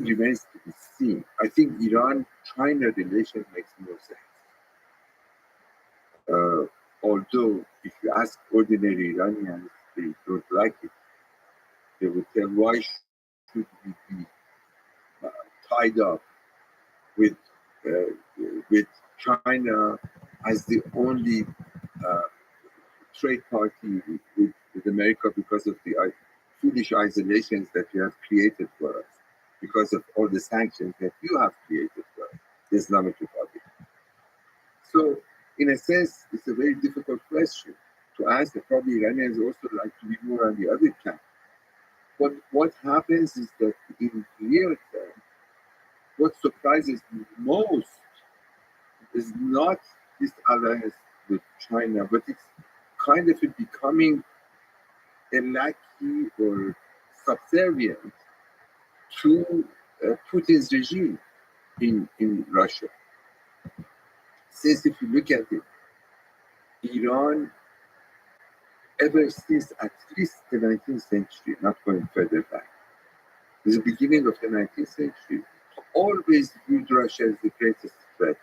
remains to be seen. I think Iran-China relation makes more sense. Although, if you ask ordinary Iranians, they don't like it. They would tell, why should we be tied up with uh, with China as the only uh, trade party with America because of the foolish isolations that you have created for us, because of all the sanctions that you have created for us, the Islamic Republic. So, in a sense, it's a very difficult question to ask. That probably Iranians also like to be more on the other camp. But what happens is that in real terms, what surprises me most is not this alliance with China, but it's kind of becoming a lackey or subservient to Putin's regime in Russia. Since if you look at it, Iran, ever since at least the 19th century, not going further back, the beginning of the 19th century, always viewed Russia as the greatest threat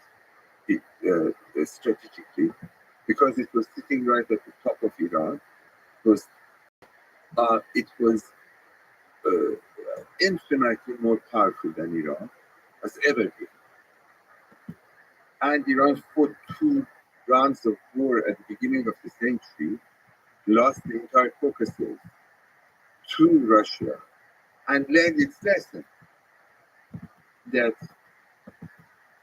strategically, because it was sitting right at the top of Iran. It was infinitely more powerful than Iran has ever been. And Iran fought two rounds of war at the beginning of the century, lost the entire Caucasus to Russia, and learned its lesson that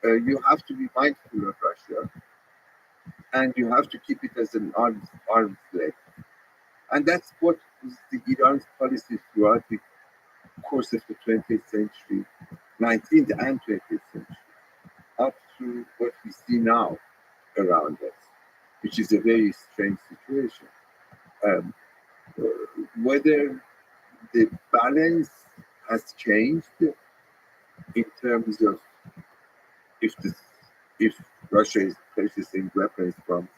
you have to be mindful of Russia and you have to keep it as an arm's length. And that's what was the Iran's policy throughout the course of the 20th century, 19th and 20th century, up to what we see now around us, which is a very strange situation. Um, whether the balance has changed in terms of if this, if Russia is purchasing weapons from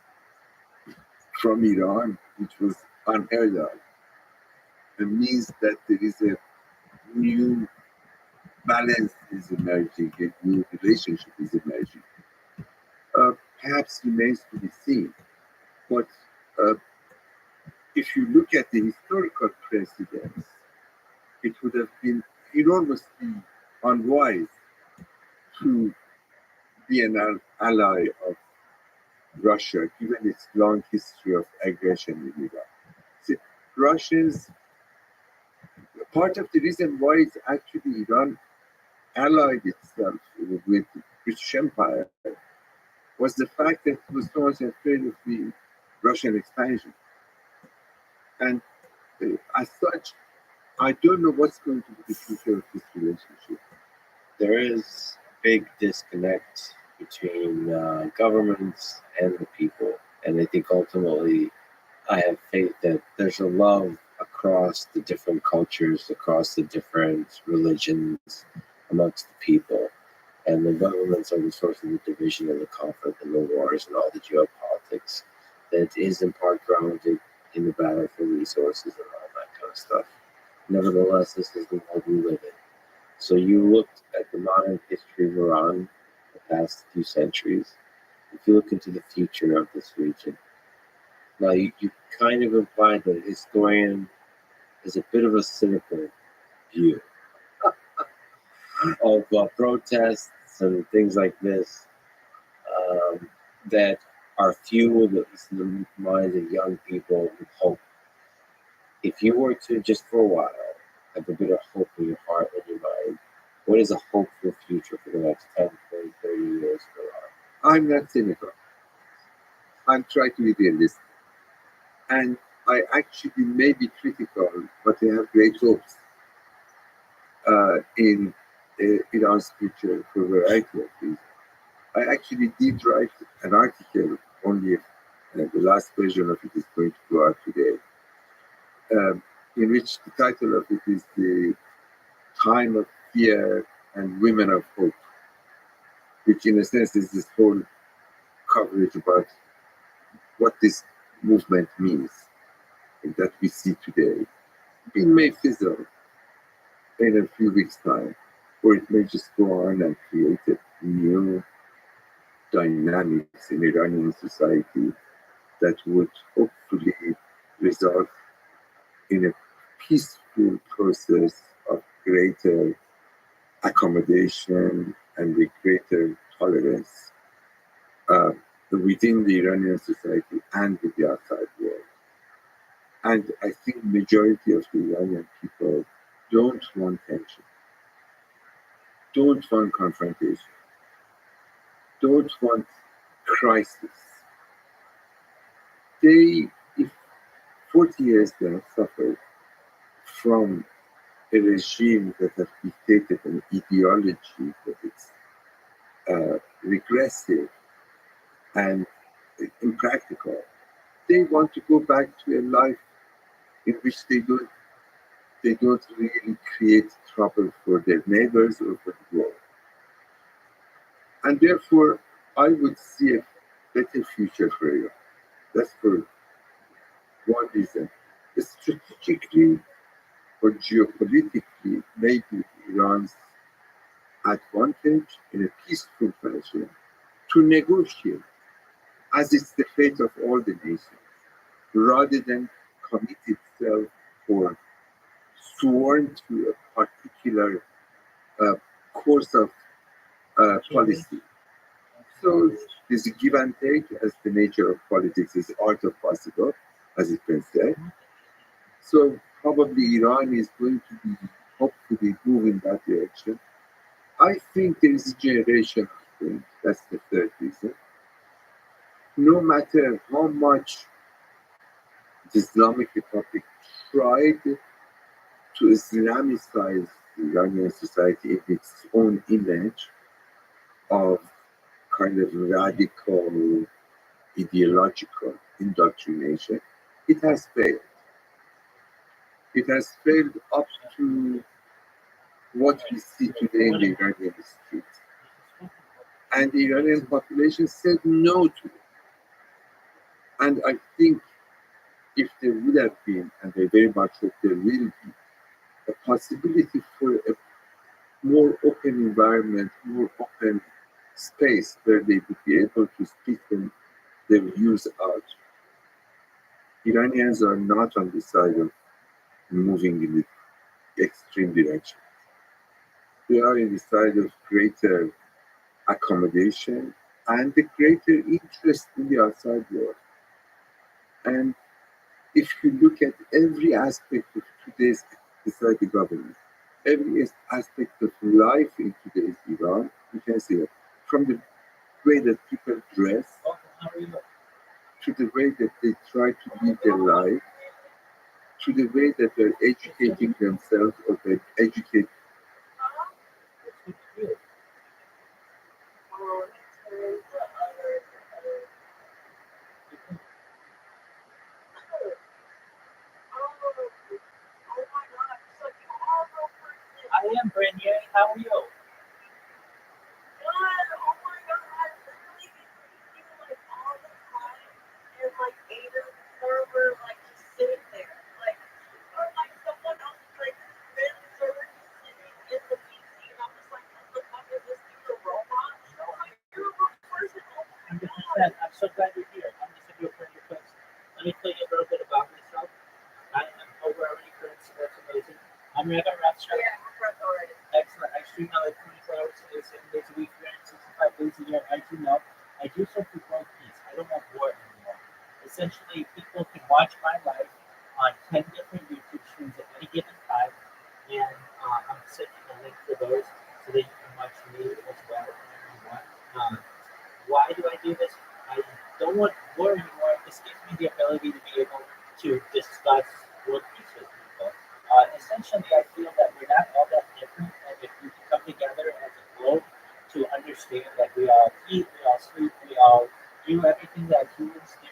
Iran, which was unheard of, it means that there is a new balance is emerging, a new relationship is emerging. Perhaps remains to be seen. But uh, if you look at the historical precedents, it would have been enormously unwise to be an ally of Russia, given its long history of aggression in Iran. See, Russians, part of the reason why it's actually Iran allied itself with the British Empire was the fact that it was so much afraid of the Russian expansion. And as such, I don't know what's going to be the future of this relationship. There is a big disconnect between governments and the people. And I think ultimately, I have faith that there's a love across the different cultures, across the different religions, amongst the people. And the governments are the source of the division and the conflict and the wars and all the geopolitics that is in part grounded in the battle for resources and all that kind of stuff. Nevertheless, this is the world we live in. So you looked at the modern history of Iran, the past few centuries. If you look into the future of this region, now you kind of implied that a historian is a bit of a cynical view of protests and things like this that are fueled in the minds of young people with hope. If you were to, just for a while, have a bit of hope in your heart and your mind, what is a hopeful future for the next 10, 20, 30 years for Iran? I'm not cynical. I'm trying to be realistic. And I actually may be critical, but I have great hopes in Iran's future for a variety of reasons. I actually did write an article, only the last version of it is going to go out today, in which the title of it is The Time of Fear and Women of Hope, which in a sense is this whole coverage about what this movement means that we see today. It may fizzle in a few weeks' time, or it may just go on and create a new dynamics in Iranian society that would hopefully result in a peaceful process of greater accommodation and a greater tolerance uh, within the Iranian society and with the outside world. And I think majority of the Iranian people don't want tension, don't want confrontation, don't want crisis. They, if 40 years they have suffered from a regime that has dictated an ideology that is regressive and impractical, they want to go back to a life in which they don't really create trouble for their neighbors or for the world. And therefore, I would see a better future for Iran. That's for one reason. Strategically or geopolitically, maybe Iran's advantage in a peaceful fashion to negotiate, as it's the fate of all the nations, rather than commit itself or sworn to a particular uh, course of policy. So there's a give and take, as the nature of politics is art of possible, as it been said. So probably Iran is going to be hopefully move in that direction. I think there is a generation of things. That's the third reason. No matter how much the Islamic Republic tried to Islamicize the Iranian society in its own image of kind of radical ideological indoctrination, it has failed. It has failed up to what we see today in the Iranian streets. And the Iranian population said no to it. And I think if there would have been, and I very much hope there will be, a possibility for a more open environment, more open space where they would be able to speak their views out, Iranians are not on the side of moving in the extreme direction. They are in the side of greater accommodation and a greater interest in the outside world. And if you look at every aspect of today's society government, every aspect of life in today's Iran, you can see it. From the way that people dress, to the way that they try to live their life, to the way that they're educating themselves or they educate. I am Brittany. How are you? I'm so glad you're here. I'm just gonna do a friend request. Let me tell you a little bit about myself. I am over already friends, so that's amazing. I'm Rabbi Rothschild. Excellent. I stream out like 24 hours a day, 7 days a week, 365 days a year. As you know, I do so for world peace. I don't want war anymore. Essentially, people can watch my life on 10 different YouTube streams at any given time, and I'm sending a link for those so that you can watch me as well whenever you want. Why do I do this? I don't want war anymore. This gives me the ability to be able to discuss world peace with people. Essentially, I feel that we're not all that different, and if we can come together as a globe to understand that we all eat, we all sleep, we all do everything that humans do,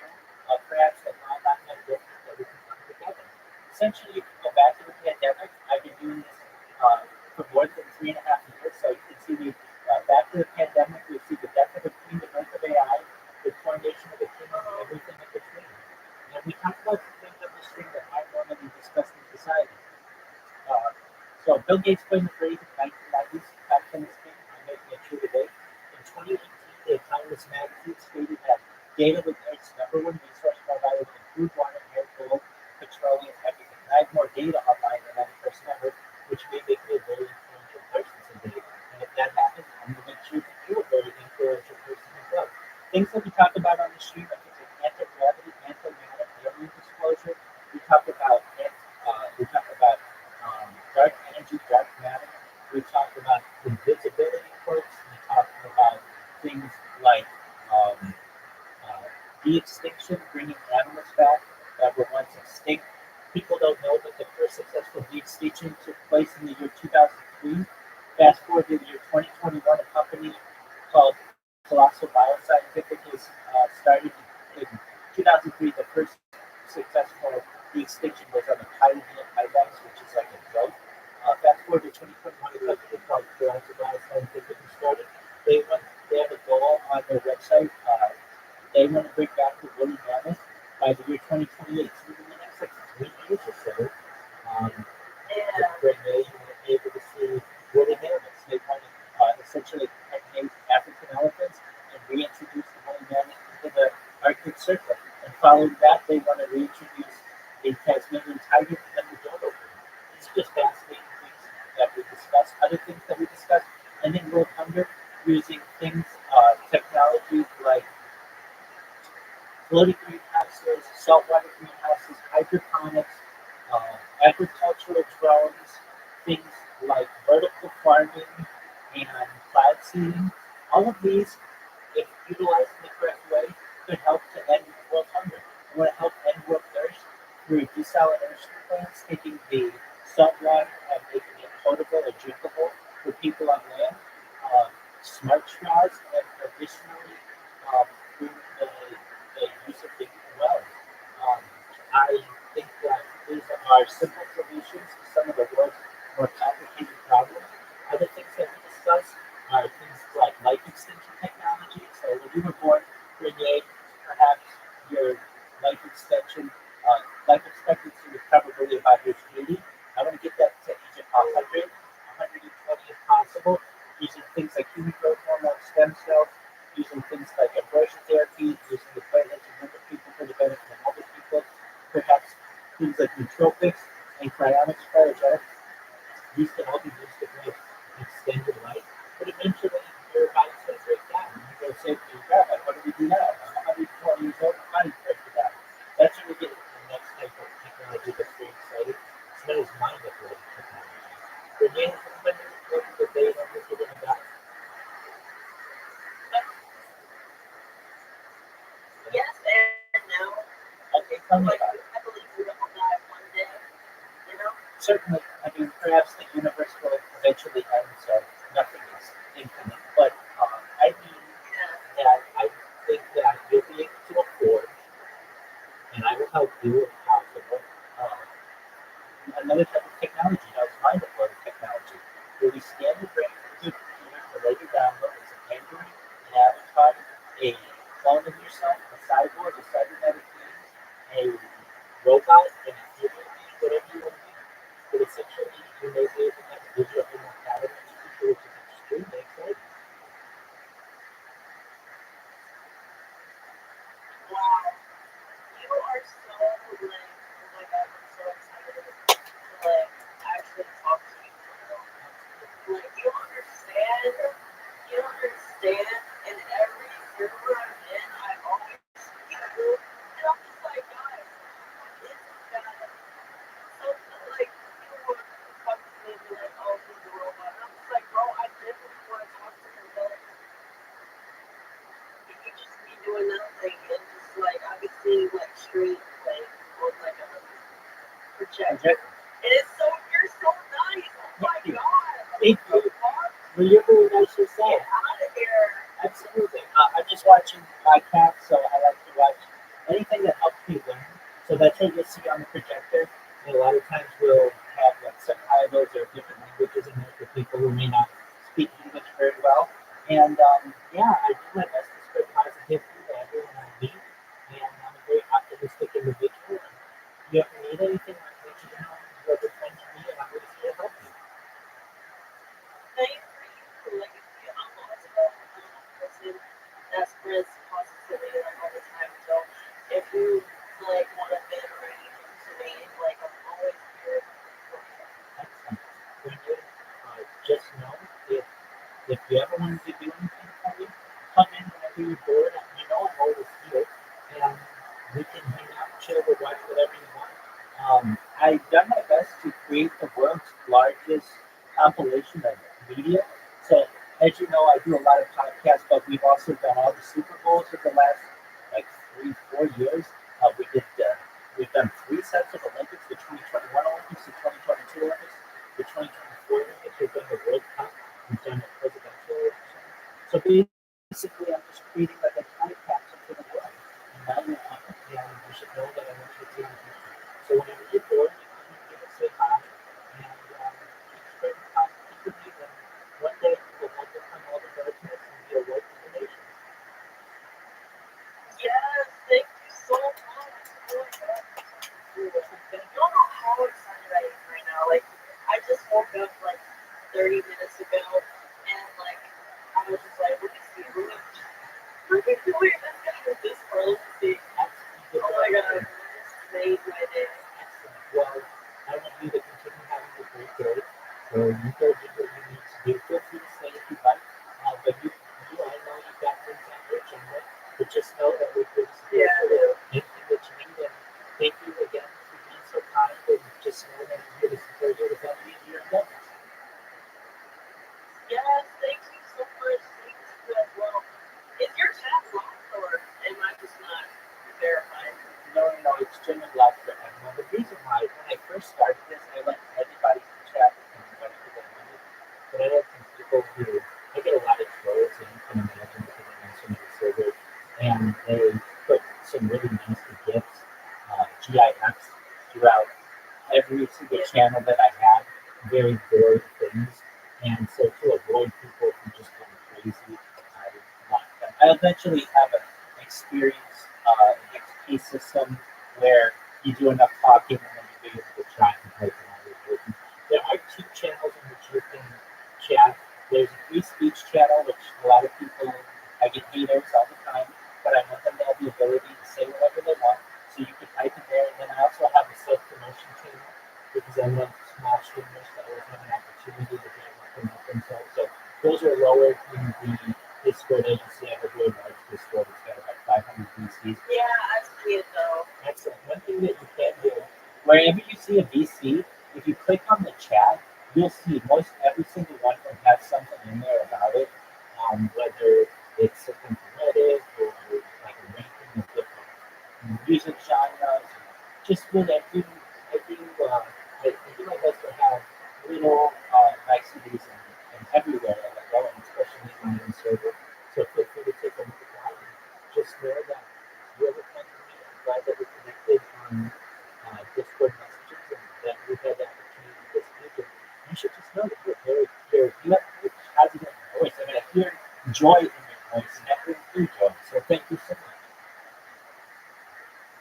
perhaps that we're all not that different, that we can come together. Essentially, if you go back to the pandemic, I've been doing this for more than 3.5 years, so you can see the back to the pandemic, we see the death of the queen, the birth of AI, the coronation of the king, and everything in between. And we talk about the things on the stream that aren't normally discussed in society. So Bill Gates coined the phrase in the 1990s. in this game. I'm making it true today. In 2018, the Economist magazine stated that data was Earth's #1 resource provided in food, water, air, gold, petroleum, everything. I have more data online than any person ever, which may make me a very influential person someday. And if that happens, I'm going to make sure that you're a very influential person as well. Things that we talk about on the stream, I think, like anti-gravity, antimatter, alien disclosure. We talk about dark energy, dark matter. We talk about invisibility quirks. We talk about things like um, de-extinction, bringing animals back that were once extinct. People don't know that the first successful de-extinction took place in the year 2003. Fast forward to the year 2021, a company called Colossal Bioscientific is started in 2003. The first successful de-extinction was on the Pioneer ibex, which is like a drug. Fast forward to 2021, a company called Colossal Bioscientific was started. They have a goal on their website. They want to bring back the woolly mammoth by the year 2028. So within the next 3 years or so, with Renee, you will be able to see woolly mammoths. They want to essentially impregnate African elephants and reintroduce the woolly mammoth into the Arctic Circle. And following that, they want to reintroduce the Tasmanian tiger and the dodo bird. It's just fascinating things that we discuss. Other things that we discuss, ending world hunger using things, technology like floating greenhouses, saltwater greenhouses, hydroponics, agricultural drones, things like vertical farming and cloud seeding. All of these, if utilized in the correct way, could help to end world hunger. I want to help end world thirst through desalination plants, taking the salt water and making it potable and drinkable for people on land, smart straws, and additionally through the use of digging wells. Um, I think that these are simple solutions to some of the world's more complicated problems. Other things that we discuss are things like life extension technology. So when you were born, Renee, perhaps your life extension, life expectancy was probably about age 80. I want to get that to age of 100, 120 if possible, using things like human growth hormone, stem cells, using things like abortion therapy, using the platelets and other people for the benefit of other people, perhaps things like nootropics and cryonics, cryogenics. These can all be used to kind of extend your life, but eventually your body's going to break down. And you're going to say to your rabbi, what do we do now? I'm 120 years old, my body's breaking down. That's when we get into the next type of technology that's very exciting. So that is mind-blowing technology. Renee, has anybody recorded the data on this we're going to die? Yes and no. Okay, tell me Like, about it. I believe we will die one day, you know? Certainly, I mean, perhaps the universe will eventually end, so nothing is infinite. But I mean Yeah. that I think that you'll be able to afford, and I will help you if possible, another type of technology that was mind-blowing technology, where we scan your brain with your computer to later download as an Android, an avatar, a clone of yourself, a cyborg, a cybernetic being, a robot, and a human being, whatever you want to be. But essentially, you may be able to have digital immortality in the future, which is extremely exciting. Wow. You are so like, oh my god, I'm so excited to like actually talk to you for real. Like you don't understand, and every server I'm in, I always see you, and I'm just like, guys, it's bad. So like you want to talk to me and be like, oh, he's a robot. And I'm just like, bro, I definitely want to talk to him, but you just be doing nothing and just like I be seeing like straight like on like a projector. And it's so you're so nice. Oh my Thank you. god. Thank So you. far, Well, you're very nice get yourself. out of here. Absolutely. I'm just watching podcasts, so I like to watch anything that helps me learn. So that's what you'll see on the projector. And a lot of times we'll have like subtitles or different languages in there for people who may not speak English very well. And yeah, I do my best to spread positivity to everyone I meet. And I'm a very optimistic individual. And if you ever need anything, I'll let you know. You're a good friend to me, and I'm always here to help you. Thank you. if you ever wanted to do anything for me, come in whenever you're bored. You know I'm always here, and we can hang out, chill, or watch whatever you want. I've done my best to create the world's largest compilation of media. So, as you know, I do a lot of podcasts, but we've also done all the Super Bowls of the last like 3, 4 years. We did. We've done 3 sets of Olympics: the 2021 Olympics, the 2022 Olympics, the 2024 Olympics. We've done the World Cup. We've done the presidential election. So basically, I'm just creating like a time capsule for the world. And now you're on it, and you should know that I want you to be in the future. So whenever you're bored, you come and give us say hi, and keep spreading positivity. And one day we'll overcome all the darkness and be a light to the nation. Yes, thank you so much. Oh my God. You don't know how excited I am right now. Like, I just woke up like 30 minutes ago, and like, I was just like, let me see, let me doing this guy with this for, let me see. Oh my God, it just made my day. Well, I want you to continue having a great day. So you go do what you need to do. Feel free to stay if you like. But I know you've got things on your agenda. But just know that we're here to support you with anything that you need. And thank you again for being so kind. And just know that I'm here to support you with any of your endeavors. Yes, thank you so much. Thank you as well. Is your chat locked, or am I just not verified? No, it's genuine love for everyone. The reason why, when I first started this, I let everybody chat and anybody who they wanted. But I had some people who, I get a lot of trolls, and you can imagine because I'm on so many servers, and they put some really nasty gifts, GIFs, throughout every single channel that I had, very void things. And so to avoid people who just go crazy, I locked them. I eventually have an experience, an XP system where you do enough talking and then you be able to chat and type and everything. There are 2 channels in which you can chat. There's a free speech channel, which a lot of people, I get haters all the time, but I want them to have the ability to say whatever they want. So you can type in there, and then I also have a self-promotion channel because I want small streamers that always have an opportunity to get up and up themselves. So those are lower in the Discord agency. I have a really large Discord. It's got about 500 VCs. Yeah, I see it though. Excellent. One thing that you can do, wherever you see a VC, if you click on the chat, you'll see most every single one of them has something in there about it, whether it's something related or like a ranking of different music genres. Just with I do my best to have little niceties and everywhere that I go, and especially on the server. So feel free to take a look at that. And just know that you're the friend of me. I'm glad that we're connected on Discord messages and that we've had the opportunity to speak. And you should just know that you have a positive voice. I mean, I hear joy in your voice, and that brings me joy. So thank you so much.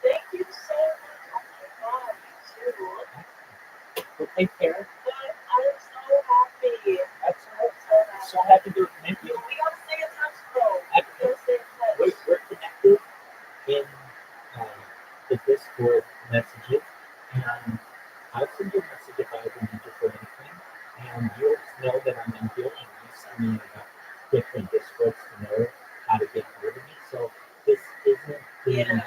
Thank you so much. Oh my God, you too. Well, take care. But I'm so happy. That's so happy to connect you. We gotta stay in touch though. We gotta stay in touch. We're connected in the Discord messages, and I'll send you a message if I ever need you for anything. And you'll know that I'm in here, and you send me different Discords to know how to get rid of me. So this isn't the end.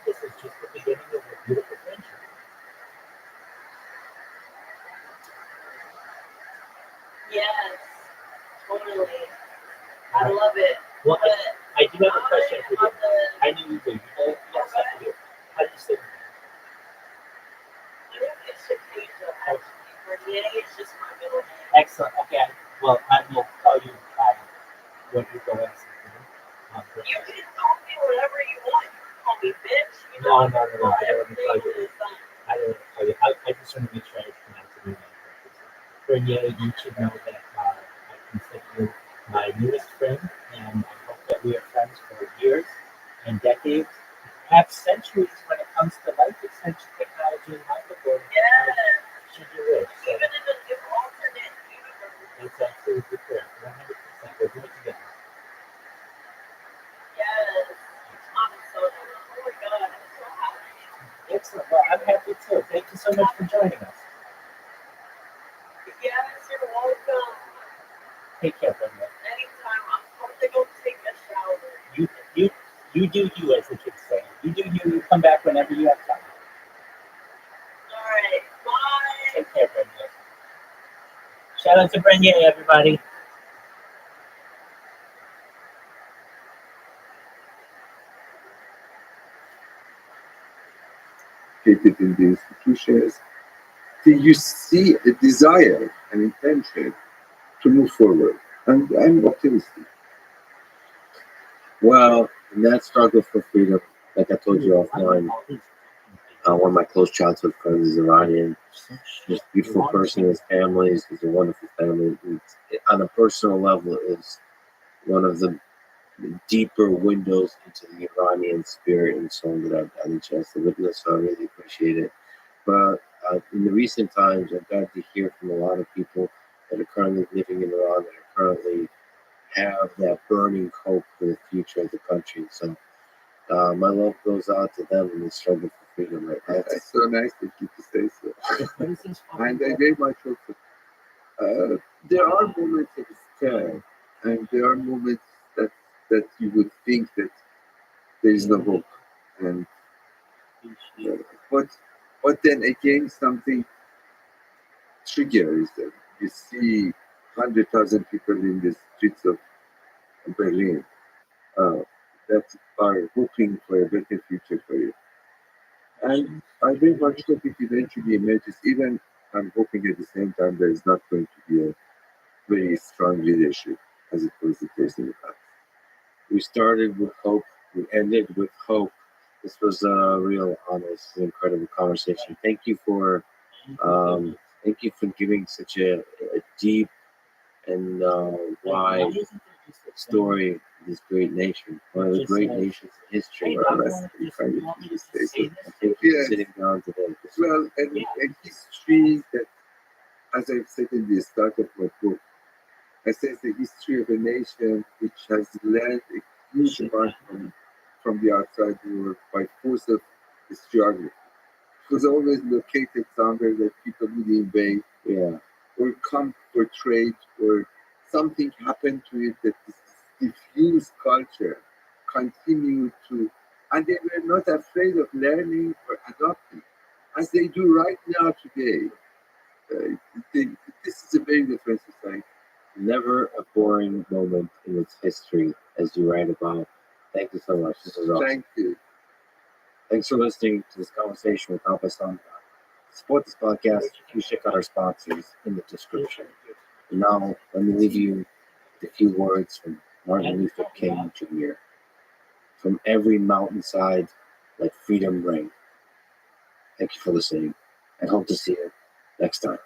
This is just the beginning of a beautiful friendship. Yes, totally. I love it. Well, But I do have a question for you. on the I knew you do. You know something to do. How do you say that? I think it's Shaquita. Renee is just my middle name. Excellent. Okay. Well, I will call you when you go as. You can call me whatever you want. You can call me bitch. You No. know, I don't want to call you. everything is I don't want to call you. I just want to make sure I pronounce your name correctly. Bernier, you should know that I consider you my newest friend, and I hope that we are friends for years and decades, perhaps centuries when it comes to life extension technology and microphone. Should you wish. So even in an alternate universe. that's absolutely correct. 100%. We'll do it together. Yes. I'm so oh my God, I'm so happy. Excellent. Well, I'm happy too. Thank you so much for joining us. Yes, you're welcome. Take care, Brenda. Anytime. I'm gonna go take a shower. You do you, as the kids say. You do you. You come back whenever you have time. Alright, bye. Take care, Brenda. Shout out to Brenda, everybody. Educated in the institutions, you see a desire, an intention to move forward. And I'm optimistic. Well, in that struggle for freedom, like I told you offline, one of my close childhood friends is Iranian. Just a beautiful person, his family is a wonderful family. On a personal level, is one of the deeper windows into the Iranian spirit and soul that I've gotten a chance to witness. So I really appreciate it. But in the recent times, I've got to hear from a lot of people that are currently living in Iran, that are currently have that burning hope for the future of the country. So my love goes out to them in the struggle for freedom right now. That's so nice of you to say so. And I very much hope that there are moments of despair, and there are moments that you would think that there is no hope. And but then again, something triggers them. You see 100,000 people in the streets of Berlin that are hoping for a better future for you. And I very much hope it eventually emerges, even I'm hoping at the same time there is not going to be a very strong leadership as it was the case in the past. We started with hope, we ended with hope. This was a real honest, incredible conversation. Thank you for giving such a deep and wide story of this great nation, one of the great nations in history. Well, that's very kind of you to say so. Thank you for Yes. sitting down today. Well, a history that, as I've said in the start of my book, I say it's the history of a nation which has learned a huge amount from the outside world by force of its geography. It was always located somewhere that people would invade, or come for trade, or something happened to it that this diffuse culture continued to, and they were not afraid of learning or adopting, as they do right now today. They, this is a very different society. Never a boring moment in its history, as you write about. Thank you so much. This is awesome. Thank you. Thanks for listening to this conversation with Alpha Santa. To support this podcast, please check out our sponsors in the description. And now, let me leave you with a few words from Martin Luther King Jr. From every mountainside, let freedom ring. Thank you for listening, and hope to see you next time.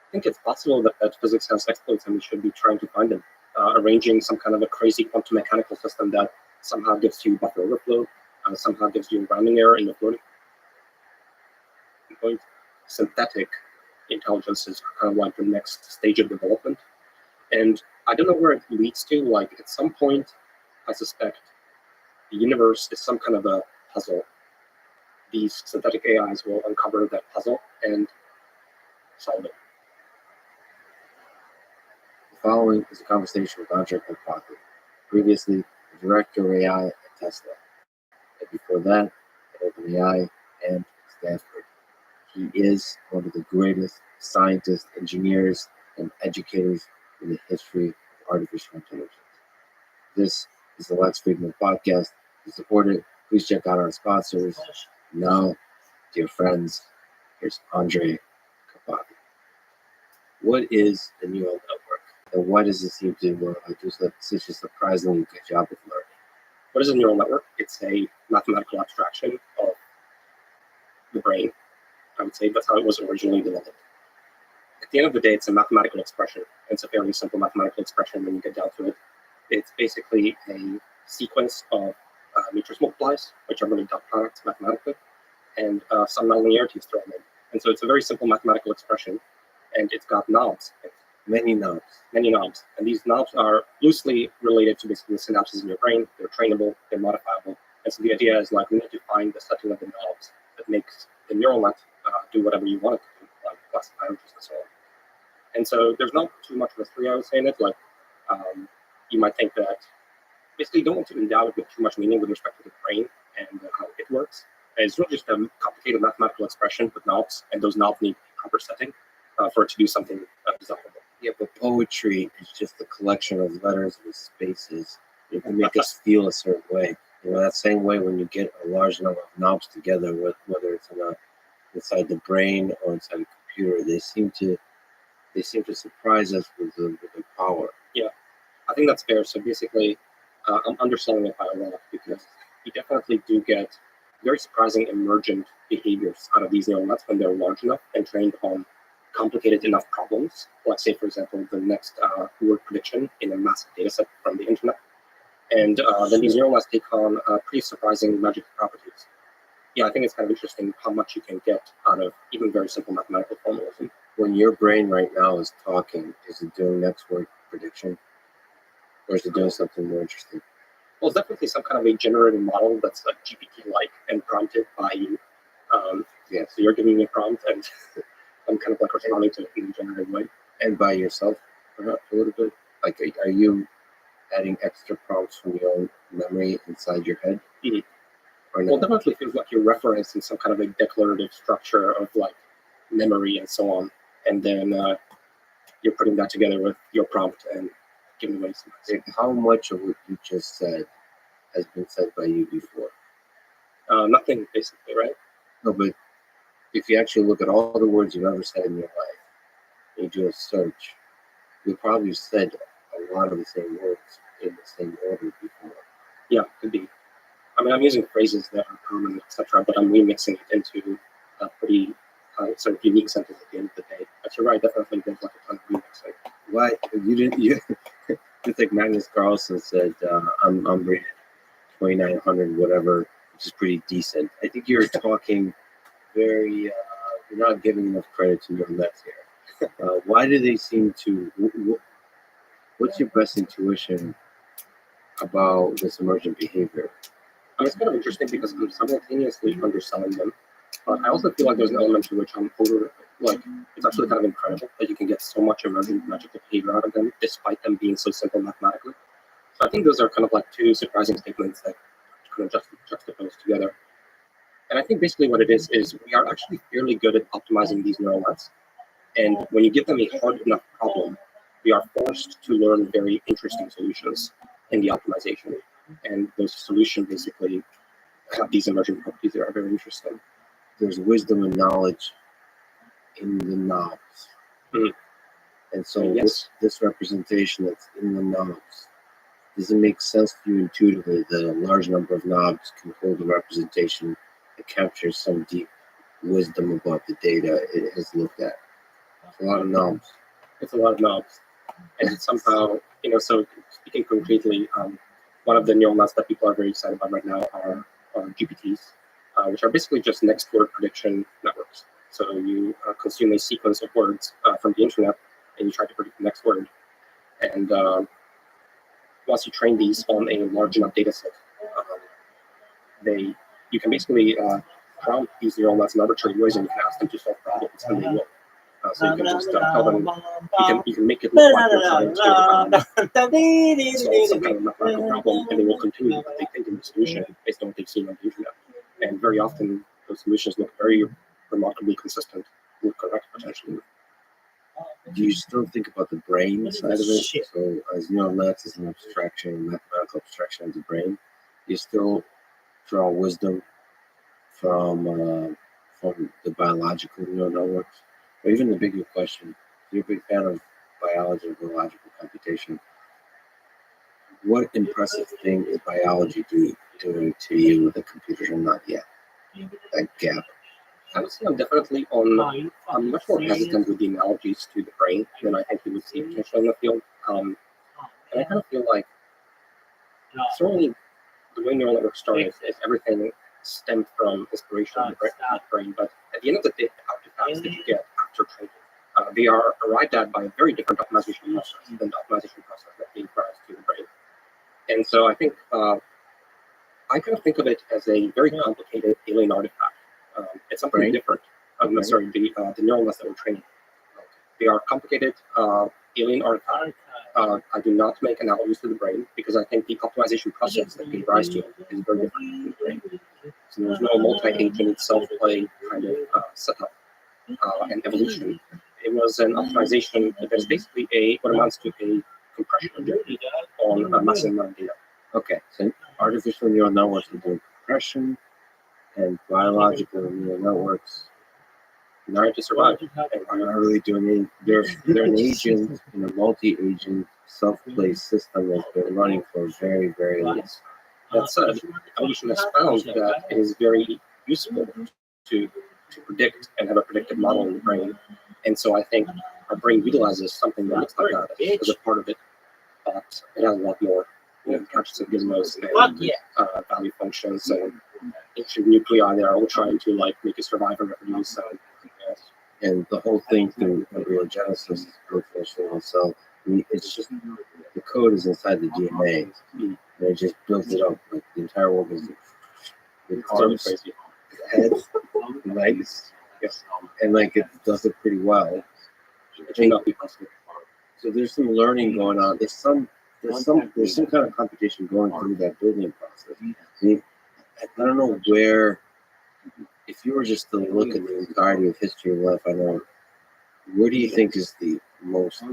I think it's possible that physics has exploits and we should be trying to find them. Arranging some kind of a crazy quantum mechanical system that somehow gives you buffer overflow, somehow gives you rounding error in your floating point. Synthetic intelligence is kind of like the next stage of development. And I don't know where it leads to. Like at some point, I suspect the universe is some kind of a puzzle. These synthetic AIs will uncover that puzzle and solve it. The following is a conversation with Andre Karpathy, previously the director of AI at Tesla, and before that at OpenAI and Stanford. He is one of the greatest scientists, engineers, and educators in the history of artificial intelligence. This is the Lex Friedman podcast. To support it, please check out our sponsors. Now, dear friends, here's Andre Karpathy. What is the neural network? And why does it seem to do such a surprisingly good job of learning? What is a neural network? It's a mathematical abstraction of the brain. I would say that's how it was originally developed. At the end of the day, it's a mathematical expression. It's a fairly simple mathematical expression when you get down to it. It's basically a sequence of matrix multiplies, which are really dot products mathematically, and some nonlinearities thrown in. And so it's a very simple mathematical expression, and it's got knobs. Many knobs. Many knobs. And these knobs are loosely related to basically the synapses in your brain. They're trainable, they're modifiable. And so the idea is like we need to find the setting of the knobs that makes the neural net do whatever you want it to do, like classify images and so on. And so there's not too much mystery, I would say, in it. Like you might think that basically you don't want to endow it with too much meaning with respect to the brain and how it works. And it's really just a complicated mathematical expression with knobs, and those knobs need proper setting for it to do something desirable. Yeah, but poetry is just a collection of letters with spaces. You can make us feel a certain way. You know, that same way when you get a large number of knobs together, whether it's inside the brain or inside a computer, they seem to surprise us with their power. Yeah, I think that's fair. So basically, I'm underselling it by a lot because you definitely do get very surprising emergent behaviors out of these neural nets when they're large enough and trained on complicated enough problems. Like, say, for example, the next word prediction in a massive data set from the internet. And then these neural nets take on pretty surprising magic properties. Yeah, I think it's kind of interesting how much you can get out of even very simple mathematical formalism. When your brain right now is talking, is it doing next word prediction? Or is it doing something more interesting? Well, it's definitely some kind of a generated model that's like GPT-like and prompted by you. Yeah. So you're giving me a prompt, and I'm kind of like responding to it in a generated way. And by yourself, perhaps a little bit? Like, are you adding extra prompts from your own memory inside your head? Mm-hmm. Or no? Well, it definitely feels like you're referencing some kind of a declarative structure of like memory and so on. And then you're putting that together with your prompt and giving away some. Like, how much of what you just said has been said by you before? Nothing, basically, right? No, but if you actually look at all the words you've ever said in your life, and you do a search, you probably said a lot of the same words in the same order before. Yeah, could be. I mean, I'm using phrases that are common, etc., but I'm remixing it into a pretty sort of unique sentence at the end of the day. But you're right, definitely there's like a ton of remixing. Why you didn't? You think Magnus Carlsen said, "I'm rated 2900, whatever," which is pretty decent. I think you're talking very. You're not giving enough credit to your nets here. Why do they seem to? What's your best intuition about this emergent behavior? I mean, it's kind of interesting because I'm simultaneously underselling them, but I also feel like there's an element to which I'm it's actually kind of incredible that you can get so much emergent magical behavior out of them, despite them being so simple mathematically. So I think those are kind of like two surprising statements that kind of juxtapose together. And I think basically what it is we are actually fairly good at optimizing these neural nets. And when you give them a hard enough problem, we are forced to learn very interesting solutions in the optimization. And those solutions basically have these emergent properties that are very interesting. There's wisdom and knowledge in the knobs. Mhm. And so Yes. this representation that's in the knobs, does it make sense to you intuitively that a large number of knobs can hold a representation that captures some deep wisdom about the data it has looked at? It's a lot of knobs. It's a lot of knobs. And it's somehow, so speaking concretely, one of the neural nets that people are very excited about right now are GPTs, which are basically just next word prediction networks. So you consume a sequence of words from the internet, and you try to predict the next word. And once you train these on a large enough data set, you can basically prompt these neural nets in arbitrary ways, and you can ask them to solve problems, and they will. So you can just tell them, you can make it look like they're trying to solve some kind of mathematical problem, and they will continue with what they think in the solution based on what they've seen on the internet. And very often, those solutions look very remarkably consistent with correct potentially. Do you still think about the brain side of it? So as neural nets is an abstraction, mathematical abstraction of the brain, you still draw wisdom from the biological neural networks? Or even the bigger question, you're a big fan of biology and biological computation. What impressive thing is biology doing to you that computers are not yet? That gap. I would say I'm much more hesitant with the analogies to the brain than I think you would see potentially in the field. And I kind of feel like certainly the way neural networks started is everything stemmed from inspiration in the brain. But at the end of the day, the artifacts that you get after training they are arrived at by a very different optimization process than the optimization process that gave rise to the brain. And so I think I kind of think of it as a very complicated alien artifact. It's something different. Sorry, the neural nets that we're training. They are complicated alien artifacts. I do not make analogies to the brain because I think the optimization process that gave rise to it is very different from the brain. So there's no multi-agent self-play kind of setup and evolution. It was an optimization that is basically what amounts to a compression on a massive amount of data. Okay, so artificial neural networks are doing compression, and biological neural networks Learn to survive. are not really doing anything. They're an agent in a multi-agent self-play system that's been running for a very, very long time. That said, evolution has found that it is very useful to predict and have a predictive model in the brain. And so I think our brain utilizes something that looks like that as a part of it, but it has a lot more, conscious of gizmos and value functions and ancient nuclei that are all trying to make it survive and reproduce. And the whole thing through embryogenesis is professional. So it's just the code is inside the DNA, and it just builds it up. Like the entire organism, with arms, head, legs, and it does it pretty well. It may not be possible. So there's some learning going on. There's some kind of competition going through that building process. I don't know where. If you were just to look at the entirety of history of life, I know, where do you think is the most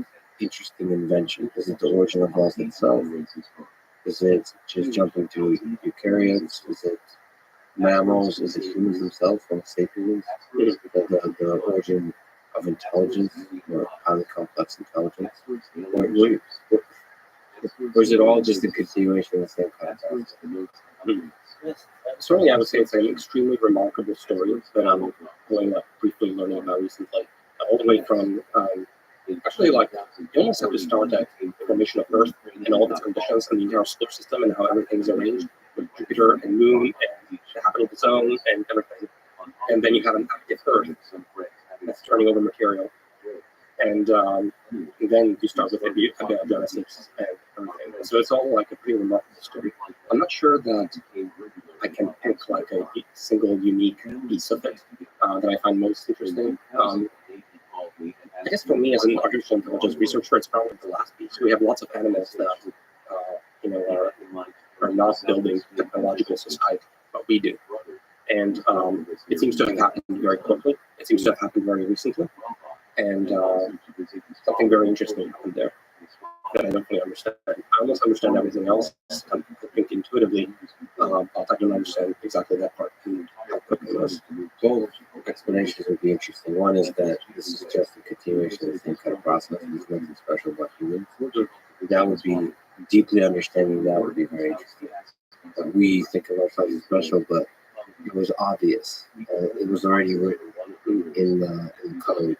interesting invention? Is it the origin of life itself? Is it just jumping to eukaryotes? Is it mammals? Is it humans themselves, Homo sapiens? The origin of intelligence, or highly complex intelligence? Or is it all just a continuation of the same concept? Certainly, I would say it's an extremely remarkable story that I'm briefly learning about recently. All the way from, you almost have to start at the formation of Earth and all of its conditions and the entire solar system and how everything is arranged with Jupiter and Moon and the habitable zone and everything. And then you have an active Earth that's turning over material. And then you start with abiogenesis and everything. And so it's all a pretty remarkable story. I'm not sure that I can pick a single unique piece of it that I find most interesting. I guess for me as an artificial intelligence researcher, it's probably the last piece. We have lots of animals that are not building technological society, but we do. And it seems to have happened very quickly. It seems to have happened very recently. And something very interesting happened there that I don't really understand. I almost understand everything else. I think intuitively, but I don't understand exactly that part and how quick it was. Both explanations would be interesting. One is that this is just a continuation of the same kind of process. There's nothing special about humans. That would be deeply understanding. That would be very interesting. We think of ourselves as special, but it was obvious. It was already written in the code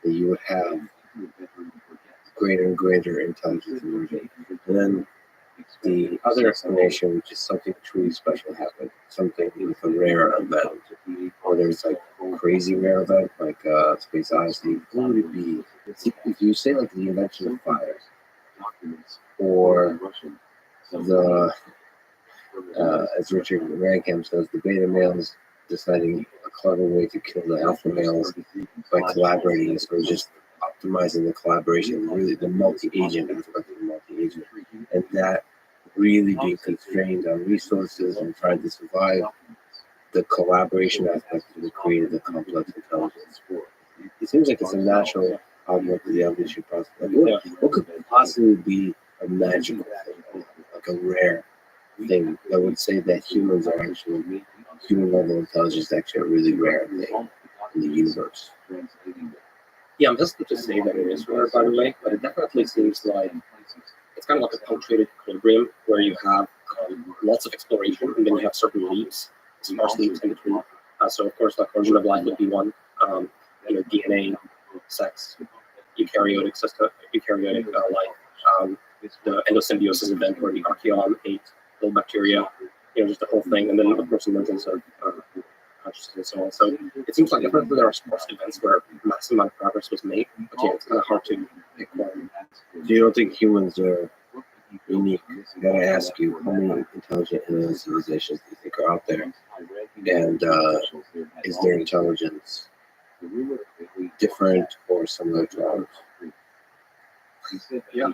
that you would have greater and greater intelligence emerging. And then the other explanation, which is something truly special happened, something with a rare event, or there's crazy rare event like Space Odyssey. What would it be? If you say the invention of fire, or the as Richard Rankham says, the beta males deciding a clever way to kill the alpha males by collaborating, so just optimizing the collaboration, really the multi-agent aspect of the multi-agent, and that really being constrained on resources and trying to survive the collaboration aspect that created the complex intelligence. It seems like it's a natural outlook to the evolution process. What could possibly be a magical thing, a rare thing that would say that humans are actually, human level intelligence is actually a really rare thing in the universe? Yeah, I'm hesitant to say that it is rare, by the way, but it definitely seems like it's kind of like a punctuated equilibrium where you have lots of exploration and then you have certain leaps, sparse leaps in between. So, of course, origin of life would be one, DNA, sex, eukaryotic system, eukaryotic life, the endosymbiosis event where the archaeon ate little bacteria, just the whole thing, and then, of course, emergence of universe and so on. So it seems like definitely there are sports events where massive amount of progress was made, but yeah, it's kind of hard to pick one. So you don't think humans are unique? I gotta ask you, how many intelligent alien civilizations do you think are out there? And is their intelligence different or similar to ours? Yeah.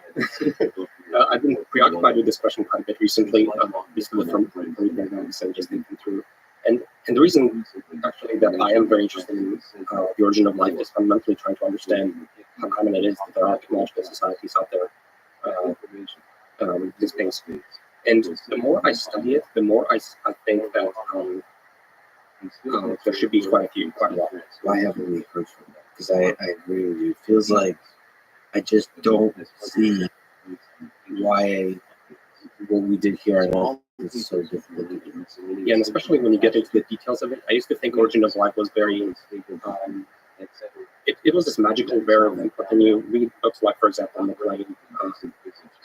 I've been preoccupied with this question quite a bit recently, basically from reading notes and just thinking through. And the reason actually that I am very interested in the origin of life is fundamentally trying to understand how common it is that there are technological societies out there this space. And the more I study it, the more I think that there should be quite a lot. Why haven't we heard from them? Because I agree with you. It feels like I just don't see why what we did here on Earth is so difficult to do. Yeah, and especially when you get into the details of it, I used to think origin of life was very, it was this magical rare event, but then you read books like, for example, McLean,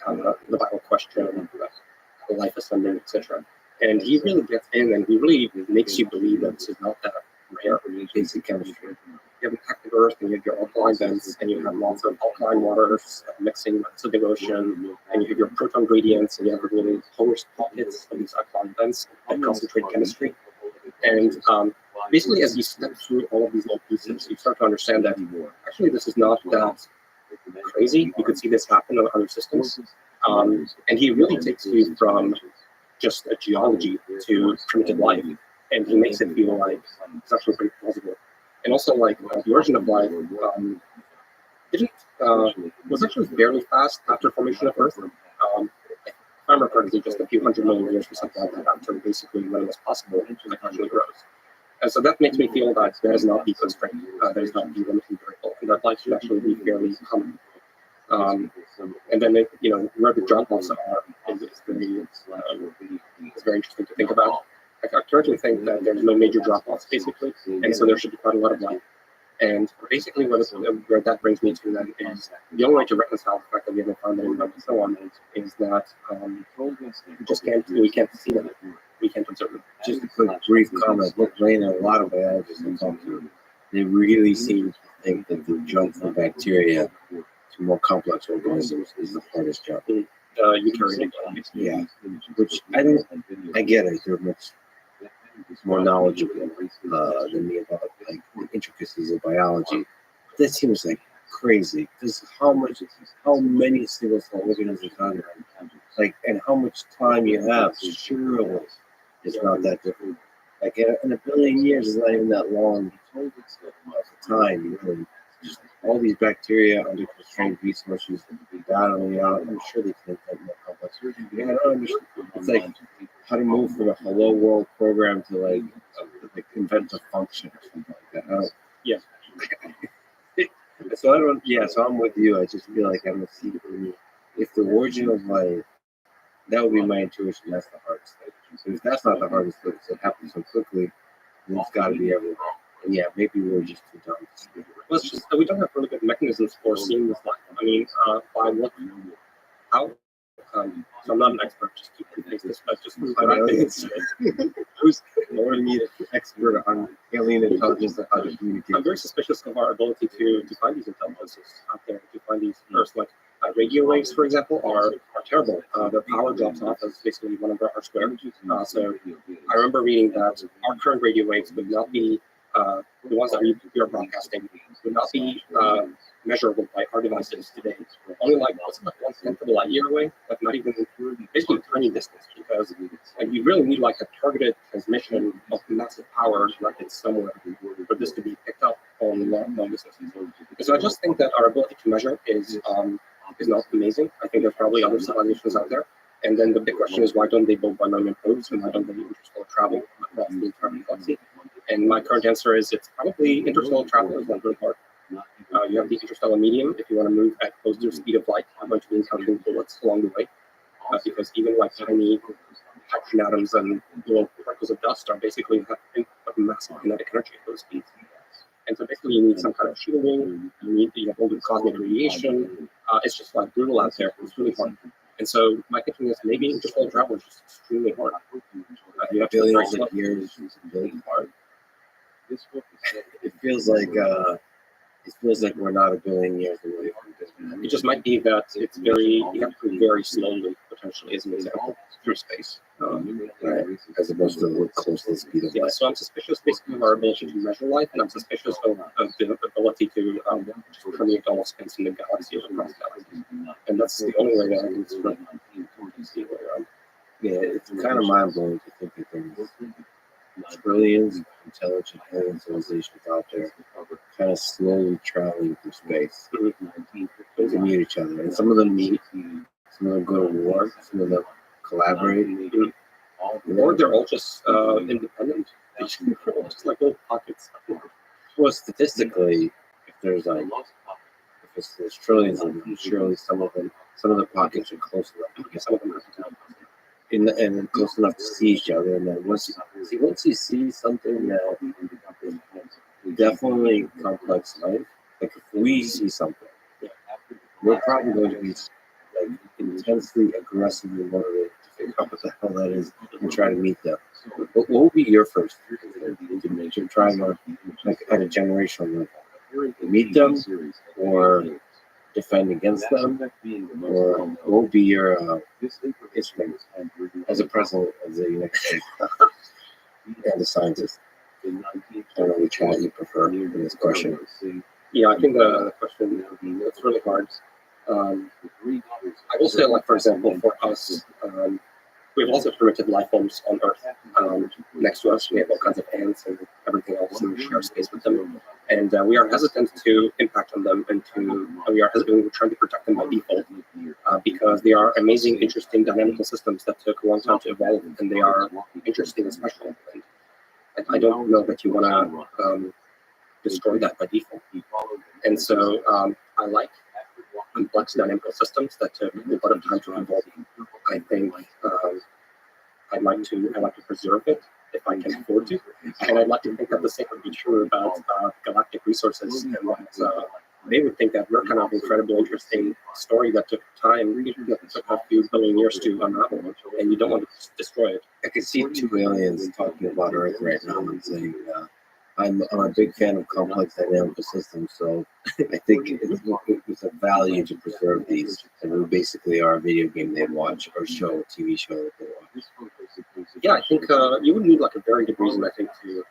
the Bible Question, Life Ascending, etc. And he really gets in and he really makes you believe that this is not that rare. Basic chemistry. You have an active Earth and you have your alkaline vents and you have lots of alkaline waters mixing with the Pacific Ocean, and you have your proton gradients and you have really host pockets of these alkaline vents that concentrate chemistry. And basically, as you step through all of these little pieces, you start to understand that actually this is not that crazy. You could see this happen on other systems. And he really takes you from just a geology to primitive life, and he makes it feel like it's actually pretty plausible. And also, like the origin of life was actually fairly fast after formation of Earth. If I remember correctly, just a few 100 million years or something like that after basically when it was possible, it actually grows. And so that makes me feel that there is not the constraint, there is not the limiting variable, and that life should actually be fairly common. And then, where the drop-offs are is very interesting to think about. I currently think that there's no major drop-offs, basically, and so there should be quite a lot of life. And basically, where that brings me to then is the only way to reconcile the fact that we haven't found any life and so on is that we can't see them, we can't observe them. Just a quick brief comment. Look, Lane, a lot of biologists I talk to, they really seem to think that the jump from bacteria to more complex organisms is the hardest job. Eukaryotic. Yeah, which I get it. They're much more knowledgeable than me about like the intricacies of biology. But that seems like crazy. Because how many single cell organisms are there? Like, and how much time you have? Surely it's not that different. Like in a billion years is not even that long of time, really. Just all these bacteria under constrained resources battling out. I'm sure they can invent more complex. Yeah, I don't understand. It's like how to move from a hello world program to like invent a function or something like that. Yeah. So I don't. Yeah. So I'm with you. I just feel like I don't see if the origin of life. That would be my intuition. That's the hardest thing. So if that's not the hardest thing, so it happens so quickly, then it's got to be everywhere. And yeah, maybe we're just too dumb to see it. Well, it's just we don't have really good mechanisms for seeing this life. I mean, by looking how. So I'm not an expert. Just keep this, but just what I think it's. Who's more need an expert on alien intelligence and how to communicate? I'm very suspicious of our ability to find these intelligences out there. To find these first, like radio waves, for example, are terrible. Their power drops off as basically 1 over r squared. So I remember reading that our current radio waves would not be the ones that we are broadcasting would not be measurable by our devices today. Only like 1/10 of a light year away, like not even basically tiny distance, because like you really need like a targeted transmission of massive power directed somewhere for this to be picked up on long distances. And so I just think that our ability to measure is not amazing. I think there's probably other civilizations out there. And then the big question is, why don't they build 1 million probes and why don't they interstellar travel across the entire galaxy? And my current answer is it's probably interstellar travel is not really hard. You have the interstellar medium. If you want to move at close to the speed of light, you're going to be encountering bullets along the way, because even like tiny hydrogen atoms and little particles of dust are basically having massive kinetic energy at those speeds. And so basically you need some kind of shielding, you have all the cosmic radiation. It's just like brutal out there. It's really hard. And so my thinking is maybe interstellar travel is just extremely hard. You have billions of years is really hard. it feels like we're not a billion years away from this. It just might be that it's very, you have to very slowly, potentially, as an example, through space. Right, as opposed to we're close to the speed of Yeah, light. so I'm suspicious basically of our ability to measure light, and I'm suspicious of the ability to just permeate all space in the galaxy or across galaxies. And that's the only way that I can sort of see where Yeah, it's kind of mind blowing to think that there's trillions of intelligent alien civilizations out there, kind of slowly traveling through space to meet each other. And some of them meet, some of them go to war, some of them collaborate. or they're all just independent. They're just like little pockets. Well, statistically, if there's there's trillions of them, surely some of the pockets are close enough. Some of them have to And close enough to see each other, and then once you see something that is definitely complex life, like if we see something, we're probably going to be like intensely aggressively motivated to figure out what the hell that is and try to meet them. But what will be your first to try to like at a generational level? Meet them or defend against them, or what will be your instinct as a president of the United States and a scientist? I don't know which one you prefer in this question. Yeah, I think the question, it's really hard. I will say, like, for example, for us, we have lots of primitive life forms on Earth. Next to us, we have all kinds of ants and everything else, and we share space with them. And we are hesitant to impact on them, and we're trying to protect them by default because they are amazing, interesting, dynamical systems that took a long time to evolve, and they are interesting and special. And I don't know that you want to destroy that by default. And so I like complex dynamical systems that took a lot of time to evolve. I think I'd like to preserve it if I can afford to, and I'd like to think that the same would be true about galactic resources, and that they would think that we're kind of incredibly interesting story that took time, that took a few billion years to unravel, and you don't want to destroy it. I can see two aliens talking about Earth right now and saying, I'm a big fan of complex dynamical systems, so I think it's a value to preserve these. And we basically are a video game they watch or show, TV show that they watch. Yeah, I think you would need like a very good reason, I think, to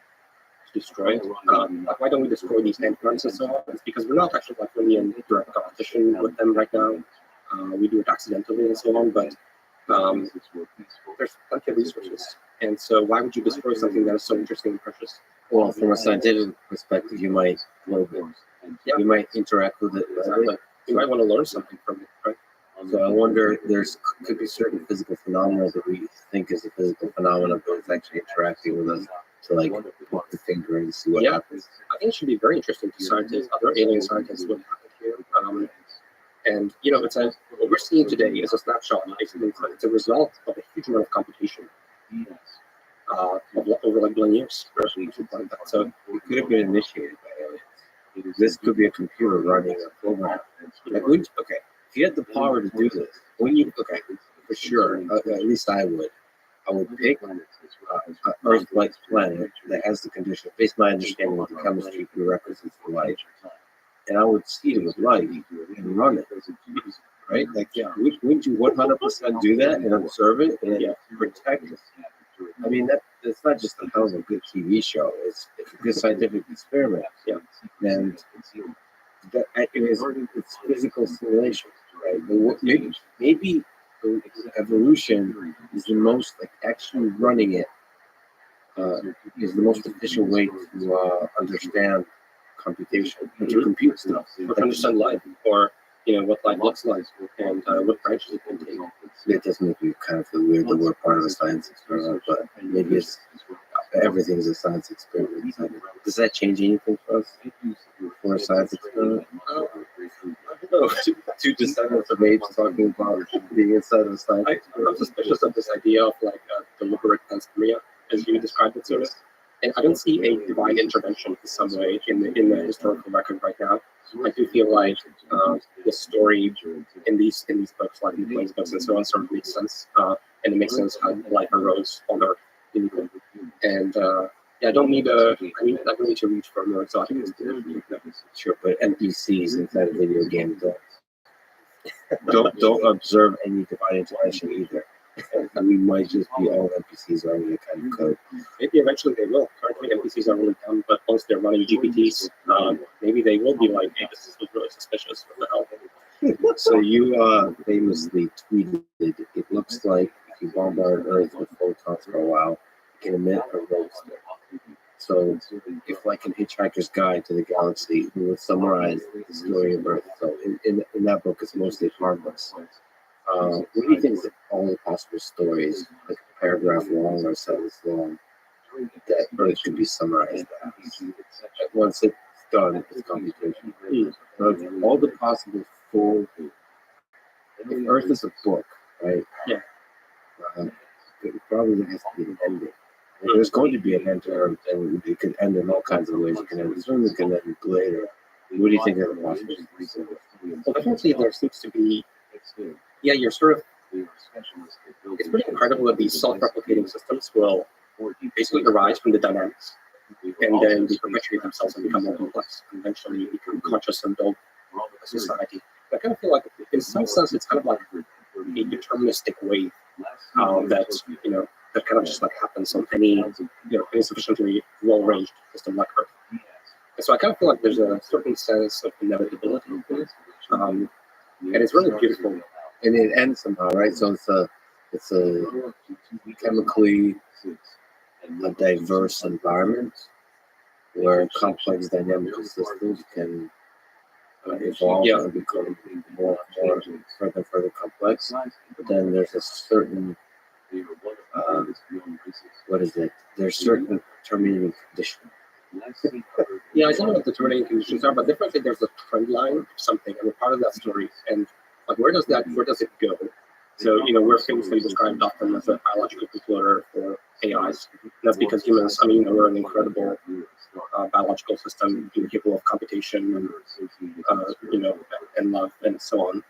destroy it. Like, why don't we destroy these endpoints and so on? It's because we're not actually like really in direct competition with them right now. We do it accidentally and so on, but there's plenty of resources. And so why would you destroy something that is so interesting and precious? Well, from a scientific perspective, you might probe it. Yeah. You might interact with it. Exactly. You might want to learn something from it, right? So I wonder, could be certain physical phenomena that we think is a physical phenomenon, but it's actually interacting with us to like poke the finger and see what happens. I think it should be very interesting to scientists, other alien scientists, what happened here. And you know, what we're seeing today is a snapshot. Basically, it's a result of a huge amount of computation over like billion years. So it could have been initiated by aliens. This could be a computer running a program. Like, if you had the power to do this, for sure, at least I would pick an Earth-like planet that has the conditions, based on my understanding of the chemistry prerequisites for life, and I would seed it with light and run it. Right? Like, wouldn't you 100% do that and observe it and protect it? I mean, that's not just a hell of a good TV show. It's a good scientific experiment. Yeah. And it's physical simulation, right? Maybe evolution is the most, like, actually running it is the most efficient way to understand computation, to compute stuff, or to understand life, or what life looks like, and what branches it can take. It does make me kind of feel weird that we're part of a science experiment, but maybe everything is a science experiment. Does that change anything for us for a science experiment? I don't know. Two descendants of age talking about being inside of a science experiment. I'm suspicious of this idea of like deliberate panspermia, as you described it, sort of. And I don't see a divine intervention in some way in the historical record right now. I do feel like the story in these books, like the Plains books and so on, sort of makes sense, and it makes sense how life arose on Earth, and Yeah, I don't need I don't need to reach for more exotic inspiration. Sure, but NPCs inside a video game don't observe any divine intervention either. We might just be all NPCs running that kind of code. Maybe eventually they will. Currently, NPCs are really dumb, but once they're running GPTs, maybe they will be like, hey, this is really suspicious. What the hell? So you famously tweeted, it looks like if you bombard Earth with photons for a while, it can emit a roadster. So if like an Hitchhiker's Guide to the Galaxy, who would summarize the story of Earth. So in that book, it's mostly harmless. What do you think is all the possible stories, like a paragraph long or a sentence long, that Earth could be summarized as? Once it's done, it's computation. All the possible full. If Earth is a book, right? Yeah. It probably has to be an ending. If there's going to be an end to Earth, and it could end in all kinds of ways. It can end sooner, it can end later. What do you think are the possibilities? Well, definitely there seems to be, yeah, you're sort of, it's pretty incredible that these self-replicating systems will basically arise from the dynamics, and then they perpetuate themselves and become more complex, and eventually become conscious and build a society. I kind of feel like, in some sense, it's kind of like a deterministic wave that kind of just like happens on any sufficiently well-arranged system like Earth. And so I kind of feel like there's a certain sense of inevitability in it, and it's really beautiful. And it ends somehow, right? So it's a chemically a diverse environment where complex dynamical systems can evolve and become more further complex. But then there's a certain what is it? There's certain terminating conditions. Yeah, I don't know what the terminating conditions are, but definitely there's a trend line of something, and we're part of that story. And like, where does it go? So, we're famously described often as a biological bootloader for AIs. And that's because humans, we're an incredible biological system, capable of computation and love and so on.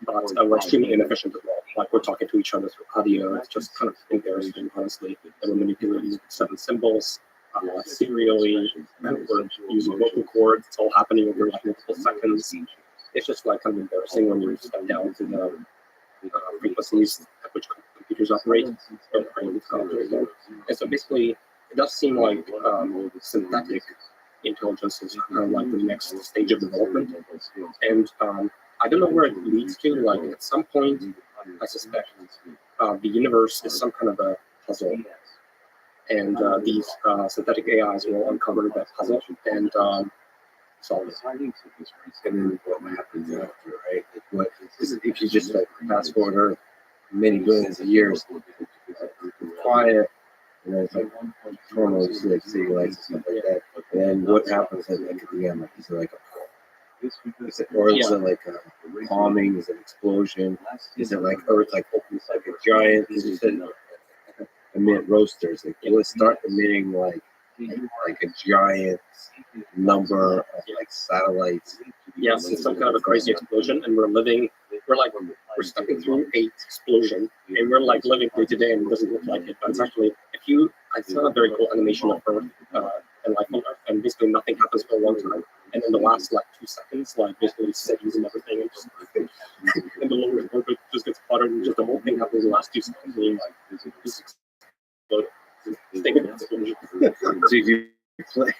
But we're extremely inefficient as well. Like, we're talking to each other through audio. It's just kind of embarrassing, honestly. And we're manipulating 7 symbols serially. And we're using vocal cords. It's all happening over like multiple seconds. It's just like kind of embarrassing when you step down to the frequencies at which computers operate. And so basically, it does seem like synthetic intelligence is kind of like the next stage of development. And I don't know where it leads to. Like, at some point, I suspect the universe is some kind of a puzzle. And these synthetic AIs will uncover that puzzle and solve it. And then what happens after, right? If you just like fast forward Earth many billions of years, quiet, and then it's like tornadoes, like city lights and stuff like that. And then what happens at the end? Like, is it like is it like a bombing? Is it an explosion? Is it like Earth like opens like a giant? Is it emit roasters? Like, will it start emitting like a giant number of like satellites? Yes, it's some kind of a crazy explosion, and we're stepping through a explosion, and we're like living day to day, and it doesn't look like it. But it's actually, I saw a very cool animation of Earth and life on Earth, and basically nothing happens for a long time, and in the last like 2 seconds, like basically cities and everything, and just and the lower orbit just gets flooded, and just the whole thing happens in the last 2 seconds, and just explode. So if you play,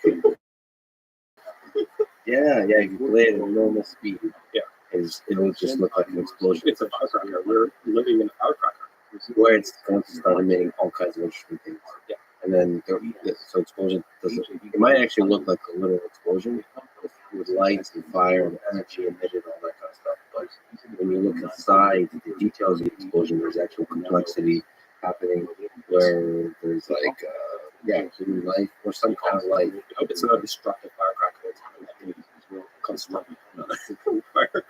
if you play at a normal speed, it'll just look like an explosion. It's a firecracker. We're living in a firecracker. Where it's going to start emitting all kinds of interesting things. Yeah. And then so explosion doesn't. It might actually look like a little explosion with lights and fire and energy emitted, all that kind of stuff. But when you look inside the details of the explosion, there's actual complexity happening where there's like human life or some kind of life. I hope it's not a destructive firecracker. It's kind of like a constructive firecracker.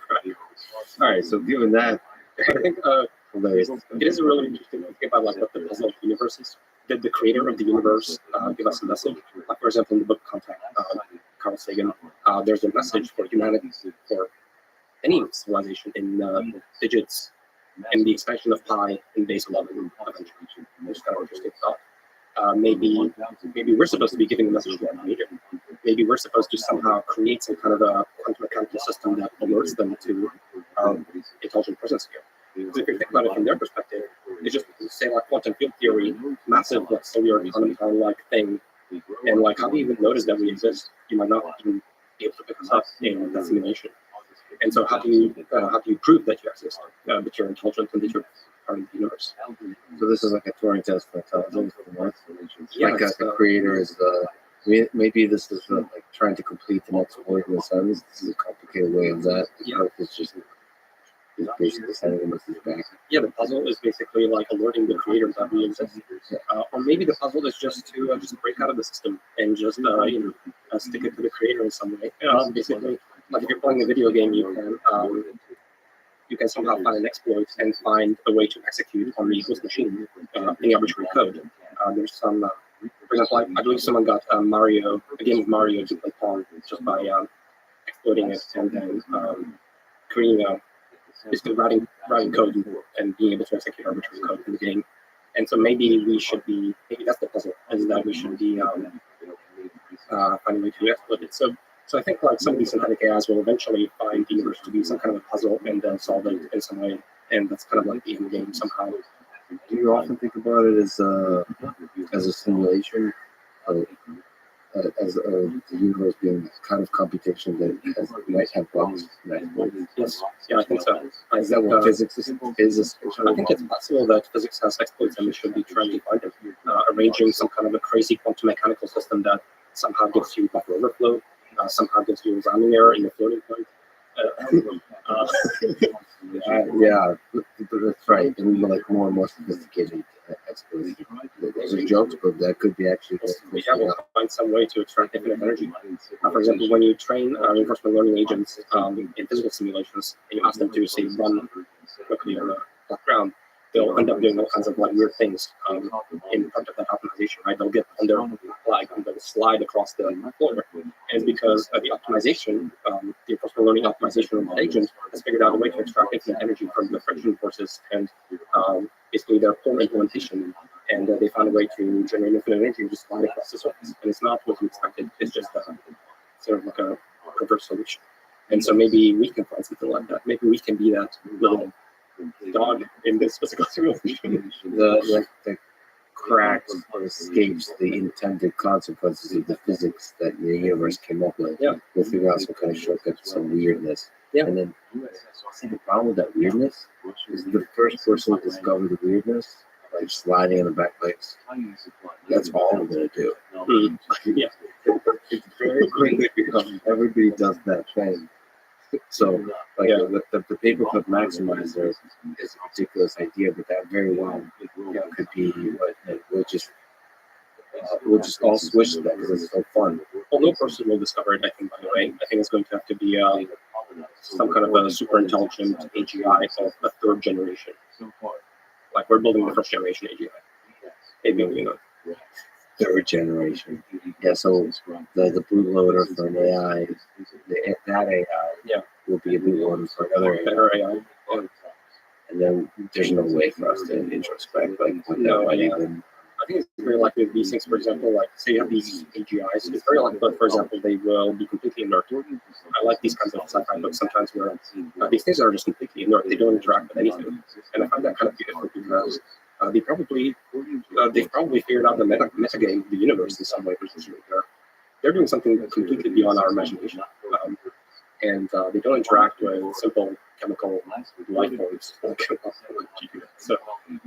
All right, so given that, I think hilarious. it is really interesting to think about like what the puzzle of the universe is. Did the creator of the universe give us a message? Like, for example, in the book Contact, Carl Sagan, there's a message for humanity, for any civilization in digits, and the expansion of pi in base 11 eventually. It's kind of interesting thought. maybe we're supposed to be giving a message to our creator. Maybe we're supposed to somehow create some kind of a quantum mechanical system that alerts them to intelligent presence here. Because if you think about it from their perspective, it's just say like quantum field theory, massive like cellular automaton-like thing, and like how do you even notice that we exist? You might not even be able to pick us up in that simulation. And so how do you prove that you exist, that you're intelligent and that you're part of the universe? So this is like a Turing test for intelligence. Yeah, Like the creator is maybe this is like trying to complete the next word in the sentence. This is a complicated way of that. Yeah. It's just basically sending a message back. Yeah, the puzzle is basically like alerting the creator that we exist. Or maybe the puzzle is just to just break out of the system and just stick it to the creator in some way. Basically, like if you're playing a video game, you can somehow find an exploit and find a way to execute on the host machine any arbitrary code. There's some, for example, I believe someone got a game of Mario to play Pong just by exploiting it and then creating basically writing code and being able to execute arbitrary code in the game. And so maybe that's the puzzle, is that we should be finding a way to exploit it. So I think like some of these synthetic AIs will eventually find the universe to be some kind of a puzzle and then solve it in some way. And that's kind of like the end game somehow. Do you often think about it as a simulation, as the universe being kind of computation that might have bugs? Yes, yeah, I think so. Is that what physics is? I think it's possible that physics has exploits and we should be trying to find them. Arranging some kind of a crazy quantum mechanical system that somehow gives you buffer overflow, somehow gives you a rounding error in the floating point. Yeah, that's right. And like more and more sophisticated exploits. Those are jokes, but that could be actually. Yeah, we'll find some way to extract infinite energy. For example, when you train reinforcement learning agents in physical simulations, and you ask them to say run quickly on a flat ground, they'll end up doing all kinds of like weird things in front of that optimization, right? They'll get on their flag and they'll slide across the floor. And it's because the optimization, the reinforcement learning optimization of the agent has figured out a way to extract infinite energy from the friction forces and basically their poor implementation. And they found a way to generate infinite energy and just slide across the surface. And it's not what you expected. It's just sort of like a perverse solution. And so maybe we can find something like that. Maybe we can be that little dog in this physical simulation. The crack escapes the intended consequences of the physics that the universe came up with. Yeah. We'll figure out some kind of shortcut to some weirdness. Yeah. And then see the problem with that weirdness is the first person to discover the weirdness, like sliding on the back legs. That's all we're gonna do. Yeah. It's very quickly because everybody does that thing. So, like the paperclip maximizer is a ridiculous idea, but that very well could be what we'll just all switch to that because it's so fun. Well, no person will discover it, I think, by the way. I think it's going to have to be some kind of a super intelligent AGI of a third generation. Like we're building the first generation AGI. Maybe, Third generation. Yeah, so the bootloader for an AI, that AI will be a bootloader for another AI. And then there's no way for us to introspect I think it's very likely these things, for example, like say you have these AGIs, it's very likely that, for example, they will be completely inert. I like these kinds of sci-fi books sometimes where these things are just completely inert, they don't interact with anything. And I find that kind of beautiful because they've probably figured out the metagame of the universe in some way, because they're doing something completely beyond our imagination. And they don't interact with simple chemical life forms. So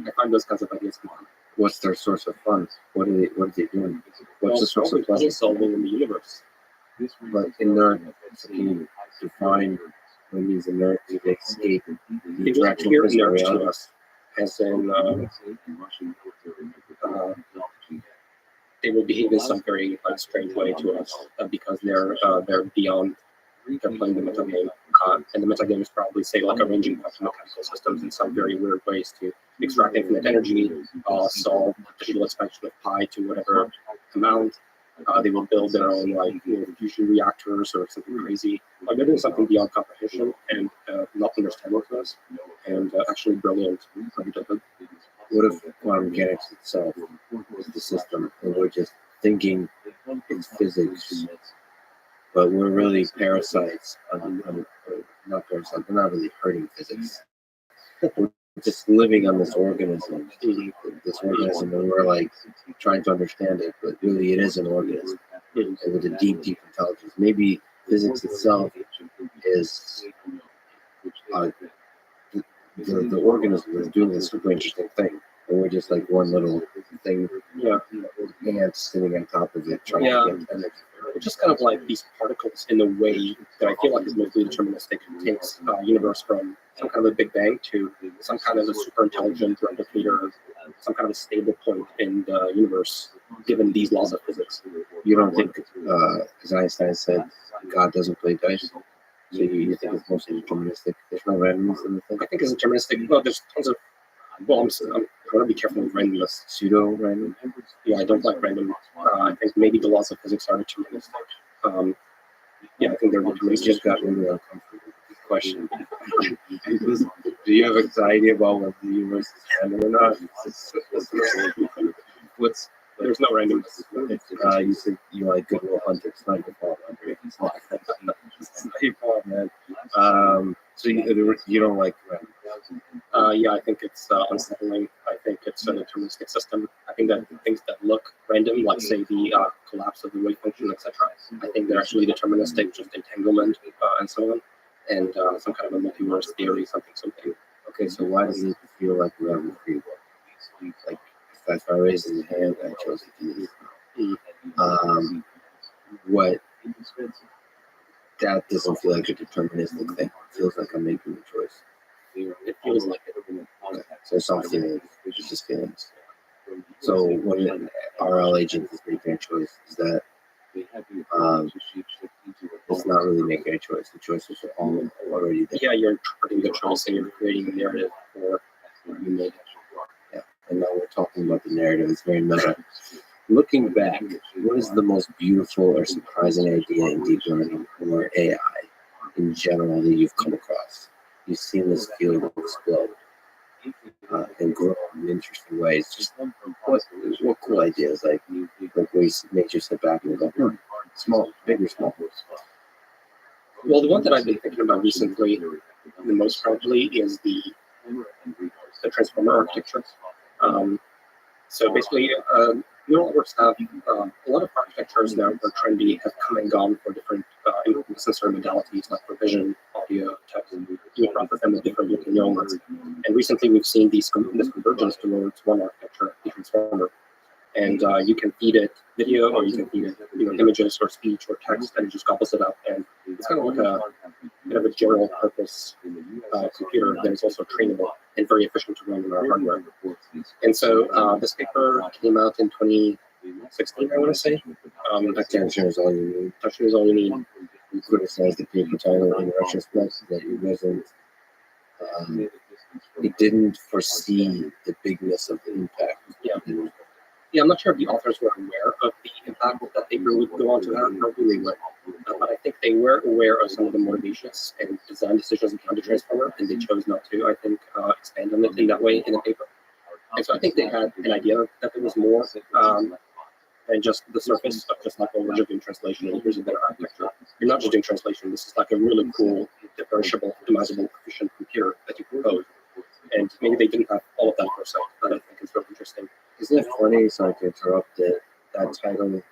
I find those kinds of ideas fun. What's their source of fun? What are they doing? What's the source of pleasure? Solving in the universe. But inert, can you define what means inert? Do they escape the interaction They with the inert to reality? us, as in they will behave in some very strange way to us because they're beyond. They're playing the metagame, and the metagame is probably, say, like arranging quantum mechanical systems in some very weird ways to extract infinite energy, solve digital expansion of pi to whatever amount. They will build their own fusion reactors or something crazy. Like they're doing something beyond comprehension and not understandable to us, and actually brilliant. What if quantum mechanics itself is the system, and we're just thinking it's physics, but we're really parasites not parasites, we're not really hurting physics. We're just living on this organism, and we're like trying to understand it, but really it is an organism and with a deep, deep intelligence. Maybe physics itself is the organism is doing this super interesting thing, and we're just like one little thing, ant sitting on top of it trying to get energy. It's just kind of like these particles in the way that I feel like is mostly deterministic. It takes a universe from some kind of a Big Bang to some kind of a super intelligent replicator, some kind of a stable point in the universe, given these laws of physics. You don't think, as Einstein said, God doesn't play dice? So you think it's mostly deterministic? There's no randomness in the thing? I think it's deterministic. Well, there's tons of. Well, I'm going to be careful with randomness. Pseudo random? Yeah, I don't like random. I think maybe the laws of physics are deterministic. Yeah, I think they're deterministic. Just got really uncomfortable with this question. Do you have anxiety about whether the universe is random or not? There's no randomness. You said you like Good Will Hunting. It's not your fault, Andre. It's not your fault, man. So you don't like random? Yeah, I think it's unsettling. I think it's a deterministic system. I think that things that look random, like say the collapse of the wave function, etc., I think they're actually deterministic, just entanglement and so on, and some kind of a multiverse theory, something. Okay, so why does it feel like we have a free will? Like, if I raised his hand, I chose to do this. What? That doesn't feel like a deterministic thing. It feels like I'm making a choice. It feels like it. Okay. So it's not feelings, it's just feelings. So when an RL agent is making a choice, is that it's not really making a choice. The choice is already there. Yeah, you're interpreting the choice and you're creating a narrative for what you made. Yeah, and now we're talking about the narrative. It's very meta. Looking back, what is the most beautiful or surprising idea in deep learning or AI in general that you've come across? You've seen this field explode and grow in interesting ways. Just what cool ideas, like where you made you sit back and go, small, big or small? Well, the one that I've been thinking about recently, the most probably, is the transformer architecture. So basically, neural networks have a lot of architectures now are trendy, have come and gone for different sensory modalities like for vision, audio, text, and you process them with different looking neural nets. And recently, we've seen this convergence towards one architecture, the transformer. And you can feed it video, or you can feed it images or speech or text, and it just gobbles it up. And it's kind of like a general purpose computer that is also trainable and very efficient to run on our hardware. And so this paper came out in 2016, I want to say. Attention is all you need. Attention is all you need. You criticized the paper title in retrospect that it wasn't. It didn't foresee the bigness of the impact. Yeah, I'm not sure if the authors were aware of the impact that that paper would go on to have. Probably they were, but I think they were aware of some of the motivations and design decisions behind the transformer, and they chose not to, I think, expand on it in that way in the paper. And so I think they had an idea that there was more than just the surface of just like, we're just doing translation and here's a better architecture. You're not just doing translation. This is like a really cool, differentiable, optimizable, efficient computer that you propose. And maybe they didn't have all of that foresight, but I think it's very interesting. Isn't it funny, sorry to interrupt, that title is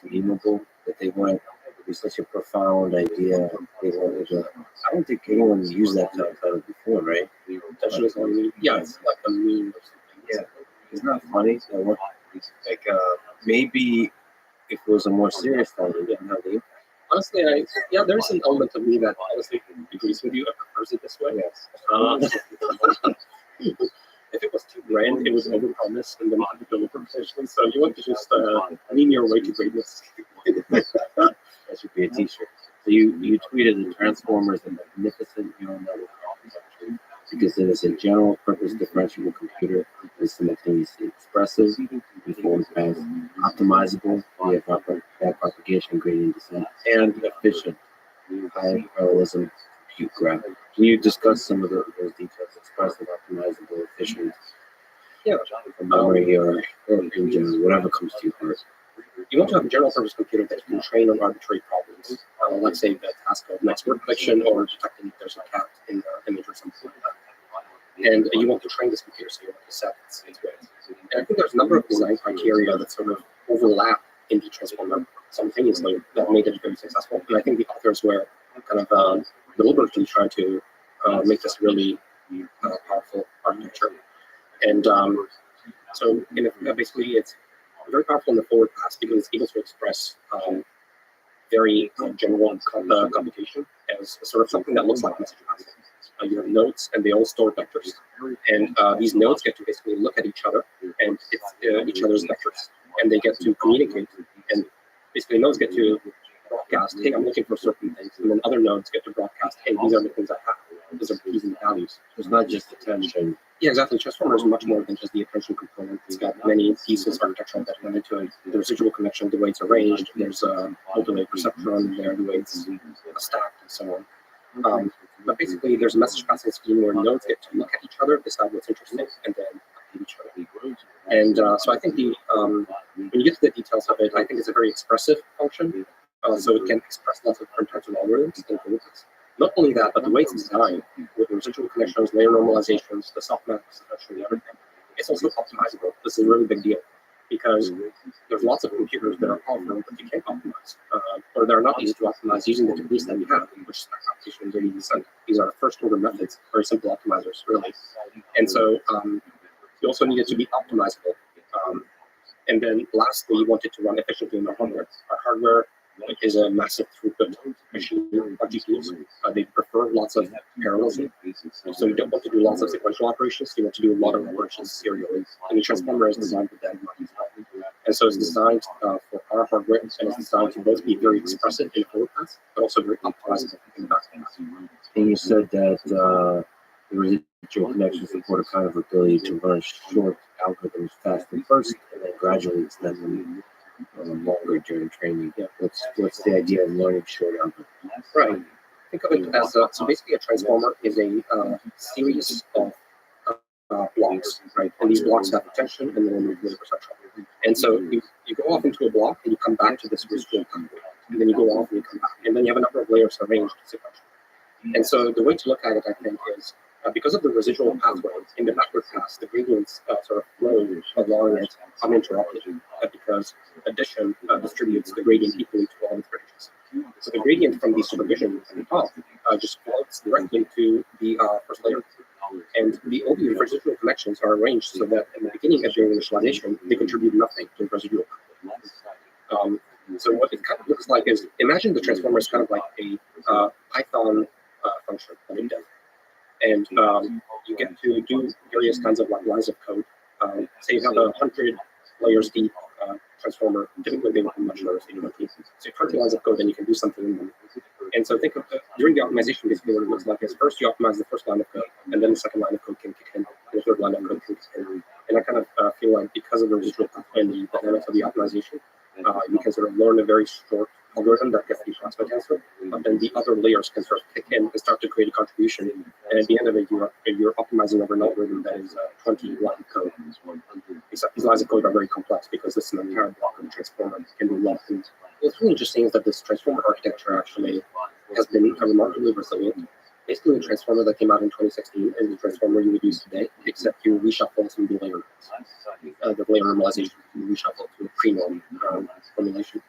memeable, that they went with such a profound idea. They wanted to, I don't think anyone used that title before, right? Attention is all you need. Yeah, it's like a meme or something. Yeah, isn't that funny? Like, maybe if it was a more serious title, it didn't have the. Honestly, there's an element of me that honestly agrees with you and prefers it this way. Yes. If it was too grand, it was overpromised and then deliver potentially. So you want to just meme your way to greatness. That should be a T-shirt. So you tweeted the Transformers a magnificent neural network architecture because it is a general purpose differentiable computer that is simultaneously expressive, informed fast, optimizable via backpropagation gradient descent, and efficient high parallelism compute graph. Can you discuss some of those details? Expressive, optimizable, efficient. Yeah. memory or in general, whatever comes to your heart. You want to have a general purpose computer that you can train on arbitrary problems. Let's say the task of next word prediction or detecting if there's a cat in the image or something like that. And you want to train this computer, so you want to set its weight. And I think there's a number of design criteria that sort of overlap in the transformer simultaneously that made it very successful. And I think the authors were kind of deliberately trying to make this really powerful architecture. And so basically it's very powerful in the forward pass because it's able to express very general computation as sort of something that looks like message passing. You have nodes, and they all store vectors. And these nodes get to basically look at each other and each other's vectors. And they get to communicate. And basically nodes get to broadcast, hey, I'm looking for certain things. And then other nodes get to broadcast, hey, these are the things I have. These are keys and values. It's not just attention. Yeah, exactly. Transformer is much more than just the attention component. It's got many pieces architectural that went into it. The residual connection, the way it's arranged. There's a multi-layer perceptron there, the way it's stacked, and so on. But basically, there's a message passing scheme where nodes get to look at each other, decide what's interesting, and then update each other. And so I think when you get to the details of it, I think it's a very expressive function. So it can express lots of different types of algorithms and inputs. Not only that, but the way it's designed with the residual connections, layer normalizations, the softmax, essentially everything, it's also optimizable. This is a really big deal because there's lots of computers that are powerful but you can't optimize, or they're not easy to optimize using the techniques that we have, which is application and descent. These are first order methods, very simple optimizers, really. And so you also need it to be optimizable. And then lastly, you want it to run efficiently in our hardware. Our hardware is a massive throughput machine. Our GPUs, they prefer lots of parallelism. So you don't want to do lots of sequential operations. You want to do a lot of operations serially. And the transformer is designed for that. And so it's designed for our hardware, and it's designed to both be very expressive in forward pass, but also very optimizable in the back pass. And you said that the residual connections support a kind of ability to run short algorithms fast at first, and then gradually extend them longer during training. Yeah. What's the idea of learning short algorithms? Right. Think of it as so basically a transformer is a series of blocks, right? And these blocks have attention and then the perception. And so you go off into a block and you come back to this residual pathway. And then you go off and you come back. And then you have a number of layers arranged sequentially. And so the way to look at it, I think, is because of the residual pathway in the backward pass, the gradients sort of flow along it uninterrupted because addition distributes the gradient equally to all its ranges. So the gradient from the supervision at the top just floats directly to the first layer. And all the residual connections are arranged so that in the beginning of their initialization, they contribute nothing to the residual pathway. So what it kind of looks like is, imagine the transformer is kind of like a Python function that it does. And you get to do various kinds of like lines of code. Say you have 100 layers deep transformer. Typically, they would be much lower. So you have 20 lines of code, and you can do something in them. And so think of during the optimization, basically what it looks like is first you optimize the first line of code, and then the second line of code can kick in, and the third line of code can kick in. And I kind of feel like because of the residual pathway and the dynamics of the optimization, you can sort of learn a very short algorithm that gets the approximate answer, but then the other layers can sort of kick in and start to create a contribution. And at the end of it, you're optimizing over an algorithm that is 20 line of code. Except these lines of code are very complex because this is an entire block of the transformer can do lots. And what's really interesting is that this transformer architecture actually has been remarkably resilient. Basically, the transformer that came out in 2016 is the transformer you would use today, except you reshuffle some of the layer normalization, you reshuffle to a pre-norm formulation.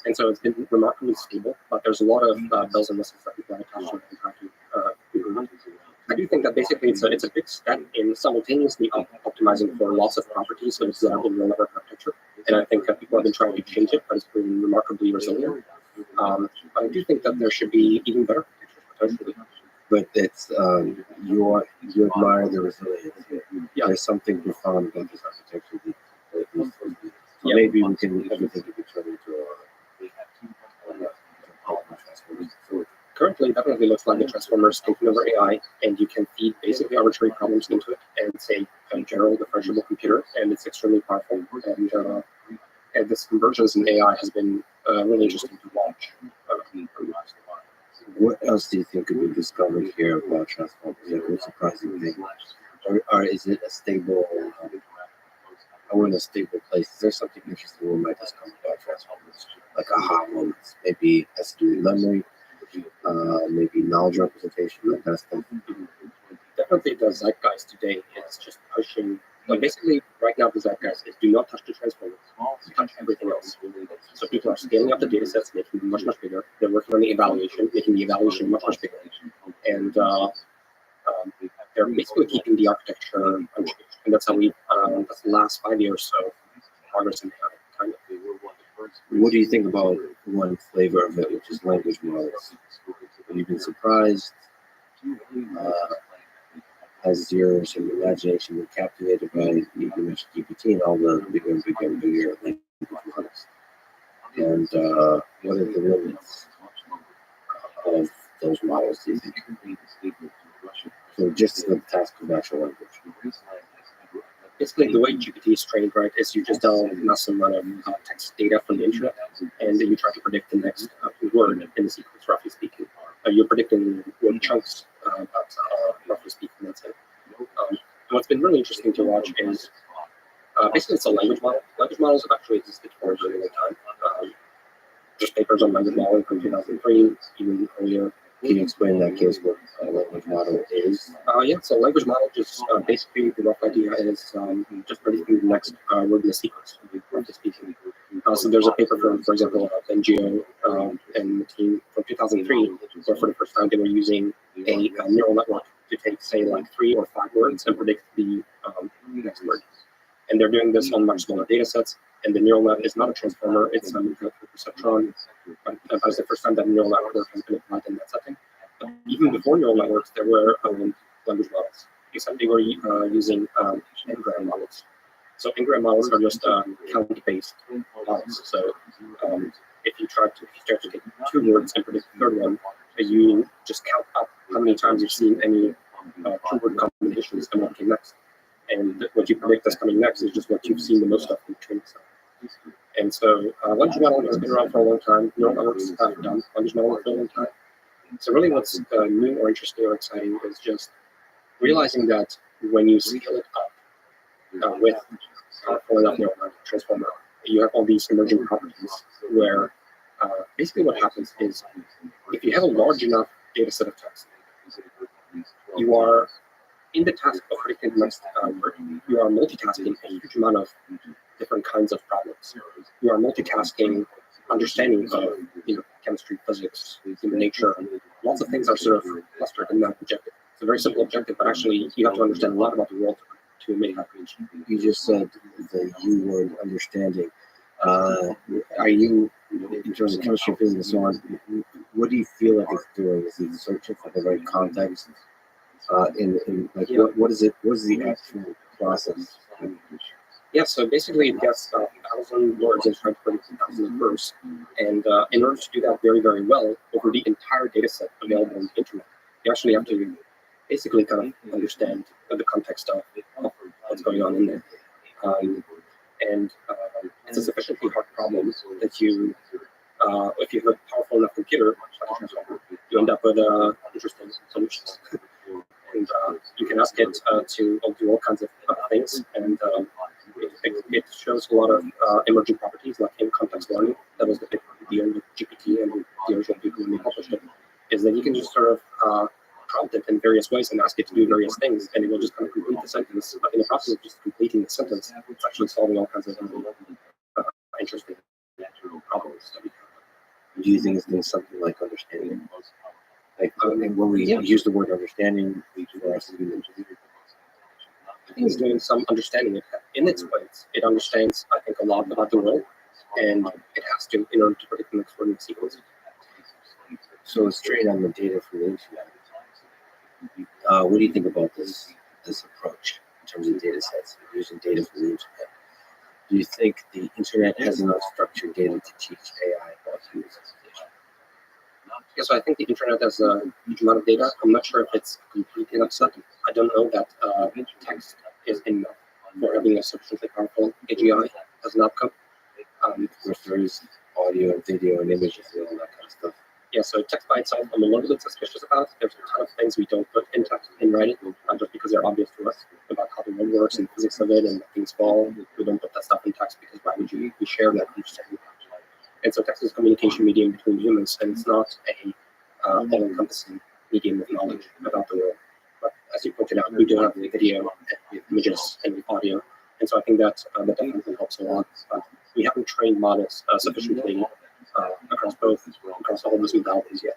And so it's been remarkably stable, but there's a lot of bells and whistles that people have attached to it and try to I do think that basically it's a big step in simultaneously optimizing for lots of properties that is in real network architecture. And I think that people have been trying to change it, but it's been remarkably resilient. But I do think that there should be even better architecture potentially. But it's you admire the resilience. Yeah. There's something profound about this architecture. So maybe we can everything to be turned into a currently, definitely looks like the transformers taking over AI, and you can feed basically arbitrary problems into it and say a general differentiable computer, and it's extremely powerful. And this convergence in AI has been really interesting to watch. What else do you think could be discovered here about transformers? Like, what surprising thing? Or is it a stable we're in a stable place. Is there something interesting we might discover about transformers? Like aha moments, maybe has to do with memory, maybe knowledge representation, that kind of stuff. Definitely the zeitgeist today is just pushing, like basically right now the zeitgeist is do not touch the transformers, touch everything else. So people are scaling up the data sets, making them much bigger. They're working on the evaluation, making the evaluation much bigger. And they're basically keeping the architecture unchanged. And that's how that's the last 5 years or so progress in kind of. What do you think about one flavor of it, which is language models? Have you been surprised? Has your sort of imagination been captivated by you mentioned GPT and all the bigger and bigger and bigger language models? And what are the limits of those models, do you think? So just the task of natural language. Basically, the way GPT is trained, right, is you just download a massive amount of text data from the internet, and then you try to predict the next word in the sequence, roughly speaking. You're predicting word chunks, but roughly speaking, that's it. And what's been really interesting to watch is basically it's a language model. Language models have actually existed for a very long time. There's papers on language modeling from 2003, even earlier. Can you explain that case what a language model is? Yeah, so language model just basically the rough idea is just predicting the next word in the sequence, roughly speaking. So there's a paper from, for example, NGO and the team from 2003, where for the first time they were using a neural network to take, say, like 3 or 5 words and predict the next word. And they're doing this on much smaller data sets. And the neural net is not a transformer, it's a perceptron. But that was the first time that neural network has been applied in that setting. But even before neural networks, there were language models, except they were using n-gram models. So n-gram models are just count-based models. So if you start to take 2 words and predict the third one, you just count up how many times you've seen any 2-word combinations and what came next. And what you predict that's coming next is just what you've seen the most of in the training set. And so language modeling has been around for a long time. Neural networks have done language modeling for a long time. So really what's new or interesting or exciting is just realizing that when you scale it up with powerful enough neural network transformer, you have all these emerging properties where basically what happens is if you have a large enough data set of text, you are in the task of predicting the next word, you are multitasking a huge amount of different kinds of problems. You are multitasking understanding of chemistry, physics, human nature. Lots of things are sort of clustered in that objective. It's a very simple objective, but actually you have to understand a lot about the world to make that reach. You just said the U word, understanding. Are you, in terms of chemistry, physics, and so on, what do you feel like it's doing? Is it searching for the right context? What is it? What is the actual process? Yeah, so basically it gets 1,000 words and trying to predict 1,000 verbs. And in order to do that very, very well over the entire data set available on the internet, you actually have to basically kind of understand the context of what's going on in there. It's a sufficiently hard problem that you, if you have a powerful enough computer, you end up with interesting solutions. And you can ask it to do all kinds of things, and it shows a lot of emerging properties like in context learning. That was the big deal with GPT and the original people when they published it, is that you can just sort of prompt it in various ways and ask it to do various things, and it will just kind of complete the sentence. But in the process of just completing the sentence, it's actually solving all kinds of interesting problems. Do you think it's doing something like understanding? Like when we use the word understanding, for us to do I think it's doing some understanding in its ways. It understands, I think, a lot about the world, and it has to in order to predict the next word in the sequence. So it's trained on the data from the internet. What do you think about this approach in terms of data sets, using data from the internet? Do you think the internet has enough structured data to teach AI about human sensation? Yeah, so I think the internet has a huge amount of data. I'm not sure if it's complete enough set. I don't know that text is enough for having a sufficiently powerful AGI as an outcome. Of course, there is audio and video and images and all that kind of stuff. Yeah, so text by itself, I'm a little bit suspicious about. There's a ton of things we don't put in text in writing, just because they're obvious to us about how the world works and the physics of it and things fall. We don't put that stuff in text because why would you? We share that understanding. And so text is a communication medium between humans, and it's not a all-encompassing medium of knowledge about the world. But as you pointed out, we do have video, and images, and audio, and so I think that that definitely helps a lot. We haven't trained models sufficiently across all of those modalities yet.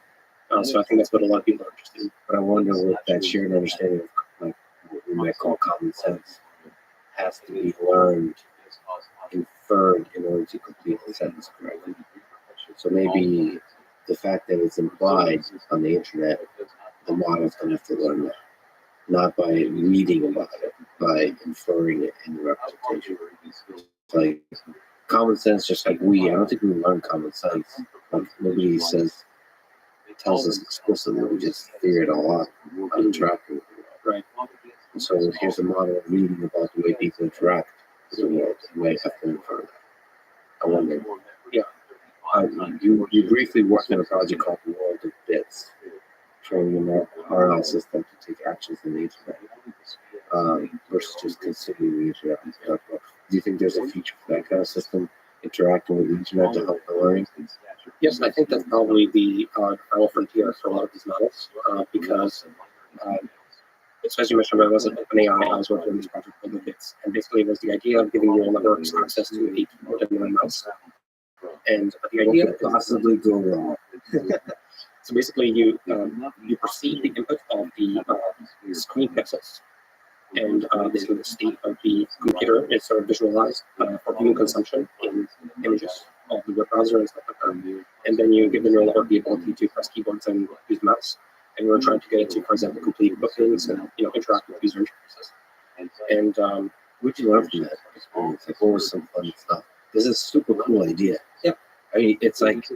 So I think that's what a lot of people are interested in. But I wonder what that shared understanding of like what we might call common sense has to be learned, inferred in order to complete the sentence correctly. So maybe the fact that it's implied on the internet, the model's gonna have to learn that, not by reading about it, by inferring it in the representation. Like common sense, just like I don't think we learn common sense. Like nobody tells us explicitly, we just figure it all out by interacting with the world. Right. And so here's a model of reading about the way people interact with the world. You might have to infer that. I wonder. Yeah. You briefly worked on a project called The World of Bits, training an RL system to take actions in the internet versus just consuming the internet. Do you think there's a future for that kind of system, interacting with the internet to help the learning? Yes, I think that's probably the final frontier for a lot of these models, because so as you mentioned, I was at OpenAI. I was working on this project called The Bits, and basically it was the idea of giving neural networks access to a keyboard and a mouse. And the idea What could possibly go wrong? so basically you perceive the input of the screen pixels, and basically the state of the computer is sort of visualized for human consumption in images of the web browser and stuff like that. And then you give the neural network the ability to press keyboards and use mouse. And we're trying to get it to, for example, complete bookings and interact with user interfaces. And What did you learn from that experience? Like, what was some fun stuff? This is a super cool idea. Yeah. I mean, it's like,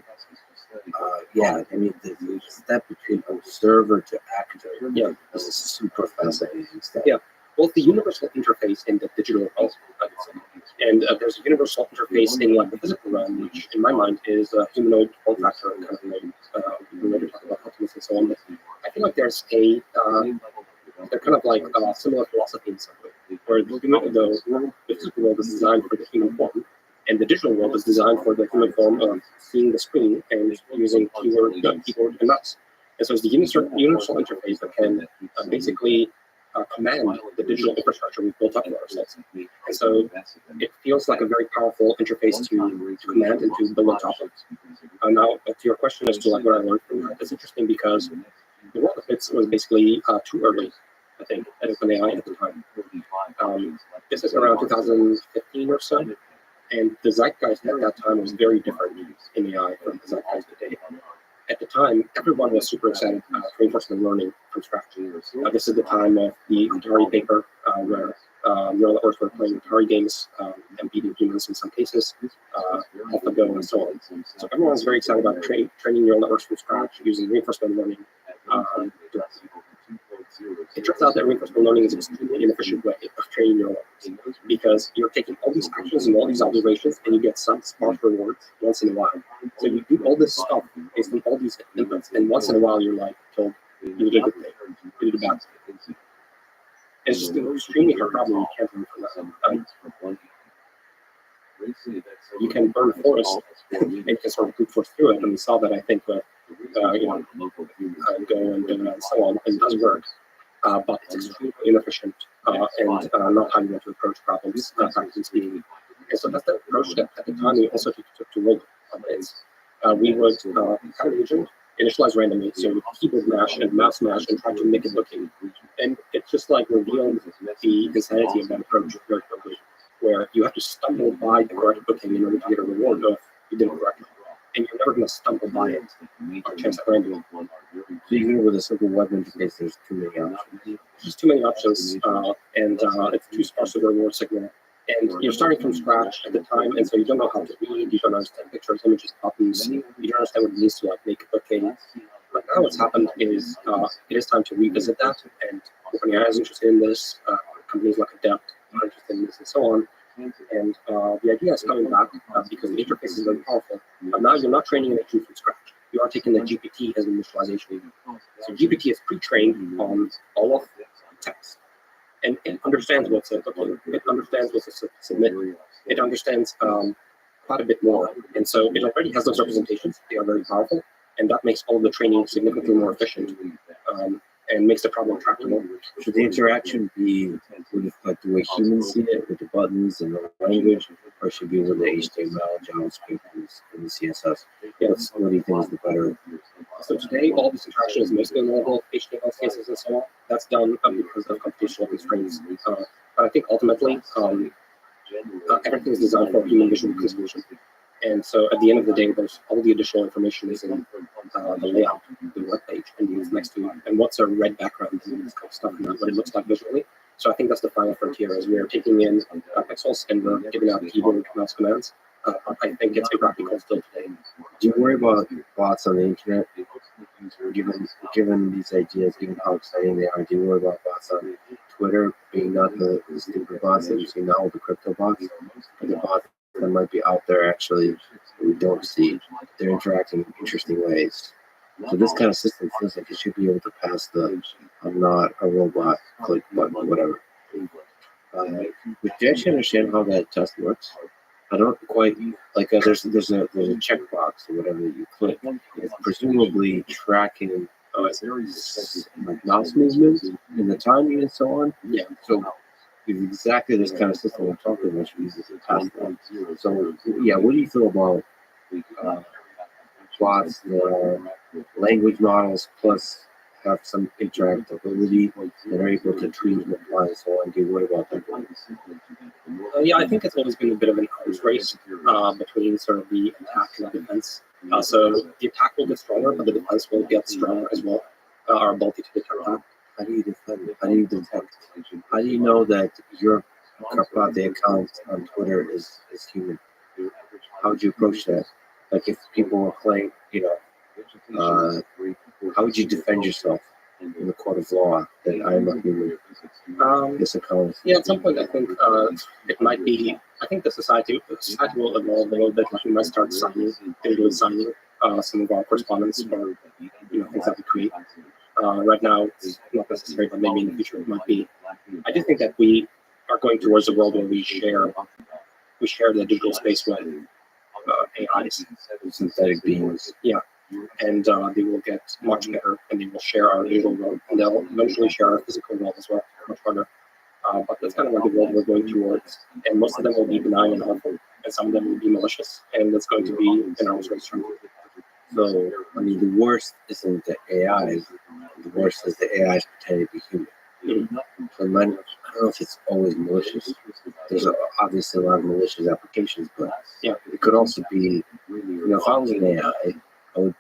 the step between observer to actor. Yeah. This is super fascinating stuff. Yeah. Well, the universal interface in the digital realm, I would say. And there's a universal interface in like the physical realm, which in my mind is a humanoid form factor kind of thing. We later talk about Optimus and so on. But I feel like there's they're kind of like similar philosophy in some way, where the physical world is designed for the human form, and the digital world is designed for the human form of seeing the screen and using keyboard and mouse. And so it's the universal interface that can basically command the digital infrastructure we've built up for ourselves. And so it feels like a very powerful interface to command and to build on top of. Now, to your question as to like what I learned from that, it's interesting because the World of Bits was basically too early, I think, at OpenAI at the time. This is around 2015 or so, and the zeitgeist at that time was very different in AI from the zeitgeist today. At the time, everyone was super excited about reinforcement learning from scratch. This is the time of the Atari paper, where neural networks were playing Atari games and beating humans in some cases, AlphaGo and so on. So everyone was very excited about training neural networks from scratch using reinforcement learning. It turns out that reinforcement learning is an extremely inefficient way of training neural networks, because you're taking all these actions and all these observations and you get some sparse rewards once in a while. So you do all this stuff based on all these inputs, and once in a while you're like told you did a good thing, you did a bad thing. It's just an extremely hard problem. You can't learn from that. You can burn a forest and you can sort of brute force through it, and we saw that I think with Go and so on, and it does work. But it's extremely inefficient and not how you want to approach problems, practically speaking. And so that's the approach that at the time we also took to roll it. We would have a region initialize randomly, so keyboard mash and mouse mash and try to make it looking. And it's just like revealed the insanity of that approach very quickly, where you have to stumble by the correct booking in order to get a reward if you did it correctly. And you're never going to stumble by it or chance at random. So even with a simple web interface, there's too many options. There's just too many options, and it's too sparse of a reward signal. And you're starting from scratch at the time, and so you don't know how to read, you don't understand pictures, images, buttons, you don't understand what it means to like make a booking. But now what's happened is it is time to revisit that, and OpenAI is interested in this, companies like Adept are interested in this, and so on. And the idea is coming back because the interface is very powerful. But now you're not training an agent from scratch. you are taking the GPT as an initialization. So GPT is pre-trained on all of text, and it understands what's a cookie. It understands what's a submit. It understands quite a bit more, and so it already has those representations. They are very powerful, and that makes all the training significantly more efficient, and makes the problem tractable. Should the interaction be with like the way humans see it, with the buttons and the language, or should it be with the HTML, JavaScript, and the CSS? Yes. What do you think is the better? So today, all this interaction is mostly on the level of HTML, CSS, and so on. That's done because of computational constraints. But I think ultimately, everything is designed for human visual resolution. And so at the end of the day, there's all the additional information is in the layout, the web page, and what's next to it, and what's a red background, and this kind of stuff, and what it looks like visually. So I think that's the final frontier, as we are taking in pixels and we're giving out keyboard mouse commands. I think it's impractical still today. Do you worry about bots on the internet? Given these ideas, given how exciting they are, do you worry about bots on Twitter being not the stupid bots that you see now with the crypto bots, but the bots that might be out there actually that we don't see? They're interacting in interesting ways. So this kind of system feels like it should be able to pass the "I'm not a robot" click button, whatever. But do you actually understand how that test works? I don't quite like. There's a checkbox or whatever that you click. It's presumably tracking like mouse movements and the timing and so on. Yeah. So it's exactly this kind of system we're talking about. Should use it to pass that. So yeah, what do you feel about bots that are language models plus have some interactability and are able to tweet and reply and so on? Do you worry about that? Yeah, I think it's always been a bit of an arms race between sort of the attack and the defense. So the attack will get stronger, but the defense will get stronger as well. Our ability to detect that. How do you defend it? How do you detect? How do you know that your Carpate account on Twitter is human? How would you approach that? Like if people were playing, how would you defend yourself in the court of law that I'm a human? This account. Yeah, at some point I think it might be. I think the society will evolve a little bit. Like we might start digitally signing some of our correspondence or things that we create. Right now, it's not necessary, but maybe in the future it might be. I do think that we are going towards a world where we share the digital space with AIs, Synthetic beings. Yeah, and they will get much better, and they will share our digital world, and they'll eventually share our physical world as well, much harder. But that's kind of like the world we're going towards, and most of them will be benign and harmful, and some of them will be malicious, and it's going to be an arms race. So, I mean, the worst isn't the AIs. The worst is the AIs pretending to be human. So I don't know if it's always malicious. There's obviously a lot of malicious applications, but yeah, it could also be, if I was an AI, I would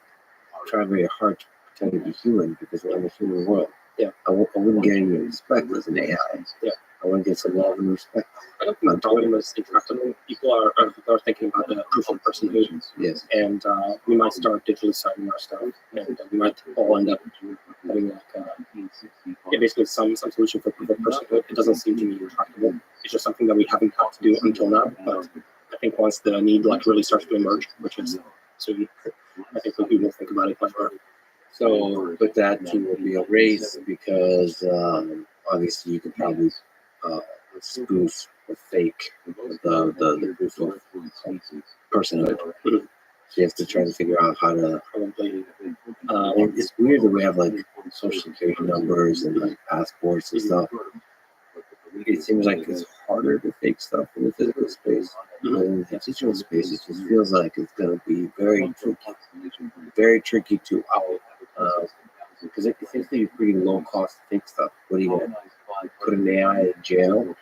try very hard to pretend to be human because we're in a human world. Yeah, I wouldn't get any respect as an AI. Yeah, I wouldn't get some love and respect. I don't think algorithm is intractable. People are thinking about the proof of personhood. Yes. And we might start digitally signing our stuff, and we might all end up having basically some solution for proof of personhood. It doesn't seem to me intractable. It's just something that we haven't had to do until now. But I think once the need really starts to emerge, which is soon, I think we will think about it much more. So, but that too will be a race because obviously you could probably spoof or fake the proof of personhood. So you have to try to figure out how to. It's weird that we have like social security numbers and like passports and stuff. It seems like it's harder to fake stuff in the physical space. But in the digital space, it just feels like it's going to be very tricky to out. Because it seems to be pretty low cost to fake stuff. What are you going to put an AI in jail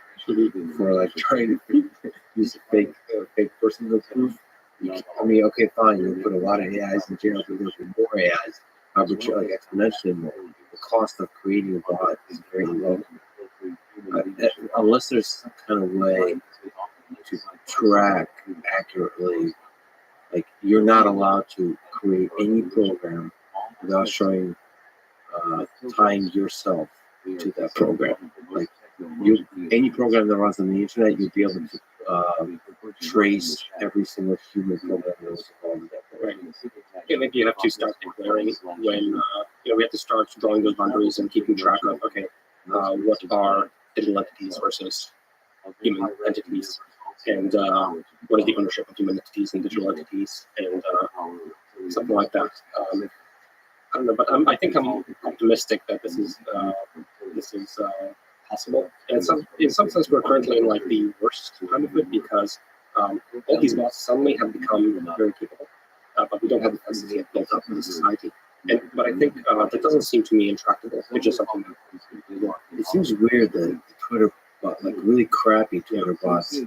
for like trying to use a fake personhood proof? I mean, okay, fine, you put a lot of AIs in jail, but there's more AIs, arbitrarily, exponentially more. The cost of creating a bot is very low. Unless there's some kind of way to track accurately, like you're not allowed to create any program without showing tying yourself to that program. Like any program that runs on the internet, you'll be able to trace every single human program that was involved in that program. Right. Yeah, maybe you have to start declaring when we have to start drawing those boundaries and keeping track of what are digital entities versus human entities, and what is the ownership of human entities and digital entities, and something like that. I don't know, but I think I'm optimistic that this is possible. And in some sense, we're currently in like the worst kind of it because all these bots suddenly have become very capable, but we don't have the fences yet built up in the society. But I think that doesn't seem to me intractable. It's just something that it seems weird that Twitter bot, like really crappy Twitter bots,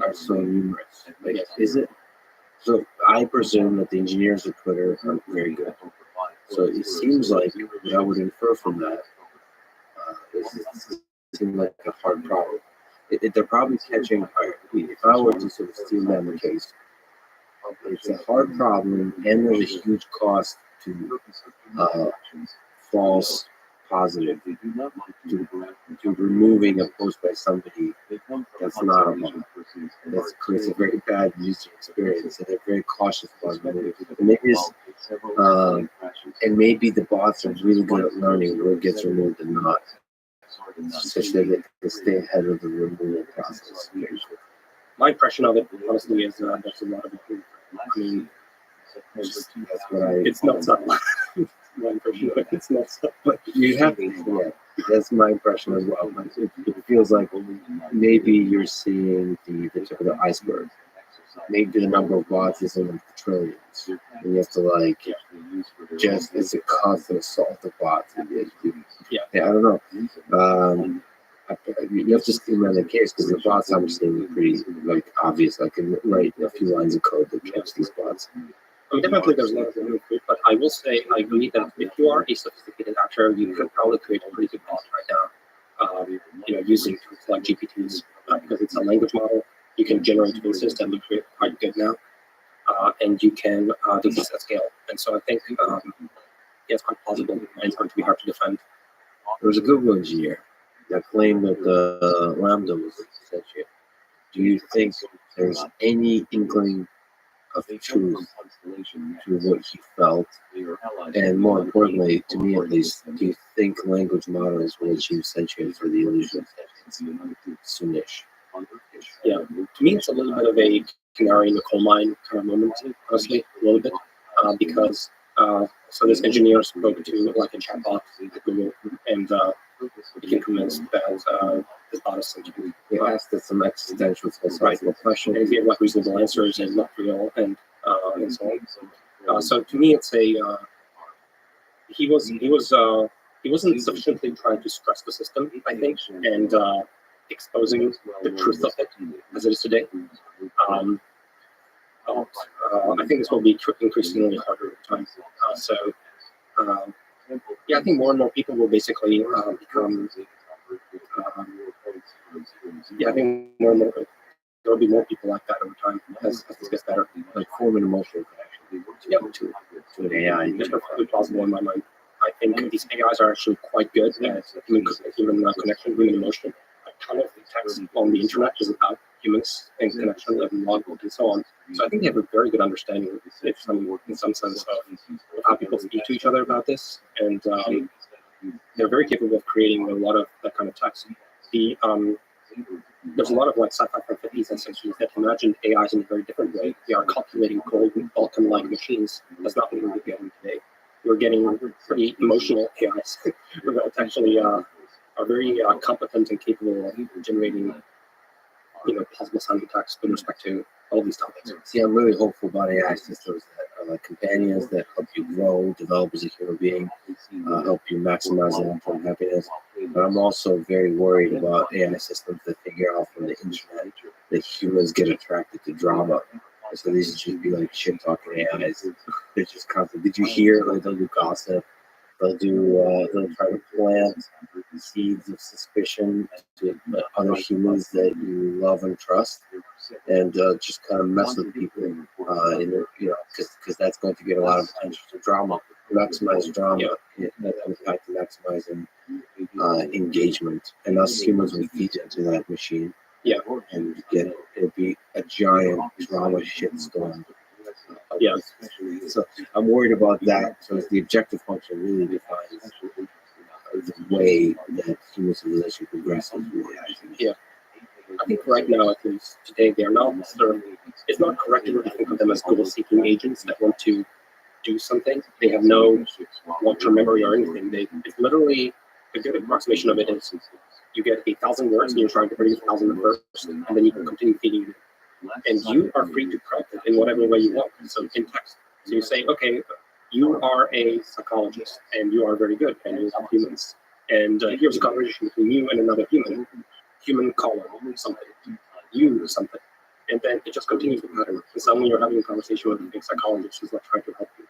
are so numerous. Like, is it? So I presume that the engineers of Twitter are very good. So it seems like what I would infer from that it seems like a hard problem. They're probably catching. If I were to sort of steal them the case, it's a hard problem, and there's a huge cost to false positive, to removing a post by somebody that's not a bot. That creates a very bad user experience, and they're very cautious about removing it. And maybe the bots are really good at learning what gets removed and not, such that they can stay ahead of the removal process. my impression of it, honestly, is there's a lot of improvement. I mean, That's what I. it's not subtle. My impression of it, it's not subtle. But you have to, yeah, that's my impression as well. But it feels like maybe you're seeing the tip of the iceberg. Maybe the number of bots is in the trillions. And you have to just, it's a constant assault of bots. Yeah, I don't know. You have to steam on the case because the bots I'm seeing are pretty obvious. I can write a few lines of code that catch these bots. I mean, definitely there's a lot of room for it, but I will say I agree that if you are a sophisticated actor, you could probably create a pretty good bot right now. Using tools like GPTs because it's a language model. You can generate voices that look quite good now, and you can do this at scale. And so I think it's quite plausible, and it's going to be hard to defend. There was a Google engineer that claimed that the Lambda was sentient. Do you think there's any inkling of truth to what he felt? And more importantly, to me at least, do you think language models will achieve sentience for the illusion of sentience soonish? Yeah, to me, it's a little bit of a canary in the coal mine kind of moment, honestly, a little bit, because so this engineer spoke to like a chatbot at Google, and became convinced that this bot is sentient. He asked it some existential philosophical questions. And he had like reasonable answers and not real, and so on. So to me, it's a he wasn't sufficiently trying to stress the system, I think, and exposing the truth of it as it is today. I think this will be increasingly harder with time. I think more and more people will basically become. I think more and more there will be more people like that over time as this gets better. Like form an emotional connection to an AI. It's perfectly plausible in my mind. I think these AIs are actually quite good at human connection, human emotion. A ton of text on the internet is about humans and connection and logbook and so on. So I think they have a very good understanding, in some sense, of how people speak to each other about this, and they're very capable of creating a lot of that kind of text. There's a lot of sci-fi from 50s and 60s that imagined AIs in a very different way. They are calculating cold Vulcan-like machines. That's not what we're getting today. We're getting pretty emotional AIs that actually are very competent and capable of generating possible sound attacks with respect to all these topics. See, I'm really hopeful about AI systems that are like companions that help you grow, develop as a human being, help you maximize long-term happiness. But I'm also very worried about AI systems that figure out from the internet that humans get attracted to drama. So these should be like shit-talking AIs. They're just constant. Did you hear? They'll do gossip. They'll try to plant seeds of suspicion to other humans that you love and trust, and just kind of mess with people, because that's going to get a lot of attention to drama, maximize drama. That comes back to maximizing engagement, and us humans will feed into that machine. Yeah. And it'll be a giant drama shitstorm. Yeah. So I'm worried about that. So the objective function really defines the way that human civilization progresses. Really, I think. Yeah. I think right now, at least today, they're not sort of, it's not correct to really think of them as goal-seeking agents that want to do something. They have no long-term memory or anything. It's literally, a good approximation of it is you get 1,000 words and you're trying to produce 1,000 at first, and then you can continue feeding it. And you are free to prompt it in whatever way you want. So in text. So you say, okay, you are a psychologist and you are very good and you love humans. And here's a conversation between you and another human caller, something, you something. And then it just continues the pattern. And suddenly you're having a conversation with a psychologist who's not trying to help you.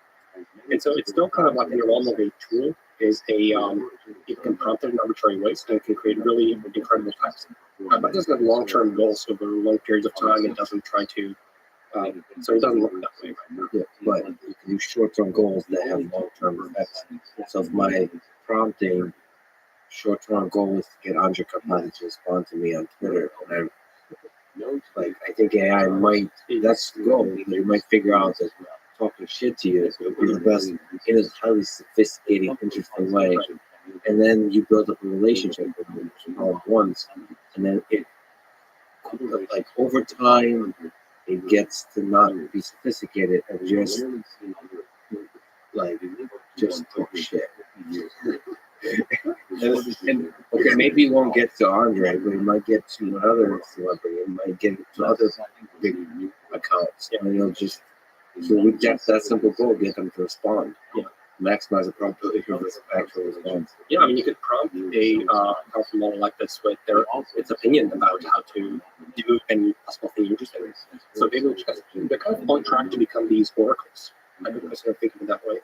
And so it's still kind of like in the realm of a tool is it can prompt it in arbitrary ways and it can create really incredible text. But it doesn't have long-term goals over long periods of time. It doesn't try to, so it doesn't look that way. Yeah, but you can do short-term goals that have long-term effects. So if my prompting short-term goal is to get Andre Carpati to respond to me on Twitter, and I think AI might, that's the goal, that you might figure out that talking shit to you would be the best in a highly sophisticated, interesting way. And then you build up a relationship with them all at once. And then it, like over time, it gets to not be sophisticated and just talk shit. And okay, maybe it won't get to Andre, but it might get to another celebrity. It might get to other big accounts. And it'll just, so we get that simple goal, get them to respond. Yeah. Maximize the probability of actual response. Yeah, I mean, you could prompt a powerful model like this with its opinion about how to do any possible thing you're interested in. So they're kind of on track to become these oracles. I think I sort of think of it that way.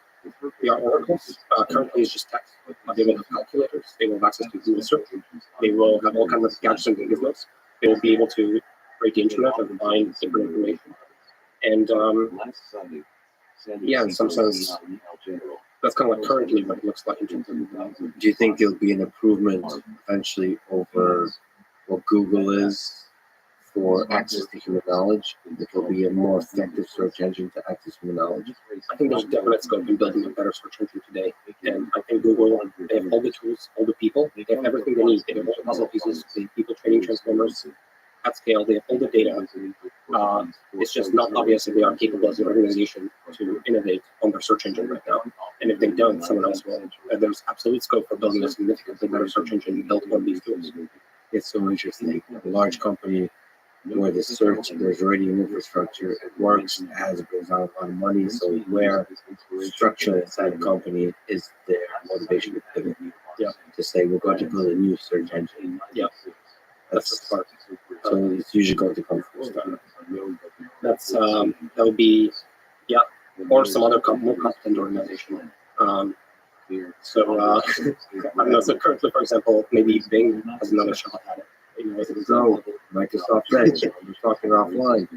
They are oracles. Currently, it's just text. They will have calculators. They will have access to Google search. They will have all kinds of gadgets and gizmos. They will be able to rate the internet and find different information. And yeah, in some sense, that's kind of like currently what it looks like in terms of. Do you think it'll be an improvement eventually over what Google is for access to human knowledge? That it'll be a more effective search engine to access human knowledge? I think there's definite scope in building a better search engine today. And I think Google, they have all the tools, all the people, they have everything they need. They have all the puzzle pieces, the people training transformers at scale, they have all the data. It's just not obvious if they are capable as an organization to innovate on their search engine right now. And if they don't, someone else will. There's absolute scope for building a significantly better search engine built on these tools. It's so interesting. A large company where the search, there's already an infrastructure, it works, it brings out a lot of money. So where structure inside a company is their motivation to pivot. Yeah. To say we're going to build a new search engine. Yeah. That's the part. So it's usually going to come from startup. That's that would be, yeah, or some other more competent organization. So I don't know. So currently, for example, maybe Bing has another shot at it. So Microsoft Edge, we're talking offline.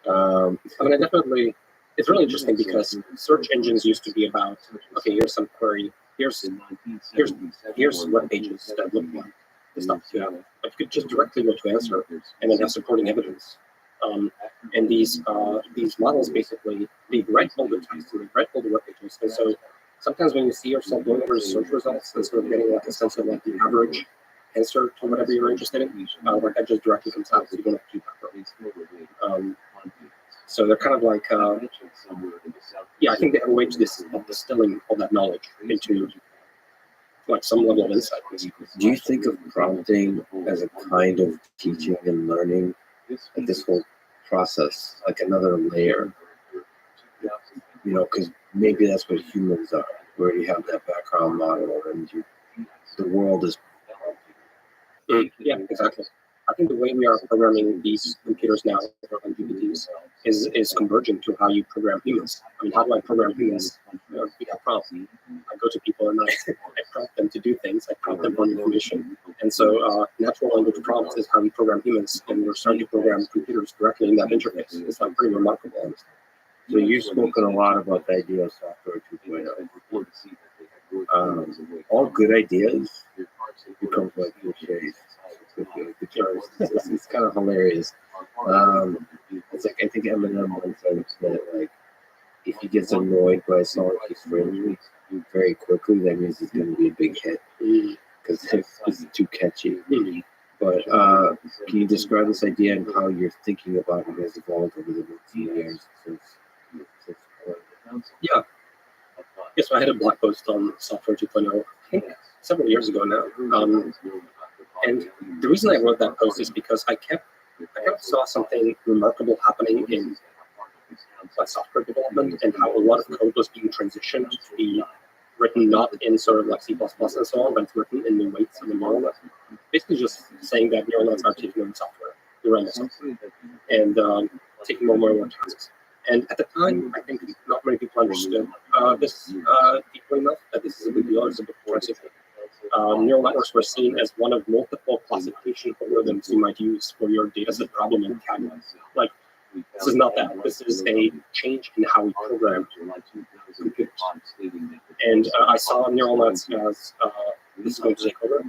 I mean, it's really interesting because search engines used to be about, okay, here's some query, here's web pages that look like the stuff you have. But you could just directly go to answer and then have supporting evidence. And these models basically, they write all the text and they write all the web pages. And so sometimes when you see yourself going over the search results and sort of getting like a sense of like the average answer to whatever you're interested in, where that just directly comes out, so you don't have to do that. So they're kind of like, yeah, I think they have a way to distilling all that knowledge into like some level of insight. Do you think of prompting as a kind of teaching and learning, like this whole process, like another layer? You know, because maybe that's what humans are, where you have that background model and the world is. Yeah, exactly. I think the way we are programming these computers now, and GPTs, is converging to how you program humans. I mean, how do I program humans? We have prompts. I go to people and I prompt them to do things. I prompt them for information. And so natural language prompts is how we program humans, and we're starting to program computers directly in that interface. It's like pretty remarkable, honestly. So you've spoken a lot about the idea of software 2.0. All good ideas become like cliches. the terms. It's kind of hilarious. It's like I think Eminem once said that like if he gets annoyed by a song he's friendly very quickly, that means it's going to be a big hit because it's too catchy. But can you describe this idea and how you're thinking about it has evolved over the next few years since Yeah. Yes, I had a blog post on Software 2.0, I think several years ago now. And the reason I wrote that post is because I kept saw something remarkable happening in software development and how a lot of code was being transitioned to be written not in sort of like C++ and so on, but it's written in the weights of the neural net. Basically just saying that neural nets are taking over software, they run the software, and taking more and more tasks. And at the time, I think not many people understood this deeply enough, that this is a big deal, it's a big transition. Neural networks were seen as one of multiple classification algorithms you might use for your dataset problem in CAD. Like, this is not that. This is a change in how we program computers. And I saw neural nets as this is going to take over.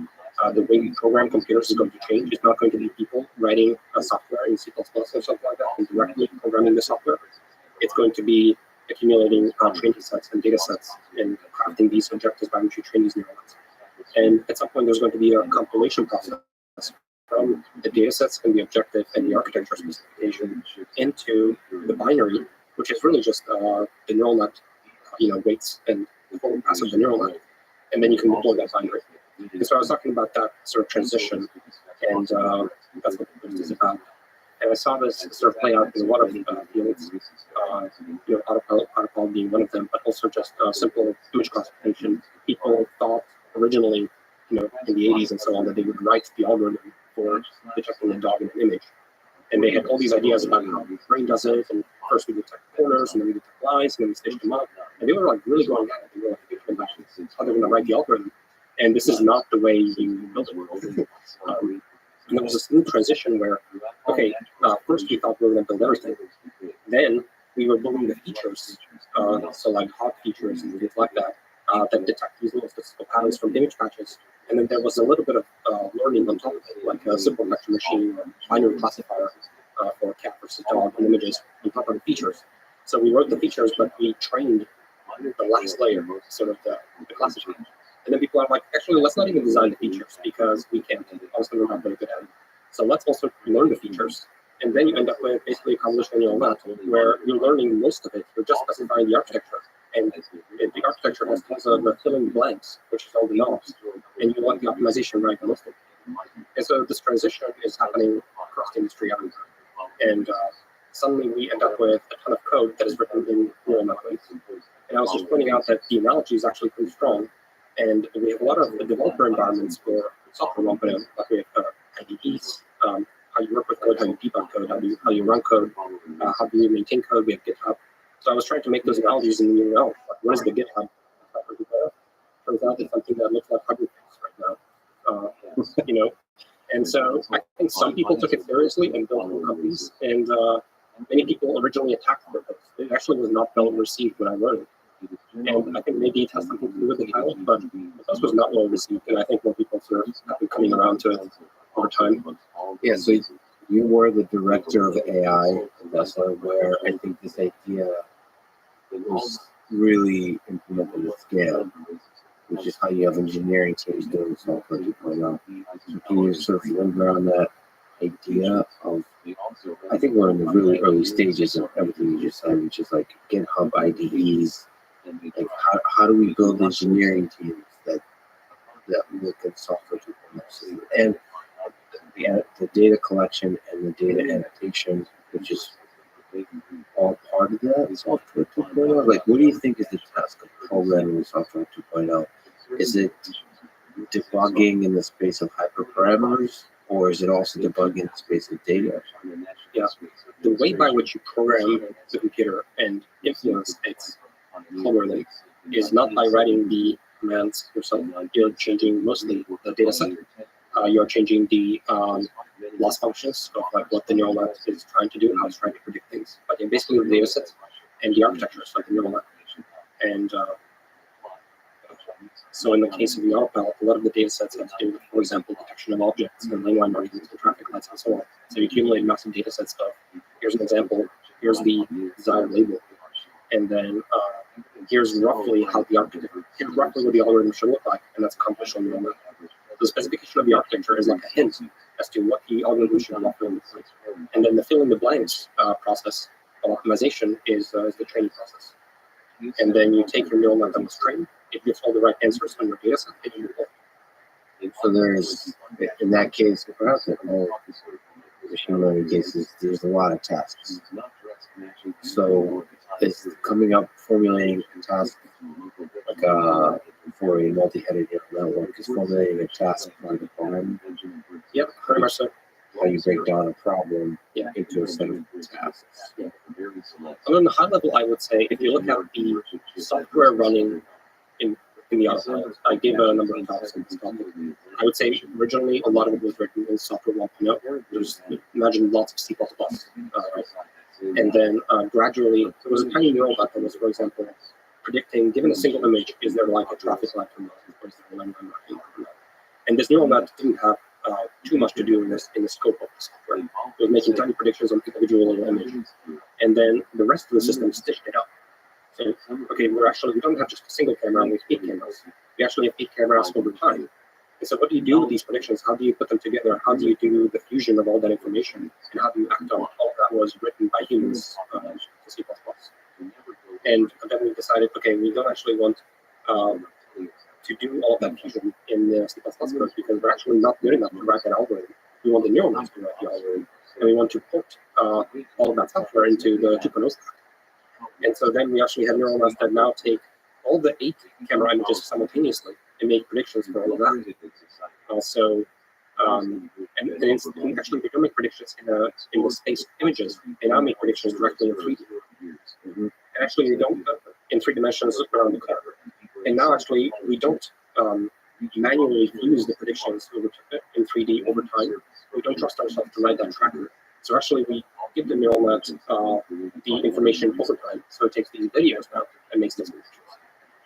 The way we program computers is going to change. It's not going to be people writing software in C++ or something like that and directly programming the software. It's going to be accumulating training sets and data sets and crafting these objectives by which you train these neural nets. And at some point, there's going to be a compilation process from the data sets and the objective and the architecture specification into the binary, which is really just the neural net, weights and the whole pass of the neural net. And then you can deploy that binary. And so I was talking about that sort of transition, and that's what the post is about. And I saw this sort of play out in a lot of fields, autopilot being one of them, but also just simple image classification. People thought originally, in the 80s and so on, that they would write the algorithm for detecting a dog in an image. And they had all these ideas about how the brain does it, and first we detect corners, and then we detect lines, and then we stitch them up. And they were like really going at it. They were like thinking about how they're going to write the algorithm. And this is not the way you build it. And there was a smooth transition where, first we thought we were going to build everything. Then we were building the features, so like hot features and things like that, that detect these little statistical patterns from image patches. And then there was a little bit of learning on top of it, like a simple vector machine, binary classifier for cat versus dog and images on top of the features. So we wrote the features, but we trained the last layer, sort of the classifier. And then people are like, actually, let's not even design the features because we can't. Honestly, we're not very good at it. So let's also learn the features. And then you end up with basically a convolutional neural net where you're learning most of it. You're just specifying the architecture. And the architecture has the filling blanks, which is all the knobs. And you want the optimization right most of it. And so this transition is happening across the industry everywhere. And suddenly we end up with a ton of code that is written in neural networks. And I was just pointing out that the analogy is actually pretty strong. And we have a lot of developer environments for software 1.0, like we have IDEs, how you work with code, how you debug code, how you run code, how do you maintain code. We have GitHub. So I was trying to make those analogies in the URL. Like, what is the GitHub? Turns out it's something that looks like Hugging Face right now. And so I think some people took it seriously and built whole companies, and many people originally attacked the post. It actually was not well received when I wrote it. And I think maybe it has something to do with the title, but the post was not well received, and I think more people sort of have been coming around to it over time. Yeah, so you were the director of AI, and that's where I think this idea was really implemented at scale, which is how you have engineering teams doing software 2.0. So can you sort of remember on that idea of, I think we're in the really early stages of everything you just said, which is like GitHub IDEs. Like how do we build engineering teams that look at software 2.0? And the data collection and the data annotation, which is all part of that software 2.0. Like, what do you think is the task of programming software 2.0? Is it debugging in the space of hyperparameters, or is it also debugging in the space of data? Yeah, the way by which you program the computer and influence its algorithm is not by writing the commands yourself. You're changing mostly the data set. You're changing the loss functions of like what the neural net is trying to do and how it's trying to predict things. But basically the data set and the architectures of the neural net. And So in the case of the RPAL, a lot of the data sets have to do with, for example, detection of objects and lane line markings and traffic lights and so on. So you accumulate massive data sets of, here's an example, here's the desired label, and then here's roughly how the architecture, here's roughly what the algorithm should look like, and that's accomplished on the normal. The specification of the architecture is like a hint as to what the algorithm should roughly look like. And then the fill in the blanks process of optimization is the training process. And then you take your neural net that was trained, it gives all the right answers on your data set, and you deploy. So there's, in that case, perhaps in all machine learning cases, there's a lot of tasks. So it's coming up, formulating a task, like for a multi-headed neural network, is formulating a task by the problem. Yep, very much so. How you break down a problem into a set of tasks. And on the high level, I would say, if you look at the software running in the RPAL, I gave a number of talks on this topic. I would say originally a lot of it was written in software 1.0. There's, imagine lots of C++, right? And then gradually, there was a tiny neural net that was, for example, predicting, given a single image, is there like a traffic light or not, or is there a line marking or not? And this neural net didn't have too much to do in the scope of the software. It was making tiny predictions on individual little images. And then the rest of the system stitched it up. So, okay, we don't have just a single camera, we have 8 cameras. We actually have 8 cameras over time. And so what do you do with these predictions? How do you put them together? How do you do the fusion of all that information? And how do you act on all that was written by humans in C++? And then we decided, okay, we don't actually want to do all that fusion in the C++ code because we're actually not good enough to write that algorithm. We want the neural nets to write the algorithm. And we want to put all of that software into the 2.0 stack. And so then we actually have neural nets that now take all the 8 camera images simultaneously and make predictions for all of that. Also, and actually we don't make predictions in the space images. They now make predictions directly in 3D. And actually we don't in 3 dimensions around the car. And now actually we don't manually use the predictions in 3D over time. We don't trust ourselves to write that tracker. So actually we give the neural net the information over time. So it takes these videos now and makes these predictions.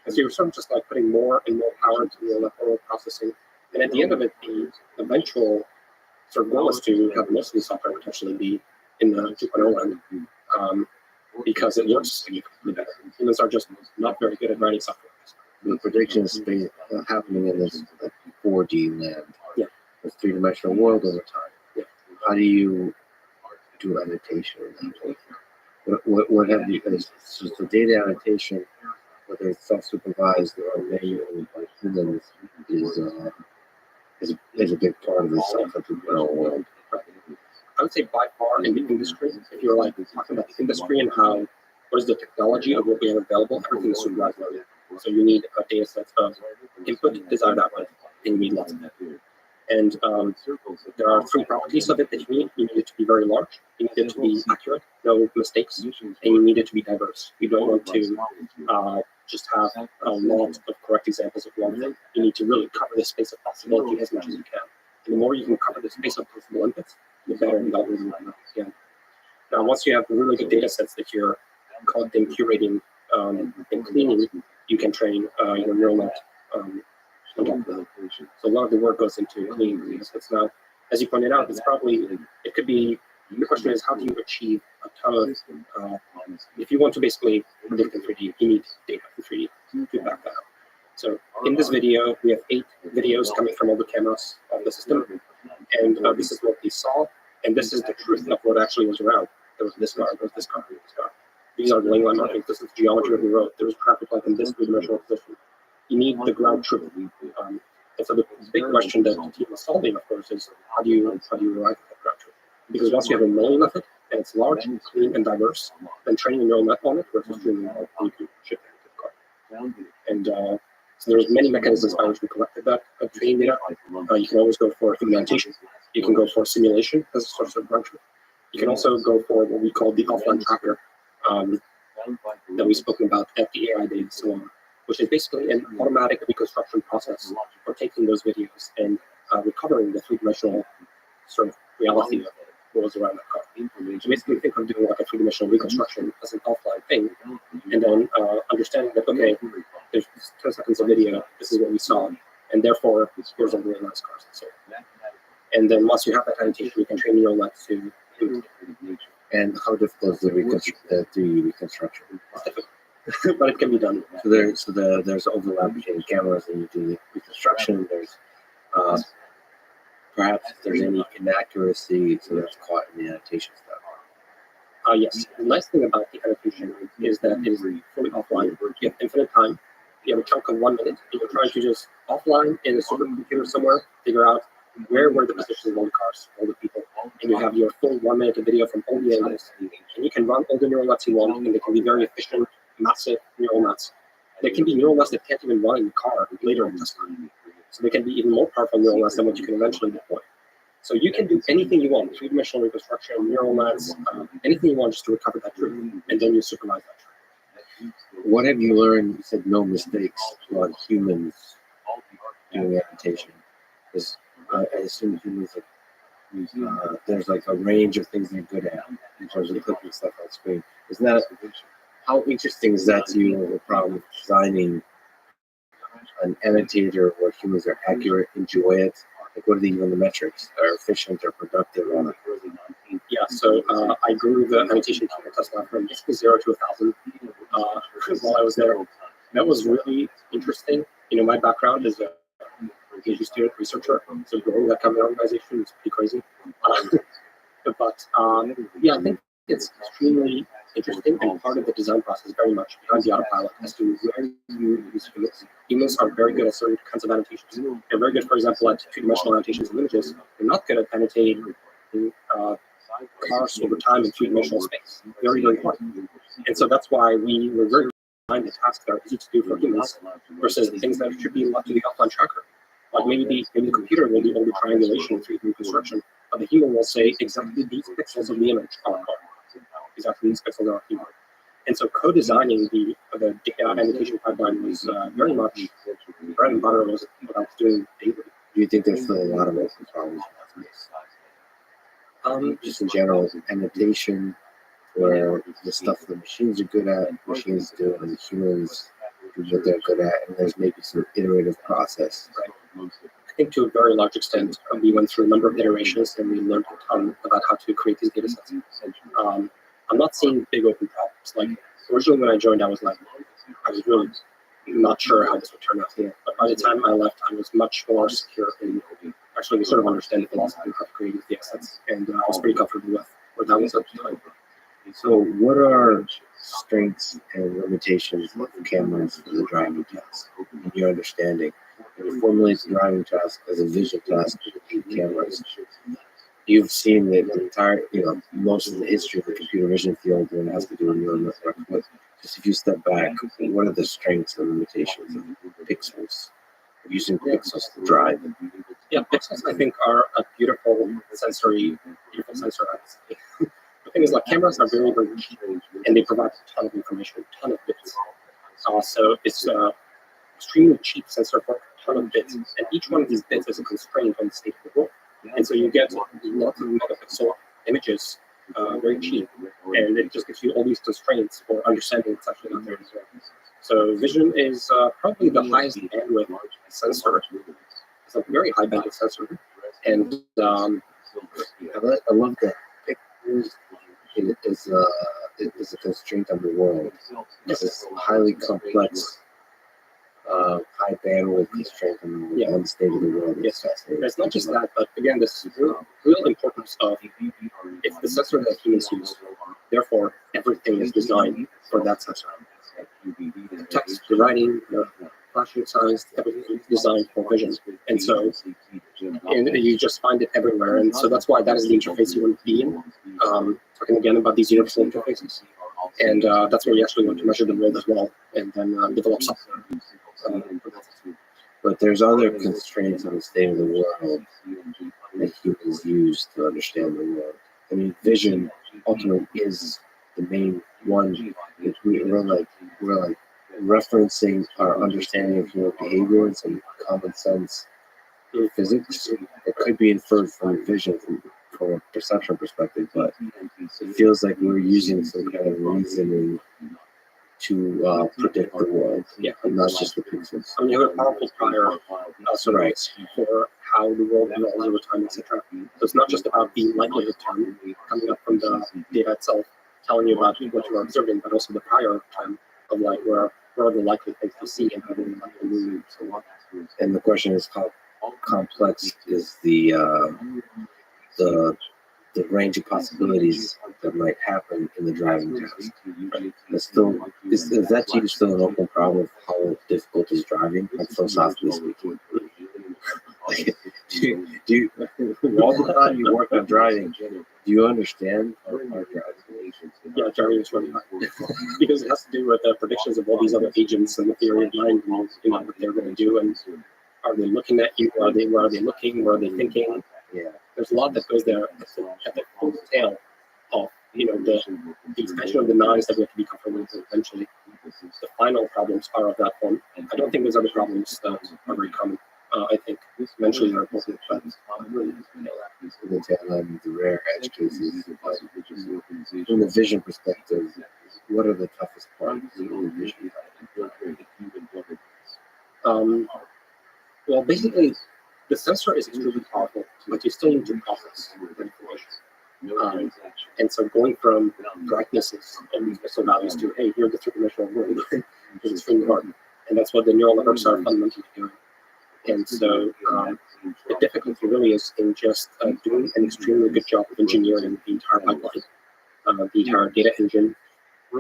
And so you're sort of just like putting more and more power into neural network processing. And at the end of it, the eventual sort of goal is to have most of the software potentially be in the 2.0 land because it works significantly better. Humans are just not very good at writing software. The predictions happening in this 4D land, this 3-dimensional world over time. Yeah. How do you do annotation? What have you? So the data annotation, whether it's self-supervised or manual by humans, is a big part of the software 2.0 world. I would say by far in the industry, if you're like talking about the industry and how, what is the technology of what we have available, everything is supervised learning. So you need a data set of input, desired output, and you need lots of that. And there are 3 properties of it that you need. You need it to be very large, you need it to be accurate, no mistakes, and you need it to be diverse. You don't want to just have a lot of correct examples of one thing. You need to really cover the space of possibility as much as you can. And the more you can cover the space of possible inputs, the better the algorithm will be. Now, once you have really good data sets that you're collecting, curating, and cleaning, you can train your neural net on top of that. So a lot of the work goes into cleaning the data sets. Now, as you pointed out, it could be, the question is, how do you achieve a ton of, if you want to basically predict in 3D, you need data in 3D to back that up. So in this video, we have 8 videos coming from all the cameras of the system. And this is what we saw. And this is the truth of what actually was around. There was this car, there was this car, there was this car. These are the lane line markings. This is the geometry of the road. There was traffic light in this 3-dimensional position. You need the ground truth. And so the big question that the team was solving, of course, is how do you arrive at that ground truth? Because once you have a million of it, and it's large, clean, and diverse, then training a neural net on it versus training it on you can ship it to the car. And so there's many mechanisms by which we collected that training data. You can always go for implementation. You can go for simulation as a source of ground truth. You can also go for what we call the offline tracker that we've spoken about at the AI Day and so on, which is basically an automatic reconstruction process for taking those videos and recovering the 3-dimensional sort of reality of what was around that car. So basically think of doing like a 3-dimensional reconstruction as an offline thing, and then understanding that, okay, there's 10 seconds of video, this is what we saw, and therefore here's all the nice cars. So, and then once you have that annotation, you can train neural nets to do it. And how difficult is the reconstruction? It's difficult, but it can be done. So there's overlap between the cameras and you do the reconstruction. There's perhaps if there's any inaccuracy, so that's caught in the annotation stuff. Yes. The nice thing about the annotation is that it is fully offline. You have infinite time. You have a chunk of 1 minute, and you're trying to just offline in a supercomputer somewhere figure out where were the positions of all the cars, all the people, and you have your full 1 minute of video from all the angles, and you can run all the neural nets you want, and they can be very efficient, massive neural nets. There can be neural nets that can't even run in the car later in test time. So they can be even more powerful neural nets than what you can eventually deploy. So you can do anything you want, three-dimensional reconstruction, neural nets, anything you want just to recover that truth, and then you supervise that truth. What have you learned? You said no mistakes on humans doing annotation. Because I assume humans, there's like a range of things they're good at in terms of clicking stuff on screen. Isn't that, how interesting is that to you, the problem of designing an annotator where humans are accurate, enjoy it? Like, what are even the metrics? Are efficient or productive? Yeah, so I grew the annotation team at Tesla from basically 0 to 1,000 while I was there. That was really interesting. You know, my background is a PhD student researcher, so growing that kind of organization is pretty crazy. But yeah, I think it's extremely interesting, and part of the design process very much behind the autopilot as to where you use humans. Humans are very good at certain kinds of annotations. They're very good, for example, at two-dimensional annotations of images. They're not good at annotating cars over time in three-dimensional space. Very, very hard. And so that's why we were very behind the tasks that are easy to do for humans versus the things that should be left to the offline tracker. Like maybe the computer will do all the triangulation and 3D reconstruction, but the human will say exactly these pixels of the image are car. Exactly these pixels are keyboard. And so co-designing the annotation pipeline was very much bread and butter was what I was doing daily. Do you think there's still a lot of open problems in that space? Just in general, annotation, where the stuff the machines are good at, machines do, and the humans do what they're good at, and there's maybe some iterative process. Right. I think to a very large extent, we went through a number of iterations and we learned a ton about how to create these data sets. I'm not seeing big open problems. Like originally when I joined, I was really not sure how this would turn out here. But by the time I left, I was much more secure in actually we sort of understand the philosophy of creating data sets, and I was pretty comfortable with where that was at the time. So what are strengths and limitations of cameras for the driving task in your understanding? When you formulate the driving task as a vision task with cameras, you've seen the entire, most of the history of the computer vision field when it has to do with neural network. But just if you step back, what are the strengths and limitations of pixels, of using pixels to drive? Yeah, pixels I think are a beautiful sensor. The thing is, like, cameras are very, very cheap, and they provide a ton of information, a ton of bits. So it's extremely cheap sensor for a ton of bits, and each one of these bits is a constraint on the state of the world. And so you get lots of megapixel images very cheap, and it just gives you all these constraints for understanding what's actually out there as well. So vision is probably the highest bandwidth sensor. It's a very high bandwidth sensor, and I love that pictures is a constraint on the world. This is highly complex, high bandwidth constraint on the state of the world. Yes, it's not just that, but again, this real importance of it's the sensor that humans use. Therefore, everything is designed for that sensor. The text, the writing, the flashing signs, everything is designed for vision. And so you just find it everywhere. And so that's why that is the interface you want to be in. Talking again about these universal interfaces. And that's where you actually want to measure the world as well, and then develop software. But there's other constraints on the state of the world that humans use to understand the world. I mean, vision ultimately is the main one. We're like referencing our understanding of human behavior and some common sense physics. It could be inferred from vision from a perception perspective, but it feels like we're using some kind of reasoning to predict the world. Yeah. And not just the pixels. I mean, you have a powerful prior surveys for how the world evolves over time, etc. So it's not just about the likelihood term coming up from the data itself, telling you about what you are observing, but also the prior term of like where are the likely things to see and how they likely move. And the question is, how complex is the range of possibilities that might happen in the driving test? It's still is that to you still an open problem of how difficult is driving, like philosophically speaking? do you all the time you work on driving, do you understand how driving? Yeah, driving is really hard because it has to do with the predictions of all these other agents and the theory of mind, and what they're going to do, and are they looking at you? Where are they looking? Where are they thinking? Yeah. There's a lot that goes there at the full tail of the expansion of the knives that we have to be comfortable with eventually. The final problems are of that form. I don't think those other problems are very common. I think eventually they're important, but the tail end, the rare edge cases. From the vision perspective, what are the toughest parts of the vision? Well, basically, the sensor is extremely powerful, but you still need to process the information. And so going from brightnesses and pixel values to, hey, here's the three-dimensional world, is extremely hard. And that's what the neural networks are fundamentally doing. And so the difficulty really is in just doing an extremely good job of engineering the entire pipeline, the entire data engine,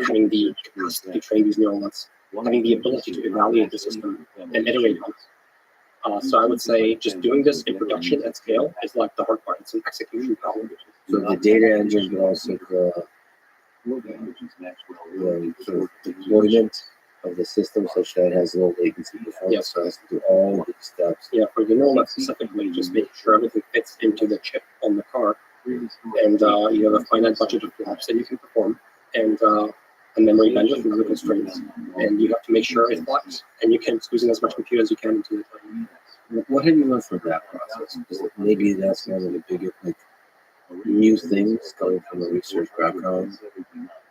having the capacity to train these neural nets, having the ability to evaluate the system and iterate on it. So I would say just doing this in production at scale is like the hard part. It's an execution problem. So the data engine, but also the sort of deployment of the system such that it has low latency performance. Yes. So it has to do all the steps. Yeah, for the neural net specifically, just making sure everything fits into the chip on the car, and you have a finite budget of flops that you can perform, and a memory bandwidth and other constraints, and you have to make sure it flies, and you can squeeze in as much compute as you can into it. What have you learned from that process? Because maybe that's one of the bigger, new things coming from a research background,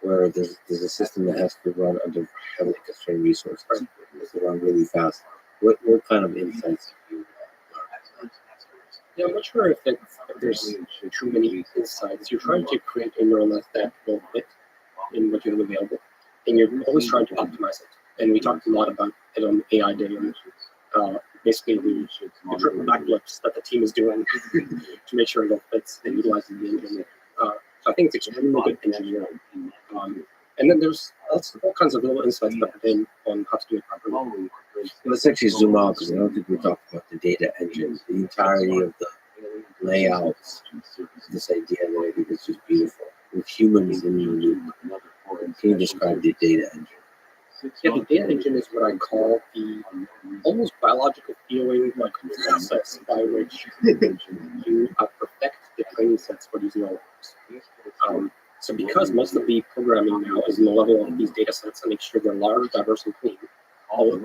where there's a system that has to run under heavily constrained resources, to run really fast. What kind of insights have you learned? Yeah, I'm not sure if there's too many insights. You're trying to create a neural net that will fit in what you have available, and you're always trying to optimize it. And we talked a lot about it on AI Day, and basically the triple backflips that the team is doing to make sure it all fits and utilizes the engine. So I think it's extremely good engineering. And then there's all kinds of little insights that have been on how to do it properly. Let's actually zoom out, because I don't think we talked about the data engine, the entirety of the layouts. This idea that I think is just beautiful. With humans in the loop, can you describe the data engine? Yeah, the data engine is what I call the almost biological feeling, like process by which you perfect the training sets for these neural networks. So because most of the programming now is in the level of these data sets and make sure they're large, diverse, and clean,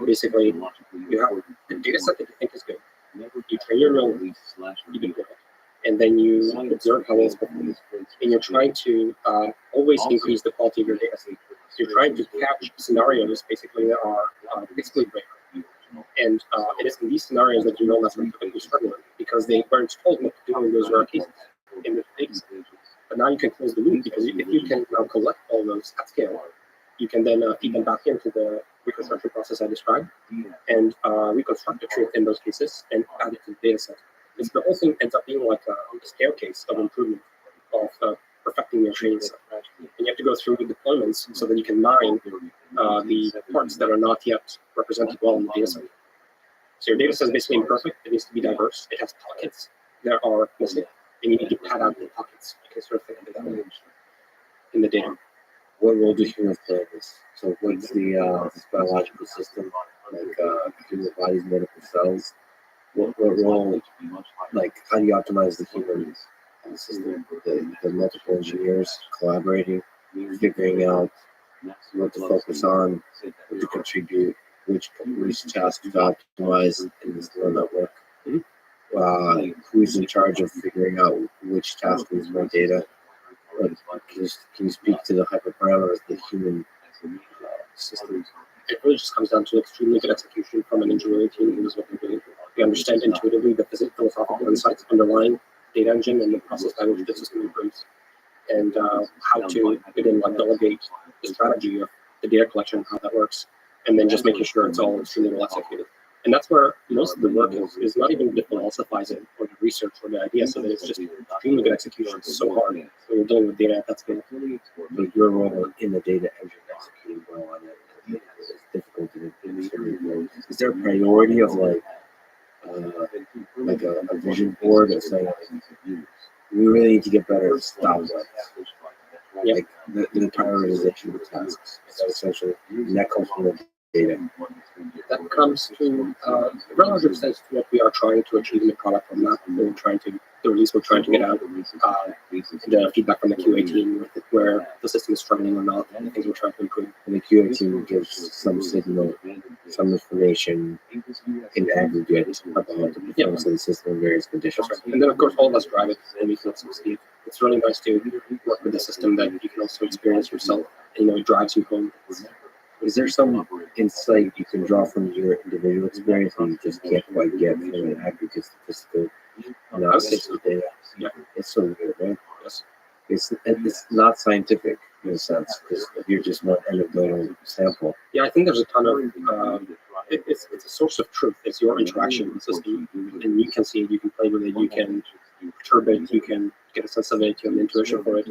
basically you have the data set that you think is good. You train your neural networks, you deploy it, and then you observe how it's performing. And you're trying to always increase the quality of your data set. You're trying to catch scenarios basically that are exploit rare. And it is in these scenarios that you know that's typically struggling, because they weren't told what to do in those rare cases in the data set. But now you can close the loop, because if you can now collect all those at scale, you can then feed them back into the reconstruction process I described, and reconstruct the truth in those cases and add it to the data set. Because the whole thing ends up being like a staircase of improvement of perfecting your training set. And you have to go through the deployments so that you can mine the parts that are not yet represented well in the data set. So your data set is basically imperfect. It needs to be diverse. It has pockets that are missing, and you need to pad out the pockets. You can sort of think of that in the data. What role do humans play in this? So what's the this biological system, like human body's made up of cells? What role, like how do you optimize the human system, the multiple engineers collaborating, figuring out what to focus on, what to contribute, which tasks to optimize in this neural network? Who's in charge of figuring out which task needs more data? Can you speak to the hyperparameters the human systems? It really just comes down to extremely good execution from an engineering team who knows what they're doing. They understand intuitively the philosophical insights underlying data engine and the process by which the system improves, and how to again like delegate the strategy of the data collection, how that works, and then just making sure it's all extremely well executed. And that's where most of the work is not even the philosophizing or the research or the ideas of it. It's just extremely good execution. It's so hard when you're dealing with data at that scale. But your role in the data engine executing well on it is difficult to do. Is there a priority of like a vision board of saying we really need to get better at stoplights? Yeah. Like the prioritization of tasks. Is that essentially, and that comes from the data. That comes to a relative sense to what we are trying to achieve in the product roadmap. We're trying to the release we're trying to get out, the feedback from the QA team where the system is struggling or not, and the things we're trying to improve. And the QA team gives some signal, some information in aggregate about the performance of the system in various conditions. Right. And then of course all of us drive it and we feel some speed. It's really nice to work with a system that you can also experience yourself. And, it drives you home. Is there some insight you can draw from your individual experience and you just can't quite get from an aggregate statistical analysis of data? Yeah. It's so weird, right? Yes. It's not scientific in a sense because you're just one anecdotal sample. Yeah, I think there's a ton of it's a source of truth. It's your interaction with the system, and you can see it, you can play with it, you can perturb it, you can get a sense of it, you have an intuition for it.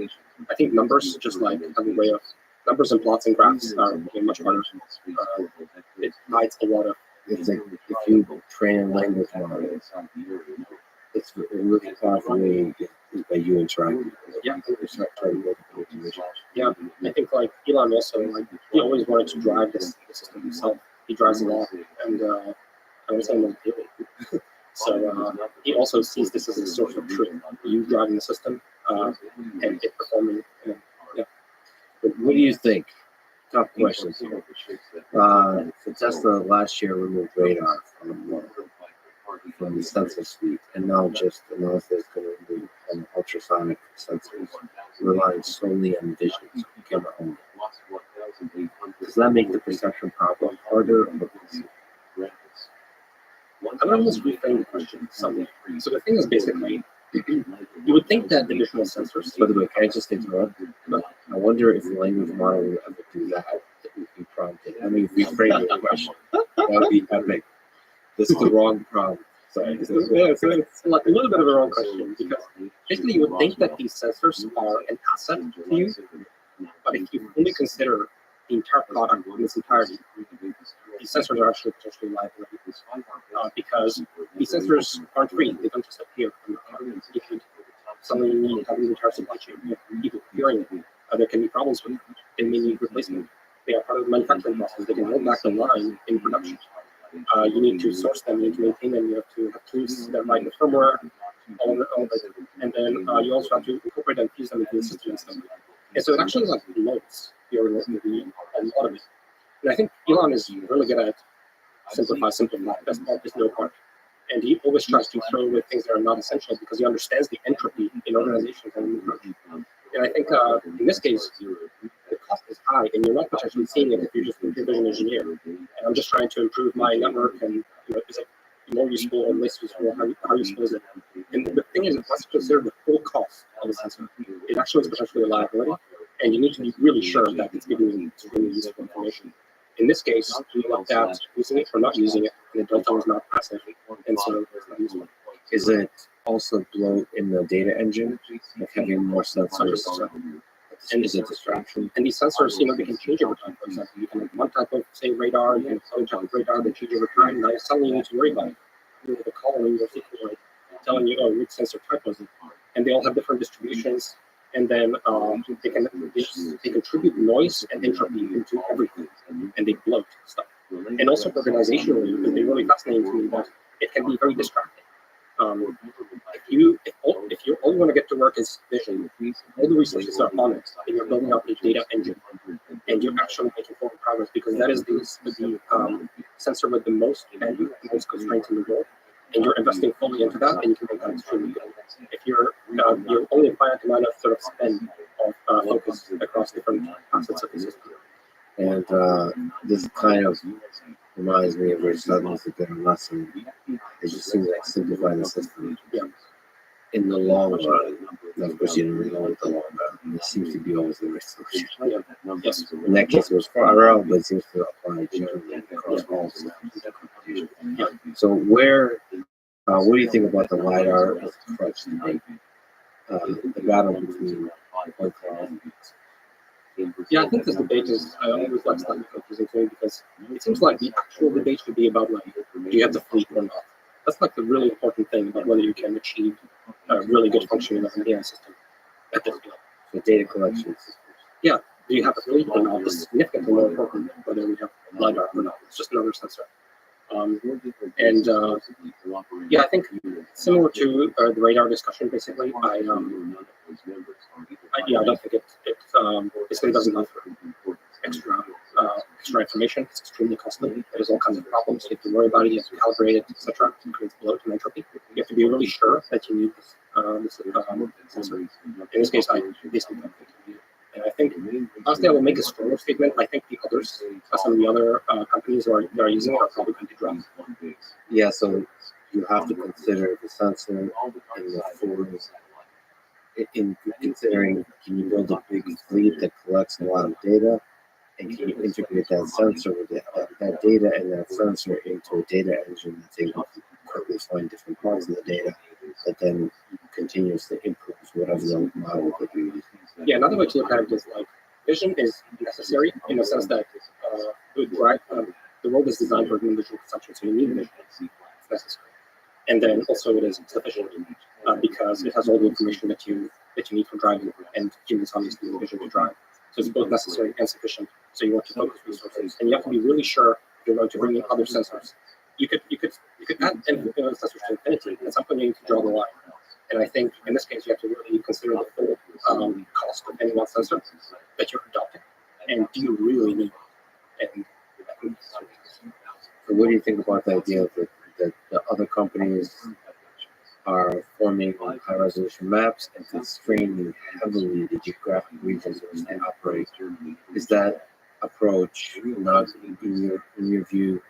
I think numbers, just like have a way of numbers and plots and graphs are much harder. It hides a lot of. It's like if you train a language model, it's really powerful way is by you interacting. Yeah. It's not trying to make information. Yeah, I think like Elon also he always wanted to drive the system himself. He drives a lot, and I would say most daily. So he also sees this as a source of truth. You driving the system and it performing. Yeah. But what do you think? Tough questions here. So Tesla last year removed radar from the sensor suite, and now just announced that it's going to remove ultrasonic sensors, relying solely on vision, camera only. Does that make the perception problem harder or easier? I would almost reframe the question somewhat. So the thing is basically, you would think that the visual sensors. By the way, can I just interrupt? I wonder if the language model will ever do that if you prompted. I mean, reframe the question. That would be epic. This is the wrong prompt. Sorry. It's like a little bit of a wrong question because basically you would think that these sensors are an asset to you, but if you only consider the entire product in its entirety, these sensors are actually potentially liability because these sensors aren't free. They don't just appear from the car. You could suddenly need to have an entire supply chain. You have people procuring it. There can be problems with them. They may need replacement. They are part of the manufacturing process. They can hold back the line in production. You need to source them, you need to maintain them, you have to have tools that write the firmware, all of it. And then you also have to incorporate and fuse them into the system and stuff. And so it actually like loads your a lot of it. And I think Elon is really good at simplify. Best part is no part. And he always tries to throw away things that are not essential because he understands the entropy in organizations and approach. And I think in this case, the cost is high, and you're not potentially seeing it if you're just a computer vision engineer. And I'm just trying to improve my network, and is it more useful or less useful? How useful is it? And the thing is, it must consider the full cost of a sensor. It actually is potentially a liability, and you need to be really sure that it's giving you extremely useful information. In this case, we looked at using it or not using it, and the delta was not passive, and so it's not useful. Is it also bloat in the data engine, like having more sensors? And is it a distraction? And these sensors, they can change over time. For example, you can have one type of, say, radar, you can have another type of radar that change over time. Now, suddenly you need to worry about it. You have a column in your SQL telling you, which sensor type was it? And they all have different distributions. And then they contribute noise and entropy into everything. And they bloat stuff. And also organizationally, because they're really fascinating to me that it can be very distracting. If you only want to get to work is vision, all the resources are on it, and you're building out a data engine, and you're actually making forward progress because that is the sensor with the most bandwidth, the most constraints in the world, and you're investing fully into that, and you can make that extremely good. If you're only a finite amount of sort of spend of focus across different facets of the system, And this kind of reminds me of Rich Sutton's a better lesson. It just seems like simplifying the system. In the long run, of course, you don't know what the long run. This seems to be always the right solution. Yes. In that case, it was far out, but it seems to apply generally across all systems of computation. So, what do you think about the LiDAR as a crutch debate? The battle between one cloud. Yeah, I think this debate is always like slightly confusing to me because it seems like the actual debate should be about like, do you have the fleet or not? That's like the really important thing about whether you can achieve a really good functioning of an AI system at this scale. So data collection systems. Yeah, do you have a fleet or not? This is significantly more important than whether we have LiDAR or not. It's just another sensor. Yeah, I think similar to the radar discussion, basically, I don't think this thing doesn't offer extra information. It's extremely costly. There's all kinds of problems. You have to worry about it. You have to calibrate it, etc. It creates bloat and entropy. You have to be really sure that you need this sensor. In this case, I basically don't think you need it. And I think, honestly, I will make a stronger statement. I think the others, some of the other companies that are using it are probably going to drop. Yeah, so you have to consider the sensor and the forms. In considering, can you build a big fleet that collects a lot of data, and can you integrate that sensor with that data and that sensor into a data engine that's able to quickly find different parts of the data that then continuously improves whatever the model that you're using? Yeah, another way to look at it is like vision is necessary in the sense that the world is designed for human visual consumption, so you need vision. It's necessary. And then also it is sufficient because it has all the information that you need for driving, and humans obviously need vision to drive. So it's both necessary and sufficient. So you want to focus resources, and you have to be really sure if you're going to bring in other sensors. You could add sensors to infinity. At some point you need to draw the line. And I think in this case you have to really consider the full cost of any one sensor that you're adopting, and do you really need it? And so what do you think about the idea that the other companies are forming high-resolution maps and constraining heavily the geographic regions in which they operate? Is that approach not, in your view,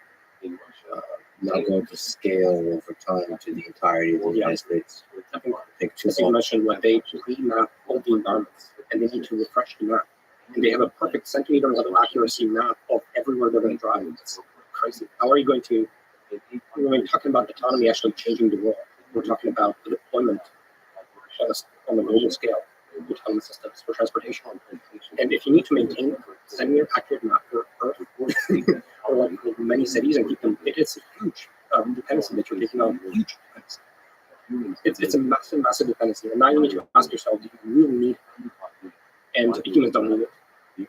not going to scale over time to the entirety of the United States? I think as you mentioned, like they map all the environments, and they need to refresh the map. And they have a perfect centimeter level accuracy map of everywhere they're going to drive. It's crazy. How are you going to, when we're talking about autonomy actually changing the world, we're talking about the deployment on a global scale of autonomous systems for transportation. And if you need to maintain a centimeter accurate map for Earth or like many cities and keep them, it's a huge dependency that you're taking on. Huge dependency. It's a massive dependency. And now you need to ask yourself, do you really need it? And humans don't need it,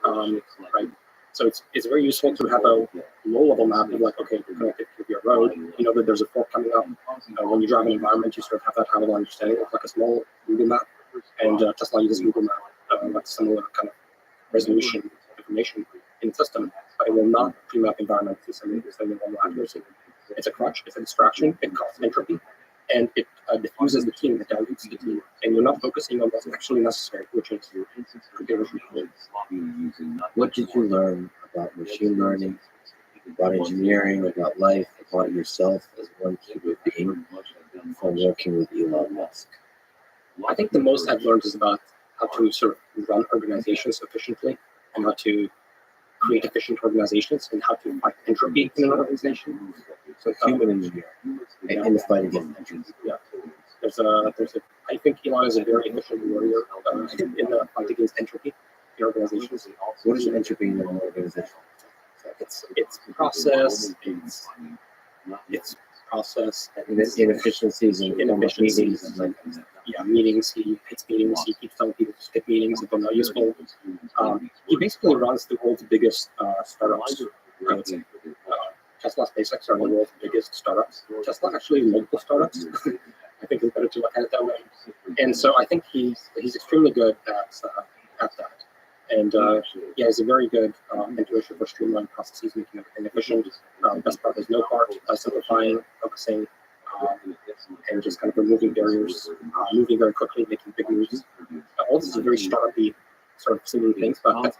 right? So it's very useful to have a low-level map of like, okay, you're connected to your road. You know that there's a fork coming up. When you drive an environment, you sort of have that high-level understanding of like a small Google map. And Tesla uses Google Map, like similar kind of resolution information in the system, but it will not pre-map environments to some level accuracy. It's a crutch. It's a distraction. It causes entropy. And it diffuses the team, it dilutes the team, and you're not focusing on what's actually necessary, which is What did you learn about machine learning, about engineering, about life, about yourself as one human being from working with Elon Musk? I think the most I've learned is about how to sort of run organizations efficiently and how to create efficient organizations and how to fight entropy in an organization. So human engineering in the fight against entropy. Yeah. I think Elon is a very efficient warrior in the fight against entropy in organizations. What is entropy in an organization? It's process. It's process. Inefficiencies and inefficiencies. Meetings. He hates meetings. He keeps telling people to skip meetings if they're not useful. He basically runs the world's biggest startups. I would say. Tesla, SpaceX are the world's biggest startups. Tesla actually multiple startups. I think it's better to look at it that way. And so I think he's extremely good at that. And he's a very good intuition for streamlining processes, making everything efficient. Best part is no part, simplifying, focusing, and just kind of removing barriers, moving very quickly, making big moves. All this is very startup-y sort of seeming things, but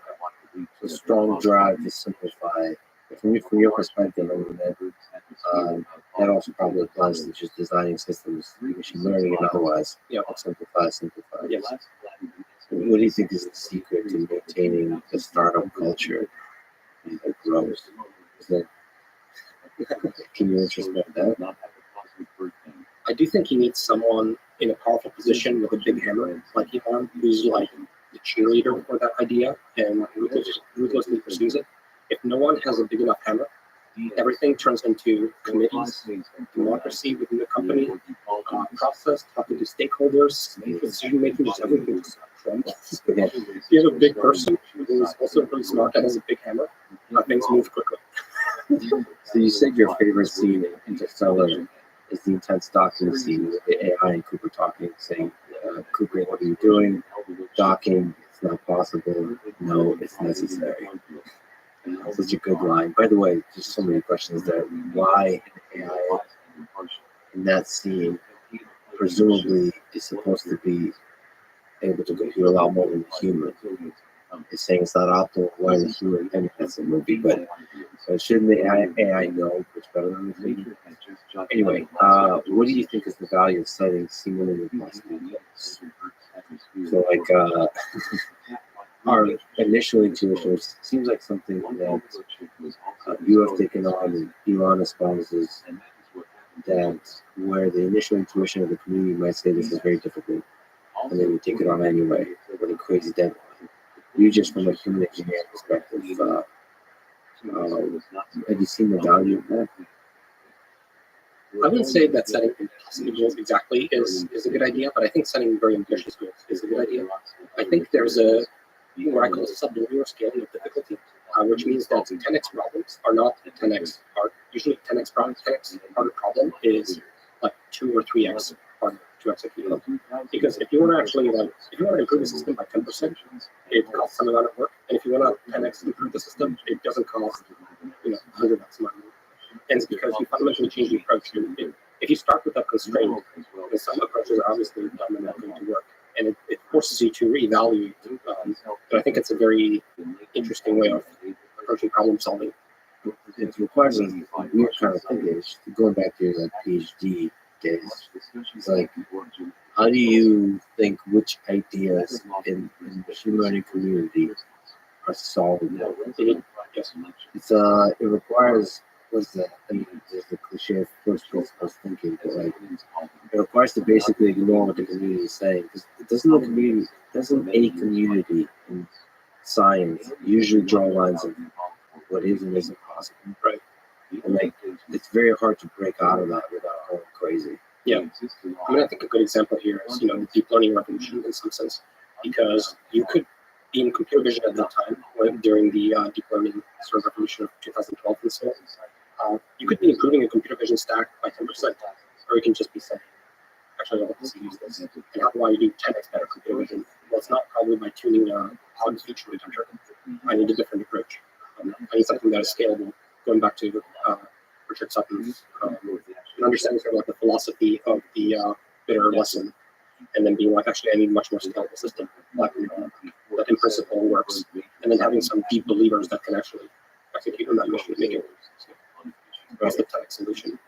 a strong drive to simplify. From your perspective, I mean, that also probably applies to just designing systems, machine learning, and otherwise. Yeah. Simplify. Yes. What do you think is the secret to maintaining the startup culture that grows? Is that, can you introspect that? I do think you need someone in a powerful position with a big hammer, like Elon, who's like the cheerleader for that idea and ruthlessly pursues it. If no one has a big enough hammer, everything turns into committees, democracy within the company, process, talking to stakeholders, decision making, just everything just crumbles. If you have a big person who's also really smart and has a big hammer, things move quickly. So you said your favorite scene in Interstellar is the intense docking scene with the AI and Cooper talking, saying, Cooper, what are you doing? Docking, it's not possible. No, it's necessary. Such a good line. By the way, just so many questions there. Why an AI in that scene presumably is supposed to be able to compute a lot more than the human? It's saying it's not optimal. Why the human? I mean, that's a movie, but shouldn't the AI know it's better than the human? Anyway, what do you think is the value of citing seemingly impossible goals? So, like, our initial intuition seems like something that you have taken on, and Elon espouses that where the initial intuition of the community might say this is very difficult, and then you take it on anyway with a crazy deadline. You just, from a human engineering perspective, have you seen the value of that? I wouldn't say that setting impossible goals exactly is a good idea, but I think setting very ambitious goals is a good idea. I think there's a what I call a sublinear scaling of difficulty, which means that 10x problems are not 10x hard. Usually 10x harder problem is like 2 or 3x harder to execute. Because if you want to actually if you want to improve the system by 10%, it costs some amount of work. And if you want to 10x improve the system, it doesn't cost 100x money. And it's because you fundamentally change the approach. If you start with a constraint, then some approaches are obviously dumb and not going to work. And it forces you to reevaluate. But I think it's a very interesting way of approaching problem solving. It requires a weird kind of thinking. Going back to your PhD days, it's like, how do you think which ideas in the machine learning community are solvable? Yes. It requires, what's that? I mean, there's the cliche of first principles thinking, but like, it requires to basically ignore what the community is saying, because doesn't a community in science usually draw lines of what is and isn't possible? Right. And like, it's very hard to break out of that without going crazy. Yeah. I mean, I think a good example here is, the deep learning revolution in some sense, because you could be in computer vision at that time, during the deep learning sort of revolution of 2012 and so on. You could be improving a computer vision stack by 10%, or you can just be saying, actually, I'll just use this. And how do I do 10x better computer vision? Well, it's not probably by tuning a hard feature detector. I need a different approach. I need something that is scalable. Going back to Richard Sutton's understanding sort of like the philosophy of the bitter lesson, and then being like, actually, I need a much more scalable system that in principle works, and then having some deep believers that can actually execute on that mission and make it work. So that's the 10x solution.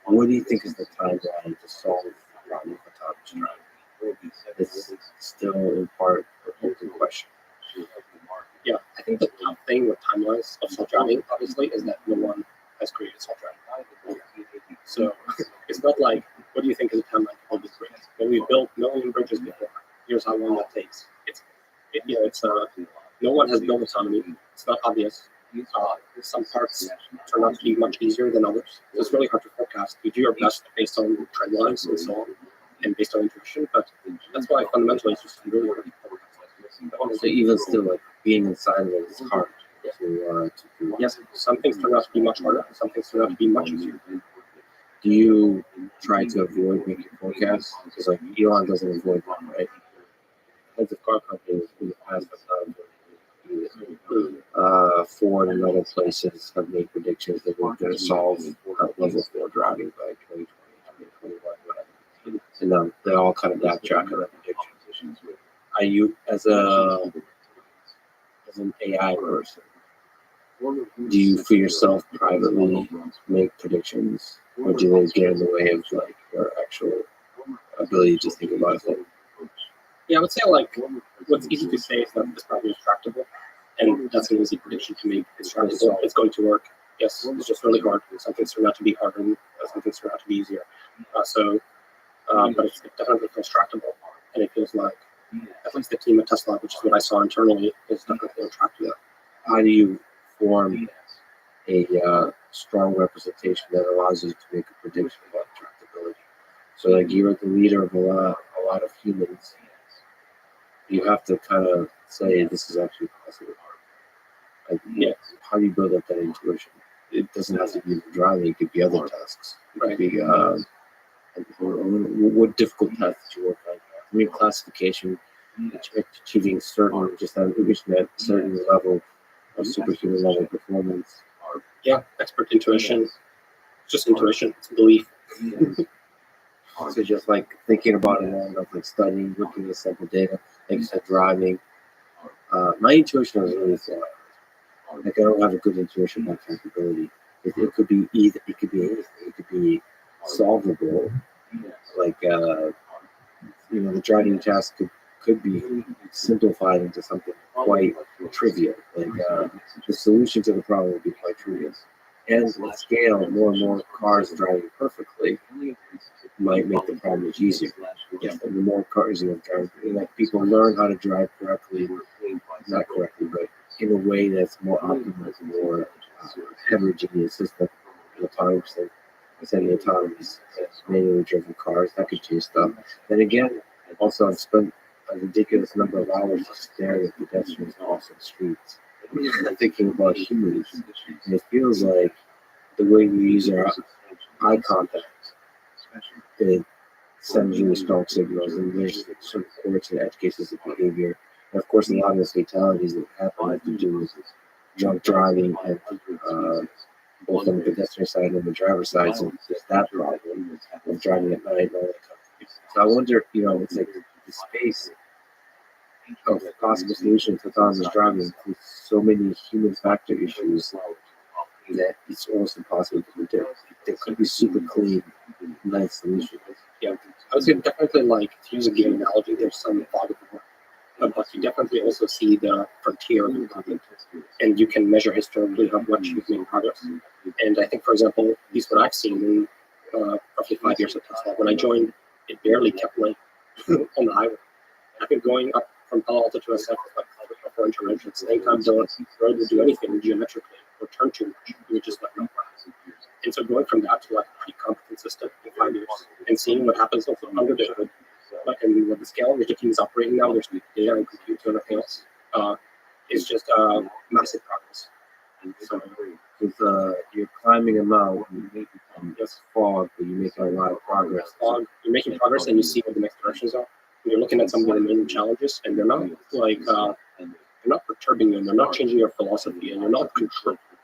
What do you think is the timeline to solve the problem of autonomous driving? It's still in part an open question. Yeah, I think the tough thing with timelines of self-driving, obviously, is that no one has created self-driving. So it's not like, what do you think is a timeline for all these bridges? Well, we've built a million bridges before. Here's how long that takes. No one has built autonomy. It's not obvious. Some parts turn out to be much easier than others. So it's really hard to forecast. You do your best based on trend lines and so on, and based on intuition. But that's why fundamentally it's just really hard to forecast. So even still, like, being inside of it is hard to do. Yes, some things turn out to be much harder. Some things turn out to be much easier. Do you try to avoid making forecasts? Because like Elon doesn't avoid them, right? Heads of car companies in the past have Ford and other places have made predictions that we're going to solve level 4 driving by 2020, 2021, whatever. And they all kind of backtrack on that prediction. Are you, as a as an AI person, do you for yourself privately make predictions, or do they get in the way of like your actual ability to think about it? Yeah, I would say like what's easy to say is that this problem is tractable, and that's an easy prediction to make. It's tractable. It's going to work. Yes, it's just really hard. Some things turn out to be harder, and some things turn out to be easier. But it definitely feels tractable, and it feels like at least the team at Tesla, which is what I saw internally, is definitely tractable. How do you form a strong representation that allows you to make a prediction about tractability? So, like, you're the leader of a lot of humans. You have to kind of say this is actually possible. Like, Yeah. How do you build up that intuition? It doesn't have to be driving; it could be other tasks. It could be what difficult tasks did you work on? I mean, classification, achieving certain, just reaching that certain level of superhuman level performance. Yeah, expert intuition. Just intuition. It's belief. So just like thinking about it long enough, like studying, looking at sample data, like you said, driving. My intuition is really flawed. Like I don't have a good intuition about capability. It could be either. It could be anything. It could be solvable. Like the driving task could be simplified into something quite trivial. Like the solution to the problem would be quite trivial. And at scale, more and more cars driving perfectly might make the problem much easier. Yeah, and the more cars you have driving, like people learn how to drive correctly, not correctly, but in a way that's more optimal, more heterogeneous system, an autonomous thing. Instead of autonomous, manually driven cars, that could change stuff. Then again, also I've spent a ridiculous number of hours just staring at pedestrians crossing streets, thinking about humans. And it feels like the way we use our eye contact, it sends really strong signals, and there's certain courts and edge cases of behavior. And of course, a lot of the fatalities that happen have to do with drunk driving and both on the pedestrian side and the driver's side. So there's that problem of driving at night and all that kind of stuff. So I wonder, it's like the space of possible solutions to autonomous driving includes so many human factor issues that it's almost impossible to predict. There could be super clean, nice solutions. Yeah, I would say definitely like to use a game analogy. There's some fog of war, but you definitely also see the frontier of improvement, and you can measure historically how much you've made progress. And I think, for example, at least what I've seen in roughly 5 years at Tesla, when I joined, it barely kept lane on the highway. I've been going up from Palo Alto to SF with like 5 or 4 interventions. Anytime you're able to do anything geometrically or turn too much, you're just like no progress. And so going from that to like a pretty competent system in 5 years and seeing what happens also under the hood, like and what the scale which the team is operating now, there's data and compute and everything else, is just massive progress. So with you're climbing a mountain, just fog, but you're making a lot of progress. Fog, you're making progress and you see what the next directions are. You're looking at some of the remaining challenges, and they're not like they're not perturbing you, and they're not changing your philosophy, and you're not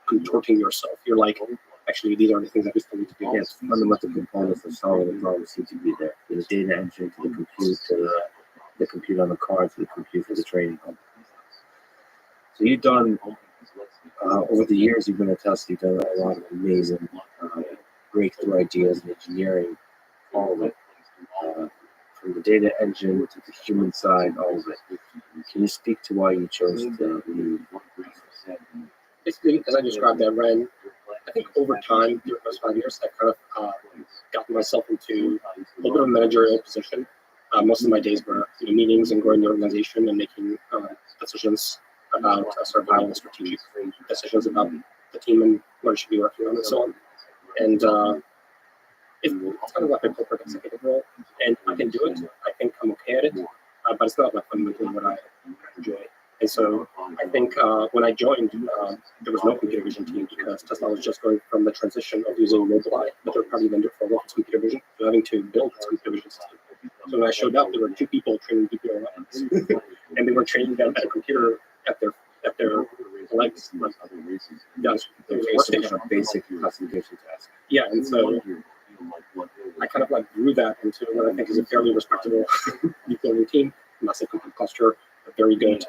contorting yourself. You're like, actually, these are the things that we still need to do. Yes, fundamental components of solving the problem seem to be there. The data engine to the compute, to the compute on the car, to the compute for the training. So you've done over the years you've been at Tesla, you've done a lot of amazing breakthrough ideas in engineering, all of it. From the data engine to the human side, all of it. Can you speak to why you chose to leave? Basically, as I described, I think over time, during those 5 years, I kind of gotten myself into a little bit of a managerial position. Most of my days were meetings and growing the organization and making decisions about sort of high-level strategic decisions about the team and what it should be working on and so on. And it's kind of like a corporate executive role, and I can do it. I think I'm okay at it, but it's not like fundamentally what I enjoy. And so I think when I joined, there was no computer vision team because Tesla was just going from the transition of using Mobileye, the third-party vendor for its computer vision, to having to build its computer vision system. So when I showed up, there were 2 people training people around us, and they were training them at a computer at their legs. Basic classification task. Yeah, and so I kind of like grew that into what I think is a fairly respectable deep learning team, massive compute cluster, a very good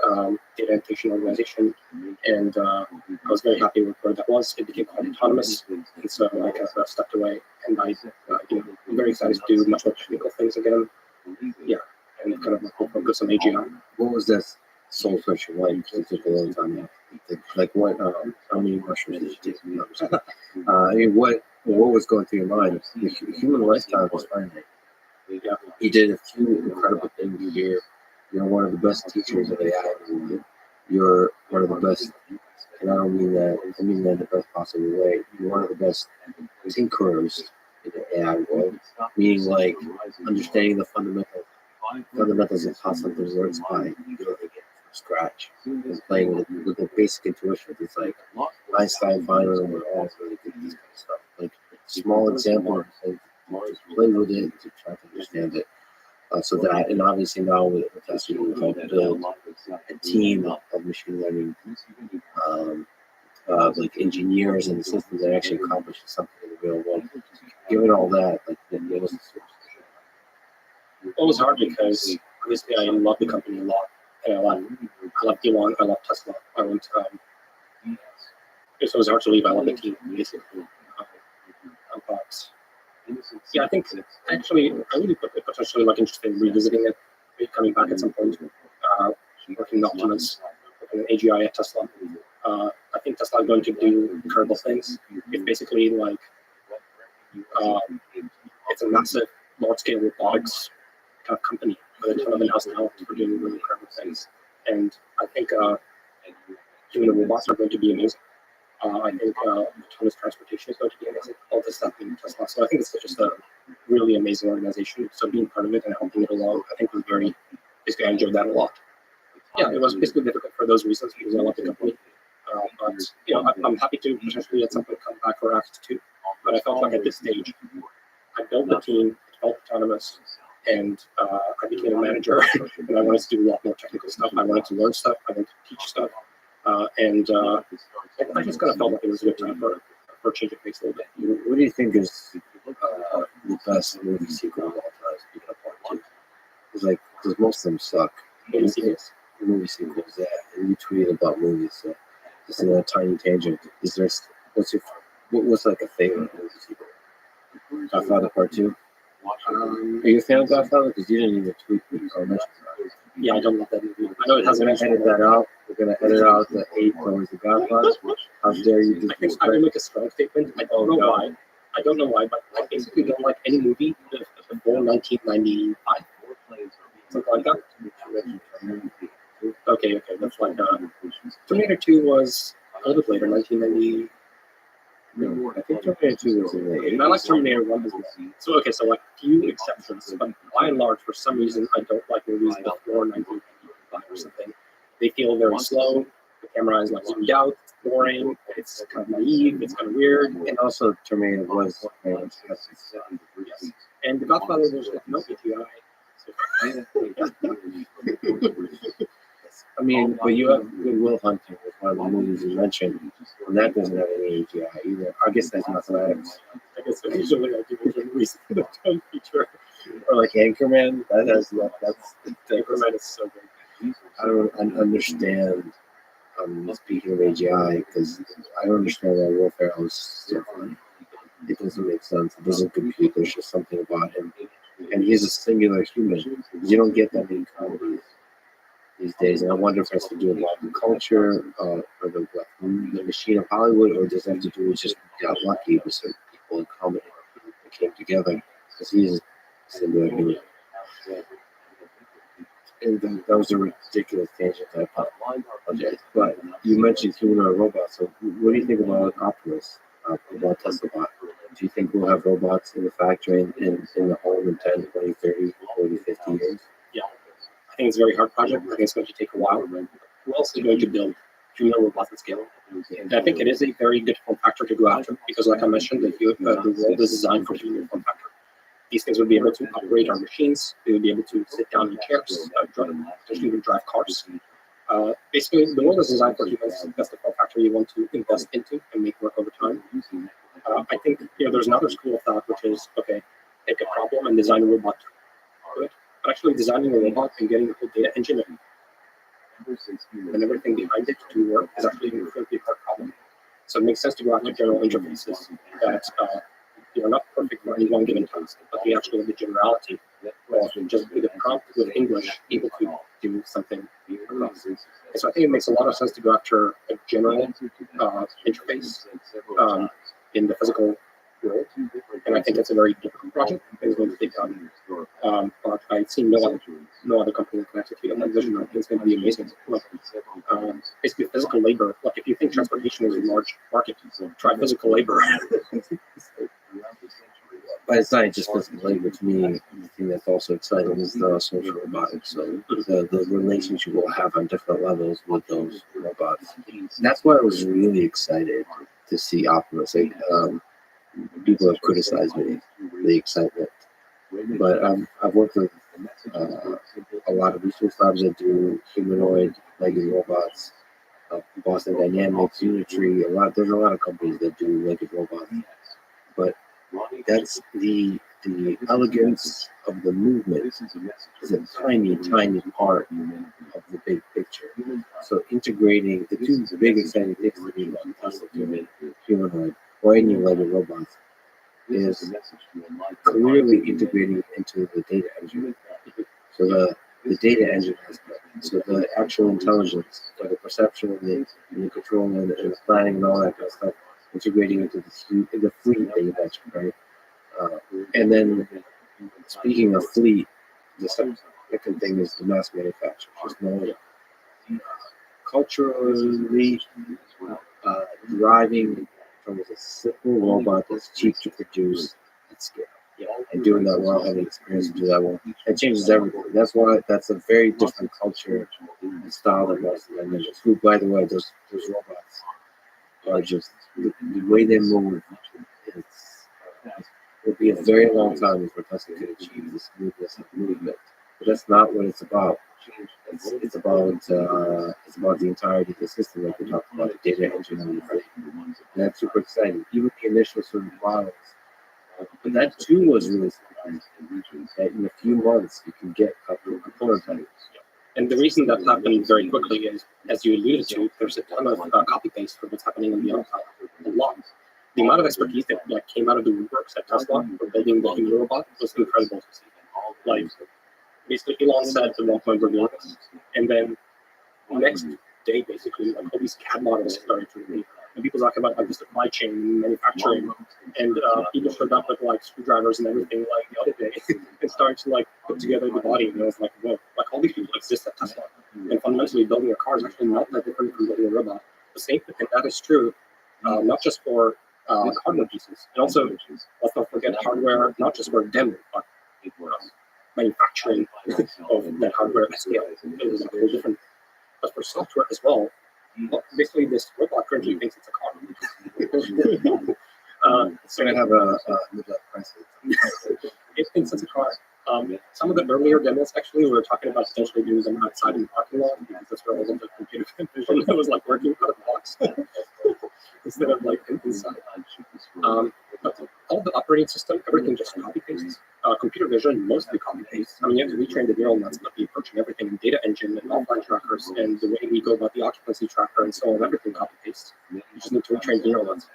data annotation organization, and I was very happy with where that was. It became quite autonomous, and so I kind of stepped away, and I'm very excited to do much more technical things again. Yeah, and kind of focus on AGI. What was that soul searching like? It took a long time. Like what? How many mushrooms did you take? No, I mean, what was going through your mind? The human lifetime was finite. Yeah. You did a few incredible things here. You're one of the best teachers of AI in the world. You're one of the best, and I don't mean that. I mean that in the best possible way. You're one of the best tinkerers in the AI world, meaning like understanding the fundamentals of how something works by building it from scratch and playing with the basic intuition. It's like Einstein finally were all really good at this kind of stuff. Like small example, like just play with it to try to understand it. So that, and obviously now with Tesla, we help build a team of machine learning, like engineers and systems that actually accomplish something in the real world. Given all that, like, what was the source? It was hard because obviously I love the company a lot, and I love Elon, I love Tesla. I want, so it was hard to leave. I love the team, basically. But yeah, I think actually I really potentially like interested in revisiting it, coming back at some point, working in Optimus, working in AGI at Tesla. I think Tesla is going to do incredible things. It's basically like it's a massive, large-scale robotics kind of company with a ton of in-house talent for doing really incredible things. And I think human robots are going to be amazing. I think autonomous transportation is going to be amazing. All this stuff in Tesla. So I think it's just a really amazing organization. So being part of it and helping it along, I think was very, basically I enjoyed that a lot. Yeah, it was basically difficult for those reasons because I love the company. But you know, I'm happy to potentially at some point come back for Act 2. But I felt like at this stage, I built the team, I felt autonomous, and I became a manager. And I wanted to do a lot more technical stuff. I wanted to learn stuff. I wanted to teach stuff. And I just kind of felt like it was a good time for a change of pace a little bit. What do you think is the best movie sequel of all time? Speaking of part two, because most of them suck. Movie sequels. Movie sequels, yeah. And you tweeted about movies, so just a tiny tangent. Is there what's like a favorite movie sequel? Godfather Part 2. Are you a fan of Godfather? Because you didn't even tweet or mention that. Yeah, I don't love that movie. I know it has We're gonna edit that out. We're gonna edit out the 8 towards the Godfather. How dare you I think I will make a strong statement. I don't know why. I don't know why, but I basically don't like any movie before 1995. Something like that. Okay. That's like Terminator 2 was a little bit later, 1990. No, I think Terminator 2 was in the 80s. I like Terminator 1 as well. So like few exceptions, but by and large, for some reason, I don't like movies before 1995 or something. They feel very slow. The camera is like zoomed out. It's boring. It's kind of naive. It's kind of weird. And also, Terminator was very much Yes. And The Godfather was like no AGI. I mean, but you have Good Will Hunting was one of the movies you mentioned, and that doesn't have any AGI either. I guess that's mathematics. I guess usually I do movies that don't feature. Or like Anchorman, that's Anchorman is so good. I don't understand. Speaking of AGI, because I don't understand why Will Ferrell is so funny. It doesn't make sense. It doesn't compute. There's just something about him, and he's a singular human. You don't get that many comedies these days, and I wonder if it has to do with the culture or the machine of Hollywood, or does it have to do with just got lucky with certain people in comedy that came together? Because he's a singular human. And that was a ridiculous tangent. I apologize. But you mentioned humanoid robots. So what do you think about Optimus, about Tesla bot? Do you think we'll have robots in the factory in the home in 10, 20, 30, 40, 50 years? Yeah. I think it's a very hard project. I think it's going to take a while. We're also going to build humanoid robots at scale. And I think it is a very good form factor to go after because, like I mentioned, the world is designed for humanoid form factor. These things would be able to operate our machines. They would be able to sit down in chairs, potentially even drive cars. Basically, the world is designed for humans. That's the form factor you want to invest into and make work over time. I think there's another school of thought, which is, okay, take a problem and design a robot to it. But actually designing a robot and getting the whole data engine and everything behind it to work is actually an incredibly hard problem. So it makes sense to go after general interfaces that are not perfect for any one given task, but we actually have the generality of just with a prompt with English able to do something across. And so I think it makes a lot of sense to go after a general interface in the physical world. And I think it's a very difficult project. It's going to take time. But I've seen no other company that can execute on that vision. I think it's going to be amazing. Like, basically, physical labor. Like, if you think transportation is a large market, try physical labor. But it's not just physical labor. To me, the thing that's also exciting is the social robotics. So the relationship we'll have on different levels with those robots. And that's why I was really excited to see Optimus. Like, people have criticized me, the excitement. But I've worked with a lot of research labs that do humanoid legged robots, Boston Dynamics, Unitree. There's a lot of companies that do legged robots. But that's the elegance of the movement is a tiny part of the big picture. So integrating the two big exciting things to me about Tesla humanoid or any legged robots is clearly integrating into the data engine. So the data engine aspect, so the actual intelligence, so the perception and the control and the planning and all that kind of stuff, integrating into the fleet that you mentioned, right? And then speaking of fleet, the second thing is the mass manufacture. There's no culturally driving from a simple robot that's cheap to produce at scale. And doing that well, having experience to do that well, it changes everything. That's why that's a very different culture and style than most of them. Who, by the way, those robots are just the way they move. It'll be a very long time before Tesla can achieve the smoothness of movement. But that's not what it's about. It's about the entirety of the system, like we talked about, the data engine and everything. And that's super exciting. Even the initial sort of models. But that too was really surprising. That in a few months you can get a prototype. And the reason that happened very quickly is, as you alluded to, there's a ton of copy paste for what's happening in the outside. A lot. The amount of expertise that came out of the woodworks at Tesla for building the human robot was incredible to see. Like, basically, Elon said at one point we're doing this, and then next day, basically, like all these CAD models started to release. And people talking about like the supply chain, manufacturing, and people showed up with like screwdrivers and everything like the other day, and started to like put together the body. And I was like, whoa, like all these people exist at Tesla. And fundamentally, building a car is actually not that different from building a robot. The same thing, and that is true, not just for hardware pieces, and also let's not forget hardware, not just for demo, but for manufacturing of that hardware at scale. It was a whole different. But for software as well, basically this robot currently thinks it's a car. It's going to have a midlife crisis. It thinks it's a car. Some of the earlier demos, actually, we were talking about potentially doing them outside in the parking lot, because that's where all of the computer vision that was like working out of the box instead of like inside. But all the operating system, everything just copy pastes. Computer vision mostly copy pastes. I mean, you have to retrain the neural nets, but the approach and everything in data engine and offline trackers and the way we go about the occupancy tracker and so on, everything copy pastes. You just need to retrain the neural nets.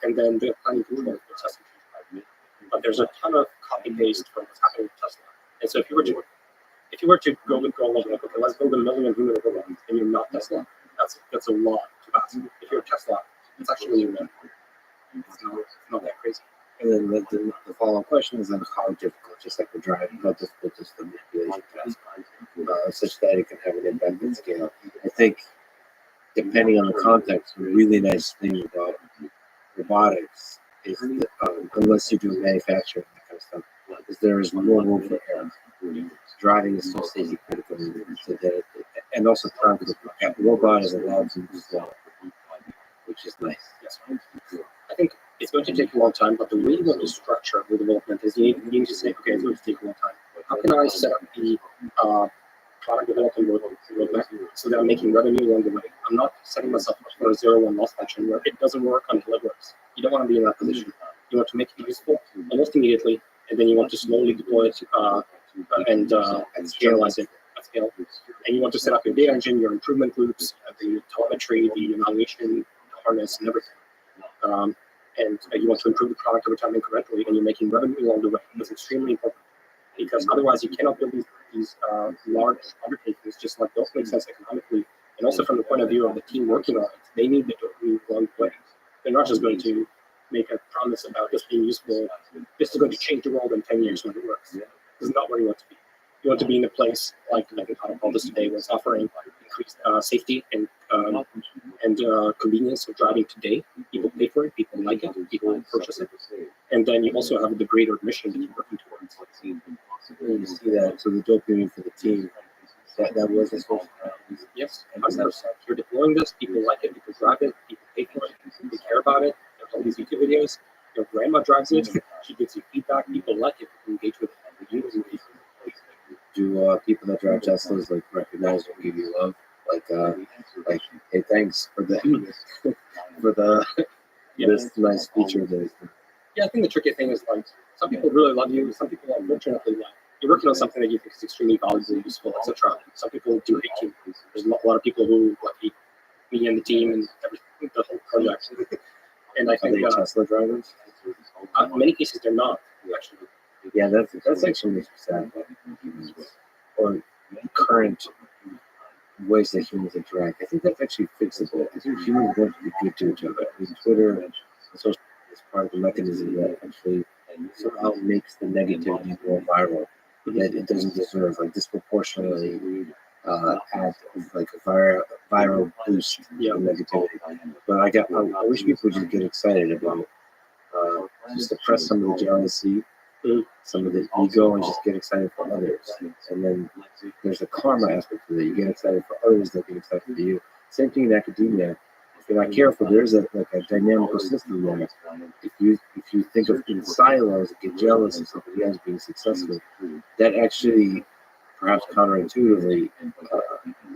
And then the planning control of the Tesla. But there's a ton of copy paste from what's happening with Tesla. And so if you were to go with goal like, okay, let's build 1 million human robots, and you're not Tesla, that's a lot to ask. If you're Tesla, it's actually it's not that crazy. And then the follow-up question is then how difficult, just like the driving, how difficult is the manipulation task, such that it can have an impact at scale. I think, depending on the context, a really nice thing about robotics is that, unless you do manufacturing, that kind of stuff, is there is more room for error. Driving is so safety critical, so that and also time, because the robot is allowed to move slow, which is nice. Yes. I think it's going to take a long time, but the way you want to structure the development is you need to say, okay, it's going to take a long time. How can I set up the product development roadmap so that I'm making revenue along the way? I'm not setting myself up for a 0-1 loss function where it doesn't work until it works. You don't want to be in that position. You want to make it useful almost immediately, and then you want to slowly deploy it and scale it at scale. and you want to set up your data engine, your improvement loops, the telemetry, the evaluation, the harness, and everything. And you want to improve the product over time incrementally, and you're making revenue along the way. That's extremely important, because otherwise you cannot build these large undertakings just like those make sense economically. And also from the point of view of the team working on it, they need to move along the way. They're not just going to make a promise about this being useful. This is going to change the world in 10 years when it works. This is not where you want to be. You want to be in a place like how to call this today, where it's offering increased safety and convenience of driving today. People pay for it, people like it, people purchase it. And then you also have the greater mission that you're working towards. You see that, so the dopamine for the team, that was the whole. Yes, 100%. You're deploying this, people like it, people drive it, people pay for it, they care about it. There's all these YouTube videos. Your grandma drives it, she gives you feedback, people like it, people engage with it. Do people that drive Teslas like recognize or give you love? Like, hey, thanks for the for the this nice feature that. Yeah, I think the tricky thing is like some people really love you, some people unfortunately like you're working on something that you think is extremely valuable, useful, etc. Some people do hate you. There's a lot of people who like hate me and the team and everything, the whole project. And I think Tesla drivers. In many cases they're not actually. Yeah, that's actually makes me sad. Or current ways that humans interact. I think that's actually fixable. I think humans want to be good to each other. I mean, Twitter and social media is part of the mechanism that actually somehow makes the negativity more viral that it doesn't deserve, like disproportionately add like a viral boost to negativity. But I wish people would just get excited about just suppress some of the jealousy, some of the ego, and just get excited for others. And then there's a karma aspect to it. You get excited for others, they'll get excited for you. Same thing in academia. If you're not careful, there's a dynamical system there. If you think of in silos and get jealous of somebody else being successful, that actually perhaps counterintuitively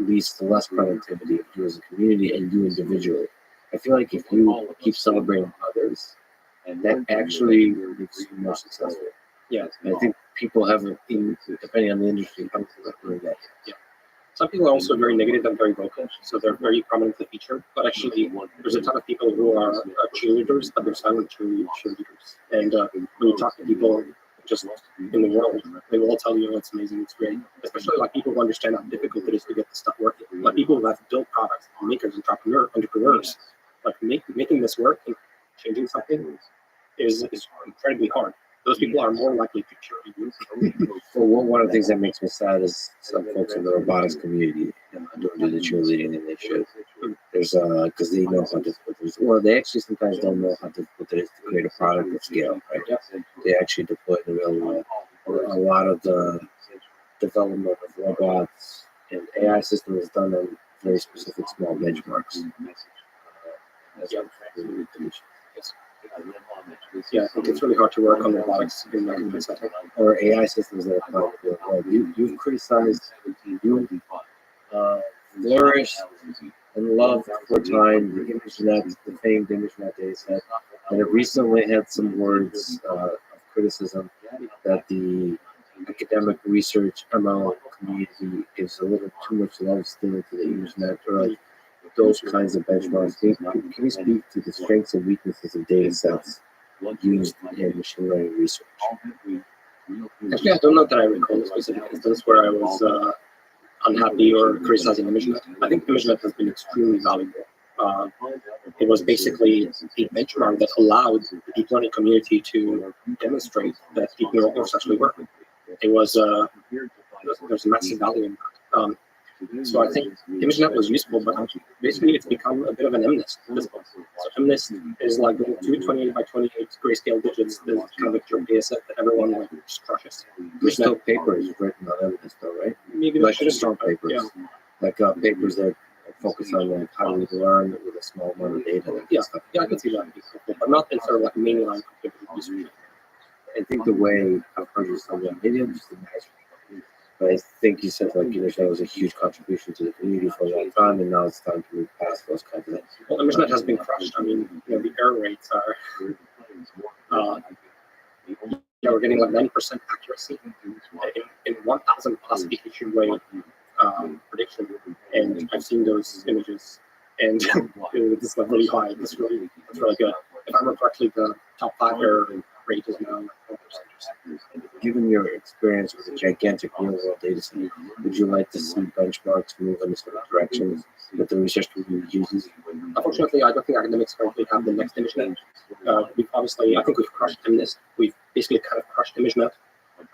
leads to less productivity of you as a community and you individually. I feel like if you keep celebrating others, that actually makes you more successful. Yeah, and I think people have, depending on the industry, come to doing that. Yeah. Some people are also very negative and very vocal, so they're very prominently featured. But actually, there's a ton of people who are cheerleaders, but they're silent cheerleaders. And when you talk to people just in the world, they will all tell you, oh, it's amazing, it's great. Especially like people who understand how difficult it is to get this stuff working. Like people who have built products, makers, entrepreneurs, like making this work and changing something is incredibly hard. Those people are more likely to cheerlead. Well, one of the things that makes me sad is some folks in the robotics community don't do the cheerleading and they should. There's because they know how difficult it is. Well, they actually sometimes don't know how difficult it is to create a product at scale, right? They actually deploy the real world. A lot of the development of robots and AI systems is done on very specific small benchmarks. Yeah, I think it's really hard to work on robotics in a setting. Or AI systems that apply to the world. You've criticized, you flourished and loved for a time the ImageNet, the famed ImageNet data set, and it recently had some words of criticism that the academic research ML community gives a little too much love still to the ImageNet, or like those kinds of benchmarks. Can you speak to the strengths and weaknesses of data sets used in machine learning research? Actually, I don't know that I recall the specific instance where I was unhappy or criticizing ImageNet. I think ImageNet has been extremely valuable. It was basically a benchmark that allowed the deep learning community to demonstrate that deep neural networks actually work. It was there's massive value in that. So I think ImageNet was useful, but basically it's become a bit of an MNIST at this point. So MNIST is like going to 28 by 28 grayscale digits. There's kind of a pure data set that everyone like just crushes. There's still papers written on MNIST though, right? Maybe like strong papers, yeah. Like papers that focus on like how do we learn with a small amount of data. Like stuff. Yeah, I can see that, but not in sort of like mainline computer research. I think the way I've heard you say that, maybe I'm just imagining. But I think you said like ImageNet was a huge contribution to the community for a long time, and now it's time to move past those kinds of things. Well, ImageNet has been crushed. I mean, the error rates are, we're getting like 90% accuracy in 1,000 plus PQ rate predictions. simulation, and I've seen those images, and it's like really high. It's really good. If I remember correctly, the top 5 error rate is now like 4%. Given your experience with a gigantic real-world data set, would you like to see benchmarks move in a certain direction that the research community uses? Unfortunately, I don't think academics currently have the next ImageNet. I think we've crushed MNIST. We've basically kind of crushed ImageNet,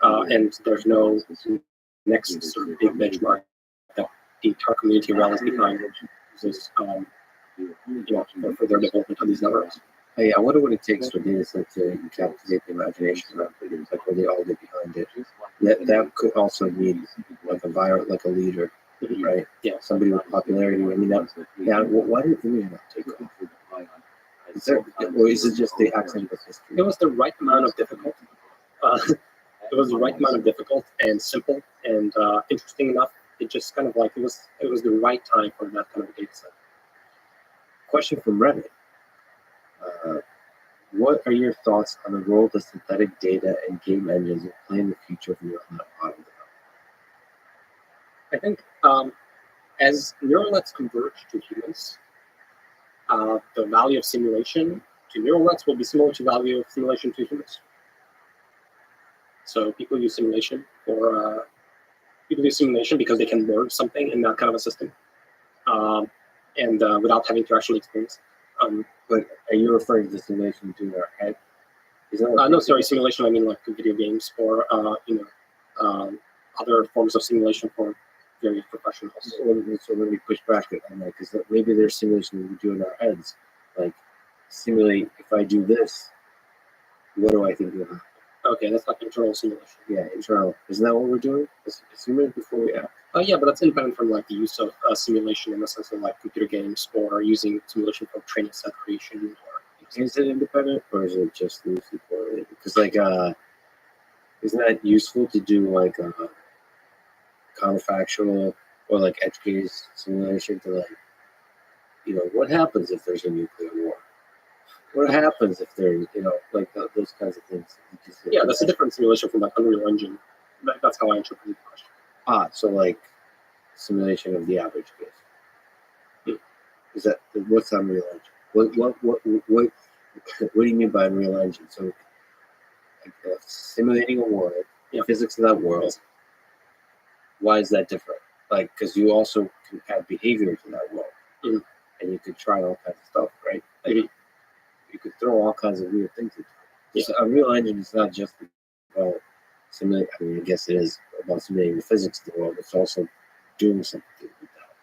and there's no next sort of big benchmark that the entire community rallies behind, uses, for their development of these networks. Hey, I wonder what it takes for data set to captivate the imagination of it, like where they all get behind it. That could also mean like like a leader, right? Yeah. Somebody with popularity. I mean, why did ImageNet take off? Or is it just the accent of history? It was the right amount of difficult. It was the right amount of difficult and simple and interesting enough. It just kind of like it was the right time for that kind of a data set. Question from Reddit. What are your thoughts on the role that synthetic data and game engines will play in the future of neural net model development? I think as neural nets converge to humans, the value of simulation to neural nets will be similar to the value of simulation to humans. So people use simulation because they can learn something in that kind of a system, and without having to actually experience it. But are you referring to simulation to our head? No, sorry, simulation. I mean like video games or other forms of simulation for various professionals. So let me push back on that, because maybe there's simulation we do in our heads, like simulate if I do this, what do I think will happen? Okay, that's like internal simulation. Yeah, internal. Isn't that what we're doing? Simulate before we act. Yeah, but that's independent from like the use of simulation in the sense of like computer games or using simulation for training set creation. Or is it independent or is it just loosely correlated? Because like, isn't that useful to do like counterfactual or like edge case simulation to like, what happens if there's a nuclear war? What happens if there's, like those kinds of things? Yeah, that's a different simulation from like Unreal Engine. That's how I interpret the question. So like simulation of the average case. Is that what's Unreal Engine? What do you mean by Unreal Engine? So like, simulating a world, physics of that world. Why is that different? Like, because you also can have behaviors in that world, and you could try all kinds of stuff, right? Like, you could throw all kinds of weird things into it. So Unreal Engine is not just about simulating. I mean, I guess it is about simulating the physics of the world. It's also doing something with that.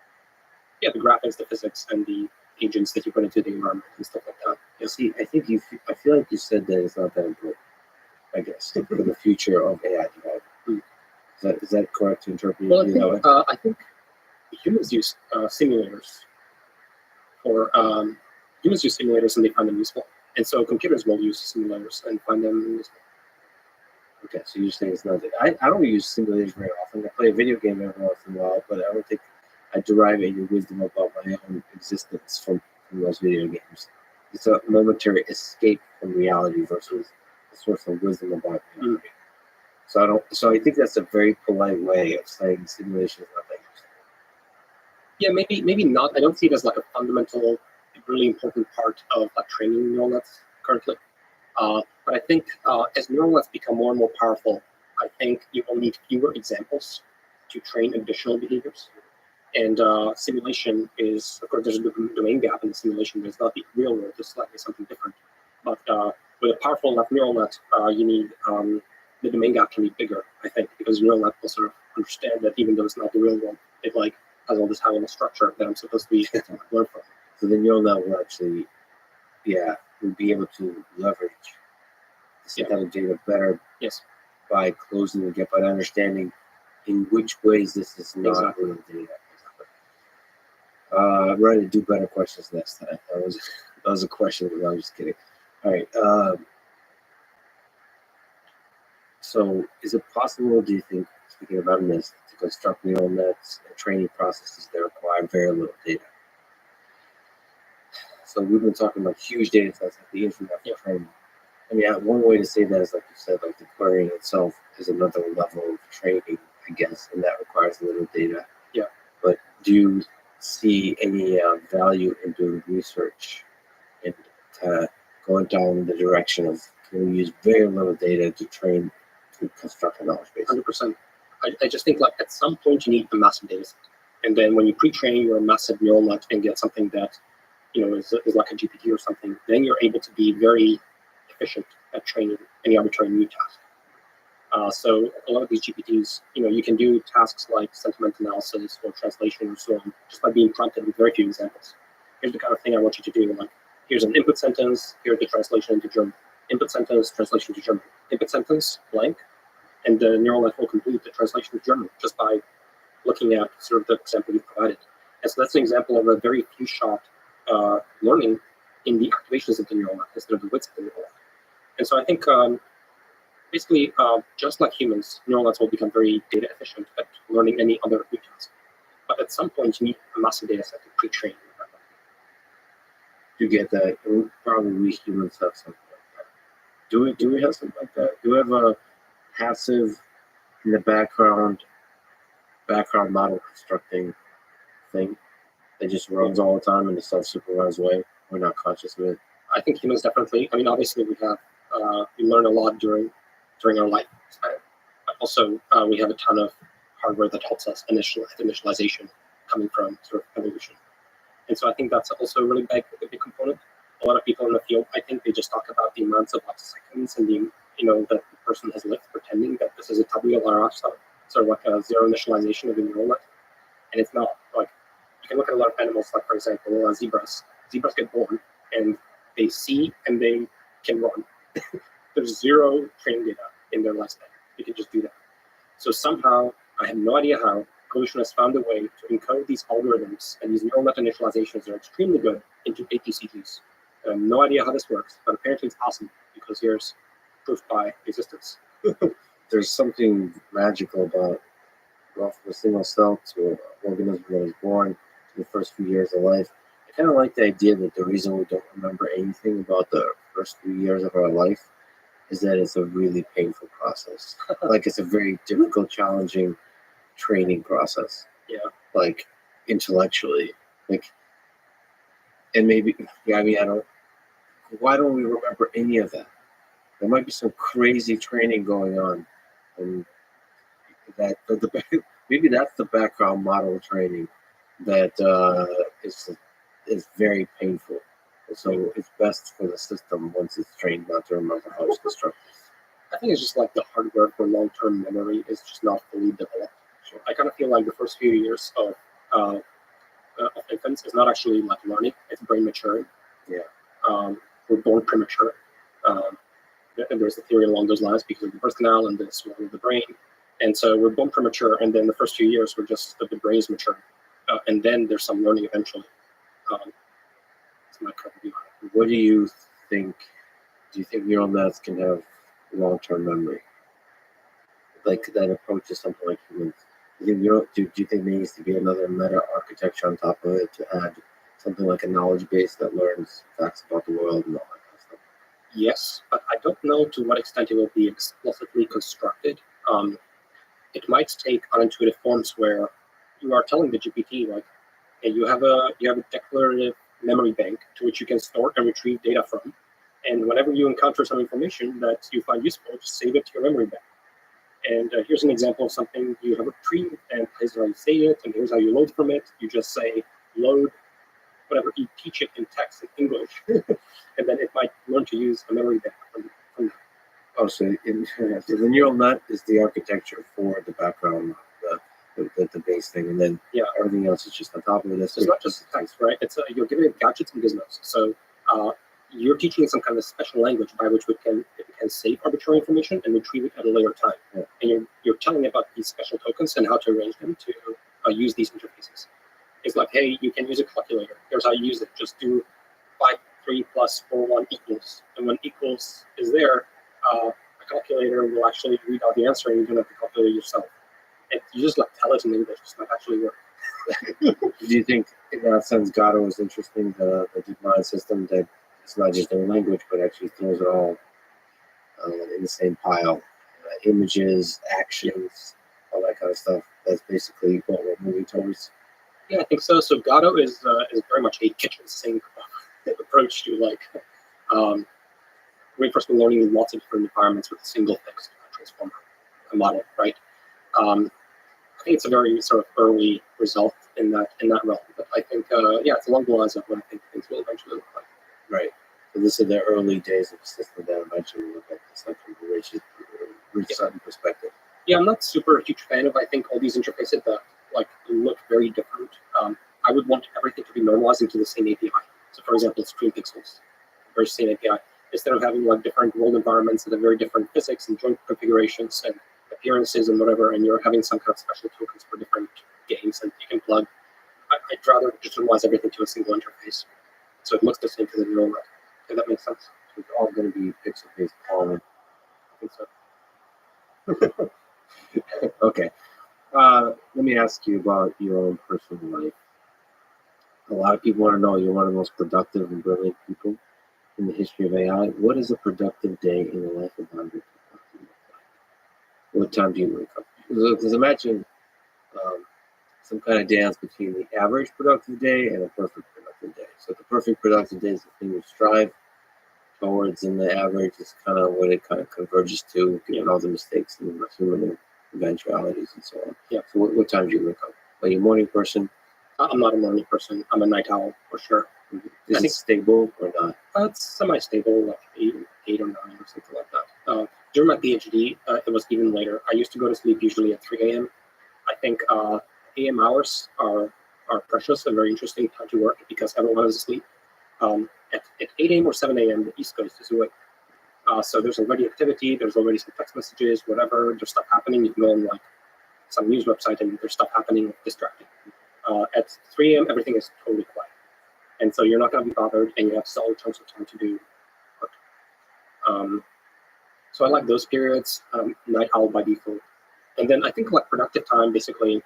Yeah, the graphics, the physics, and the agents that you put into the environment and stuff like that. Yeah. See, I feel like you said that it's not that important. I guess for the future of AI development. Is that correct to interpret? Well, I think humans use simulators and they find them useful, and so computers will use simulators and find them useful. Okay, so you're saying it's not that I don't use simulators very often. I play a video game every once in a while, but I don't think I derive any wisdom about my own existence from those video games. It's a momentary escape from reality versus a source of wisdom about reality. So I think that's a very polite way of saying simulation is not that useful. Yeah, maybe not. I don't see it as like a fundamental, really important part of like training neural nets currently. But I think as neural nets become more and more powerful, I think you will need fewer examples to train additional behaviors. And simulation is, of course, there's a domain gap in the simulation. There's not the real world. It's slightly something different. But with a powerful enough neural net, you need the domain gap can be bigger, I think, because neural net will sort of understand that even though it's not the real world, it like has all this high-level structure that I'm supposed to be learn from. So the neural net will actually, will be able to leverage the synthetic data better. Yes. By closing the gap, by understanding in which ways this is not real data. I'm ready to do better questions next time. That was a question. I was just kidding. All right. So, is it possible, do you think, speaking about this, to construct neural nets and training processes that require very little data? So, we've been talking about huge data sets like the internet for training. I mean, one way to say that is, like you said, like the querying itself is another level of training, I guess, and that requires little data. Yeah. But do you see any value in doing research and going down the direction of can we use very little data to train to construct a knowledge base? 100%. I just think like at some point you need a massive data set. And then when you pre-train your massive neural net and get something that, is like a GPT or something, then you're able to be very efficient at training any arbitrary new task. So a lot of these GPTs, you can do tasks like sentiment analysis or translation or so on just by being prompted with very few examples. Here's the kind of thing I want you to do. Like, here's an input sentence, here's the translation into German. Input sentence, translation to German. Input sentence, blank, and the neural net will complete the translation to German just by looking at sort of the example you provided. And so that's an example of a very few shot learning in the activations of the neural net instead of the widths of the neural net. And so I think basically, just like humans, neural nets will become very data efficient at learning any other new task. But at some point, you need a massive data set to pre-train. To get that, probably we humans have something like that. Do we have something like that? Do we have a passive in the background model constructing thing that just runs all the time in a self-supervised way? We're not conscious of it. I think humans definitely. I mean, obviously, we learn a lot during our life. But also, we have a ton of hardware that helps us initialization coming from sort of evolution. And so I think that's also a really big component. A lot of people in the field, I think they just talk about the amounts of seconds and that the person has lived pretending that this is a tabula rasa, sort of like a zero initialization of the neural net. And it's not. Like, you can look at a lot of animals, like for example, zebras. Zebras get born and they see and they can run. There's zero training data in their lifespan. You can just do that. So somehow, I have no idea how, evolution has found a way to encode these algorithms and these neural net initializations are extremely good into ATCGs. I have no idea how this works, but apparently it's possible because here's proof by existence. There's something magical about going from a single cell to an organism that is born in the first few years of life. I kind of like the idea that the reason we don't remember anything about the first few years of our life is that it's a really painful process. Like, it's a very difficult, challenging training process. Yeah. Like, intellectually. Like, and maybe, why don't we remember any of that? There might be some crazy training going on. And maybe that's the background model training that is very painful. So it's best for the system once it's trained not to remember how it's constructed. I think it's just like the hardware for long-term memory is just not fully developed. So I kind of feel like the first few years of infants is not actually like learning; it's brain maturing. Yeah. We're born premature. And there's a theory along those lines because of the birth canal and the swelling of the brain. And so we're born premature, and then the first few years we're just the brain is mature, and then there's some learning eventually. It's my current view. What do you think? Do you think neural nets can have long-term memory? Like that approach to something like humans? Do you think there needs to be another meta architecture on top of it to add something like a knowledge base that learns facts about the world and all that kind of stuff? Yes, but I don't know to what extent it will be explicitly constructed. It might take unintuitive forms where you are telling the GPT like, hey, you have a declarative memory bank to which you can store and retrieve data from, and whenever you encounter some information that you find useful, just save it to your memory bank. And here's an example of something you have retrieved, and here's how you say it, and here's how you load from it. You just say load whatever, you teach it in text in English, and then it might learn to use a memory bank from that. Oh, so the neural net is the architecture for the background, the base thing, and then everything else is just on top of it. It's not just text, right? It's you're giving it gadgets and gizmos. So you're teaching it some kind of special language by which it can save arbitrary information and retrieve it at a later time. Yeah. And you're telling it about these special tokens and how to arrange them to use these interfaces. It's like, hey, you can use a calculator. Here's how you use it. Just do 5, 3 plus 4, 1 equals. And when equals is there, a calculator will actually read out the answer and you don't have to calculate it yourself. And you just like tell it in English. It might actually work. Do you think, in that sense, Gato is interesting, the deep mind system, that it's not just in language, but actually throws it all in the same pile? Images, actions, all that kind of stuff. That's basically what we're moving towards. Yeah, I think so. So Gato is very much a kitchen sink approach to like reinforcement learning in lots of different environments with a single fixed transformer model, right? I think it's a very sort of early result in that realm, but I think it's along the lines of what I think things will eventually look like. Right. So this is the early days of a system that eventually will look at this like from the Rothschild perspective. Yeah, I'm not super huge fan of I think all these interfaces that like look very different. I would want everything to be normalized into the same API. So for example, stream pixels, very same API. Instead of having like different world environments that have very different physics and joint configurations and appearances and whatever, and you're having some kind of special tokens for different games and you can plug. I'd rather just normalize everything to a single interface, so it looks the same to the neural net. If that makes sense. So it's all going to be pixel-based pollen. I think so. Okay. Let me ask you about your own personal life. A lot of people want to know you're one of the most productive and brilliant people in the history of AI. What is a productive day in the life of 100 people? What time do you wake up? Because imagine some kind of dance between the average productive day and a perfect productive day. So the perfect productive day is the thing you strive towards, and the average is kind of what it kind of converges to, given all the mistakes and the human eventualities and so on. Yeah. So what time do you wake up? Are you a morning person? I'm not a morning person. I'm a night owl for sure. Is it stable or not? It's semi-stable, like 8 or 9 or something like that. During my PhD, it was even later. I used to go to sleep usually at 3 a.m. I think AM hours are precious and very interesting time to work because everyone is asleep. At 8 a.m. or 7 a.m., the East Coast is awake. So there's already activity, there's already some text messages, whatever, there's stuff happening. You can go on like some news website and there's stuff happening, distracting. At 3 a.m., everything is totally quiet. And so you're not going to be bothered and you have solid chunks of time to do work. So I like those periods, night owl by default. And then I think like productive time, basically,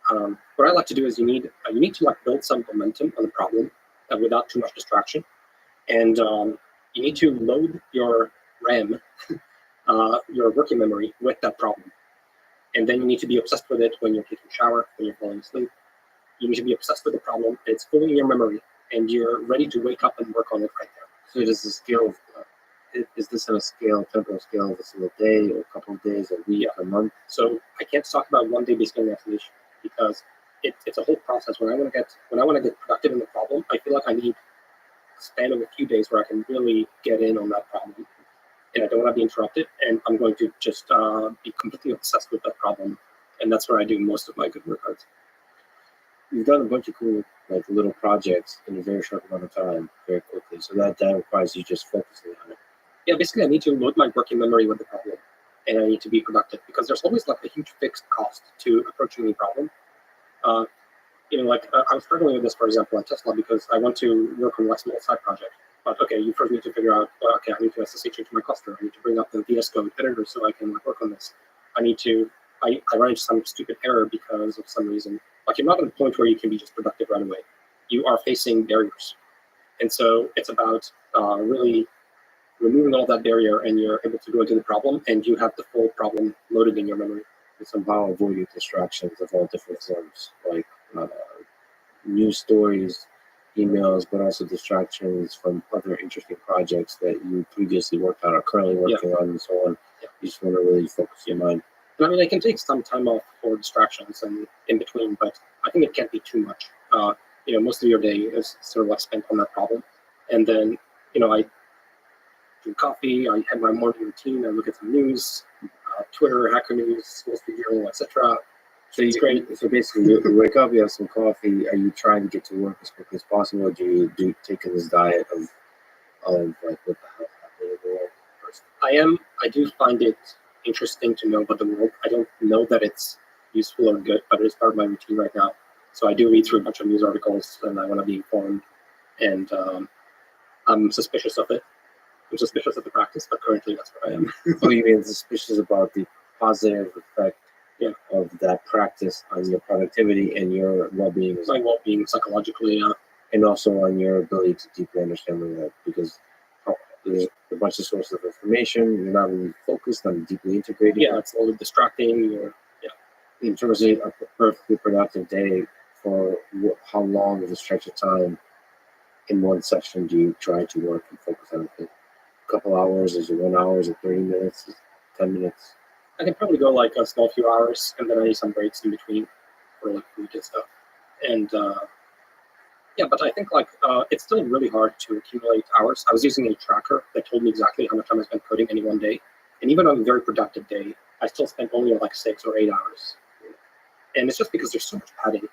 what I like to do is you need to like build some momentum on the problem without too much distraction. And you need to load your RAM, your working memory with that problem. And then you need to be obsessed with it when you're taking a shower, when you're falling asleep. You need to be obsessed with the problem. It's fully in your memory and you're ready to wake up and work on it right there. So does the scale, is this on a scale, temporal scale of a single day or a couple of days, a week, a month? So I can't talk about one day based on the isolation because it's a whole process. When I want to get productive in the problem, I feel like I need a span of a few days where I can really get in on that problem. And I don't want to be interrupted, and I'm going to just be completely obsessed with that problem. And that's where I do most of my good work out. You've done a bunch of cool like little projects in a very short amount of time, very quickly. So that requires you just focusing on it. Yeah, basically I need to load my working memory with the problem, and I need to be productive because there's always like a huge fixed cost to approaching any problem. I was struggling with this, for example, at Tesla because I want to work on a small side project. But okay, you first need to figure out, I need to SSH into my cluster. I need to bring up the VS Code editor so I can work on this. I run into some stupid error because of some reason. Like you're not at a point where you can be just productive right away. You are facing barriers. And so it's about really removing all that barrier and you're able to go into the problem and you have the full problem loaded in your memory. And somehow avoiding distractions of all different forms, like news stories, emails, but also distractions from other interesting projects that you previously worked on or currently working on and so on. Yeah. You just want to really focus your mind. And I mean, I can take some time off for distractions and in between, but I think it can't be too much. Most of your day is sort of like spent on that problem. And then, I drink coffee, I have my morning routine, I look at some news, Twitter, Hacker News, Wall Street Journal, etc. So So basically, you wake up, you have some coffee. Are you trying to get to work as quickly as possible? Or do you take this diet of like what the hell happening in the world first? I do find it interesting to know about the world. I don't know that it's useful or good, but it is part of my routine right now. So I do read through a bunch of news articles, and I want to be informed. And I'm suspicious of it. I'm suspicious of the practice, but currently that's what I am. Oh, you mean suspicious about the positive effect of that practice on your productivity and your well-being? My well-being psychologically, and also on your ability to deeply understand the world, because there's a bunch of sources of information. You're not really focused on deeply integrating. Yeah, it's a little distracting. In terms of a perfectly productive day for how long of a stretch of time in one session do you try to work and focus on it? A couple hours? Is it 1 hour? Is it 30 minutes? Is it 10 minutes? I can probably go like a small few hours, and then I need some breaks in between for like food and stuff. And yeah, but I think like it's still really hard to accumulate hours. I was using a tracker that told me exactly how much time I spent coding any one day, and even on a very productive day, I still spent only like 6 or 8 hours. And it's just because there's so much padding,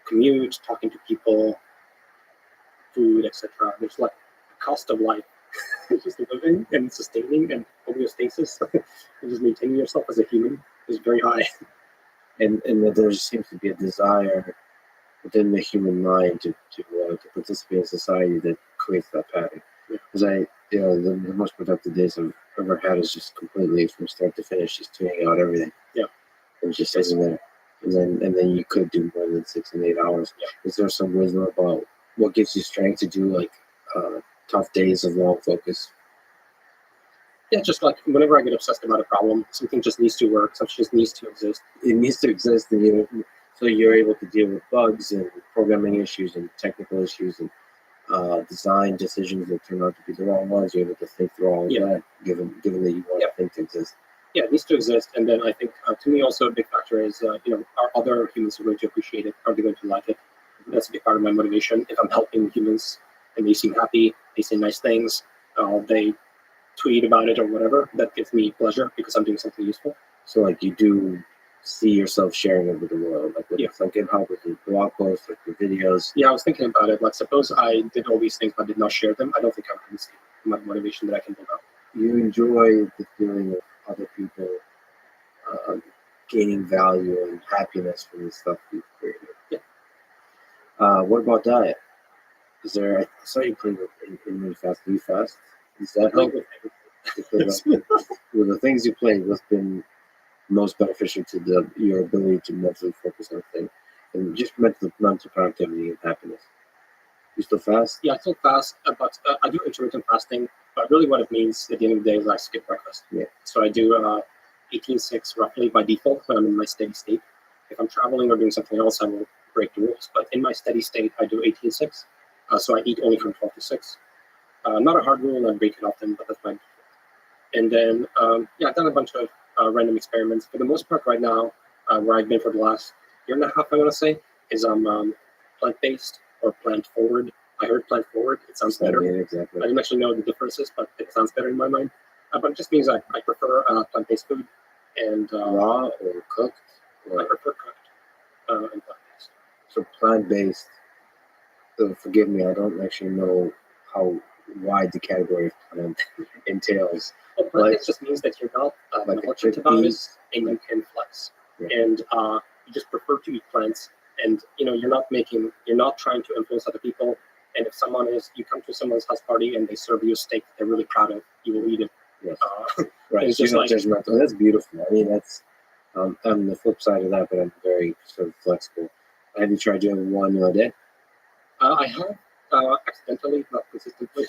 commute, talking to people, food, etc. There's like the cost of life, just living and sustaining and homeostasis, and just maintaining yourself as a human is very high. And there seems to be a desire within the human mind to participate in society that creates that pattern. Because the most productive days I've ever had is just completely from start to finish, just tuning out everything. Yeah. And just sitting there. And then you could do more than 6 and 8 hours. Yeah. Is there some wisdom about what gives you strength to do like tough days of long focus? Yeah, just like whenever I get obsessed about a problem, something just needs to work, something just needs to exist. It needs to exist, and so you're able to deal with bugs and programming issues and technical issues and design decisions that turn out to be the wrong ones. You're able to think through all of that, given that you want things to exist. Yeah, it needs to exist. And then I think, to me, also a big factor is, are other humans going to appreciate it? Are they going to like it? That's a big part of my motivation. If I'm helping humans and they seem happy, they say nice things, they tweet about it or whatever, that gives me pleasure because I'm doing something useful. So, like, you do see yourself sharing it with the world, like with something help with your blog posts, like your videos. Yeah, I was thinking about it. Like, suppose I did all these things but did not share them. I don't think I would see my motivation that I can build up. You enjoy the feeling of other people gaining value and happiness from the stuff you've created. Yeah. What about diet? Is there? I saw you play with in fast. Do you fast? Does that help? With the things you play, what's been most beneficial to your ability to mentally focus on things and just mental productivity and happiness? You still fast? Yeah, I still fast, but I do intermittent fasting. But really, what it means at the end of the day is I skip breakfast. Yeah. So I do 18-6 roughly by default when I'm in my steady state. If I'm traveling or doing something else, I will break the rules. But in my steady state, I do 18-6. So I eat only from 12 to 6. Not a hard rule, I break it often, but that's my default. And then, I've done a bunch of random experiments. For the most part right now, where I've been for the last year and a half, I want to say, is plant-based or plant-forward. I heard plant-forward. It sounds better. Yeah, exactly. I didn't actually know the differences, but it sounds better in my mind. But it just means I prefer plant-based food. And raw or cooked? I prefer cooked and plant-based. So plant-based, forgive me, I don't actually know how wide the category of plant entails. Well, plant-based just means that you're not militant about it, and you can flex. Yeah. And you just prefer to eat plants, and you're not trying to influence other people. And if you come to someone's house party and they serve you a steak that they're really proud of, you will eat it. Yes. Right. It's just judgmental. That's beautiful. I mean, that's I'm the flip side of that, but I'm very sort of flexible. Have you tried doing one meal a day? I have accidentally, not consistently,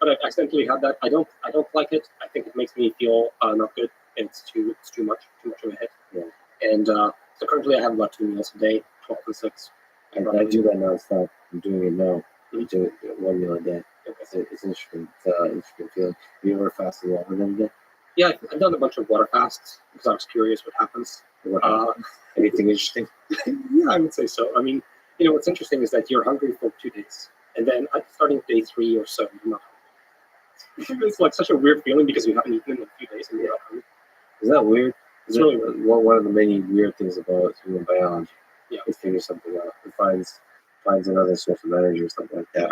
but I've accidentally had that. I don't like it. I think it makes me feel not good. It's too much of a hit. Yeah. And so currently I have about 2 meals a day, 12 and 6. I do that nonstop. I'm doing it now. I do it 1 meal a day. It's interesting. It's interesting feeling. Have you ever fasted longer than a day? Yeah, I've done a bunch of water fasts because I was curious what happens. Anything interesting? Yeah, I would say so. I mean, what's interesting is that you're hungry for 2 days, and then starting day 3 or so, you're not hungry. It's like such a weird feeling because you haven't eaten in a few days and you're not hungry. Is that weird? It's really weird. One of the many weird things about human biology. Yeah. It figures something out. It finds another source of energy or something like that,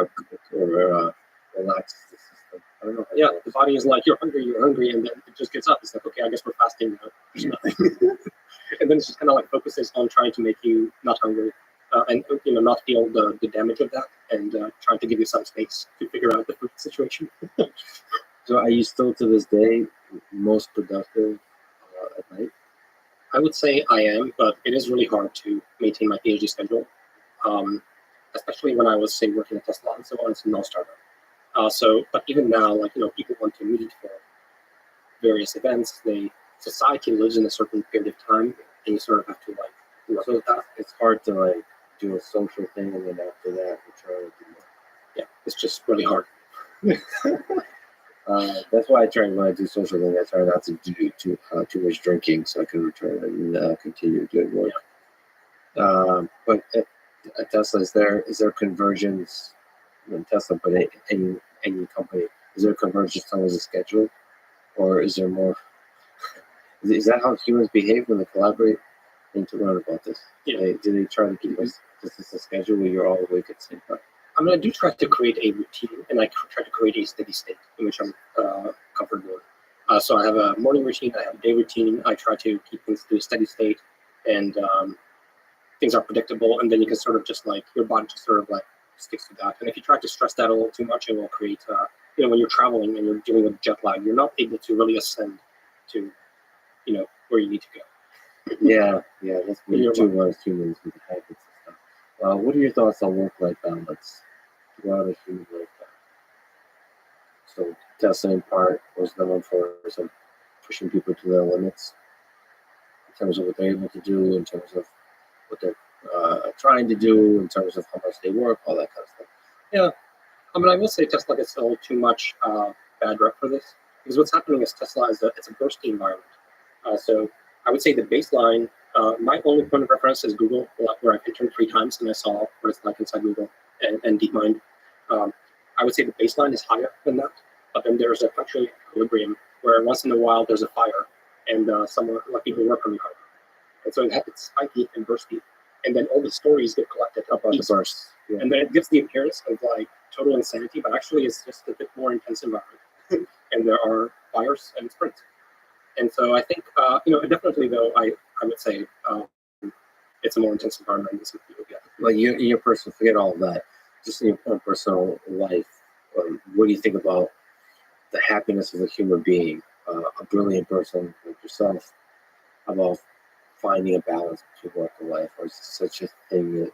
or relaxes the system. I don't know. Yeah, the body is like, you're hungry, and then it just gets up. It's like, okay, I guess we're fasting now. There's nothing. And then it's just kind of like focuses on trying to make you not hungry, and not feel the damage of that, and trying to give you some space to figure out the food situation. So are you still to this day most productive at night? I would say I am, but it is really hard to maintain my PhD schedule, especially when I was, say, working at Tesla and so on. It's no startup. But even now, people want to meet for various events. Society lives in a certain period of time, and you sort of have to so it's hard to do a social thing, and then after that, we try to do more. Yeah, it's just really hard. That's why I try when I do social things. I try not to do too much drinking, so I can return and continue doing work. But at Tesla, is there convergence? In Tesla, but any company, is there convergence towards a schedule, or is there more? Is that how humans behave when they collaborate? I need to learn about this. Yeah. Do they try to keep us this is a schedule where you're all awake at the same time? I mean, I do try to create a routine, and I try to create a steady state in which I'm comfortable with. So I have a morning routine, I have a day routine. I try to keep things to a steady state, and things are predictable. And then you can sort of just like your body just sort of like sticks to that. And if you try to stress that a little too much, it will create, when you're traveling and you're dealing with jet lag, you're not able to really ascend to, where you need to go. Yeah, that's what you do as humans with the habits and stuff. What are your thoughts on work-life balance throughout a human lifetime? So Tesla in part was known for some pushing people to their limits in terms of what they're able to do, in terms of what they're trying to do, in terms of how much they work, all that kind of stuff. Yeah, I mean, I will say Tesla gets a little too much bad rep for this, because what's happening is Tesla is it's a bursty environment. So I would say the baseline, my only point of reference is Google, where I've interned 3 times and I saw what it's like inside Google and DeepMind. I would say the baseline is higher than that, but then there's a fluctuating equilibrium where once in a while there's a fire and people work really hard. And so it's spiky and bursty. And then all the stories get collected About the bursts. Yeah. And then it gives the appearance of like total insanity, but actually it's just a bit more intense environment. And there are fires and sprints. And so I think, definitely though, I would say it's a more intense environment than some people get. Well, in your personal, forget all of that. Just in your own personal life, what do you think about the happiness of a human being, a brilliant person like yourself, about finding a balance between work and life, or is it such a thing that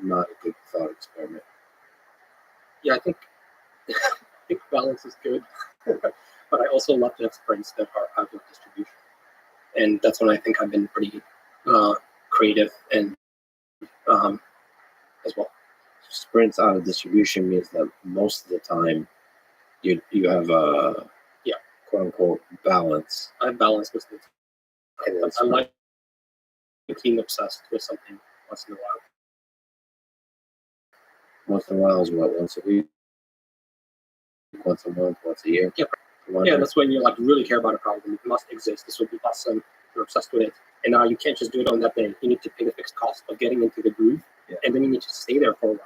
not a good thought experiment? Yeah, I think balance is good, but I also love to have sprints that are out of distribution, and that's when I think I've been pretty creative and as well. Sprints out of distribution means that most of the time you have a quote unquote balance. I have balance with it. I like being obsessed with something once in a while. Once in a while is what, once a week, once a month, once a year? Yeah, that's when you like really care about a problem. It must exist. This will be awesome. You're obsessed with it. And now you can't just do it on that day. You need to pay the fixed cost of getting into the groove, and then you need to stay there for a while.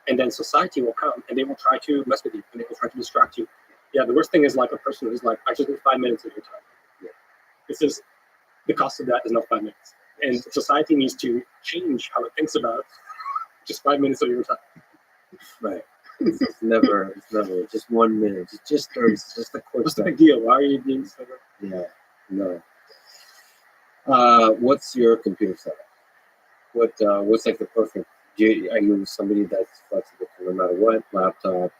And then society will come and they will try to mess with you and they will try to distract you. Yeah, the worst thing is like a person who's like, I just need 5 minutes of your time. Yeah. This is the cost of that is not 5 minutes. And society needs to change how it thinks about just 5 minutes of your time. Right. It's never just 1 minute. Just 30. Just a quick. What's the big deal? Why are you being so? Yeah. No. What's your computer setup? What's like the perfect? Are you somebody that's flexible no matter what? Laptop,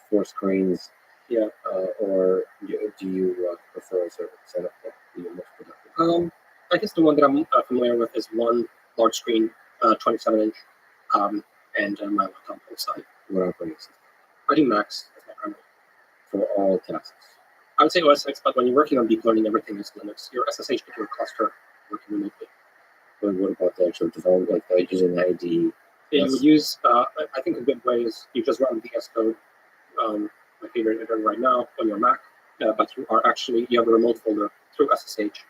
4 screens. Yeah. Or do you prefer a certain setup that you're most productive? I guess the one that I'm familiar with is one large screen, 27-inch, and my laptop on the side. What operating system? I do Macs as my primary. For all tasks. I would say OS X, but when you're working on deep learning, everything is Linux. Your SSH to your cluster working remotely. But what about the actual development, like using IDE? Yeah, you would use, I think a good way is you just run VS Code, my favorite editor right now, on your Mac, but you have a remote folder through SSH.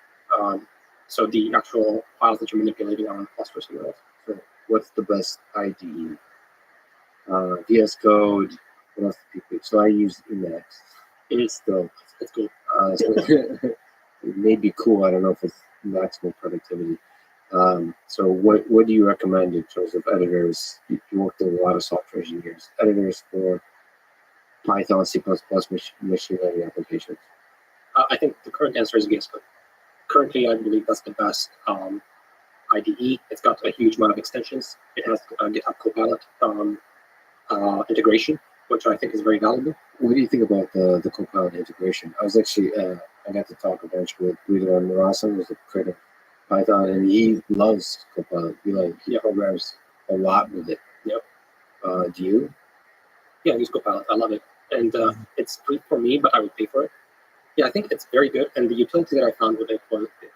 So the actual files that you're manipulating are on cluster somewhere else. So what's the best IDE? VS Code, what else do people? So I use Emacs. It's cool. So it may be cool. I don't know if it's maximum productivity. So what do you recommend in terms of editors? You worked with a lot of software engineers. Editors for Python, C++, machine learning applications. I think the current answer is VS Code. Currently, I believe that's the best IDE. It's got a huge amount of extensions. It has GitHub Copilot integration, which I think is very valuable. What do you think about the Copilot integration? I was actually, I got to talk a bunch with Guido Marasa, who's the creator of Python, and he loves Copilot. He programs a lot with it. Yep. Do you? Yeah, I use Copilot. I love it, and it's free for me, but I would pay for it. Yeah, I think it's very good, and the utility that I found with it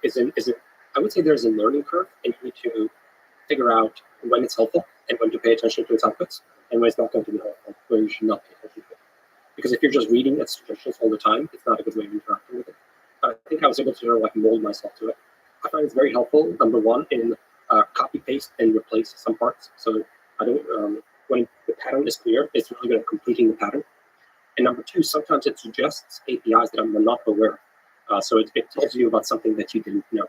isn't. I would say there's a learning curve, and you need to figure out when it's helpful and when to pay attention to its outputs, and when it's not going to be helpful, when you should not pay attention to it. Because if you're just reading its suggestions all the time, it's not a good way of interacting with it. But I think I was able to sort of like mold myself to it. I find it's very helpful. Number one, in copy paste and replace some parts. So I don't when the pattern is clear, it's really good at completing the pattern. And number two, sometimes it suggests APIs that I'm not aware of. So it tells you about something that you didn't know.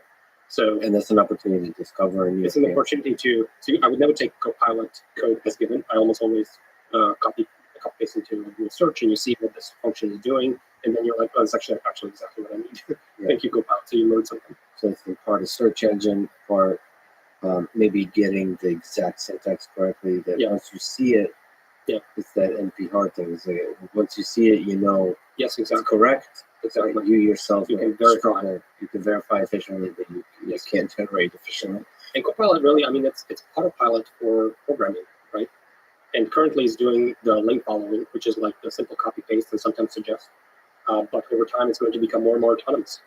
So And that's an opportunity to discover. And it's an opportunity to. So I would never take Copilot code as given. I almost always copy paste into a search, and you see what this function is doing, and then you're like, oh, it's actually exactly what I need. Thank you, Copilot. So you learned something. So it's the part of search engine, part maybe getting the exact syntax correctly. That once you see it, it's that NP hard thing. It's like, once you see it, you know. Yes, exactly. It's correct. Exactly. You yourself, you can verify. You can verify efficiently, but you can't generate efficiently. And Copilot really, I mean, it's autopilot for programming, right? And currently is doing the link following, which is like the simple copy paste and sometimes suggest. But over time, it's going to become more and more autonomous.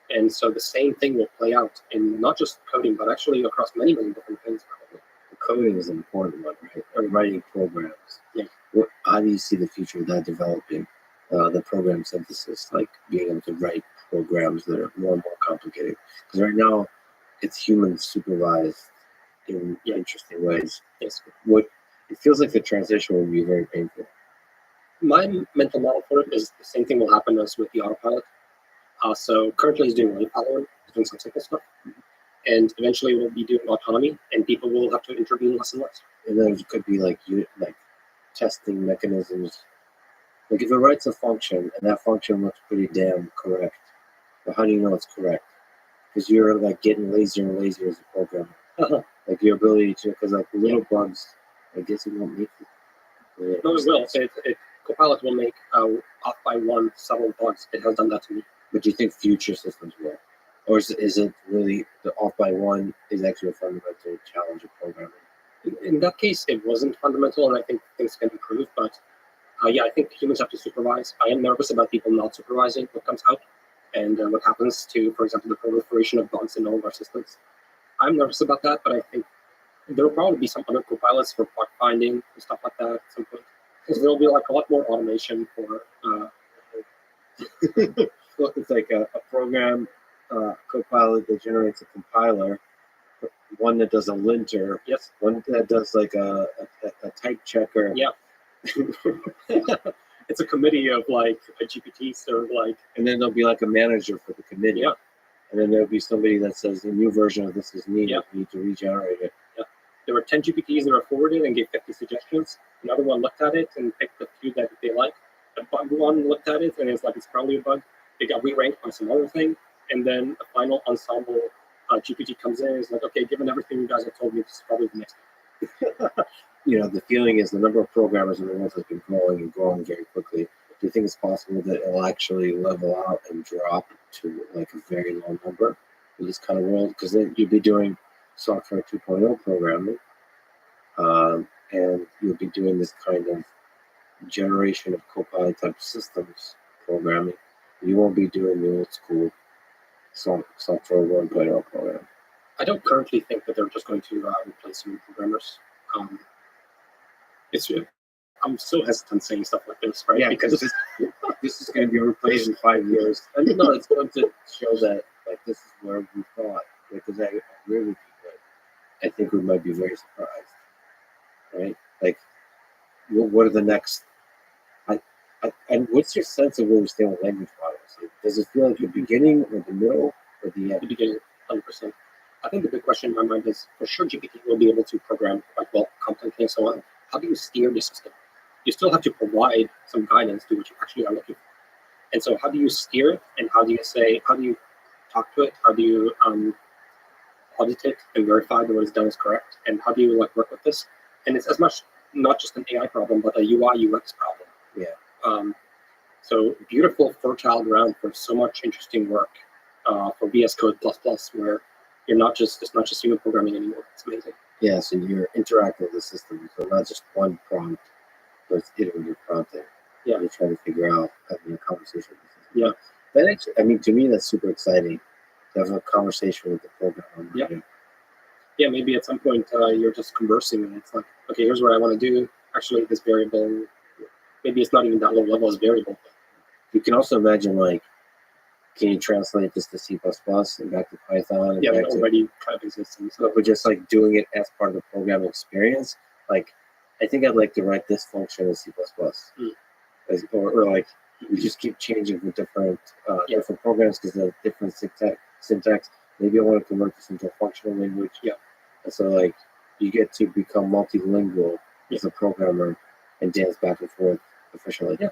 And so the same thing will play out in not just coding, but actually across many different things. Probably. The coding is an important one, right? Or writing programs. Yeah. How do you see the future of that developing? The program synthesis, like being able to write programs that are more and more complicated. Because right now, it's human supervised in interesting ways. Yes. It feels like the transition will be very painful. My mental model for it is the same thing will happen as with the autopilot. So currently he's doing link following, he's doing some simple stuff. And eventually we'll be doing autonomy, and people will have to intervene less and less. And then it could be like testing mechanisms. Like if it writes a function and that function looks pretty damn correct, but how do you know it's correct? Because you're like getting lazier and lazier as a programmer. Like your ability to, because like the little bugs, I guess it won't make it. No, it will. Copilot will make off by one subtle bugs. It has done that to me. But do you think future systems will? Or is it really the off by one is actually a fundamental challenge of programming? In that case, it wasn't fundamental, and I think things can improve. But I think humans have to supervise. I am nervous about people not supervising what comes out and what happens to, for example, the proliferation of bugs in all of our systems. I'm nervous about that, but I think there will probably be some other copilots for bug finding and stuff like that at some point. Because there will be like a lot more automation for. It's like a program copilot that generates a compiler, one that does a linter, yes, one that does like a type checker. Yeah. It's a committee of like a GPT, so like, and then there'll be like a manager for the committee. Yeah. And then there'll be somebody that says a new version of this is needed. Yeah. We need to regenerate it. Yeah. There were 10 GPTs that were forwarded and gave 50 suggestions. Another one looked at it and picked the few that they liked. A bug one looked at it and it's like, it's probably a bug. It got re-ranked by some other thing. And then a final ensemble GPT comes in and is like, okay, given everything you guys have told me, this is probably the next one. You know, the feeling is the number of programmers in the world has been growing and growing very quickly. Do you think it's possible that it'll actually level out and drop to like a very low number in this kind of world? Because then you'd be doing software 2.0 programming, and you'll be doing this kind of generation of Copilot type systems programming. You won't be doing the old school software 1.0 program. I don't currently think that they're just going to replace human programmers. I'm so hesitant saying stuff like this, right? Yeah, because this is going to be replaced in 5 years. I mean, no, it's going to show that like this is where we thought. Because I agree with you, but I think we might be very surprised, right? Like, what are the next? And what's your sense of where we stand with language models? Like, does it feel like the beginning or the middle or the end? The beginning, 100%. I think the big question in my mind is, for sure, GPT will be able to program quite well, competently, and so on. How do you steer the system? You still have to provide some guidance to what you actually are looking for. And so how do you steer it? And how do you talk to it? How do you audit it and verify that what it's done is correct? And how do you like work with this? And it's as much not just an AI problem, but a UI UX problem. Yeah. So beautiful, fertile ground for so much interesting work for VS Code ++, where it's not just human programming anymore. It's amazing. Yeah, so you're interacting with the system, so not just one prompt, but it's iterative prompting. Yeah. You're trying to figure out having a conversation with the system. Yeah. That actually, I mean, to me, that's super exciting to have a conversation with the program. Yeah. Yeah, maybe at some point you're just conversing and it's like, okay, here's what I want to do. Actually, this variable, maybe it's not even that low level as variable. You can also imagine, like, can you translate this to C++ and back to Python? And Yeah, back it to, already kind of exists. And so, but just like doing it as part of the programming experience. Like, I think I'd like to write this function in C++. Or like, you just keep changing the different different programs because of different syntax. Maybe I want to convert this into a functional language. Yeah. And so, like, you get to become multilingual as a programmer and dance back and forth efficiently. Yeah.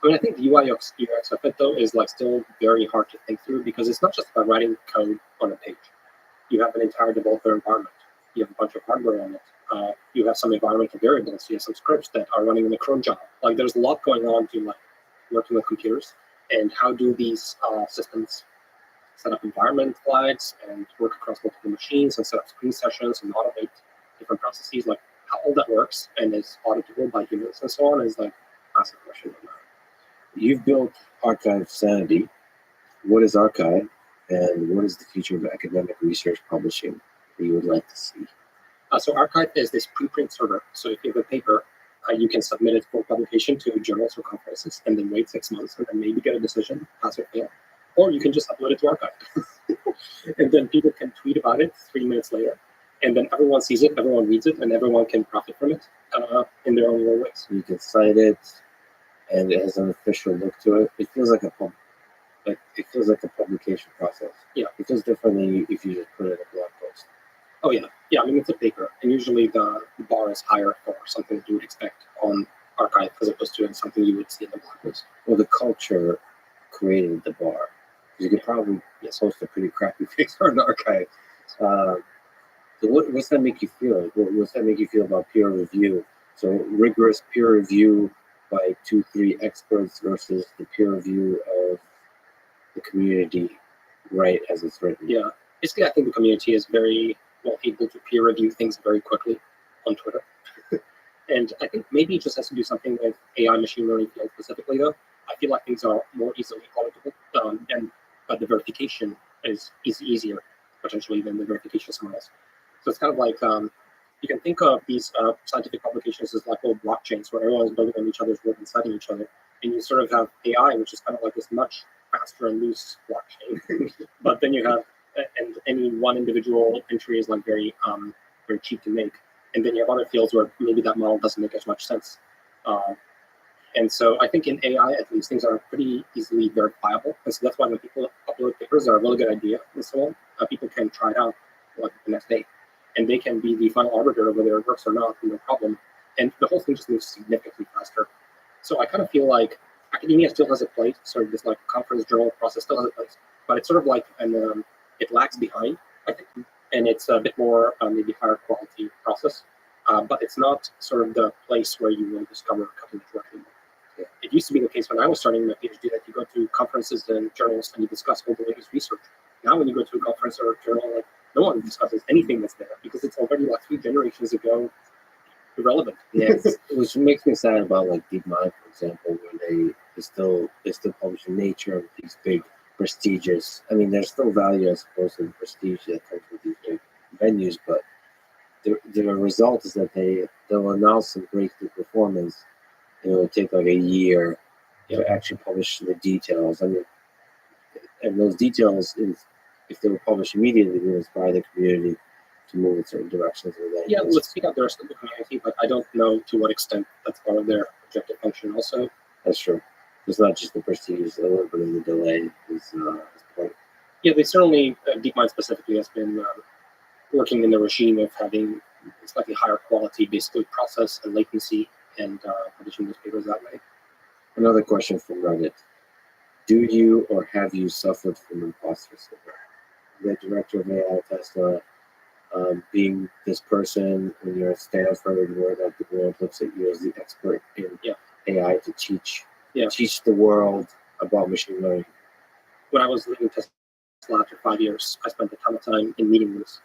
I mean, I think the UI UX of it though is like still very hard to think through because it's not just about writing code on a page. You have an entire developer environment. You have a bunch of hardware on it. You have some environmental variables. You have some scripts that are running in the cron job. Like there's a lot going on to like working with computers and how do these systems set up environment flags and work across multiple machines and set up screen sessions and automate different processes. Like how all that works and is auditable by humans and so on is like a massive question. You've built Archive Sanity. What is Archive, and what is the future of academic research publishing that you would like to see? So Archive is this preprint server. So if you have a paper, you can submit it for publication to journals or conferences and then wait 6 months and then maybe get a decision, pass or fail. Or you can just upload it to Archive. And then people can tweet about it 3 minutes later. And then everyone sees it, everyone reads it, and everyone can profit from it in their own little ways. You can cite it, and it has an official look to it. It feels like a publication process. Yeah. It feels different than if you just put it in a blog post. Oh yeah, yeah. I mean, it's a paper, and usually the bar is higher for something that you would expect on Archive as opposed to something you would see in the blog post. Well, the culture created the bar. You could probably post a pretty crappy paper on Archive. So what's that make you feel? What's that make you feel about peer review? So rigorous peer review by 2-3 experts versus the peer review of the community, right as it's written. Yeah, basically, I think the community is very well able to peer review things very quickly on Twitter. And I think maybe it just has to do something with AI machine learning field specifically, though. I feel like things are more easily auditable, but the verification is easier potentially than the verification somewhere else. So it's kind of like you can think of these scientific publications as like little blockchains where everyone is building on each other's work and citing each other, and you sort of have AI, which is kind of like this much faster and loose blockchain. But then you have, and any one individual entry is like very cheap to make. And then you have other fields where maybe that model doesn't make as much sense. And so I think in AI, at least, things are pretty easily verifiable. And so that's why when people upload papers that are a really good idea and so on, people can try it out like the next day. And they can be the final arbiter of whether it works or not, no problem. And the whole thing just moves significantly faster. So I kind of feel like academia still has a place, sort of this like conference journal process still has a place, but it's sort of like it lags behind, I think, and it's a bit more maybe higher quality process, but it's not sort of the place where you will discover cutting edge work anymore. Yeah. It used to be the case when I was starting my PhD that you go to conferences and journals and you discuss all the latest research. Now when you go to a conference or a journal, like no one discusses anything that's there because it's already like 3 generations ago irrelevant. Yeah, which makes me sad about like DeepMind, for example, where they still publish in Nature and these big prestigious. I mean, there's still value, I suppose, in prestige that comes with these big venues, but the result is that they'll announce some breakthrough performance. And it'll take like a year to actually publish the details. I mean, and those details, if they were published immediately, would inspire the community to move in certain directions. Yeah, let's speak out the rest of the community, but I don't know to what extent that's part of their objective function also. That's true. It's not just the prestige, a little bit of the delay is part. Yeah, they certainly, DeepMind specifically has been working in the regime of having slightly higher quality, basically process and latency, and publishing those papers that way. Another question from Reddit. Do you or have you suffered from imposter syndrome? The director of AI Tesla, being this person when you're at Stanford, where like the world looks at you as the expert in AI to teach the world about machine learning. When I was leaving Tesla after 5 years, I spent a ton of time in meeting rooms,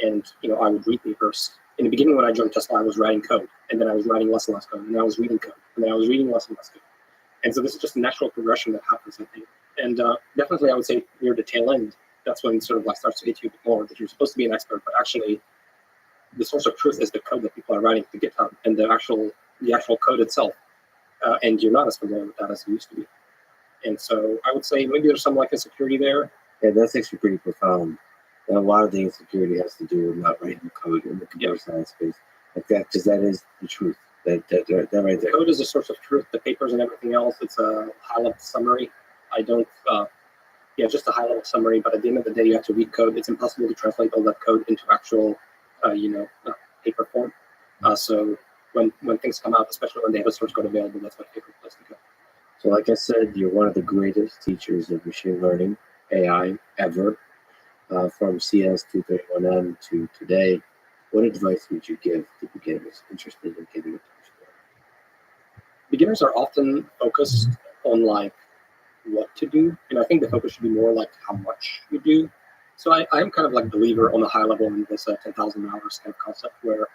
And I would read papers. In the beginning, when I joined Tesla, I was writing code, and then I was writing less and less code, and then I was reading code, and then I was reading less and less code. And so this is just a natural progression that happens, I think. And definitely, I would say near the tail end, that's when it sort of like starts to hit you a bit more that you're supposed to be an expert, but actually, the source of truth is the code that people are writing to GitHub and the actual code itself. And you're not as familiar with that as you used to be. And so I would say maybe there's some like insecurity there. Yeah, that's actually pretty profound. And a lot of the insecurity has to do with not writing code in the computer science space. Like that, because that is the truth. That right there. The code is a source of truth. The papers and everything else, it's a high-level summary. I don't, just a high-level summary. But at the end of the day, you have to read code. It's impossible to translate all that code into actual, paper form. So when things come out, especially when they have a source code available, that's my favorite place to go. So like I said, you're one of the greatest teachers of machine learning, AI, ever. From CS 231M to today, what advice would you give to beginners interested in getting into machine learning? Beginners are often focused on like what to do, and I think the focus should be more like how much you do. So I'm kind of like a believer on a high level in this 10,000 hours kind of concept where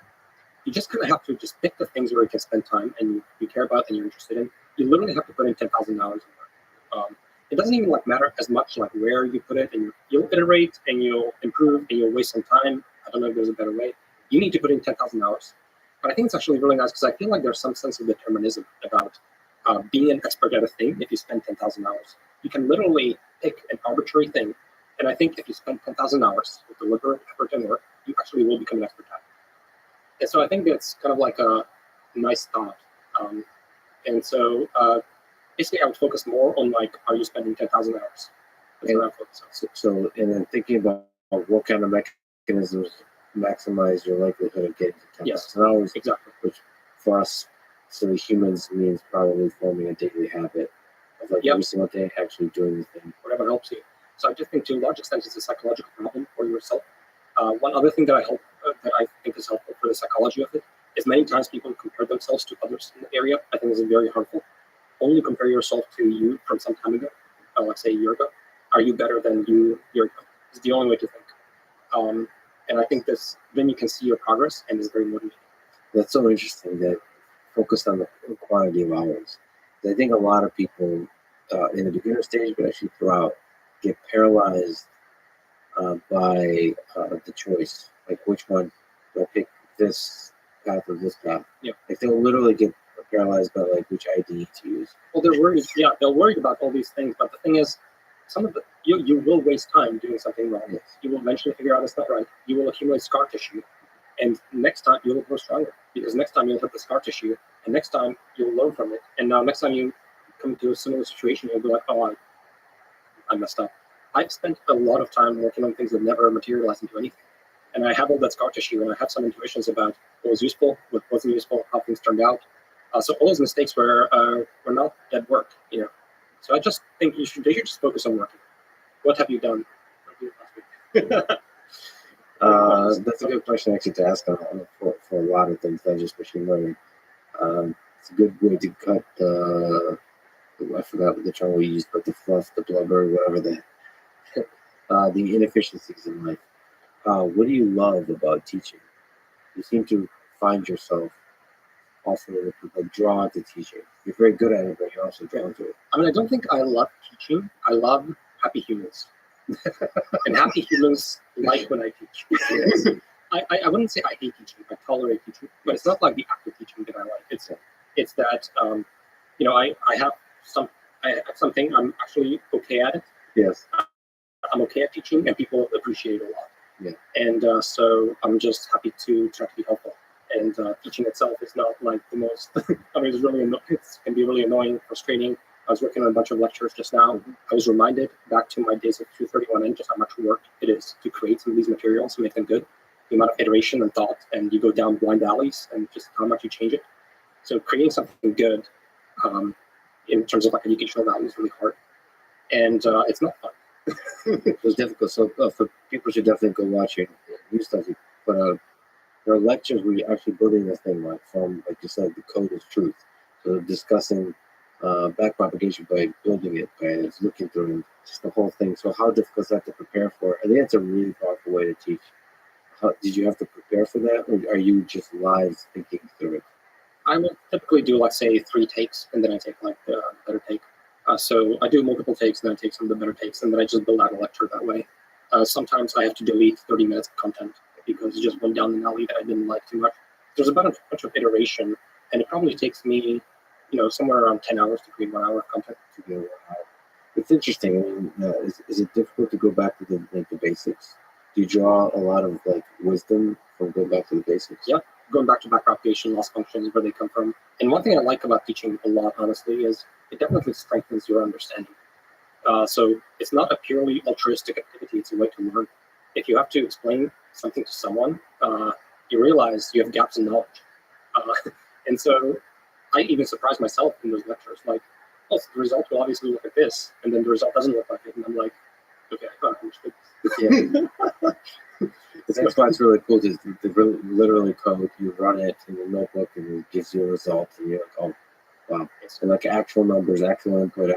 you just kind of have to just pick the things where you can spend time and you care about and you're interested in. You literally have to put in 10,000 hours in work. It doesn't even like matter as much like where you put it, and you'll iterate and you'll improve and you'll waste some time. I don't know if there's a better way. You need to put in 10,000 hours. But I think it's actually really nice because I feel like there's some sense of determinism about being an expert at a thing if you spend 10,000 hours. You can literally pick an arbitrary thing, and I think if you spend 10,000 hours with deliberate effort and work, you actually will become an expert at it. And so I think that's kind of like a nice thought. And so basically I would focus more on like, are you spending 10,000 hours? That's what I focus on. So, and then thinking about what kind of mechanisms maximize your likelihood of getting to 10,000 hours. Exactly. Which for us silly humans means probably forming a daily habit of like every single day actually doing the thing. Whatever helps you. So I just think to a large extent it's a psychological problem for yourself. One other thing that I think is helpful for the psychology of it is many times people compare themselves to others in the area. I think this is very harmful. Only compare yourself to you from some time ago, let's say a year ago. Are you better than you a year ago? It's the only way to think. And I think then you can see your progress, and it's very motivating. That's so interesting that focused on the quantity of hours. I think a lot of people in the beginner stage, but actually throughout, get paralyzed by the choice, like which one. They'll pick this path or this path. Yeah. Like they'll literally get paralyzed by like which ID to use. Well, they're worried. Yeah, they're worried about all these things. But the thing is, you will waste time doing something wrong. Yes. You will eventually figure out it's not right. You will accumulate scar tissue, and next time you will grow stronger because next time you'll hit the scar tissue, and next time you'll learn from it. And now next time you come to a similar situation, you'll be like, oh, I messed up. I've spent a lot of time working on things that never materialized into anything. And I have all that scar tissue, and I have some intuitions about what was useful, what wasn't useful, how things turned out. So all those mistakes were not dead work, So I just think they should just focus on working. What have you done? That's a good question actually to ask for a lot of things, not just machine learning. It's a good way to cut I forgot the term we used, but the fluff, the blubber, whatever the inefficiencies in life. What do you love about teaching? You seem to find yourself often like drawn to teaching. You're very good at it, but you're also drawn to it. I mean, I don't think I love teaching. I love happy humans. And happy humans like when I teach. I wouldn't say I hate teaching. I tolerate teaching, but it's not like the act of teaching that I like. It's that I have something I'm actually okay at it. Yes. I'm okay at teaching, and people appreciate it a lot. Yeah. And so I'm just happy to try to be helpful. And teaching itself is not like the most. I mean, it can be really annoying, frustrating. I was working on a bunch of lectures just now. I was reminded back to my days of 231N just how much work it is to create some of these materials and make them good. The amount of iteration and thought, and you go down blind alleys, and just how much you change it. So creating something good, in terms of like educational value, is really hard, and it's not fun. It's difficult. So for people should definitely go watch your new stuff you put out. There are lectures where you're actually building this thing, like from, like you said, the code is truth. So discussing backpropagation by building it, by looking through just the whole thing. So how difficult is that to prepare for? I think it's a really powerful way to teach. Did you have to prepare for that, or are you just live thinking through it? I will typically do, like, say, 3 takes, and then I take like the better take. So I do multiple takes, and then I take some of the better takes, and then I just build out a lecture that way. Sometimes I have to delete 30 minutes of content because it just went down an alley that I didn't like too much. There's about a bunch of iteration, and it probably takes me, somewhere around 10 hours to create 1 hour of content. It's interesting. I mean, is it difficult to go back to the basics? Do you draw a lot of like wisdom from going back to the basics? Yeah, going back to backpropagation, loss functions, where they come from. And one thing I like about teaching a lot, honestly, is it definitely strengthens your understanding. So it's not a purely altruistic activity, it's a way to learn. If you have to explain something to someone, you realize you have gaps in knowledge. And so I even surprise myself in those lectures, like, oh, the result will obviously look like this, and then the result doesn't look like it, and I'm like, okay, I thought I understood this. Yeah. That's why it's really cool. Is the literally code, you run it in your notebook, and it gives you a result, and you're like, oh, wow. So like actual numbers, actual input,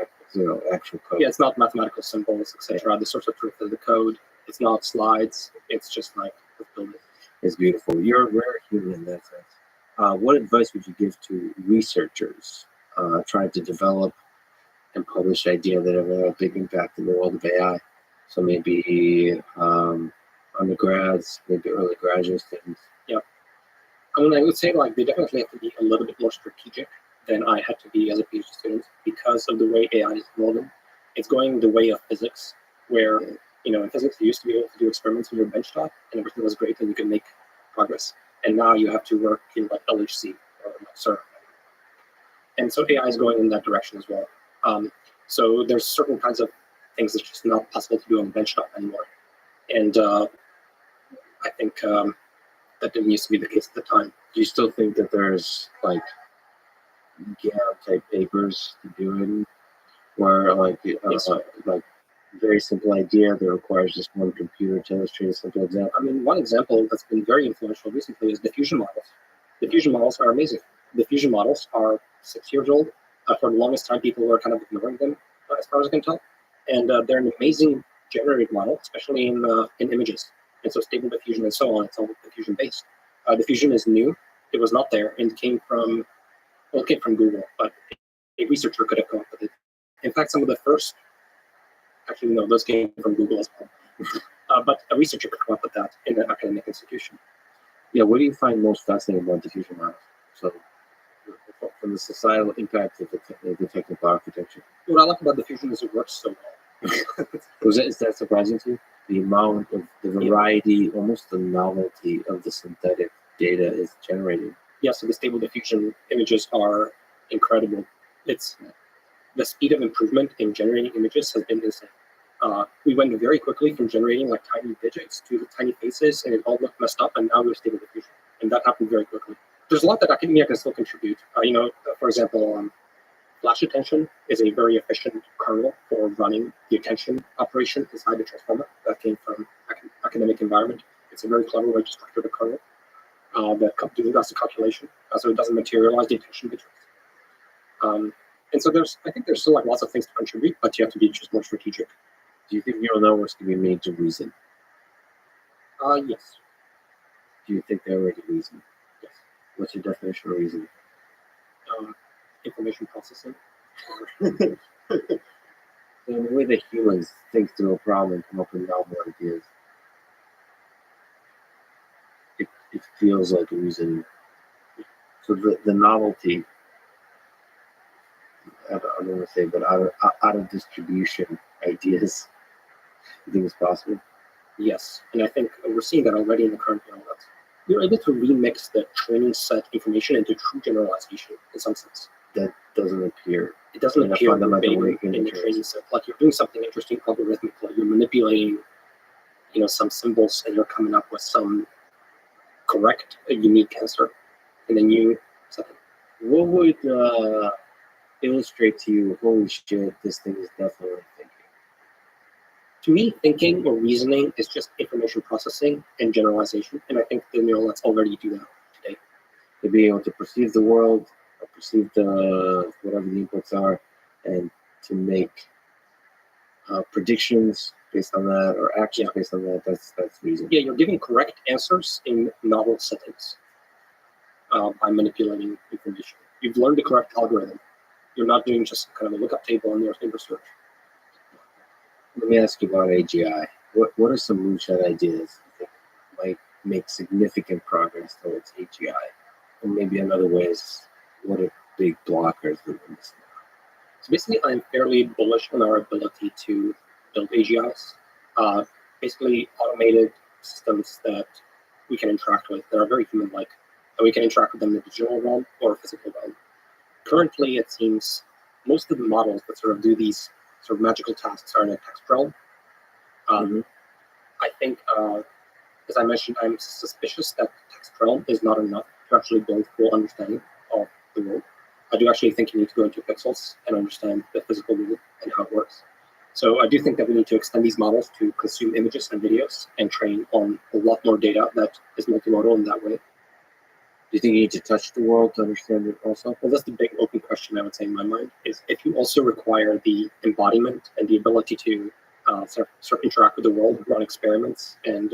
actual code. Yeah, it's not mathematical symbols, etc. The source of truth of the code. It's not slides. It's just like, let's build it. It's beautiful. You're a rare human in that sense. What advice would you give to researchers trying to develop and publish ideas that have a big impact in the world of AI? So maybe undergrads, maybe early graduate students. Yeah. I mean, I would say like they definitely have to be a little bit more strategic than I had to be as a PhD student because of the way AI is evolving. It's going the way of physics, where in physics you used to be able to do experiments on your benchtop and everything was great and you could make progress. And now you have to work in like LHC or like CERN. And so AI is going in that direction as well. So there's certain kinds of things that's just not possible to do on the benchtop anymore. And I think that didn't used to be the case at the time. Do you still think that there's like GAM type papers to do it, where like like very simple idea that requires just one computer to illustrate a simple example? I mean, one example that's been very influential recently is diffusion models. Diffusion models are amazing. Diffusion models are 6 years old. For the longest time, people were kind of ignoring them, as far as I can tell. And they're an amazing generative model, especially in images. And so stable diffusion and so on, it's all diffusion based. Diffusion is new. It was not there and came from Google, but a researcher could have come up with it. In fact, some of the first, actually, no, those came from Google as well. But a researcher could come up with that in an academic institution. Yeah, what do you find most fascinating about diffusion models? So, from the societal impact of the technical architecture. What I like about diffusion is it works so well. Is that surprising to you? The amount of the variety, almost the novelty of the synthetic data is generated. Yeah, so the stable diffusion images are incredible. It's the speed of improvement in generating images has been insane. We went very quickly from generating like tiny digits to tiny faces, and it all looked messed up, and now we're stable diffusion, and that happened very quickly. There's a lot that academia can still contribute. For example, flash attention is a very efficient kernel for running the attention operation inside the transformer. That came from academic environment. It's a very clever way to structure the kernel that does the calculation, so it doesn't materialize the attention matrix. And so I think there's still like lots of things to contribute, but you have to be just more strategic. Do you think neural networks can be made to reason? Yes. Do you think they already reason? Yes. What's your definition of reason? Information processing. So the way that humans think through a problem and come up with novel ideas, it feels like reason. So the novelty, I don't want to say, but out of distribution ideas, you think it's possible? Yes, and I think we're seeing that already in the current neural nets. You're able to remix the training set information into true generalization in some sense. That doesn't appear. It doesn't appear in way the training set. Like you're doing something interesting algorithmically. You're manipulating, some symbols, and you're coming up with some correct, unique answer, and then you set it. What would illustrate to you, holy shit, this thing is definitely thinking? To me, thinking or reasoning is just information processing and generalization, and I think the neural nets already do that today. To be able to perceive the world, or perceive whatever the inputs are, and to make predictions based on that or actions based on that, that's reasonable. Yeah, you're giving correct answers in novel settings by manipulating information. You've learned the correct algorithm. You're not doing just kind of a lookup table in your search. Let me ask you about AGI. What are some moonshot ideas that might make significant progress towards AGI? And maybe in other ways, what are big blockers within this? So basically, I'm fairly bullish on our ability to build AGIs. Basically, automated systems that we can interact with that are very human-like, and we can interact with them in the digital realm or physical realm. Currently, it seems most of the models that sort of do these sort of magical tasks are in a text realm. I think, as I mentioned, I'm suspicious that the text realm is not enough to actually build full understanding of the world. I do actually think you need to go into pixels and understand the physical world and how it works. So I do think that we need to extend these models to consume images and videos and train on a lot more data that is multimodal in that way. Do you think you need to touch the world to understand it also? Well, that's the big open question I would say in my mind, is if you also require the embodiment and the ability to sort of interact with the world, run experiments, and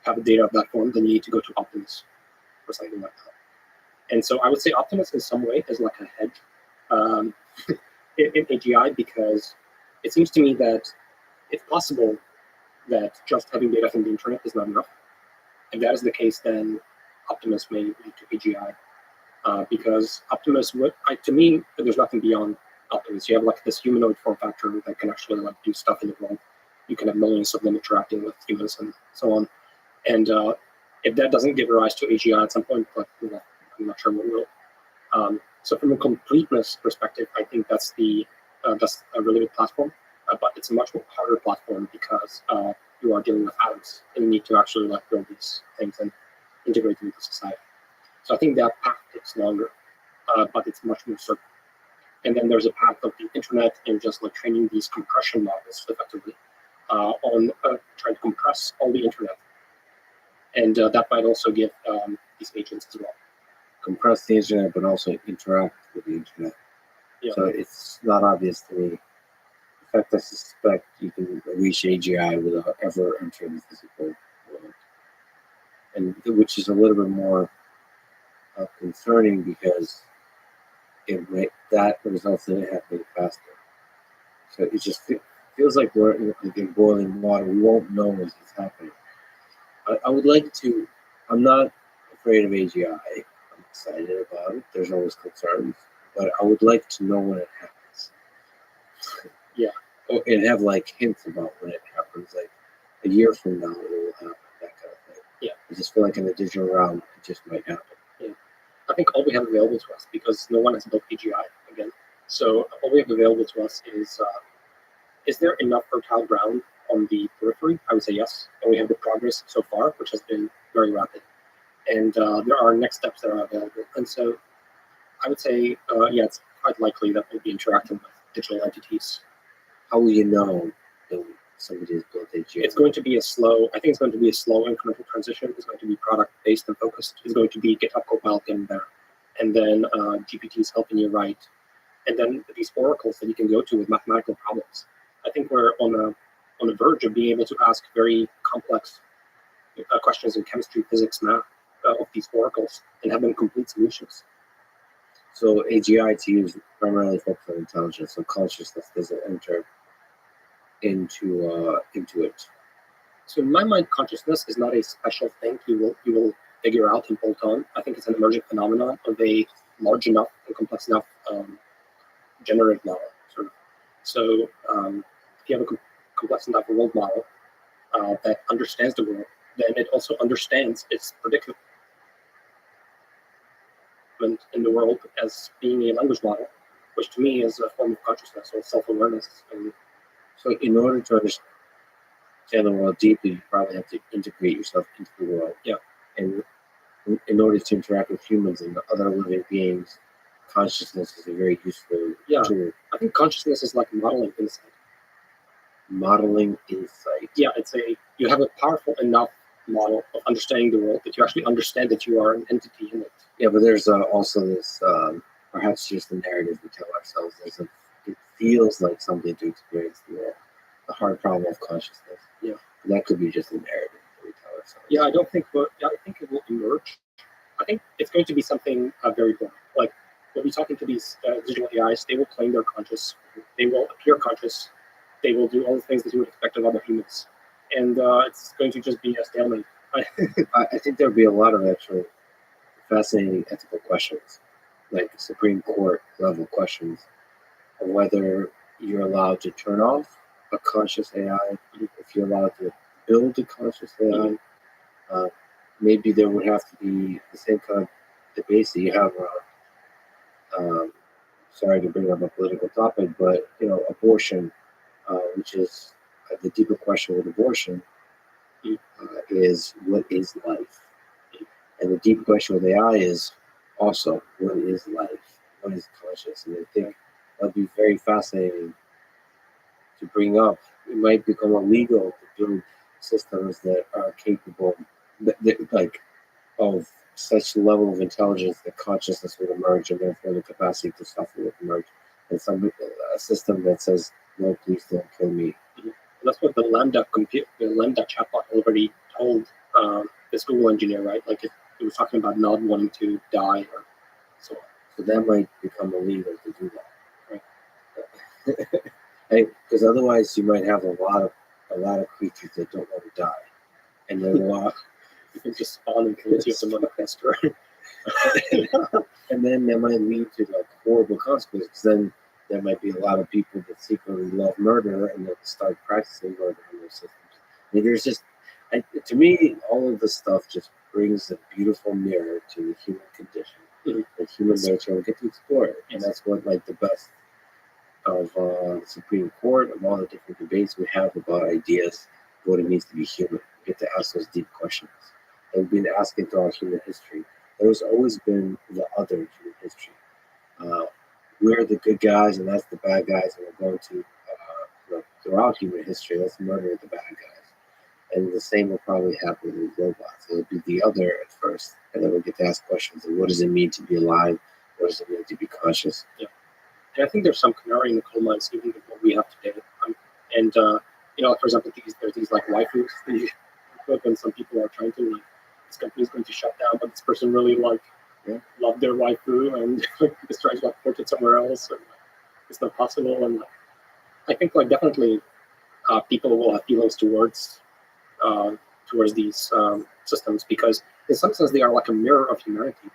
have the data of that form, then you need to go to Optimus or something like that. And so I would say Optimus in some way is like a hedge in AGI, because it seems to me that it's possible that just having data from the internet is not enough. If that is the case, then Optimus may lead to AGI, because Optimus would, to me, there's nothing beyond Optimus. You have like this humanoid form factor that can actually like do stuff in the world. You can have millions of them interacting with humans and so on. And if that doesn't give rise to AGI at some point, but I'm not sure what will. So from a completeness perspective, I think that's a really good platform, but it's a much more harder platform because you are dealing with atoms and you need to actually like build these things and integrate them into society. So I think that path takes longer, but it's much more certain. And then there's a path of the internet and just like training these compression models effectively on trying to compress all the internet. And that might also give these agents as well. Compress the internet, but also interact with the internet. Yeah. So it's not obvious to me. In fact, I suspect you can reach AGI without ever entering the physical world, and which is a little bit more concerning because that results in it happening faster. So it just feels like we're in boiling water. We won't know as it's happening. I would like to. I'm not afraid of AGI. I'm excited about it. There's always concerns, but I would like to know when it happens. Yeah, and have like hints about when it happens, like a year from now it will happen, that kind of thing. Yeah, I just feel like in the digital realm it just might happen. Yeah, I think all we have available to us, because no one has built AGI again, so all we have available to us is there enough fertile ground on the periphery? I would say yes, and we have the progress so far, which has been very rapid, and there are next steps that are available, and so I would say yeah, it's quite likely that we'll be interacting with digital entities. How will you know that somebody has built AGI? It's going to be I think it's going to be a slow incremental transition. It's going to be product based and focused. It's going to be GitHub Copilot getting there, and then GPTs helping you write, and then these oracles that you can go to with mathematical problems. I think we're on the verge of being able to ask very complex questions in chemistry, physics, math of these oracles and have them complete solutions. So AGI to you is primarily focused on intelligence, so consciousness doesn't enter into it. So in my mind, consciousness is not a special thing you will figure out and bolt on. I think it's an emergent phenomenon of a large enough and complex enough generative model, sort of. So if you have a complex enough world model that understands the world, then it also understands its predicament in the world as being a language model, which to me is a form of consciousness or self-awareness. And so in order to understand the world deeply, you probably have to integrate yourself into the world. Yeah. And in order to interact with humans and other living beings, consciousness is a very useful tool. I think consciousness is like modeling insight. Modeling insight. Yeah, you have a powerful enough model of understanding the world that you actually understand that you are an entity in it. Yeah, but there's also this, perhaps just the narrative we tell ourselves. It feels like something to experience the world. the hard problem of consciousness. Yeah. And that could be just a narrative that we tell ourselves. Yeah, I don't think, but I think it will emerge. I think it's going to be something very boring. Like we'll be talking to these digital AIs. They will claim they're conscious. They will appear conscious. They will do all the things that you would expect of other humans, and it's going to just be a stalemate. I think there'll be a lot of actually fascinating ethical questions, like Supreme Court level questions, of whether you're allowed to turn off a conscious AI, if you're allowed to build a conscious AI. Maybe there would have to be the same kind of debates that you have around, sorry to bring up a political topic, but abortion, which is the deeper question with abortion, is what is life? And the deep question with AI is also what is life? What is conscious? And I think that'd be very fascinating to bring up. It might become illegal to build systems that are capable, like, of such level of intelligence that consciousness would emerge, and therefore the capacity to suffer would emerge. And a system that says, "No, please don't kill me." That's what the Lambda chatbot already told this Google engineer, right? Like it was talking about not wanting to die or so on. So that might become illegal to do that, right? Because otherwise, you might have a lot of creatures that don't want to die, and then You can just spawn and kill you some other cluster. and then that might lead to like horrible consequences. Then there might be a lot of people that secretly love murder and they'll start practicing murder in those systems. I mean, there's just, to me, all of this stuff just brings a beautiful mirror to the human condition, the human nature, and we get to explore it. And that's what, like, the best of the Supreme Court, of all the different debates we have about ideas, what it means to be human. We get to ask those deep questions. And we've been asking throughout human history. There's always been the other in human history. We're the good guys, and that's the bad guys, and we're going to, throughout human history, let's murder the bad guys. And the same will probably happen with robots. It'll be the other at first, and then we'll get to ask questions of what does it mean to be alive? What does it mean to be conscious? Yeah. And I think there's some canary in the coal mines, even with what we have today. For example, there's these like waifus, when some people are trying to, like, this company is going to shut down, but this person really loved their waifu and just tries to port it somewhere else, and it's not possible. And I think definitely people will have feelings towards these systems, because in some sense they are like a mirror of humanity,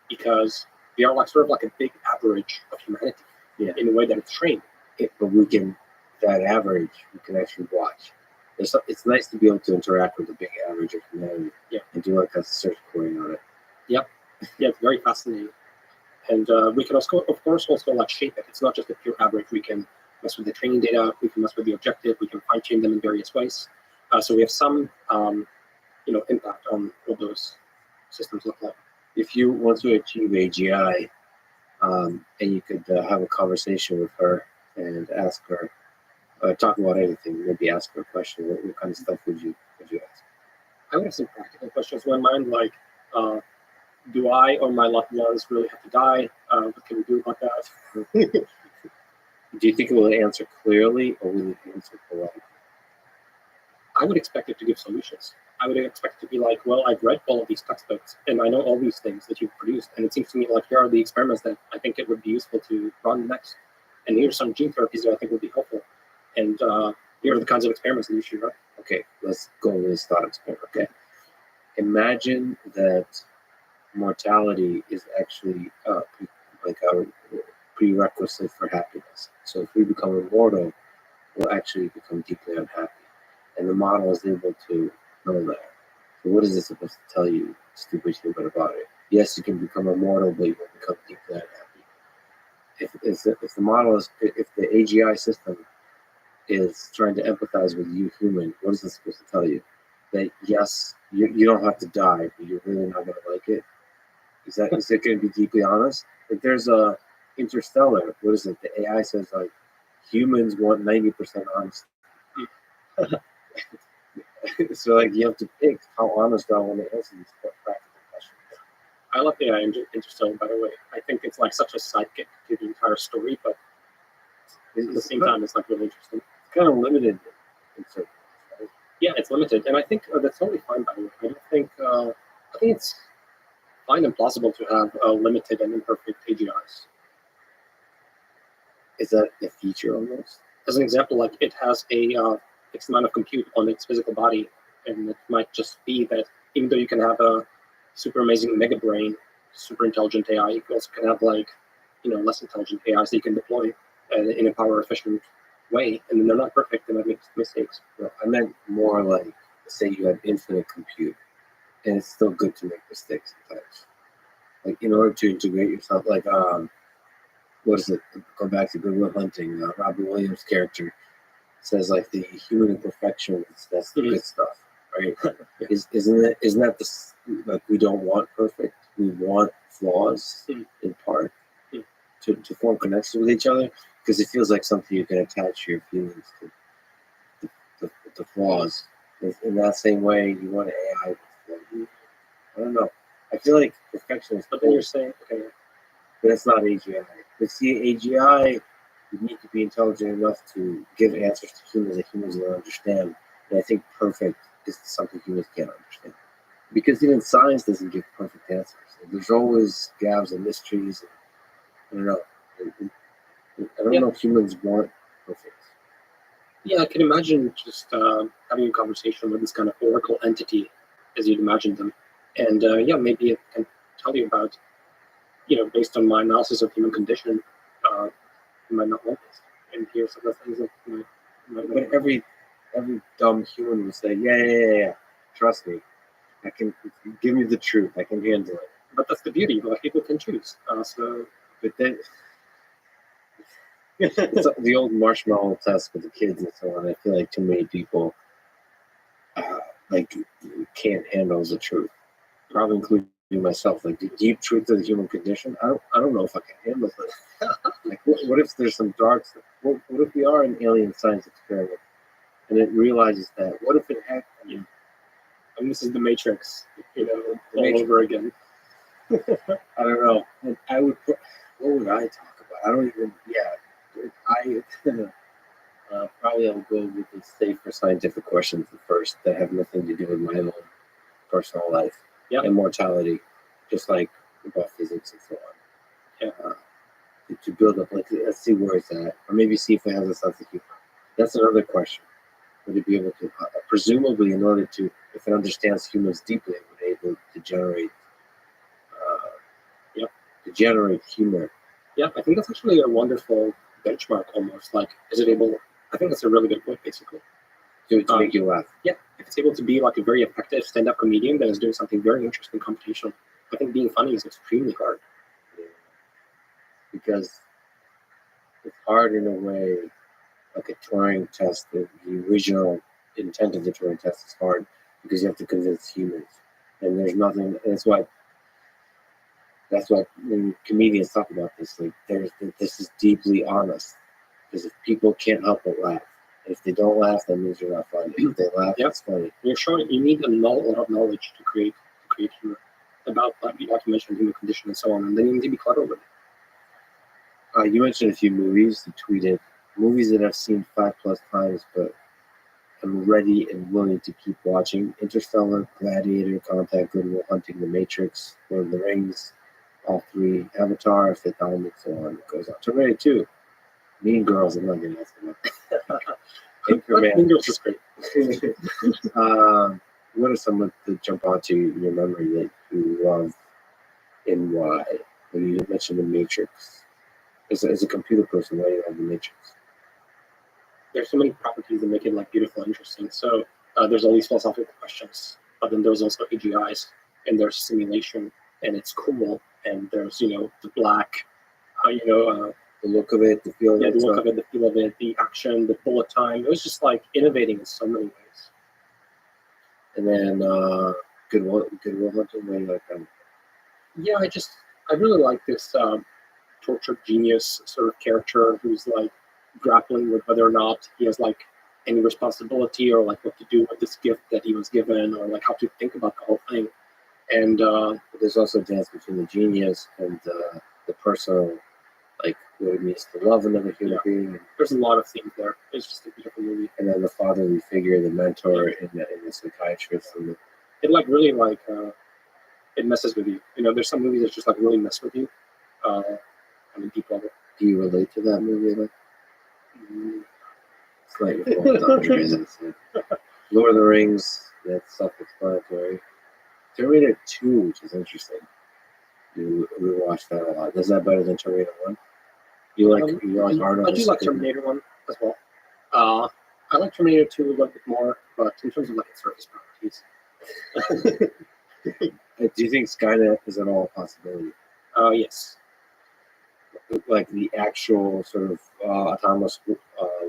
because they are like sort of like a big average of humanity in a way that it's trained. But that average, we can actually watch. It's nice to be able to interact with the big average of humanity and do like a search query on it. Yep. Yeah, it's very fascinating. And we can also, of course, like shape it. It's not just a pure average. We can mess with the training data. We can mess with the objective. We can fine tune them in various ways. So we have some, impact on what those systems look like. If you want to achieve AGI, and you could have a conversation with her and ask her, talk about anything, maybe ask her a question. What kind of stuff would you ask? I would have some practical questions in my mind, like, do I or my loved ones really have to die? What can we do about that? Do you think it will answer clearly, or will it answer politely? I would expect it to give solutions. I would expect it to be like, well, I've read all of these textbooks, and I know all these things that you've produced, and it seems to me like here are the experiments that I think it would be useful to run next. And here's some gene therapies that I think would be helpful. And here are the kinds of experiments that you should run. Okay, let's go with this thought experiment. Okay, imagine that mortality is actually like a prerequisite for happiness. So if we become immortal, we'll actually become deeply unhappy. And the model is able to know that. So what is this supposed to tell you, stupid human, about it? Yes, you can become immortal, but you will become deeply unhappy. If the model is, if the AGI system is trying to empathize with you, human, what is this supposed to tell you? That yes, you don't have to die, but you're really not going to like it. Is it going to be deeply honest? If there's a Interstellar, what is it? The AI says like humans want 90% honesty. So like you have to pick how honest I want to answer these practical questions. I love the AI Interstellar, by the way. I think it's like such a sidekick to the entire story, but at the same time, it's like really interesting. It's kind of limited Yeah, it's limited, and I think that's totally fine. By the way, I don't think I think it's fine and plausible to have limited and imperfect AGIs. Is that a feature almost? As an example, like it has a fixed amount of compute on its physical body, and it might just be that even though you can have a super amazing mega brain, super intelligent AI, you also can have like less intelligent AIs that you can deploy in a power efficient way, and then they're not perfect, they might make mistakes. Well, I meant more like, say you have infinite compute, and it's still good to make mistakes sometimes. Like in order to integrate yourself, like what is it? Go back to Good Will Hunting. Robin Williams' character says like the human imperfection. That's the good stuff, right? Isn't that this? Like we don't want perfect. We want flaws in part to form connections with each other because it feels like something you can attach your feelings to the flaws. In that same way, you want an AI. I don't know. I feel like perfection is. But then you're saying, okay, But it's not AGI. But see, AGI, you need to be intelligent enough to give answers to humans that humans don't understand. And I think perfect is something humans can't understand. Because even science doesn't give perfect answers. There's always gaps and mysteries. I don't know. I don't know if humans want perfect. yeah, I can imagine just having a conversation with this kind of oracle entity as you'd imagine them, and yeah, maybe it can tell you about, based on my analysis of human condition, you might not want this, and here's some of the things that you might But every dumb human would say, yeah. Trust me. I can give me the truth. I can handle it. But that's the beauty. Like people can choose. But then it's the old marshmallow test with the kids and so on. I feel like too many people like can't handle the truth. Probably including myself. Like the deep truth of the human condition. I don't know if I can handle it. Like what if there's some dark stuff? What if we are an alien science experiment and it realizes that? What if it happened? And this is the Matrix, all Matrix. over again. I don't know. And I would put, what would I talk about? I don't even. Yeah, probably I'll go with the safer scientific questions first that have nothing to do with my own personal life. Yeah. Immortality, just like about physics and so on. Yeah. To build up, like, let's see where it's at, or maybe see if it has a sense of humor. That's another question. Would it be able to, presumably, in order to, if it understands humans deeply, it would be able to generate humor. Yeah, I think that's actually a wonderful benchmark almost. Like, is it able, I think that's a really good point, basically. To make you laugh. Yeah, if it's able to be like a very effective stand-up comedian that is doing something very interesting computational, I think being funny is extremely hard. Yeah. Because it's hard in a way, like a Turing test. The original intent of the Turing test is hard because you have to convince humans, and there's nothing. That's why when comedians talk about this, like this is deeply honest. Because if people can't help but laugh, if they don't laugh, that means you're not funny. If they laugh, Yep. it's funny. You're showing you need a lot of knowledge to create humor about, like you mentioned, human condition and so on, and then you need to be clever with it. You mentioned a few movies. You tweeted movies that I've seen 5+ times, but I'm ready and willing to keep watching: Interstellar, Gladiator, Contact, Good Will Hunting, The Matrix, Lord of the Rings, all three, Avatar, Fifth Element, so on. It goes on. Terminator 2, Mean Girls. I'm not going to ask about. Anchorman. Mean Girls is great. What are some of the jump onto your memory that you love and why? When you mentioned The Matrix. As a computer person, why do you love The Matrix? There's so many properties that make it like beautiful and interesting. So there's all these philosophical questions, but then there's also AGIs, and there's simulation, and it's cool, and there's the black, The look of it, the feel of yeah, it. the look of it, the feel of it, the action, the bullet time. It was just like innovating in so many ways. And then Good Will Hunting, why do you like that? Yeah, I really like this tortured genius sort of character who's like grappling with whether or not he has like any responsibility or like what to do with this gift that he was given or like how to think about the whole thing. And there's also a dance between the genius and the personal, like what it means to love another human being. There's a lot of themes there. It's just a beautiful movie. and then the fatherly figure, the mentor, and the psychiatrist, and It like really like it messes with you. You know, there's some movies that just like really mess with you. On a deep level. do you relate to that movie? Like, Mm. it's like Lord of the Rings. That's self-explanatory. Terminator 2, which is interesting. We watched that a lot. Is that better than Terminator 1? You like Arnold? I do like Terminator 1 as well. I like Terminator 2 a little bit more, but in terms of like its surface properties. Do you think Skynet is at all a possibility? Yes. Like the actual sort of autonomous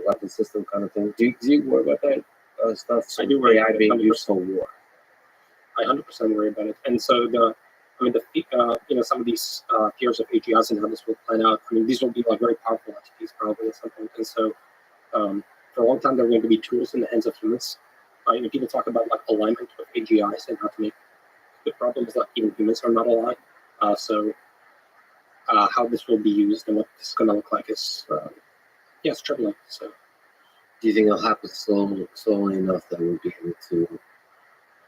weapon system kind of thing? Do you worry about that stuff? I do worry AI about it, being 100%. used for war. I 100% worry about it. And so some of these fears of AGIs and how this will plan out. I mean, these will be like very powerful entities probably at some point. And so, for a long time, they're going to be tools in the hands of humans. People talk about like alignment of AGIs and how to make the problem is that even humans are not aligned. How this will be used and what this is going to look like is, it's troubling. So, Do you think it'll happen slowly enough that we'll be able to,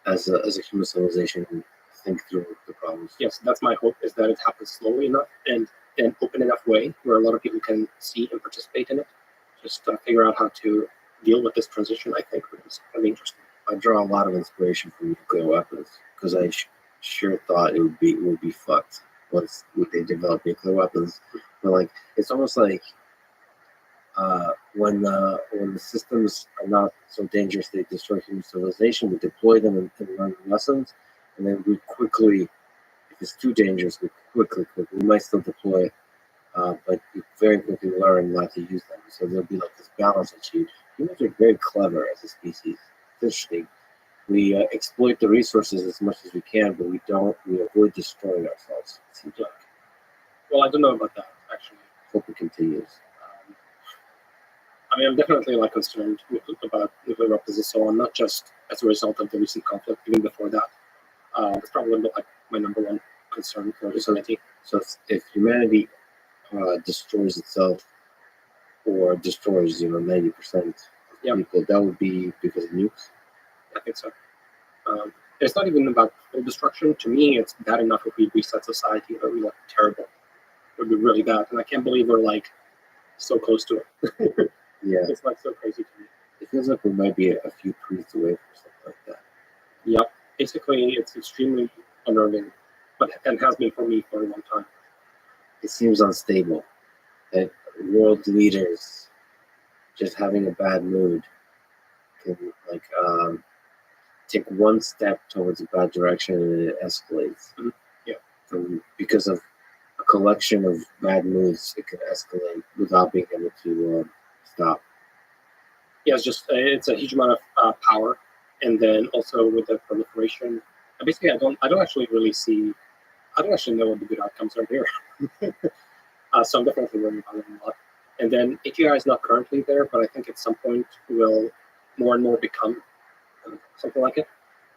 as a human civilization, think through the problems? yes, that's my hope, is that it happens slowly enough and in an open enough way where a lot of people can see and participate in it. Just figure out how to deal with this transition, I think, is going to be interesting. I draw a lot of inspiration from nuclear weapons because I sure thought it would be fucked once they develop nuclear weapons. But like, it's almost like when the systems are not so dangerous they destroy human civilization, we deploy them and learn lessons, and then we quickly, if it's too dangerous, we might still deploy, but we very quickly learn not to use them. So there'll be like this balance achieved. Humans are very clever as a species. It's interesting. We exploit the resources as much as we can, but we avoid destroying ourselves. It seems like. Well, I don't know about that, actually. Hope it continues. I'm definitely like concerned about nuclear weapons and so on, not just as a result of the recent conflict, even before that. It's probably like my number one concern for humanity. So if humanity destroys itself or destroys 90% of people, that would be because of nukes? I think so. It's not even about full destruction. To me, it's bad enough if we reset society. It would be like terrible. It would be really bad, and I can't believe we're like so close to it. Yeah, it's like so crazy to me. It feels like we might be a few priests away from something like that. Yep. Basically, it's extremely unnerving, and has been for me for a long time. It seems unstable that world leaders just having a bad mood can take one step towards a bad direction and it escalates. Mm-hmm. Yeah. Because of a collection of bad moods, it can escalate without being able to stop. Yeah, it's a huge amount of power, and then also with the proliferation. Basically, I don't actually know what the good outcomes are here. So I'm definitely worrying about it a lot. And then AGI is not currently there, but I think at some point will more and more become something like it.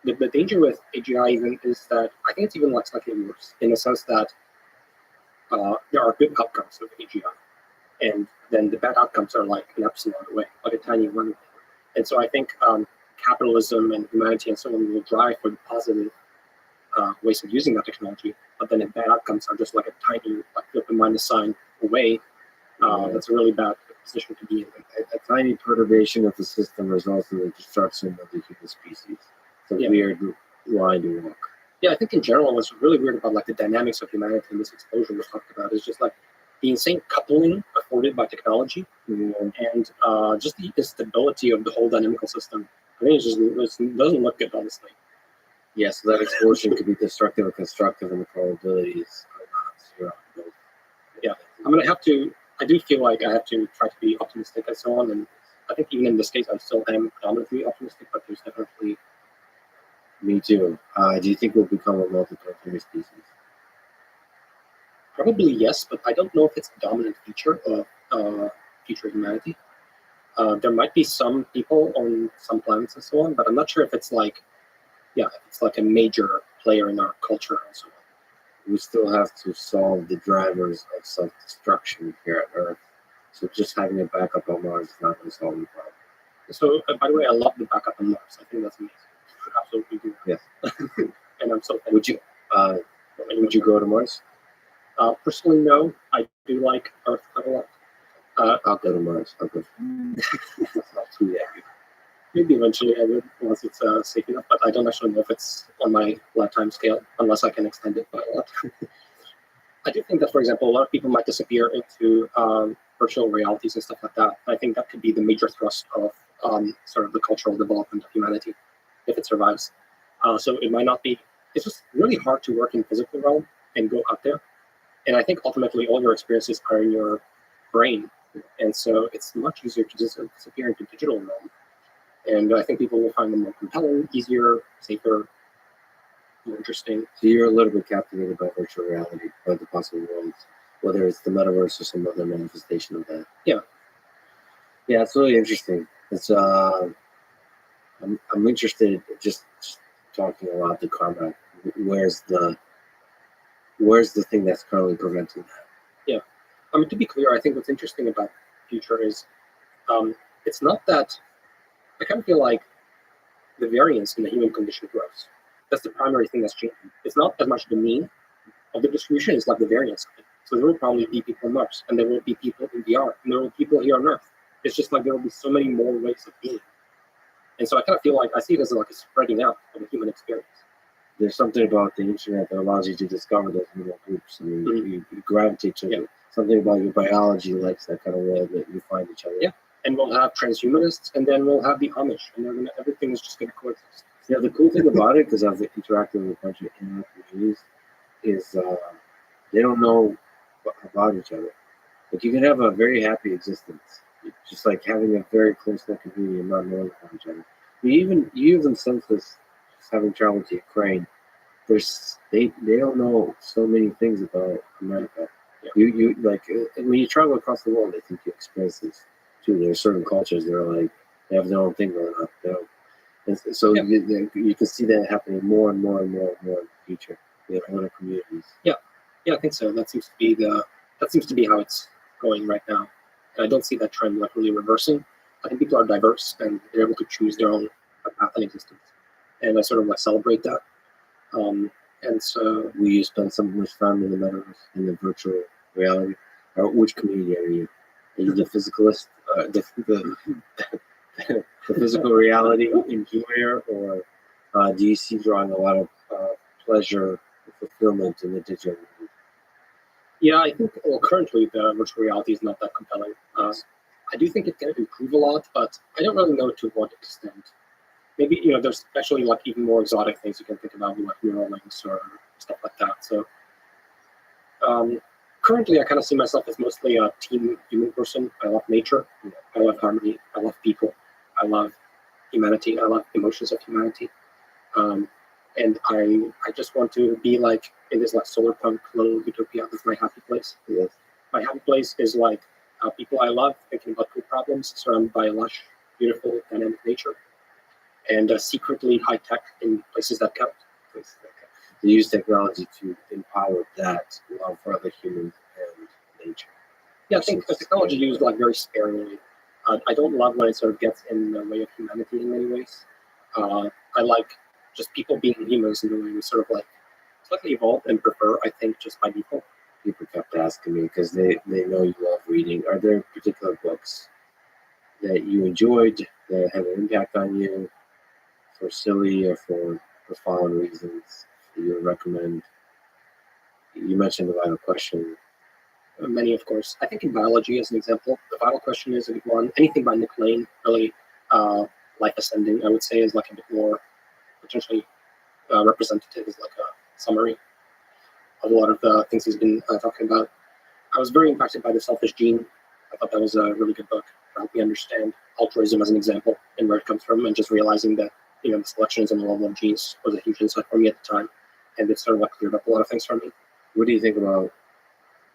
The danger with AGI even is that I think it's even like slightly worse in the sense that there are good outcomes of AGI, and then the bad outcomes are like an epsilon away, like a tiny one. And so I think capitalism and humanity and so on will drive for the positive ways of using that technology, but then the bad outcomes are just like a tiny, like flip a minus sign away. That's a really bad position to be in. A tiny perturbation of the system results in the destruction of the human species. It's a weird line to walk. Yeah, I think in general, what's really weird about like the dynamics of humanity and this explosion was talked about is just like the insane coupling afforded by technology and just the instability of the whole dynamical system. I think it doesn't look good, honestly. Yeah, so that explosion could be destructive or constructive, and the probabilities are not zero. Yeah, I do feel like I have to try to be optimistic and so on, and I think even in this case, I still am predominantly optimistic, but there's definitely... Me too. Do you think we'll become a multi-planetary species? Probably yes, but I don't know if it's a dominant feature of future humanity. There might be some people on some planets and so on, but I'm not sure if it's like a major player in our culture and so on. We still have to solve the drivers of self-destruction here at Earth. So just having a backup on Mars is not going to solve the problem. So, by the way, I love the backup on Mars. I think that's amazing. You should absolutely do that. Yes. And I'm so thankful. Would you go to Mars? Personally, no. I do like Earth quite a lot. I'll go to Mars. I'll go. That's not too heavy. Maybe eventually I would, once it's safe enough, but I don't actually know if it's on my lifetime scale, unless I can extend it by a lot. I do think that, for example, a lot of people might disappear into virtual realities and stuff like that. I think that could be the major thrust of sort of the cultural development of humanity, if it survives. So it might not be, it's just really hard to work in physical realm and go out there. And I think ultimately all your experiences are in your brain. And so it's much easier to just disappear into digital realm. And I think people will find them more compelling, easier, safer, more interesting. So you're a little bit captivated by virtual reality, by the possible worlds, whether it's the metaverse or some other manifestation of that. Yeah. Yeah, it's really interesting. It's I'm interested just talking about the karma. Where's the thing that's currently preventing that? Yeah. I mean, to be clear, I think what's interesting about the future is it's not that I kind of feel like the variance in the human condition grows. That's the primary thing that's changing. It's not as much the mean of the distribution, it's like the variance of it. So there will probably be people on Mars, and there will be people in VR, and there will be people here on Earth. It's just like there will be so many more ways of being. And so I kind of feel like I see it as like a spreading out of the human experience. There's something about the internet that allows you to discover those little groups. I mean, you gravitate to it. Something about your biology likes that kind of world that you find each other. Yeah. And we'll have transhumanists, and then we'll have the Amish, and everything is just going to coexist. Yeah, the cool thing about it, because I've interacted with a bunch of internet communities, is they don't know about each other. Like you can have a very happy existence, just like having a very close-knit community and not knowing about each other. You even sense this, just having traveled to Ukraine. They don't know so many things about America. Yeah. You like when you travel across the world, I think you experience this too. There are certain cultures that are like they have their own thing going on. And so you can see that happening more and more and more and more in the future. We have other communities. Yeah, I think so. That seems to be how it's going right now. And I don't see that trend like really reversing. I think people are diverse and they're able to choose their own path in existence, and I sort of like celebrate that. And so we spend so much time in the metaverse, in the virtual reality. Or which community are you? Are you the physicalist, the physical reality enjoyer, or do you see drawing a lot of pleasure and fulfillment in the digital world? Yeah, I think currently the virtual reality is not that compelling. I do think it can improve a lot, but I don't really know to what extent. Maybe there's actually like even more exotic things you can think about, like neural links or stuff like that. So currently, I kind of see myself as mostly a team human person. I love nature. I love harmony. I love people. I love humanity. I love emotions of humanity. And I just want to be like in this like solar punk little utopia. That's my happy place. Yes. My happy place is like people I love thinking about good problems, surrounded by lush, beautiful, dynamic nature, and secretly high tech in places that count. To use technology to empower that love for other humans and nature. Yeah, I think technology used like very sparingly. I don't love when it sort of gets in the way of humanity in many ways. I like just people being humans in the way we sort of like slightly evolve and prefer, I think, just by default. People kept asking me because they know you love reading. Are there particular books that you enjoyed that had an impact on you for silly or for profound reasons that you would recommend? You mentioned the vital question. Many, of course. I think in biology, as an example, the vital question is a good one. Anything by Nick Lane, really life ascending, I would say, is like a bit more potentially representative, is like a summary of a lot of the things he's been talking about. I was very impacted by The Selfish Gene. I thought that was a really good book to help me understand altruism as an example and where it comes from, and just realizing that the selections and the level of genes was a huge insight for me at the time, and it sort of like cleared up a lot of things for me. What do you think about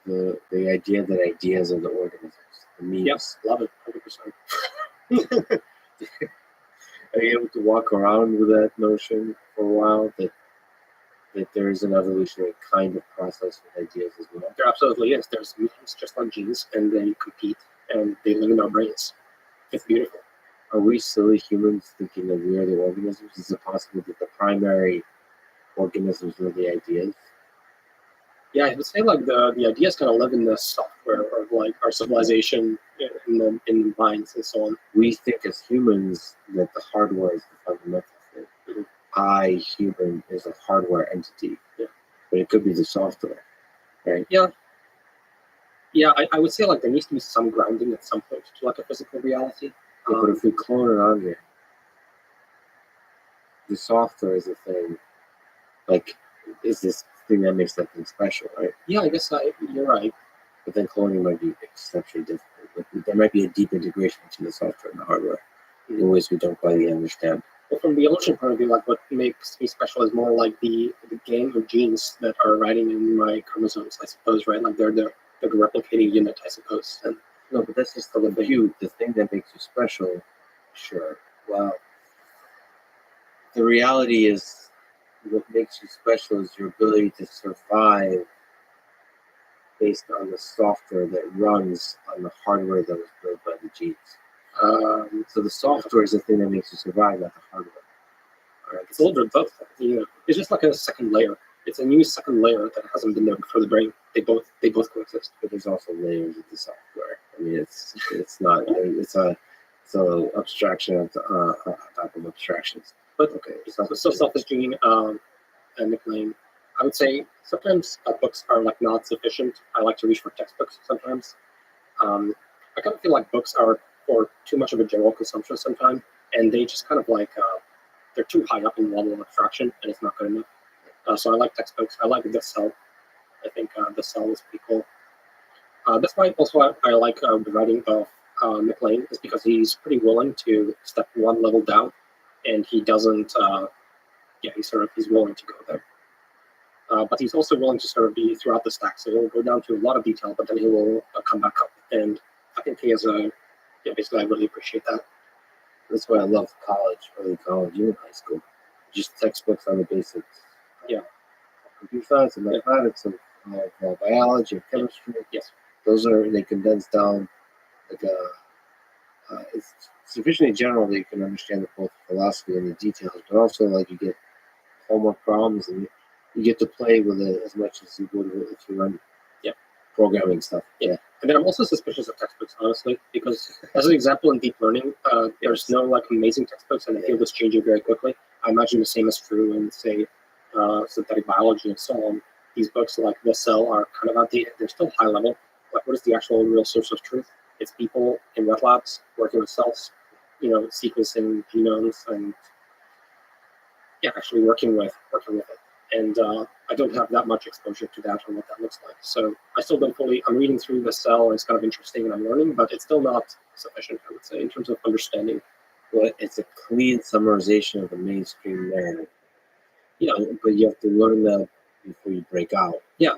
the idea that ideas are the organisms? The memes? Yes, love it, 100%. Are you able to walk around with that notion for a while that there is an evolutionary kind of process with ideas as well? There absolutely is. There's memes just like genes, and they compete, and they live in our brains. It's beautiful. Are we silly humans thinking that we are the organisms? Is it possible that the primary organisms were the ideas? Yeah, I would say like the ideas kind of live in the software of like our civilization in the minds and so on. We think as humans that the hardware is the fundamental thing. I, human, is a hardware entity, but it could be the software, right? Yeah, I would say like there needs to be some grounding at some point to like a physical reality. But if we clone it on there, the software is a thing. Like, is this thing that makes that thing special, right? Yeah, I guess you're right. But then cloning might be exceptionally difficult. Like, there might be a deep integration between the software and the hardware in ways we don't quite understand. Well, from the evolution point of view, like what makes me special is more like the gang of genes that are riding in my chromosomes, I suppose, right? Like they're the replicating unit, I suppose. And no, but that's just the compute. The thing that makes you special, sure. Well, the reality is what makes you special is your ability to survive based on the software that runs on the hardware that was built by the genes. So the software is the thing that makes you survive, not the hardware. All right? it's a little bit both. It's just like a second layer. It's a new second layer that hasn't been there before the brain. They both coexist. But there's also layers of the software. I mean, it's not. It's a abstraction of type of abstractions. But okay, so selfish gene and nickname. I would say sometimes books are like not sufficient. I like to reach for textbooks sometimes. I kind of feel like books are for too much of a general consumption sometimes, and they just kind of like they're too high up in the level of abstraction, and it's not good enough. So I like textbooks. I like The Cell. I think The Cell is pretty cool. That's why also I like the writing of Nick Lane, is because he's pretty willing to step one level down, and he doesn't. He's willing to go there. But he's also willing to sort of be throughout the stack. So he'll go down to a lot of detail, but then he will come back up. And I think he has basically I really appreciate that. That's why I love college, early college, even high school. Just textbooks on the basics. Yeah. Computer science and mathematics and biology and chemistry. Yes. They condense down like it's sufficiently general that you can understand both the philosophy and the details, but also like you get homework problems and you get to play with it as much as you would if you run programming stuff. Yeah. And then I'm also suspicious of textbooks, honestly, because as an example in deep learning, there's no like amazing textbooks, and the field is changing very quickly. I imagine the same is true in, say, synthetic biology and so on. These books like The Cell are kind of outdated. They're still high level. Like, what is the actual real source of truth? It's people in wet labs working with cells, sequencing genomes and actually working with it. And I don't have that much exposure to that or what that looks like. So I still don't fully. I'm reading through The Cell, and it's kind of interesting, and I'm learning, but it's still not sufficient, I would say, in terms of understanding. Well, it's a clean summarization of the mainstream narrative. Yeah, but you have to learn that before you break out. Yeah,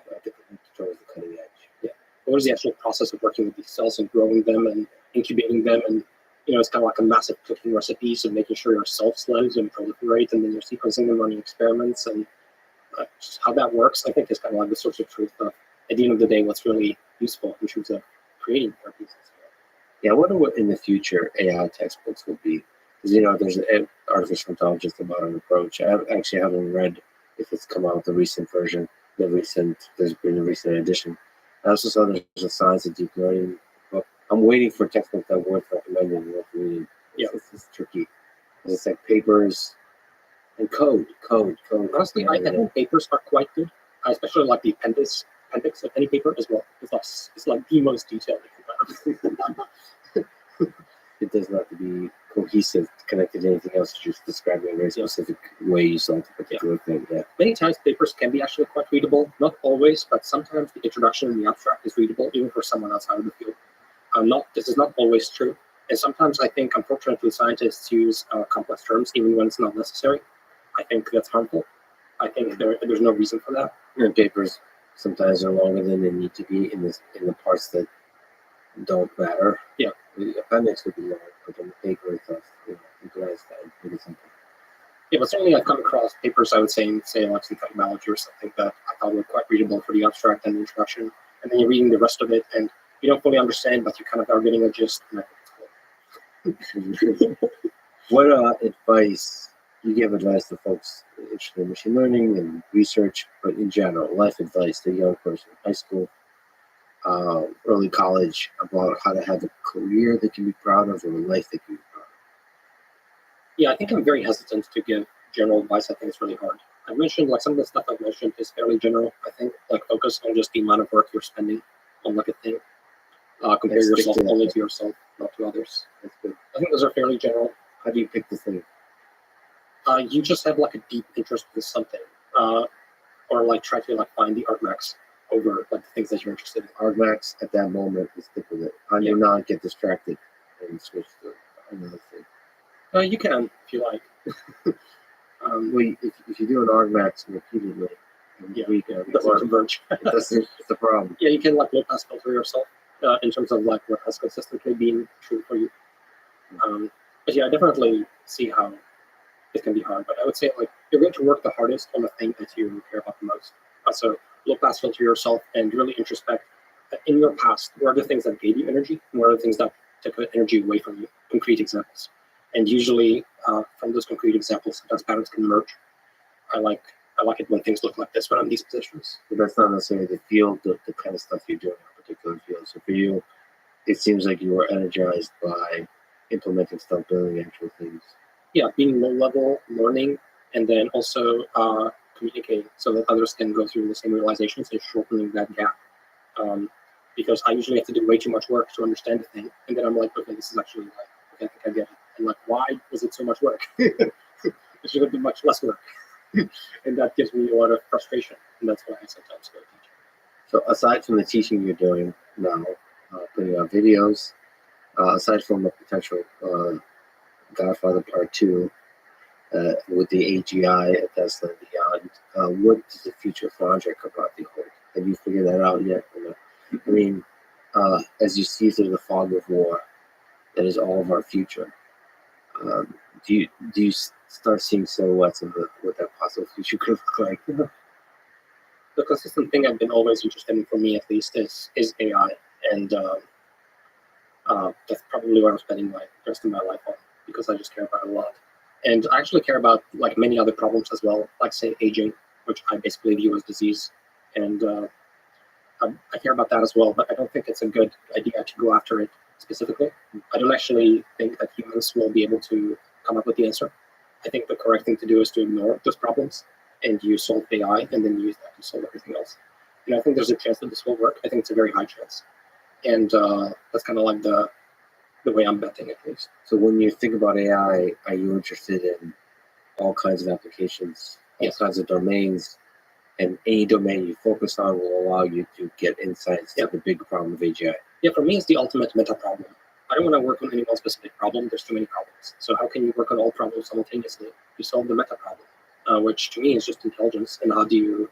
towards the cutting edge. Yeah. What is the actual process of working with these cells and growing them and incubating them? And it's kind of like a massive cooking recipe, so making sure your cells live and proliferate, and then you're sequencing them, running experiments, and just how that works, I think, is kind of like the source of truth. But at the end of the day, what's really useful in terms of creating therapies. Yeah, I wonder what in the future AI textbooks will be. Because, there's an artificial intelligence about an approach. I actually haven't read if it's come out, the recent version, there's been a recent edition. I also saw there's a science of deep learning book. I'm waiting for textbooks that are worth recommending, worth reading. Yeah. It's tricky. Because it's like papers and code. Honestly, I think papers are quite good. I especially like the appendix of any paper as well. It's like the most detailed. It doesn't have to be cohesive, connected to anything else. Just describing a very specific way you saw the particular thing. Yeah. Many times papers can be actually quite readable. Not always, but sometimes the introduction and the abstract is readable, even for someone outside of the field. This is not always true. And sometimes I think, unfortunately, scientists use complex terms even when it's not necessary. I think that's harmful. I think there's no reason for that. And papers sometimes are longer than they need to be in the parts don't matter. Yeah. The appendix would be long, but then the paper itself, utilize that pretty simple. Yeah, but certainly I've come across papers, I would say, in, say, like synthetic biology or something that I thought were quite readable for the abstract and the introduction. And then you're reading the rest of it, and you don't fully understand, but you kind of are getting a gist. And I think it's cool. What advice you give advice to folks interested in machine learning and research, but in general, life advice to a young person, high school, early college, about how to have a career they can be proud of or a life they can be proud of? Yeah, I think I'm very hesitant to give general advice. I think it's really hard. I mentioned like some of the stuff I've mentioned is fairly general. I think like focus on just the amount of work you're spending on like a thing. Compare Let's stick yourself to that. only to yourself, not to others. That's good. I think those are fairly general. How do you pick the thing? You just have like a deep interest in something, or like try to like find the artmax over like the things that you're interested in. Argmax at that moment and stick with it. How do you not get distracted and switch to another thing? You can if you like. Well, if you do an Argmax repeatedly every Yeah, week, it doesn't converge. it's the problem. Yeah, you can like low pass filter yourself in terms of like what has consistently been true for you. But yeah, I definitely see how it can be hard. But I would say like you're going to work the hardest on the thing that you care about the most. So low pass filter yourself and really introspect in your past. What are the things that gave you energy? And what are the things that took energy away from you? Concrete examples. And usually from those concrete examples, sometimes patterns can emerge. I like it when things look like this when I'm in these positions. But that's not necessarily the field, the kind of stuff you're doing in a particular field. So for you, it seems like you were energized by implementing stuff, building actual things. Yeah, being low level, learning, and then also communicating so that others can go through the same realizations and shortening that gap. Because I usually have to do way too much work to understand the thing, and then I'm like, okay, this is actually like, okay, I think I get it. And like, why was it so much work? It should have been much less work. And that gives me a lot of frustration, and that's why I sometimes go teach. So aside from the teaching you're doing now, putting out videos, aside from the potential Godfather Part 2 with the AGI at Tesla and beyond, what does the future for Andre Karpathy hold? Have you figured that out yet? I mean, as you see through the fog of war, that is all of our future. Do you start seeing silhouettes of what that possible future could look like? The consistent thing I've been always interested in, for me at least, is AI, and that's probably what I'm spending the rest of my life on because I just care about it a lot. And I actually care about like many other problems as well, like say aging, which I basically view as disease, and I care about that as well. But I don't think it's a good idea to go after it specifically. I don't actually think that humans will be able to come up with the answer. I think the correct thing to do is to ignore those problems and use solve AI and then use that to solve everything else. And I think there's a chance that this will work. I think it's a very high chance. And that's kind of like the way I'm betting at least. So when you think about AI, are you interested in all kinds of applications, all Yes. kinds of domains, and any domain you focus on will allow you to get insights to the big problem of AGI? Yeah, for me, it's the ultimate meta problem. I don't want to work on any one specific problem. There's too many problems. So how can you work on all problems simultaneously? You solve the meta problem, which to me is just intelligence. And how do you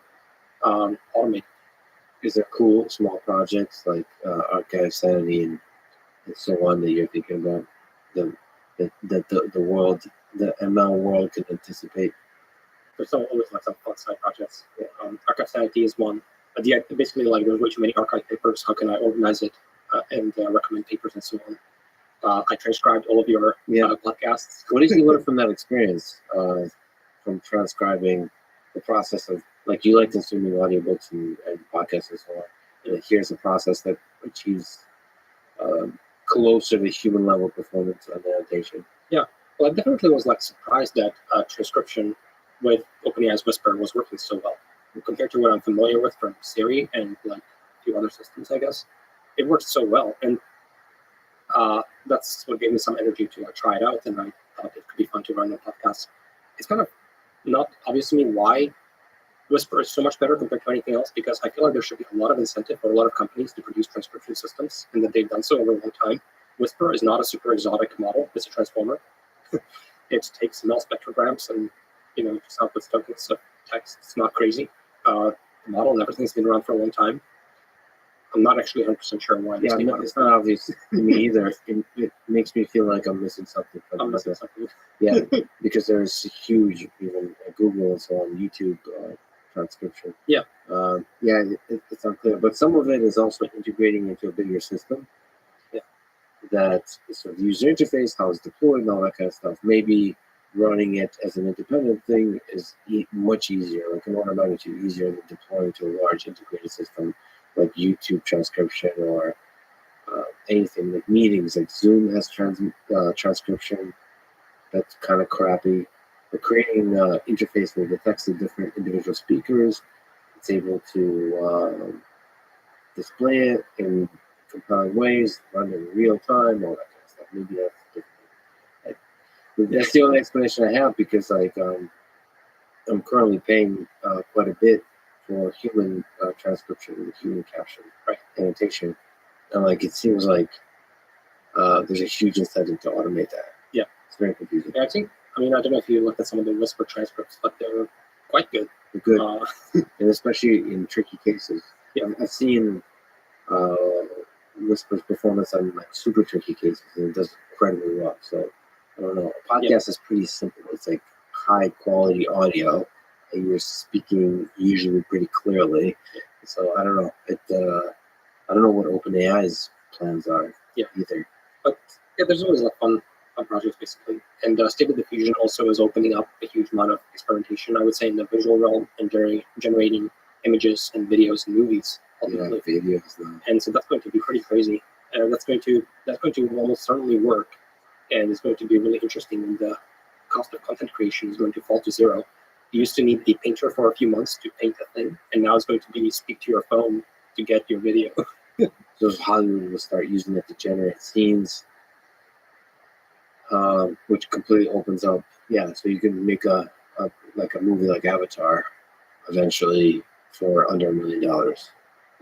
automate? Is there cool small projects like Archive Sanity and so on that you're thinking about that the world, the ML world can anticipate? There's always like some fun side projects. Archive Sanity is one. Basically, like there's way too many archive papers. How can I organize it and recommend papers and so on? I transcribed all of your podcasts. What did you learn from that experience? From transcribing the process of, like, you like consuming audiobooks and podcasts and so on. And here's a process that achieves closer to human level performance on annotation. Yeah, well, I definitely was like surprised that transcription with OpenAI's Whisper was working so well compared to what I'm familiar with from Siri and like a few other systems. I guess it worked so well, and that's what gave me some energy to try it out. And I thought it could be fun to run on podcasts. It's kind of not obvious to me why Whisper is so much better compared to anything else, because I feel like there should be a lot of incentive for a lot of companies to produce transcription systems, and that they've done so over a long time. Whisper is not a super exotic model. It's a transformer. It takes ML spectrograms and just outputs tokens of text. It's not crazy. The model and everything's been around for a long time. I'm not actually 100% sure why. Yeah, it's not obvious to me either. It makes me feel like I'm missing something. I'm missing something. Yeah, because there's huge, even Google and so on, YouTube transcription. Yeah. It's unclear, but some of it is also integrating into a bigger system. Yeah. that sort of user interface, how it's deployed, and all that kind of stuff. Maybe running it as an independent thing is much easier, like an order of magnitude easier than deploying to a large integrated system like YouTube transcription or anything like meetings. Like Zoom has transcription. That's kind of crappy. But creating an interface that detects the different individual speakers, it's able to display it in compelling ways, run in real time, all that kind of stuff. Maybe that's different. Like, that's the only explanation I have because like I'm currently paying quite a bit for human transcription, human caption, right, annotation, and like it seems like there's a huge incentive to automate that. Yeah, it's very confusing. Yeah, I don't know if you looked at some of the Whisper transcripts, but they're quite good. They're good, and especially in tricky cases. Yeah, I've seen Whisper's performance on like super tricky cases, and it does incredibly well. So I don't know. A podcast is pretty simple. It's like high quality audio, and you're speaking usually pretty clearly. So I don't know. I don't know what OpenAI's plans are. Yeah, either. But yeah, there's always like fun projects basically. And Stable Diffusion also is opening up a huge amount of experimentation, I would say, in the visual realm and generating images and videos and movies. Ultimately. Yeah, videos. And so that's going to be pretty crazy. That's going to almost certainly work, and it's going to be really interesting. And the cost of content creation is going to fall to zero. You used to need the painter for a few months to paint a thing, and now it's going to be speak to your phone to get your video. So Hollywood will start using it to generate scenes, which completely opens up. Yeah, so you can make a movie like Avatar, eventually for under $1 million.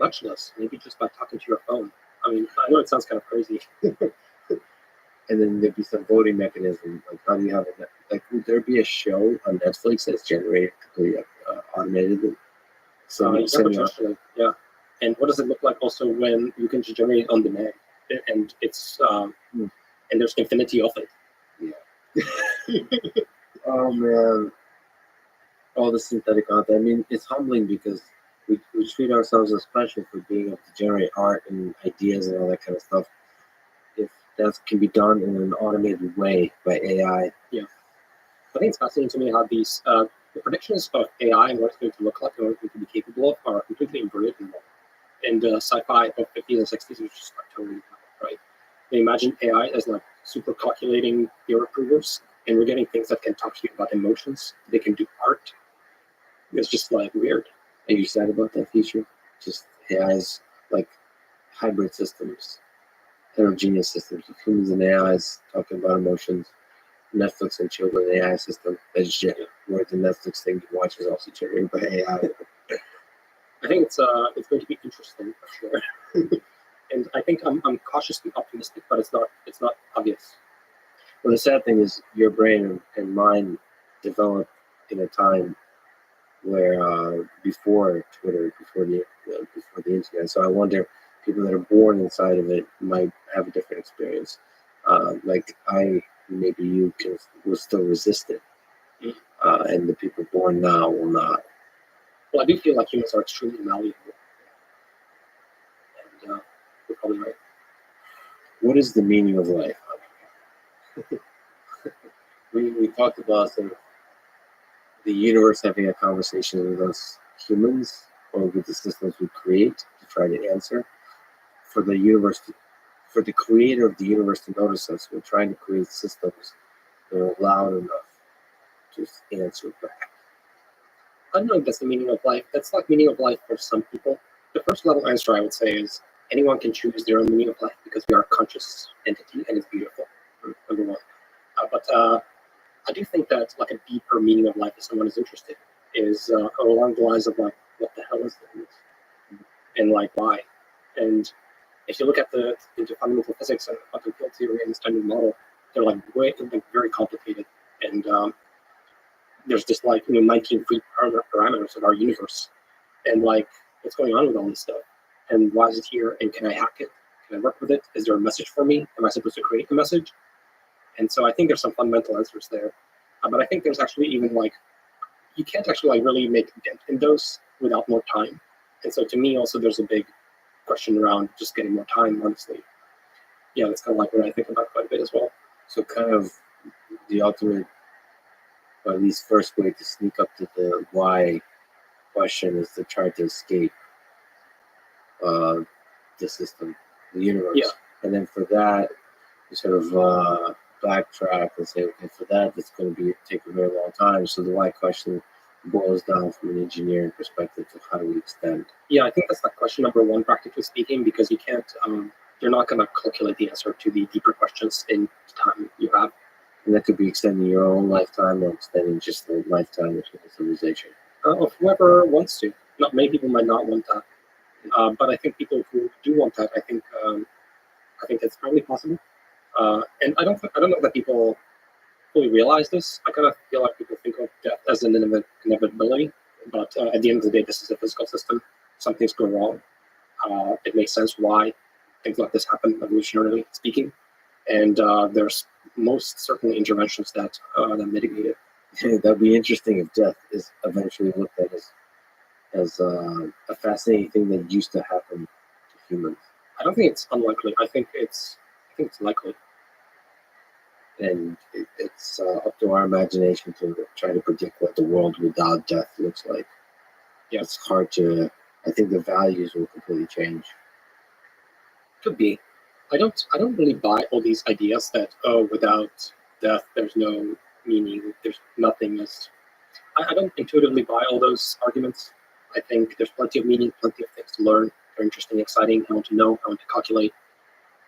Much less, maybe just by talking to your phone. I mean, I know it sounds kind of crazy. And then there'd be some voting mechanism. Like, how do you have it? Like, would there be a show on Netflix that's generated completely automated? So yeah. And what does it look like also when you can generate on demand, and it's and there's infinity of it? Yeah. Oh man. All the synthetic content. I mean, it's humbling because we treat ourselves as special for being able to generate art and ideas and all that kind of stuff. If that can be done in an automated way by AI. Yeah. I think it's fascinating to me how these the predictions of AI and what it's going to look like and what it's going to be capable of are completely inverted and wrong. And sci-fi of 50s and 60s was just like totally right. They imagine AI as like super calculating their approvers, and we're getting things that can talk to you about emotions. They can do art. It's just like weird. Are you sad about that feature? Just AI's like hybrid systems, heterogeneous systems of humans and AIs talking about emotions. Netflix and chill with AI system. That's shit. Where the Netflix thing you watch is also generated by AI. I think it's going to be interesting for sure. And I think I'm cautiously optimistic, but it's not obvious. Well, the sad thing is your brain and mine developed in a time where before Twitter, before the internet. So I wonder, people that are born inside of it might have a different experience. Like maybe you will still resist it, and the people born now will not. Well, I do feel like humans are extremely malleable, and you're probably right. What is the meaning of life? we talked about sort of the universe having a conversation with us humans, or with the systems we create to try to answer. For the creator of the universe to notice us, we're trying to create systems that are loud enough to answer back. I don't know if that's the meaning of life. That's like meaning of life for some people. The first level answer I would say is anyone can choose their own meaning of life because we are a conscious entity and it's beautiful. Number one. But I do think that like a deeper meaning of life, if someone is interested, is along the lines of like, what the hell is this? And like why? And if you look at into fundamental physics and quantum field theory and the standard model, they're like very complicated. And there's just like 19 free parameters of our universe, and like what's going on with all this stuff, and why is it here, and can I hack it? Can I work with it? Is there a message for me? Am I supposed to create the message? And so I think there's some fundamental answers there, but I think there's actually even like you can't actually like really make a dent in those without more time. And so to me also there's a big question around just getting more time, honestly. Yeah, that's kind of like what I think about quite a bit as well. So kind of the ultimate, or at least first way to sneak up to the why question is to try to escape uh, the system, the universe. Yeah. And then for that, you sort of backtrack and say, okay, for that, it's going to take a very long time. So the why question boils down from an engineering perspective to how do we extend. Yeah, I think that's like question number one, practically speaking, because you can't, you're not going to calculate the answer to the deeper questions in the time you have. And that could be extending your own lifetime or extending just the lifetime of the civilization. Of whoever wants to. Not many people might not want that, but I think people who do want that, I think it's probably possible. And I don't know that people fully realize this. I kind of feel like people think of death as an inevitability, but at the end of the day, this is a physical system. Some things go wrong. It makes sense why things like this happen, evolutionarily speaking, and there's most certainly interventions that mitigate it. That'd be interesting if death is eventually looked at as a fascinating thing that used to happen to humans. I don't think it's unlikely. I think it's likely. And it's up to our imagination to try to predict what the world without death looks like. Yeah, it's hard to. I think the values will completely change. Could be. I don't really buy all these ideas that without death there's no meaning, there's nothingness. I don't intuitively buy all those arguments. I think there's plenty of meaning, plenty of things to learn. They're interesting, exciting. I want to know. I want to calculate.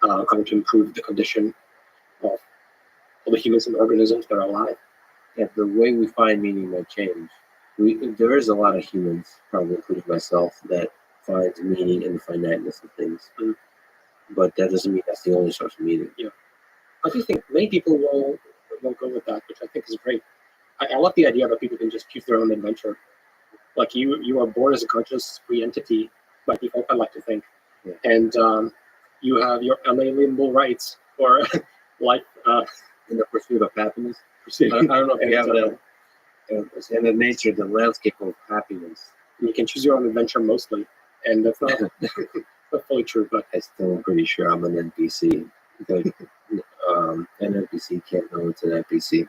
I want to improve the condition of all the humans and organisms that are alive. Yeah, the way we find meaning might change. There is a lot of humans, probably including myself, that finds meaning in the finiteness of things. Mm. But that doesn't mean that's the only source of meaning. Yeah, I do think many people will go with that, which I think is great. I love the idea that people can just choose their own adventure. Like you are born as a conscious free entity by default, I like to think, yeah. And you have your unalienable rights for life in the pursuit of happiness. I don't know if you have that. In the nature, the landscape of happiness. You can choose your own adventure mostly, and that's not, not fully true. But I still am pretty sure I'm an NPC. Like, an NPC can't know it's an NPC.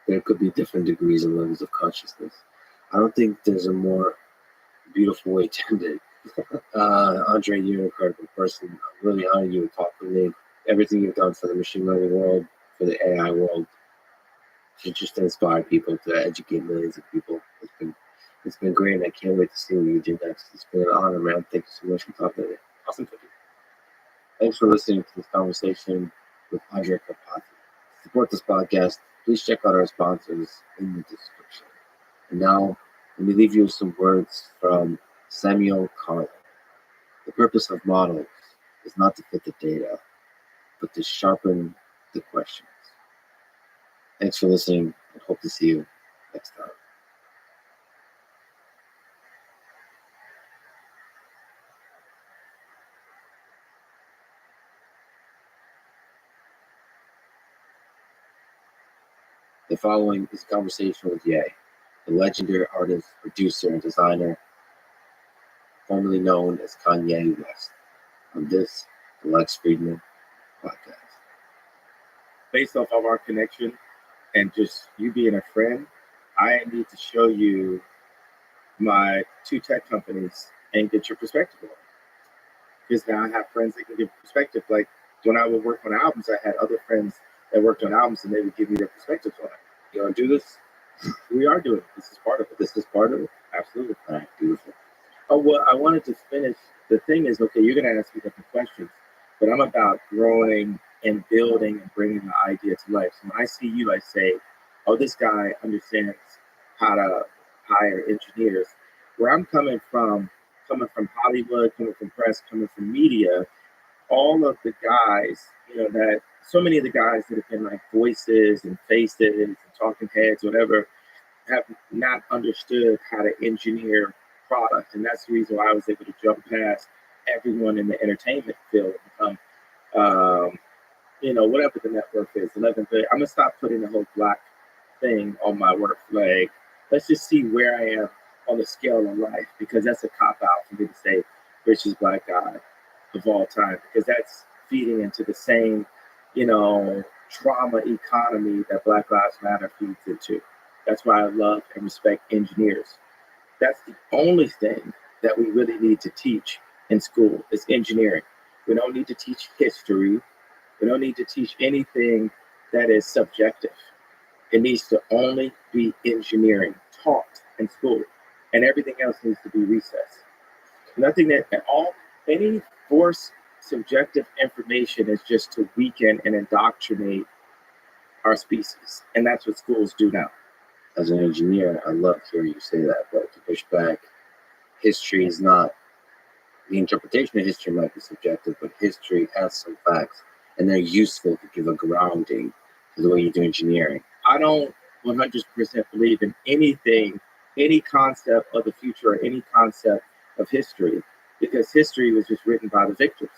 There could be different degrees and levels of consciousness. I don't think there's a more beautiful way to end it. Andre, you're an incredible person. I'm really honored you to talk with me. Everything you've done for the machine learning world, for the AI world, to just inspire people, to educate millions of people. It's been great, and I can't wait to see what you do next. It's been an honor, man. Thank you so much for talking to me. awesome. Thanks for listening to this conversation with Andre Karpathy. To support this podcast, please check out our sponsors in the description. And now, let me leave you with some words from Samuel Carlin. The purpose of models is not to fit the data, but to sharpen the questions. Thanks for listening, and hope to see you next time. The following is a conversation with Ye, the legendary artist, producer, and designer, formerly known as Kanye West, on this, the Lex Friedman podcast. Based off of our connection and just you being a friend, I need to show you my two tech companies and get your perspective on it. Because now I have friends that can give perspective. Like when I would work on albums, I had other friends that worked on albums and they would give me their perspectives on it. You want to do this? We are doing it. This is part of it. This is part of it? Absolutely. All right, beautiful. Oh, well, I wanted to finish. The thing is, okay, you're going to ask me different questions, but I'm about growing and building and bringing the idea to life. So when I see you, I say, oh, this guy understands how to hire engineers. Where I'm coming from Hollywood, coming from press, coming from media, all of the guys, that so many of the guys that have been like voices and faces and talking heads, whatever, have not understood how to engineer product. And that's the reason why I was able to jump past everyone in the entertainment field and become, whatever the net worth is, 11 billion. I'm going to stop putting the whole black thing on my work flag. Let's just see where I am on the scale of life, because that's a cop out for me to say rich is black guy, of all time, because that's feeding into the same, trauma economy that Black Lives Matter feeds into. That's why I love and respect engineers. That's the only thing that we really need to teach in school is engineering. We don't need to teach history. We don't need to teach anything that is subjective. It needs to only be engineering taught in school, and everything else needs to be recessed. Nothing that at all, any forced subjective information is just to weaken and indoctrinate our species. And that's what schools do now. As an engineer, I love hearing you say that, but to push back, history is not, the interpretation of history might be subjective, but history has some facts, and they're useful to give a grounding to the way you do engineering. I don't 100% believe in anything, any concept of the future or any concept of history, because history was just written by the victors.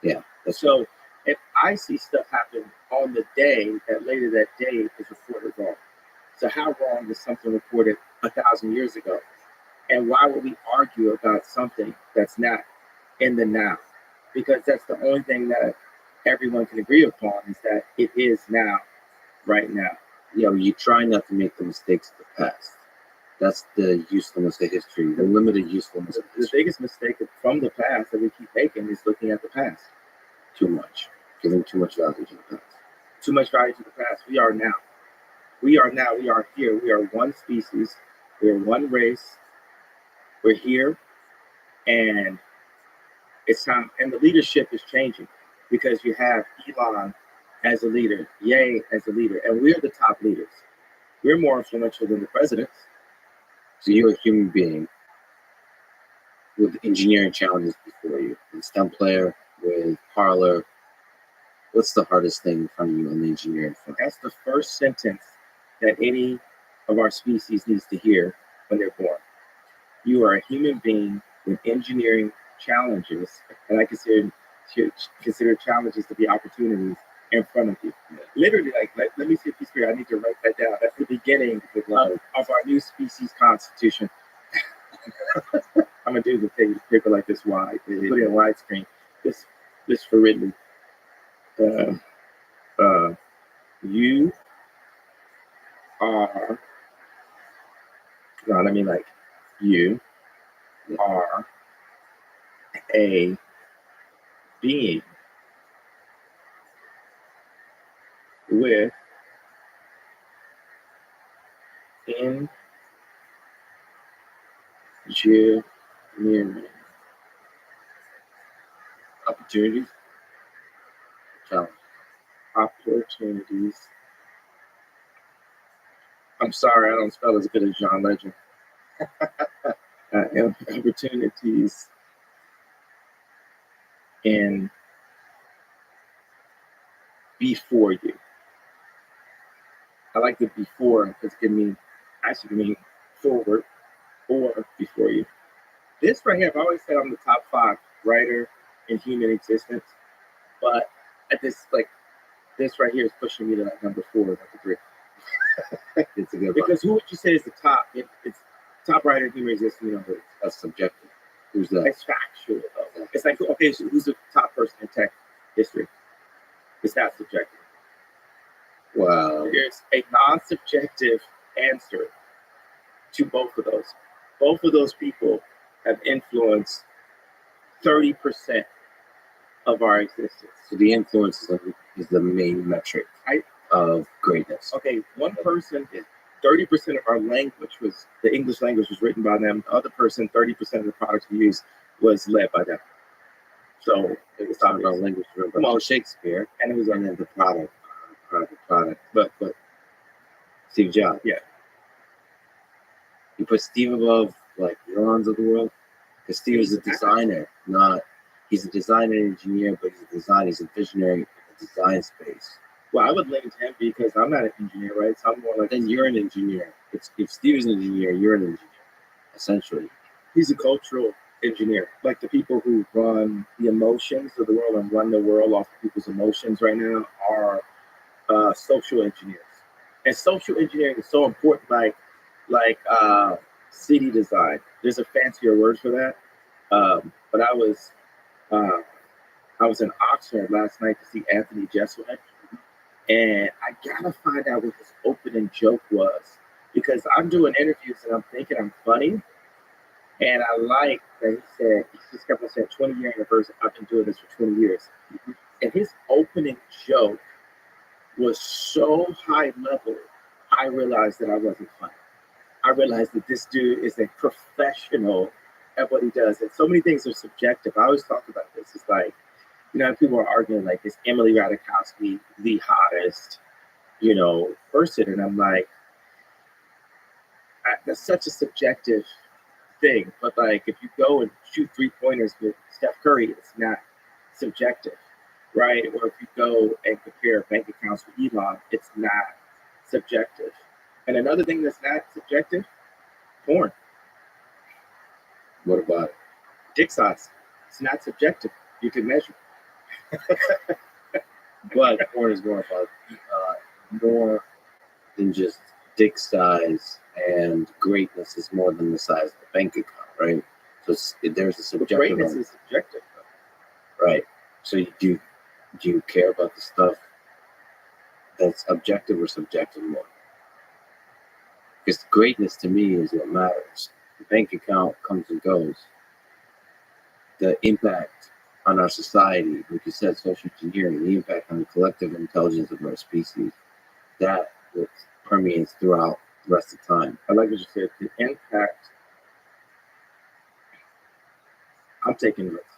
Yeah. So if I see stuff happen on the day that later that day is reported wrong. So how wrong is something reported 1,000 years ago? And why would we argue about something that's not in the now? Because that's the only thing that everyone can agree upon is that it is now, right now. You try not to make the mistakes of the past. That's the usefulness of history, the limited usefulness of The history. biggest mistake from the past that we keep making is looking at the past. Too much. Giving too much value to the past. Too much value to the past. We are now. We are now. We are here. We are one species. We are one race. We're here. And it's time. And the leadership is changing because you have Elon as a leader, Ye as a leader, and we're the top leaders. We're more influential than the presidents. So you're a human being with engineering challenges before you. With STEM player, with parlor. What's the hardest thing in front of you on the engineering front? That's the first sentence that any of our species needs to hear when they're born. You are a human being with engineering challenges, and I consider challenges to be opportunities in front of you. Literally, like let me see if he's here. I need to write that down. That's the beginning of our new species constitution. I'm gonna do the paper like this wide, put it in widescreen. This for Ridley. You are. No, I mean like you are a being with engineering opportunities. Opportunities. I'm sorry, I don't spell as good as John Legend. Opportunities in before you. I like the before because it can mean forward or before you. This right here, I've always said I'm the top 5 writer in human existence, but at this right here is pushing me to like number 4, number 3. It's a good one. Because who would you say is the top? It's top writer in human existence. That's subjective. Who's that? It's factual though. It's like, okay, so who's the top person in tech history? It's not subjective. Wow. There's a non-subjective answer to both of those. Both of those people have influenced 30% of our existence. So the influence is the main metric of greatness. Okay, one person, 30% of our language the English language was written by them. The other person, 30% of the products we use was led by them. So it was talking about language written by Shakespeare, and it was and then the product. But Steve Jobs. Yeah. You put Steve above like neurons of the world? Because Steve is a designer, he's a designer and engineer, but he's a visionary in the design space. Well, I would link to him because I'm not an engineer, right? So I'm more like. Then you're an engineer. If Steve is an engineer, you're an engineer, essentially. He's a cultural engineer. Like the people who run the emotions of the world and run the world off of people's emotions right now are social engineers. And social engineering is so important, like city design. There's a fancier word for that. But I was I was in Oxford last night to see Anthony Jesuit, and I gotta find out what his opening joke was because I'm doing interviews and I'm thinking I'm funny, and I like that he just kept on saying 20-year anniversary. I've been doing this for 20 years, and his opening joke was so high level. I realized that I wasn't funny. I realized that this dude is a professional at what he does, and so many things are subjective. I always talk about this. It's like, people are arguing like, is Emily Ratajkowski the hottest, person? And I'm like, that's such a subjective thing. But like, if you go and shoot 3-pointers with Steph Curry, it's not subjective, right? Or if you go and compare bank accounts with Elon, it's not subjective. And another thing that's not subjective, porn. What about it? Dick size. It's not subjective. You can measure. But porn is more about more than just dick size, and greatness is more than the size of the bank account, right? So there's a subjective. Greatness is subjective, though. Right. So do you care about the stuff that's objective or subjective more? Because greatness to me is what matters. The bank account comes and goes. The impact on our society, like you said, social engineering, the impact on the collective intelligence of our species, that permeates throughout the rest of time. I like what you said, the impact. I'm taking notes.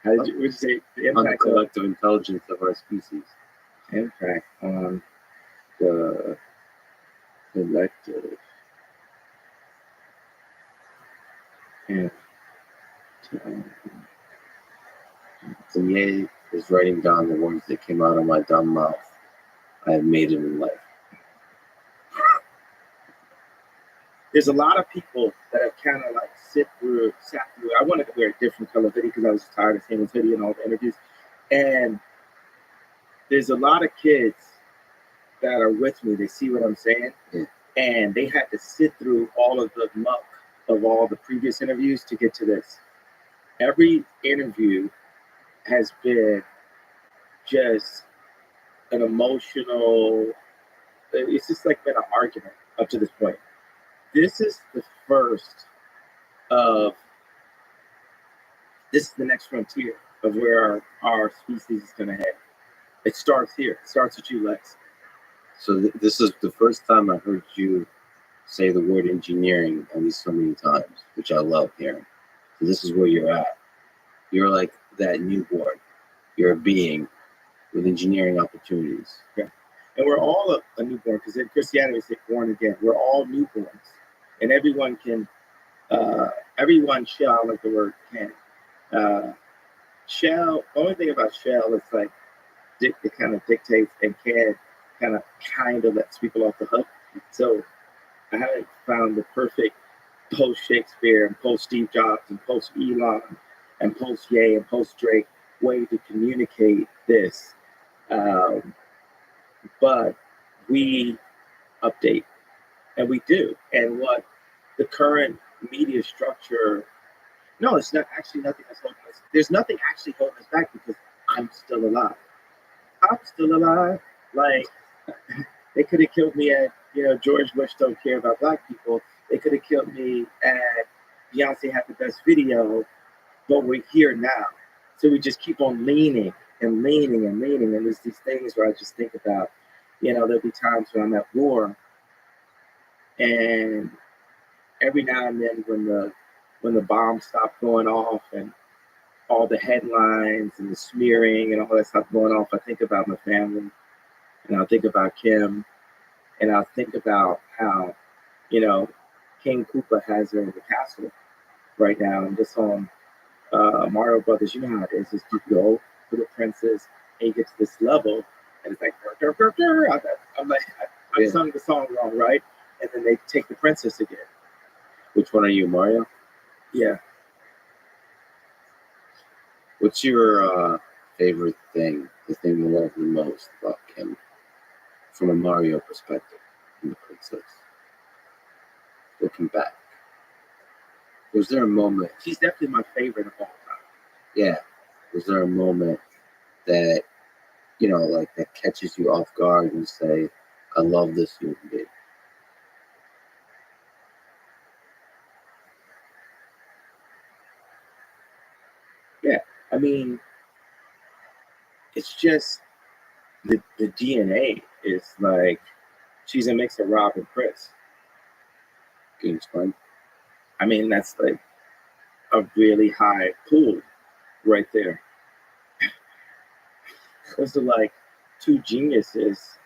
Would you say the impact on the collective intelligence of our species? Impact on the collective intelligence. Ye is writing down the words that came out of my dumb mouth. I have made it in life. There's a lot of people that have kind of like sat through. I wanted to wear a different color hoodie because I was tired of seeing this hoodie in all the interviews. And there's a lot of kids that are with me. They see what I'm saying. Yeah. And they had to sit through all of the muck of all the previous interviews to get to this. Every interview has been just an emotional, it's just like been an argument up to this point. This is the first of, this is the next frontier of where our species is going to head. It starts here. It starts with you, Lex. So this is the first time I heard you say the word engineering at least so many times, which I love hearing. So this is where you're at. You're like that newborn. You're a being with engineering opportunities. Yeah. And we're all a newborn, because in Christianity we say born again. We're all newborns. And everyone shall, I don't like the word can. Shall, the only thing about shall is like it kind of dictates, and can kind of lets people off the hook. So I haven't found the perfect post Shakespeare and post Steve Jobs and post Elon and post Ye and post Drake way to communicate this. But we update, and we do. And what the current media structure, no, it's not actually nothing that's holding us. There's nothing actually holding us back because I'm still alive. I'm still alive. Like, they could have killed me at, George Bush don't care about black people. They could have killed me at Beyonce had the best video, but we're here now. So we just keep on leaning and leaning and leaning. And there's these things where I just think about, there'll be times when I'm at war, and every now and then when the bombs stop going off and all the headlines and the smearing and all that stuff going off, I think about my family, and I'll think about Kim, and I'll think about how, King Koopa has her in the castle right now, and this on Mario Brothers, you know how it is you go for the princess and you get to this level, and it's like, I'm like, I sung the song wrong, right? And then they take the princess again. Which one are you, Mario? Yeah. What's your favorite thing, the thing you love the most about Kim, from a Mario perspective, from the princess? Looking back, was there a moment? She's definitely my favorite of all time. Yeah. Was there a moment that, like that catches you off guard and you say, I love this human being? Yeah, I mean, it's just the DNA is like she's a mix of Rob and Chris. Can you explain? I mean, that's like a really high pool right there. Those are like two geniuses.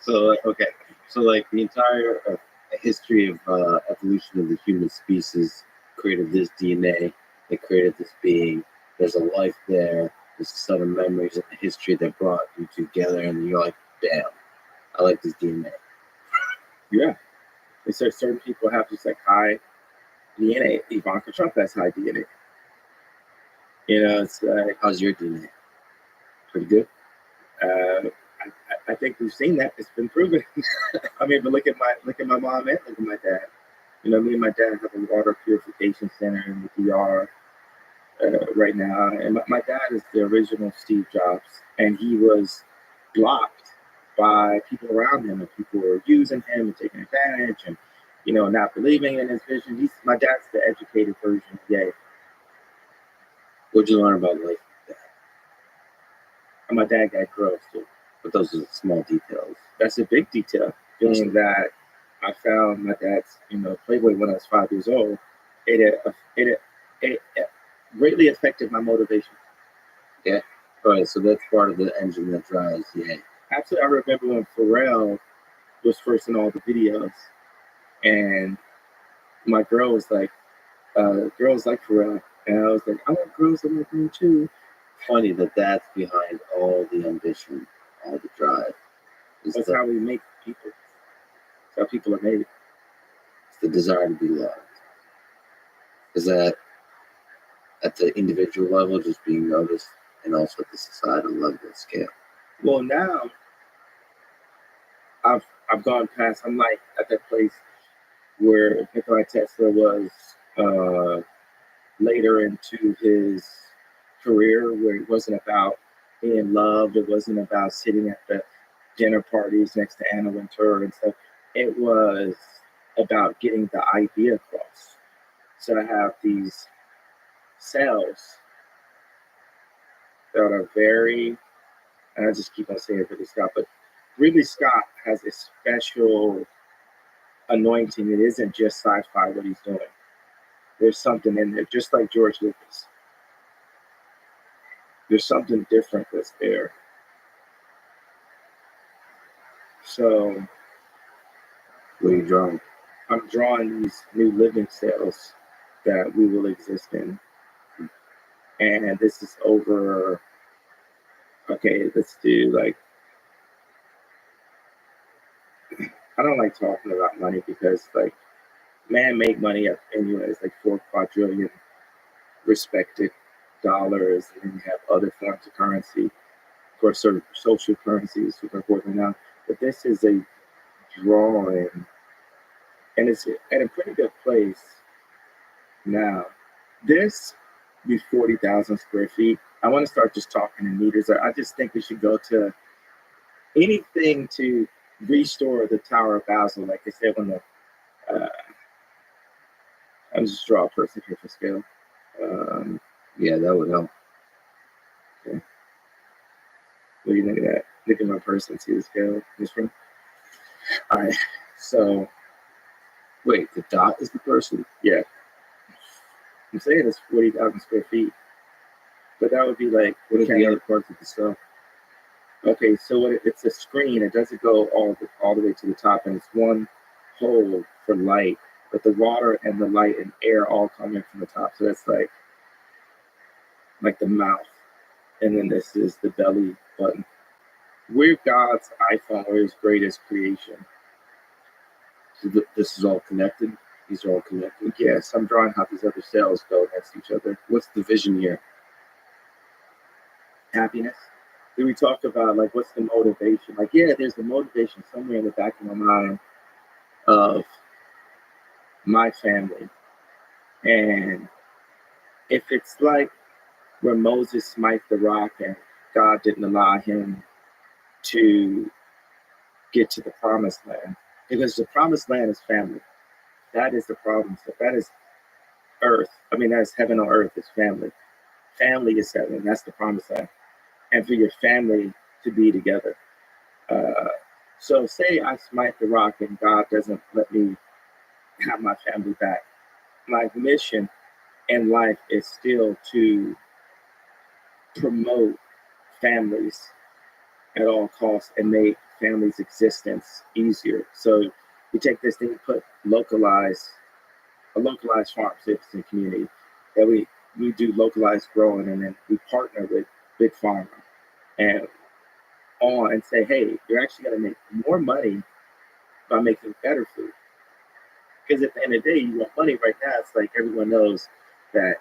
So, okay. So, like, the entire history of evolution of the human species created this DNA that created this being. There's a life there. There's a set of memories and a history that brought you together, and you're like, damn, I like this DNA. Yeah. They said certain people have just like high DNA. Ivanka Trump has high DNA. It's like, How's your DNA? pretty good. I think we've seen that. It's been proven. I mean, but look at my mom and look at my dad. Me and my dad have a water purification center in the DR right now, and my dad is the original Steve Jobs, and he was blocked by people around him, and people were using him and taking advantage, and not believing in his vision. My dad's the educated version of Ye. What'd you learn about life? And my dad got girls too. But those are small details. That's a big detail. Being that I found my dad's, Playboy when I was 5 years old, it greatly affected my motivation. Yeah. All right. So that's part of the engine that drives. Yeah. Absolutely. I remember when Pharrell was first in all the videos, and my girl was like, girls like Pharrell, and I was like, I want girls that like me too. Funny that that's behind all the ambition, all the drive. That's how we make people. That's how people are made. It's the desire to be loved. Is that at the individual level, just being noticed, and also at the societal level scale? Well, now I've gone past. I'm like at that place where Nikolai Tesla was later into his career, where it wasn't about being loved. It wasn't about sitting at the dinner parties next to Anna Wintour and stuff. It was about getting the idea across. So I have these cells that are very, and I just keep on saying Ridley Scott, but Ridley Scott has a special anointing. It isn't just sci-fi what he's doing. There's something in there, just like George Lucas. There's something different that's there. So, what are you drawing? I'm drawing these new living cells that we will exist in. And this is over, okay, let's do like, I don't like talking about money because like man-made money anyway is like 4 quadrillion respected dollars, and then you have other forms of currency. Of course, sort of social currency is super important now, but this is a drawing, and it's at a pretty good place now. This be 40,000 square feet. I want to start just talking in meters. I just think we should go to anything to restore the Tower of Basel. Like I said, when the I'm just draw a person here for scale. Yeah, that would help. Okay. What do you think of that? Look at my person, see the scale. This one. All right. So, wait, the dot is the person? Yeah. I'm saying it's 40,000 square feet, but that would be like, what are the other parts of the cell? Okay, so it's a screen. It doesn't go all the way to the top, and it's one hole for light, but the water and the light and air all come in from the top. So that's like the mouth, and then this is the belly button. We're God's iPhone. We're His greatest creation. So this is all connected. These are all connected. Yes, I'm drawing how these other cells go next to each other. What's the vision here? Happiness. Then we talk about like what's the motivation? Like, yeah, there's the motivation somewhere in the back of my mind of my family, and if it's like where Moses smite the rock and God didn't allow him to get to the promised land, because the promised land is family. That is the problem. So that is earth. I mean, that's heaven on earth is family. Family is heaven. That's the promised land. And for your family to be together. So say I smite the rock and God doesn't let me have my family back. My mission in life is still to promote families at all costs and make families' existence easier. So we take this thing, put a localized farm system community that we do localized growing, and then we partner with big pharma and say, hey, you're actually going to make more money by making better food. Because at the end of the day, you want money right now. It's like everyone knows that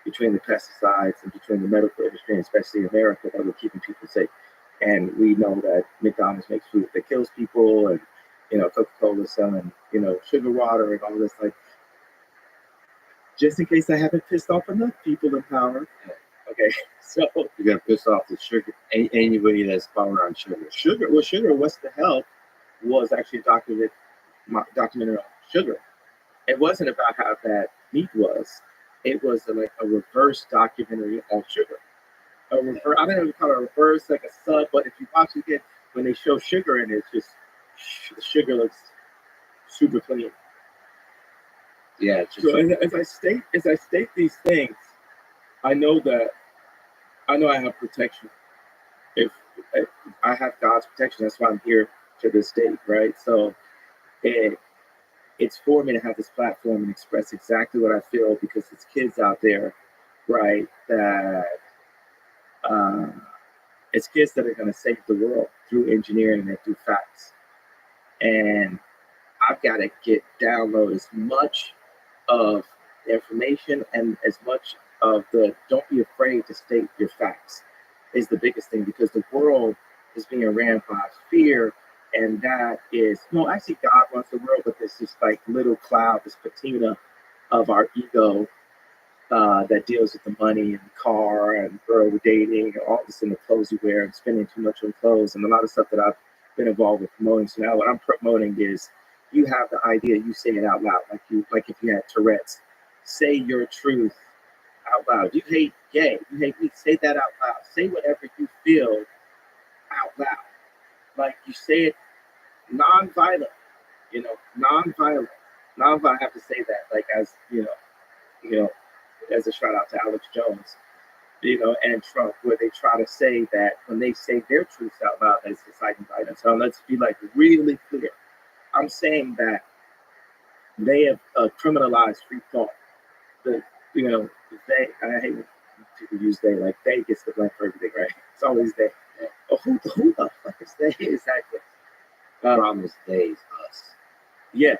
between the pesticides and between the medical industry, and especially in America, that we're keeping people sick. And we know that McDonald's makes food that kills people, and Coca-Cola selling sugar water and all this. Like, just in case I haven't pissed off enough people in power. Okay, so You got to piss off the sugar. Anybody that's power on sugar. Sugar, What's the Help was actually documented on sugar. It wasn't about how bad meat was. It was like a reverse documentary on sugar. I don't know if you call it a reverse, like a sub, but if you watch it again, when they show sugar in it, it's just the sugar looks super clean. Yeah. So as I state these things, I know I have protection. If I have God's protection, that's why I'm here to this day, right? So it's for me to have this platform and express exactly what I feel, because it's kids out there, right, that it's kids that are going to save the world through engineering and through facts. And I've got to download as much of the information and as much of the don't be afraid to state your facts is the biggest thing, because the world is being ran by fear. And that is, actually God runs the world, but there's this like little cloud, this patina of our ego that deals with the money and the car and girl dating and all this in the clothes you wear and spending too much on clothes and a lot of stuff that I've been involved with promoting. So now what I'm promoting is you have the idea, you say it out loud, like if you had Tourette's. Say your truth out loud. You hate gay, you hate me, say that out loud. Say whatever you feel out loud. Like you say it non-violent, non-violent. I have to say that, like, as as a shout out to Alex Jones, and Trump, where they try to say that when they say their truths out loud, that it's inciting violence. So let's be like really clear. I'm saying that they have criminalized free thought. I hate when people use they, like they gets the blame for everything, right? It's always they. Oh, who the fuck is they exactly? Problem is they is us. Yeah.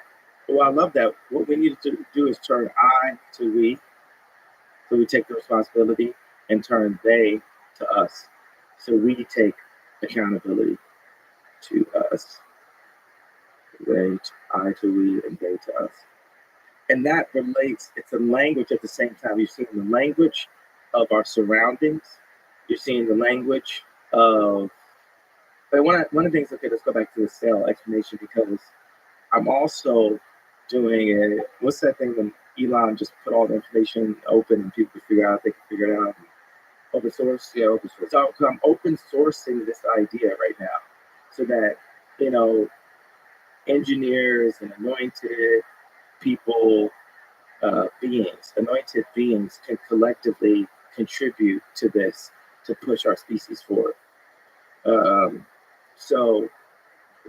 Well, I love that. What we need to do is turn I to we. So we take the responsibility and turn they to us. So we take accountability to us. I to we, and they to us. And that relates, it's a language at the same time. You're seeing the language of our surroundings. You're seeing the language of, but one of the things, okay, let's go back to the sale explanation, because I'm also doing what's that thing when Elon just put all the information open and people can figure out, they can figure it out. Open source? Yeah, open source. So I'm open sourcing this idea right now so that, engineers and anointed people, anointed beings can collectively contribute to this to push our species forward. So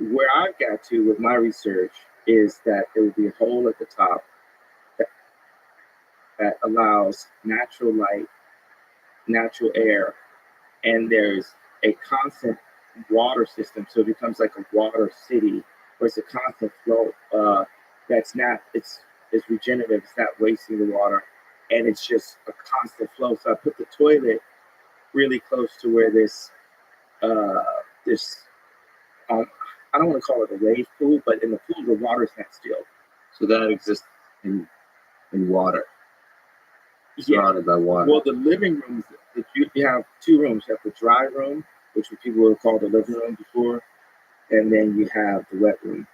where I've got to with my research is that there will be a hole at the top that allows natural light, natural air, and there's a constant water system. So it becomes like a water city where it's a constant flow it's regenerative, it's not wasting the water, and it's just a constant flow. So I put the toilet really close to where this I don't want to call it a wave pool, but in the pool the water's not still. So that exists in water. surrounded by water. Well, the living rooms, you have two rooms. You have the dry room, which people would call the living room before, and then you have the wet room.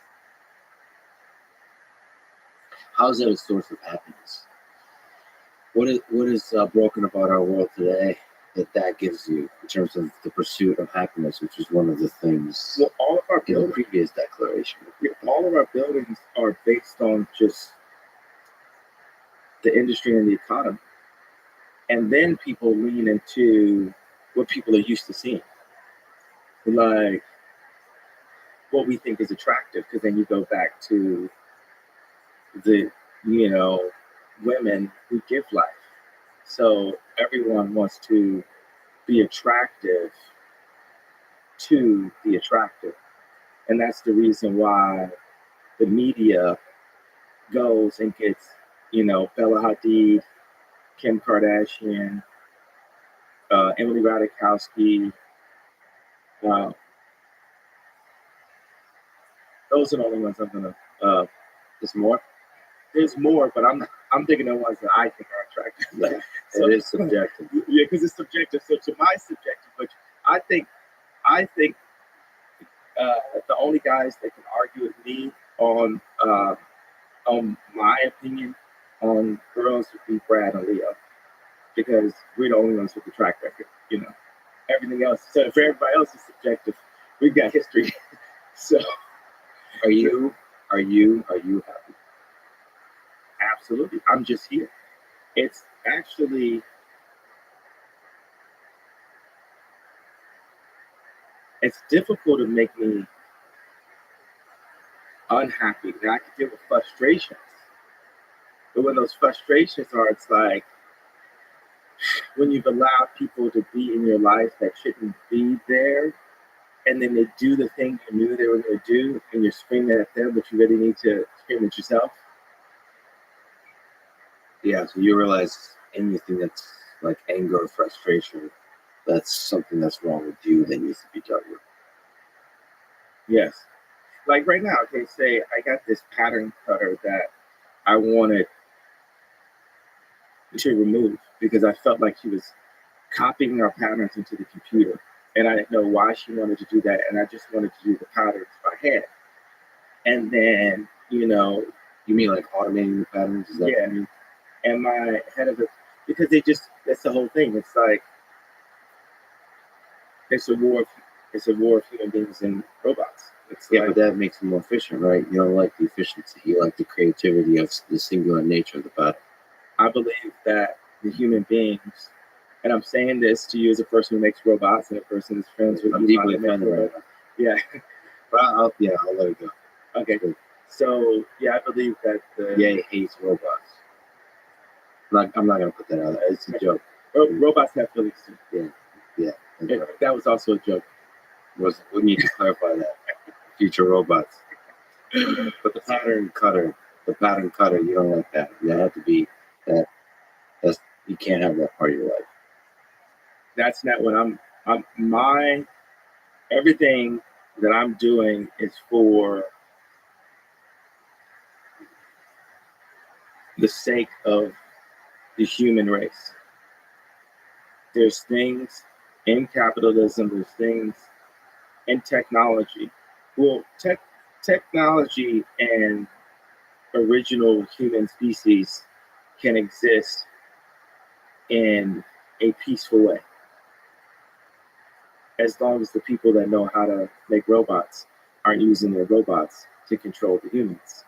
How is that a source of happiness? What is broken about our world today that gives you in terms of the pursuit of happiness, which is one of the things Well, all of our in the buildings, previous declaration? all of our buildings are based on just the industry and the economy, and then people lean into what people are used to seeing, like what we think is attractive, because then you go back to the women who give life. So everyone wants to be attractive to the attractive. And that's the reason why the media goes and gets, Bella Hadid, Kim Kardashian, Emily Ratajkowski. Those are the only ones I'm gonna. There's more. There's more, but I'm thinking the ones that I think are attractive. Yeah, So it is subjective. Yeah, because it's subjective. So to my subjective, but I think the only guys that can argue with me on my opinion on girls would be Brad and Leo, because we're the only ones with the track record. Everything else. So for everybody else is subjective. We've got history. So Are you happy? absolutely, I'm just here. It's actually difficult to make me unhappy. Now I can deal with frustrations, but when those frustrations are, it's like when you've allowed people to be in your life that shouldn't be there, and then they do the thing you knew they were going to do, and you're screaming at them, but you really need to scream at yourself. Yeah, so you realize anything that's like anger or frustration, that's something that's wrong with you that needs to be dealt with. Yes. Like right now, okay, say I got this pattern cutter that I wanted to remove because I felt like she was copying our patterns into the computer. And I didn't know why she wanted to do that. And I just wanted to do the patterns by hand. And then, You mean like automating the patterns? Is that yeah. what you mean? And my head of it, because that's the whole thing. It's like, it's a war of human beings and robots. It's Yeah, like, but that makes it more efficient, right? You don't like the efficiency. You like the creativity of the singular nature of the pattern. I believe that the human beings, and I'm saying this to you as a person who makes robots and a person who's friends with I'm you, deeply that make offended right robots. now. Yeah. But I'll let it go. Okay. So yeah, I believe that Yay hates robots. I'm not gonna put that out there. It's a joke. Robots have feelings too. Yeah. That's right. That was also a joke. We need to clarify that. Future robots. But the pattern cutter, you don't like that. That had to be that. You can't have that part of your life. That's not what everything that I'm doing is for the sake of the human race. There's things in capitalism, there's things in technology. Well, technology and original human species can exist in a peaceful way, as long as the people that know how to make robots aren't using their robots to control the humans.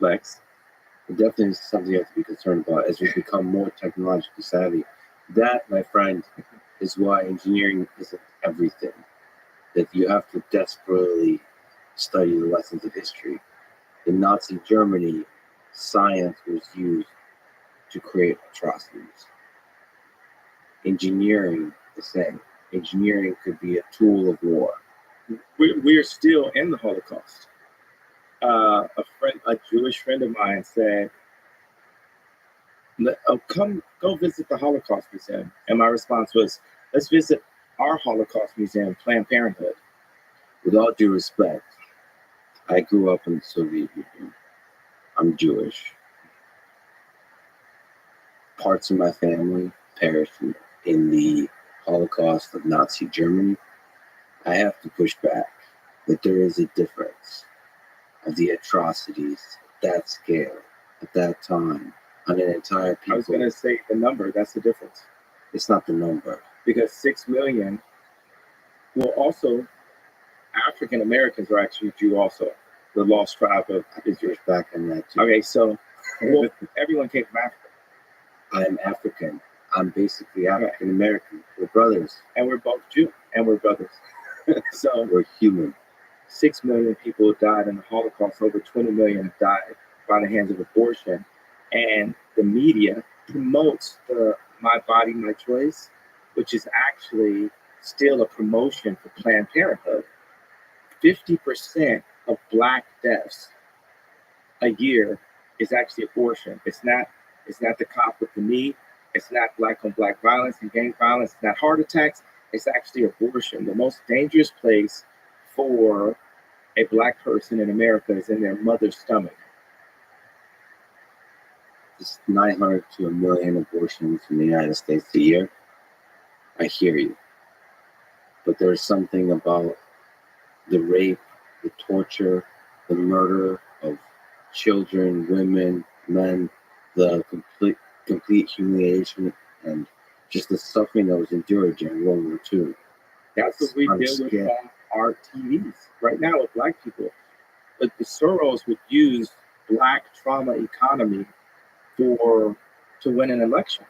Lex? It definitely is something you have to be concerned about as we become more technologically savvy. That, my friend, is why engineering isn't everything. That you have to desperately study the lessons of history. In Nazi Germany, science was used to create atrocities. Engineering, the same. Engineering could be a tool of war. We're still in the Holocaust. A Jewish friend of mine said, go visit the Holocaust Museum. And my response was, let's visit our Holocaust Museum, Planned Parenthood. With all due respect, I grew up in the Soviet Union. I'm Jewish. parts of my family perished in the Holocaust of Nazi Germany, I have to push back that there is a difference of the atrocities at that scale, at that time, on an entire people. I was going to say the number, that's the difference. It's not the number. Because 6 million, well, also, African Americans are actually Jew also. The lost tribe of Israel. Back in that too. Okay, so well, everyone came from Africa. I'm African. I'm basically African American. We're brothers. And we're both Jew. And we're brothers. So we're human. 6 million people died in the Holocaust. Over 20 million died by the hands of abortion. And the media promotes the My Body, My Choice, which is actually still a promotion for Planned Parenthood. 50% of Black deaths a year is actually abortion. It's not the cop with the knee. It's not Black on Black violence and gang violence. It's not heart attacks. It's actually abortion. The most dangerous place for a Black person in America is in their mother's stomach. It's 900 to 1 million abortions in the United States a year. I hear you. But there's something about the rape, the torture, the murder of children, women, men, the complete humiliation, and just the suffering that was endured during World War II. That's what we deal with on our TVs right now with Black people. But the Soros would use Black trauma economy to win an election.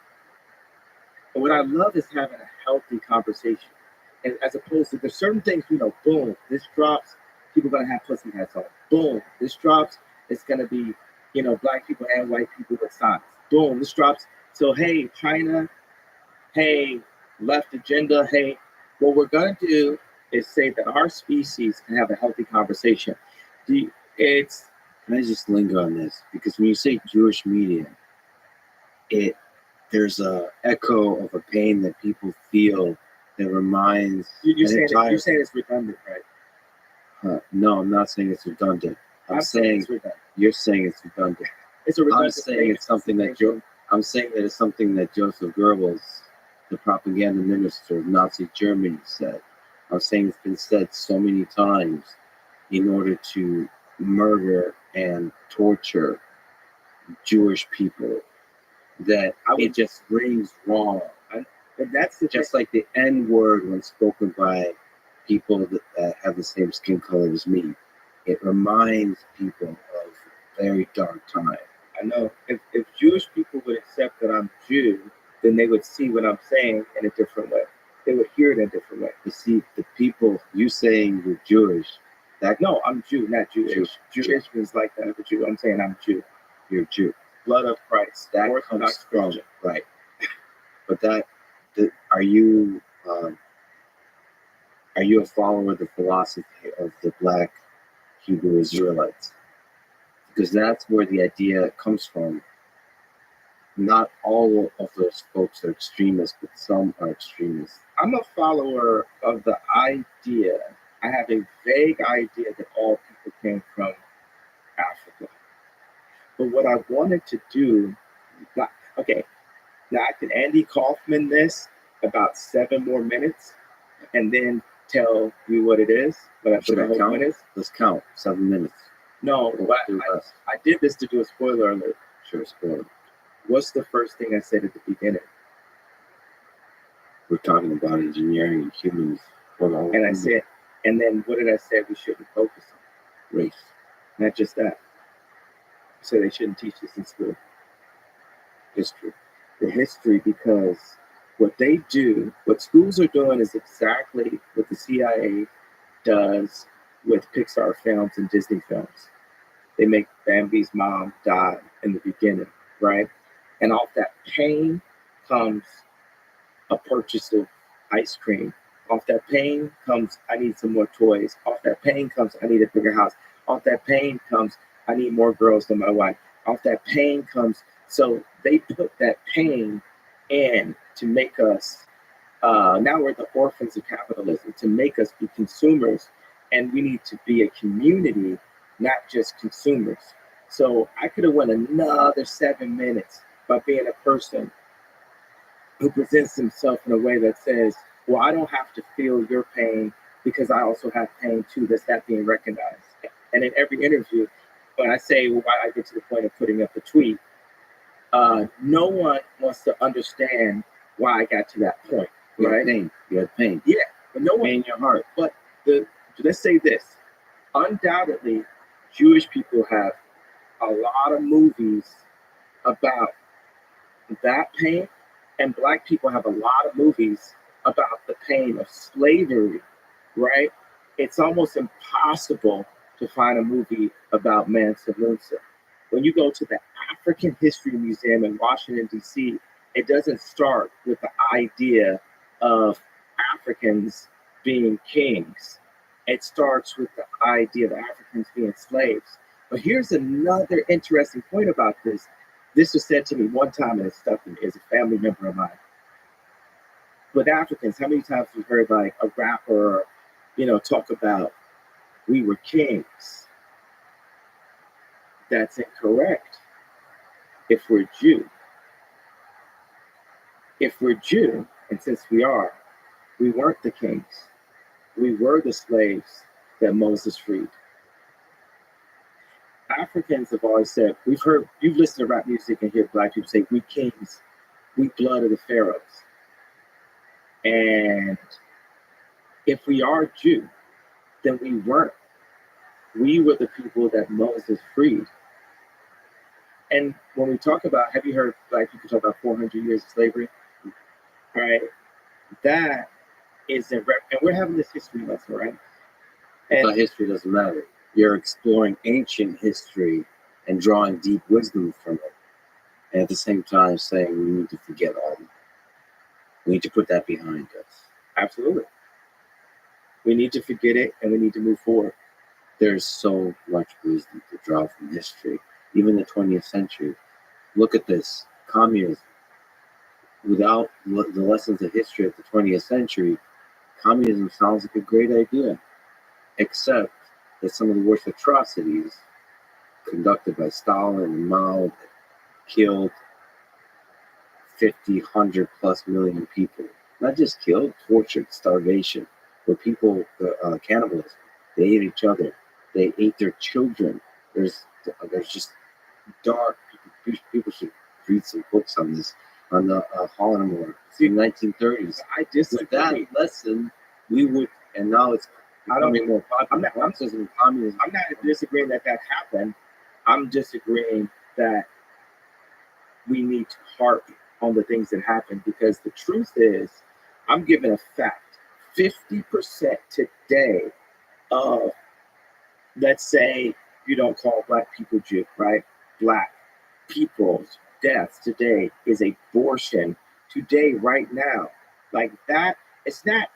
And what I love is having a healthy conversation. And as opposed to there's certain things, boom, this drops, people are gonna have pussy hats on. Boom, this drops, it's gonna be, Black people and white people with signs. Boom, this drops. So hey, China, hey, left agenda, hey, what we're gonna do is say that our species can have a healthy conversation. Can I just linger on this? Because when you say Jewish media, there's a echo of a pain that people feel that reminds you're saying it's redundant, right? No, I'm not saying it's redundant. I'm saying it's redundant. You're saying it's redundant. It's a redundant. I'm saying it's something that I'm saying that it's something that Joseph Goebbels, the propaganda minister of Nazi Germany, said. I'm saying it's been said so many times in order to murder and torture Jewish people that it just rings wrong. And that's just like the N word when spoken by people that have the same skin color as me. It reminds people of a very dark time. I know. If Jewish people would accept that I'm Jew, then they would see what I'm saying in a different way. They would hear it in a different way. You see, the people, you saying you're Jewish, no, I'm Jew, not Jewish. Jewish means like that of a Jew. I'm saying I'm Jew. You're Jew. Blood of Christ. That comes from, right. But are you a follower of the philosophy of the Black Hebrew Israelites? Because that's where the idea comes from. Not all of those folks are extremists, but some are extremists. I'm a follower of the idea. I have a vague idea that all people came from Africa. But what I wanted to do, now I can Andy Kaufman this about 7 more minutes and then tell you what it is. Should I count? Let's count 7 minutes. No, I did this to do a spoiler alert. Sure, spoiler. What's the first thing I said at the beginning? We're talking about engineering and humans. And I said, and then what did I say we shouldn't focus on? Race. Not just that. I said they shouldn't teach this in school. History. The history, because what they do, what schools are doing is exactly what the CIA does with Pixar films and Disney films. They make Bambi's mom die in the beginning, right? And off that pain comes a purchase of ice cream. Off that pain comes, I need some more toys. Off that pain comes, I need a bigger house. Off that pain comes, I need more girls than my wife. Off that pain comes, so they put that pain in to make us, now we're the orphans of capitalism, to make us be consumers. And we need to be a community, not just consumers. So I could have went another 7 minutes by being a person who presents himself in a way that says, well, I don't have to feel your pain because I also have pain too. That's not being recognized. And in every interview, when I say, well, why I get to the point of putting up a tweet, no one wants to understand why I got to that point. You Right? have pain. You have pain. Yeah, but no one. Pain in your heart. But let's say this: undoubtedly, Jewish people have a lot of movies about that pain, and Black people have a lot of movies about the pain of slavery. Right? It's almost impossible to find a movie about Mansa Musa. When you go to the African History Museum in Washington, D.C., it doesn't start with the idea of Africans being kings. It starts with the idea of Africans being slaves. But here's another interesting point about this. This was said to me one time, and it stuck with me as a family member of mine. With Africans, how many times have you heard like a rapper, talk about we were kings? That's incorrect. If we're Jew, and since we weren't the kings. We were the slaves that Moses freed. Africans have always said, you've listened to rap music and hear Black people say, we kings, we blood of the pharaohs. And if we are Jew, then we weren't. We were the people that Moses freed. And when we talk about, have you heard Black people talk about 400 years of slavery? All right. That is and we're having this history lesson, right? And But history doesn't matter. You're exploring ancient history and drawing deep wisdom from it. And at the same time saying we need to forget all of it. We need to put that behind us. Absolutely. We need to forget it and we need to move forward. There's so much wisdom to draw from history. Even the 20th century. Look at this. Communism. Without the lessons of history of the 20th century, communism sounds like a great idea. Except that some of the worst atrocities conducted by Stalin and Mao that killed 50, 100 plus million people. Not just killed, tortured, starvation. But people, cannibalism. They ate each other. They ate their children. There's just dark. People should read some books on this, on the Holodomor. See, 1930s. I disagree. With that lesson, we would, and now it's becoming more popular. I'm not disagreeing that happened. I'm disagreeing that we need to harp on the things that happened, because the truth is, I'm giving a fact. 50% today of, let's say, you don't call Black people Jew, right? Black people's deaths today is abortion. Today, right now, like that, it's not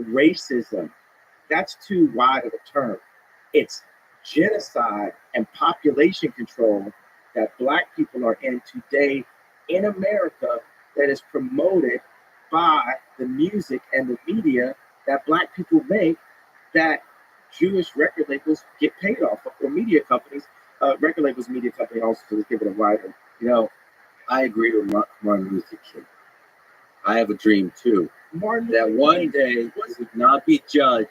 racism. That's too wide of a term. It's genocide and population control that Black people are in today in America, that is promoted by the music and the media that Black people make, that Jewish record labels get paid off of, or media companies, record labels, media company also to give it a wider, I agree with Martin Luther King. I have a dream too. That one day you would not be judged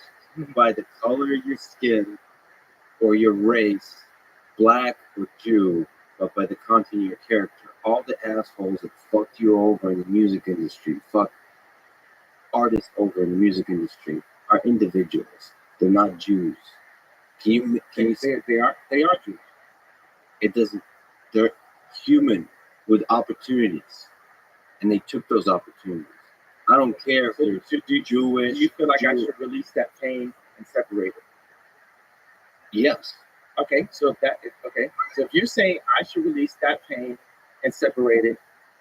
by the color of your skin or your race, Black or Jew, but by the content of your character. All the assholes that fucked you over in the music industry, fuck artists over in the music industry, are individuals. They're not Jews. Can you say they are Jews? It doesn't. They're human with opportunities, and they took those opportunities. I don't care if they're Jewish. Do you feel like I should release that pain and separate it? Yes. Okay, so if you're saying I should release that pain and separate it,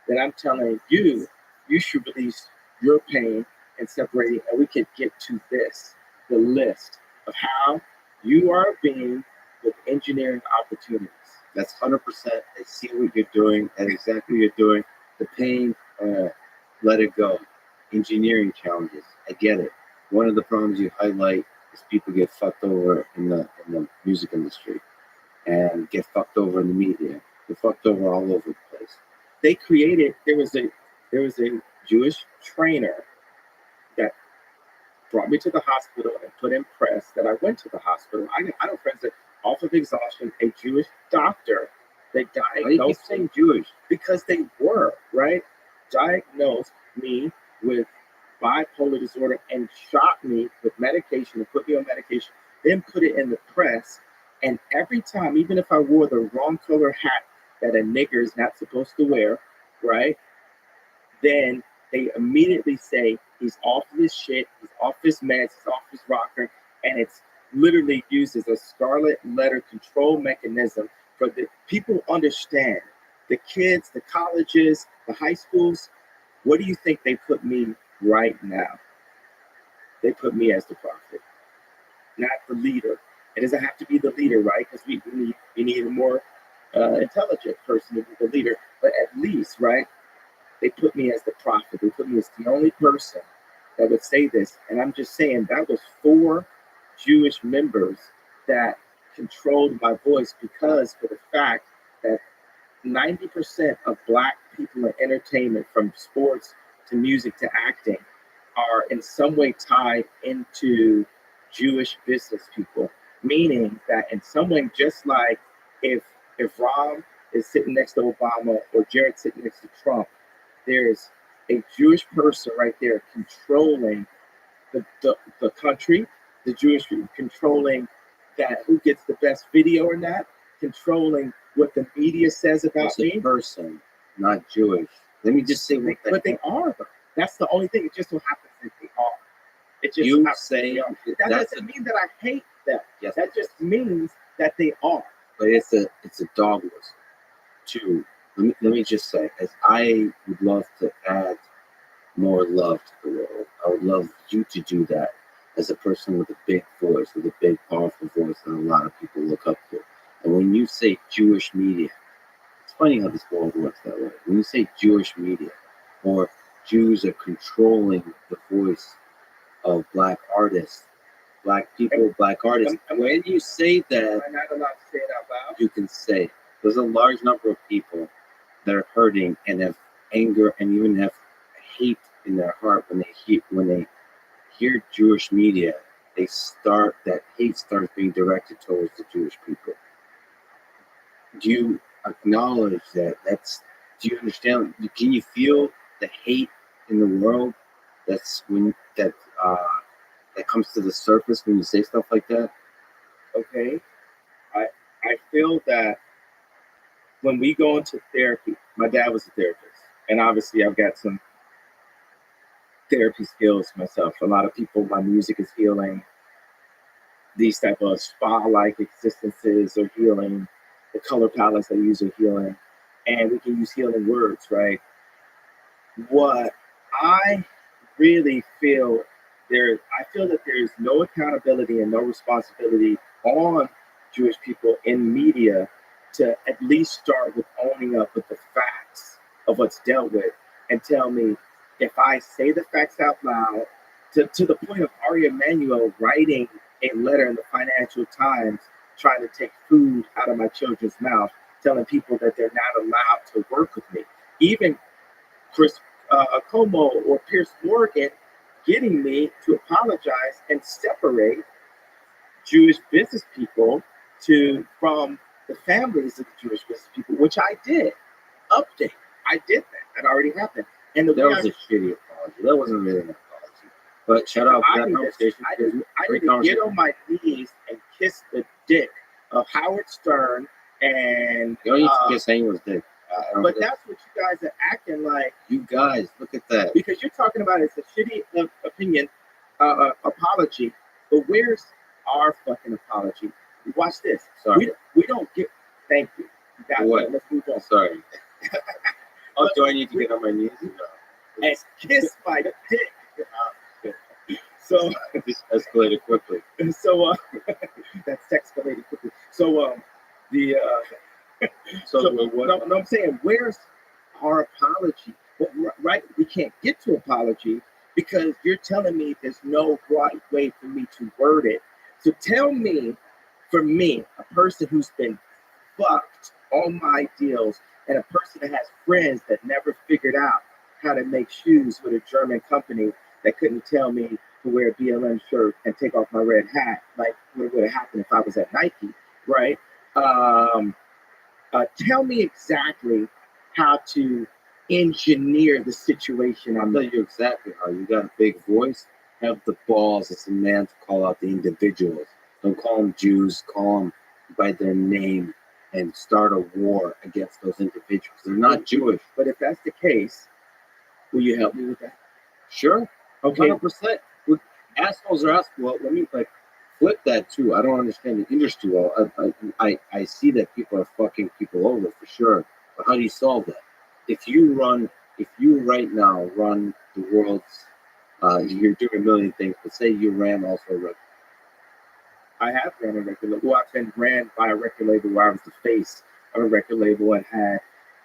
then I'm telling you, you should release your pain and separate it, and we can get to this, the list of how you are being with engineering opportunities. That's 100%. I see what you're doing and exactly what you're doing. The pain, let it go. Engineering challenges, I get it. One of the problems you highlight is people get fucked over in the music industry and get fucked over in the media. They're fucked over all over the place. They created, there was a Jewish trainer that brought me to the hospital and put in press that I went to the hospital. I know friends that off of exhaustion, a Jewish doctor, they Why do you keep diagnosed saying Jewish? because they were, right? Diagnosed me with bipolar disorder and shot me with medication and put me on medication, then put it in the press. And every time, even if I wore the wrong color hat that a nigger is not supposed to wear, right? Then they immediately say he's off his shit, he's off his meds, he's off his rocker, and it's literally used as a scarlet letter control mechanism for the people understand. The kids, the colleges, the high schools, what do you think they put me right now? They put me as the prophet, not the leader. It doesn't have to be the leader, right? Because we need a more intelligent person to be the leader. But at least, right? They put me as the prophet. They put me as the only person that would say this. And I'm just saying that was 4 Jewish members that controlled my voice because for the fact that 90% of Black people in entertainment, from sports to music to acting, are in some way tied into Jewish business people. Meaning that in some way, just like if Ron is sitting next to Obama or Jared sitting next to Trump, there's a Jewish person right there controlling the country, the Jewish people controlling that who gets the best video or not, controlling what the media says about It's me. a person, not Jewish. Let me just say what But they are though. That's the only thing. It just so happens that they are. It just You happens say they are. That that's doesn't mean that I hate them. Yes. That just means that they are. But it's a dog whistle. Two, let me just say, as I would love to add more love to the world, I would love you to do that as a person with a big voice, with a big, powerful voice that a lot of people look up to. And when you say Jewish media, it's funny how this world works that way. When you say Jewish media, or Jews are controlling the voice of Black artists, Black people, Black artists, when you say that, Am I not allowed to say it out loud? you can say there's a large number of people that are hurting and have anger and even have hate in their heart when they hear Jewish media. That hate starts being directed towards the Jewish people. Do you acknowledge that? Do you understand? Can you feel the hate in the world? That comes to the surface when you say stuff like that. Okay. I feel that when we go into therapy, my dad was a therapist, and obviously I've got some therapy skills myself. A lot of people, my music is healing. These type of spa-like existences are healing. The color palettes I use are healing, and we can use healing words, right? What I really feel I feel that there is no accountability and no responsibility on Jewish people in media to at least start with owning up with the facts of what's dealt with and tell me if I say the facts out loud, to the point of Ari Emanuel writing a letter in the Financial Times trying to take food out of my children's mouth, telling people that they're not allowed to work with me. Even Chris Como or Pierce Morgan getting me to apologize and separate Jewish business people from the families of the Jewish business people, which I did. Update. I did that. That already happened. And That was a shitty apology. That wasn't really an apology. But shout out to that conversation. I need to get on my knees and kiss the dick of Howard Stern and You don't need to kiss anyone's dick. but that's what you guys are acting like. You guys, look at that. Because you're talking about it's a shitty opinion, apology. But where's our fucking apology? Watch this. Sorry. We don't get. Thank you. What? Let's move on. Sorry. Oh, do I need to get on my knees? No. And kiss my dick. So This escalated quickly. so that's escalated quickly. So what I'm saying, where's our apology? Well, right, we can't get to apology because you're telling me there's no right way for me to word it. So tell me, for me, a person who's been fucked on my deals and a person that has friends that never figured out how to make shoes with a German company that couldn't tell me to wear a BLM shirt and take off my red hat, like what would have happened if I was at Nike, right? Tell me exactly how to engineer the situation. I'll tell you exactly how. You got a big voice, have the balls as a man to call out the individuals. Don't call them Jews, call them by their name and start a war against those individuals. They're not Jewish. But if that's the case, will you help me with that? Sure. Okay. 100%. Assholes are assholes. Well, let me flip that too. I don't understand the industry well. I see that people are fucking people over for sure. But how do you solve that? If you right now run the world's, you're doing a million things, but say you ran also a record. I have ran a record label. Well, I've been ran by a record label where I was the face of a record label and had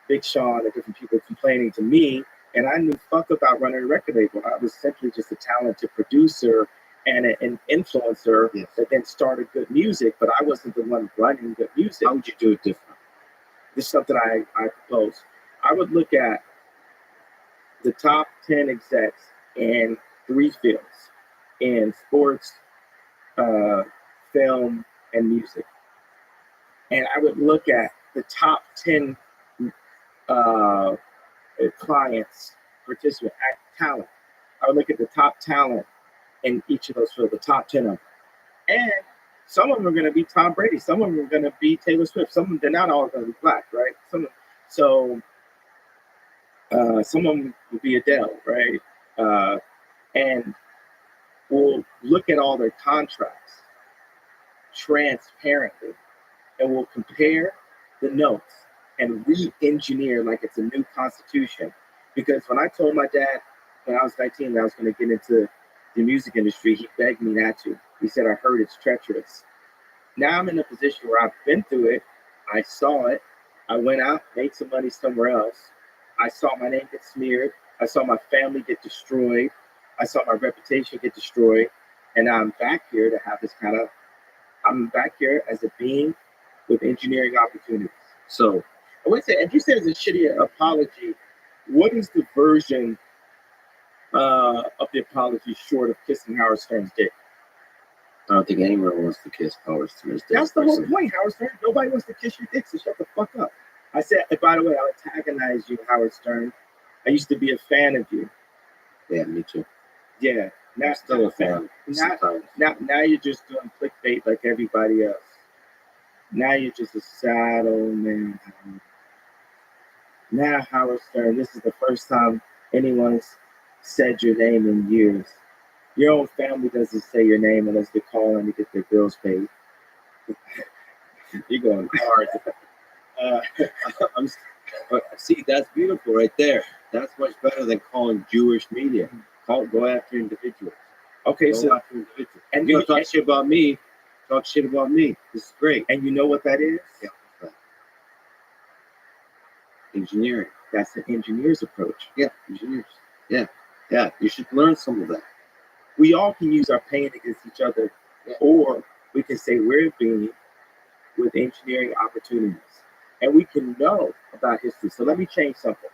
Big Sean and different people complaining to me, and I knew fuck about running a record label. I was simply just a talented producer and an influencer that then started good music, but I wasn't the one running good music. How would you do it different? This is something I propose. I would look at the top 10 execs in 3 fields, in sports, film, and music. And I would look at the top 10 clients, participants, talent. I would look at the top talent in each of those fields, the top 10 of them. And some of them are going to be Tom Brady. Some of them are going to be Taylor Swift. Some of them, they're not all going to be black, right? Some of them will be Adele, right? And we'll look at all their contracts transparently, and we'll compare the notes and re-engineer like it's a new constitution. Because when I told my dad when I was 19 that I was going to get into the music industry, he begged me not to. He said, I heard it's treacherous. Now I'm in a position where I've been through it. I saw it. I went out, made some money somewhere else. I saw my name get smeared. I saw my family get destroyed. I saw my reputation get destroyed. And now I'm back here to have this I'm back here as a being with engineering opportunities. So, I would say, if you say it's a shitty apology, what is the version of the apology short of kissing Howard Stern's dick? I don't think anyone wants to kiss Howard Stern's dick. That's the whole point, Howard Stern. Nobody wants to kiss your dick, so shut the fuck up. I said, by the way, I'll antagonize you, Howard Stern. I used to be a fan of you. Yeah, me too. Yeah. Now still a fan. Now you're just doing clickbait like everybody else. Now you're just a sad old man. Now, Howard Stern, this is the first time anyone's said your name in years. Your own family doesn't say your name unless they call in to get their bills paid. You're going hard. See, that's beautiful right there. That's much better than calling Jewish media. Go after individuals. Okay, go after individuals. And you talk shit about me. Talk shit about me. This is great. And you know what that is? Yeah. Engineering. That's an engineer's approach. Yeah, engineers. Yeah. Yeah, you should learn some of that. We all can use our pain against each other, or we can say we're being with engineering opportunities. And we can know about history. So let me change something.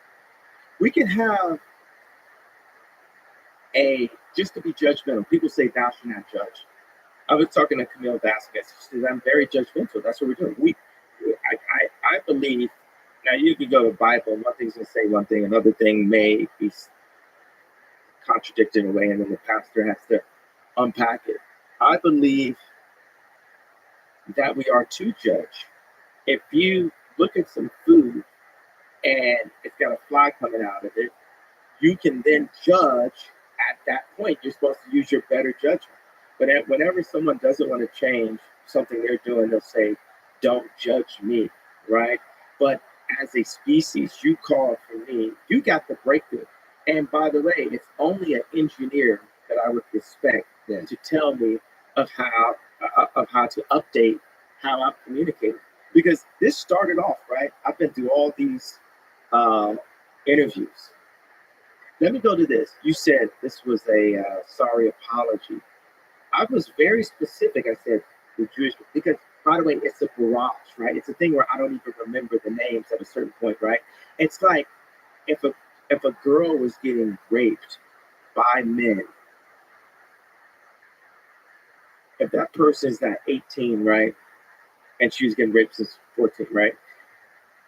We can have just to be judgmental. People say thou shalt not judge. I was talking to Camille Vasquez. She says, I'm very judgmental. That's what we're doing. I believe, now you can go to the Bible, one thing's going to say one thing, another thing may be contradicted in a way, and then the pastor has to unpack it. I believe that we are to judge. If you look at some food and it's got a fly coming out of it, you can then judge at that point. You're supposed to use your better judgment. But whenever someone doesn't want to change something they're doing, they'll say, don't judge me, right? But as a species, you called for me. You got the breakthrough. And by the way, it's only an engineer that I would respect to tell me of how to update how I'm communicating. Because this started off, right? I've been through all these interviews. Let me go to this. You said this was a sorry apology. I was very specific. I said the Jewish, because by the way, it's a barrage, right? It's a thing where I don't even remember the names at a certain point, right? It's like if if a girl was getting raped by men, if that person's not 18, right, and she was getting raped since 14, right,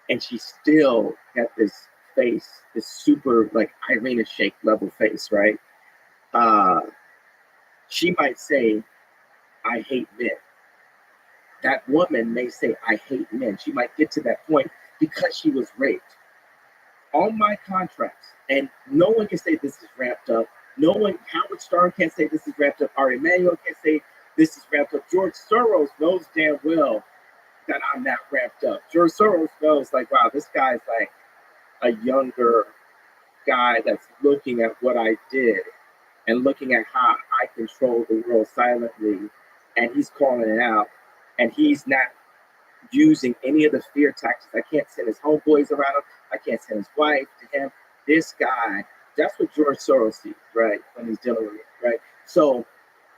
and she still got this face, this super like Irina Shayk level face, right? She might say, "I hate men." That woman may say, "I hate men." She might get to that point because she was raped. On my contracts, and no one can say this is ramped up. No one, Howard Stern can't say this is ramped up. Ari Emanuel can't say this is ramped up. George Soros knows damn well that I'm not ramped up. George Soros knows, like, wow, this guy's like a younger guy that's looking at what I did and looking at how I control the world silently, and he's calling it out, and he's not using any of the fear tactics. I can't send his homeboys around him. I can't send his wife to him. This guy, that's what George Soros sees, right, when he's dealing with it, right? So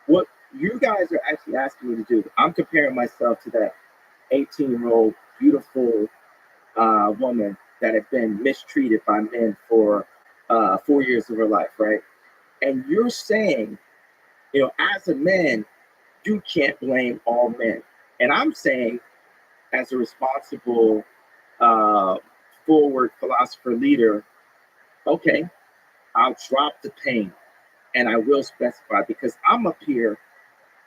what you guys are actually asking me to do, I'm comparing myself to that 18-year-old beautiful woman that had been mistreated by men for 4 years of her life, right? And you're saying, as a man, you can't blame all men. And I'm saying, as a responsible, forward philosopher leader, okay, I'll drop the pain and I will specify, because I'm up here.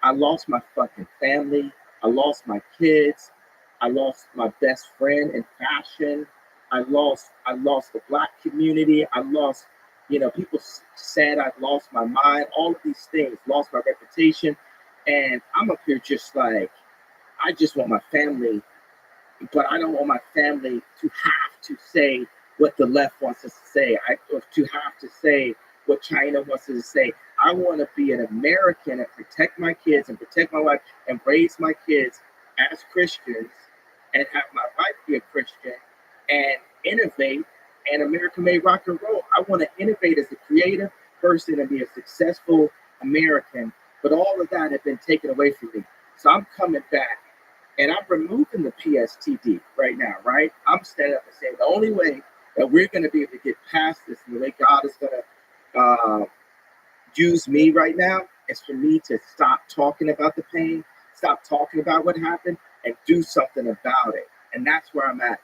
I lost my fucking family. I lost my kids. I lost my best friend in fashion. I lost the Black community. I lost, people said I've lost my mind. All of these things, lost my reputation. And I'm up here just like, I just want my family, but I don't want my family to have to say what the left wants us to say, or to have to say what China wants us to say. I want to be an American and protect my kids and protect my wife and raise my kids as Christians and have my wife be a Christian and innovate, and America may rock and roll. I want to innovate as a creative person and be a successful American, but all of that has been taken away from me. So I'm coming back. And I'm removing the PSTD right now, right? I'm standing up and saying the only way that we're going to be able to get past this and the way God is going to use me right now is for me to stop talking about the pain, stop talking about what happened, and do something about it. And that's where I'm at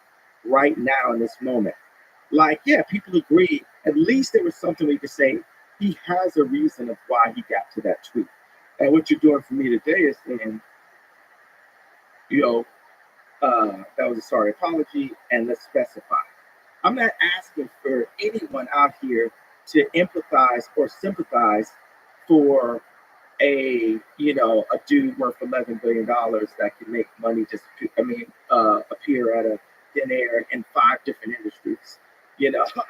right now in this moment. Like, yeah, people agree. At least there was something we could say. He has a reason of why he got to that tweet. And what you're doing for me today is saying, that was a sorry apology, and let's specify. I'm not asking for anyone out here to empathize or sympathize for a dude worth $11 billion that can make money appear out of thin air in 5 different industries.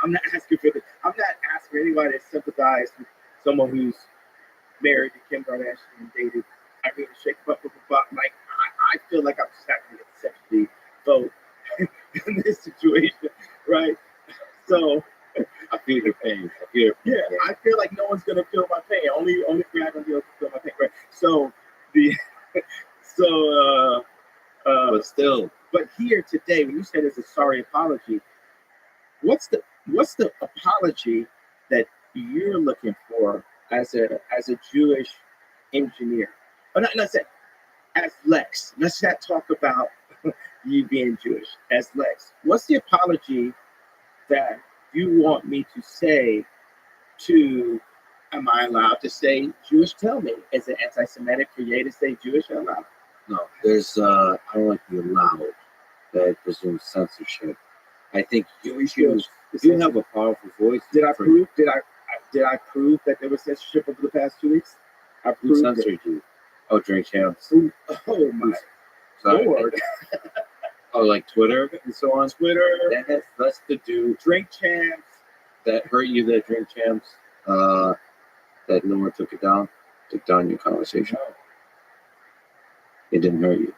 I'm not asking for I'm not asking anybody to sympathize with someone who's married to Kim Kardashian and dated Irina Shayk, but like I feel like I'm just not going to get sympathy vote in this situation, right? So I feel your pain. I feel like no one's going to feel my pain. Only God going to be able to feel my pain, right? So but here today, when you said it's a sorry apology, what's the apology that you're looking for as a Jewish engineer? Or not say as Lex. Let's not talk about you being Jewish. As Lex, what's the apology that you want me to say to? Am I allowed to say Jewish? Tell me. Is it anti-Semitic for you to say Jewish out loud? No, there's I don't like the allowed. That presumes censorship. I think Jewish Jews do have a powerful voice. Did I prove that there was censorship over the past 2 weeks? I Who proved censored you? Oh, Drink Champs. Oh my Lord. Oh, like Twitter and so on. Twitter. That has less to do. Drink Champs. That hurt you. That Drink Champs. That no one took it down. Took down your conversation. No. It didn't hurt you.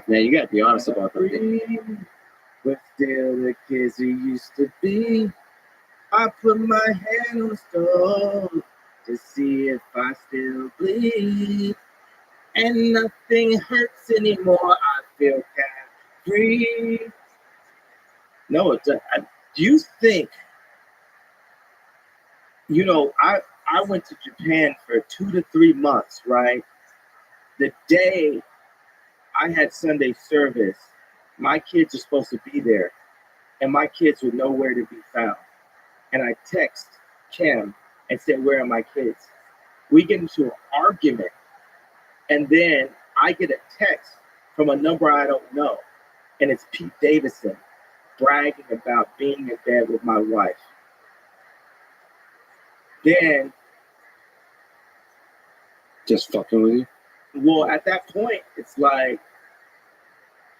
Now you gotta be honest about that. We're still the kids we used to be. I put my hand on the stove to see if I still bleed. And nothing hurts anymore. I feel free. No, Do you think, I went to Japan for 2 to 3 months, right? The day I had Sunday service, my kids are supposed to be there, and my kids were nowhere to be found. And I text Kim and said, "Where are my kids?" We get into an argument, and then I get a text from a number I don't know, and it's Pete Davidson bragging about being in bed with my wife. Then, Just fucking with you. well, at that point, it's like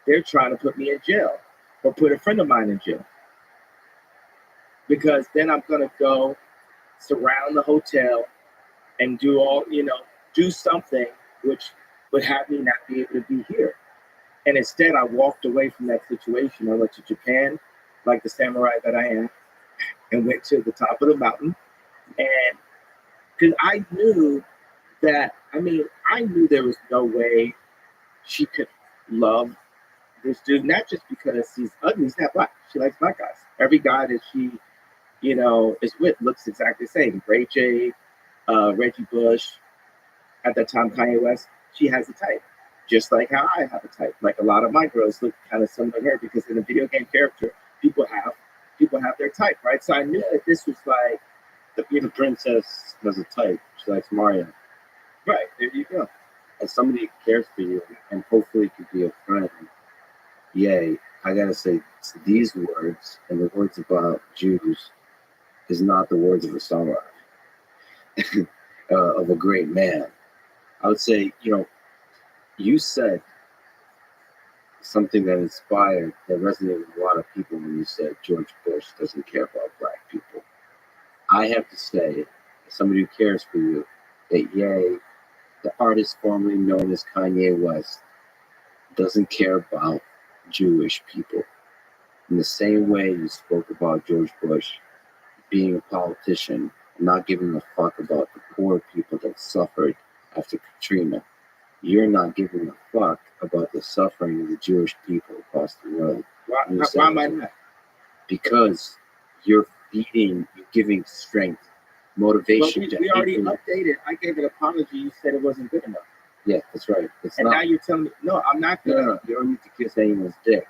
they're trying to put me in jail or put a friend of mine in jail. Because then I'm going to go surround the hotel and do something which would have me not be able to be here. And instead, I walked away from that situation. I went to Japan, like the samurai that I am, and went to the top of the mountain. And because I knew there was no way she could love this dude, not just because he's ugly, he's not black. She likes black guys. Every guy that she, is with looks exactly the same. Ray J, Reggie Bush, at that time Kanye West, she has a type. Just like how I have a type. Like a lot of my girls look kind of similar to her because in a video game character, people have their type, right? So I knew that this was like The princess has a type. She likes Mario. right, there you go. As somebody who cares for you and hopefully could be a friend, yay, I gotta say, these words and the words about Jews is not the words of a songwriter, of a great man. I would say, you said something that inspired, that resonated with a lot of people when you said George Bush doesn't care about black people. I have to say, as somebody who cares for you, that yay, the artist formerly known as Kanye West doesn't care about Jewish people. In the same way you spoke about George Bush being a politician, not giving a fuck about the poor people that suffered after Katrina, you're not giving a fuck about the suffering of the Jewish people across the world. Why am I not? Because you're giving strength, motivation. But we already updated. I gave an apology. You said it wasn't good enough. Yeah, that's right. Now you're telling me, no, I'm not good enough. You don't need to kiss anyone's dick.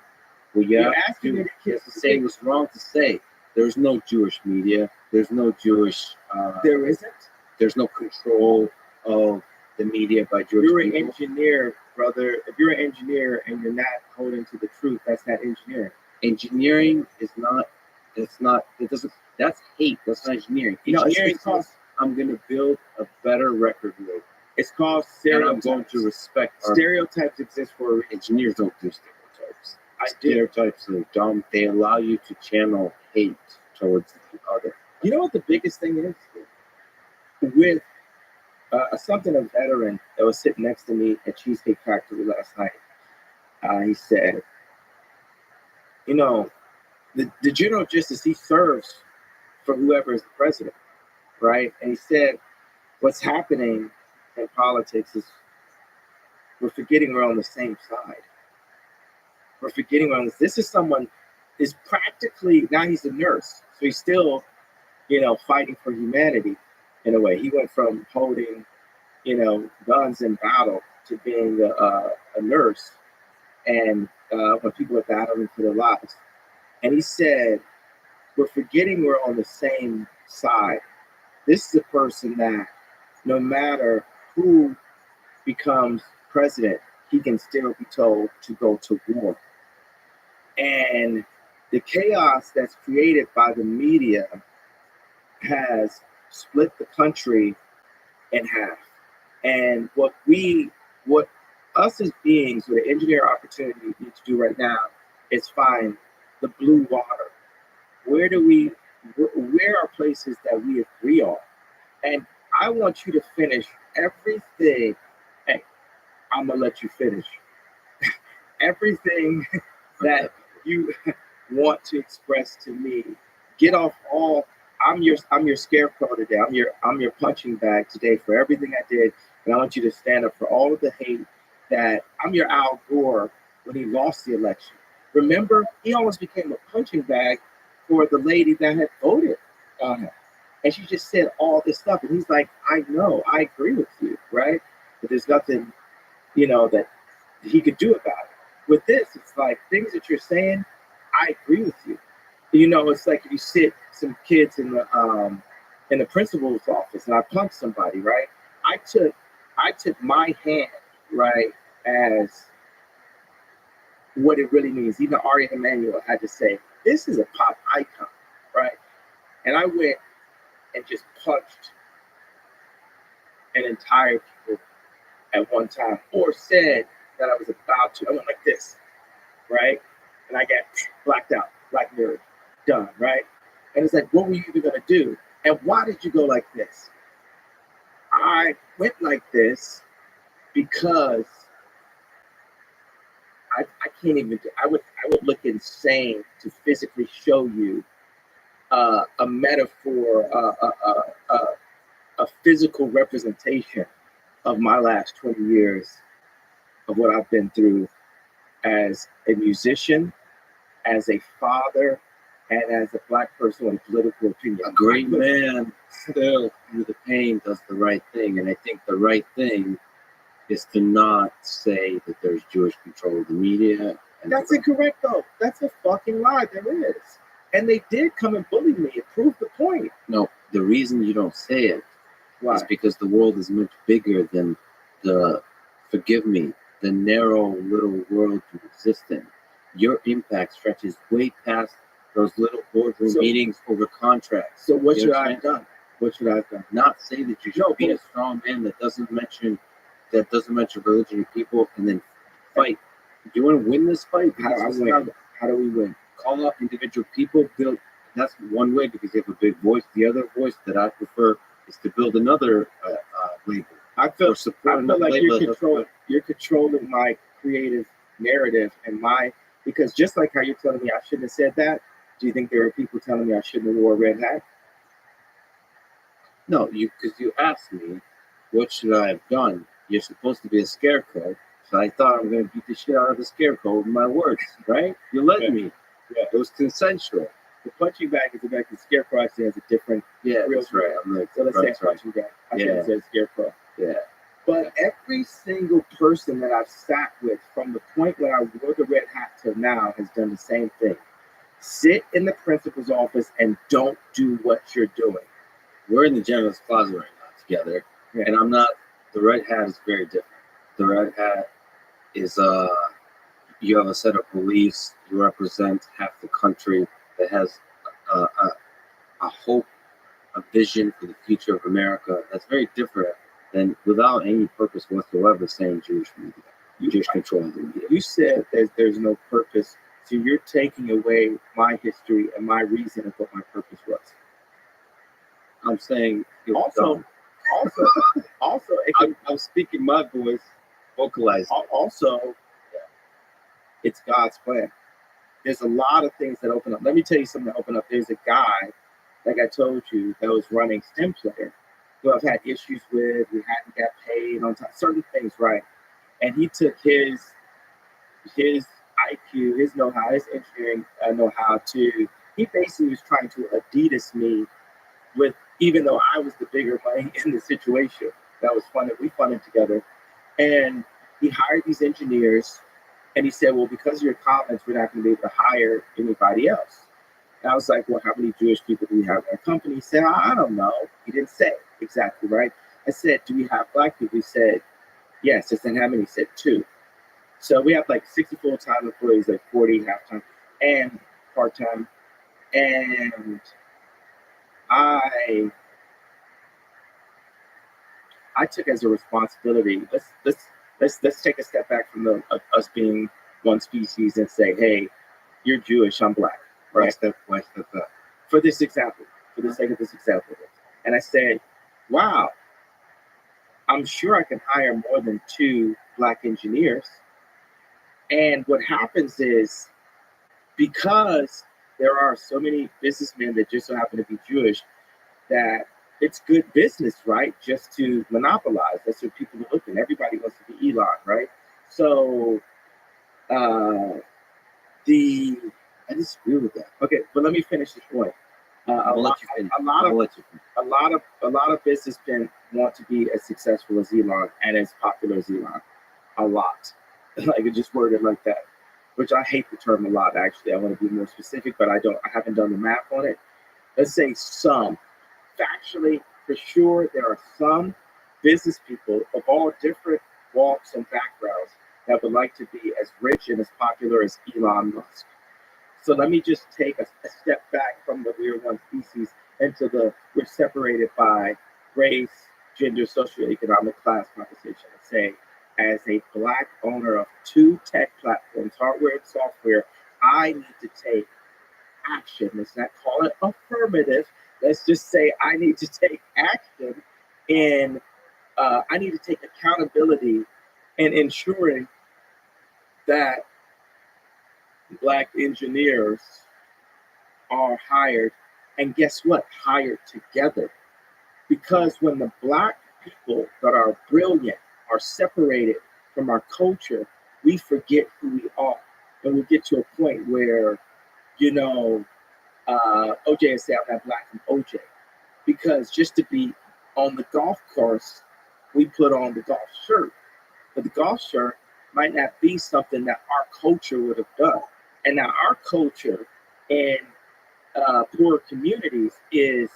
Well, You're asking me to kiss to say what's wrong to say. There's no Jewish media. There's no Jewish. There isn't. There's no control of the media by Jewish You're people. an engineer, brother. If you're an engineer and you're not holding to the truth, that's not engineering. Engineering is not. It's not. It doesn't. That's hate. That's not engineering. Engineering called, I'm going to build a better record label. It's called stereotypes. stereotypes. And I'm going to respect. Stereotypes exist for a reason. Engineers don't do stereotypes. I do. Stereotypes are dumb. They allow you to channel hate towards the other. You know what the biggest thing is? With something a veteran that was sitting next to me at Cheesecake Factory last night, he said, the general justice, he serves for whoever is the president, right? And he said, what's happening in politics is we're forgetting we're on the same side. We're forgetting we're on this. This is someone is practically, now he's a nurse, so he's still, fighting for humanity in a way. He went from holding, guns in battle to being a nurse, and when people are battling for their lives. And he said, we're forgetting we're on the same side. This is a person that no matter who becomes president, he can still be told to go to war. And the chaos that's created by the media has split the country in half. And what us as beings with an engineer opportunity need to do right now is find the blue water. Where are places that we agree on? And I want you to finish everything. Hey, I'm gonna let you finish. Everything that you want to express to me. Get off all. I'm your scarecrow today. I'm your punching bag today for everything I did. And I want you to stand up for all of the hate that I'm your Al Gore when he lost the election. Remember, he almost became a punching bag for the lady that had voted on him. And she just said all this stuff. And he's like, I know, I agree with you, right? But there's nothing, that he could do about it. With this, it's like things that you're saying, I agree with you. It's like if you sit some kids in the principal's office and I punch somebody, right? I took my hand, right, as what it really means. Even Ari Emanuel had to say, this is a pop icon, right? And I went and just punched an entire people at one time, or said that I was about to. I went like this, right? And I got blacked out, black mirror, done, right? And it's like, what were you even gonna do? And why did you go like this? I went like this because I can't even. I would look insane to physically show you a metaphor, a physical representation of my last 20 years of what I've been through as a musician, as a father, and as a black person with a political opinion. A great man still through the pain does the right thing. And I think the right thing is to not say that there's Jewish control of the media. And that's incorrect, though. That's a fucking lie. There is. And they did come and bully me. It proved the point. No, the reason you don't say it Why? is because the world is much bigger than the narrow little world you exist in. Your impact stretches way past those little boardroom meetings over contracts. So what should I have done? What should I have done? Not say that you should be a strong man that doesn't mention religion or people, and then fight. Do you want to win this fight? How do we win? Call up individual people, build. That's one way because you have a big voice. The other voice that I prefer is to build another label. I feel like you're controlling my creative narrative and because just like how you're telling me I shouldn't have said that, do you think there are people telling me I shouldn't have wore a red hat? No, because you asked me, what should I have done? You're supposed to be a scarecrow, so I thought I'm going to beat the shit out of the scarecrow with my words, right? You let me. Yeah. It was consensual. The punching bag is about the scarecrow actually has a different. Yeah, that's right. So let's say punching bag. I think it says scarecrow. Yeah. But every single person that I've sat with from the point when I wore the red hat till now has done the same thing. Sit in the principal's office and don't do what you're doing. We're in the general's closet right now together, and I'm not. The red hat is very different. The red hat is you have a set of beliefs. You represent half the country that has a hope, a vision for the future of America. That's very different than without any purpose whatsoever saying Jewish media, Jewish control of the media. You said there's no purpose, so you're taking away my history and my reason of what my purpose was. I'm saying also, I'm speaking my voice, vocalized. Also, it's God's plan. There's a lot of things that open up. Let me tell you something that opened up. There's a guy, like I told you, that was running STEM Player, who I've had issues with. We hadn't got paid on time, certain things, right? And he took his IQ, his know-how, his engineering know-how to. He basically was trying to Adidas me with, even though I was the bigger money in the situation. That was funded. We funded together, and he hired these engineers. And he said, well, because of your comments, we're not going to be able to hire anybody else. And I was like, well, how many Jewish people do we have in our company? He said, I don't know. He didn't say exactly, right? I said, do we have black people? He said, yes. I said, how many? He said, 2. So we have like 60 full-time employees, like 40 half-time and part-time. And I took as a responsibility, let's take a step back from us being one species and say, hey, you're Jewish, I'm black, right? Why step back? For this example, for the sake of this example. And I said, wow, I'm sure I can hire more than 2 black engineers. And what happens is, because there are so many businessmen that just so happen to be Jewish, that it's good business, right? Just to monopolize. That's what people are looking. Everybody wants to be Elon, right? So the I disagree with that. Okay, but let me finish this point. I'll let you finish. A lot I'll of let you finish. a lot of businessmen want to be as successful as Elon and as popular as Elon. A lot, like it just worded like that, which I hate the term a lot. Actually, I want to be more specific, but I haven't done the math on it. Let's say some. Factually, for sure, there are some business people of all different walks and backgrounds that would like to be as rich and as popular as Elon Musk. So let me just take a step back from the we're one species into the we're separated by race, gender, socioeconomic class conversation and say, as a black owner of two tech platforms, hardware and software, I need to take action. Let's not call it affirmative. Let's just say I need to take action and I need to take accountability in ensuring that black engineers are hired, and guess what? Hired together. Because when the black people that are brilliant are separated from our culture, we forget who we are. And we get to a point where, you know, OJ and say I'm not black, I'm OJ. Because just to be on the golf course, we put on the golf shirt. But the golf shirt might not be something that our culture would have done. And now our culture in poor communities is,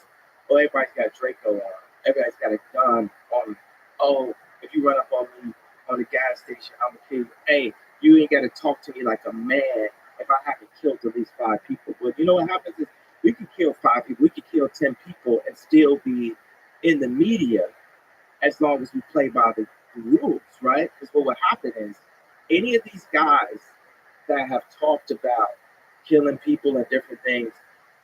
oh, everybody's got a Draco on. Everybody's got a gun on. Oh, if you run up on me on the gas station, I'm gonna kill you. Hey, you ain't got to talk to me like a man if I haven't killed at least 5 people. But you know what happens is we can kill 5 people, we can kill 10 people and still be in the media as long as we play by the rules, right? Because what happen is any of these guys that have talked about killing people and different things,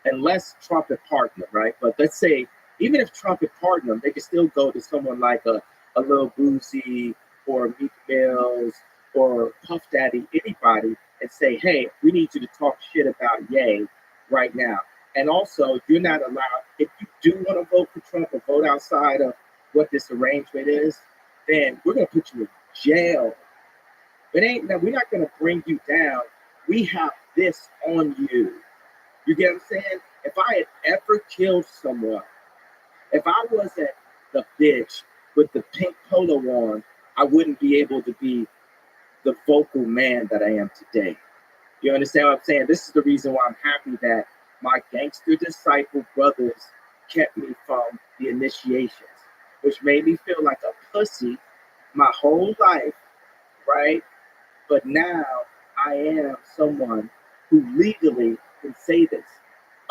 unless Trump had pardoned them, right? But let's say even if Trump had pardoned them, they could still go to someone like a Lil Boosie or Meek Mills or Puff Daddy, anybody, and say, hey, we need you to talk shit about Ye right now. And also, you're not allowed, if you do want to vote for Trump or vote outside of what this arrangement is, then we're going to put you in jail. But we're not going to bring you down. We have this on you. You get what I'm saying? If I had ever killed someone, if I wasn't the bitch with the pink polo on, I wouldn't be able to be the vocal man that I am today. You understand what I'm saying? This is the reason why I'm happy that my gangster disciple brothers kept me from the initiations, which made me feel like a pussy my whole life, right? But now I am someone who legally can say this.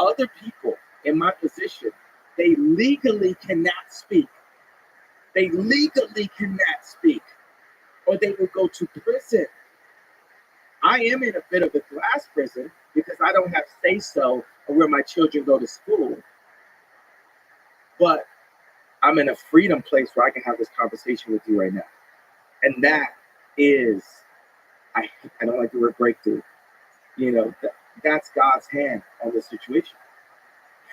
Other people in my position, they legally cannot speak. They legally cannot speak, or they will go to prison. I am in a bit of a glass prison because I don't have say-so of where my children go to school. But I'm in a freedom place where I can have this conversation with you right now. And that is, I don't like the word breakthrough. You know, that's God's hand on the situation.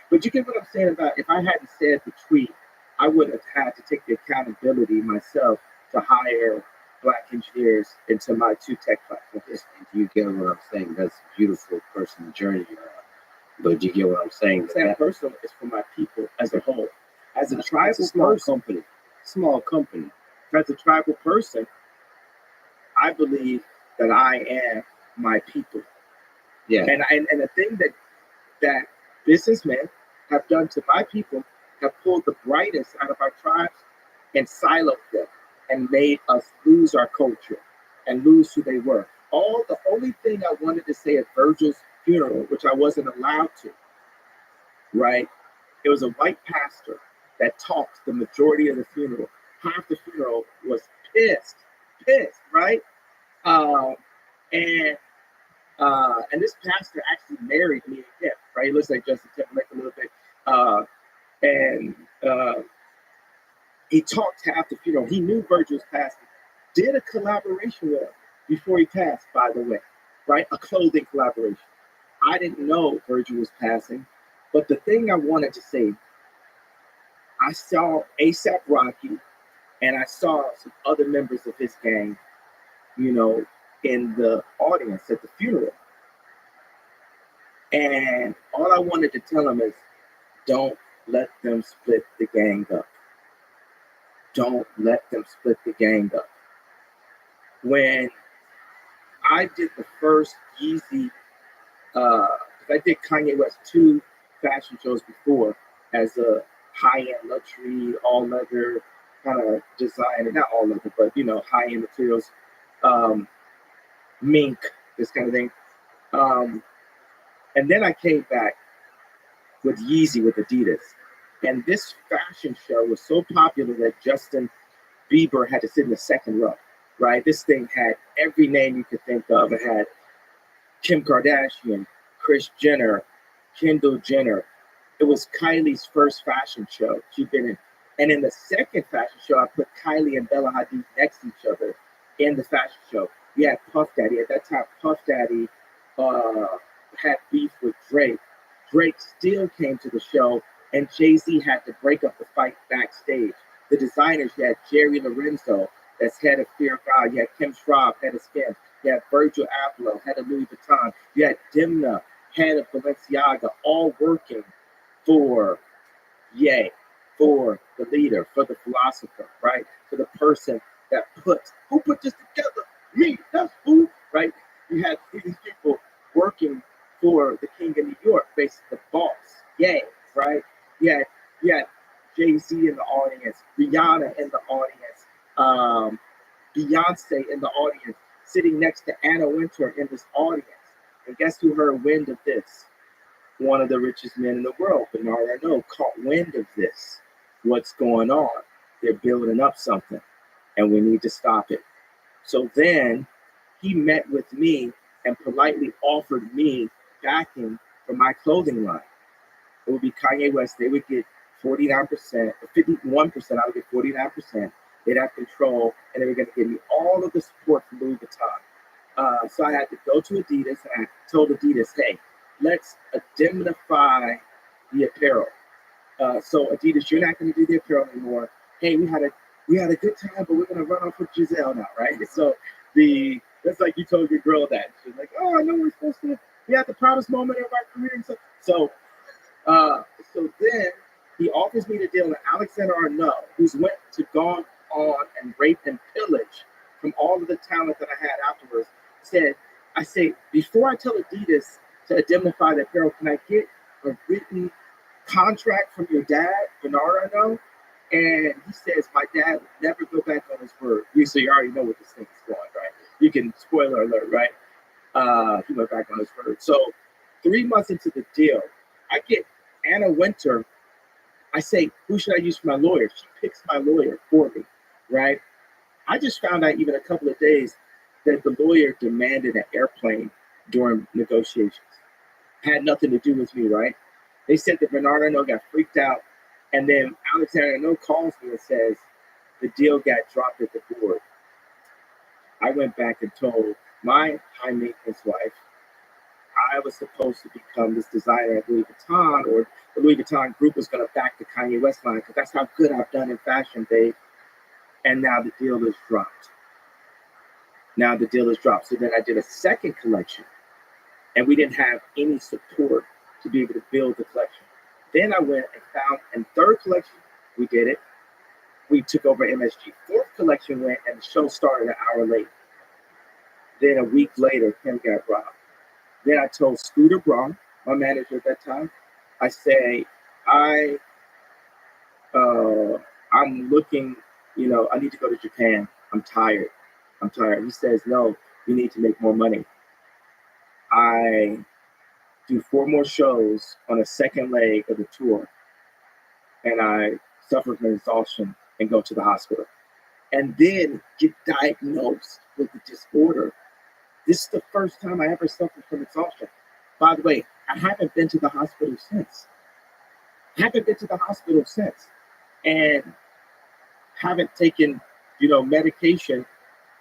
But you get what I'm saying about if I hadn't said the tweet, I would have had to take the accountability myself to hire black engineers into my 2 tech platforms. You get what I'm saying? That's a beautiful personal journey you're on. But you get what I'm saying? That personal is for my people as a whole. As a tribal Small company. As a tribal person, I believe that I am my people. Yeah. And the thing that businessmen have done to my people have pulled the brightest out of our tribes and siloed them and made us lose our culture and lose who they were. The only thing I wanted to say at Virgil's funeral, which I wasn't allowed to, right? It was a white pastor that talked the majority of the funeral. Half the funeral was pissed, right? And this pastor actually married me again, right? He looks like Justin Timberlake a little bit. He talked half the funeral. He knew Virgil was passing. Did a collaboration with him before he passed, by the way, right? A clothing collaboration. I didn't know Virgil was passing, but the thing I wanted to say, I saw ASAP Rocky and I saw some other members of his gang, you know, in the audience at the funeral. And all I wanted to tell him is, don't let them split the gang up. Don't let them split the gang up. When I did the first Yeezy, I did Kanye West 2 fashion shows before as a high-end luxury, all leather kind of design, and not all leather, but high-end materials, mink, this kind of thing. And then I came back with Yeezy with Adidas. And this fashion show was so popular that Justin Bieber had to sit in the second row, right? This thing had every name you could think of. It had Kim Kardashian, Kris Jenner, Kendall Jenner. It was Kylie's first fashion show she'd been in. And in the second fashion show, I put Kylie and Bella Hadid next to each other in the fashion show. We had Puff Daddy. At that time, Puff Daddy had beef with Drake. Drake still came to the show, and Jay-Z had to break up the fight backstage. The designers, you had Jerry Lorenzo, that's head of Fear God. You had Kim Schwab, head of Skims. You had Virgil Abloh, head of Louis Vuitton. You had Dimna, head of Balenciaga, all working for Ye, for the leader, for the philosopher, right? For the person that who put this together? Me, that's who, right? You had these people working for the king of New York, basically the boss, Ye, right? You had Jay-Z in the audience, Rihanna in the audience, Beyonce in the audience, sitting next to Anna Wintour in this audience. And guess who heard wind of this? One of the richest men in the world, Bernard Arnault, caught wind of this. What's going on? They're building up something, and we need to stop it. So then he met with me and politely offered me backing for my clothing line. It would be Kanye West. They would get 49%, 51%. I would get 49%. They'd have control, and they were going to give me all of the support from Louis Vuitton. So I had to go to Adidas, and I told Adidas, hey, let's indemnify the apparel. So Adidas, you're not going to do the apparel anymore. Hey, we had a good time, but we're going to run off with Giselle now, right? So that's like you told your girl that. She's like, oh, I know we're supposed to be at the proudest moment of our career. So then he offers me the deal, and Alexander Arnault, who's went to gone on and raped and pillaged from all of the talent that I had afterwards, I say, before I tell Adidas to indemnify the apparel, can I get a written contract from your dad, Bernard Arnault? And he says, my dad would never go back on his word. So you already know what this thing is going, right? You can, spoiler alert, right? He went back on his word. So 3 months into the deal, I get Anna Wintour. I say, who should I use for my lawyer? She picks my lawyer for me, right? I just found out even a couple of days that the lawyer demanded an airplane during negotiations. Had nothing to do with me, right? They said that Bernard Arnault got freaked out, and then Alexander Arnault calls me and says, the deal got dropped at the board. I went back and told my high maintenance wife I was supposed to become this designer at Louis Vuitton, or the Louis Vuitton group was going to back the Kanye West line, because that's how good I've done in fashion, babe. And now the deal is dropped. So then I did a second collection, and we didn't have any support to be able to build the collection. Then I went and found, and third collection, we did it. We took over MSG. Fourth collection went, and the show started an hour late. Then a week later, Kim got robbed. Then I told Scooter Braun, my manager at that time, I say, I'm looking, I need to go to Japan. I'm tired. He says, no, you need to make more money. I do 4 more shows on a second leg of the tour, and I suffer from exhaustion and go to the hospital, and then get diagnosed with the disorder. This is the first time I ever suffered from exhaustion. By the way, I haven't been to the hospital since. And haven't taken, medication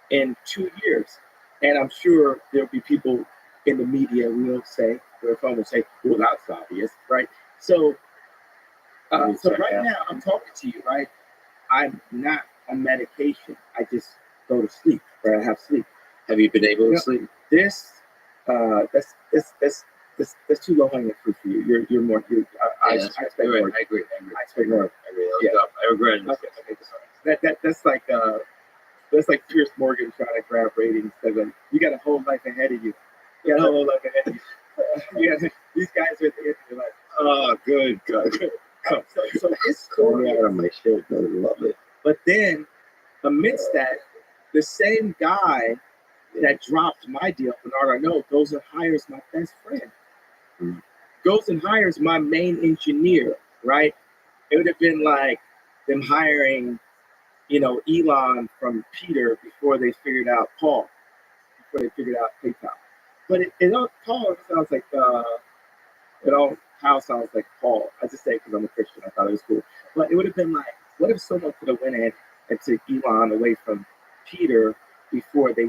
in 2 years. And I'm sure there'll be people in the media will say, well, that's obvious, right? So right now I'm talking to you, right? I'm not on medication. I just go to sleep, right? I have sleep. Have you been able to sleep? This that's too low hanging fruit for you. You're more. I expect more. I agree. I expect more. Yeah. I regret it. Okay. That's like Pierce Morgan trying to grab ratings. You got a whole life ahead of you. You got a whole life ahead of you. These guys are at the end of your life. Oh, good. So this Pull me story, out of my shit. I love it. but then amidst that, the same guy that dropped my deal, Bernard Arnault, goes and hires my best friend. Mm. Goes and hires my main engineer, right? It would have been like them hiring, Elon from Peter before they figured out Paul, before they figured out PayPal. But Paul sounds like, Kyle sounds like Paul. I just say it because I'm a Christian. I thought it was cool. But it would have been like, what if someone could have went in and took Elon away from Peter before they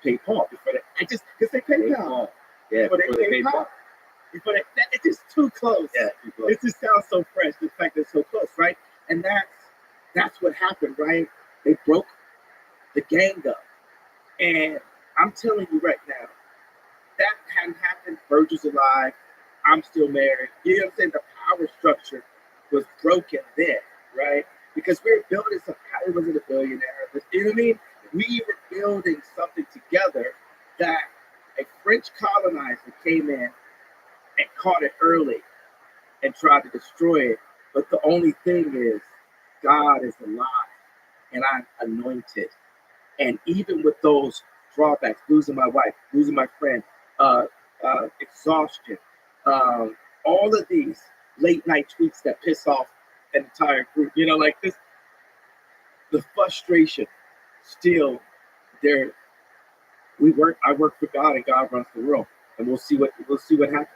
paid Paul? Because they paid Paul. Yeah, Before they paid Paul. It's just too close. Yeah, it just sounds so fresh. The fact that it's so close, right? And that's what happened, right? They broke the gang up. And I'm telling you right now, that hadn't happened. Virgil's alive. I'm still married. You know what I'm saying? The power structure was broken then, right? Because we were building something. Harry wasn't a billionaire. You know what I mean? We were building something together that a French colonizer came in and caught it early and tried to destroy it. But the only thing is, God is alive and I'm anointed. And even with those drawbacks, losing my wife, losing my friend, exhaustion, all of these late night tweets that piss off an entire group, like this, the frustration still there. I work for God and God runs the world, and we'll see what happens.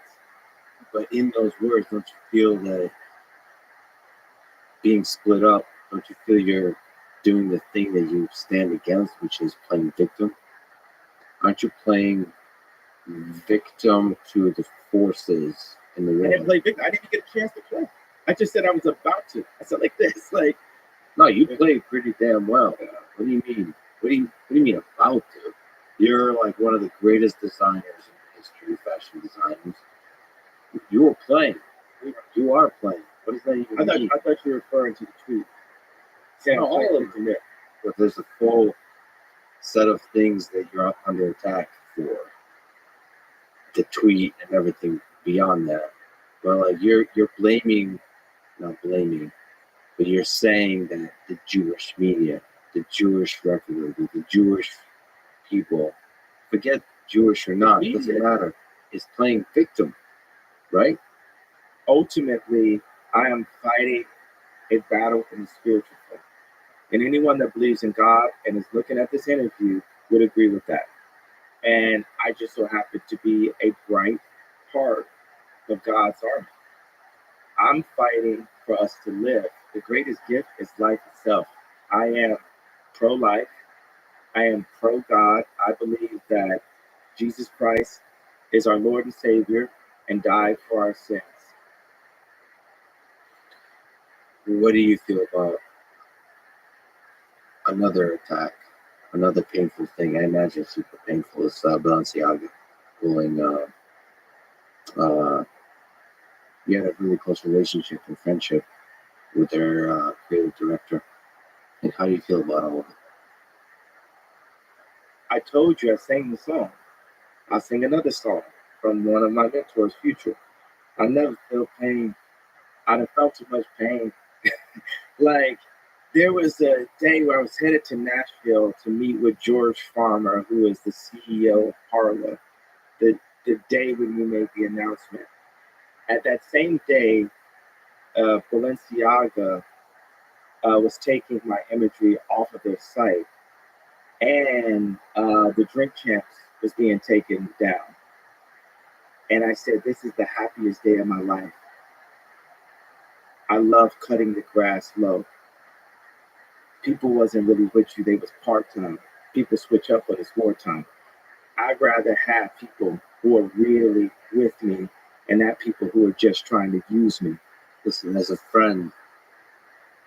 But in those words, don't you feel that being split up, don't you feel you're doing the thing that you stand against, which is playing victim? Aren't you playing victim to the forces in the world? I didn't play victim. I didn't even get a chance to play. I just said I was about to. I said like this, like. No, you played pretty damn well. What do you mean? What do you mean about to? You're like one of the greatest designers in history, fashion designers. You were playing. You are playing. What does that even mean? I thought you were referring to the tweet. Yeah, all of them. But there's a full set of things that you're under attack for. The tweet and everything beyond that. But like you're not blaming, but you're saying that the Jewish media, the Jewish record, the Jewish people, forget Jewish or not, it doesn't matter, is playing victim, right? Ultimately, I am fighting a battle in the spiritual form. And anyone that believes in God and is looking at this interview would agree with that. And I just so happen to be a bright part of God's army. I'm fighting for us to live. The greatest gift is life itself. I am pro-life. I am pro-God. I believe that Jesus Christ is our Lord and Savior and died for our sins. What do you feel about another attack, another painful thing? I imagine super painful. Is Balenciaga pulling. You had a really close relationship and friendship with their creative director. And how do you feel about all of it? I told you I sang the song. I'll sing another song from one of my mentors, Future. I never feel pain. I done felt too much pain. Like, there was a day where I was headed to Nashville to meet with George Farmer, who is the CEO of Parla, the day when we made the announcement. At that same day, Balenciaga was taking my imagery off of their site, and the Drink Champs was being taken down. And I said, this is the happiest day of my life. I love cutting the grass low. People wasn't really with you, they was part-time. People switch up when it's wartime. I'd rather have people who are really with me and not people who are just trying to use me. Listen, as a friend,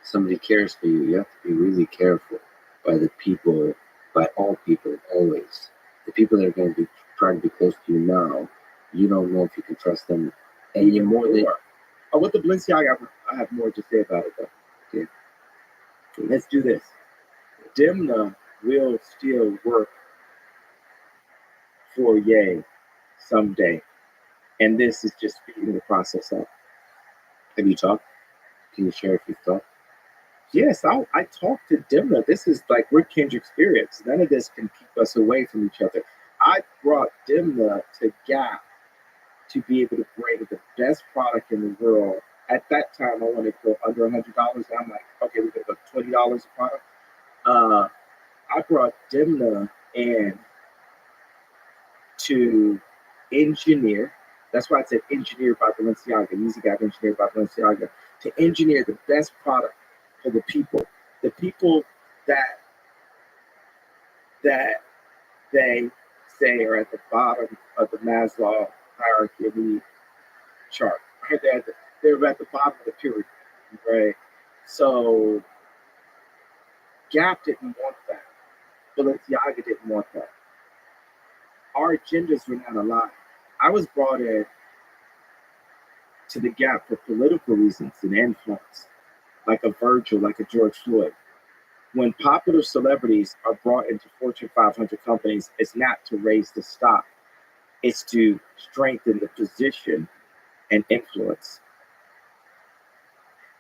somebody cares for you. You have to be really careful by the people, by all people, always. The people that are going to be trying to be close to you now you don't know if you can trust them anymore. With the Balenciaga, I have more to say about it though. Okay. Let's do this. Demna will still work for Ye someday, and this is just speeding the process up. Have you talked? Can you share if you've talked? Yes, I talked to Demna. This is like we're kindred spirits. None of this can keep us away from each other. I brought Demna to Gap to be able to bring the best product in the world. At that time, I wanted to go under $100. I'm like, okay, we're gonna go $20 a product. I brought Demna in to engineer. That's why I said engineer by Balenciaga. Easy got engineered by Balenciaga to engineer the best product for the people that they say are at the bottom of the Maslow hierarchy of the chart. Right? They're at the bottom of the pyramid, right? So Gap didn't want that. Balenciaga didn't want that. Our agendas were not aligned. I was brought in to the Gap for political reasons and influence, like a Virgil, like a George Floyd. When popular celebrities are brought into Fortune 500 companies, it's not to raise the stock, it's to strengthen the position and influence.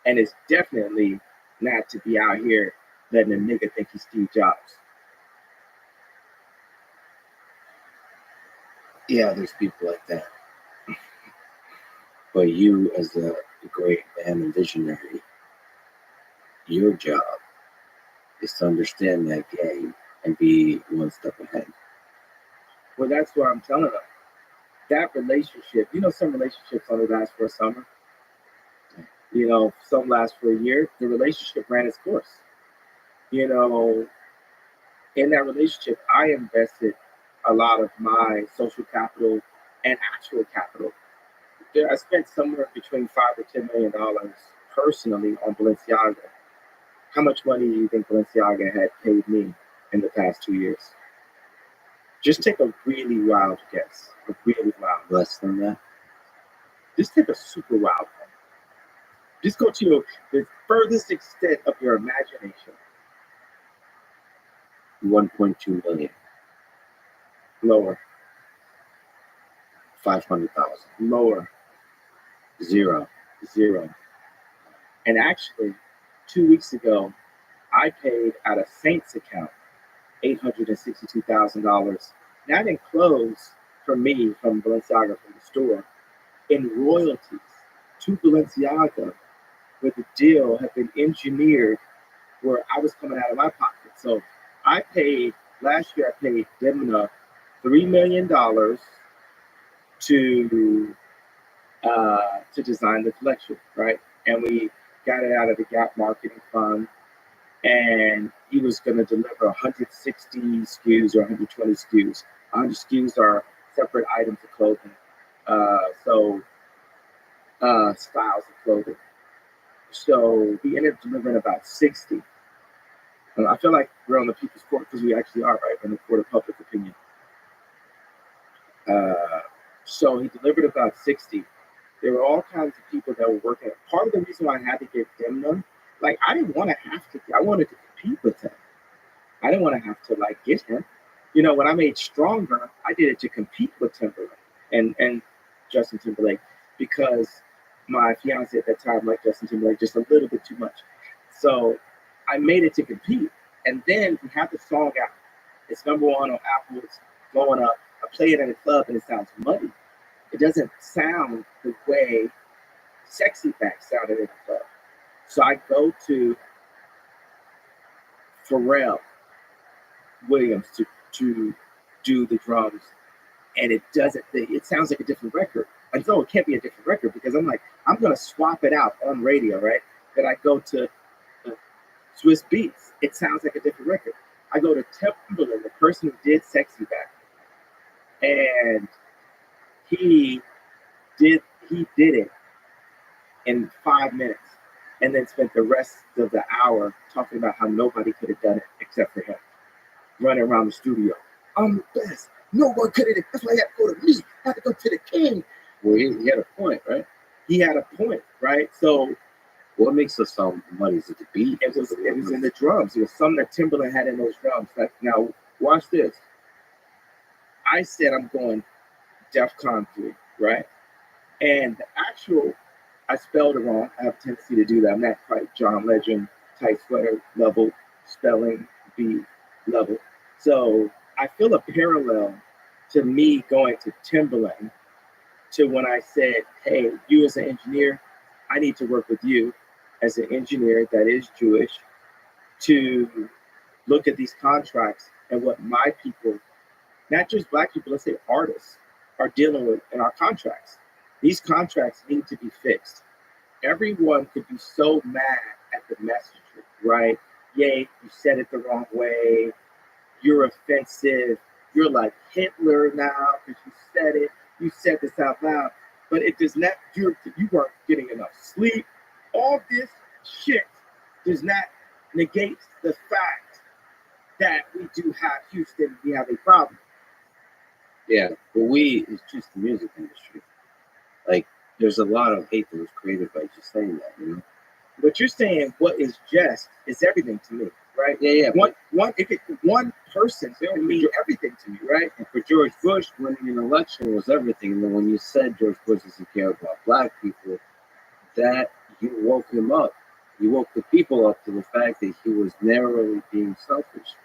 And it's definitely not to be out here letting a nigga think he's Steve Jobs. Yeah, there's people like that. But you, as a great man and visionary, your job is to understand that game and be one step ahead. Well, that's what I'm telling them. That relationship, some relationships only last for a summer. Some last for a year. The relationship ran its course. In that relationship, I invested a lot of my social capital and actual capital. I spent somewhere between $5 to $10 million personally on Balenciaga. How much money do you think Balenciaga had paid me in the past 2 years? Just take a really wild guess. A really wild. Less than that? Just take a super wild one. Just go to the furthest extent of your imagination. 1.2 million. Lower. 500,000. Lower. Zero. And actually, 2 weeks ago, I paid out of Saint's account $862,000, not in clothes from me, from Balenciaga, from the store, in royalties to Balenciaga, where the deal had been engineered where I was coming out of my pocket. So last year I paid Demna $3 million to design the collection, right? And we got it out of the Gap marketing fund, and he was going to deliver 160 SKUs or 120 SKUs. 100 SKUs are separate items of clothing, styles of clothing. So he ended up delivering about 60. And I feel like we're on the people's court because we actually are, right? In the court of public opinion. So he delivered about 60. There were all kinds of people that were working. Part of the reason why I had to get Demna, I didn't want to have to. I wanted to compete with him. I didn't want to have to get him. When I made Stronger, I did it to compete with Timberlake and Justin Timberlake, because my fiance at that time liked Justin Timberlake just a little bit too much. So I made it to compete. And then we have the song out. It's #1 on Apple. It's going up. I play it in a club and it sounds muddy. It doesn't sound the way Sexy Back sounded in the club. So I go to Pharrell Williams to do the drums, and it sounds like a different record. And so it can't be a different record, because I'm going to swap it out on radio, right? Then I go to Swiss Beats. It sounds like a different record. I go to Timberland, the person who did Sexy Back, and he did it in 5 minutes, and then spent the rest of the hour talking about how nobody could have done it except for him, running around the studio. I'm the best. No one could have. That's why he had to go to me. I had to go to the king. Well, he had a point, right? He had a point, right? So what makes us sound money? Is it the beat? it was in the drums. It was something that Timberland had in those drums. Like, now watch this. I said I'm going DEFCON 3, right? And the actual, I spelled it wrong. I have a tendency to do that. I'm not quite John Legend, tight sweater level, spelling bee level. So I feel a parallel to me going to Timberland to when I said, hey, you as an engineer, I need to work with you as an engineer that is Jewish to look at these contracts and what my people, not just black people, let's say artists, are dealing with in our contracts. These contracts need to be fixed. Everyone could be so mad at the messenger, right? Yay, you said it the wrong way. You're offensive. You're like Hitler now because you said it. You said this out loud. But it does not, you weren't getting enough sleep. All this shit does not negate the fact that we do have Houston, we have a problem. Yeah, but it's just the music industry. Like, there's a lot of hate that was created by just saying that, you know? But you're saying what is just is everything to me, right? Yeah. One person will mean everything to me, right? And for George Bush, winning an election was everything. And then when you said George Bush doesn't care about black people, that you woke him up. You woke the people up to the fact that he was narrowly being selfish.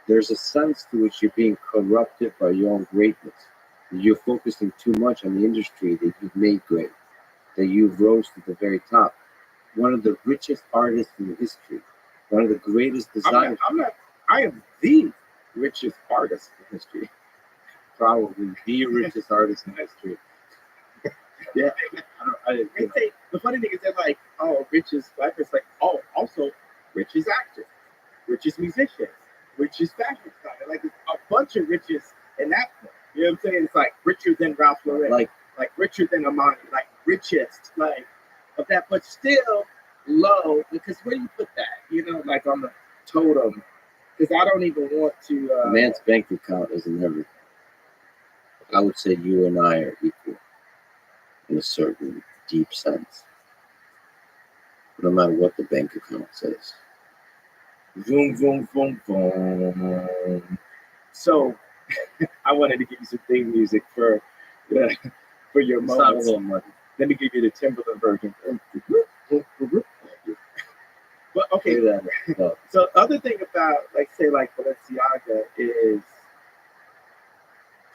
There's a sense to which you're being corrupted by your own greatness. You're focusing too much on the industry that you've made great, that you've rose to the very top. One of the richest artists in history, one of the greatest designers. I am the richest artist in history. Probably the richest artist in history. Yeah. The funny thing is they're like, oh, richest black person, like, oh, also richest actor, richest musician, richest fashion designer. Like, it's a bunch of riches in that point. You know what I'm saying? It's like richer than Ralph Lauren, like richer than Amani, like richest, like of that, but still low, because where do you put that? You know, like on the totem, because I don't even want to. A man's bank account isn't everything. I would say you and I are equal in a certain deep sense, no matter what the bank account says. Vroom, vroom, vroom, vroom. So, I wanted to give you some theme music for your moments. Let me give you the Timberland version. But okay, so other thing about like Balenciaga is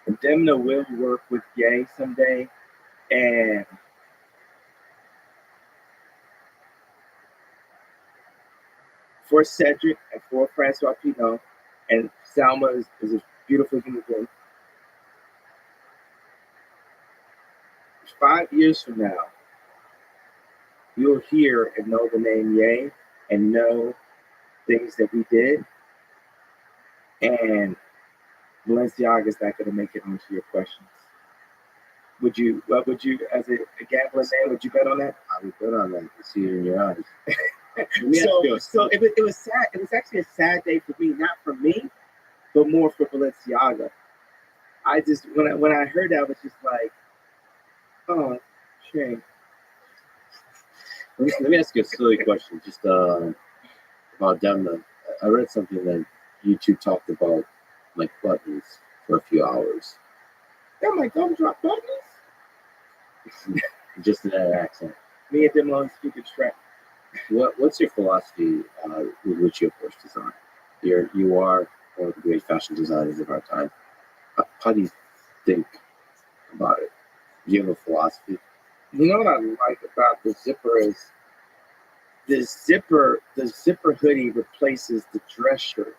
Demna will work with Ye someday, and for Cedric and for Francois Pinot, and Salma is a beautiful human being. 5 years from now, you'll hear and know the name Ye and know things that we did, and Balenciaga is not going to make it onto your questions. What would you, as a gambler man, would you bet on that? I would bet on that. You see it in your eyes. So it was sad. It was actually a sad day for me, not for me, but more for Balenciaga. I just when I heard that, I was just like, oh, shame. Let me ask you a silly question, just about Demna. I read something that you two talked about, like buttons, for a few hours. Oh my God, drop buttons? Just in that accent. Me and them on speaking track. What's your philosophy with which you approach design? You are one of the great fashion designers of our time. How do you think about it? Do you have a philosophy? You know what I like about the zipper is the zipper hoodie replaces the dress shirt,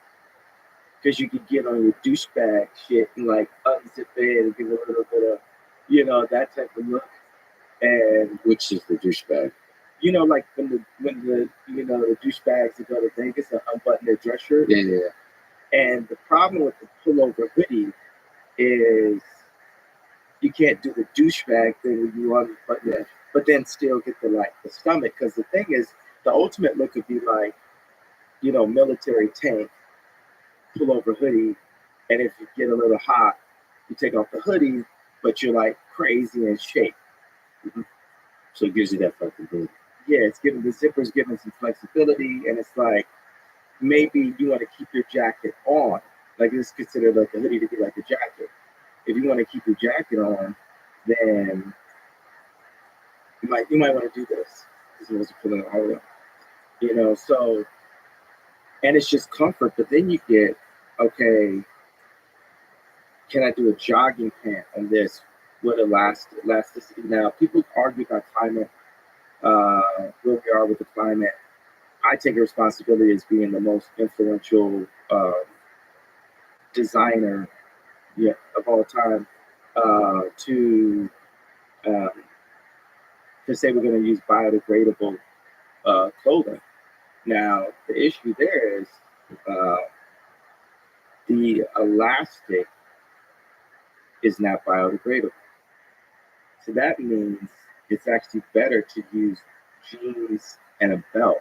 because you can get on your douchebag shit and like unzip it and give a little bit of, you know, that type of look. And which is the douchebag? You know, like when the the douchebags that go to Vegas and unbutton their dress shirt. Yeah. And the problem with the pullover hoodie is you can't do the douchebag thing when you unbutton it, but then still get the stomach. Because the thing is, the ultimate look would be like, military tank, pullover hoodie, And if you get a little hot, you take off the hoodie, but you're like crazy in shape. So it gives you that flexibility. Yeah, it's giving the zippers giving some flexibility, and it's like maybe you want to keep your jacket on. Like it's considered like a hoodie to be like a jacket. If you want to keep your jacket on, then you might want to do this. This was pulling it all up. You know, so and it's just comfort, but then you get, okay, can I do a jogging pant on this with elasticity? Now people argue about climate, where we are with the climate. I take responsibility as being the most influential designer, yeah, of all time, to um, say we're going to use biodegradable clothing. Now the issue there is uh, the elastic is not biodegradable, so that means it's actually better to use jeans and a belt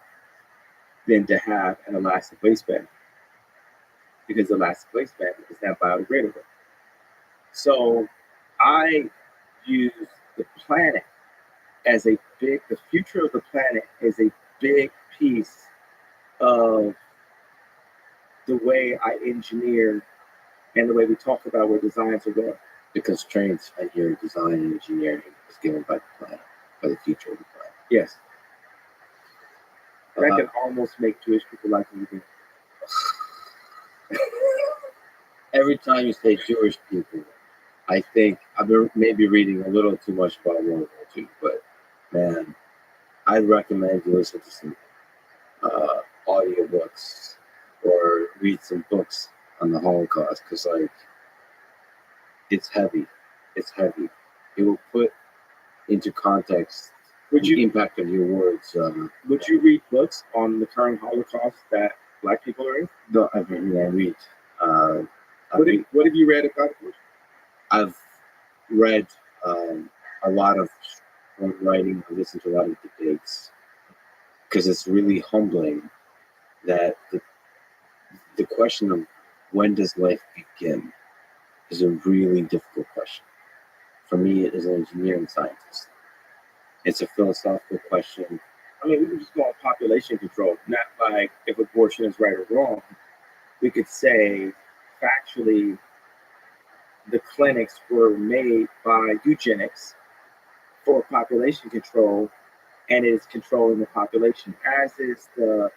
than to have an elastic waistband, because the elastic waistband is not biodegradable. So I use the planet as the future of the planet is a big piece of the way I engineer and the way we talk about where designs are going. The constraints at your design and engineering is given by the planet, by the future of the planet. Yes. That can almost make Jewish people like me. Every time you say Jewish people, I think I've been maybe reading a little too much about World War II, but man, I'd recommend you listen to some audiobooks or read some books on the Holocaust, because like it's heavy. It's heavy. It will put into context the impact of your words. Would you read books on the current Holocaust that Black people are in? No, I read. What have you read about it? I've read a lot of writing. I listened to a lot of debates, because it's really humbling that the question of when does life begin is a really difficult question. For me, as an engineering scientist, it's a philosophical question. I mean, we can just go on population control, not like if abortion is right or wrong. We could say factually the clinics were made by eugenics for population control, and it is controlling the population, as is the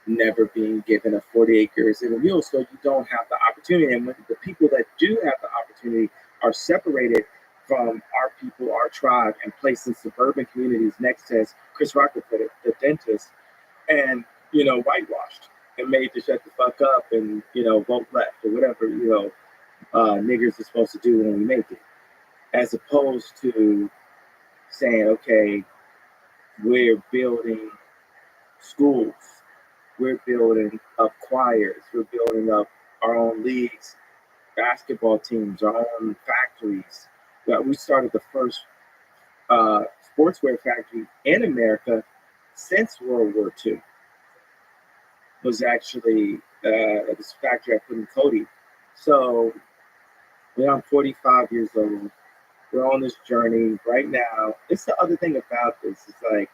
never being given a 40 acres in a mule, so you don't have the opportunity. And when the people that do have the opportunity are separated from our people, our tribe, and placed in suburban communities next to, as Chris Rock would put it, the dentist, and, you know, whitewashed and made to shut the fuck up and, you know, vote left or whatever, you know, niggers are supposed to do when we make it. As opposed to saying, okay, we're building schools, we're building up choirs, we're building up our own leagues, basketball teams, our own factories. We started the first sportswear factory in America since World War II. Was actually this factory I put in Cody. So when I'm 45 years old, we're on this journey right now. It's the other thing about this. It's like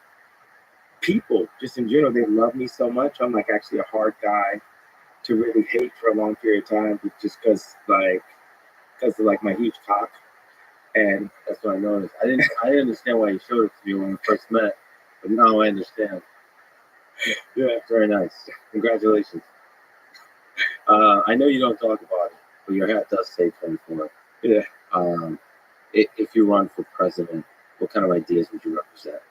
people, just in general, they love me so much. I'm like actually a hard guy to really hate for a long period of time, just because of like my huge cock. And that's what I noticed. I didn't understand why you showed it to me when we first met, but now I understand. Yeah, very nice. Congratulations. I know you don't talk about it, but your hat does say 24. Yeah. If you run for president, what kind of ideas would you represent?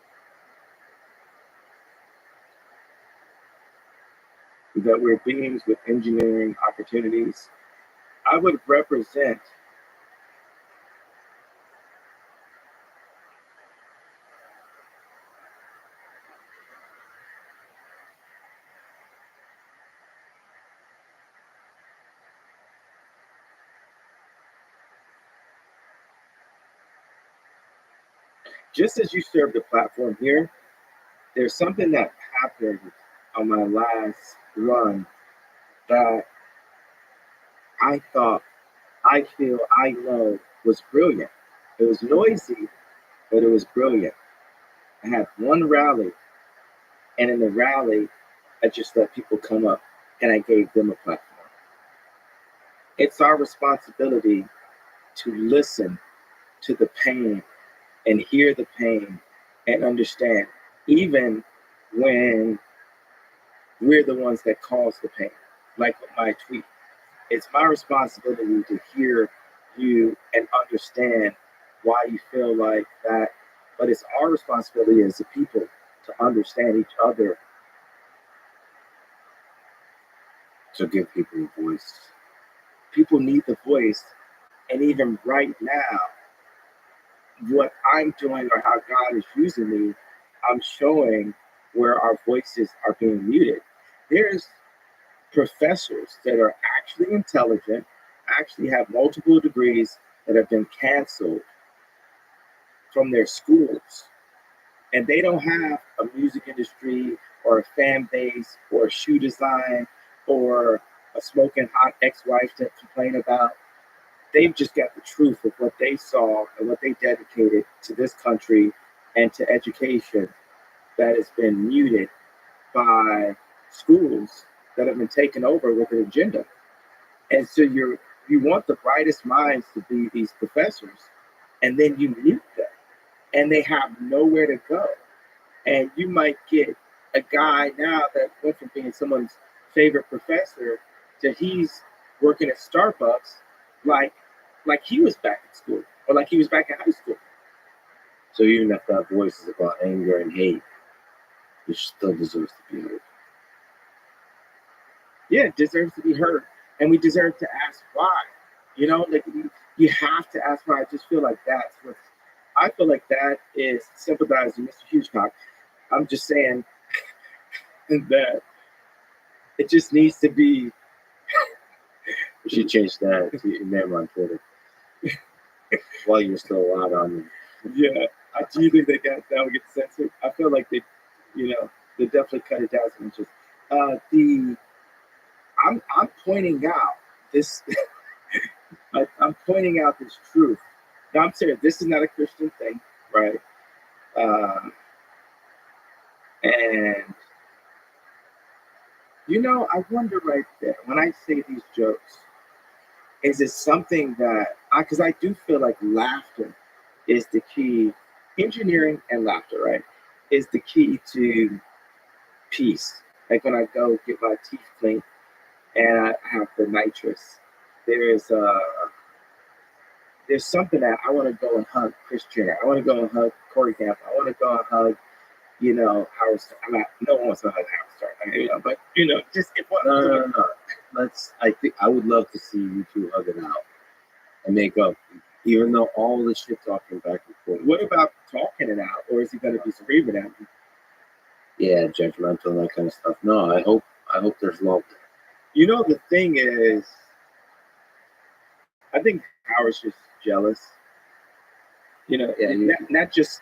That we're beings with engineering opportunities. I would represent just as you served the platform here, there's something that happened on my last run that I thought I know was brilliant. It was noisy, but it was brilliant. I had one rally, and in the rally, I just let people come up and I gave them a platform. It's our responsibility to listen to the pain and hear the pain and understand, even when we're the ones that cause the pain. Like with my tweet, it's my responsibility to hear you and understand why you feel like that. But it's our responsibility as a people to understand each other. To give people a voice. People need the voice. And even right now, what I'm doing or how God is using me, I'm showing where our voices are being muted. There's professors that are actually intelligent, actually have multiple degrees that have been canceled from their schools. And they don't have a music industry or a fan base or a shoe design or a smoking hot ex-wife to complain about. They've just got the truth of what they saw and what they dedicated to this country and to education that has been muted by schools that have been taken over with an agenda. And so you want the brightest minds to be these professors, and then you mute them, and they have nowhere to go. And you might get a guy now that went from being someone's favorite professor to he's working at Starbucks like he was back in school or like he was back in high school. So even if that voice is about anger and hate, it still deserves to be heard. Yeah, it deserves to be heard. And we deserve to ask why. You know, like you have to ask why. I just feel like that's what I feel like that is sympathizing Mr. Hugecock. I'm just saying that it just needs to be. You should change that to your name on Twitter while you're still allowed on there. Yeah, do you think that would get censored? I feel like they definitely cut it down some inches. I'm pointing out this. I'm pointing out this truth. Now I'm saying this is not a Christian thing, right? And I wonder right there when I say these jokes, is it something that because I do feel like laughter is the key, engineering and laughter, right, is the key to peace. Like when I go get my teeth cleaned and I have the nitrous, there's something that I want to go and hug Chris Jenner. I want to go and hug Corey Camp. I want to go and hug, Howard Stern. No one wants to hug Howard Stern, but just if one. No. I think I would love to see you two hug it out and make up, even though all the shit talking back and forth. What about talking it out, or is he going to be screaming at me? Yeah, judgmental and that kind of stuff. No, I hope there's love there. The thing is, I think Howard's just jealous. Not just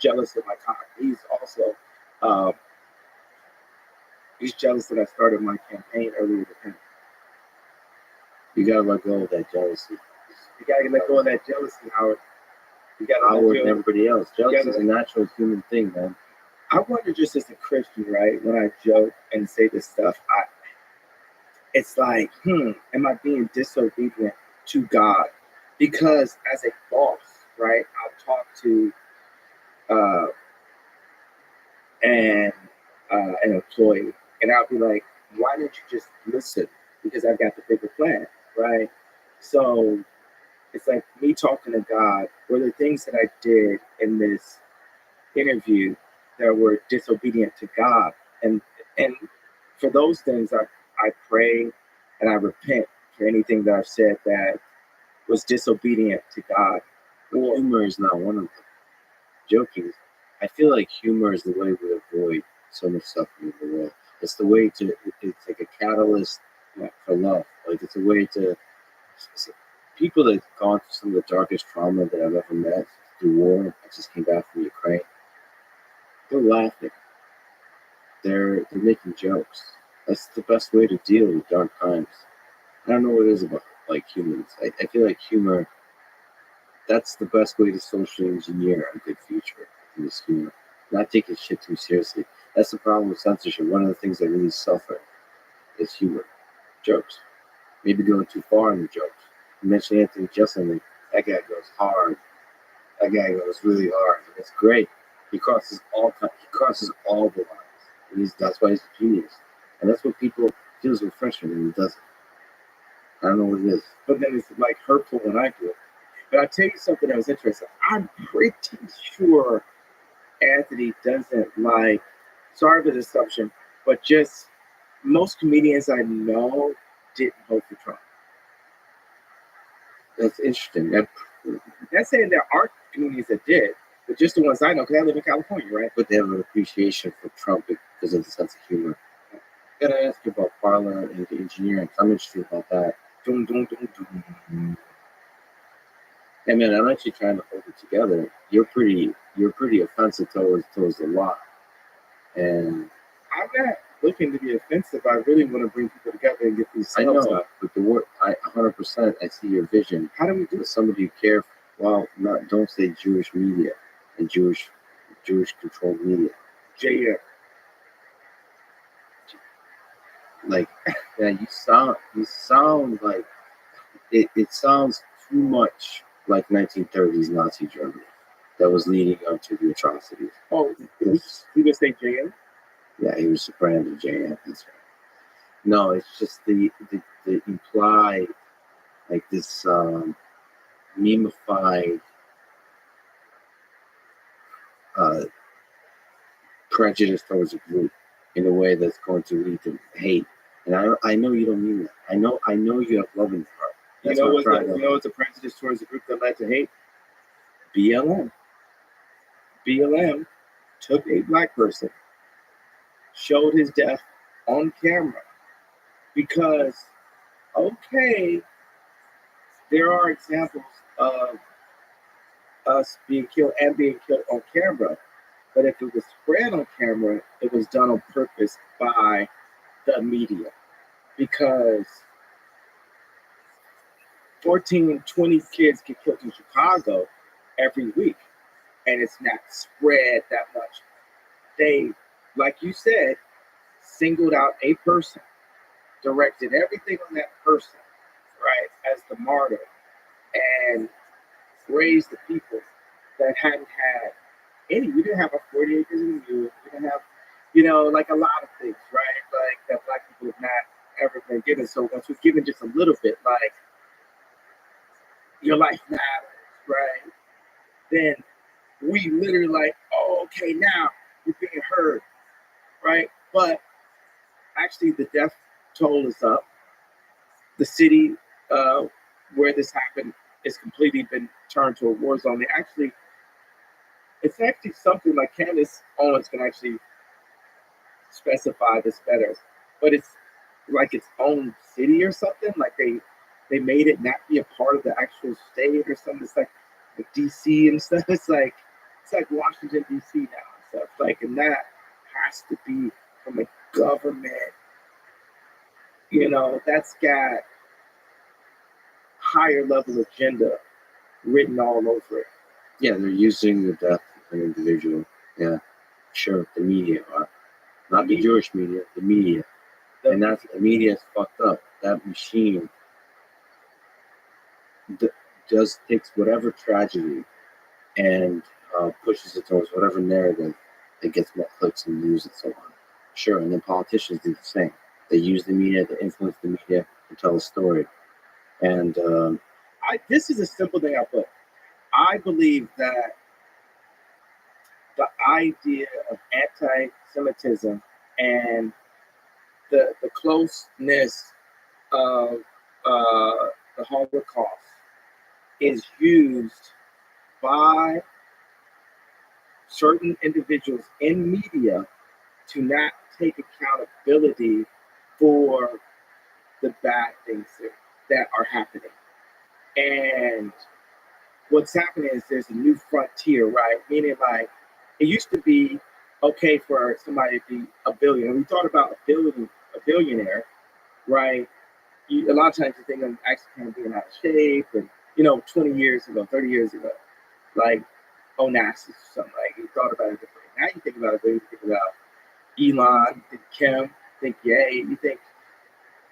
jealous of my cock. He's also he's jealous that I started my campaign earlier with him. You gotta let go of that jealousy. You gotta let go of that jealousy, Howard. You gotta Howard and everybody else. Jealousy is a natural human thing, man. I wonder, just as a Christian, right, when I joke and say this stuff, it's like, am I being disobedient to God? Because as a boss, right, I'll talk to an employee, and I'll be like, why didn't you just listen? Because I've got the bigger plan, right? So it's like me talking to God. Were there things that I did in this interview that were disobedient to God? And for those things, I pray and I repent for anything that I've said that was disobedient to God. Well, humor is not one of them. Joking. I feel like humor is the way we avoid so much suffering in the world. It's the way to. It's like a catalyst for love. Like it's a way to. People that have gone through some of the darkest trauma that I've ever met through war. I just came back from Ukraine. They're laughing. They're making jokes. That's the best way to deal with dark times. I don't know what it is about like humans. I feel like humor. That's the best way to socially engineer a good future. Is humor, not taking shit too seriously. That's the problem with censorship. One of the things that really suffer is humor, jokes. Maybe going too far in the jokes. You mentioned Anthony Jeselnik. That guy goes hard. That guy goes really hard. And it's great. He crosses all the lines. And that's why he's a genius. And that's what people feels refreshing when he does it. I don't know what it is. But then it's like hurtful when I do it. But I'll tell you something that was interesting. I'm pretty sure Anthony doesn't like, sorry for the assumption, but just most comedians I know didn't vote for Trump. That's interesting. Not saying there aren't comedians that did, but just the ones I know, because I live in California, right? But they have an appreciation for Trump because of the sense of humor. I gotta ask you about parlor and engineering. I'm interested about that. Dum, dum, dum, dum. Hey man, I'm actually trying to hold it together. You're pretty offensive towards the law, and I'm not looking to be offensive. I really want to bring people together and get these I cells know, up. but the word, 100%, I see your vision. How do we do With it? somebody who care, well, don't say Jewish media and Jewish controlled media. JF. Like, yeah, you sound like it sounds too much like 1930s Nazi Germany that was leading up to the atrocities. Oh, he would say JF? Yeah, he was branded JF. That's right. No, it's just the implied, like this memeified prejudice towards a group in a way that's going to lead to hate. And I know you don't mean that. I know you have love in your heart. That's You know what I'm trying what's a prejudice towards a group that led to hate? BLM. BLM took a black person, showed his death on camera, because, okay, there are examples of us being killed on camera, but if it was spread on camera, it was done on purpose by the media, because 14, 20 kids get killed in Chicago every week, and it's not spread that much. They, like you said, singled out a person, directed everything on that person, right, as the martyr, and raised the people that hadn't had any. We didn't have a 40 acres in the mule. We didn't have, like a lot of things, right? Like that black people have not ever been given. So once we're given just a little bit, like your life matters, right? Then we literally like, oh, okay, now you're being heard, right? But actually, the death toll is up. The city where this happened is completely been turned to a war zone. It's actually something like Candace Owens can actually specify this better, but it's like its own city or something. Like they made it not be a part of the actual state or something. It's like DC and stuff. It's like Washington DC now and stuff. Like, and that has to be from a government. That's got higher level agenda written all over it. Yeah, they're using the death of an individual. Yeah, sure. The media are. Not the Jewish media, the media. And that's the media is fucked up. That machine just takes whatever tragedy and pushes it towards whatever narrative that gets more clicks and views and so on. Sure, and then politicians do the same. They use the media, they influence the media to tell a story. And this is a simple thing I put. I believe that the idea of anti-Semitism and the closeness of the Holocaust is used by certain individuals in media to not take accountability for the bad things that are happening. And what's happening is there's a new frontier, right? Meaning, like, it used to be okay for somebody to be a billionaire. We thought about a billionaire, right? a lot of times you think I'm actually kind of being out of shape, and 20 years ago, 30 years ago, like Onassis or something. Like you thought about it differently. Now you think about it, you think about Elon, you think Kim, you think Ye, you think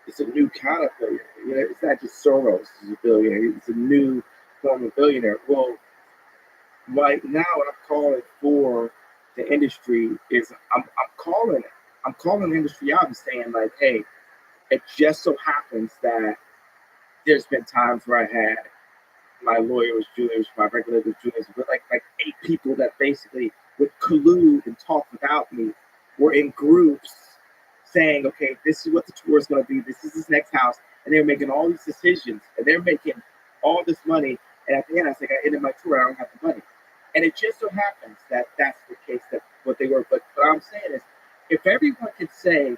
it's a new kind of billionaire. It's not just Soros is a billionaire. It's a new form of billionaire. Well, right now, what I'm calling for the industry is I'm calling the industry out and saying like, hey, it just so happens that there's been times where I had my lawyer was Jewish, my regulator was Jewish, but like 8 people that basically would collude and talk without me were in groups saying, okay, this is what the tour is going to be. This is his next house. And they're making all these decisions and they're making all this money. And at the end, I was like, I ended my tour. I don't have the money. And it just so happens that that's the case, that what they were. But what I'm saying is, if everyone could say,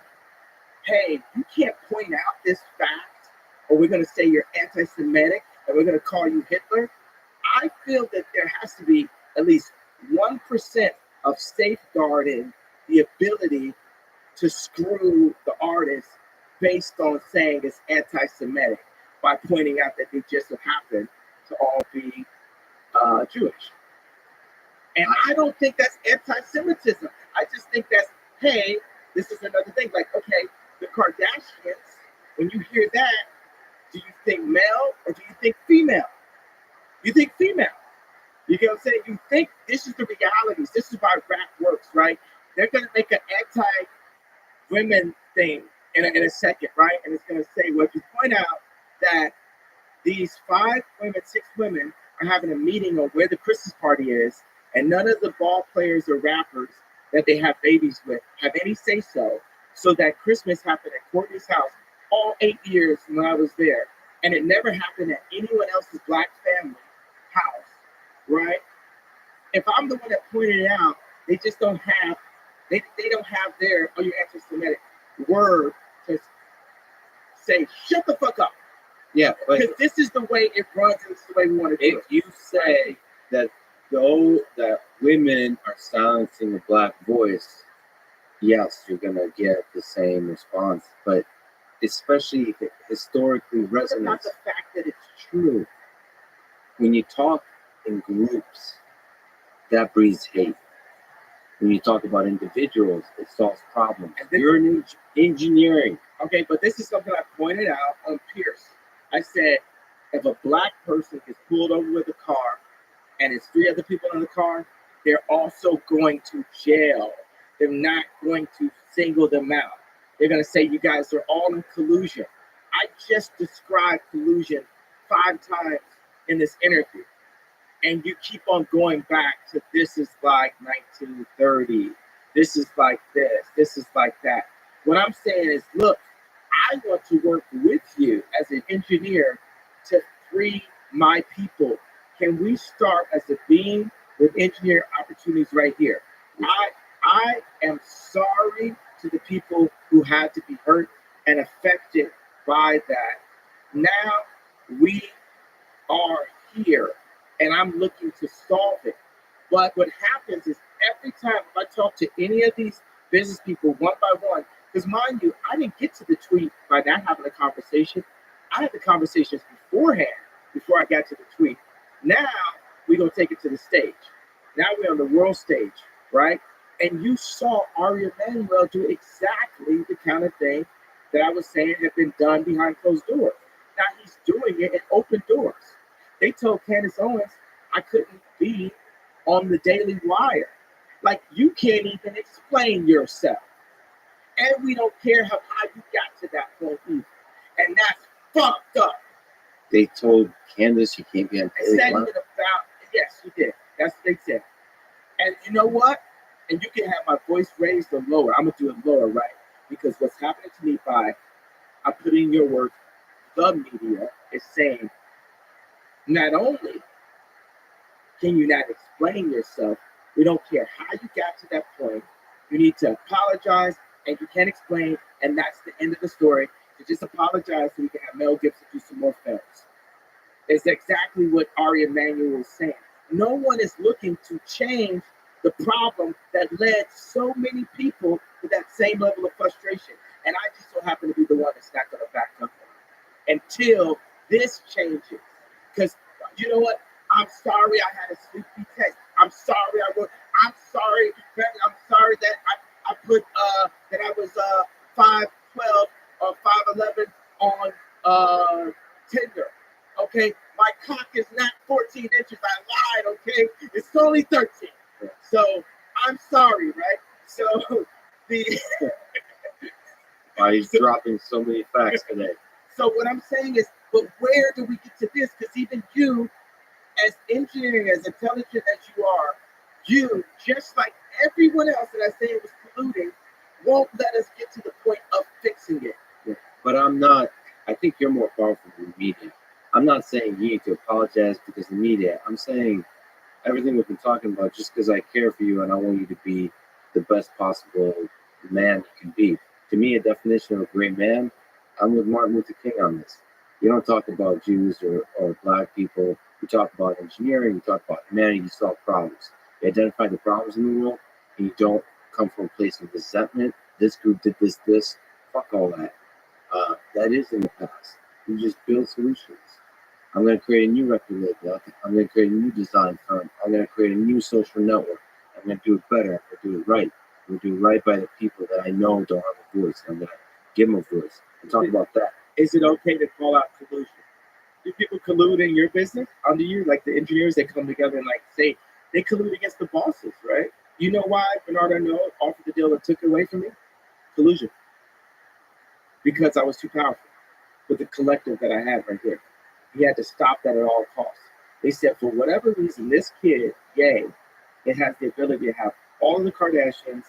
hey, you can't point out this fact, or we're going to say you're anti-Semitic, and we're going to call you Hitler, I feel that there has to be at least 1% of safeguarding the ability to screw the artist based on saying it's anti-Semitic by pointing out that they just so happen to all be Jewish. And I don't think that's anti-Semitism. I just think that's, hey, this is another thing. Like, okay, the Kardashians, when you hear that, do you think male or do you think female? You think female. You get what I'm saying? You think this is the realities. This is why rap works, right? They're going to make an anti-women thing in a second, right? And it's going to say, well, if you point out that these 5 women, 6 women are having a meeting on where the Christmas party is, and none of the ball players or rappers that they have babies with have any say-so, so that Christmas happened at Courtney's house all 8 years when I was there, and it never happened at anyone else's black family house, right? If I'm the one that pointed it out, they just don't have, they don't have their, oh, you're anti-Semitic word to say, shut the fuck up. Yeah, but because this is the way it runs, and this is the way we want to do it. if you say that though that women are silencing a black voice, yes, you're gonna get the same response. But especially if it historically But not resonates, the fact that it's true. When you talk in groups, that breeds hate. When you talk about individuals, it solves problems. And this- You're in engineering. okay, but this is something I pointed out on Pierce. I said, if a black person is pulled over with a car and it's 3 other people in the car, they're also going to jail. They're not going to single them out. They're going to say, you guys are all in collusion. I just described collusion 5 times in this interview. And you keep on going back to this is like 1930. This is like this. This is like that. What I'm saying is, look, I want to work with you as an engineer to free my people. Can we start as a beam with engineer opportunities right here? I am sorry to the people who had to be hurt and affected by that. Now we are here, and I'm looking to solve it. But what happens is every time I talk to any of these business people one by one, because mind you, I didn't get to the tweet by not having a conversation. I had the conversations beforehand, before I got to the tweet. Now we're going to take it to the stage. Now we're on the world stage, right? And you saw Ari Emanuel do exactly the kind of thing that I was saying had been done behind closed doors. Now he's doing it in open doors. They told Candace Owens I couldn't be on the Daily Wire. Like, you can't even explain yourself. And we don't care how you got to that point either. And that's fucked up. They told Candace you can't be on They said Daily it about, yes, you did. That's what they said. And you know what? And you can have my voice raised or lower. I'm going to do it lower, right? Because what's happening to me by I put in your words, the media is saying, not only can you not explain yourself, we don't care how you got to that point. You need to apologize, and you can't explain, and that's the end of the story. You just apologize so we can have Mel Gibson do some more films. It's exactly what Ari Emanuel was saying. No one is looking to change the problem that led so many people to that same level of frustration. And I just so happen to be the one that's not going to back up on it. until this changes. Because you know what? I'm sorry I had a sleepy test. I'm sorry I wrote. I'm sorry. I'm sorry that I put that I was 5'12" or 5'11" on Tinder. Okay, my cock is not 14 inches. I lied. Okay, it's only 13. So I'm sorry, right? So the Why he's dropping so many facts today. so what I'm saying is, but where do we get to this? Because even you, as engineering, as intelligent as you are, you, just like everyone else that I say was polluting, won't let us get to the point of fixing it. Yeah. But I'm not, I think you're more powerful than the media. I'm not saying you need to apologize because of the media. I'm saying everything we've been talking about just because I care for you and I want you to be the best possible man you can be. To me, a definition of a great man, I'm with Martin Luther King on this. You don't talk about Jews or black people. You talk about engineering. You talk about humanity. You solve problems. You identify the problems in the world, and you don't come from a place of resentment. This group did this. Fuck all that. That is in the past. You just build solutions. I'm going to create a new record label. I'm going to create a new design firm. I'm going to create a new social network. I'm going to do it better. I'm going to do it right. I'm going to do it right by the people that I know don't have a voice. I'm going to give them a voice. And talk about that. Is it okay to call out collusion? Do people collude in your business under you? Like the engineers that come together and like say they collude against the bosses, right? You know why Bernardo Noah offered the deal and took it away from me? Collusion. Because I was too powerful with the collective that I had right here. He had to stop that at all costs. They said for whatever reason, this kid, Ye, it has the ability to have all of the Kardashians,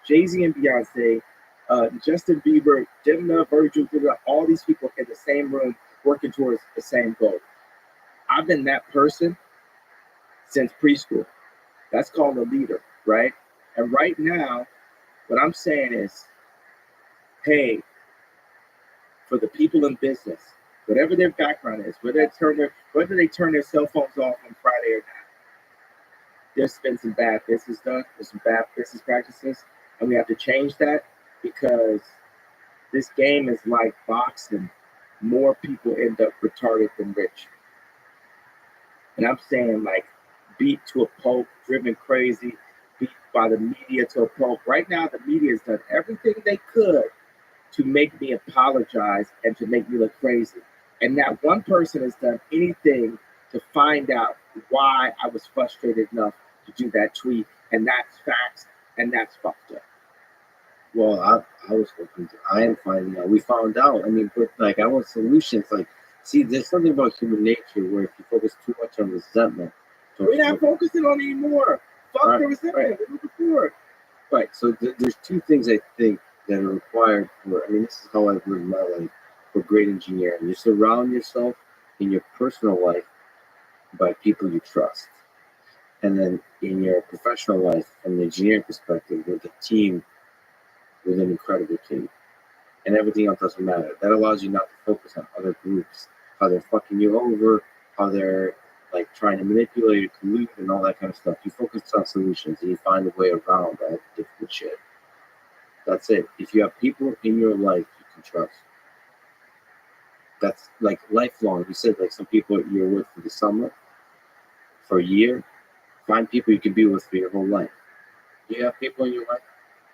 Jay-Z and Beyonce, Justin Bieber, Demna, Virgil, all these people in the same room working towards the same goal. I've been that person since preschool. That's called a leader, right? And right now, what I'm saying is, hey, for the people in business, whatever their background is, whether they turn their cell phones off on Friday or not, there's been some bad business done, there's some bad business practices, and we have to change that because this game is like boxing. More people end up retarded than rich. And I'm saying like beat to a pulp, driven crazy, beat by the media to a pulp. Right now, the media has done everything they could to make me apologize and to make me look crazy. And not one person has done anything to find out why I was frustrated enough to do that tweet. And that's facts, and that's fucked up. Well, I was hoping to. I am finding out. We found out. I mean, but like, I want solutions. Like, see, there's something about human nature where if you focus too much on resentment, we're not focusing on it anymore. Fuck the resentment. Right. We're moving forward. Right. So there's two things I think that are required for. I mean, this is how I've lived my life for great engineering. You surround yourself in your personal life by people you trust, and then in your professional life, from the engineering perspective, with a team, with an incredible team. And everything else doesn't matter. That allows you not to focus on other groups, how they're fucking you over, how they're like trying to manipulate you, collude, and all that kind of stuff. You focus on solutions and you find a way around all the difficult shit. That's it. If you have people in your life you can trust, that's like lifelong. You said like some people you're with for the summer, for a year. Find people you can be with for your whole life. Do you have people in your life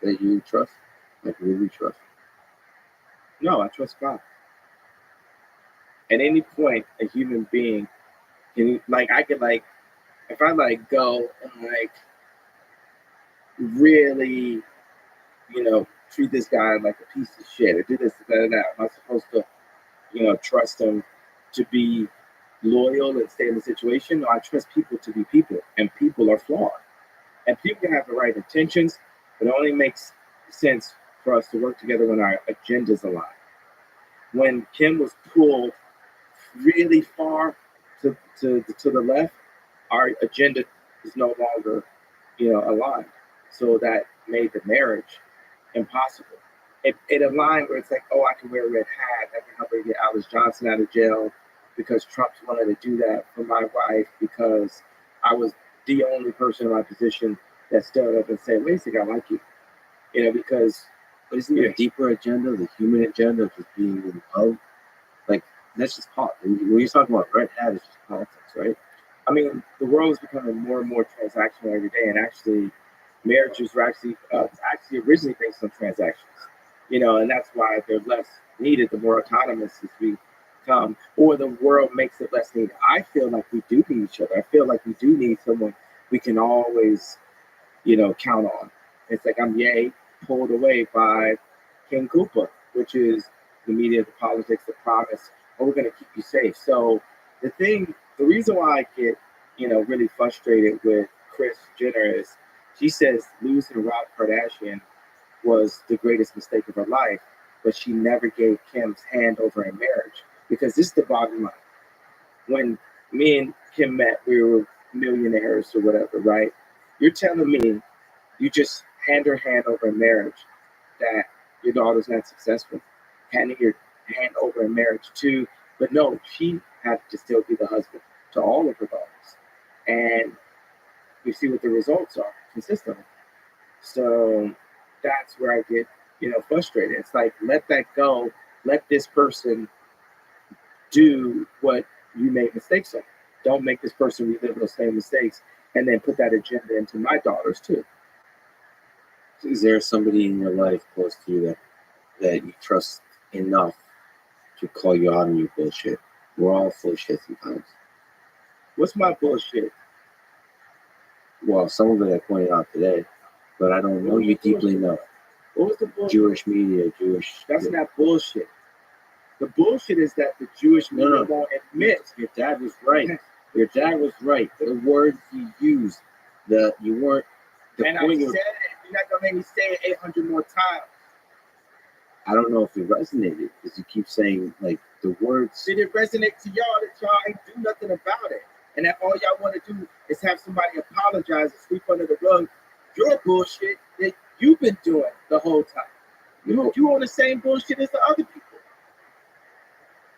that you trust, like really trust? No, I trust God. At any point, a human being can, like, I could, like, if I, like, go and, like, really, you know, treat this guy like a piece of shit or do this, that, am I supposed to, you know, trust him to be loyal and stay in the situation? No, I trust people to be people, and people are flawed. And people can have the right intentions, but it only makes sense for us to work together when our agendas align. When Kim was pulled really far to the left, our agenda is no longer, you know, aligned. So that made the marriage impossible. It aligned where it's like, oh, I can wear a red hat. I can help her get Alice Johnson out of jail because Trump wanted to do that for my wife because I was the only person in my position that stood up and said, wait a second, I like you. You know, because But isn't there a deeper agenda, the human agenda of just being in love? Like, That's just when you're talking about red hat, it's just politics, right? I mean, the world is becoming more and more transactional every day, and actually, marriages were actually originally based on transactions. And that's why they're less needed the more autonomous as we become, or the world makes it less needed. I feel like we do need each other. I feel like we do need someone we can always, count on. It's like I'm pulled away by King Koopa, which is the media, the politics, the promise, oh, we're going to keep you safe. So the reason why I get, really frustrated with Kris Jenner is she says losing Rob Kardashian was the greatest mistake of her life, but she never gave Kim's hand over in marriage. Because this is the bottom line. When me and Kim met, we were millionaires or whatever, right? You're telling me you just hand her hand over in marriage that your daughter's not successful, handing your hand over in marriage too. But no, she had to still be the husband to all of her daughters. And we see what the results are consistently. So that's where I get, frustrated. It's like, let that go. Let this person do what you made mistakes on. Don't make this person relive those same mistakes and then put that agenda into my daughters too. Is there somebody in your life close to you that you trust enough to call you out on your bullshit? We're all full of shit sometimes. What's my bullshit? Well, some of it I pointed out today, but I don't know you deeply enough. What was the bullshit? Jewish media, Jewish. That's not bullshit. The bullshit is that the Jewish media won't admit. Your dad was right. Your dad was right. The words he used, you weren't. And I said it. You're not gonna make me say it 800 more times. I don't know if it resonated because you keep saying like the words. Did it resonate to y'all that y'all ain't do nothing about it, and that all y'all want to do is have somebody apologize and sweep under the rug your bullshit that you've been doing the whole time? You on the same bullshit as the other people.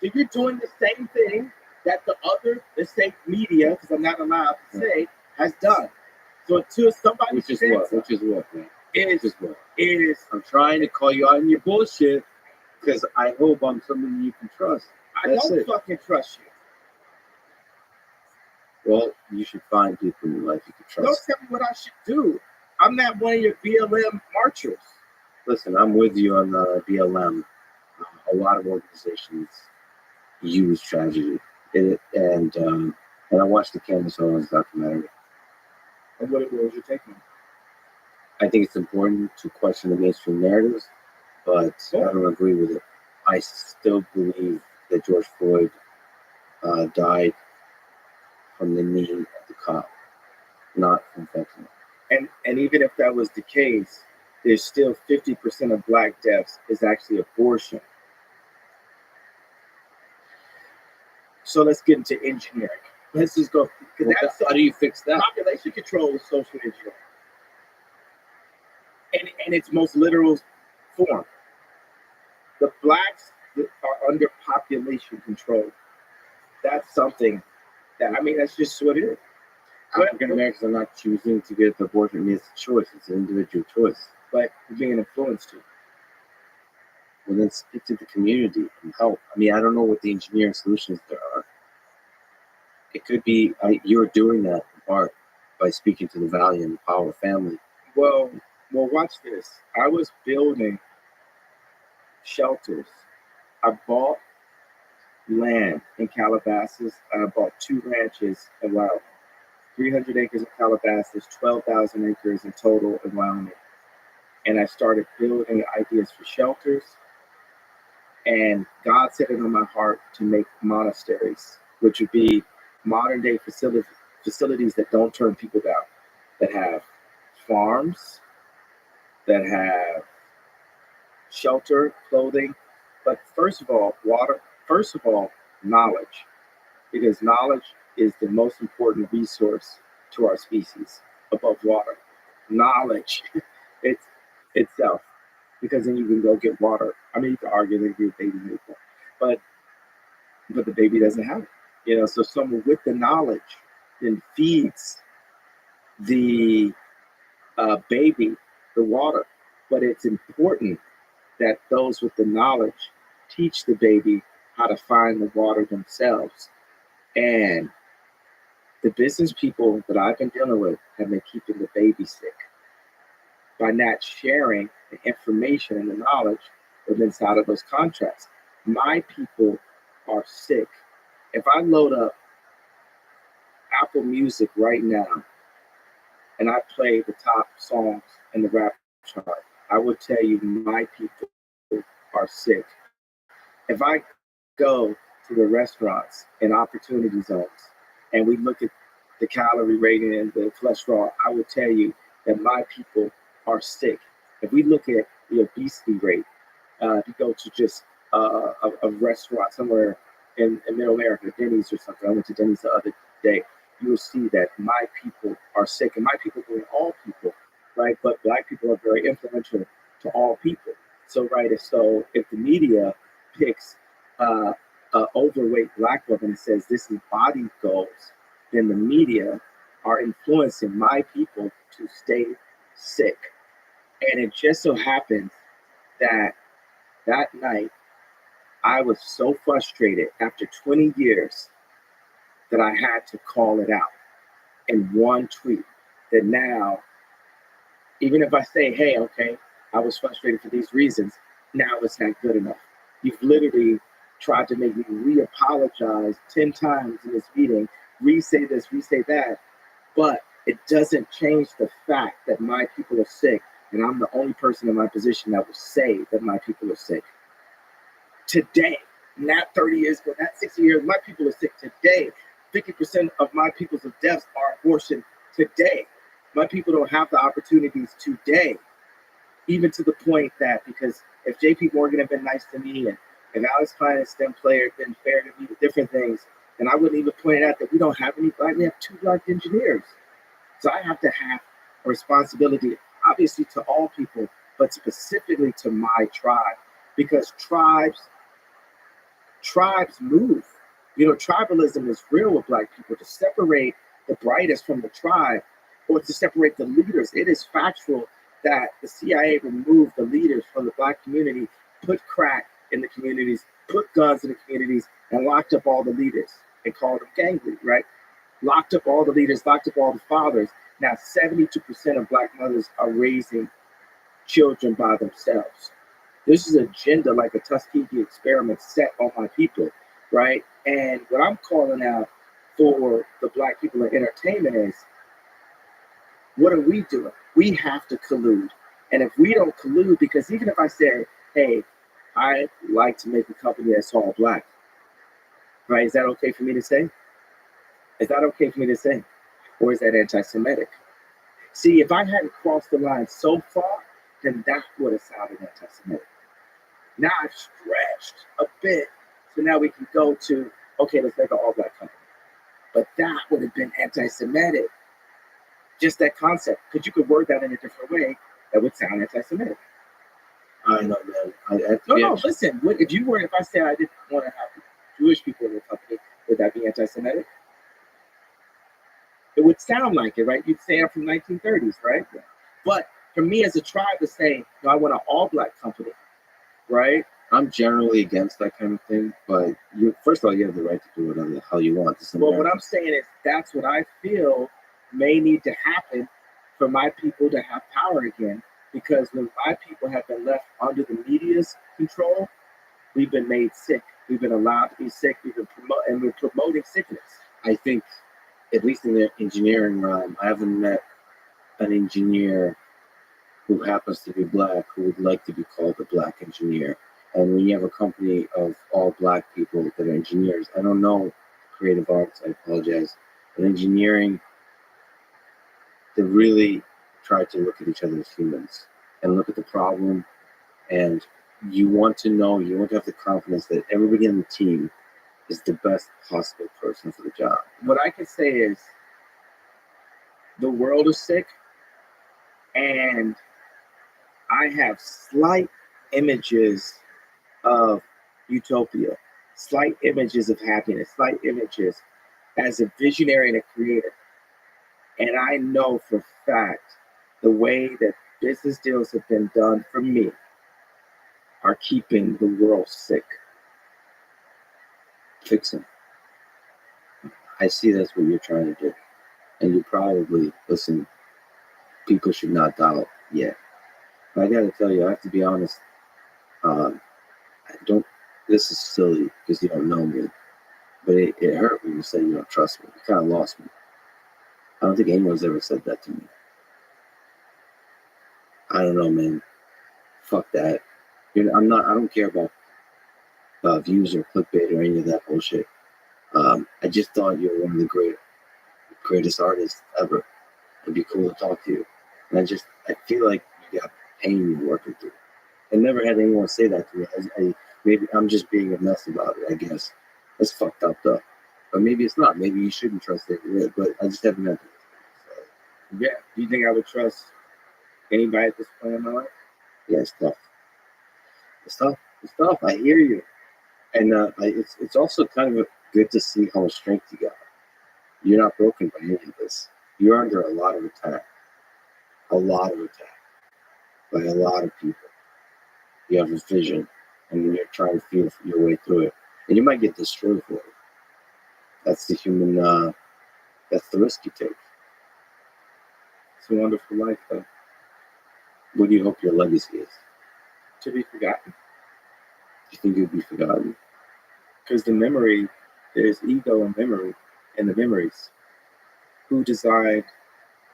So you're doing the same thing that the same media, because I'm not allowed to say, has done. So until somebody which is what, man? I'm trying to call you out on your bullshit because I hope I'm somebody you can trust. I don't fucking trust you. Well, you should find people in your life you can trust. Don't tell me what I should do. I'm not one of your BLM marchers. Listen, I'm with you on the BLM. A lot of organizations use tragedy, and I watched the Candace Owens documentary. And what was your take on it? I think it's important to question the mainstream narratives, but I don't agree with it. I still believe that George Floyd died from the knee of the cop, not from fentanyl. And even if that was the case, there's still 50% of black deaths is actually abortion. So let's get into engineering. Let's just go. How do you fix that? Population control is social engineering. In its most literal form. The blacks are under population control. That's something that's just what it is. African Americans are not choosing to get the abortion. It's a choice. It's an individual choice. But you're being influenced to. Well, then speak to the community and help. I don't know what the engineering solutions there are. It could be you're doing that in part by speaking to the value and the power of family. Well, watch this. I was building shelters. I bought land in Calabasas. I bought 2 ranches in Wyoming. 300 acres in Calabasas, 12,000 acres in total in Wyoming. And I started building ideas for shelters. And God set it on my heart to make monasteries, which would be modern day facilities that don't turn people down, that have farms, that have shelter, clothing, but first of all, water, knowledge, because knowledge is the most important resource to our species above water. Knowledge itself, because then you can go get water. You can argue that your baby may want, but the baby doesn't have it. So someone with the knowledge then feeds the baby the water. But it's important that those with the knowledge teach the baby how to find the water themselves. And the business people that I've been dealing with have been keeping the baby sick by not sharing the information and the knowledge that's inside of those contracts. My people are sick. If I load up Apple Music right now and I play the top songs in the rap chart, I will tell you my people are sick. If I go to the restaurants and opportunity zones and we look at the calorie rating and the cholesterol, I will tell you that my people are sick. If we look at the obesity rate, if you go to just a restaurant somewhere in Middle America, Denny's or something, I went to Denny's the other day, you will see that my people are sick. And my people being all people, right? But Black people are very influential to all people. So, right, if the media picks an overweight Black woman and says this is body goals, then the media are influencing my people to stay sick. And it just so happens that night I was so frustrated after 20 years that I had to call it out in one tweet. That now, even if I say, hey, okay, I was frustrated for these reasons, now it's not good enough. You've literally tried to make me re-apologize 10 times in this meeting, re-say this, re-say that, but it doesn't change the fact that my people are sick, and I'm the only person in my position that will say that my people are sick. Today, not 30 years ago, not 60 years, my people are sick today. 50% of my people's deaths are abortion today. My people don't have the opportunities today, even to the point that because if JP Morgan had been nice to me and if Alex Klein and STEM player had been fair to me with different things, then I wouldn't even point out that we don't have any Black, we have 2 Black engineers. So I have to have a responsibility, obviously to all people, but specifically to my tribe, because tribes move. You know, tribalism is real with Black people. To separate the brightest from the tribe or to separate the leaders, it is factual that the CIA removed the leaders from the Black community, put crack in the communities, put guns in the communities, and locked up all the leaders and called them gang leaders, right? Locked up all the leaders, locked up all the fathers. Now, 72% of Black mothers are raising children by themselves. This is an agenda like a Tuskegee experiment set on my people, right? And what I'm calling out for the Black people in entertainment is, what are we doing? We have to collude. And if we don't collude, because even if I say, hey, I like to make a company that's all Black, right? Is that okay for me to say? Is that okay for me to say? Or is that anti-Semitic? See, if I hadn't crossed the line so far, then that would have sounded anti-Semitic. Now I've stretched a bit, so now we can go to, okay, let's make an all-Black company. But that would have been anti-Semitic. Just that concept, because you could word that in a different way that would sound anti-Semitic. I know, man. No, listen. If I said I didn't want to have Jewish people in the company, would that be anti-Semitic? It would sound like it, right? You'd say I'm from 1930s, right? Yeah. But for me as a tribe to say, no, I want an all-Black company, right? I'm generally against that kind of thing, but first of all, you have the right to do whatever the hell you want. Well, what I'm saying is that's what I feel may need to happen for my people to have power again, because when my people have been left under the media's control, we've been made sick. We've been allowed to be sick. We're promoting sickness. I think, at least in the engineering realm, I haven't met an engineer who happens to be Black who would like to be called a Black engineer. And when you have a company of all Black people that are engineers, I don't know creative arts, I apologize, but engineering, they really try to look at each other as humans and look at the problem. And you want to have the confidence that everybody on the team is the best possible person for the job. What I can say is the world is sick, and I have slight images of utopia, slight images of happiness, slight images as a visionary and a creator. And I know for a fact the way that business deals have been done for me are keeping the world sick. fix them. I see that's what you're trying to do. And you probably, listen, people should not doubt yet. But I gotta tell you, I have to be honest, I don't, this is silly because you don't know me, but it hurt when you said you don't trust me. You kind of lost me. I don't think anyone's ever said that to me. I don't know, man. Fuck that. I don't care about views or clickbait or any of that bullshit. I just thought you were one of the greatest artists ever. It'd be cool to talk to you. And I feel like you got pain you're working through. I never had anyone say that to me. Maybe I'm just being a mess about it, I guess. That's fucked up, though. But maybe it's not. Maybe you shouldn't trust it. But I just haven't had to. So, Yeah. Do you think I would trust anybody at this point in my life? yeah, it's tough. It's tough. It's tough. I hear you. And it's also kind of good to see how much strength you got. You're not broken by any of this. You're under a lot of attack. A lot of attack by a lot of people. You have a vision, and you're trying to feel your way through it. And you might get destroyed for it. That's the human, that's the risk you take. It's a wonderful life, though. What do you hope your legacy is? To be forgotten. Do you think you'll be forgotten? Because the memory, there's ego and memory in the memories. Who designed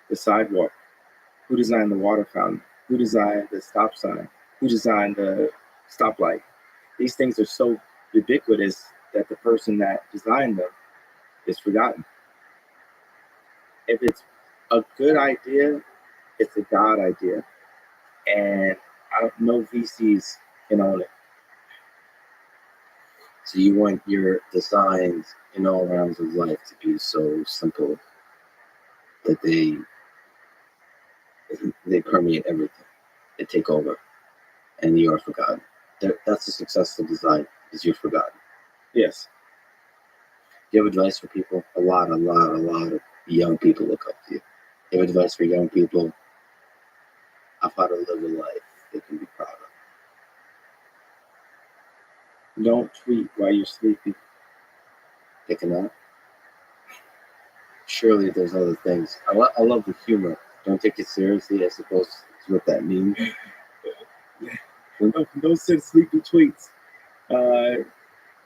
the sidewalk? Who designed the water fountain? Who designed the stop sign? Who designed the stoplight? These things are so ubiquitous that the person that designed them is forgotten. If it's a good idea, it's a God idea. And I don't know VCs can own it. So you want your designs in all realms of life to be so simple that they permeate everything. They take over, and you are forgotten. That's a successful design, is you're forgotten. Yes. Do you have advice for people? A lot of young people look up to you. Do you have advice for young people of how to live a life they can be proud of? Don't tweet while you're sleeping. They cannot. Surely there's other things. I love the humor. Don't take it seriously, I suppose is what that means. Don't send sleepy tweets.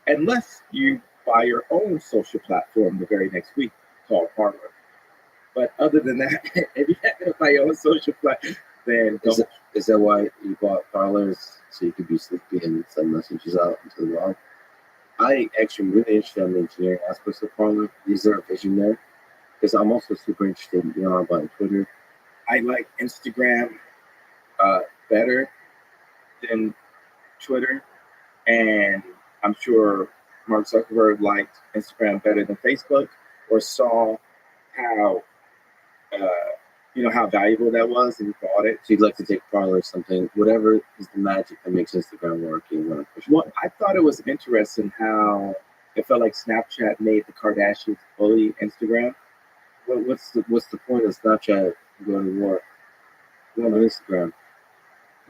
Unless you buy your own social platform the very next week called Parler. But other than that, if you're not going to buy your own social platform, then don't. Is that why you bought Parlors, so you could be sleepy and send messages out into the world? I actually am really interested in the engineering aspects of Parler. Is there a vision there? Because I'm also super interested in about Twitter. I like Instagram better than Twitter, and I'm sure Mark Zuckerberg liked Instagram better than Facebook, or saw how how valuable that was, and he bought it. So you'd like to take Parler or something, whatever is the magic that makes Instagram work. You want to push. Well, I thought it was interesting how it felt like Snapchat made the Kardashians bully Instagram. What's the point of Snapchat going to war? Going on Instagram.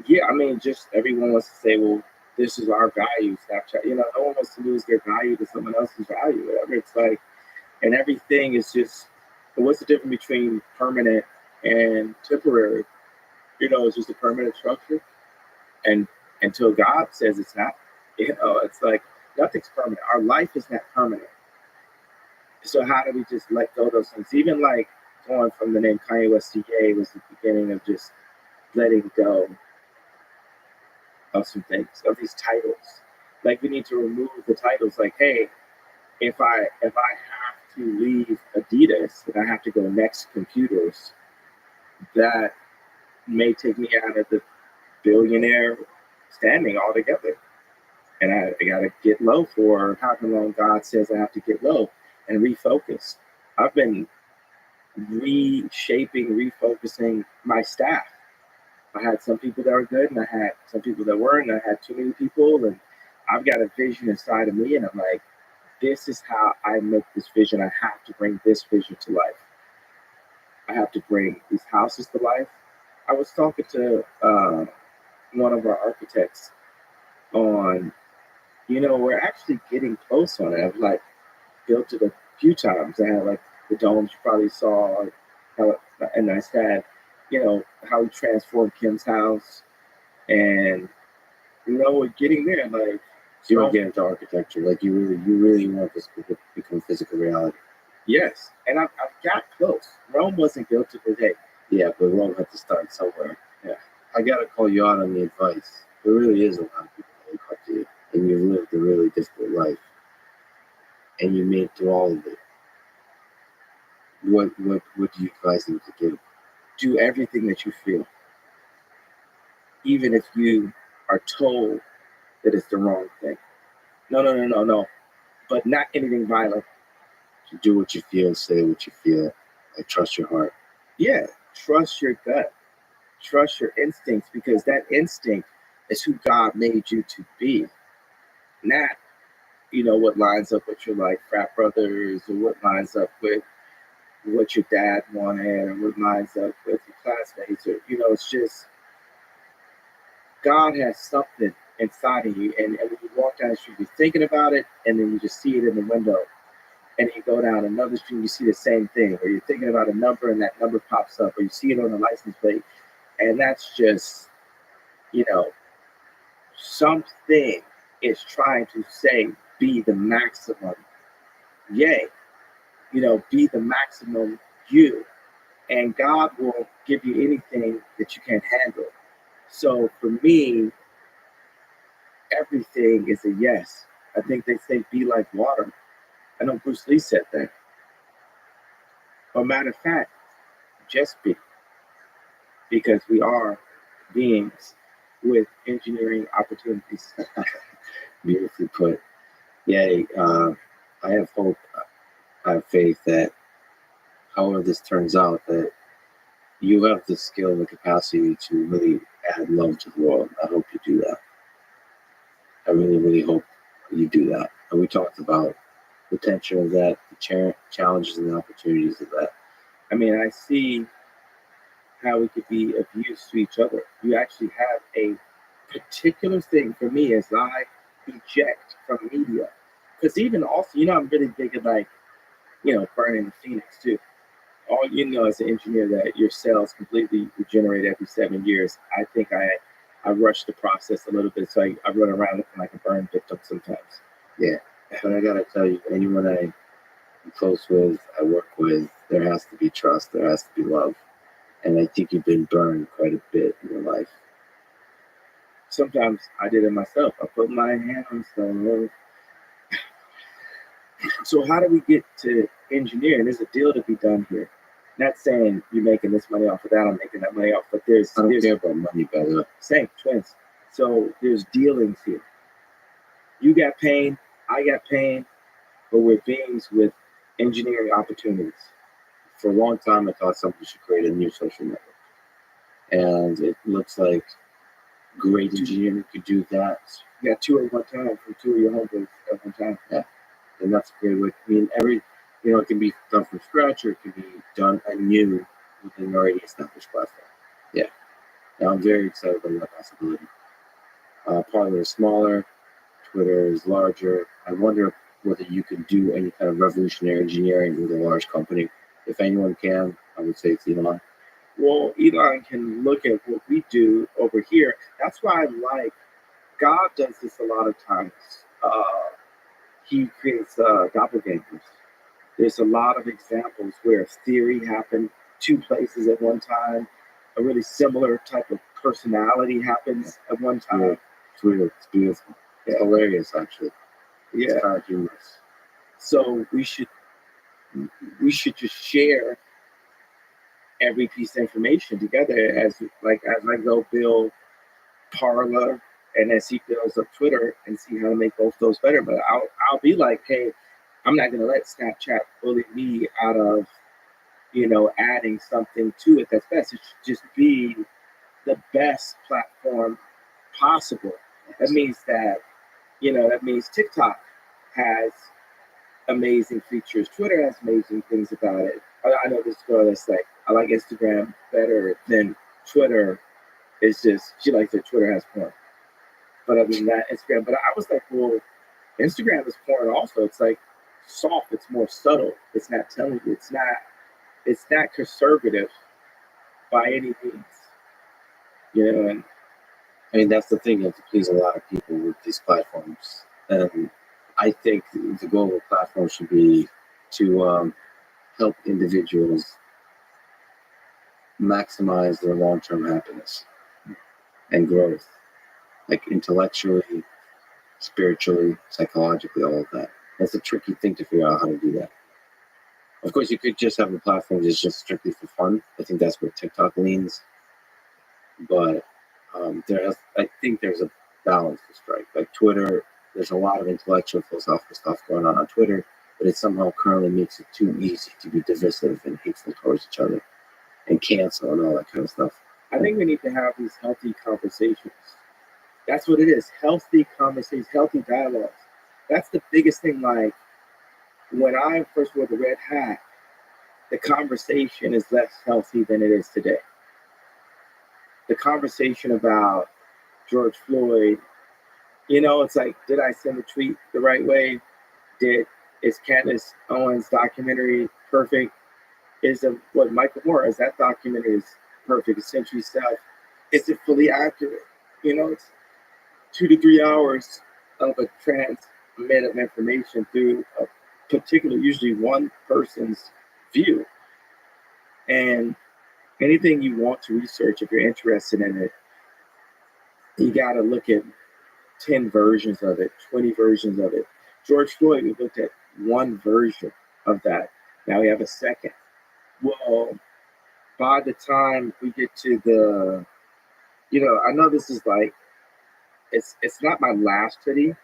Yeah, I mean, just everyone wants to say, well, this is our value, Snapchat. No one wants to lose their value to someone else's value, whatever. It's like, and everything is just, what's the difference between permanent and temporary? It's just a permanent structure. And until God says it's not, it's like nothing's permanent. Our life is not permanent. So how do we just let go of those things? Even like going from the name Kanye West to Ye was the beginning of just letting go of some things, of these titles. Like we need to remove the titles. Like, hey, if I have to leave Adidas and I have to go Next Computers, that may take me out of the billionaire standing altogether. And I got to get low for however long God says I have to get low and refocus. I've been refocusing my staff. I had some people that were good, and I had some people that weren't, and I had too many people, and I've got a vision inside of me, and I'm like, this is how I make this vision. I have to bring this vision to life. I have to bring these houses to life. I was talking to one of our architects on we're actually getting close on it. I've like built it a few times. I had like the domes you probably saw, how, and I said, how we transformed Kim's house, and we're getting there. Like, So you want to get into architecture, like you really want this to become physical reality. yes, and I've got close. Rome wasn't built in a day. Yeah, but Rome had to start somewhere. Yeah. I gotta call you out on the advice. There really is a lot of people that look up to you, and you lived a really difficult life, and you made it through all of it. What do you advise them to do? Do everything that you feel, even if you are told that it's the wrong thing. No. But not anything violent. To do what you feel, say what you feel, like trust your heart. Yeah, trust your gut. Trust your instincts, because that instinct is who God made you to be. Not, what lines up with your like frat brothers, or what lines up with what your dad wanted, or what lines up with your classmates, or it's just God has something inside of you, and when you walk down the street, you're thinking about it, and then you just see it in the window. And you go down another street, you see the same thing, or you're thinking about a number and that number pops up, or you see it on the license plate. And that's just, something is trying to say, be the maximum. Yay. Be the maximum you. And God will give you anything that you can't handle. So for me, everything is a yes. I think they say be like water. I know Bruce Lee said that. Or matter of fact, just be. Because we are beings with engineering opportunities. Beautifully put. Yeah, I have hope. I have faith that, however this turns out, that you have the skill and the capacity to really add love to the world. I hope you do that. I really, really hope you do that. And we talked about the potential of that, the challenges and the opportunities of that. I mean, I see how we could be of use to each other. You actually have a particular thing for me as I eject from media. Because even also, I'm really big at like, burning the phoenix too. All as an engineer that your cells completely regenerate every 7 years. I think I rush the process a little bit, so I run around looking like a burn victim sometimes. Yeah, but I gotta tell you, anyone I'm close with, I work with, there has to be trust, there has to be love. And I think you've been burned quite a bit in your life. Sometimes I did it myself. I put my hand on stone. So how do we get to engineering? There's a deal to be done here. Not saying you're making this money off of that, I'm making that money off, but I don't care about money, by the way. Same, twins. So there's dealings here. You got pain, I got pain, but we're beings with engineering opportunities. For a long time, I thought somebody should create a new social network. And it looks like great engineering could do that. You got two at one time from two of your homeboys at one time. Yeah. And that's a great way. I mean, it can be done from scratch, or it can be done anew with an already established platform. Yeah. Now I'm very excited about that possibility. Parler is smaller, Twitter is larger. I wonder whether you can do any kind of revolutionary engineering with a large company. If anyone can, I would say it's Elon. Well, Elon can look at what we do over here. That's why I like God does this a lot of times. He creates doppelgangers. There's a lot of examples where a theory happened two places at one time. A really similar type of personality happens at one time. Yeah. It's weird. It's beautiful. It's hilarious, actually. Yeah. It's kind of humorous. So we should just share every piece of information together as I go build Parler and as he builds up Twitter and see how to make both those better. But I'll be like, hey, I'm not gonna let Snapchat bully me out of adding something to it that's best. It should just be the best platform possible. That means TikTok has amazing features. Twitter has amazing things about it. I know this girl that's like, I like Instagram better than Twitter. It's just, she likes that Twitter has porn. But other than that, Instagram. But I was like, well, Instagram is porn also. It's like soft. It's more subtle. It's not telling you. It's not conservative by any means. You know, and I mean, that's the thing. You have to please a lot of people with these platforms. And I think the goal of a platform should be to help individuals maximize their long-term happiness and growth, like intellectually, spiritually, psychologically, all of that. That's a tricky thing to figure out how to do that. Of course, you could just have a platform that's just strictly for fun. I think that's where TikTok leans. But I think there's a balance to strike. Like Twitter, there's a lot of intellectual, philosophical stuff going on Twitter, but it somehow currently makes it too easy to be divisive and hateful towards each other and cancel and all that kind of stuff. I think we need to have these healthy conversations. That's what it is. Healthy conversations, healthy dialogues. That's the biggest thing. Like when I first wore the red hat, the conversation is less healthy than it is today. The conversation about George Floyd, you know, it's like, did I send the tweet the right way? Is Candace Owens' documentary perfect? What Michael Moore is, that documentary is perfect, essentially self. Is it fully accurate? You know, it's 2 to 3 hours of a transmit of information through a particular, usually one person's view. And anything you want to research, if you're interested in it, you got to look at 10 versions of it, 20 versions of it. George Floyd, we looked at one version of that. Now we have a second. Well, by the time we get to the, you know, I know this is like, it's not my last hoodie,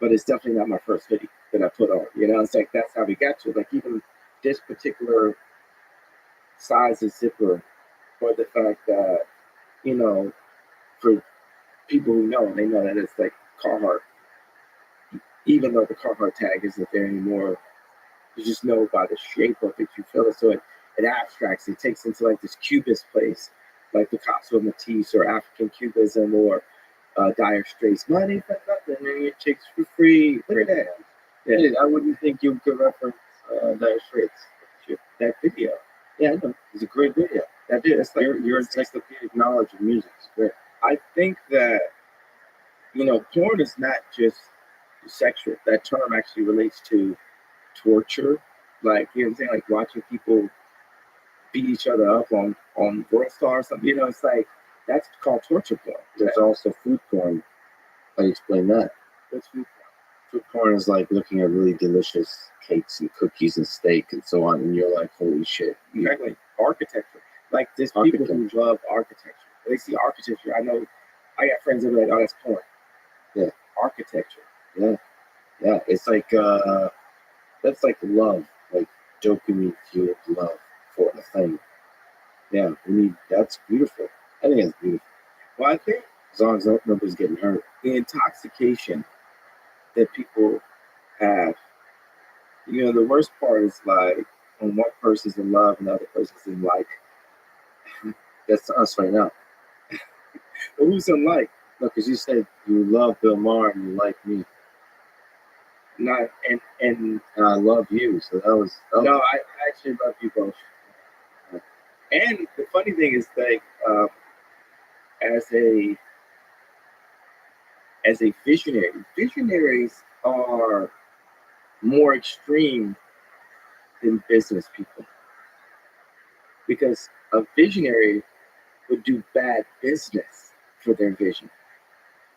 but it's definitely not my first hoodie that I put on. You know, it's like, that's how we got to it. Like even this particular size of zipper, or the fact that, you know, for people who know, they know that it's like Carhartt. Even though the Carhartt tag isn't there anymore, you just know by the shape of it, you feel it. So it abstracts, it takes into like this cubist place, like Picasso, Matisse, or African Cubism, or Dire Straits. Money for nothing, and your chicks for free. Look at that. Yeah, I wouldn't think you could reference Dire Straits. That video. Yeah, I know. It's a great video. That did. It's like Your encyclopedic knowledge of music is great. I think that, you know, porn is not just sexual. That term actually relates to torture. Like, you know what I'm saying? Like watching people beat each other up on World Star or something. You know, it's like, that's called torture porn. There's also food porn. How do you explain that? What's food porn? Food porn is like looking at really delicious cakes and cookies and steak and so on, and you're like, holy shit. Exactly. Architecture. Like, there's people who love architecture. They see architecture. I know I got friends that are like, oh, that's porn. Yeah. Architecture. Yeah. Yeah. It's like, that's like love, like dopamine fueled love for a thing. Yeah. That's beautiful. I think it's beautiful. Well, I think as long as nobody's getting hurt. the intoxication that people have, you know, the worst part is like when one person's in love and the other person's in like. That's us right now. But who's in like? No, because you said you love Bill Maher and you like me. Not and I love you. So that was no, I actually love you both. And the funny thing is, like, as a visionary, visionaries are more extreme than business people, because a visionary would do bad business for their vision.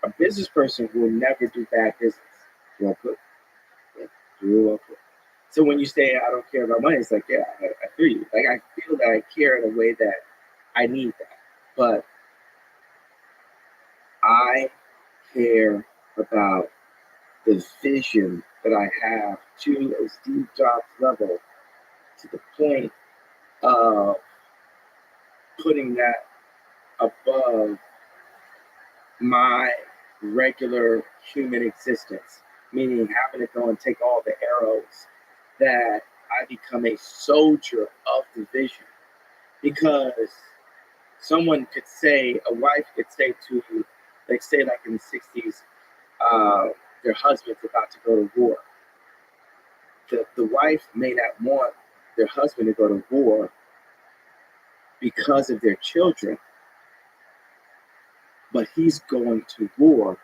A business person will never do bad business. well put. Real well put. So when you say I don't care about money, it's like, yeah, I feel you. Like, I feel that I care in a way that I need that. But I care about the vision that I have to a Steve Jobs level, to the point of putting that above my regular human existence, meaning having to go and take all the arrows, that I become a soldier of the vision. Because someone could say, a wife could say to, like, say like in the 60s, their husband's about to go to war. The wife may not want their husband to go to war because of their children, but he's going to war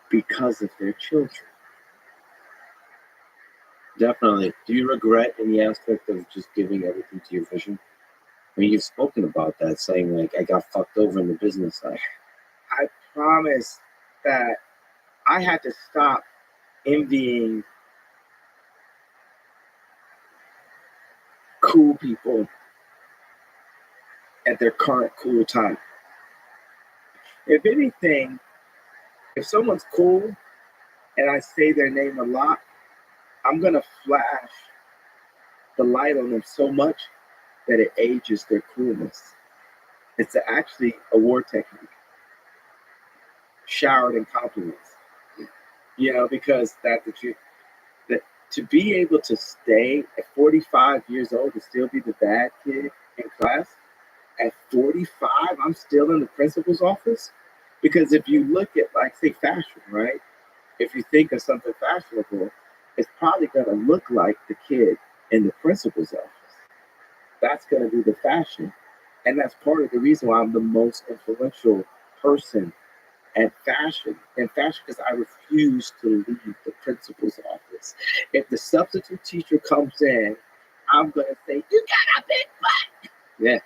because of their children. Definitely. Do you regret any aspect of just giving everything to your vision? I mean, you've spoken about that, saying like, I got fucked over in the business side. I promise that I had to stop envying cool people at their current cool time. If anything, if someone's cool and I say their name a lot, I'm going to flash the light on them so much that it ages their coolness. It's actually a war technique, showered in compliments. Because that's the truth. That to be able to stay at 45 years old and still be the bad kid in class, at 45, I'm still in the principal's office. Because if you look at, like, say, fashion, right? If you think of something fashionable, it's probably going to look like the kid in the principal's office. That's going to be the fashion. And that's part of the reason why I'm the most influential person at fashion. In fashion, because I refuse to leave the principal's office. If the substitute teacher comes in, I'm going to say, "You got a big butt." Yeah.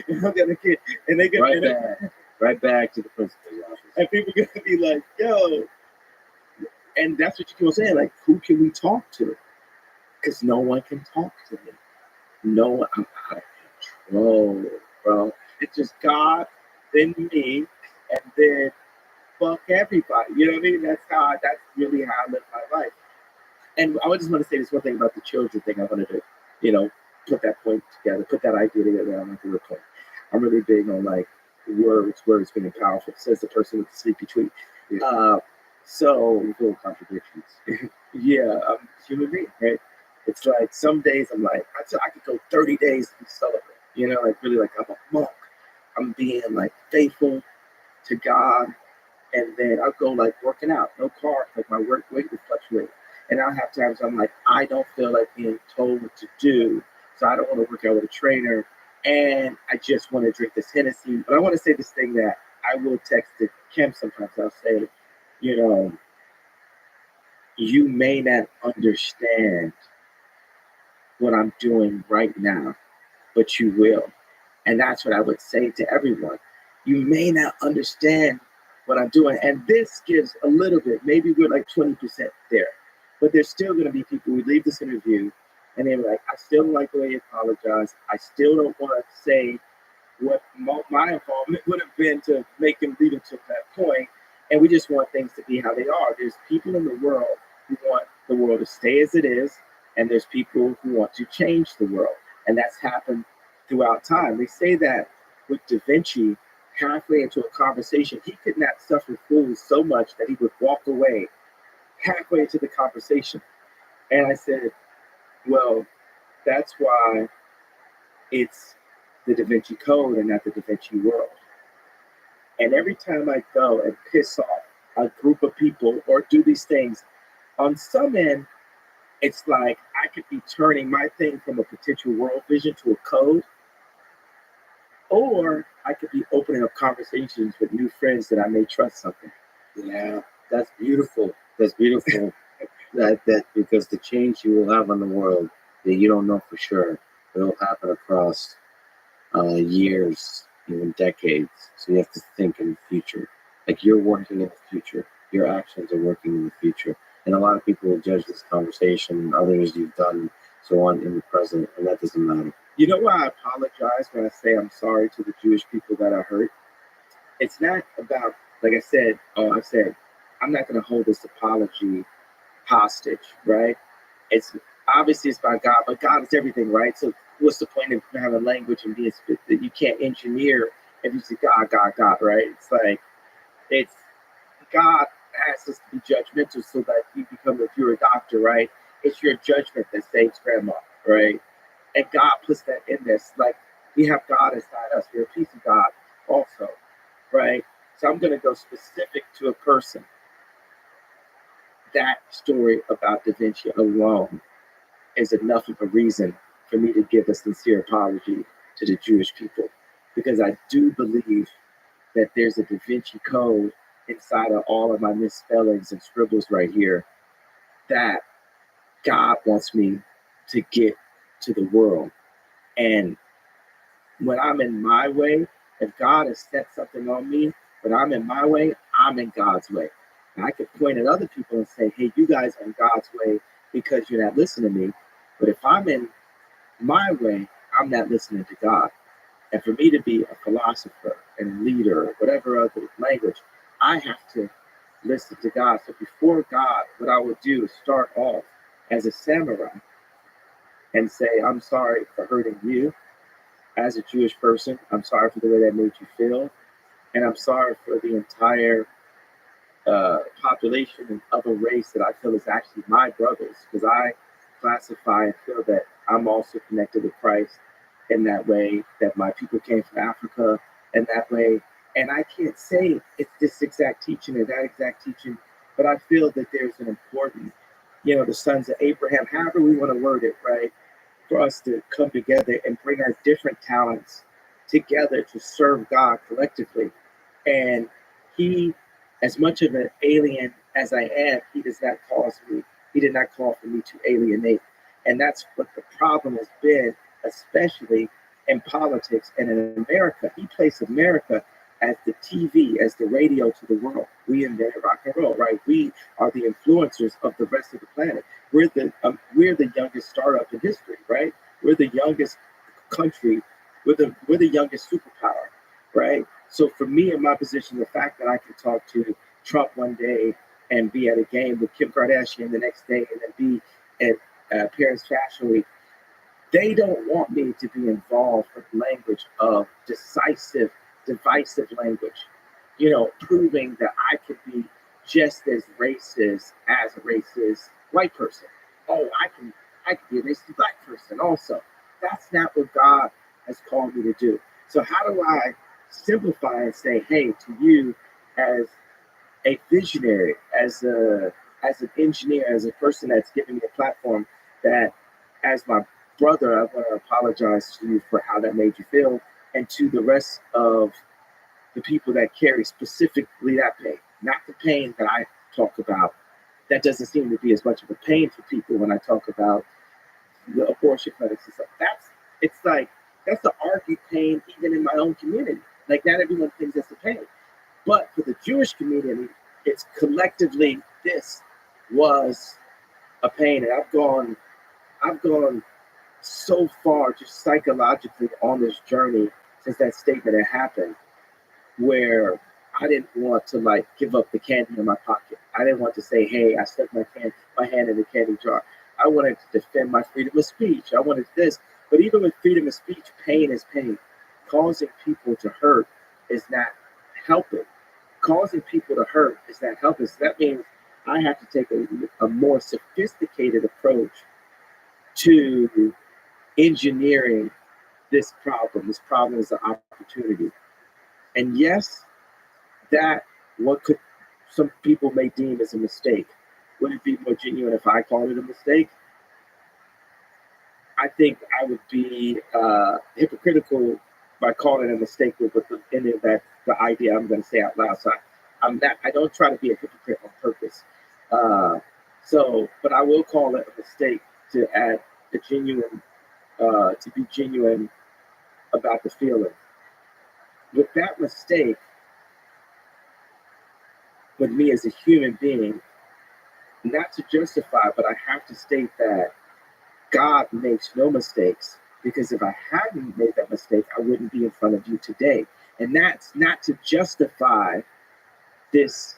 And I'm going to get, and they get right back to the principal's office. And people are going to be like, "Yo." And that's what you keep saying, like, who can we talk to? Because no one can talk to me. No one, I'm out of control, bro. It's just God, then me, and then fuck everybody. You know what I mean? That's really how I live my life. And I just want to say this one thing about the children thing. I wanted to, put that point together, put that idea together on my bullet point. I'm really big on like words being powerful, says the person with the sleepy tweet. Yeah. So full contradictions. yeah, I'm a human being, right? It's like some days I'm like, I could go 30 days and celebrate, like really like I'm a monk. I'm being like faithful to God. And then I'll go like working out, no car, like my work weight would fluctuate. And I'll have times I'm like, I don't feel like being told what to do. So I don't want to work out with a trainer. And I just want to drink this Hennessy. But I want to say this thing that I will text to Kim sometimes. I'll say, you may not understand what I'm doing right now, but you will. And that's what I would say to everyone. You may not understand what I'm doing. And this gives a little bit, maybe we're like 20% there. But there's still going to be people who leave this interview and they're like, I still don't like the way you apologize. I still don't want to say what my involvement would have been to make him lead him to that point. And we just want things to be how they are. There's people in the world who want the world to stay as it is. And there's people who want to change the world. And that's happened throughout time. They say that with Da Vinci, halfway into a conversation, he could not suffer fools so much that he would walk away halfway into the conversation. And I said, well, that's why it's the Da Vinci Code and not the Da Vinci world. And every time I go and piss off a group of people or do these things, on some end, it's like I could be turning my thing from a potential world vision to a code, or I could be opening up conversations with new friends that I may trust something. Yeah, that's beautiful. That's beautiful. that because the change you will have on the world that you don't know for sure, it'll happen across years, even decades. So you have to think in the future. Like you're working in the future. Your actions are working in the future. And a lot of people will judge this conversation, others you've done, so on in the present, and that doesn't matter. You know why I apologize when I say I'm sorry to the Jewish people that I hurt? It's not about, like I said, I'm not going to hold this apology hostage, right? It's obviously it's by God, but God is everything, right? So what's the point of having language and being that you can't engineer if you say God, right? It's like it's God asks us to be judgmental so that you become, if you're a doctor, right? It's your judgment that saves grandma, right? And God puts that in this. Like we have God inside us. We're a piece of God also, right? So I'm going to go specific to a person. that story about Da Vinci alone is enough of a reason for me to give a sincere apology to the Jewish people, because I do believe that there's a Da Vinci code inside of all of my misspellings and scribbles right here that God wants me to get to the world. And when I'm in my way, if God has set something on me, when I'm in my way, I'm in God's way. And I could point at other people and say, hey, you guys are in God's way because you're not listening to me. But if I'm in my way, I'm not listening to God. And for me to be a philosopher and a leader, or whatever other language, I have to listen to God. So before God, what I would do is start off as a samurai and say, I'm sorry for hurting you as a Jewish person. I'm sorry for the way that made you feel. And I'm sorry for the entire population and other race that I feel is actually my brothers, because I classify and feel that I'm also connected with Christ in that way, that my people came from Africa in that way. And I can't say it's this exact teaching or that exact teaching, but I feel that there's an important, the sons of Abraham, however we want to word it, right? For us to come together and bring our different talents together to serve God collectively. And he, as much of an alien as I am, he did not call for me to alienate. And that's what the problem has been, especially in politics and in America. He placed America as the TV, as the radio to the world. We invent rock and roll, right? We are the influencers of the rest of the planet. We're the youngest startup in history, right? We're the youngest country. We're the youngest superpower, right? So for me in my position, the fact that I can talk to Trump one day and be at a game with Kim Kardashian the next day and then be at Paris Fashion Week, they don't want me to be involved with language of divisive language, proving that I could be just as racist as a racist white person. Oh, I can be a racist black person also. That's not what God has called me to do. So how do I simplify and say, hey, to you as a visionary, as an engineer, as a person that's giving me a platform, that as my brother, I want to apologize to you for how that made you feel, and to the rest of the people that carry specifically that pain, not the pain that I talk about. That doesn't seem to be as much of a pain for people when I talk about the abortion clinics and stuff. That's the argued pain even in my own community. Like, not everyone thinks that's a pain. But for the Jewish community, it's collectively, this was a pain. And I've gone so far just psychologically on this journey since that statement had happened, where I didn't want to give up the candy in my pocket. I didn't want to say, hey, I stuck my hand in the candy jar. I wanted to defend my freedom of speech. I wanted this. But even with freedom of speech, pain is pain. Causing people to hurt is not helping. Causing people to hurt is not helping. So that means I have to take a more sophisticated approach to engineering this problem. This problem is an opportunity. And yes, that what could some people may deem as a mistake. Would it be more genuine if I called it a mistake? I think I would be hypocritical by calling it a mistake with the ending of that, the idea I'm going to say out loud. So I don't try to be a hypocrite on purpose. But I will call it a mistake to add a genuine, to be genuine about the feeling. With that mistake, with me as a human being, not to justify, but I have to state that God makes no mistakes, because if I hadn't made that mistake, I wouldn't be in front of you today. And that's not to justify this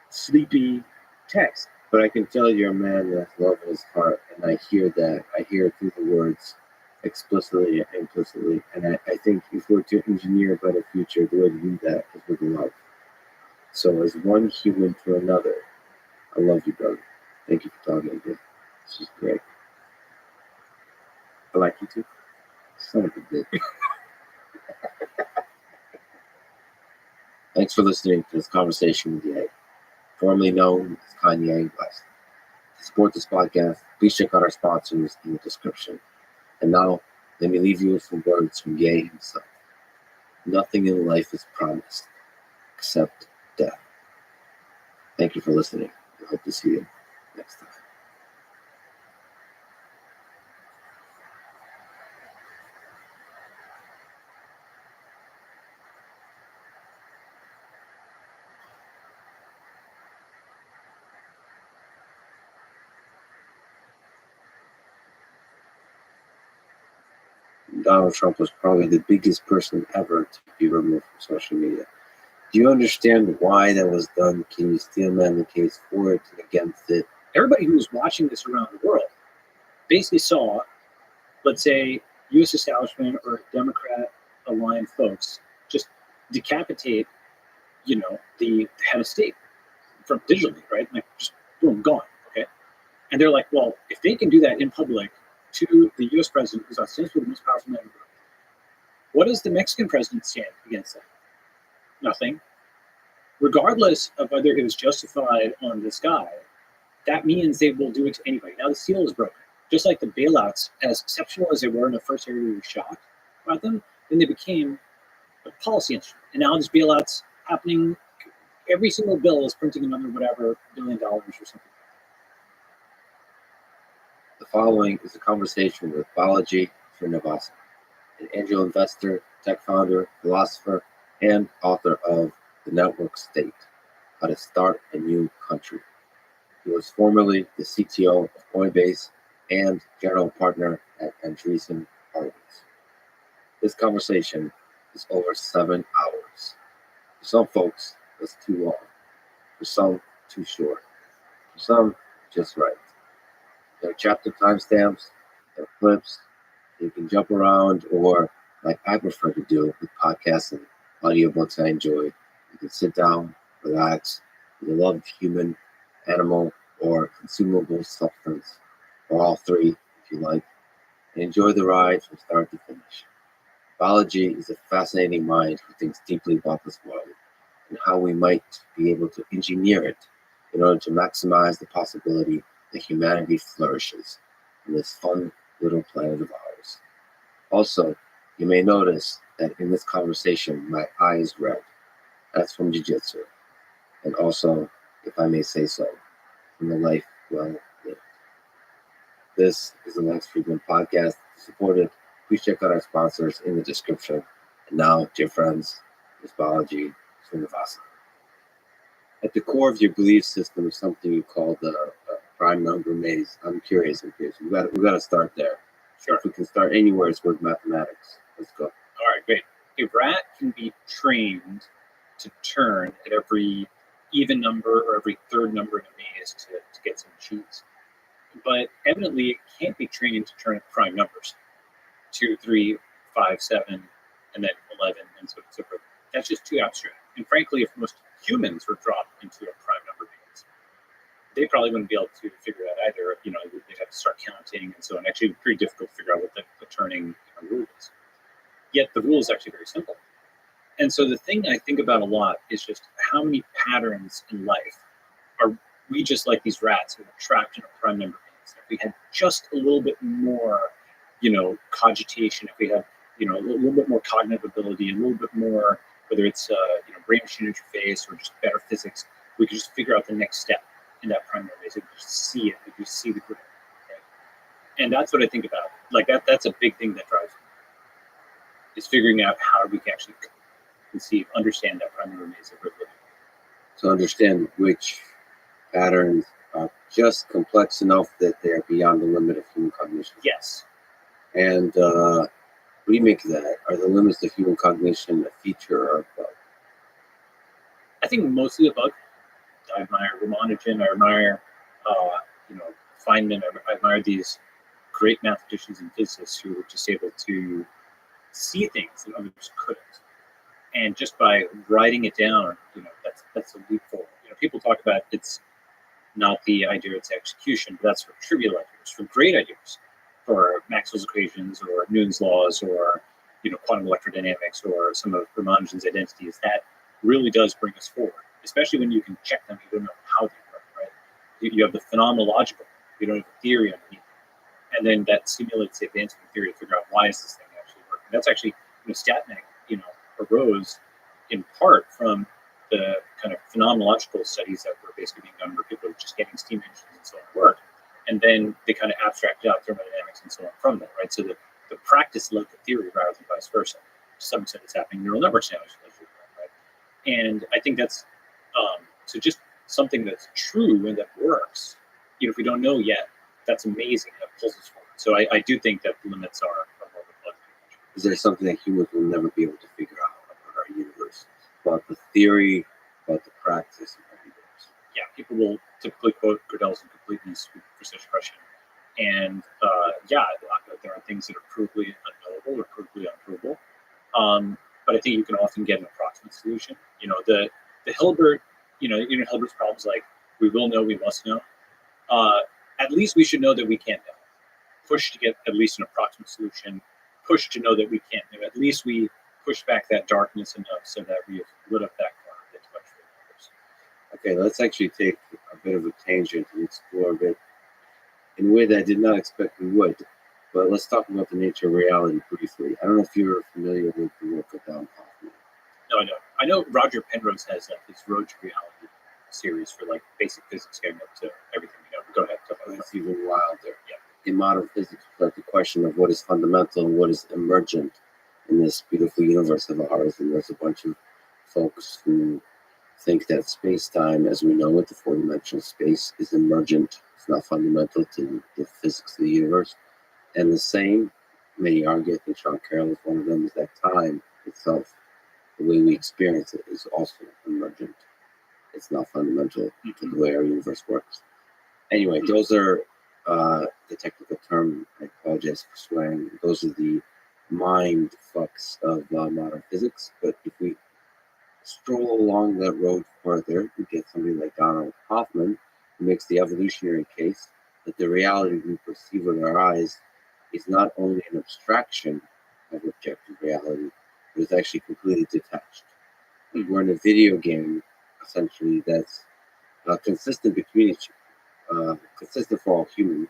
sleepy text. But I can tell you're a man that has love in his heart, and I hear that. I hear it through the words, explicitly and implicitly. And I think if we're to engineer a better future, the way to do that is with love. So as one human to another, I love you, brother. Thank you for talking to me. This is great. I like you too. Son of a bitch. Thanks for listening to this conversation with Ye. formerly known as Kanye West. To support this podcast, please check out our sponsors in the description. And now, let me leave you with some words from Ye himself. Nothing in life is promised except death. Thank you for listening. I hope to see you next time. Donald Trump was probably the biggest person ever to be removed from social media. Do you understand why that was done? Can you steel man the case for it and against it? Everybody who was watching this around the world basically saw, let's say, U.S. establishment or Democrat-aligned folks just decapitate, the head of state from digitally, right? Like, just boom, gone, okay? And they're like, well, if they can do that in public to the U.S. president, who's ostensibly the most powerful man in the world, what does the Mexican president stand against that? Nothing. Regardless of whether it was justified on this guy, that means they will do it to anybody. Now the seal is broken. Just like the bailouts, as exceptional as they were in the first area, we were shocked about them, then they became a policy instrument. And now there's bailouts happening. Every single bill is printing another whatever $1 billion or something. The following is a conversation with Balaji Srinivasan, an angel investor, tech founder, philosopher, and author of The Network State, How to Start a New Country. He was formerly the CTO of Coinbase and general partner at Andreessen Horowitz. This conversation is over 7 hours. For some folks, that's too long. For some, too short. For some, just right. There are chapter timestamps, there are clips, you can jump around, or like I prefer to do with podcasts and audiobooks I enjoy, you can sit down, relax, with a loved human, animal, or consumable substance, or all three if you like, and enjoy the ride from start to finish. Balaji is a fascinating mind who thinks deeply about this world and how we might be able to engineer it in order to maximize the possibility that humanity flourishes on this fun little planet of ours. Also, you may notice that in this conversation, my eye is red. That's from jiu-jitsu. And also, if I may say so, from the life well lived. This is the Less Frequent Podcast. To support it, please check out our sponsors in the description. And now, dear friends, is Balaji Srinivasan. At the core of your belief system is something you call the prime number maze. I'm curious. We got to start there. Sure. If we can start anywhere, it's with mathematics. Let's go. All right, great. A rat can be trained to turn at every even number or every third number in a maze to get some cheese. But evidently, it can't be trained to turn at prime numbers 2, 3, 5, 7, and then 11, and so on and so forth. That's just too abstract. And frankly, if most humans were dropped into a prime number maze, they probably wouldn't be able to figure out either. They'd have to start counting and so on. Actually, pretty difficult to figure out what the turning rule is. Yet the rule is actually very simple. And so the thing I think about a lot is just how many patterns in life are we just like these rats who are trapped in a prime number maze. If we had just a little bit more, cogitation, if we had, a little bit more cognitive ability, a little bit more, whether it's, brain-machine interface or just better physics, we could just figure out the next step in that prime number maze. We could just see it. We could see the grid. Right? And that's what I think about. Like that's a big thing that drives me. Is figuring out how we can actually understand that prime number maze that we're living in. To understand which patterns are just complex enough that they are beyond the limit of human cognition. Yes. And what do you make of that? Are the limits of human cognition a feature or a bug? I think mostly a bug. I admire Ramanujan. I admire, Feynman. I admire these great mathematicians and physicists who were just able to see things that others couldn't. And just by writing it down, that's a leap forward. People talk about it's not the idea, it's execution, but that's for trivial ideas. For great ideas, for Maxwell's equations or Newton's laws or quantum electrodynamics or some of Ramanujan's identities, that really does bring us forward. especially when you can check them, you don't know how they work, right? You have the phenomenological, you don't have the theory underneath, and then that stimulates the advancement theory to figure out why is this thing actually working. That's actually, StatMech, arose in part from the kind of phenomenological studies that were basically being done where people were just getting steam engines and so on work. And then they kind of abstracted out thermodynamics and so on from that, right? So the practice led the theory rather than vice versa. To some extent, it's happening in neural networks now, right? And I think that's so just something that's true and that works. If we don't know yet, that's amazing. That pulls us forward. So I do think that the limits are more of a. Is there something that humans will never be able to figure out about our universe? About the theory, about the practice of our universe? Yeah, people will typically quote Gödel's Incompleteness for such a question. And there are things that are provably unknowable or provably unprovable. But I think you can often get an approximate solution. The Hilbert, Hilbert's problems like we will know, we must know. At least we should know that we can't know. Push to get at least an approximate solution. Push to know that we can't know. At least we push back that darkness enough so that we have lit up that corner of the intellectual universe. Okay, let's actually take a bit of a tangent and explore a bit in a way that I did not expect we would. But let's talk about the nature of reality briefly. I don't know if you're familiar with the work of Don Hoffman. No, I don't. I know Roger Penrose has his Road to Reality series for basic physics, getting up to everything we know. Go ahead. That's even wilder. Yeah. In modern physics, like the question of what is fundamental and what is emergent in this beautiful universe of ours, and there's a bunch of folks who think that space-time, as we know it, the four-dimensional space, is emergent. It's not fundamental to the physics of the universe. And the same, many argue, I think Sean Carroll is one of them, is that time itself, the way we experience it, is also emergent. It's not fundamental to the way our universe works. Anyway, those are the technical term. I apologize for swearing. Those are the mind fucks of modern physics. But if we stroll along that road further, we get somebody like Donald Hoffman, who makes the evolutionary case that the reality we perceive with our eyes is not only an abstraction of objective reality, but it's actually completely detached. Like we're in a video game, essentially, that's consistent between each, consistent for all humans,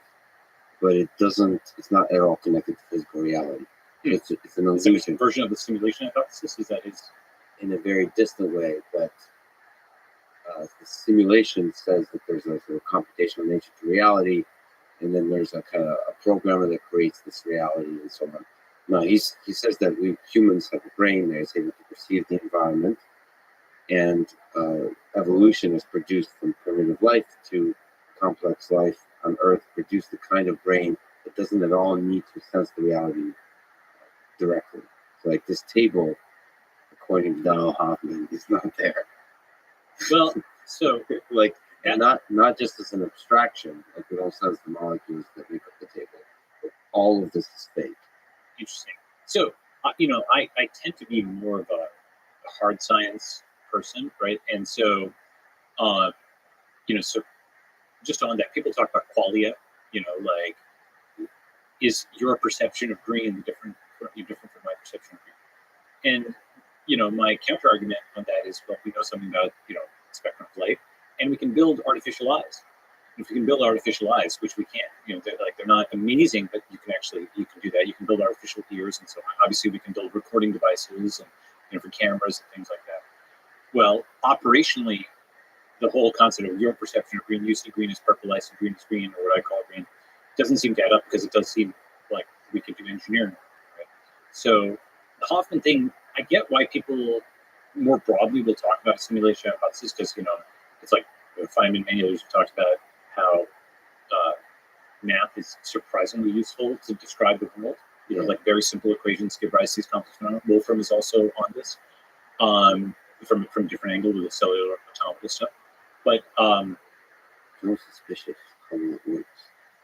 but it's not at all connected to physical reality. It's an illusion. Version of the simulation hypothesis is that is in a very distant way, but the simulation says that there's a sort of computational nature to reality, and then there's a kind of a programmer that creates this reality and so on. Now, he says that we humans have a brain that is able to perceive the environment, and evolution has produced from primitive life to complex life on Earth, produced the kind of brain that doesn't at all need to sense the reality directly. So like this table, according to Donald Hoffman, is not there. Well, so like not just as an abstraction, like we don't sense the molecules that make up the table, but all of this is fake. Interesting. So I tend to be more of a hard science person, right? And so so just on that, people talk about qualia, like is your perception of green different from my perception of green? And my counter argument on that is, well, we know something about spectrum of light, and we can build artificial eyes. If we can build artificial eyes, which we can, they're not amazing, but you can do that. You can build artificial ears and so on. Obviously, we can build recording devices and for cameras and things like that. Well, operationally, the whole concept of your perception of green, you see green as purple, I see green as green, or what I call green, doesn't seem to add up because it does seem like we could do engineering, right? So the Hoffman thing, I get why people more broadly will talk about simulation hypothesis because it's like Feynman and many others have talked about how math is surprisingly useful to describe the world. Like very simple equations give rise to these complex phenomena. Wolfram is also on this from a different angle with the cellular automata stuff. But More suspicious how it works.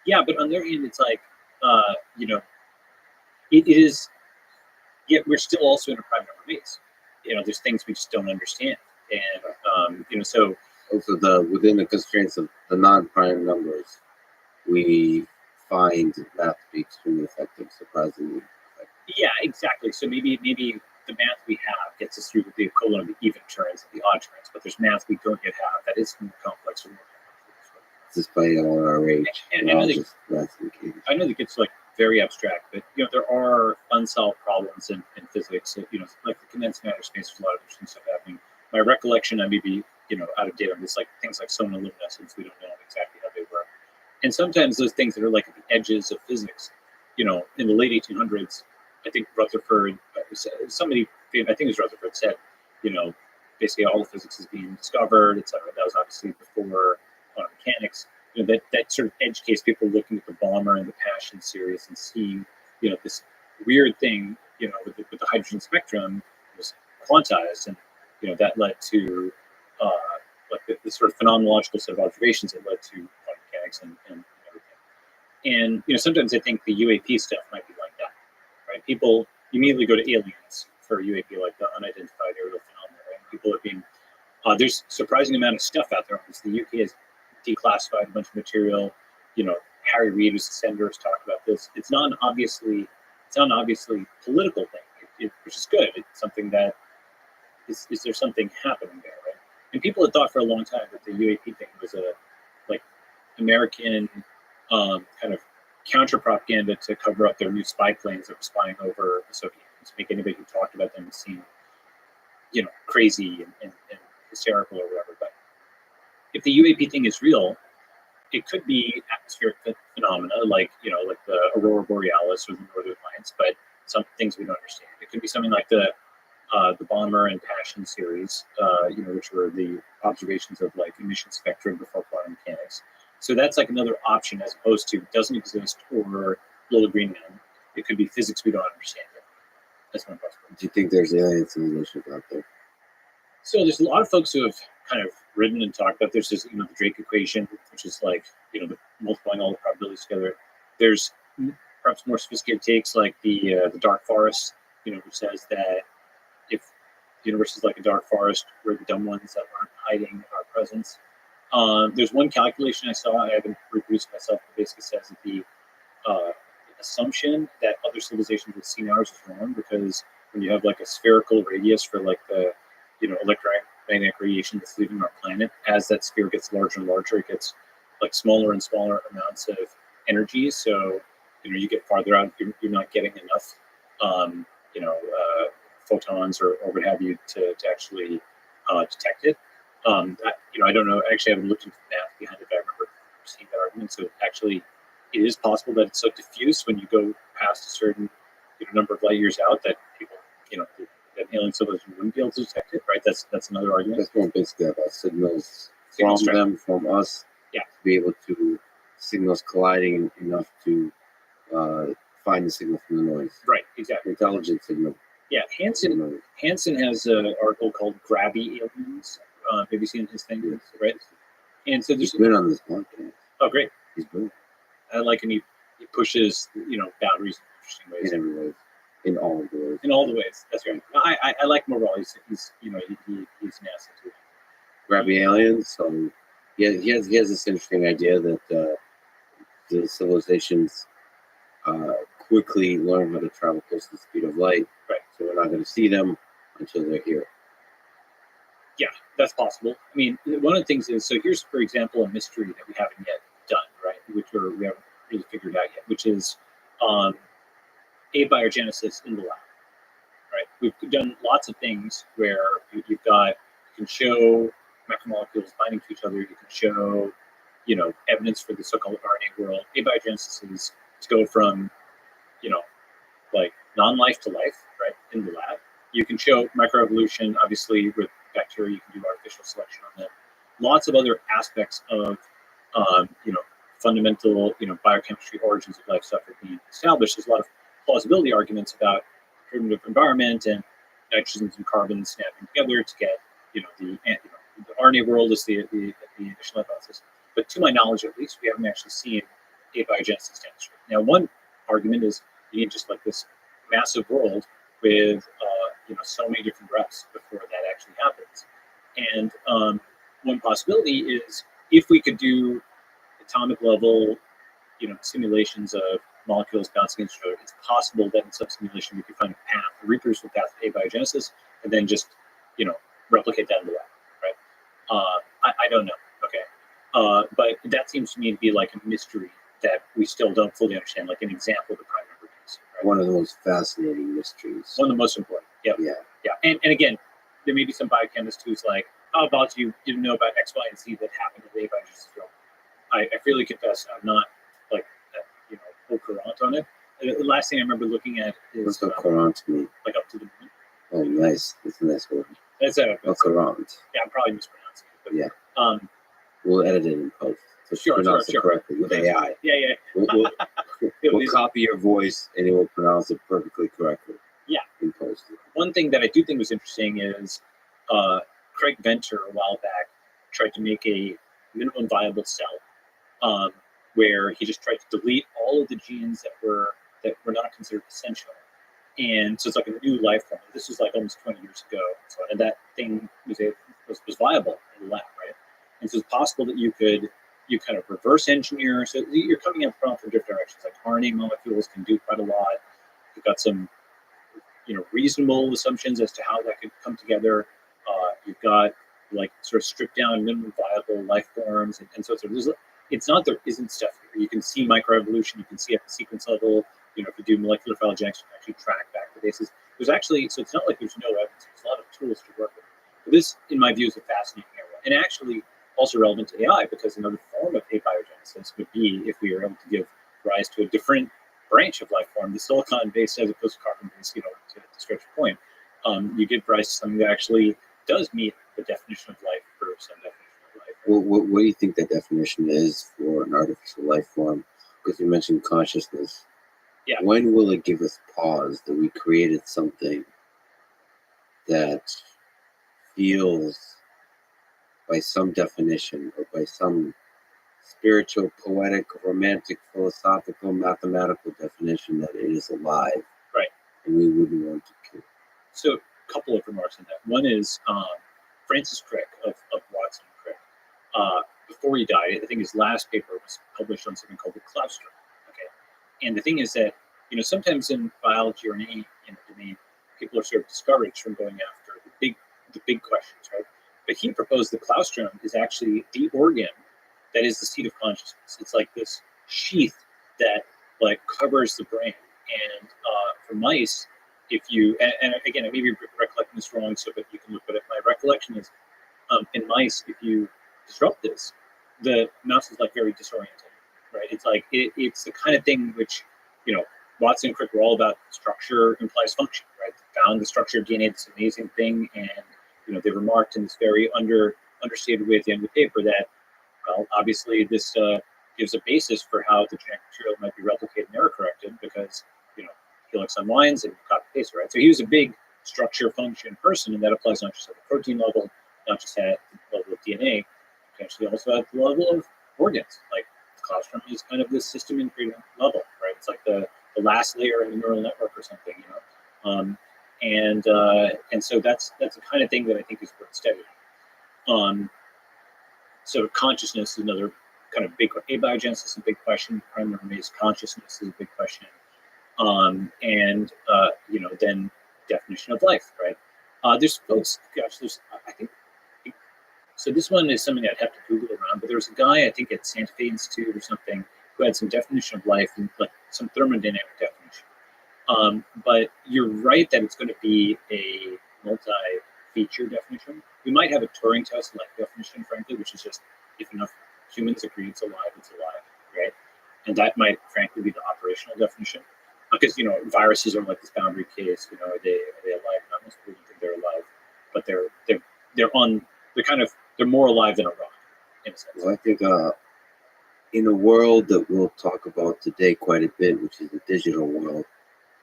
yeah, but on their end, it's like it is. Yet we're still also in a prime number base. There's things we just don't understand, and so also within the constraints of the non-prime numbers, we find math to be extremely effective, surprisingly effective. yeah, exactly. So maybe the math we have gets us through the equivalent of the even turns and the odd turns, but there's math we don't yet have that is more complex or more complex. Despite all our age, And we're I all think- just mathematicians. I know that gets like very abstract, but there are unsolved problems in physics. So, like the condensed matter space, there's a lot of interesting stuff happening. My recollection, I may be out of date on this, like things like sonoluminescence, we don't know exactly how they work. And sometimes those things that are like at the edges of physics, in the late 1800s, I think Rutherford, somebody, I think it was Rutherford, said, basically all the physics is being discovered, etc. That was obviously before quantum mechanics. That sort of edge case, people looking at the Balmer and the Paschen series and seeing, this weird thing, with the hydrogen spectrum was quantized, and that led to like the sort of phenomenological set of observations that led to quantum mechanics and everything. And sometimes I think the UAP stuff might be like that, right? People immediately go to aliens for UAP, like the unidentified aerial phenomena, right? People are being there's surprising amount of stuff out there. The UK has declassified a bunch of material. Harry Reid, who's the senator, has talked about this. It's not an obviously political thing, which is good. It's something that is there something happening there, right? And people had thought for a long time that the UAP thing was a American kind of counter propaganda to cover up their new spy planes that were spying over the Soviet Union, to make anybody who talked about them seem crazy and hysterical or whatever. But if the UAP thing is real, it could be atmospheric phenomena like the aurora borealis or the northern lights, but some things we don't understand. It could be something like the Balmer and Paschen series, which were the observations of like emission spectra before quantum mechanics. So that's like another option as opposed to doesn't exist or little green man. It could be physics we don't understand yet. That's one possibility. Do you think there's alien civilizations out there? So there's a lot of folks who have kind of written and talked about this. There's the Drake equation, which is like multiplying all the probabilities together. There's perhaps more sophisticated takes like the dark forest, which says that if the universe is like a dark forest, we're the dumb ones that aren't hiding our presence. There's one calculation I saw, I haven't reproduced myself, but basically says that the assumption that other civilizations would see ours is wrong, because when you have like a spherical radius for like the electromagnetic radiation that's leaving our planet, as that sphere gets larger and larger, it gets like smaller and smaller amounts of energy. So you get farther out, you're not getting enough photons or what have you to actually detect it. I don't know. Actually, I haven't looked into the math behind it, but I remember seeing that argument. So actually, it is possible that it's so diffuse when you go past a certain number of light years out that people, that alien civilization wouldn't be able to detect it. Right? That's another argument. That's more basically about signals Signal from strength. them, from us. Yeah. To be able to signals colliding enough to find the signal from the noise. Right. Exactly. Intelligent signal. Yeah. Hansen has an article called "Grabby Aliens." Have you seen his thing? Yes. Right. And so He's there's been on this podcast. oh great. He's good I like him. He pushes boundaries in interesting ways. in every way. In all of the ways. In all the ways. That's right. I like him overall. He's he's an asset too. Rabbi aliens. So he has this interesting idea that the civilizations quickly learn how to travel close to the speed of light. Right. So we're not going to see them until they're here. Yeah, that's possible. I mean, one of the things is, so here's, for example, a mystery that we haven't yet done, right? We haven't really figured out yet, which is abiogenesis in the lab, right? We've done lots of things where you can show macromolecules binding to each other. You can show, evidence for the so-called RNA world. Abiogenesis is to go from, like non-life to life, right, in the lab. You can show microevolution, obviously, with bacteria. You can do artificial selection on them. Lots of other aspects of, fundamental, biochemistry origins of life stuff are being established. There's a lot of plausibility arguments about primitive environment and nitrogens and carbons snapping together to get, the RNA world is the initial hypothesis. But to my knowledge, at least, we haven't actually seen abiogenesis demonstrated. Now, one argument is you need just like this massive world with so many different reps before that actually happens. And one possibility is if we could do atomic level simulations of molecules bouncing into each other, it's possible that in some simulation we could find a path, a reproducible path of abiogenesis, and then just, replicate that in the lab, right? I don't know, okay? But that seems to me to be like a mystery that we still don't fully understand, like an example of the prime number case. Right? One of the most fascinating mysteries. One of the most important. Yep. Yeah. And again, there may be some biochemist who's like, how about you didn't know about X, Y, and Z that happened to the abiogenesis film? I freely confess I'm not like, au courant on it. The last thing I remember looking at is What's au courant to me? like up to the moon. Oh, nice. That's a nice word. That's a Au courant. yeah, I'm probably mispronouncing it. But, yeah. We'll edit it in post. So Sure. correctly with AI. Yeah. We'll copy your voice and it will pronounce it perfectly correctly. Yeah. In post. One thing that I do think was interesting is Craig Venter a while back tried to make a minimum viable cell where he just tried to delete all of the genes that were not considered essential. And so it's like a new life form. This was like almost 20 years ago. So, and that thing was viable in the lab, right? And so it's possible that you kind of reverse engineer. So you're coming at the problem from different directions. Like RNA molecules can do quite a lot. You've got some, reasonable assumptions as to how that could come together. You've got like sort of stripped down minimum viable life forms, and so it's not there isn't stuff here. You can see microevolution. You can see at the sequence level. If you do molecular phylogenetics, you can actually track back the bases. There's actually, so it's not like there's no evidence. There's a lot of tools to work with. But this, in my view, is a fascinating area, and actually also relevant to AI, because another form of abiogenesis would be if we were able to give rise to a different branch of life form, the silicon-based as opposed to carbon-based. To stretch your point, you give rise to something that actually does meet the definition of life for some definition of life. Well, what do you think that definition is for an artificial life form? Because you mentioned consciousness. Yeah. When will it give us pause that we created something that feels, by some definition or by some spiritual, poetic, romantic, philosophical, mathematical definition, that it is alive? Right. And we wouldn't want to kill it? So a couple of remarks on that. One is Francis Crick of Watson and Crick. Before he died, I think his last paper was published on something called the claustrum. Okay, and the thing is that sometimes in biology or in any domain, people are sort of discouraged from going after the big questions, right? But he proposed the claustrum is actually the organ that is the seat of consciousness. It's like this sheath that like covers the brain. And for mice, if you and again, I may be recollecting this wrong, but you can look at it. My recollection is in mice, if you disrupt this, the mouse is like very disoriented, right? It's like it's the kind of thing which Watson and Crick were all about. Structure implies function, right? They found the structure of DNA, this amazing thing, and they remarked in this very understated way at the end of the paper that, well, obviously this gives a basis for how the genetic material might be replicated and error corrected, because helix unwinds and copy paste, right? So he was a big structure function person, and that applies not just at the protein level, not just at the level of DNA, potentially also at the level of organs. Like the claustrum is kind of this system integrating level, right? It's like the last layer in the neural network or something, and so that's the kind of thing that I think is worth studying. So consciousness is another kind of big. Abiogenesis is a big question. Prime number base consciousness is a big question. Then definition of life, right? There's folks. I think. So this one is something I'd have to Google around. But there was a guy, I think, at Santa Fe Institute or something, who had some definition of life and like some thermodynamic definition. But you're right that it's going to be a multi-feature definition. We might have a Turing test-like definition, frankly, which is just if enough humans agree it's alive, right? And that might, frankly, be the operational definition. Because viruses are like this boundary case. Are they alive? Not most people think they're alive, but they're more alive than a rock, in a sense. Well, I think in a world that we'll talk about today quite a bit, which is the digital world,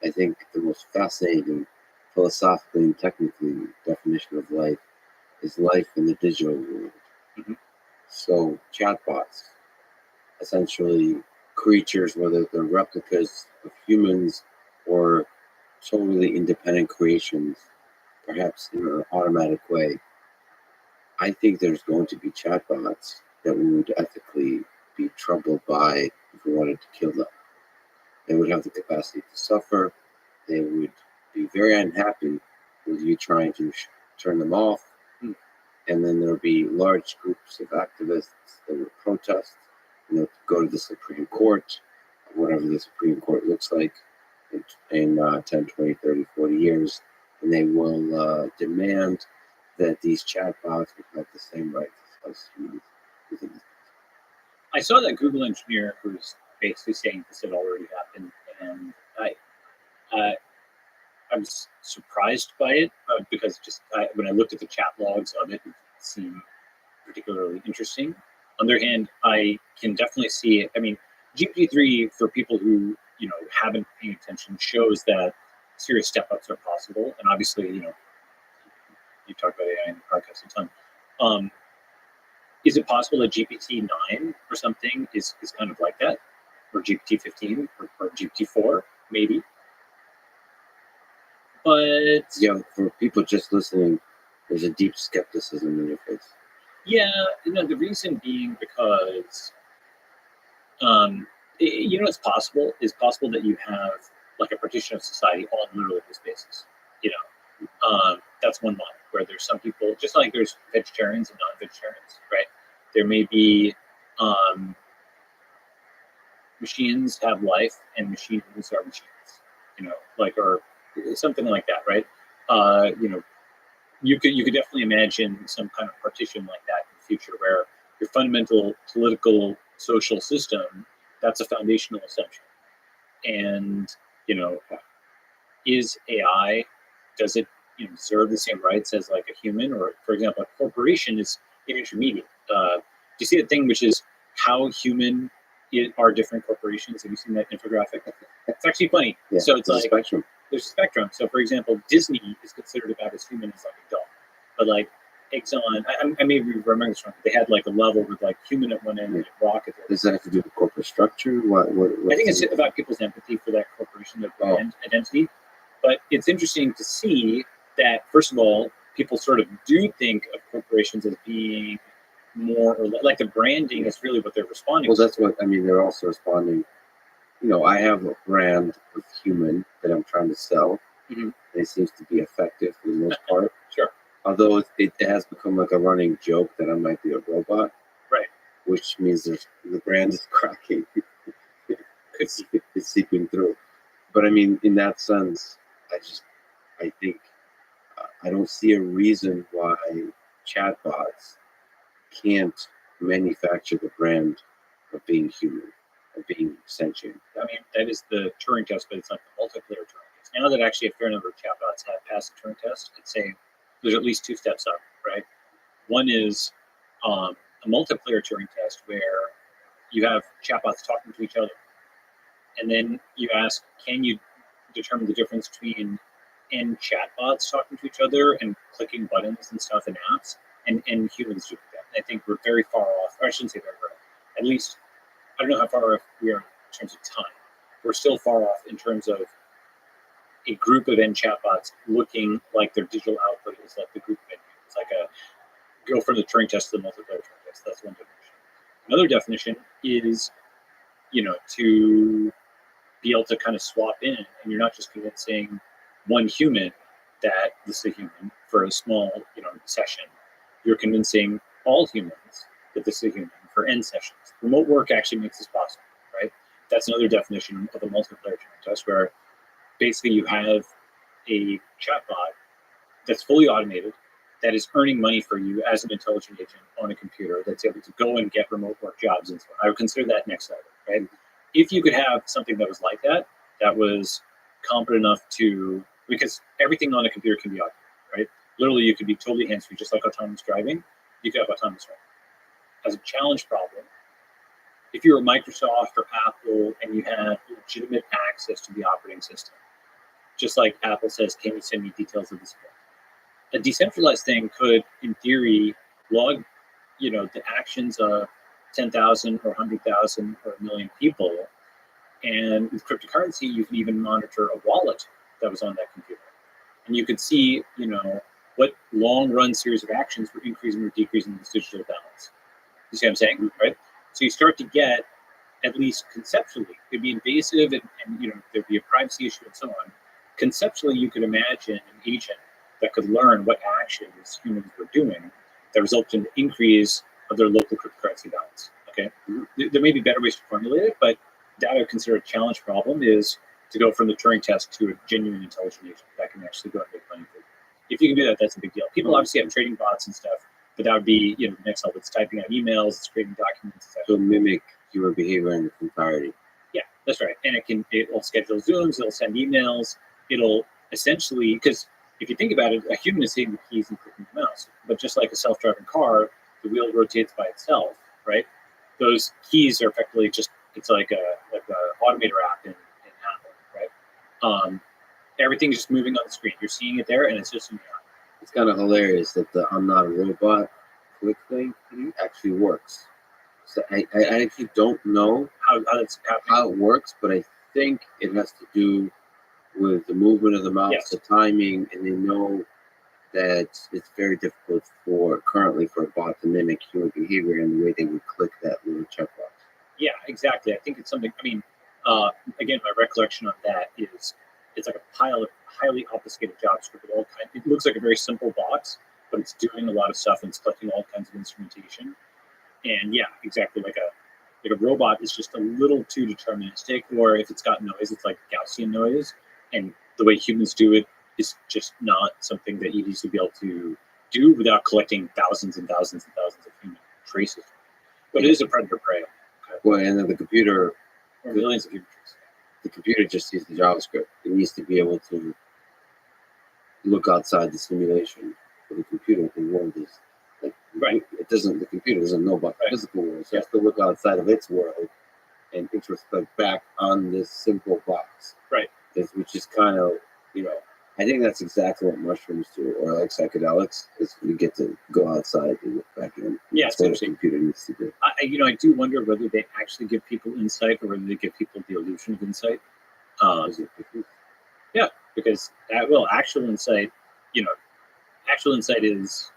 I think the most fascinating, philosophically and technically, definition of life is life in the digital world. Mm-hmm. So chatbots, essentially creatures, whether they're replicas of humans or totally independent creations, perhaps in an automatic way. I think there's going to be chatbots that we would ethically be troubled by if we wanted to kill them. They would have the capacity to suffer. They would be very unhappy with you trying to turn them off. And then there would be large groups of activists that would protest, and they would go to the Supreme Court, whatever the Supreme Court looks like in 10, 20, 30, 40 years, and they will demand that these chatbots would have the same rights as humans. I saw that Google engineer who was basically saying this had already happened, and I was surprised by it because when I looked at the chat logs of it, it seemed particularly interesting. On the other hand, I can definitely see it. I mean, GPT-3, for people who haven't paid attention, shows that serious step-ups are possible, and obviously, you talk about AI in the podcast a ton. Is it possible that GPT-9 or something is kind of like that, or GPT-15 or GPT-4 maybe? But yeah, for people just listening, there's a deep skepticism in your face. Yeah, the reason being because, it's possible. It's possible that you have like a partition of society on literally this basis. That's one model where there's some people, just like there's vegetarians and non-vegetarians, right? There may be machines have life and machines are machines, or something like that, right? You could definitely imagine some kind of partition like that in the future where your fundamental political social system, that's a foundational assumption. And, is AI, does it deserve the same rights as like a human? Or, for example, a corporation is an intermediate. Do you see the thing which is how human are different corporations? Have you seen that infographic? It's actually funny. Yeah, so it's like, spectrum. There's a spectrum. So, for example, Disney is considered about as human as like a dog. But like Exxon, I may remember this wrong. They had like a level with like human at one end and rock at the other. Does that have to do with corporate structure? What I think it's about people's empathy for that corporation, their brand identity. But it's interesting to see that, first of all, people sort of do think of corporations as being more or less, like the branding is really what they're responding to. Well, that's what I mean. They're also responding. I have a brand of human that I'm trying to sell. Mm-hmm. And it seems to be effective for the most part. Sure. Although it has become like a running joke that I might be a robot. Right. Which means the brand is cracking. it's seeping through. But I mean, in that sense, I think I don't see a reason why chatbots can't manufacture the brand of being human, of being sentient. I mean, that is the Turing test, but it's like the multiplayer Turing test. Now that actually a fair number of chatbots have passed the Turing test, I'd say there's at least two steps up, right? One is a multiplayer Turing test where you have chatbots talking to each other. And then you ask, can you determine the difference between end chatbots talking to each other and clicking buttons and stuff in apps and humans doing that? And I think we're very far off, or I shouldn't say very far off. At least, I don't know how far off we are in terms of time. We're still far off in terms of a group of end chatbots looking like their digital output is like the group of end humans. It's like go from the Turing test to the multiplayer Turing test. That's one definition. Another definition is, to be able to kind of swap in, and you're not just convincing one human that this is a human for a small, session. You're convincing all humans that this is a human for end sessions. Remote work actually makes this possible, right? That's another definition of a multiplayer Turing test, where basically you have a chatbot that's fully automated, that is earning money for you as an intelligent agent on a computer, that's able to go and get remote work jobs and so on. I would consider that next level, right? If you could have something that was like that, that was competent enough to, because everything on a computer can be automated, right? Literally, you could be totally hands-free, just like autonomous driving. You could have autonomous driving. As a challenge problem, if you're a Microsoft or Apple and you have legitimate access to the operating system, just like Apple says, can you send me details of this book? A decentralized thing could, in theory, log, the actions of 10,000 or 100,000 or 1 million people. And with cryptocurrency, you can even monitor a wallet that was on that computer. And you could see, what long-run series of actions were increasing or decreasing this digital balance. You see what I'm saying, right? So you start to get at least conceptually, it'd be invasive, and there'd be a privacy issue and so on. Conceptually, you could imagine an agent that could learn what actions humans were doing that result in an increase of their local cryptocurrency balance. Okay, there may be better ways to formulate it, but that I would consider a challenge problem is to go from the Turing test to a genuine intelligent agent that can actually go and make money. If you can do that, that's a big deal. People obviously have trading bots and stuff, but that would be the next level. It's typing out emails, it's creating documents. It'll mimic human behavior in its entirety. Yeah, that's right. And it'll schedule Zooms, it'll send emails, it'll essentially, because if you think about it, a human is hitting the keys and clicking the mouse. But just like a self-driving car, the wheel rotates by itself, right? Those keys are effectively just, it's like a automator app in Apple, right? Everything's just moving on the screen. You're seeing it there, and it's just in your eye. It's kind of hilarious that the I'm not a robot click thing actually works. So I actually don't know How that's happening. how it works, but I think it has to do with the movement of the mouse, Yes. the timing, and they know that it's very difficult currently for a bot to mimic human behavior in the way they would click that little checkbox. Yeah, exactly. I think it's something. I mean, again, my recollection on that is it's like a pile of highly obfuscated JavaScript with all kinds. It looks like a very simple box, but it's doing a lot of stuff and it's collecting all kinds of instrumentation. And yeah, exactly like a robot is just a little too deterministic, or if it's got noise, it's like Gaussian noise. And the way humans do it is just not something that you'd easily be able to do without collecting thousands and thousands and thousands of human traces. But it is a predator prey. Okay. Well, and then the computer, Or millions of human traces. the computer just sees the JavaScript. It needs to be able to look outside the simulation. For the computer, the world is like Right. It doesn't. The computer doesn't know about the Right. physical world, so it has to look outside of its world and introspect back on this simple box. Right. Which is kind of, I think that's exactly what mushrooms do, or like psychedelics, is you get to go outside and look back in. Yeah, That's what a computer needs to do. I do wonder whether they actually give people insight or whether they give people the illusion of insight. Is it different? Because actual insight, actual insight is,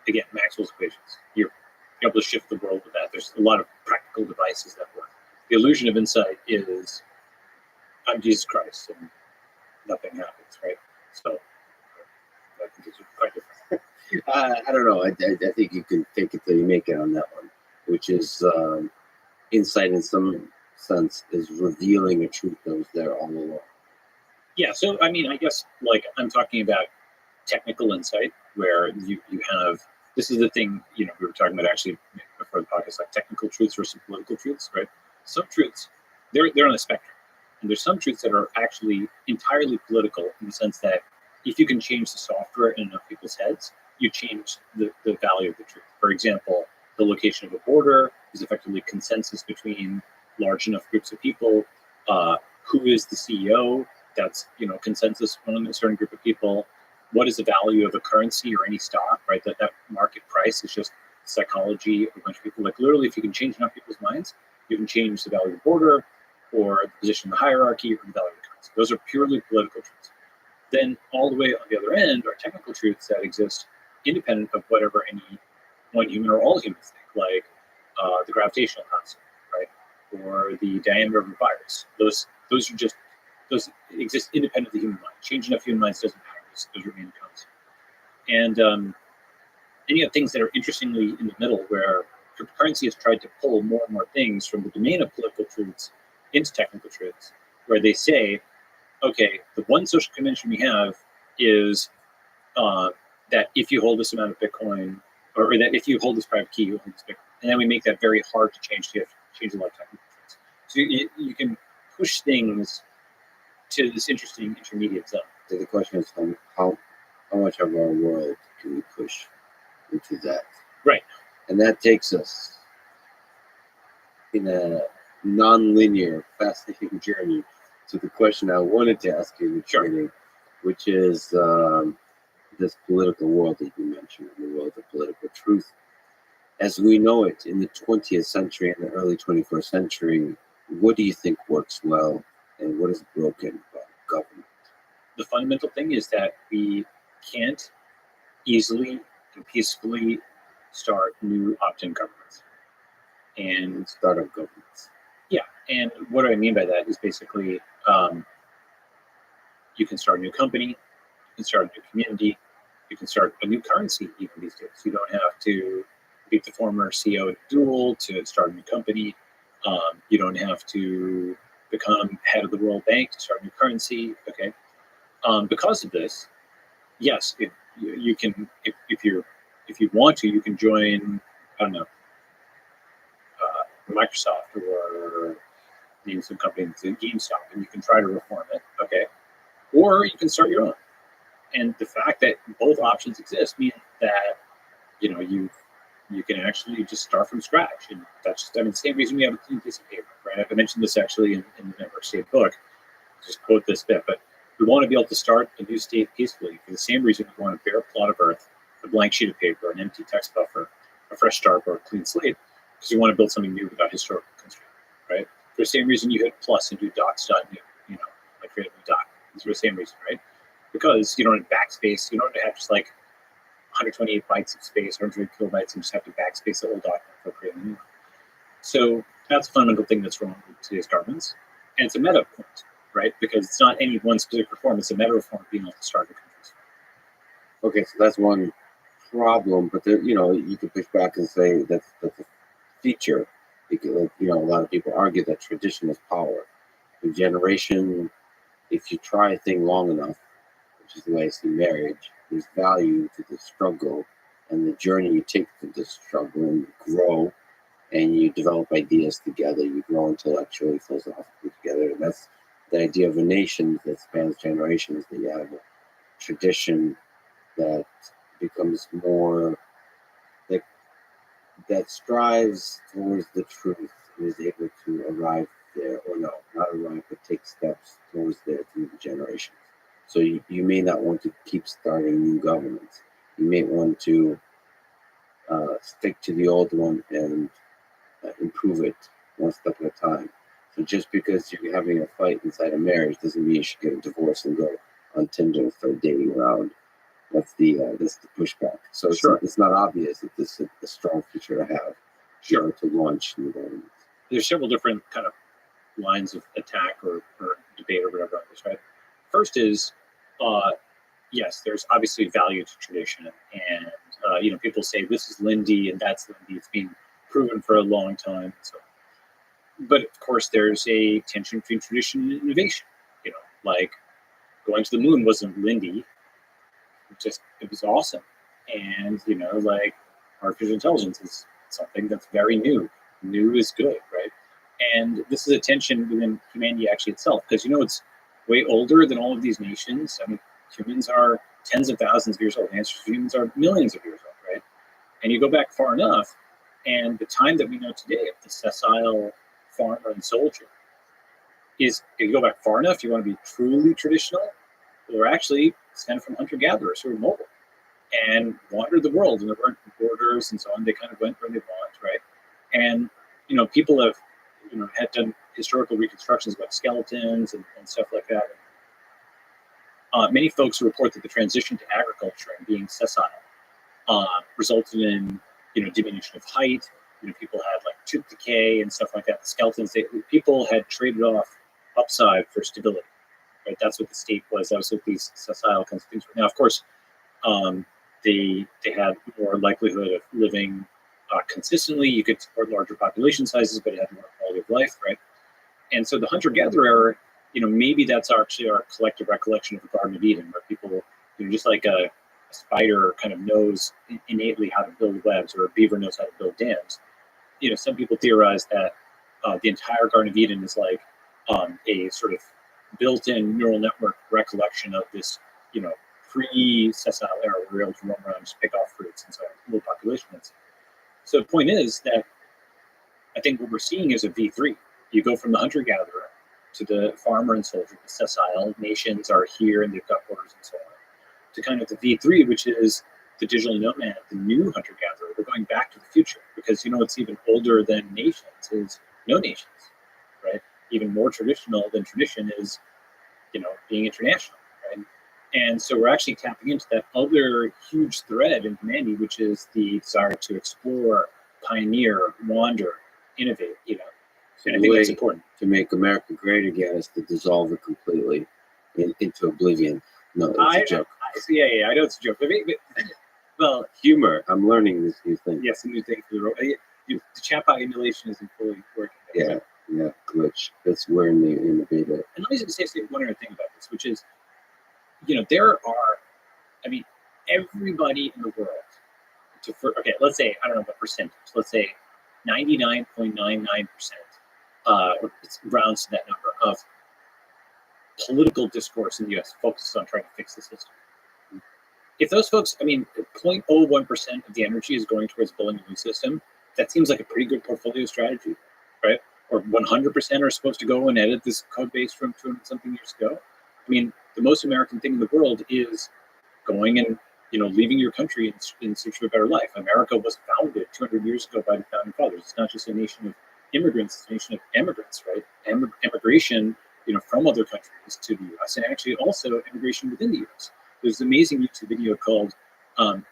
again, Maxwell's equations. You're able to shift the world with that. There's a lot of practical devices that work. The illusion of insight is, I'm Jesus Christ and nothing happens, right? So I think it's quite different. I don't know. I think you can take it till you make it on that one, which is insight in some sense is revealing a truth that was there all along. Yeah, so I mean, I guess like I'm talking about technical insight where you have, this is the thing, we were talking about actually before the podcast, like technical truths versus political truths, right? Some truths, they're on a spectrum. And there's some truths that are actually entirely political in the sense that if you can change the software in enough people's heads, you change the value of the truth. For example, the location of a border is effectively consensus between large enough groups of people. Who is the CEO? That's consensus among a certain group of people. What is the value of a currency or any stock, right? That market price is just psychology of a bunch of people. Like literally, if you can change enough people's minds, you can change the value of the border or the position in the hierarchy or the value of the currency. Those are purely political truths. Then all the way on the other end are technical truths that exist independent of whatever any one human or all humans think, like the gravitational constant, right? Or the diameter of a virus. Those exist independent of the human mind. Change enough human minds doesn't matter. Those remain constant. And you have things that are interestingly in the middle where cryptocurrency has tried to pull more and more things from the domain of political truths into technical truths, where they say, okay, the one social convention we have is that if you hold this amount of Bitcoin, or that if you hold this private key, you hold this Bitcoin. And then we make that very hard to change. You have to change a lot of technical truths. So you can push things to this interesting intermediate zone. So the question is how much of our world can we push into that? Right. And that takes us in a non-linear, fascinating journey to the question I wanted to ask you in the beginning, which is this political world that you mentioned, the world of political truth. As we know it in the 20th century and the early 21st century, what do you think works well and what is broken about government? The fundamental thing is that we can't easily and peacefully start new opt-in governments. And Startup governments. yeah, And what do I mean by that is basically you can start a new company, you can start a new community, you can start a new currency even these days. You don't have to beat the former CEO at a duel to start a new company. You don't have to become head of the World Bank to start a new currency. Okay, because of this, yes, you can if you want to, you can join. I don't know, Microsoft or name some company, GameStop, and you can try to reform it. Okay, or you can start your own. And the fact that both options exist means that you can actually just start from scratch. And that's just, I mean, the same reason we have a clean piece of paper, right? I mentioned this actually in the Network State book. Just quote this bit, but we want to be able to start a new state peacefully for the same reason we want a bare plot of earth, a blank sheet of paper, an empty text buffer, a fresh start, or a clean slate, because you want to build something new without historical constraint, right? For the same reason you hit plus and do docs.new, like create a new doc. It's for the same reason, right? Because you don't have backspace, you don't have just like 128 bytes of space, 120 kilobytes, and just have to backspace the old document for creating a new one. So that's a fundamental thing that's wrong with today's governments. And it's a meta point, right? Because it's not any one specific reform, it's a meta reform being able to start the countries. Okay, so that's one problem, but there, you could push back and say that's a feature. Because, a lot of people argue that tradition is power. The generation, if you try a thing long enough, which is the way I see marriage, there's value to the struggle and the journey you take through the struggle, and you grow and you develop ideas together, you grow intellectually, philosophically together. And that's the idea of a nation that spans generations, that you have a tradition that becomes more, that strives towards the truth and is able to arrive there, or no, not arrive, but take steps towards there through the generations. So you may not want to keep starting new governments. You may want to stick to the old one and improve it one step at a time. So just because you're having a fight inside a marriage doesn't mean you should get a divorce and go on Tinder and start dating around. That's the pushback. So it's not obvious that this is a strong feature to have. Sure. To launch new governments. There's several different kind of lines of attack or debate or whatever on this, right? First is, yes, there's obviously value to tradition, and people say this is Lindy and that's Lindy. It's been proven for a long time. So, but of course, there's a tension between tradition and innovation. Like going to the moon wasn't Lindy. It was awesome, and like artificial intelligence is something that's very new. New is good, right? And this is a tension within humanity actually itself, because it's way older than all of these nations. I mean, humans are tens of thousands of years old. Humans are millions of years old, right? And you go back far enough, and the time that we know today of the sessile farmer and soldier is, if you go back far enough, you want to be truly traditional, or actually stem from hunter-gatherers who were mobile and wandered the world, and there weren't borders and so on. They kind of went where they want, right? And people have had done historical reconstructions about skeletons and stuff like that. Many folks report that the transition to agriculture and being sessile resulted in diminution of height. People had like tooth decay and stuff like that. The skeletons, people had traded off upside for stability. Right? That's what the state was. That was what these sessile kinds of things were. Now, of course, they had more likelihood of living consistently. You could support larger population sizes, but it had more quality of life, right? And so the hunter-gatherer era, maybe that's actually our collective recollection of the Garden of Eden, where people, just like a spider kind of knows innately how to build webs, or a beaver knows how to build dams. Some people theorize that the entire Garden of Eden is like a sort of built-in neural network recollection of this, pre-sessile era, where we're able to roam around and just pick off fruits and so on, low population density. So the point is that I think what we're seeing is a V3. You go from the hunter-gatherer to the farmer and soldier. The sessile nations are here and they've got borders and so on, to kind of the V3, which is the digital nomad, the new hunter-gatherer. We're going back to the future, because what's even older than nations is no nations, right? Even more traditional than tradition is, being international, right? And so we're actually tapping into that other huge thread in humanity, which is the desire to explore, pioneer, wander, innovate, And I the think way that's important. to make America great again is to dissolve it completely into oblivion. No, it's a joke. I know it's a joke. Well, Humor. I'm learning this new thing. yes, a new thing for the road. The chat bot emulation isn't fully working. Yeah, glitch. That's we're in the beta. And let me just say one other thing about this, which is, there are, I mean, everybody in the world, let's say, I don't know what percentage, let's say 99.99%, or it rounds to that number, of political discourse in the US focuses on trying to fix the system. If those folks, 0.01% of the energy is going towards building a new system, that seems like a pretty good portfolio strategy, right? Or 100% are supposed to go and edit this code base from 200 something years ago. The most American thing in the world is going and leaving your country in search of a better life. America was founded 200 years ago by the founding fathers. It's not just a nation of immigrants; it's a nation of immigrants, right? Immigration, from other countries to the U.S. and actually also immigration within the U.S. There's an amazing YouTube video called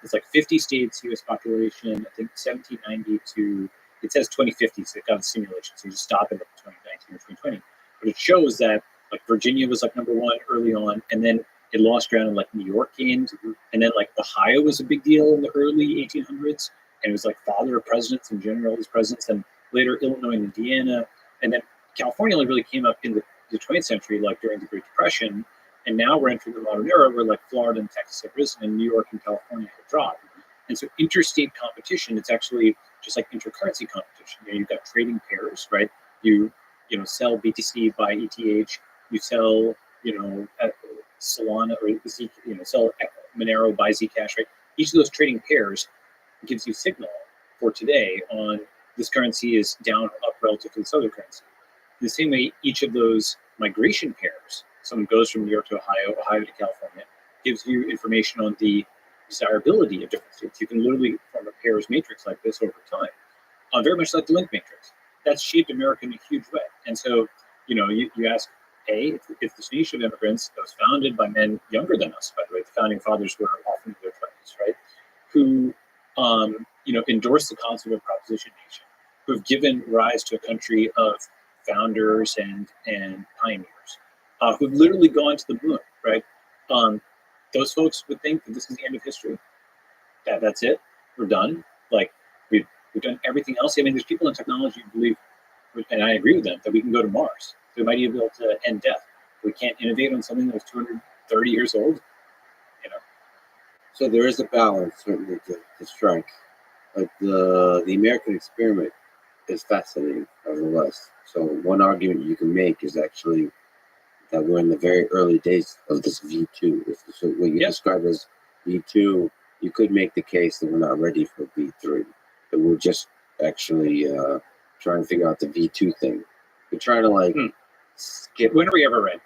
it's like 50 states, U.S. population, I think 1790 to, it says 2050, so it got a simulation, so you just stop it at 2019 or 2020. But it shows that like Virginia was like number one early on, and then it lost ground, and like New York gained, and then like Ohio was a big deal in the early 1800s, and it was like father of presidents and general of these presidents, and later Illinois and Indiana, and then California only really came up in the 20th century, like during the Great Depression, and now we're entering the modern era where like Florida and Texas have risen, and New York and California have dropped. And so interstate competition, it's actually just like intercurrency competition. You've got trading pairs, right? You sell BTC by ETH, you sell Solana, or sell Monero by Zcash, right? Each of those trading pairs gives you signal for today on this currency is down or up relative to this other currency. In the same way, each of those migration pairs, someone goes from New York to Ohio, Ohio to California, gives you information on the desirability of different states. You can literally form a pairs matrix like this over time, very much like the link matrix. That's shaped America in a huge way. And so, you ask, if this nation of immigrants that was founded by men younger than us, by the way, the founding fathers were often in their 20s, right, who, endorsed the concept of proposition nation, who have given rise to a country of founders and pioneers, who've literally gone to the moon, right? Those folks would think that this is the end of history. That's it. We're done. Like we've done everything else. There's people in technology who believe, and I agree with them, that we can go to Mars. We might be able to end death. We can't innovate on something that was 230 years old. So there is a balance certainly to strike. Like the American experiment is fascinating, nevertheless. So one argument you can make is actually that we're in the very early days of this V2. So what you describe as V2, you could make the case that we're not ready for V3. That we're just actually trying to figure out the V2 thing. We're trying to skip. When are we ever ready?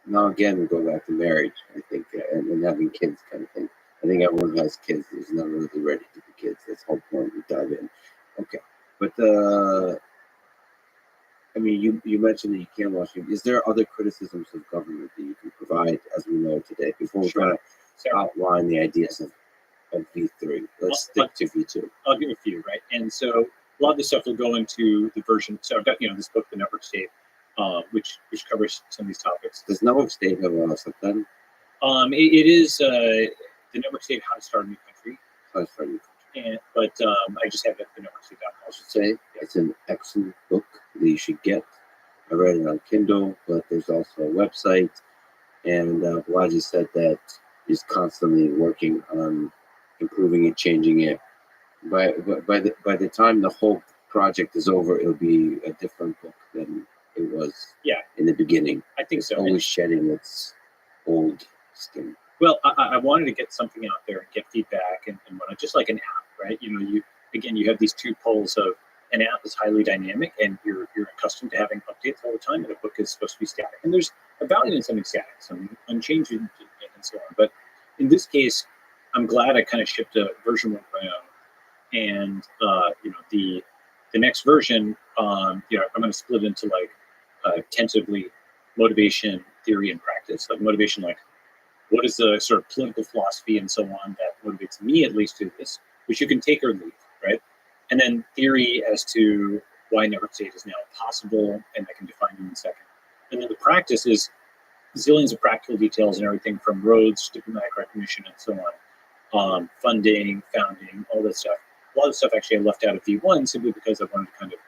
Now again, we go back to marriage, I think, and having kids kind of thing. I think everyone who has kids is not really ready to be kids. That's the whole point. We dive in. Okay. But you mentioned that you can't watch it. Is there other criticisms of government that you can provide, as we know today, before we kind of outline the ideas of V3? Let's stick to V2. I'll give a few, right? And so a lot of this stuff will go into the version. So I've got this book, The Network State, which covers some of these topics. Does Network State have a subtitle? It is The Network State: How to Start a New Country. How to Start a New Country. But I just have it at thenetworkstate.com. I should say it's an excellent book that you should get. I read it on Kindle, but there's also a website. And Balaji said that he's constantly working on improving it, changing it. By the time the whole project is over, it'll be a different book than it was in the beginning. I think so. Always shedding its old skin. Well, I wanted to get something out there and get feedback and just like an app, right? You have these two poles of an app is highly dynamic and you're accustomed to having updates all the time, and a book is supposed to be static. And there's a value in something static, some unchanging and so on. But in this case, I'm glad I kind of shipped a version 1 of my own. And the next version, I'm going to split into tentatively motivation, theory, and practice. Like motivation, like what is the sort of political philosophy and so on that motivates me at least to this, which you can take or leave, right? And then theory as to why network state is now possible, and I can define them in a second. And then the practice is zillions of practical details and everything from roads, diplomatic recognition, and so on, funding, founding, all that stuff. A lot of stuff actually I left out of V1 simply because I wanted to kind of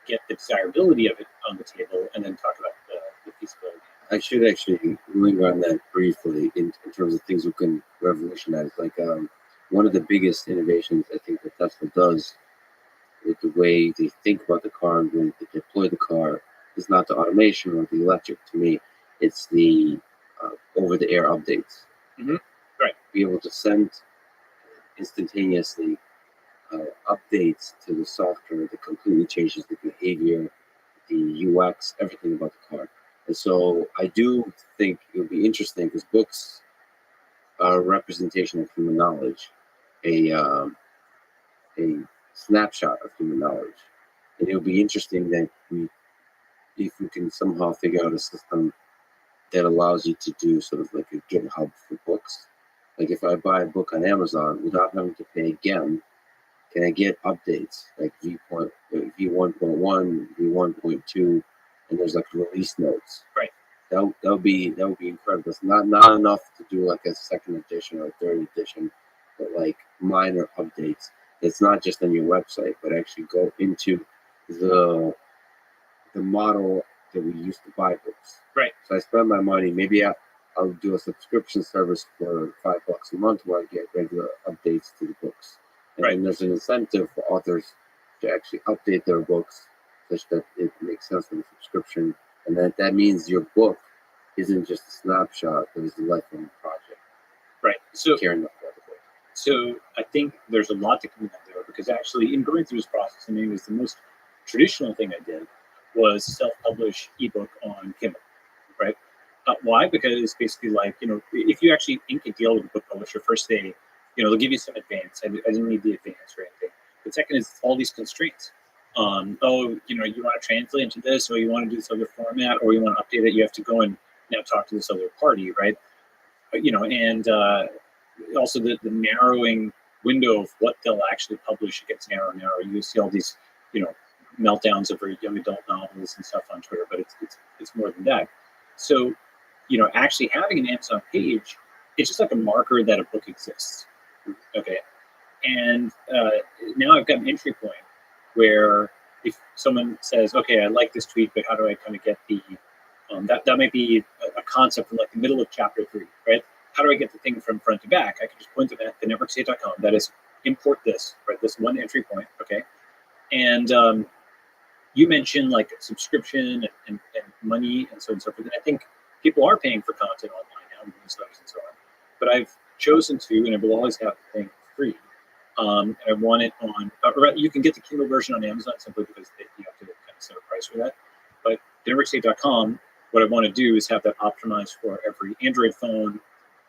get the desirability of it on the table and then talk about the feasibility. I should actually linger on that briefly in terms of things we can revolutionize. Like one of the biggest innovations I think that Tesla does with the way they think about the car and the way they deploy the car is not the automation or the electric. To me, it's the over-the-air updates. Mm-hmm. Right. Be able to send instantaneously updates to the software that completely changes the behavior, the UX, everything about the car. And so I do think it would be interesting because books are a representation of human knowledge, a snapshot of human knowledge. And it would be interesting that if we can somehow figure out a system that allows you to do sort of like a GitHub for books. Like if I buy a book on Amazon without having to pay again, can I get updates like V1.1, V1.2, and there's like release notes? Right. That would be incredible. It's not enough to do like a second edition or a third edition, but like minor updates. It's not just on your website, but actually go into the model that we used to buy books. Right. So I spend my money. Maybe I'll do a subscription service for $5 a month where I get regular updates to the books. And right. then there's an incentive for authors to actually update their books such that it makes sense for the subscription. And that means your book isn't just a snapshot, but it's a lifelong project. Right. So caring enough about the book. So I think there's a lot to come out there because actually in going through this process, I mean, it was the most traditional thing I did was self-publish ebook on Kindle, right? Why? Because basically, like, if you actually ink a deal with a book publisher, first they'll give you some advance. I didn't need the advance or anything. But second is all these constraints. You want to translate into this, or you want to do this other format, or you want to update it. You have to go and now talk to this other party, right? And also the narrowing window of what they'll actually publish gets narrower and narrower. You see all these, meltdowns of very young adult novels and stuff on Twitter, but it's more than that. So, actually having an Amazon page, it's just like a marker that a book exists. Okay. And now I've got an entry point where if someone says, okay, I like this tweet, but how do I kind of get the, that might be a concept from like the middle of chapter 3, right? How do I get the thing from front to back? I can just point them at the networkstate.com. That is, import this, right? This one entry point, okay? And you mentioned like subscription and money and so on and so forth. And I think people are paying for content online now, newsletters and so on. But I've chosen to, and I will always have the thing free. And I want it on, or you can get the Kindle version on Amazon simply because you have to kind of set a price for that. But networkstate.com, what I want to do is have that optimized for every Android phone.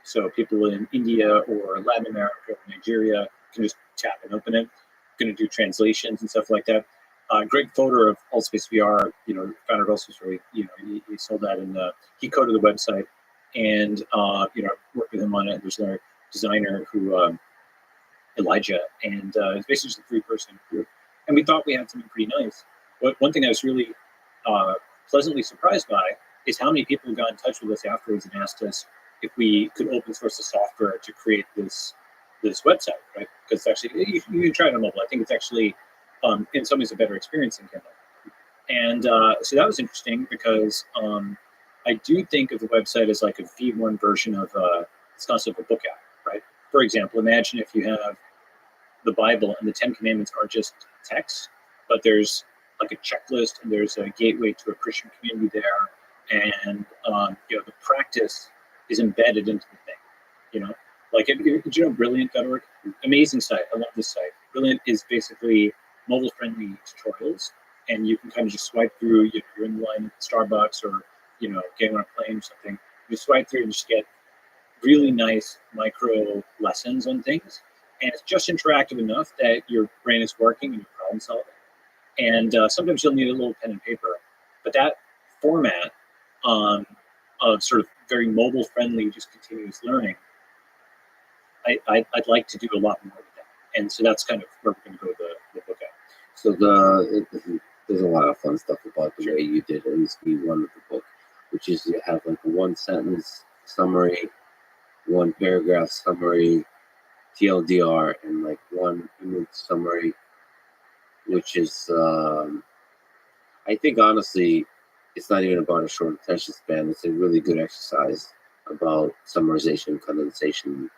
So people in India or Latin America or Nigeria can just tap and open it. Going to do translations and stuff like that. Greg Fodor of Allspace VR, founder of Allspace VR, he sold that and he coded the website, and worked with him on it. There's another designer who, Elijah, and it's basically just a 3-person group. And we thought we had something pretty nice. But one thing I was really pleasantly surprised by is how many people got in touch with us afterwards and asked us if we could open source the software to create this website, right? Because actually, you can try it on mobile. I think it's actually, in some ways, a better experience in Kindle. And so that was interesting because I do think of the website as like a V1 version of this concept of a book app, right? For example, imagine if you have the Bible and the 10 Commandments are just text, but there's like a checklist and there's a gateway to a Christian community there, and the practice is embedded into the thing. Like, did you know Brilliant.org? Amazing site. I love this site. Brilliant is basically mobile-friendly tutorials, and you can kind of just swipe through. You're in the line at Starbucks or getting on a plane or something. You swipe through and just get really nice micro lessons on things, and it's just interactive enough that your brain is working and you're problem solving. And sometimes you'll need a little pen and paper, but that format of sort of very mobile-friendly, just continuous learning, I'd like to do a lot more with that. And so that's kind of where we're going to go with the book app. So the there's a lot of fun stuff about the way you did at least V1 of the book, which is you have like a 1-sentence summary, 1-paragraph summary, TLDR, and like 1-minute summary, which is, I think honestly, it's not even about a short attention span. It's a really good exercise about summarization, condensation,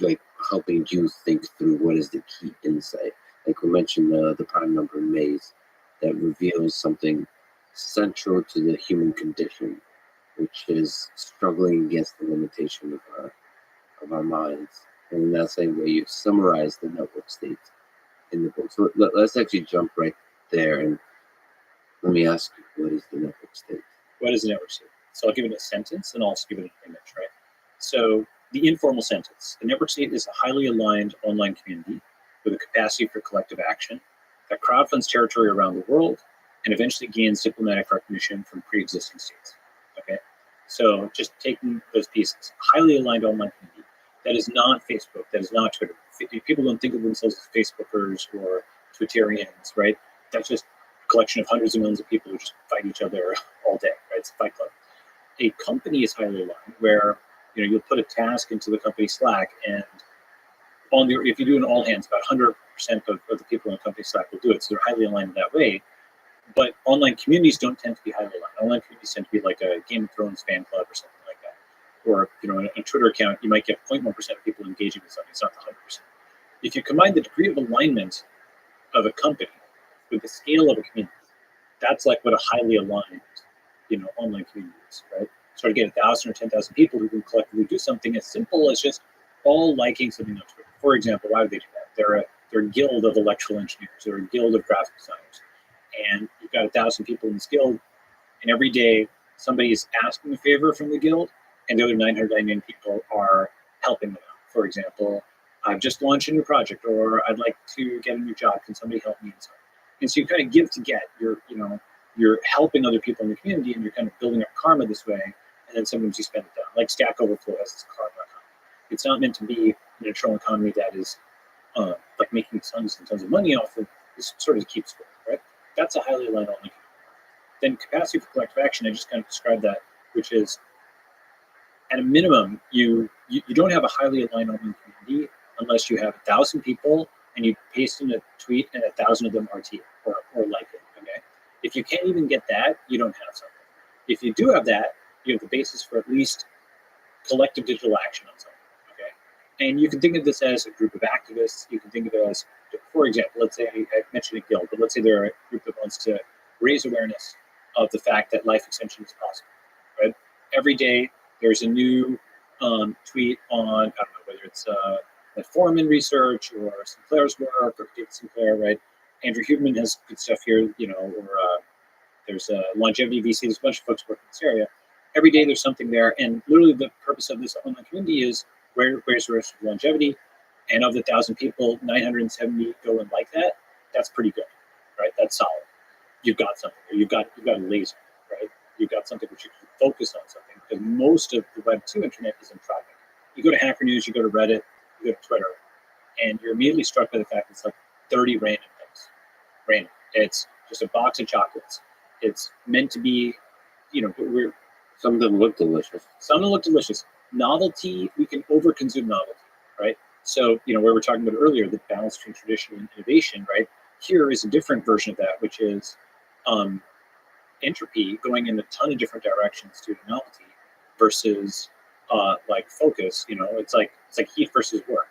like helping you think through what is the key insight. Like we mentioned, the prime number maze that reveals something central to the human condition, which is struggling against the limitation of our minds. And in that same way, you summarize the network state in the book. So let's actually jump right there, and let me ask you, what is the network state? What is the network state? So I'll give it a sentence, and I'll also give it an image, right? So the informal sentence: the network state is a highly aligned online community with a capacity for collective action that crowdfunds territory around the world and eventually gains diplomatic recognition from pre-existing states. Okay, so just taking those pieces: highly aligned online community. That is not Facebook. That is not Twitter. People don't think of themselves as Facebookers or Twitterians, right? That's just a collection of hundreds of millions of people who just fight each other all day, right? It's a fight club. A company is highly aligned, where you'll put a task into the company Slack, and if you do an all hands, about 100% of the people in the company Slack will do it. So they're highly aligned in that way. But online communities don't tend to be highly aligned. Online communities tend to be like a Game of Thrones fan club or something like that. Or a Twitter account, you might get 0.1% of people engaging with something. It's not the 100%. If you combine the degree of alignment of a company with the scale of a community, that's like what a highly aligned, online community is, right? So to get 1,000 or 10,000 people who can collectively do something as simple as just all liking something on Twitter. For example, why would they do that? They're a guild of electrical engineers. They're a guild of graphic designers. And you've got 1,000 people in this guild, and every day somebody is asking a favor from the guild, and the other 999 people are helping them out. For example, I've just launched a new project, or I'd like to get a new job. Can somebody help me? And so you kind of give to get. You're helping other people in the community, and you're kind of building up karma this way. And then sometimes you spend it down. Like Stack Overflow has this karma economy. It's not meant to be an internal economy that is like making tons and tons of money off of. This sort of keeps score, right? That's a highly aligned online community. Then capacity for collective action, I just kind of described that, which is at a minimum, you don't have a highly aligned online community unless you have 1,000 people and you paste in a tweet and 1,000 of them RT or like it. Okay, if you can't even get that, you don't have something. If you do have that, you have the basis for at least collective digital action on something. Okay, and you can think of this as a group of activists. You can think of it as, for example, let's say I mentioned a guild, but let's say they're a group that wants to raise awareness of the fact that life extension is possible. Right? Every day there's a new tweet on, I don't know, whether it's Foreman research or Sinclair's work or David Sinclair, right? Andrew Huberman has good stuff here, or there's longevity VC. There's a bunch of folks working in this area. Every day there's something there, and literally the purpose of this online community is raise awareness of longevity. And of the 1,000 people, 970 go and like that. That's pretty good, right? That's solid. You've got something. You've got a laser, right? You've got something which you can focus on something, because most of the Web 2 internet is entropic. You go to Hacker News, you go to Reddit, you go to Twitter, and you're immediately struck by the fact it's like 30 random things. Random. It's just a box of chocolates. It's meant to be, some of them look delicious. Some of them look delicious. Novelty, we can overconsume novelty, right? So, where we're talking about earlier, the balance between tradition and innovation, right? Here is a different version of that, which is entropy going in a ton of different directions due to novelty versus like focus. It's like heat versus work.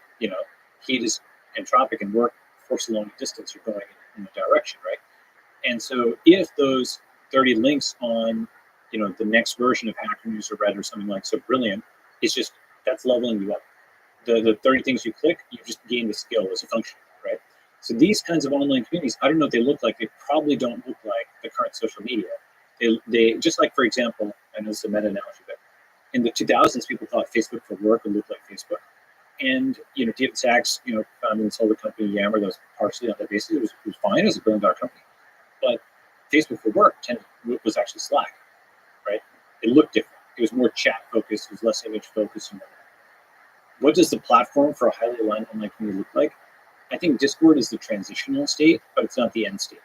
Heat is entropic and work, force along a distance, you're going in a direction, right? And so if those 30 links on, the next version of Hacker News or Reddit or something like so brilliant, it's just, that's leveling you up. The 30 things you click, you just gain the skill as a function, right? So these kinds of online communities, I don't know what they look like. They probably don't look like the current social media. They just like, for example, I know this is a meta-analogy, but in the 2000s, people thought Facebook for work would look like Facebook. And, David Sachs, founded and sold the company Yammer that was partially on that basis. It was fine. It was a $1 billion company. But Facebook for work was actually Slack, right? It looked different. It was more chat focused. It was less image focused. What does the platform for a highly aligned online community look like? I think Discord is the transitional state, but it's not the end state.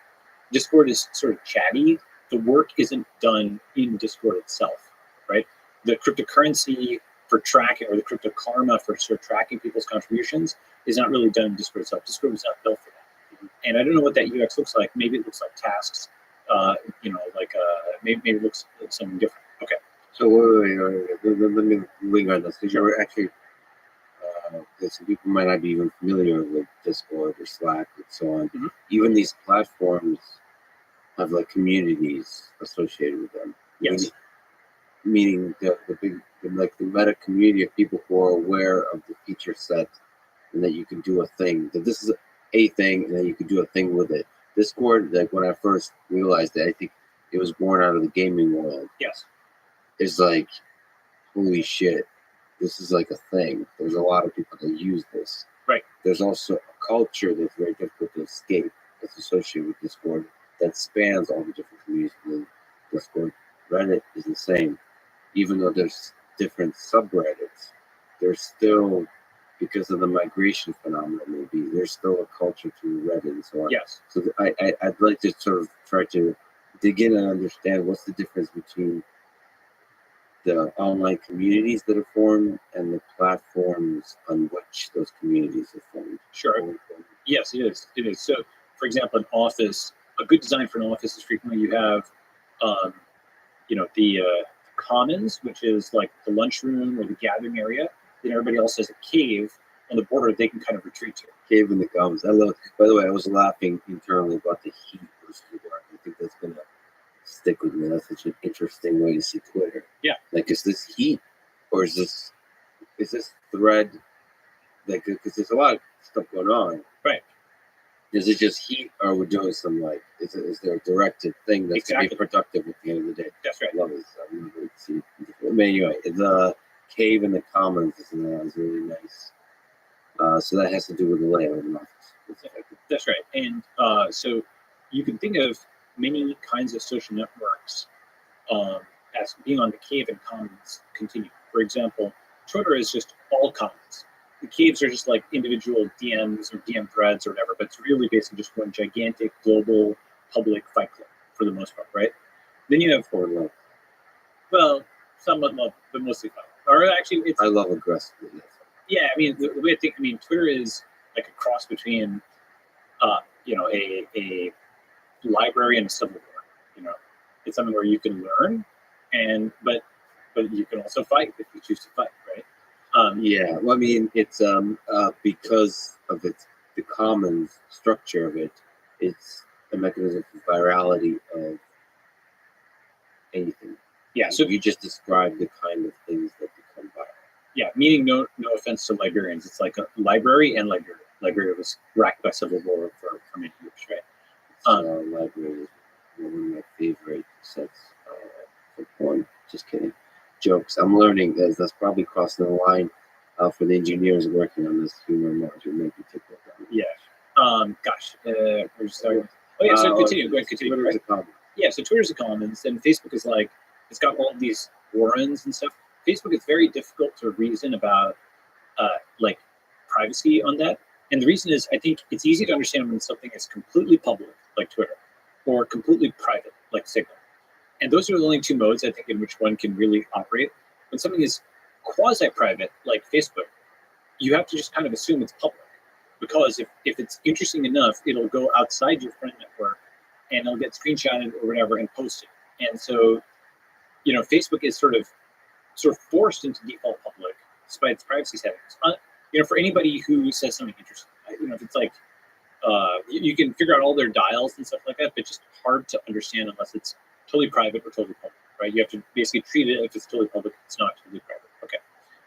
Discord is sort of chatty. The work isn't done in Discord itself, right? The cryptocurrency for tracking, or the crypto karma for sort of tracking people's contributions, is not really done in Discord itself. Discord was not built for that. And I don't know what that UX looks like. Maybe it looks like tasks. Maybe it looks like something different. Okay. So let me linger on this, because you're actually, some people might not be even familiar with Discord or Slack and so on. Mhm. Even these platforms have like communities associated with them. Yes. Meaning the meta community of people who are aware of the feature set, and that you can do a thing. That this is a thing, and then you can do a thing with it. Discord, like when I first realized it, I think it was born out of the gaming world. Yes. It's like, holy shit, this is like a thing. There's a lot of people that use this. Right. There's also a culture that's very difficult to escape that's associated with Discord that spans all the different communities within Discord. Reddit is the same. Even though there's different subreddits, there's still, because of the migration phenomenon, maybe there's still a culture to Reddit and so on. Yes. So I'd like to sort of try to dig in and understand what's the difference between the online communities that are formed and the platforms on which those communities are formed. Sure. Yes, it is. It is. So, for example, an office, a good design for an office is frequently you have, the commons, which is like the lunchroom or the gathering area. Then everybody else has a cave on the border they can kind of retreat to. Cave in the comments. I love. By the way, I was laughing internally about the heat versus the dark. I think that's gonna stick with me. That's such an interesting way to see Twitter. Yeah. Like, is this heat, or is this thread? Like, because there's a lot of stuff going on. Right. Is it just heat, or we're doing some like? Is there a directed thing that's to be productive at the end of the day? That's right. I love this. I'm gonna see. Anyway, the cave in the commons is really nice. So that has to do with the layout of the office. That's right. And so you can think of many kinds of social networks as being on the cave and commons continuum. For example, Twitter is just all commons. The caves are just like individual DMs or DM threads or whatever, but it's really basically just one gigantic global public fight club for the most part, right? Then you have somewhat love, but mostly fun. Or actually, I love aggressively. Yes. Yeah, I mean, the way I mean, Twitter is like a cross between, a library and a civil war. It's something where you can learn, but you can also fight if you choose to fight, right? Yeah, well, I mean, it's because of the common structure of it, it's a mechanism for virality of anything. Yeah, so you just described the kind of things that become viral. Yeah, meaning no offense to librarians. It's like a library and Liberia. Liberia was racked by civil war for many years, right? Library is one of my favorite sets for porn. Just kidding. Jokes. I'm learning this. That's probably crossing the line for the engineers working on this humor module. Maybe take that down. Yeah. We're starting. Oh yeah. So continue. Go ahead. Continue. Twitter's a common. Yeah. So Twitter's a commons, and Facebook is like it's got all these warrants and stuff. Facebook is very difficult to reason about, like privacy on that. And the reason is, I think it's easy to understand when something is completely public, like Twitter, or completely private, like Signal. And those are the only two modes, I think, in which one can really operate. When something is quasi-private, like Facebook, you have to just kind of assume it's public. Because if it's interesting enough, it'll go outside your friend network, and it'll get screenshotted or whatever and posted. And so, Facebook is sort of forced into default public despite its privacy settings. For anybody who says something interesting, if it's like, you can figure out all their dials and stuff like that, but just hard to understand unless it's totally private or totally public, right? You have to basically treat it if it's totally public, it's not totally private. Okay,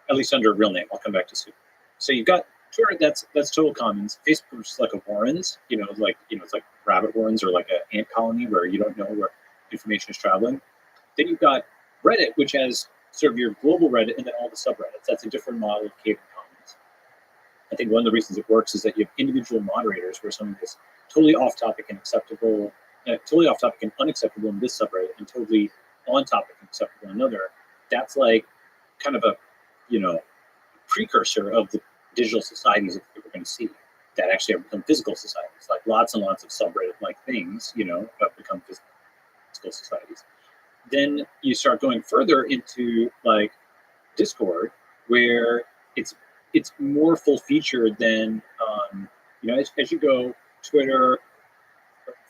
at least under a real name. I'll come back to soon. So you've got Twitter, that's total commons. Facebook is like a warrens, it's like rabbit warrens or like an ant colony where you don't know where information is traveling. Then you've got Reddit, which has sort of your global Reddit and then all the subreddits. That's a different model of cave and commons. I think one of the reasons it works is that you have individual moderators where something is totally off topic and acceptable, totally off topic and unacceptable in this subreddit, and totally on topic and acceptable in another. That's like kind of a precursor of the digital societies that we're going to see. that actually have become physical societies. Like lots and lots of subreddit-like things, have become physical societies. Then you start going further into like Discord, where it's more full featured than as you go Twitter,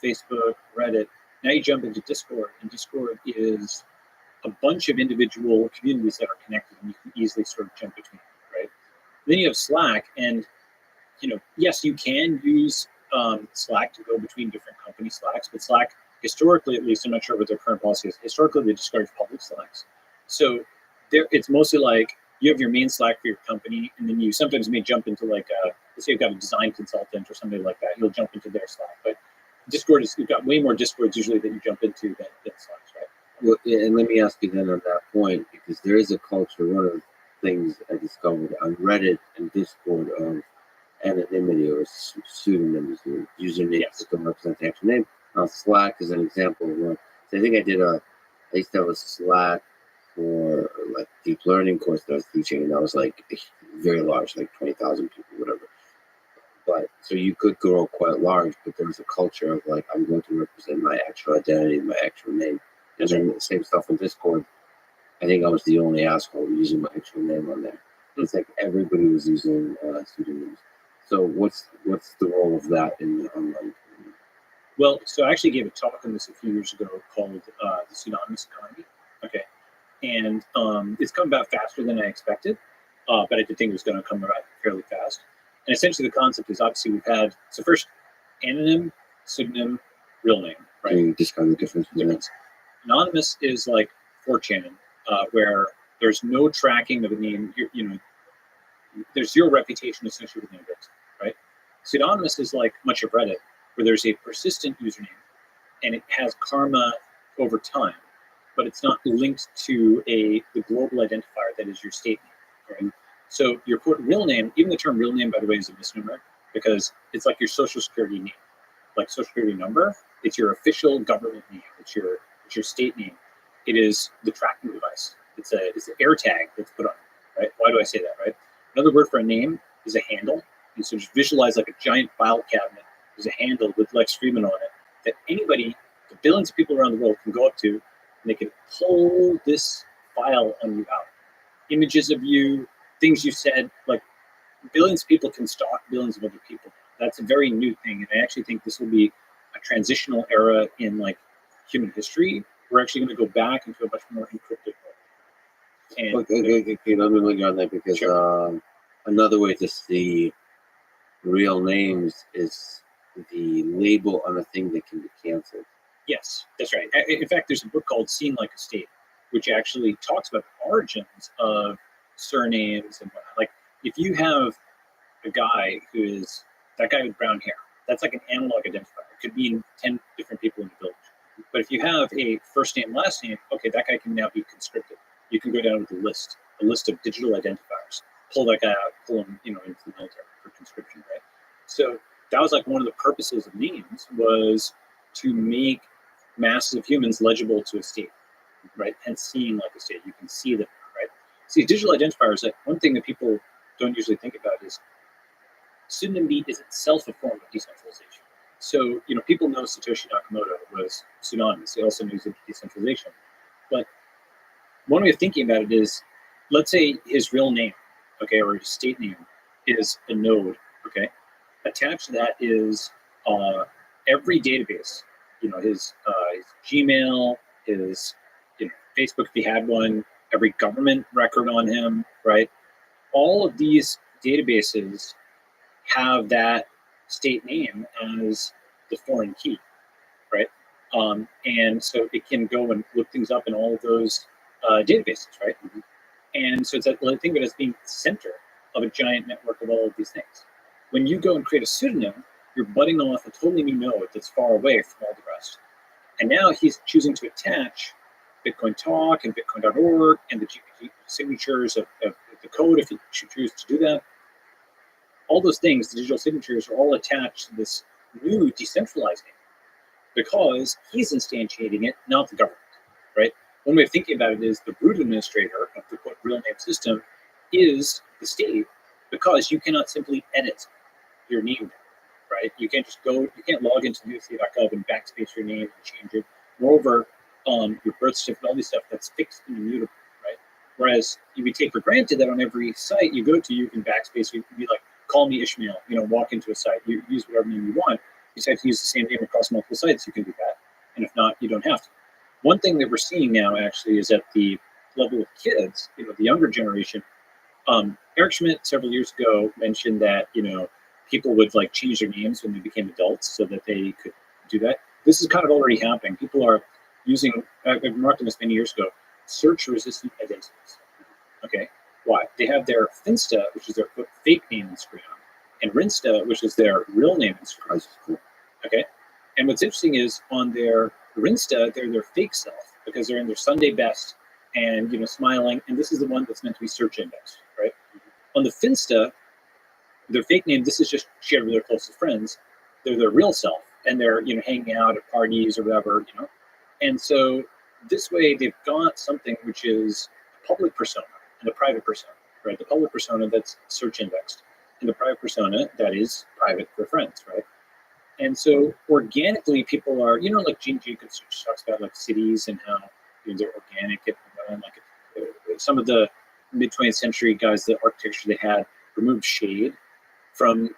Facebook, Reddit. Now you jump into Discord, and Discord is a bunch of individual communities that are connected, and you can easily sort of jump between, right? Then you have Slack, and yes, you can use Slack to go between different company Slacks, but Slack, historically at least, I'm not sure what their current policy is, historically they discourage public Slacks. So it's mostly like you have your main Slack for your company, and then you sometimes may jump into like, let's say you've got a design consultant or somebody like that, you'll jump into their Slack. But Discord you've got way more Discords usually that you jump into than Slacks, right? Well, and let me ask you then on that point, because there is a culture, one of the things I discovered on Reddit and Discord of anonymity or pseudonyms or usernames that don't represent the actual name. Slack is an example of one. So I think I used to have a Slack for like deep learning course that I was teaching, and that was like very large, like 20,000 people, whatever. But so you could grow quite large, but there was a culture of like, I'm going to represent my actual identity, my actual name. And then the same stuff on Discord. I think I was the only asshole using my actual name on there. It's like everybody was using pseudonyms. So what's the role of that in the online community? Well, so I actually gave a talk on this a few years ago called the Pseudonymous Economy. Okay. And it's come about faster than I expected, but I did think it was going to come about fairly fast. And essentially the concept is obviously we've had, so first, anonym, pseudonym, real name, right? Can you describe the difference between that? Anonymous is like 4chan, where there's no tracking of a name, there's zero reputation associated with name bricks, right? Pseudonymous is like much of Reddit, where there's a persistent username, and it has karma over time, but it's not linked to the global identifier that is your state name, right? So your real name, even the term real name, by the way, is a misnomer, because it's like your social security name, like social security number. It's your official government name. It's your state name. It is the tracking device. It's an air tag that's put on it, right? Why do I say that, right? Another word for a name is a handle. And so just visualize like a giant file cabinet. There's a handle with Lex Friedman on it that anybody, the billions of people around the world, can go up to, and they can pull this file on you out. Images of you, things you said, like billions of people can stalk billions of other people. That's a very new thing, and I actually think this will be a transitional era in like human history. We're actually going to go back into a much more encrypted world. And okay, let me look on that, because sure. Another way to see real names is the label on a thing that can be canceled. Yes, that's right. In fact, there's a book called Seen Like a State, which actually talks about the origins of surnames and whatnot. Like, if you have a guy who is that guy with brown hair, that's like an analog identifier. It could mean 10 different people in the village. But if you have a first name, last name, okay, that guy can now be conscripted. You can go down with a list of digital identifiers, pull that guy out, pull him, into the military for conscription, right? So that was like one of the purposes of names, was to make masses of humans legible to a state, right? And seeing like a state, you can see them, right? See, digital identifiers, like one thing that people don't usually think about is pseudonymity is itself a form of decentralization. So, people know Satoshi Nakamoto was pseudonymous. They also knew decentralization. But one way of thinking about it is, let's say his real name, okay, or his state name is a node, okay? Attached to that is every database, his Gmail, his Facebook if he had one, every government record on him, right? All of these databases have that state name as the foreign key, right? And so it can go and look things up in all of those databases, right? Mm-hmm. And so think of it as being the center of a giant network of all of these things. When you go and create a pseudonym, you're butting off a totally new node that's far away from all the rest. And now he's choosing to attach Bitcoin Talk and Bitcoin.org and the GPT signatures of the code, if you should choose to do that. All those things, the digital signatures, are all attached to this new decentralized name because he's instantiating it, not the government, right? One way of thinking about it is the root administrator of the real name system is the state, because you cannot simply edit your name, right? You can't just go, you can't log into USA.gov and backspace your name and change it. Moreover, your birth certificate, all these stuff that's fixed and immutable, right? Whereas we take for granted that on every site you go to, you can backspace, you can be like, call me Ishmael, walk into a site, you use whatever name you want. You just have to use the same name across multiple sites, you can do that. And if not, you don't have to. One thing that we're seeing now actually is at the level of kids, the younger generation. Eric Schmidt several years ago mentioned that, people would like change their names when they became adults so that they could do that. This is kind of already happening. People are using, I've remarked on this many years ago, search-resistant identities. Okay, why? They have their Finsta, which is their fake name Instagram, and Rinsta, which is their real name Instagram. Okay, and what's interesting is on their Rinsta, they're their fake self because they're in their Sunday best and smiling, and this is the one that's meant to be search indexed, right? On the Finsta, their fake name, this is just shared with their closest friends. They're their real self, and they're hanging out at parties or whatever, And so this way, they've got something which is a public persona and a private persona, right? The public persona that's search indexed, and the private persona that is private for friends, right? And so organically, people are, like Gene Jacobs talks about like cities and how they're organic and like some of the mid 20th century guys, the architecture they had removed shade from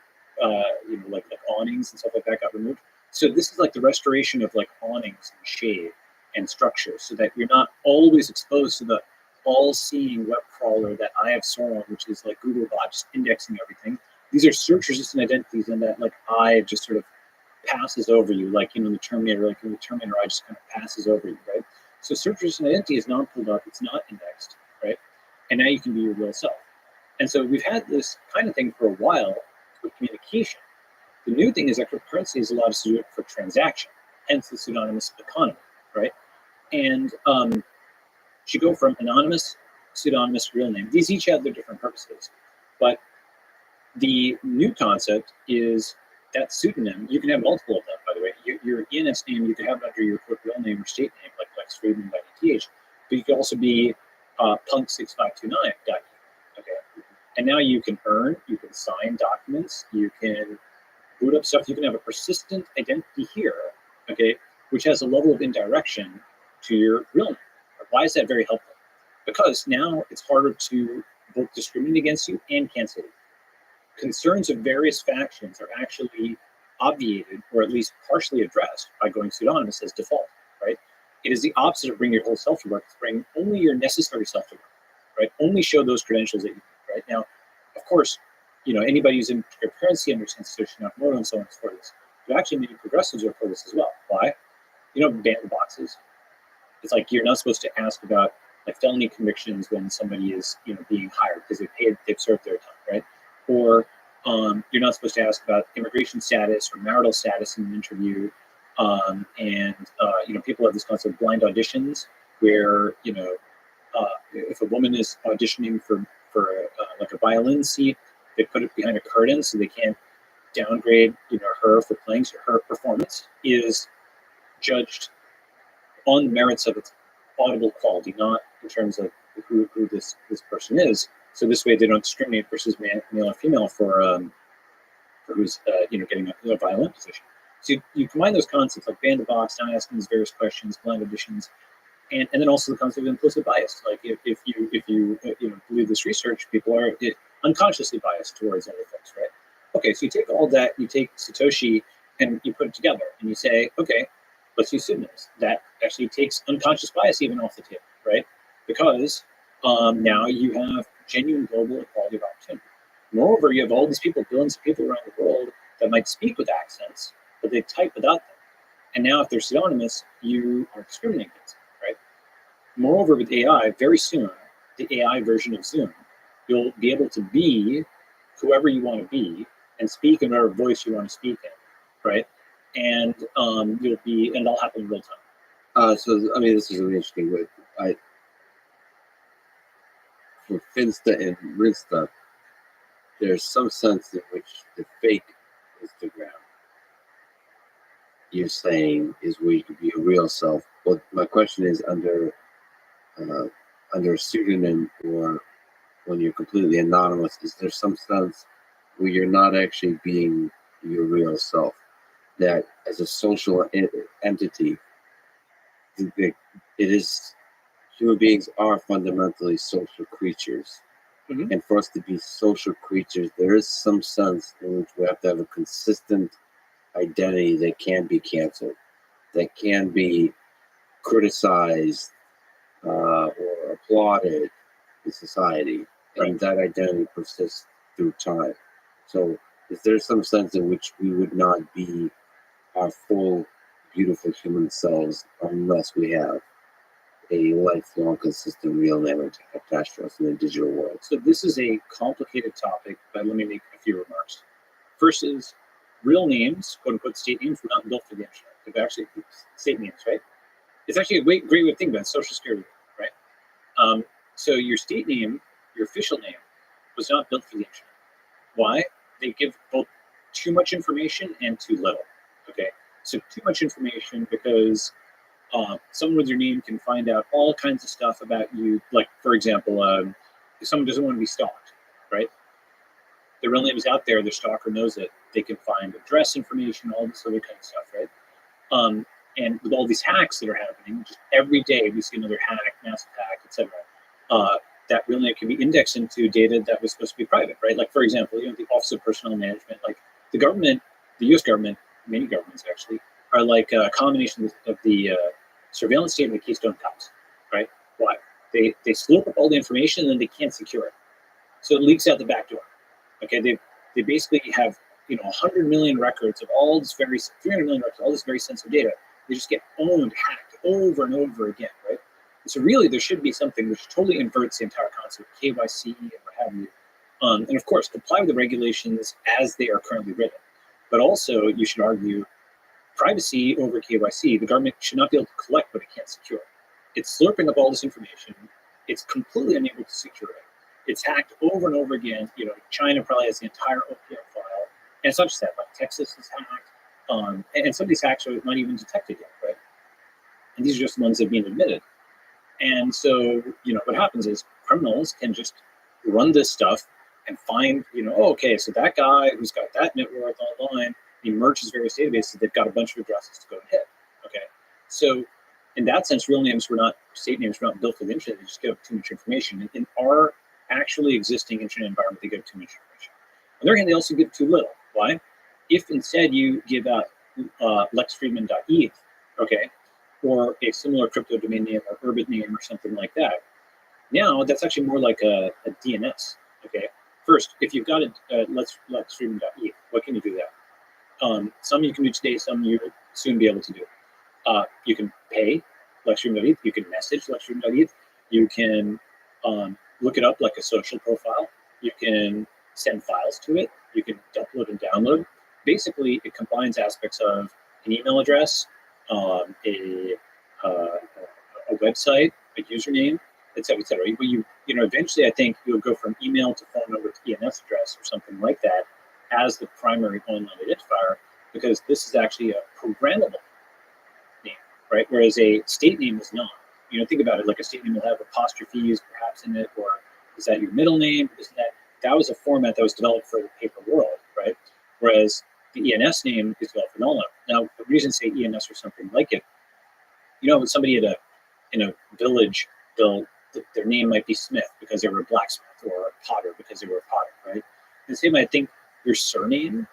like awnings and stuff like that got removed. So this is like the restoration of like awnings and shade and structure, so that you're not always exposed to the all-seeing web crawler that I have Sauron, which is like Googlebot just indexing everything. These are search-resistant identities, and that like I just sort of passes over you, like the Terminator, like in the Terminator, I just kind of passes over you, right? So search-resistant identity is not pulled up, it's not indexed, right? And now you can be your real self. And so we've had this kind of thing for a while with communication. The new thing is that cryptocurrency has allowed us to do it for transaction, hence the pseudonymous economy, right? And you go from anonymous, pseudonymous, real name. These each have their different purposes. But the new concept is that pseudonym, you can have multiple of them, by the way. Your ENS name, you can have it under your real name or state name, like Lex Friedman by ETH, but you can also be punk6529. Okay. And now you can earn, you can sign documents, you can boot up stuff, you can have a persistent identity here, okay, which has a level of indirection to your real name. Why is that very helpful? Because now it's harder to both discriminate against you and cancel you. Concerns of various factions are actually obviated or at least partially addressed by going pseudonymous as default, right? It is the opposite of bring your whole self to work. It's bring only your necessary self to work, right? Only show those credentials that you need, right? Now, of course, anybody who's in cryptocurrency understands Satoshi Nakamoto and so on and so forth. But actually, many progressives are for this as well. Why? Ban the boxes. It's like you're not supposed to ask about like felony convictions when somebody is being hired because they've served their time, right? Or you're not supposed to ask about immigration status or marital status in an interview. People have this concept of blind auditions where if a woman is auditioning for like a violin seat, they put it behind a curtain so they can't downgrade her for playing. So her performance is judged on the merits of its audible quality, not in terms of who this person is. So this way they don't discriminate versus male or female for who's getting a violin position. So you combine those concepts like ban the box, not asking these various questions, blind auditions, and then also the concept of implicit bias. Like if you believe this research, people are unconsciously biased towards other folks, right? Okay, so you take all that, you take Satoshi and you put it together and you say, okay, let's use pseudonyms. That actually takes unconscious bias even off the table, right? Because now you have genuine global equality of opportunity. Moreover, you have all these people, billions of people around the world that might speak with accents, but they type without them. And now if they're pseudonymous, you are discriminating against them, right? Moreover, with AI, very soon, the AI version of Zoom, you'll be able to be whoever you want to be and speak in whatever voice you want to speak in, right? And it'll happen in real time. This is really interesting. But for Finsta and Rinsta, there's some sense in which the fake Instagram you're saying is where you could be your real self. But my question is under a pseudonym or when you're completely anonymous, is there some sense where you're not actually being your real self. That as a social entity, it is human beings are fundamentally social creatures. Mhm. And for us to be social creatures, there is some sense in which we have to have a consistent identity that can be canceled, that can be criticized or applauded in society, and Right. that identity persists through time. So, is there some sense in which we would not be our full, beautiful human selves unless we have a lifelong, consistent real name attached to us in the digital world? So this is a complicated topic, but let me make a few remarks. First is real names, quote unquote, state names were not built for the internet. They're actually state names, right? It's actually a great way to think about it, social security, right? So your state name, your official name, was not built for the internet. Why? They give both too much information and too little. Okay, so too much information because someone with your name can find out all kinds of stuff about you. Like, for example, if someone doesn't want to be stalked, right? Their real name is out there. Their stalker knows it. They can find address information, all this other kind of stuff, right? And with all these hacks that are happening, just every day we see another hack, massive hack, etc. That real name can be indexed into data that was supposed to be private, right? Like, for example, the Office of Personnel Management, like the government, the U.S. government, many governments actually are like a combination of the surveillance state and the Keystone Cops, right? Why? They slope up all the information and then they can't secure it, so it leaks out the back door. Okay, they basically have 100 million records of all this 300 million records, all this very sensitive data. They just get owned, hacked over and over again, right? And so really, there should be something which totally inverts the entire concept of KYC and what have you. And of course, comply with the regulations as they are currently written. But also, you should argue privacy over KYC. The government should not be able to collect what it can't secure. It's slurping up all this information. It's completely unable to secure it. It's hacked over and over again. China probably has the entire OPM file. And it's not just that, like Texas is hacked. And some of these hacks are not even detected yet, right? And these are just the ones that have been admitted. And so, what happens is criminals can just run this stuff and find, okay, so that guy who's got that net worth online, he merges various databases, they've got a bunch of addresses to go and hit. Okay. So in that sense, real names were not, state names were not built for the internet, they just give too much information. In our actually existing internet environment, they give too much information. On the other hand, they also give too little. Why? If instead you give out lexfriedman.eth, okay, or a similar crypto domain name or Urbit name or something like that, now that's actually more like a DNS. Okay. First, if you've got a lexfriedman.eth, what can you do there? Some you can do today, some you will soon be able to do. You can pay lexstream.eth, you can message lexstream.eth, you can look it up like a social profile, you can send files to it, you can upload and download. Basically, it combines aspects of an email address, a website, a username, etc., etc. But eventually, I think you'll go from email to phone number to ENS address or something like that as the primary online identifier, because this is actually a programmable name, right? Whereas a state name is not. Think about it, like a state name will have apostrophes perhaps in it, or is that your middle name? Isn't that? That was a format that was developed for the paper world, right? Whereas the ENS name is developed for the online. Now, the reason to say ENS or something like it, somebody in a village, their name might be Smith because they were a blacksmith, or a potter because they were a potter, right? The same, I think, your surname,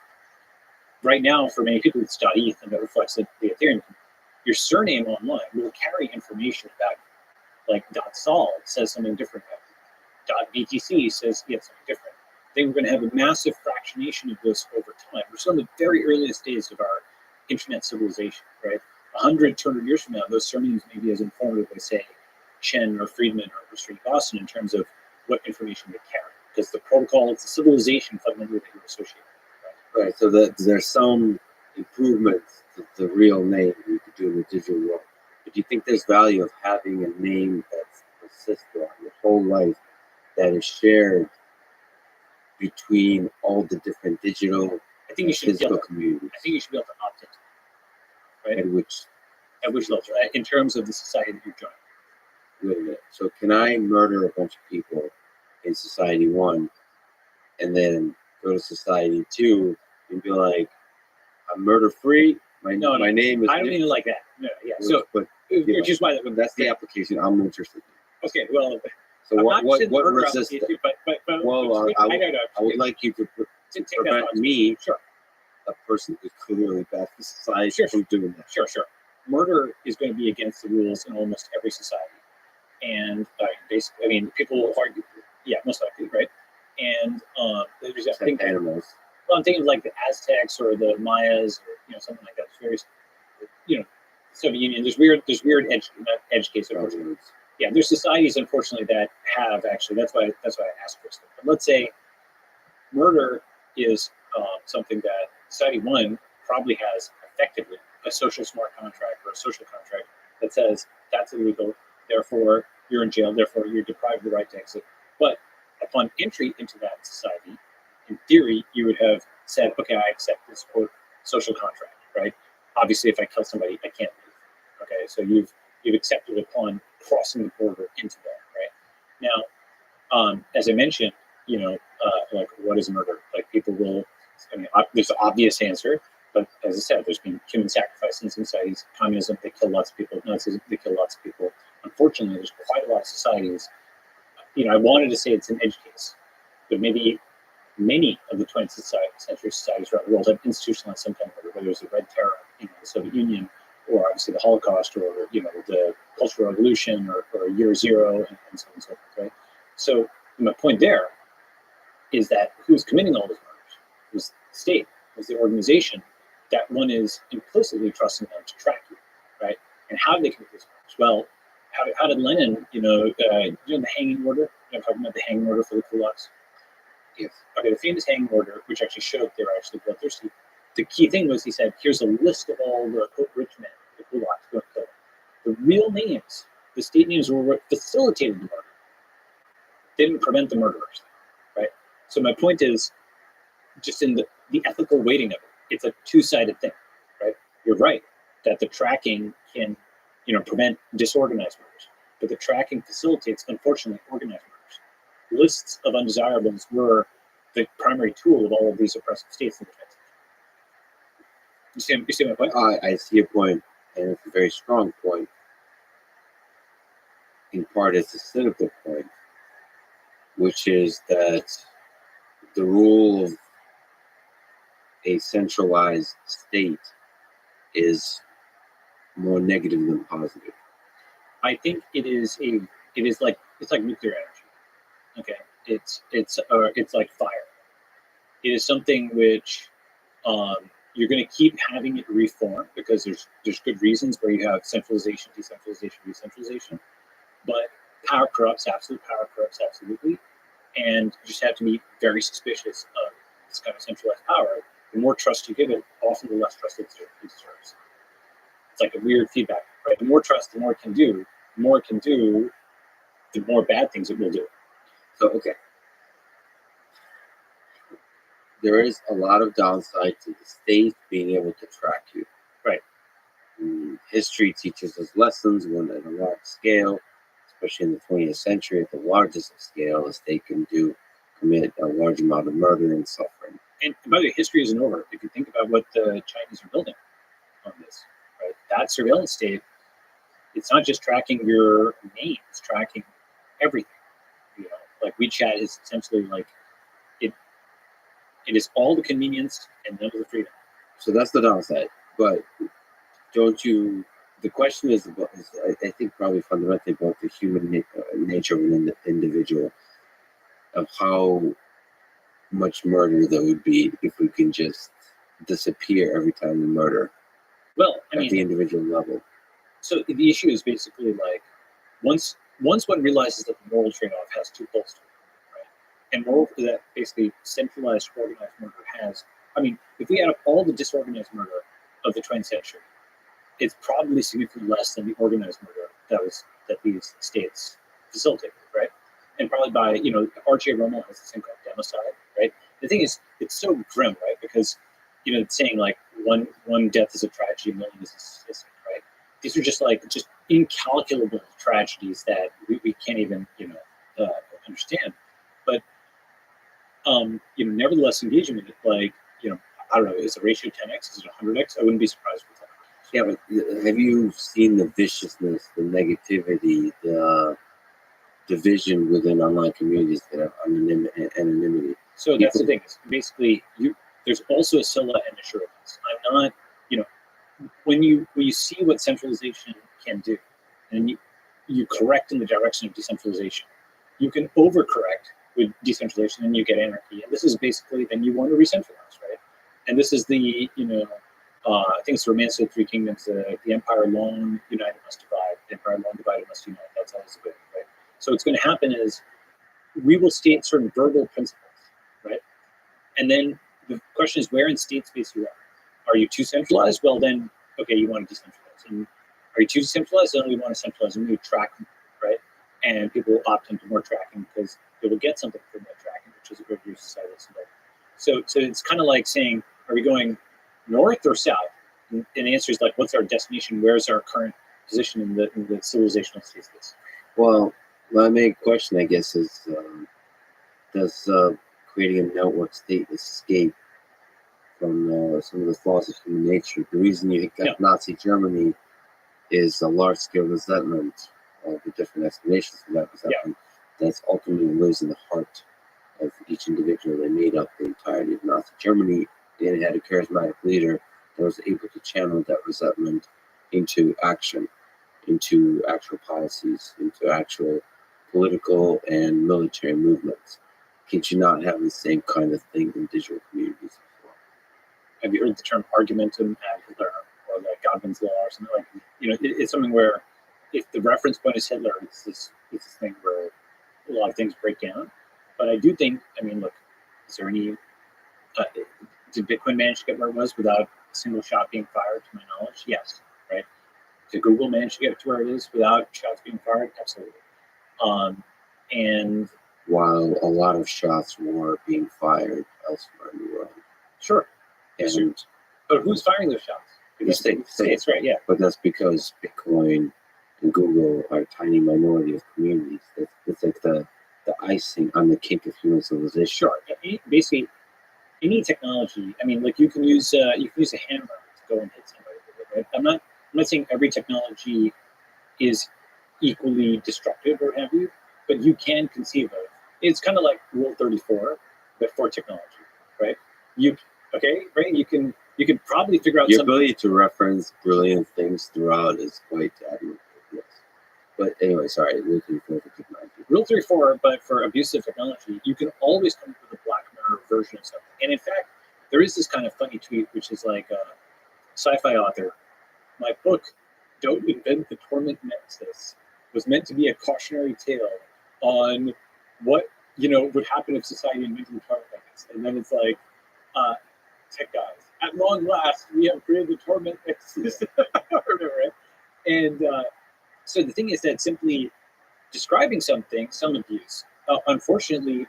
right now, for many people, it's .eth, and that reflects the Ethereum. Your surname online will carry information about you. Like .sol says something different about you. .btc says something different. I think we're going to have a massive fractionation of this over time. We're still in the very earliest days of our internet civilization, right? 100, 200 years from now, those surnames may be as informative as, say, Chen or Friedman or Srinivasan in terms of what information they carry. Because the protocol, it's a civilization fundamentally that you're associated with. Right. So there's some improvements to the real name you could do in the digital world. But do you think there's value of having a name that's persists throughout your whole life, that is shared between all the different digital I think you should physical communities? I think you should be able to opt into it, right? At which level, in terms of the society that you're joining. Wait a minute. So can I murder a bunch of people in society one, and then go to society 2 and be like, I'm murder free. My name is. I don't mean it like that. No, yeah. Which, So, but which is why that's the application I'm interested in. Okay, well, So I'm what not saying what murder resistance? application, but Well, I would like you to take that prevent thought. me, Sure, a person who's clearly bad for society, Sure. from doing that. sure. Murder is going to be against the rules in almost every society, and basically, I mean, people will argue, yeah, most likely, right? And there's that thing. Except animals. Well, I'm thinking like the Aztecs or the Mayas, or something like that. It's very, Soviet Union. There's weird edge cases. Yeah, there's societies, unfortunately, that have actually. That's why I asked Kristen. But let's say murder is something that society 1 probably has effectively a social smart contract or a social contract that says that's illegal, therefore you're in jail, therefore you're deprived of the right to exit. But upon entry into that society, in theory, you would have said, okay, I accept this quote social contract, right? Obviously, if I kill somebody, I can't leave. Okay, so you've accepted upon crossing the border into that, right? Now, as I mentioned, like what is murder? Like people will, there's an obvious answer, but as I said, there's been human sacrifice in societies. Communism, they kill lots of people. Nazism, they kill lots of people. Unfortunately, there's quite a lot of societies. I wanted to say it's an edge case, but maybe many of the 20th century societies around the world have institutionalized some kind of murder, whether it's the Red Terror, the Soviet Union, or obviously the Holocaust, or the Cultural Revolution, or Year Zero, and so on and so forth. Right. So my point there is that who's committing all those murders was the state, was the organization that one is implicitly trusting them to track you, right? And how did they commit these murders? Well, how did Lenin, the hanging order? I'm talking about the hanging order for the kulaks. Yes. Okay, the famous hanging order, which actually showed they were actually bloodthirsty. The key thing was he said, here's a list of all the rich men, the kulaks, going to kill them. The real names, the state names were what facilitated the murder. They didn't prevent the murderers, right? So my point is, just in the ethical weighting of it, it's a two-sided thing, right? You're right that the tracking can, prevent disorganized murders, but the tracking facilitates, unfortunately, organized murders. Lists of undesirables were the primary tool of all of these oppressive states in the 20th century. You see my point? I see your point, and it's a very strong point. In part, it's a cynical point, which is that the rule of a centralized state is more negative than positive. I think it's like nuclear energy. Okay, it's like fire. It is something which you're going to keep having it reform because there's good reasons where you have centralization, decentralization. But power corrupts, absolute power corrupts absolutely, and you just have to be very suspicious of this kind of centralized power. The more trust you give it, often the less trust it deserves. It's like a weird feedback, right? The more trust, the more it can do. The more it can do, the more bad things it will do. So, okay. There is a lot of downside to the state being able to track you. Right. History teaches us lessons when at a large scale, especially in the 20th century, at the largest scale, the state can commit a large amount of murder and suffering. And by the way, history isn't over. If you think about what the Chinese are building on this, right? That surveillance state, it's not just tracking your name, it's tracking everything. Like WeChat is essentially like it is all the convenience and none of the freedom. So that's the downside. But the question is I think probably fundamentally about the human nature of an individual, of how much murder there would be if we can just disappear every time we murder. Well, at the individual level. So the issue is basically like once one realizes that the moral trade-off has two poles to it, right? And moral that basically centralized organized murder has. I mean, if we add up all the disorganized murder of the 20th century, it's probably significantly less than the organized murder that these states facilitated, right? And probably by R.J. Rommel has this thing called democide, right? The thing is, it's so grim, right? Because it's saying like one death is a tragedy, a million is a statistic, right? These are just incalculable tragedies that we can't even understand. But nevertheless engaging with it, like, I don't know, is the ratio 10x? Is it 100x? I wouldn't be surprised with that. Yeah, but have you seen the viciousness, the negativity, the division within online communities that have anonymity? So that's the thing. Is basically, there's also a Scylla and a Shurikens. I'm not, when you see what centralization can do, and you correct in the direction of decentralization, you can overcorrect with decentralization and you get anarchy. And this is basically, then you want to re-centralize, right? And this is the, I think it's the Romance of the Three Kingdoms, the empire long united must divide, the empire long divided must unite. That's always the way, right? So what's going to happen is we will state certain verbal principles, right? And then the question is where in state space you are. Are you too centralized? Well, then, okay, you want to decentralize. And are you too decentralized? Then we want to centralize and we track, right? And people will opt into more tracking because they will get something from that tracking, which is a good use of society. So it's kind of like saying, are we going north or south? And the answer is like, what's our destination? Where's our current position in the civilizational state space? Well, my main question, I guess, is does creating a network state escape from some of the flaws of human nature? The reason you got Nazi Germany is a large-scale resentment of the different explanations for that resentment that's ultimately lives in the heart of each individual. They made up the entirety of Nazi Germany. They had a charismatic leader that was able to channel that resentment into action, into actual policies, into actual political and military movements. Can't you not have the same kind of thing in digital communities as well? Have you heard the term argumentum ad Hitler, or like Godwin's law or something like? It's something where if the reference point is Hitler, it's this thing where a lot of things break down. But I do think, look, is there any? Did Bitcoin manage to get where it was without a single shot being fired? To my knowledge, yes. Right? Did Google manage to get to where it is without shots being fired? Absolutely. And while a lot of shots were being fired elsewhere in the world. Sure. And but who's firing those shots? The states, right? Yeah. But that's because Bitcoin and Google are a tiny minority of communities. It's like the icing on the cake of human civilization. Sure. Basically, any technology. You can use a hammer to go and hit somebody with it, right? I'm not saying every technology is equally destructive or have you, but you can conceive of. It's kind of like Rule 34, but for technology, right? You can probably figure out your ability to reference brilliant things throughout is quite admirable. Yes. But anyway, sorry, Rule 34 for technology. Rule 34, but for abusive technology, you can always come up with a Black Mirror version of something. And in fact, there is this kind of funny tweet, which is like a sci-fi author. My book, Don't Invent the Torment Nemesis, was meant to be a cautionary tale on what would happen if society invented the torment nexus. And then it's like, tech guys, at long last, we have created the torment nexus. Right? And so the thing is that simply describing something, some abuse, unfortunately,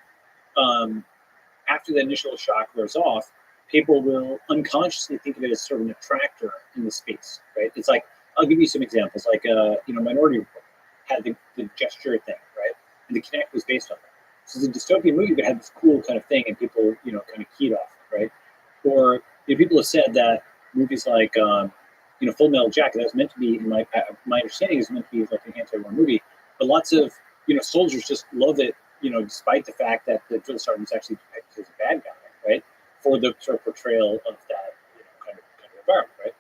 after the initial shock wears off, people will unconsciously think of it as sort of an attractor in the space, right? It's like, I'll give you some examples, like, Minority Report had the gesture thing, right? And the Kinect was based on that. So it's a dystopian movie, but had this cool kind of thing, and people, kind of keyed off, right? Or people have said that movies like, Full Metal Jacket, that was meant to be, in my understanding, is meant to be like an anti-war movie, but lots of, soldiers just love it, despite the fact that the drill sergeant is actually depicted as a bad guy, right? For the sort of portrayal of that, kind of environment, right?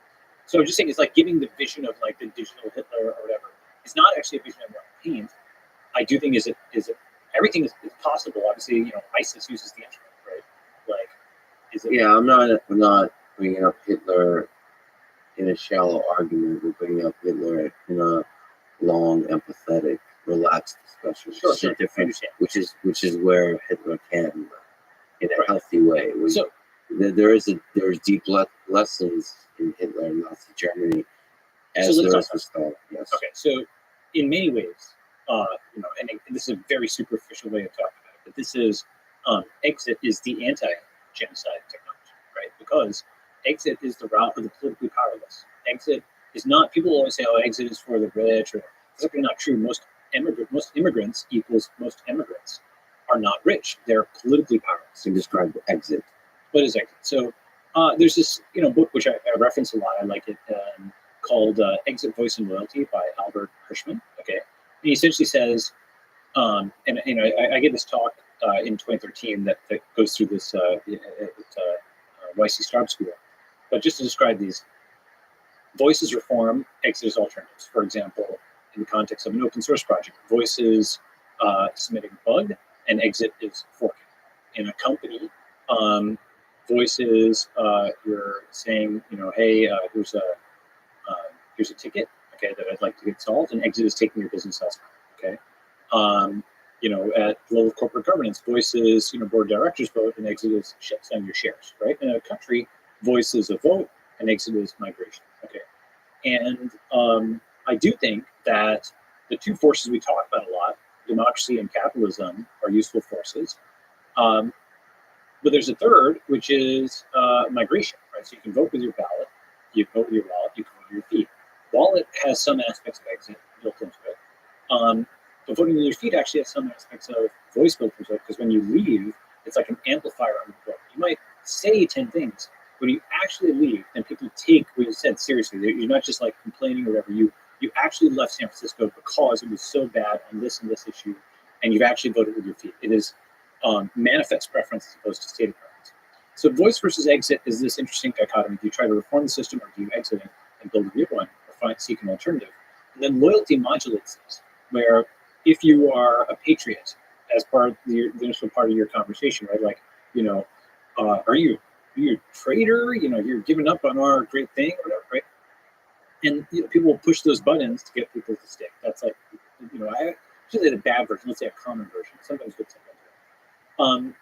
So I'm just saying, it's like giving the vision of like the digital Hitler or whatever. It's not actually a vision I want to paint. I do think everything is possible. Obviously, ISIS uses the internet, right? Like, is it? Yeah, I'm not bringing up Hitler in a shallow argument. We're bringing up Hitler in a long, empathetic, relaxed discussion. Sure, different, which is where Hitler can, in a healthy way. So there's deep lessons in Hitler and Nazi Germany, as there is for Stalin. Yes. Okay, so in many ways, and this is a very superficial way of talking about it, but this is exit is the anti-genocide technology, right? Because exit is the route of the politically powerless. Exit is not. People always say, "Oh, exit is for the rich," or it's simply not true. Most immigrants equals most immigrants are not rich. They're politically powerless. You described the exit. What is exit? So there's this book which I reference a lot. I like it, called Exit, Voice, and Loyalty by Albert Hirschman. Okay, and he essentially says, and I gave this talk in 2013 that goes through this at YC Startup School. But just to describe these, voice is reform, exit is alternatives. For example, in the context of an open source project, voice is submitting a bug, and exit is forking. In a company, voice is you're saying, hey, here's a ticket, okay, that I'd like to get solved, and exit is taking your business elsewhere, okay. At the level of corporate governance, voice is board of directors vote, and exit is shuts down your shares, right? In a country, voice is a vote, and exit is migration, okay. And I do think that the two forces we talk about a lot, democracy and capitalism, are useful forces. But there's a third, which is migration, right? So you can vote with your ballot, you vote with your wallet, you can vote with your feet. Wallet has some aspects of exit built into it. But voting with your feet actually has some aspects of voice built into it, because when you leave, it's like an amplifier on the vote. You might say 10 things. When you actually leave, then people take what you said seriously. You're not just like complaining or whatever. You actually left San Francisco because it was so bad on this and this issue, and you've actually voted with your feet. It is manifest preference as opposed to stated preference. So voice versus exit is this interesting dichotomy. Do you try to reform the system, or do you exit it and build a new one, or seek an alternative? And then loyalty modulates this, where if you are a patriot, as part of the initial part of your conversation, right? Like, are you a traitor? You're giving up on our great thing, or whatever, right? And people will push those buttons to get people to stick. That's like, I should say the bad version. Let's say a common version. Sometimes good, sometimes bad.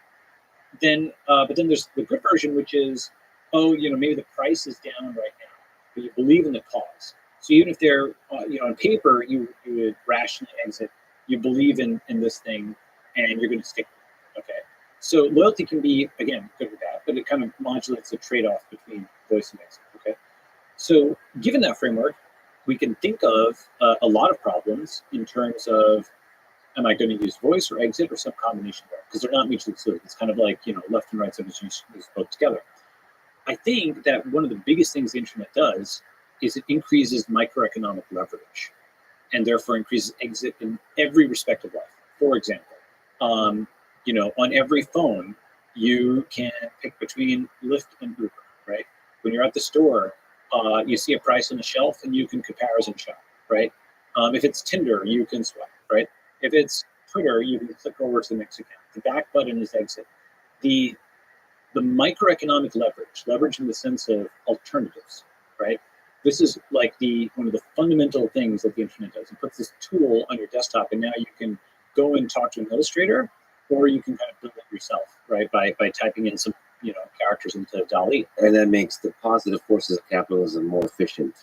But then there's the good version, which is, maybe the price is down right now, but you believe in the cause. So even if they're, on paper, you would rationally exit. You believe in this thing, and you're going to stick with it. Okay. So loyalty can be, again, good or bad, but it kind of modulates the trade-off between voice and exit. Okay. So given that framework, we can think of a lot of problems in terms of, am I going to use voice or exit or some combination of that? Because they're not mutually exclusive. It's kind of like, left and right sides use both together. I think that one of the biggest things the internet does is it increases microeconomic leverage, and therefore increases exit in every respect of life. For example, on every phone, you can pick between Lyft and Uber, right? When you're at the store, you see a price on the shelf and you can comparison shop, right? If it's Tinder, you can swipe, right? If it's Twitter, you can click over to the next account. The back button is exit. The microeconomic leverage in the sense of alternatives, right? This is like one of the fundamental things that the internet does. It puts this tool on your desktop, and now you can go and talk to an illustrator, or you can kind of build it yourself, right? By typing in some characters into DALL-E. And that makes the positive forces of capitalism more efficient,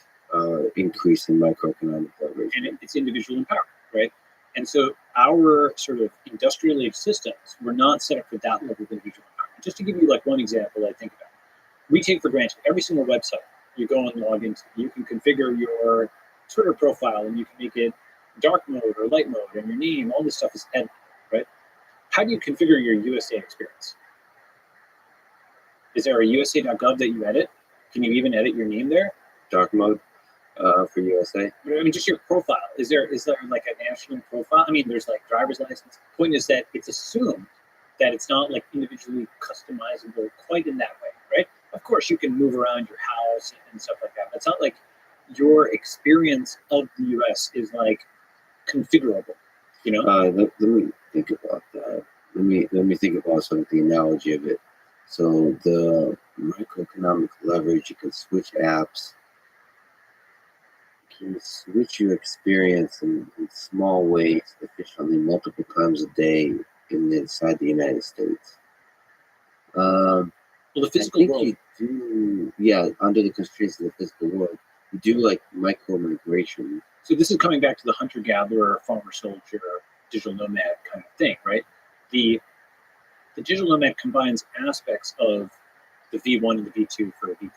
increase in microeconomic leverage. And it's individual empowerment, right? And so our sort of industrial age systems were not set up for that level of individual empowerment. Just to give you like one example I think about, we take for granted every single website you go and log into, you can configure your Twitter profile, and you can make it dark mode or light mode, and your name, all this stuff is editable, right? How do you configure your USA experience? Is there a USA.gov that you edit? Can you even edit your name there? Dark mode for USA? I mean, just your profile. Is there like a national profile? I mean, there's like driver's license. The point is that it's assumed that it's not like individually customizable quite in that way, right? Of course, you can move around your house and stuff like that. But it's not like your experience of the U.S. is like configurable, Let me think about that. Let me think about sort of the analogy of it. So the microeconomic leverage, you can switch apps, you can switch your experience in small ways efficiently multiple times a day inside the United States. Well, the physical world. You do, under the constraints of the physical world, you do like micro-migration. So this is coming back to the hunter-gatherer, farmer-soldier, digital nomad kind of thing, right? The digital nomad combines aspects of the V1 and the V2 for a V3,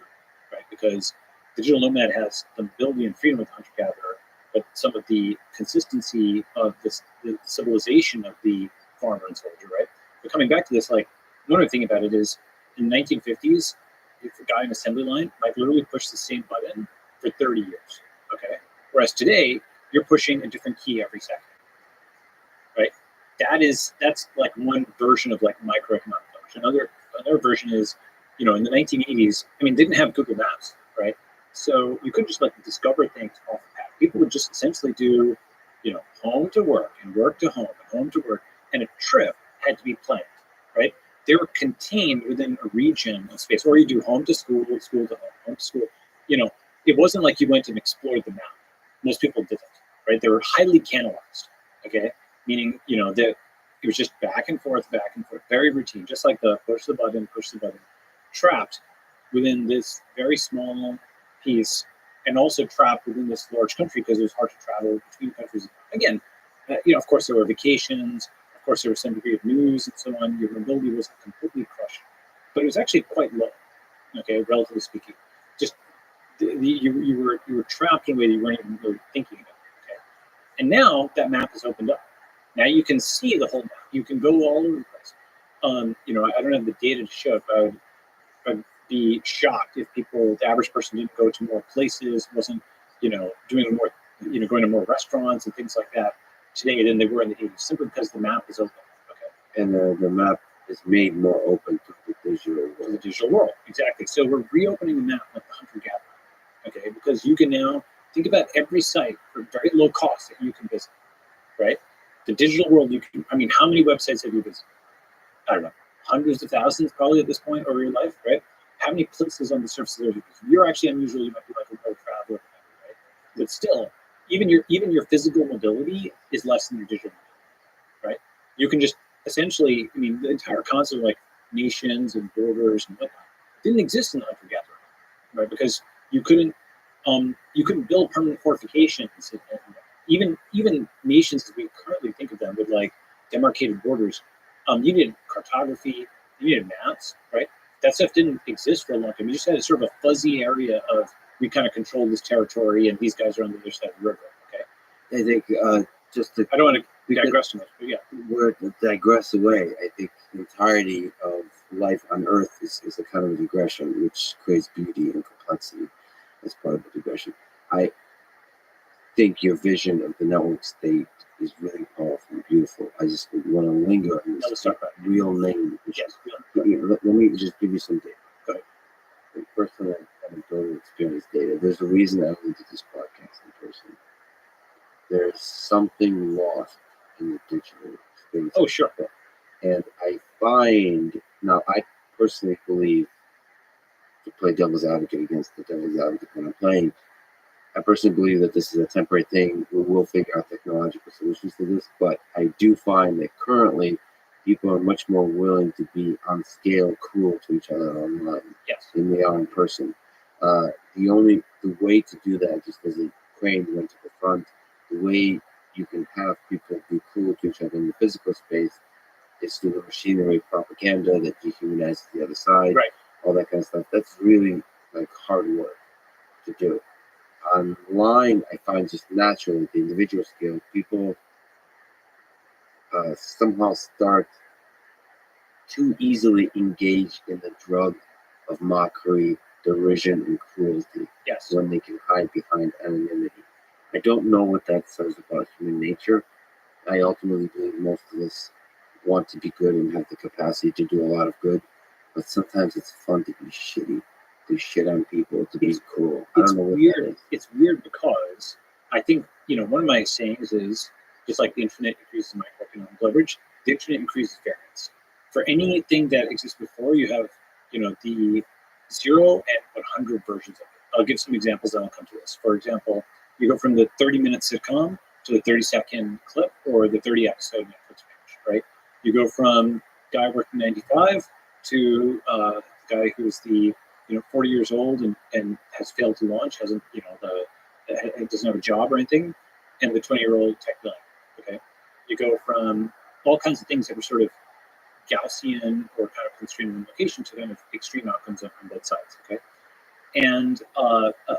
right? Because the digital nomad has the ability and freedom of the hunter-gatherer, but some of the consistency of the civilization of the farmer and soldier, right? But coming back to this, like, one other thing about it is, in the 1950s, if a guy in assembly line might literally push the same button for 30 years, okay? Whereas today, you're pushing a different key every second, right? That's like one version of like microeconomic leverage. Another version is, in the 1980s, I mean, didn't have Google Maps, right? So you couldn't just like discover things off the path. People would just essentially do, home to work and work to home and home to work, and a trip had to be planned, right? They were contained within a region of space, or you do home to school, school to home, home to school. It wasn't like you went and explored the map. Most people didn't, right? They were highly canalized, okay? Meaning, that it was just back and forth, very routine, just like the push the button, trapped within this very small piece, and also trapped within this large country because it was hard to travel between countries. Again, of course, there were vacations. Of course, there was some degree of news and so on. Your mobility wasn't completely crushed, but it was actually quite low, okay, relatively speaking. Just you were trapped in a way that you weren't even really thinking about, okay? And now that map is opened up. Now you can see the whole map. You can go all over the place. I don't have the data to show it, but I'd be shocked if the average person didn't go to more places, wasn't, doing more, going to more restaurants and things like that today than they were in the 80s, simply because the map is open. Okay. And the map is made more open to the digital world. To the digital world, exactly. So we're reopening the map like the hunter-gatherer, okay? Because you can now think about every site for very low cost that you can visit, right? The digital world, how many websites have you visited? I don't know, hundreds of thousands probably at this point over your life, right? How many places on the surface of the earth? You're actually unusual, you might be like a world traveler, right? But still, even your physical mobility is less than your digital mobility, right? You can just essentially, the entire concept of like nations and borders and whatnot didn't exist in the hunter-gatherer, right? Because you couldn't build permanent fortifications. And even nations as we currently think of them with like demarcated borders, you needed cartography, you needed maps, right? That stuff didn't exist for a long time. You just had a sort of a fuzzy area of, we kind of control this territory and these guys are on the other side of the river, okay? I think I don't want to digress too much, but yeah. We're to digress away. I think the entirety of life on Earth is a kind of a digression, which creates beauty and complexity as part of the digression. I think your vision of the network state is really powerful and beautiful. I just want to linger on this real name. Yes. Let me just give you some data. Go ahead. The personal anecdotal experience data. There's a reason I only did this podcast in person. There's something lost in the digital space. Oh, sure. And I find, now I personally believe, to play devil's advocate against the devil's advocate when I'm playing, I personally believe that this is a temporary thing. We will figure out technological solutions to this, but I do find that currently people are much more willing to be on scale cruel to each other online than they are in person. The way to do that, just as a crane went to the front, the way you can have people be cruel to each other in the physical space is through the machinery of propaganda that dehumanizes the other side, all that kind of stuff. That's really like hard work to do. Online, I find just naturally at the individual scale, people somehow start too easily engaged in the drug of mockery, derision, and cruelty when they can hide behind anonymity. I don't know what that says about human nature. I ultimately believe most of us want to be good and have the capacity to do a lot of good, but sometimes it's fun to be shitty, to shit on people, to be cruel. I don't know what that is. It's weird because I think, one of my sayings is, just like the internet increases microeconomic leverage, the internet increases variance. For anything that exists before, you have, the 0 and 100 versions of it. I'll give some examples and I'll come to this. For example, you go from the 30-minute sitcom to the 30-second clip or the 30-episode Netflix binge, right? You go from guy working 95 to the guy who's the 40 years old and has failed to launch, hasn't doesn't have a job or anything, and the 20-year-old tech billionaire. Okay, you go from all kinds of things that were sort of Gaussian or kind of constrained in location to kind of extreme outcomes on both sides. Okay, and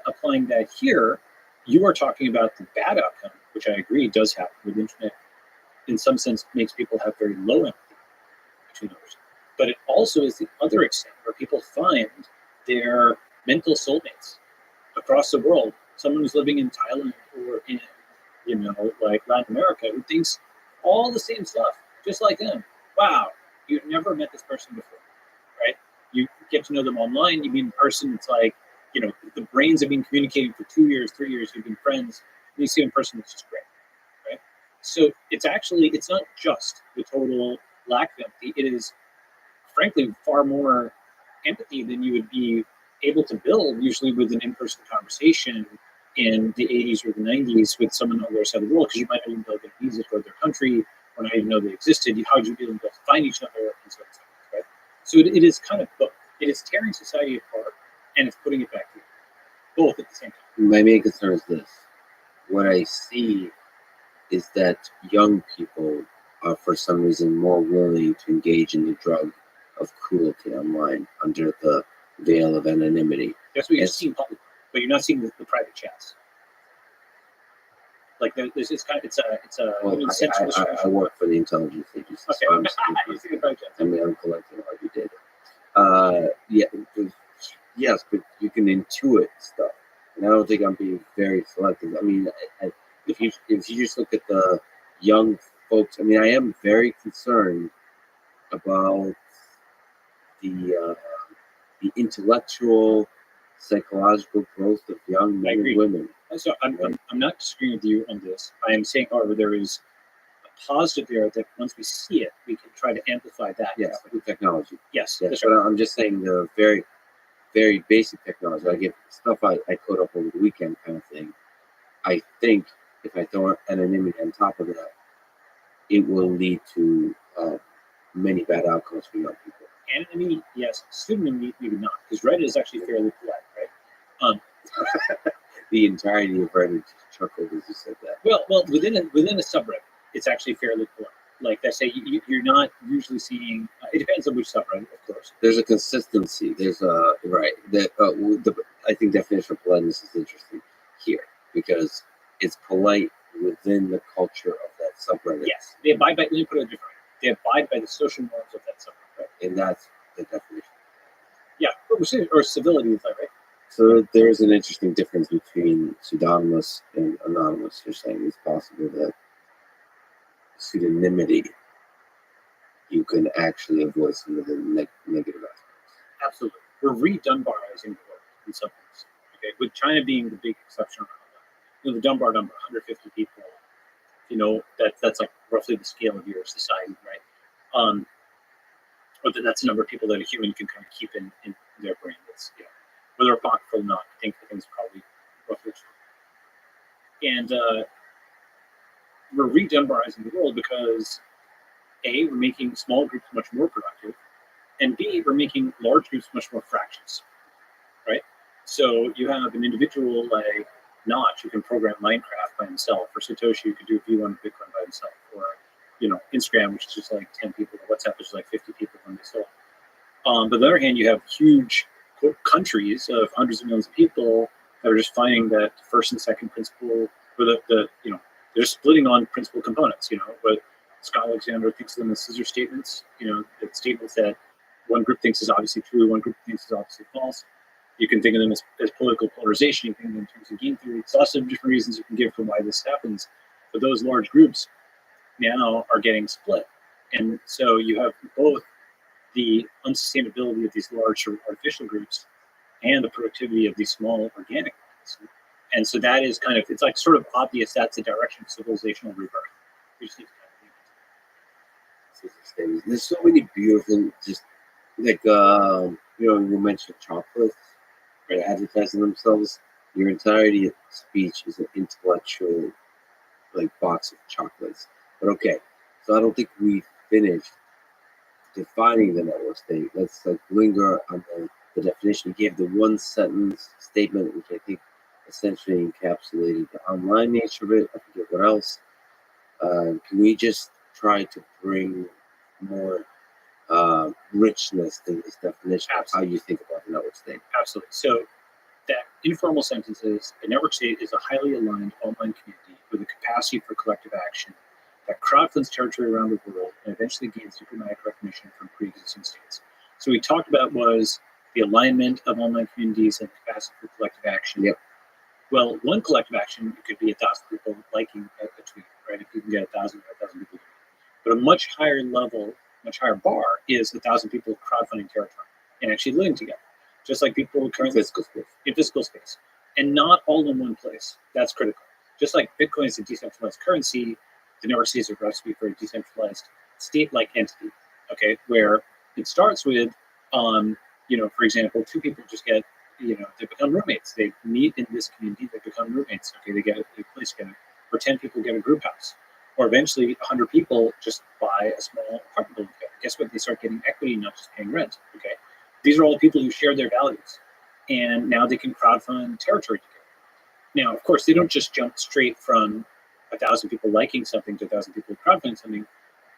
applying that here, you are talking about the bad outcome, which I agree does happen with internet in some sense, makes people have very low empathy between others. But it also is the other extent where people find their mental soulmates across the world. Someone who's living in Thailand or in, like Latin America, who thinks all the same stuff, just like them. Wow, you've never met this person before, right? You get to know them online, you meet in person, it's like, the brains have been communicating for 2 years, 3 years, you've been friends, and you see in person, it's just great, right? So it's not just the total lack of empathy, it is frankly far more empathy than you would be able to build usually with an in-person conversation in the 80s or the 90s with someone on the other side of the world, because you might not even know their music or their country, or not even know they existed. How would you be able to find each other and so on, right? So it is kind of both. It is tearing society apart and it's putting it back together, both at the same time. My main concern is this. What I see is that young people are for some reason more willing to engage in the drug of cruelty online under the veil of anonymity. That's what you're seeing public, but you're not seeing the private chats. Like there's this kind of, it's a Well, I work for the intelligence agency, okay. so I'm I'm collecting RV data. Yes, but you can intuit stuff, and I don't think I'm being very selective. I mean, if you just look at the young folks, I mean, I am very concerned about the intellectual, psychological growth of young men and women. So I'm not disagreeing with you on this. I am saying, however, there is a positive there that once we see it, we can try to amplify that. Yes, with technology. Yes, that's right. But I'm just saying the very, very basic technology. I get stuff I code up over the weekend kind of thing. I think if I throw anonymity on top of that, it will lead to many bad outcomes for young people. Anonymity, yes. Pseudonymity, maybe not, because Reddit is actually fairly polite, right? The entirety of Reddit chuckled as you said that. Well, within a subreddit, it's actually fairly polite. Like I say, you're not usually seeing. It depends on which subreddit, of course. There's a consistency. There's a right. I think definition of politeness is interesting here because it's polite within the culture of that subreddit. Yes, they abide by. Let me put it differently. They abide by the social norms of that subreddit, and that's the definition. Yeah, or civility is that right? So there is an interesting difference between pseudonymous and anonymous. You're saying it's possible that pseudonymity, you can actually avoid some of the negative aspects. Absolutely. We're re-Dunbarizing the world in some ways. Okay, with China being the big exception around that. The Dunbar number, 150 people. That's like roughly the scale of your society, right? But that's the number of people that a human can kind of keep in their brain. That's whether apocryphal or not. I think it's probably roughly true. And we're re-Dunbarizing the world because A, we're making small groups much more productive, and B, we're making large groups much more fractious, right? So you have an individual like Notch who can program Minecraft by himself, or Satoshi who could do V1 Bitcoin by himself, or Instagram, which is just like 10 people, or WhatsApp, which is like 50 people when they sold. But on the other hand, you have huge countries of hundreds of millions of people that are just finding that first and second principle, or they're splitting on principal components. But Scott Alexander thinks of them as scissor statements. It's statements that one group thinks is obviously true, one group thinks is obviously false. You can think of them as political polarization. You can think of them in terms of game theory. It's lots of different reasons you can give for why this happens. But those large groups now are getting split. And so you have both the unsustainability of these large artificial groups and the productivity of these small organic ones. And so that is it's like sort of obvious that's the direction of civilizational rebirth. We just need to kind of There's so many beautiful, just like, you mentioned chocolates, right? Advertising themselves. Your entirety of speech is an intellectual, like, box of chocolates. But okay, so I don't think we finished defining the network state. Let's linger on the definition. You gave the one sentence statement, which I think essentially encapsulated the online nature of it. I forget what else. Can we just try to bring more richness to this definition of how you think about the network state? Absolutely. So that informal sentence is a network state is a highly aligned online community with a capacity for collective action that crowdfunds territory around the world and eventually gains diplomatic recognition from pre-existing states. So we talked about was the alignment of online communities and capacity for collective action. Yep. Well, one collective action could be 1,000 people liking a tweet, right? If you can get 1,000 people. But a much higher level, much higher bar is 1,000 people crowdfunding territory and actually living together, just like people currently in physical space, and not all in one place. That's critical. Just like Bitcoin is a decentralized currency, the network is a recipe for a decentralized state-like entity. Okay, where it starts with, for example, two people just get, they become roommates. They meet in this community, they become roommates. Okay, they get a place together, or 10 people get a group house, or eventually 100 people just buy a small apartment building together. Guess what? They start getting equity, not just paying rent. Okay, these are all the people who share their values, and now they can crowdfund territory together. Now, of course, they don't just jump straight from 1,000 people liking something to 1,000 people crowdfunding something.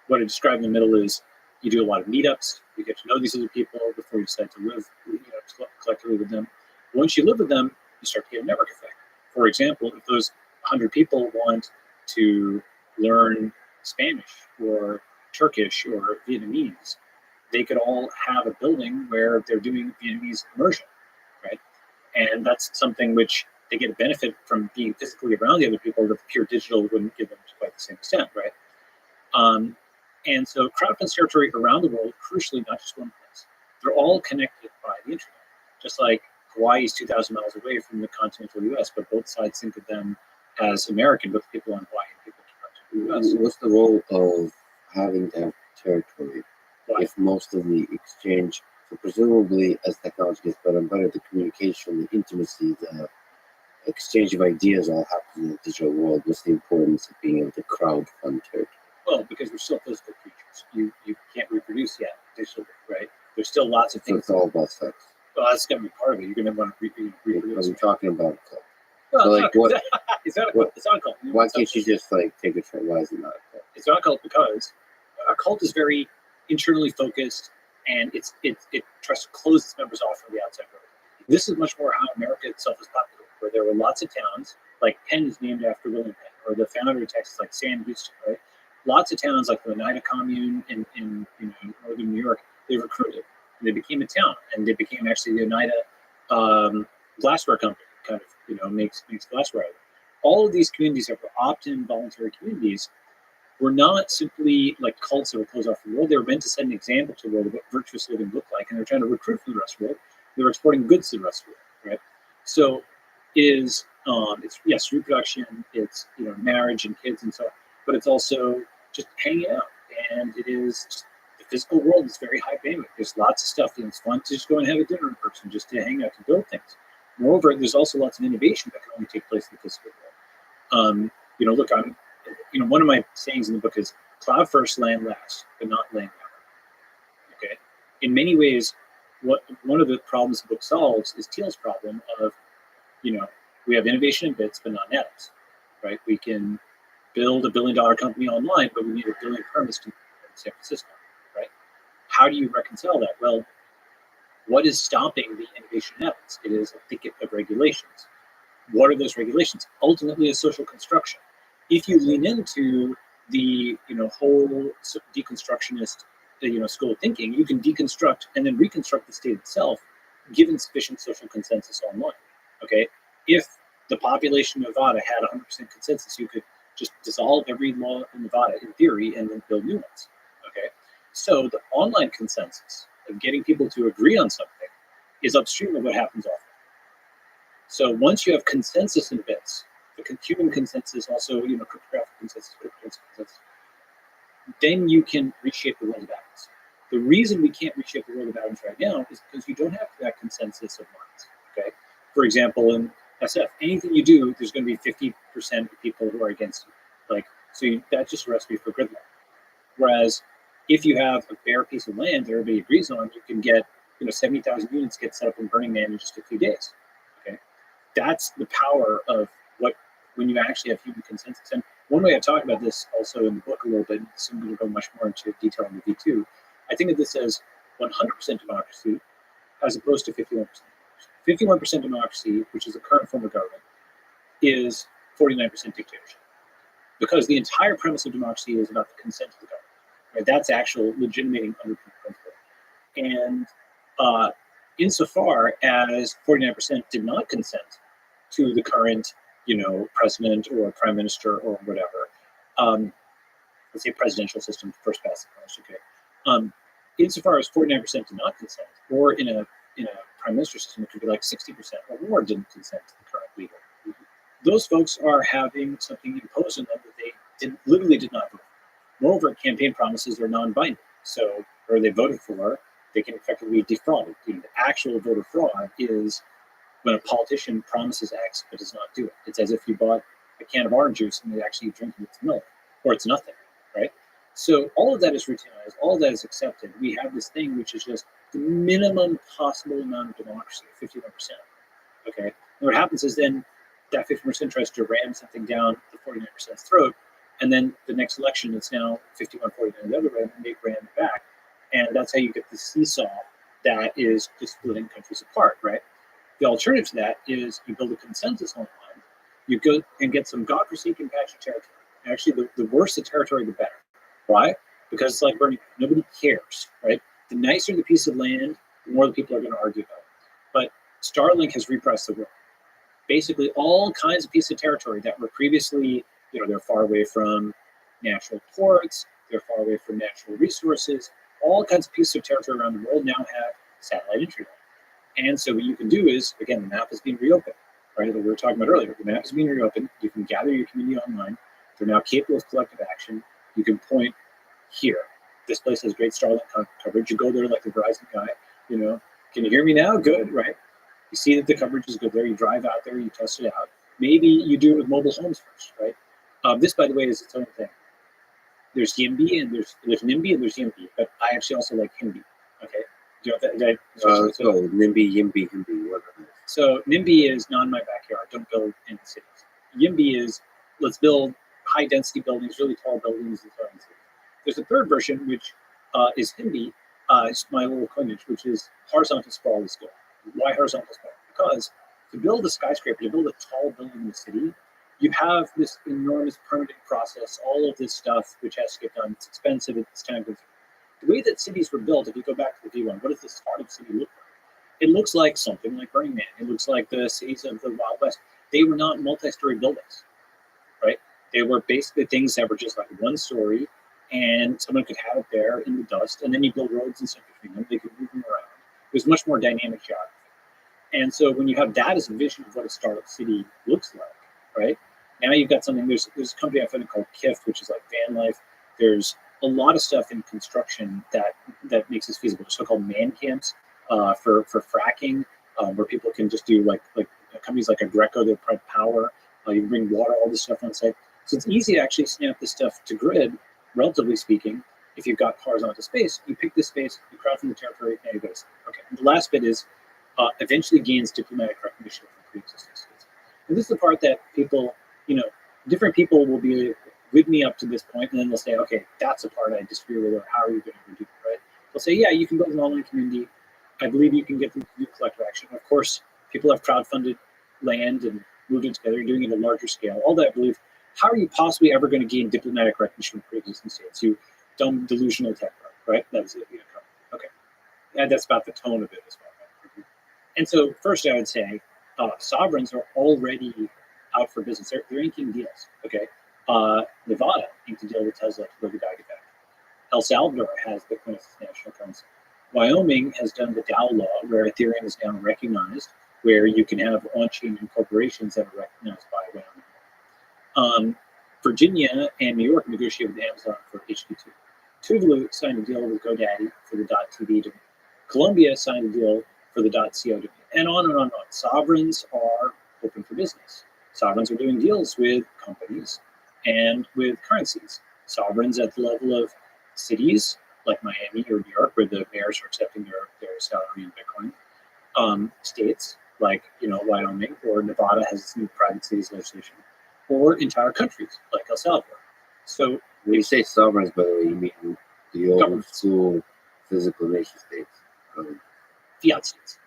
What I describe in the middle is you do a lot of meetups. You get to know these other people before you decide to live collectively with them. Once you live with them, you start to get a network effect. For example, if those 100 people want to learn Spanish or Turkish or Vietnamese, they could all have a building where they're doing Vietnamese immersion, right? And that's something which they get a benefit from being physically around the other people that the pure digital wouldn't give them to quite the same extent, right? And so crowdfund territory around the world, crucially, not just one place. They're all connected by the internet. Just like Hawaii is 2,000 miles away from the continental U.S., but both sides think of them as American, both people on Hawaii and people in the U.S. What's the role of having to have territory if most of the exchange, so presumably as technology gets better and better, the communication, the intimacy, the exchange of ideas all happens in the digital world? What's the importance of being able to crowdfund territory? Well, because we're still physical creatures. You can't reproduce yet digitally, right? There's still lots of So things. it's all about sex. Well, that's going to be part of it. You're going to want to reproduce. I'm talking about a cult. Well, So like what? It's not a cult. It's not a cult. Why can't you just like take it from? Why is it not a cult? It's not a cult because a cult is very internally focused, and it tries to close its members off from the outside world. This is much more how America itself is populated, where there were lots of towns, like Penn is named after William Penn, or the founder of Texas, like Sam Houston, right? Lots of towns like the Oneida Commune in northern New York, they recruited. And they became a town, and they became actually the Oneida glassware company, kind of makes glassware. All of these communities that were opt-in voluntary communities were not simply like cults that were closed off from the world. They were meant to set an example to the world of what virtuous living looked like, and they were trying to recruit from the rest of the world. They were exporting goods to the rest of the world, right? So it's yes, reproduction, it's marriage and kids and so on, but it's also just hanging out, and it is just, the physical world is very high bandwidth. There's lots of stuff, and it's fun to just go and have a dinner in person, just to hang out, to build things. Moreover, there's also lots of innovation that can only take place in the physical world. Look, one of my sayings in the book is cloud first, land last, but not land now. Okay. In many ways, one of the problems the book solves is Thiel's problem of, we have innovation in bits, but not in atoms, right? We can build $1 billion company online, but we need 1 billion permits to San Francisco, right? How do you reconcile that? Well, what is stopping the innovation in atoms? It is a thicket of regulations. What are those regulations? Ultimately, a social construction. If you lean into the whole deconstructionist school of thinking, you can deconstruct and then reconstruct the state itself, given sufficient social consensus online. Okay, if the population of Nevada had 100% consensus, you could just dissolve every law in Nevada in theory and then build new ones. Okay, so the online consensus of getting people to agree on something is upstream of what happens offline. So once you have consensus in bits, the human consensus, also cryptographic consensus, then you can reshape the world of atoms. The reason we can't reshape the world of atoms right now is because you don't have that consensus of minds. Okay, for example, in SF, anything you do, there's going to be 50% of people who are against you. That's just a recipe for gridlock. Whereas if you have a bare piece of land that everybody agrees on, you can get 70,000 units get set up in Burning Man in just a few days. Okay, that's the power of when you actually have human consensus. And one way I talk about this also in the book a little bit, so I'm going to go much more into detail in the V2. I think of this as 100% democracy as opposed to 51%. 51% democracy, which is the current form of government, is 49% dictatorship. because the entire premise of democracy is about the consent of the government. Right? That's actual legitimating underpinning principle. And insofar as 49% did not consent to the current, president or prime minister or whatever, let's say presidential system, first past the post, okay. Insofar as 49% did not consent, or in a prime minister system, it could be like 60% or more didn't consent to the current leader. Those folks are having something imposed on them that they literally did not vote for. Moreover, campaign promises are non-binding, so or they voted for, they can effectively defraud it. The actual voter fraud is when a politician promises X but does not do it. It's as if you bought a can of orange juice and you actually drink its milk, or it's nothing, right? So all of that is routinized, all of that is accepted. We have this thing which is just the minimum possible amount of democracy, 51%. Okay, and what happens is then that 50% tries to ram something down the 49%'s throat, and then the next election it's now 51-49 the other way, and they ram it back. And that's how you get the seesaw that is just splitting countries apart, right? The alternative to that is you build a consensus online, you go and get some godforsaken patch of territory. Actually, the worse the territory, the better. Why? Because it's like Bernie, nobody cares, right? The nicer the piece of land, the more the people are going to argue about it. But Starlink has repressed the world. Basically, all kinds of pieces of territory that were previously, they're far away from natural ports, they're far away from natural resources, all kinds of pieces of territory around the world now have satellite internet. And so what you can do is, again, the map is being reopened, right? That we were talking about earlier. The map is being reopened. You can gather your community online. They're now capable of collective action. You can point here. This place has great Starlink coverage. You go there like the Verizon guy, can you hear me now? Good, right? You see that the coverage is good there. You drive out there, you test it out. Maybe you do it with mobile homes first, right? This, by the way, is its own thing. There's YIMBY and there's NIMBY and there's YIMBY, but I actually also like HIMBY. Okay, do you know that? So NIMBY, YIMBY, HIMBY, what are those? So NIMBY is not in my backyard. Don't build in the cities. YIMBY is let's build high density buildings, really tall buildings, and so on. There's a third version which is HIMBY. It's my little coinage, which is horizontal sprawl is good. Why horizontal sprawl? Because to build a skyscraper, to build a tall building in the city, you have this enormous permitting process, all of this stuff which has to get done. It's expensive, it's time consuming. The way that cities were built, if you go back to the V1, what does the startup city look like? It looks like something like Burning Man. It looks like the cities of the Wild West. They were not multi-story buildings, right? They were basically things that were just like one story, and someone could have it there in the dust, and then you build roads and stuff between them. They could move them around. It was much more dynamic geography. And so when you have that as a vision of what a startup city looks like, right? Now you've got something, there's a company I found called KIF, which is like van life. There's a lot of stuff in construction that makes this feasible. There's so-called man camps for fracking, where people can just do like companies like a Greco that provide power. You can bring water, all this stuff on site. So it's easy to actually snap this stuff to grid, relatively speaking. If you've got horizontal space, you pick this space, you crowd from the territory, and you go to sleep. Okay. And the last bit is eventually gains diplomatic recognition from pre-existing states. And this is the part that people, different people will be with me up to this point, and then they'll say, okay, that's the part I disagree with, or how are you going to do it, right? They'll say, yeah, you can build an online community. I believe you can get them to do collective action. Of course, people have crowdfunded land and moved it together, doing it at a larger scale. All that I believe. How are you possibly ever going to gain diplomatic recognition from pre-existing states? You dumb, delusional tech, right? That's it. Okay. And that's about the tone of it as well. Right? And so first I would say sovereigns are already out for business. They're inking deals, okay? Nevada inked a deal with Tesla to build the Gigafactory. El Salvador has Bitcoin as its national currency. Wyoming has done the DAO law, where Ethereum is now recognized, where you can have on-chain corporations that are recognized by Wyoming. Virginia and New York negotiated with Amazon for HQ2. Tuvalu signed a deal with GoDaddy for the .tv domain. Colombia signed a deal for the .co domain, and on and on and on. Sovereigns are open for business. Sovereigns are doing deals with companies and with currencies. Sovereigns at the level of cities like Miami or New York, where the mayors are accepting their salary in Bitcoin. States like Wyoming or Nevada has its new private cities legislation, or entire countries like El Salvador. So when you say sovereigns, by the way, you mean the old school physical nation states, fiat states.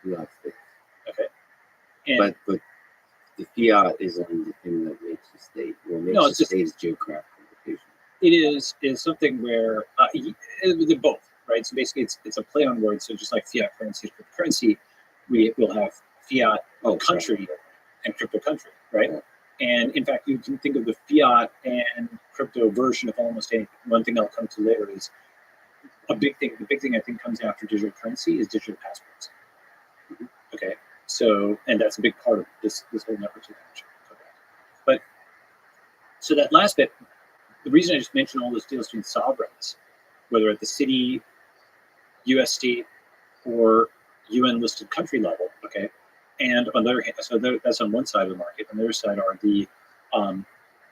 Fiat states. Okay. And but the fiat isn't the thing that makes the state. What makes No, the it's just- state is geographical location. It is something where they're both, right? So basically, it's a play on words. So just like fiat currency, cryptocurrency, we will have fiat country and crypto country, right? Yeah. And in fact, you can think of the fiat and crypto version of almost anything. One thing I'll come to later is a big thing. The big thing I think comes after digital currency is digital passports. Okay, so and that's a big part of this whole network. But so that last bit, the reason I just mentioned all those deals between sovereigns, whether at the city, U.S. state, or UN listed country level, okay, and on the other hand, so that's on one side of the market. On the other side are the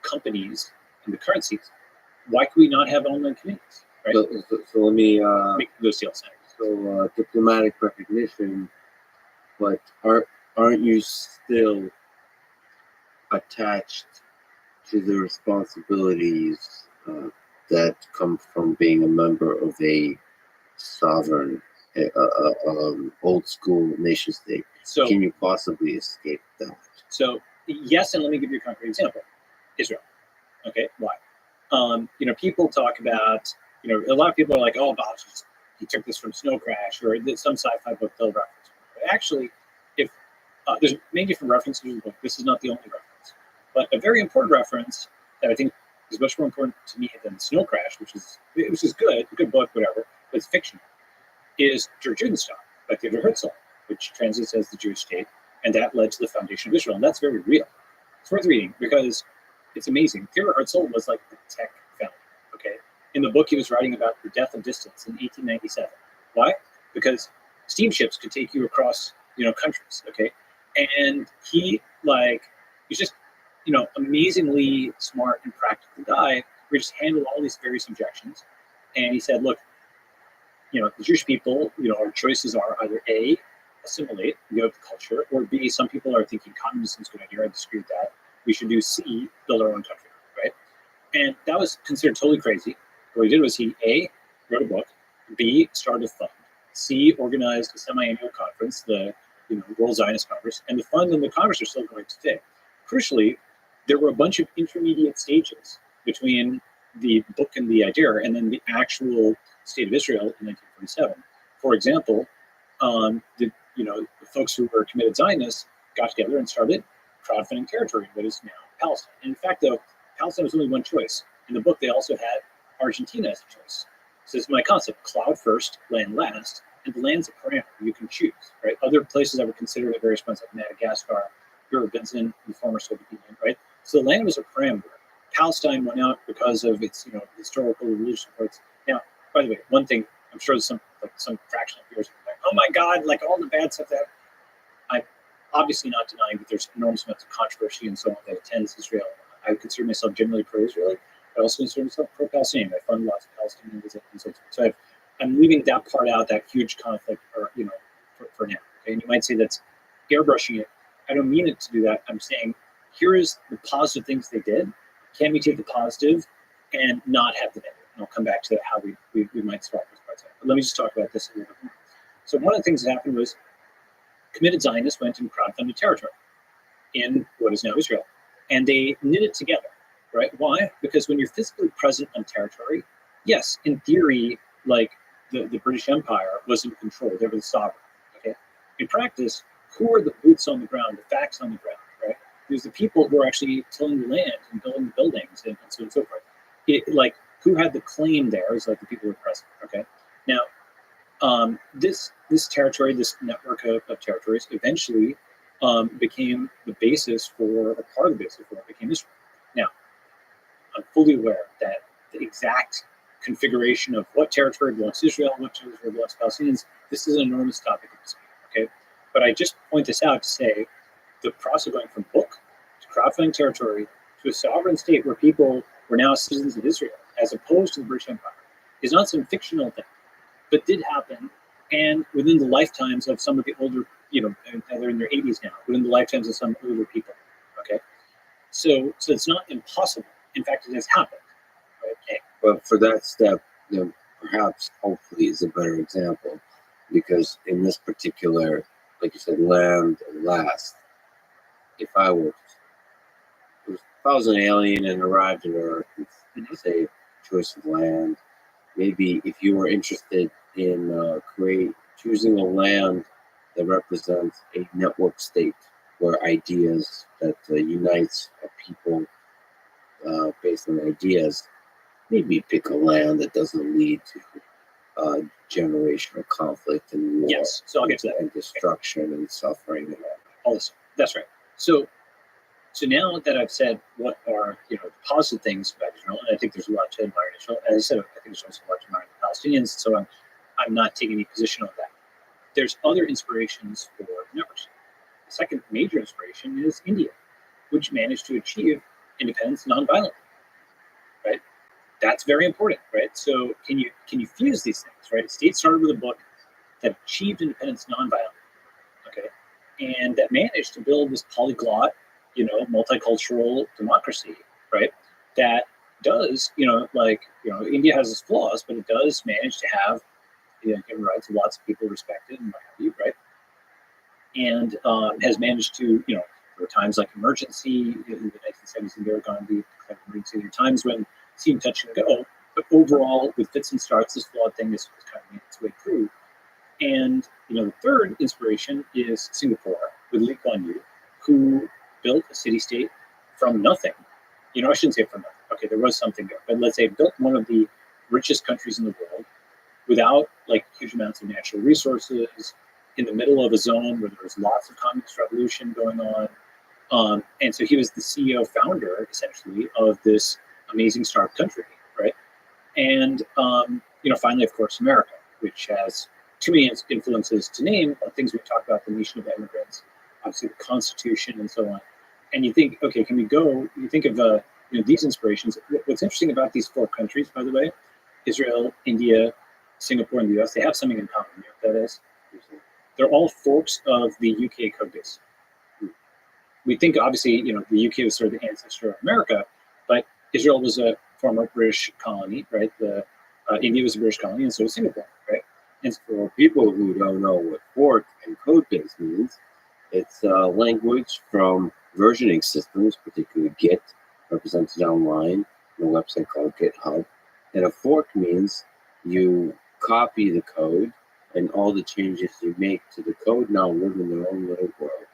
companies and the currencies. Why could we not have online communities, right? So let me Make those deals. so diplomatic recognition, but aren't you still attached to the responsibilities that come from being a member of a sovereign, old school nation state? So Can you possibly escape that? So yes, and let me give you a concrete example. Israel. Okay, why? People talk about, a lot of people are like, oh, Bob, he took this from Snow Crash, or some sci-fi book they'll reference. But actually, if there's many different references in the book, this is not the only reference. But a very important reference that I think is much more important to me than Snow Crash, which is good, a good book, whatever, but it's fictional, is Der Judenstaat by Theodor Herzl, which translates as the Jewish state, and that led to the foundation of Israel, and that's very real. It's worth reading because it's amazing. Theodor Herzl was like the tech founder, okay? In the book, he was writing about the death of distance in 1897. Why? Because steamships could take you across, countries, okay? And he's just, amazingly smart and practical guy who just handled all these various objections. And he said, look, the Jewish people, our choices are either A, assimilate, go with the culture, or B, some people are thinking communism is a good idea. I disagree with that. We should do C, build our own country, right? And that was considered totally crazy. What he did was he, A, wrote a book, B, started a fund, C, organized a semi-annual conference, the World Zionist Congress, and the fund and the Congress are still going today. Crucially, there were a bunch of intermediate stages between the book and the idea and then the actual state of Israel in 1947. For example, the folks who were committed Zionists got together and started crowdfunding territory in what is now Palestine. And in fact, though, Palestine was only one choice. In the book, they also had Argentina as a choice. So this is my concept: cloud first, land last, and the land's a parameter you can choose. Right? Other places that were considered at various points, like Madagascar, Europe, Benson, the former Soviet Union. Right? So the land was a parameter. Palestine went out because of its historical religious supports. Now, by the way, one thing I'm sure there's some fraction of viewers are like, oh my God, like all the bad stuff that I'm obviously not denying that there's enormous amounts of controversy and so on that attends Israel. I would consider myself generally pro-Israeli. I also consider myself pro-Palestinian. I fund lots of Palestinians and so on. So I'm leaving that part out, that huge conflict, or for now. Okay? And you might say that's airbrushing it. I don't mean it to do that. I'm saying here is the positive things they did. Can we take the positive and not have the negative? And I'll come back to that, how we might swap those parts out. But let me just talk about this a little bit more. So one of the things that happened was committed Zionists went and crowdfunded territory in what is now Israel. And they knit it together, right? Why? Because when you're physically present on territory, yes, in theory, like the British Empire was in control. They were the sovereign, okay? In practice, who are the boots on the ground, the facts on the ground, right? There's the people who are actually tilling the land and building the buildings and so on and so forth. Who had the claim there is like the people who are present, okay? Now, this territory, this network of territories, eventually became the basis for, or part of the basis for what became Israel. Now, I'm fully aware that the exact configuration of what territory belongs to Israel, what territory belongs to Palestinians, this is an enormous topic of dispute, okay? But I just point this out to say the process of going from book to crowdfunding territory to a sovereign state where people were now citizens of Israel, as opposed to the British Empire, is not some fictional thing, but did happen. And within the lifetimes of some of the older, they're in their 80s now, within the lifetimes of some older people, okay? So it's not impossible. In fact, it has happened. Right? Okay. But for that step, perhaps, hopefully, is a better example, because in this particular, like you said, land last, if I was an alien and arrived on Earth, and say choice of land, maybe if you were interested in choosing a land that represents a network state where ideas that unites a people based on ideas, maybe pick a land that doesn't lead to generational conflict and war. Yes, so I'll get to that. And destruction and suffering and all this. That's right. So now that I've said what are the positive things about Israel, and I think there's a lot to admire in Israel. As I said, I think there's also a lot to admire in the Palestinians. So I'm not taking any position on that. There's other inspirations for networks. The second major inspiration is India, which managed to achieve independence nonviolently. Right. That's very important, right? So can you fuse these things, right? A state started with a book that achieved independence nonviolently, okay, and that managed to build this polyglot, multicultural democracy, right? That does, India has its flaws, but it does manage to have human rights, lots of people respected and what have you, right? And has managed to, there were times like emergency in the 1970s in Gandhi, emergency. There were times when it seemed touch and go, but overall, with fits and starts, this flawed thing is kind of made its way through. And the third inspiration is Singapore with Lee Kuan Yew, who built a city-state from nothing. I shouldn't say from nothing. Okay, there was something there, but let's say built one of the richest countries in the world without huge amounts of natural resources, in the middle of a zone where there was lots of communist revolution going on. And so he was the CEO founder, essentially, of this amazing startup country, right? And, finally, of course, America, which has too many influences to name, things we talk about, the nation of immigrants, obviously the Constitution and so on. And you think, okay, you think of, these inspirations. What's interesting about these four countries, by the way, Israel, India, Singapore, and the US, they have something in common. You know what that is? They're all forks of the UK code base. We think, obviously, the UK was sort of the ancestor of America, but Israel was a former British colony, right? India was a British colony, and so was Singapore, right? And for people who don't know what fork and code base means, it's language from versioning systems, particularly Git, represented online in a website called GitHub. And a fork means you copy the code, and all the changes you make to the code now live in their own little world.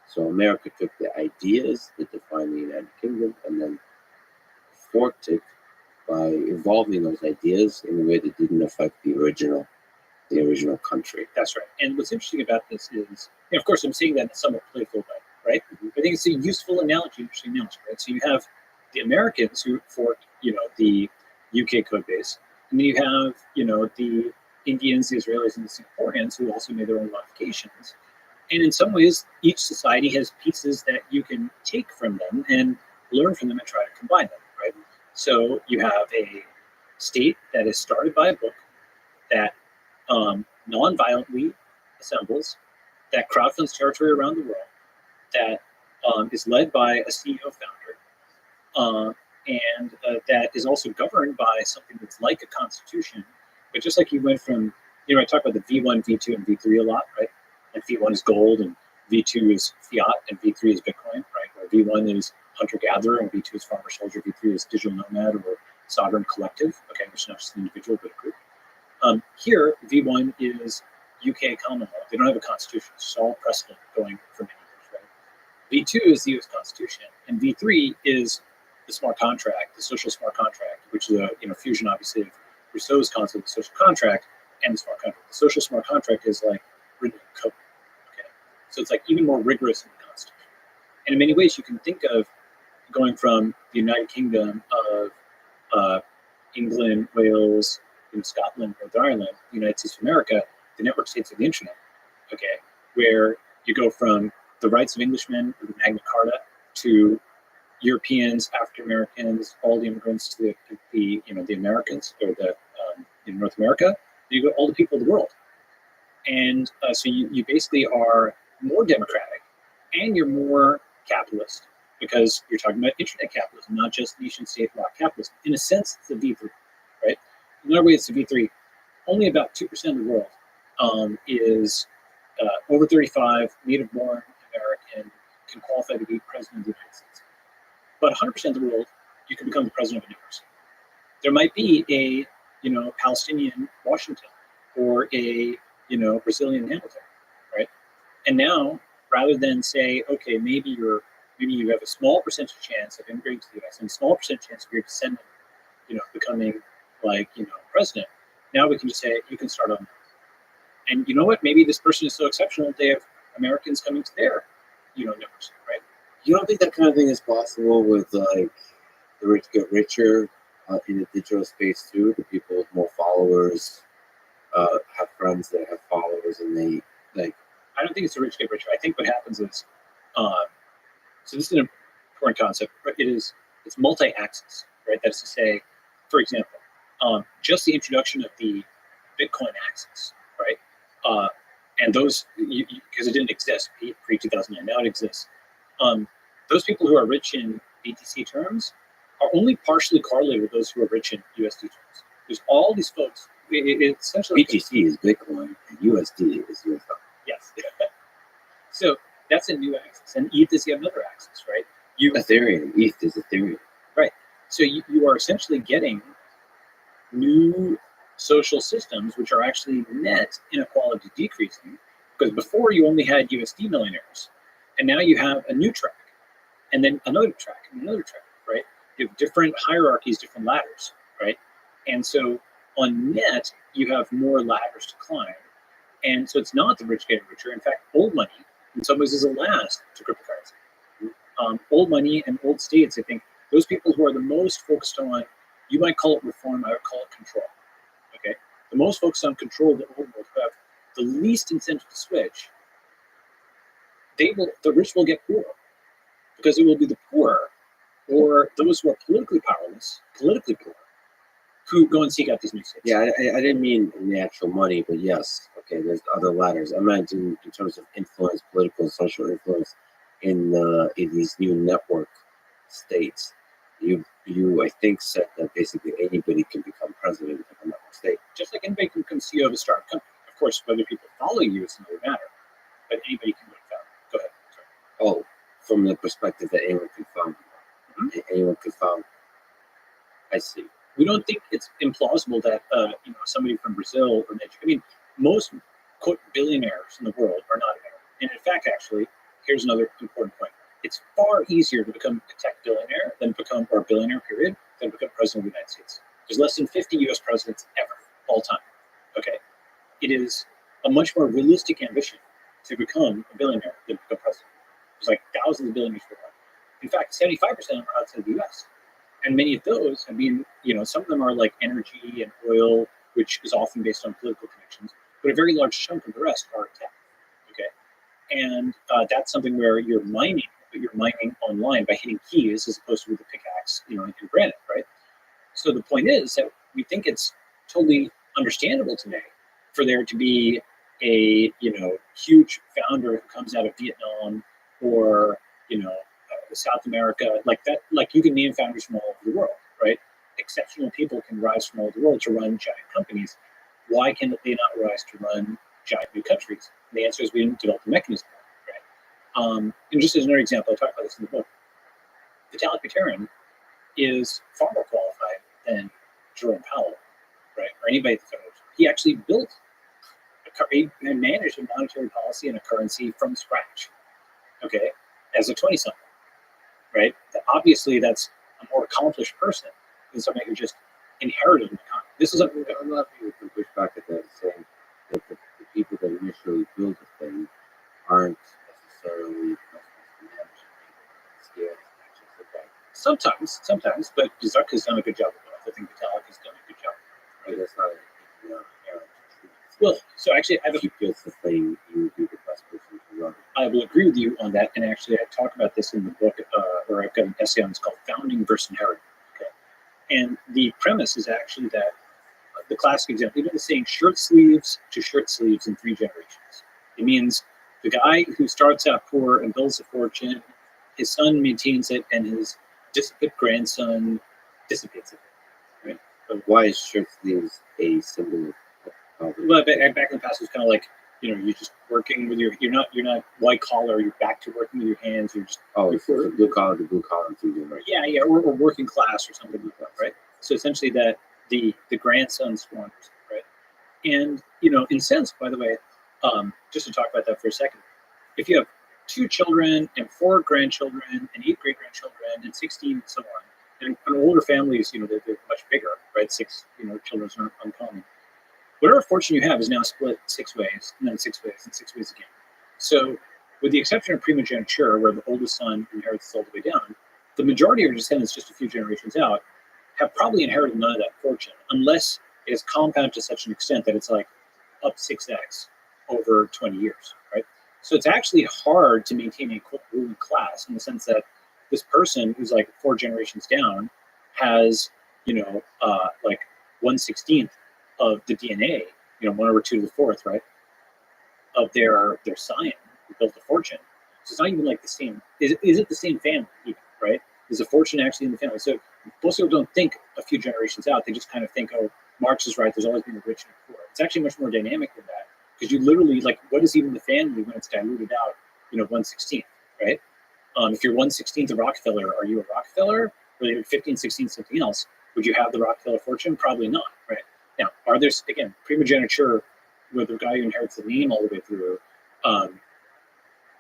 So America took the ideas that define the United Kingdom and then forked it by evolving those ideas in a way that didn't affect the original country. That's right. And what's interesting about this is, of course, I'm saying that in a somewhat playful way, right? I think it's a useful analogy, interesting analogy, right? So you have the Americans who forked, the UK code base, and then you have, the Indians, the Israelis, and the Singaporeans who also made their own modifications. And in some ways, each society has pieces that you can take from them and learn from them and try to combine them, right? So you have a state that is started by a book that non-violently assembles, that crowdfunds territory around the world, that is led by a CEO founder, and that is also governed by something that's like a constitution. But just like you went from, I talk about the V1, V2, and V3 a lot, right? And V1 is gold, and V2 is fiat, and V3 is Bitcoin, right? Where V1 is hunter-gatherer, and V2 is farmer-soldier, V3 is digital nomad or sovereign collective, okay, which is not just an individual, but a group. Here, V1 is UK Commonwealth. They don't have a constitution. It's all precedent going for many years, right? V2 is the US Constitution, and V3 is the smart contract, the social smart contract, which is a fusion, obviously, of Rousseau's concept of social contract and the smart contract. The social smart contract is like written in code, okay? So it's like even more rigorous than the Constitution. And in many ways, you can think of going from the United Kingdom of England, Wales, Scotland, Northern Ireland, the United States of America, the network states of the internet, okay, where you go from the rights of Englishmen with Magna Carta to Europeans, African Americans, all the immigrants to the Americans or the in North America. You go all the people of the world, and so you basically are more democratic, and you're more capitalist because you're talking about internet capitalism, not just nation state block capitalism. In a sense, it's the V3, right? In other ways, it's the V3. Only about 2% of the world is over 35, native-born American, can qualify to be president of the United States. But 100% of the world, you can become the president of a university. There might be a, Palestinian Washington or a, Brazilian Hamilton, right? And now, rather than say, okay, maybe you have a small percentage chance of immigrating to the U.S. and a small percentage chance of your descendant, becoming president. Now we can just say you can start on. And you know what? Maybe this person is so exceptional they have Americans coming to their, numbers, right? You don't think that kind of thing is possible with like the rich get richer in the digital space too? The people with more followers have friends that have followers, and they like. I don't think it's a rich get richer. I think what happens is, so this is an important concept. But it's multi-axis, right? That's to say, for example, just the introduction of the Bitcoin axis, right? And those, because it didn't exist pre 2009, now it exists. Those people who are rich in BTC terms are only partially correlated with those who are rich in USD terms. There's all these folks. It's essentially BTC is Bitcoin and USD is US dollar. Yes. So that's a new axis, and ETH is yet another axis, right? Ethereum, ETH is Ethereum. Right. So you are essentially getting new social systems which are actually net inequality decreasing, because before you only had USD millionaires, and now you have a new track, and then another track, and another track, right? You have different hierarchies, different ladders, right? And so on net, you have more ladders to climb. And so it's not the rich getting richer. In fact, old money, in some ways, is a last to cryptocurrency. Old money and old states, I think, those people who are the most focused on, you might call it reform, I would call it control. Okay? The most focused on control of the old world, who have the least incentive to switch, the rich will get poorer. Because it will be the poor, or those who are politically powerless, politically poor, who go and seek out these new states. Yeah, I didn't mean in the actual money, but yes, okay, there's other ladders. I meant in terms of influence, political and social influence in these new network states. You I think said that basically anybody can become president of a network state. Just like anybody can become CEO of a startup company. Of course, whether people follow you is another matter, but anybody can become founder. Go ahead. Sorry. Oh, from the perspective that anyone can found. Mm-hmm. Anyone could found. I see. We don't think it's implausible that somebody from Brazil or Nigeria. I mean, most quote billionaires in the world are not American. And in fact, actually, here's another important point. It's far easier to become a tech billionaire or billionaire period than become president of the United States. There's less than 50 U.S. presidents ever, all time. Okay, it is a much more realistic ambition to become a billionaire than become president. There's like thousands of billionaires worldwide. In fact, 75% of them are outside the U.S. And many of those have been, some of them are like energy and oil, which is often based on political connections, but a very large chunk of the rest are tech, okay? And that's something where you're mining, but you're mining online by hitting keys as opposed to with a pickaxe, in granite, right? So the point is that we think it's totally understandable today for there to be a, huge founder who comes out of Vietnam or, South America, like that, like you can name founders from all over the world, right? Exceptional people can rise from all over the world to run giant companies. Why can they not rise to run giant new countries? And the answer is we didn't develop the mechanism, right? And just as another example, I talk about this in the book. Vitalik Buterin is far more qualified than Jerome Powell, right? Or anybody at the Federal Reserve. He actually built, he managed a monetary policy and a currency from scratch, okay, as a 20-something. Right? Obviously, that's a more accomplished person than somebody who just inherited an economy. This is a lot of people can push back at that, saying that the people that initially build a thing aren't necessarily scale. Sometimes, but Zuck has done a good job of both. I think Vitalik has done a good job. Right? That's not well, so actually, if you built the thing, you would be the best person to run it. I will agree with you on that, and actually, I talk about this in the book, where I've got an essay on. It's called "Founding versus Inheriting." Okay, and the premise is actually that the classic example, even the saying "shirt sleeves to shirt sleeves" in 3 generations. It means the guy who starts out poor and builds a fortune, his son maintains it, and his dissipate grandson dissipates it. Right? But why is shirt sleeves a symbol of poverty? Well, back in the past, it was kind of like you know, you're just working with you're not white collar, you're back to working with your hands, you're just Oh, it's blue collar to blue collar through generation. yeah, or working class or something like that, right? So essentially that the grandson squanders, right? And you know, in a sense, by the way, just to talk about that for a second, if you have 2 children and 4 grandchildren and 8 great grandchildren and 16 and so on, and older families, you know, they're much bigger, right? 6, you know, children are uncommon. Whatever fortune you have is now split 6 ways, and then 6 ways, and 6 ways again. So, with the exception of primogeniture, where the oldest son inherits all the way down, the majority of your descendants, just a few generations out, have probably inherited none of that fortune, unless it is compounded to such an extent that it's like up 6x over 20 years, right? So it's actually hard to maintain a ruling class in the sense that this person who's like 4 generations down has, you know, like 1/16 of the DNA, you know, 1/2 to the 4th, right, of their scion who built the fortune. So it's not even like the same. Is it the same family even, right? Is the fortune actually in the family? So most people don't think a few generations out. They just kind of think, oh, Marx is right. There's always been a rich and a poor. It's actually much more dynamic than that, because you literally, like, what is even the family when it's diluted out, you know, 1/16, right? If you're 1/16 of Rockefeller, are you a Rockefeller? Or you're 15, 16, something else? Would you have the Rockefeller fortune? Probably not, right? Now, are there, again, primogeniture, where the guy who inherits the name all the way through,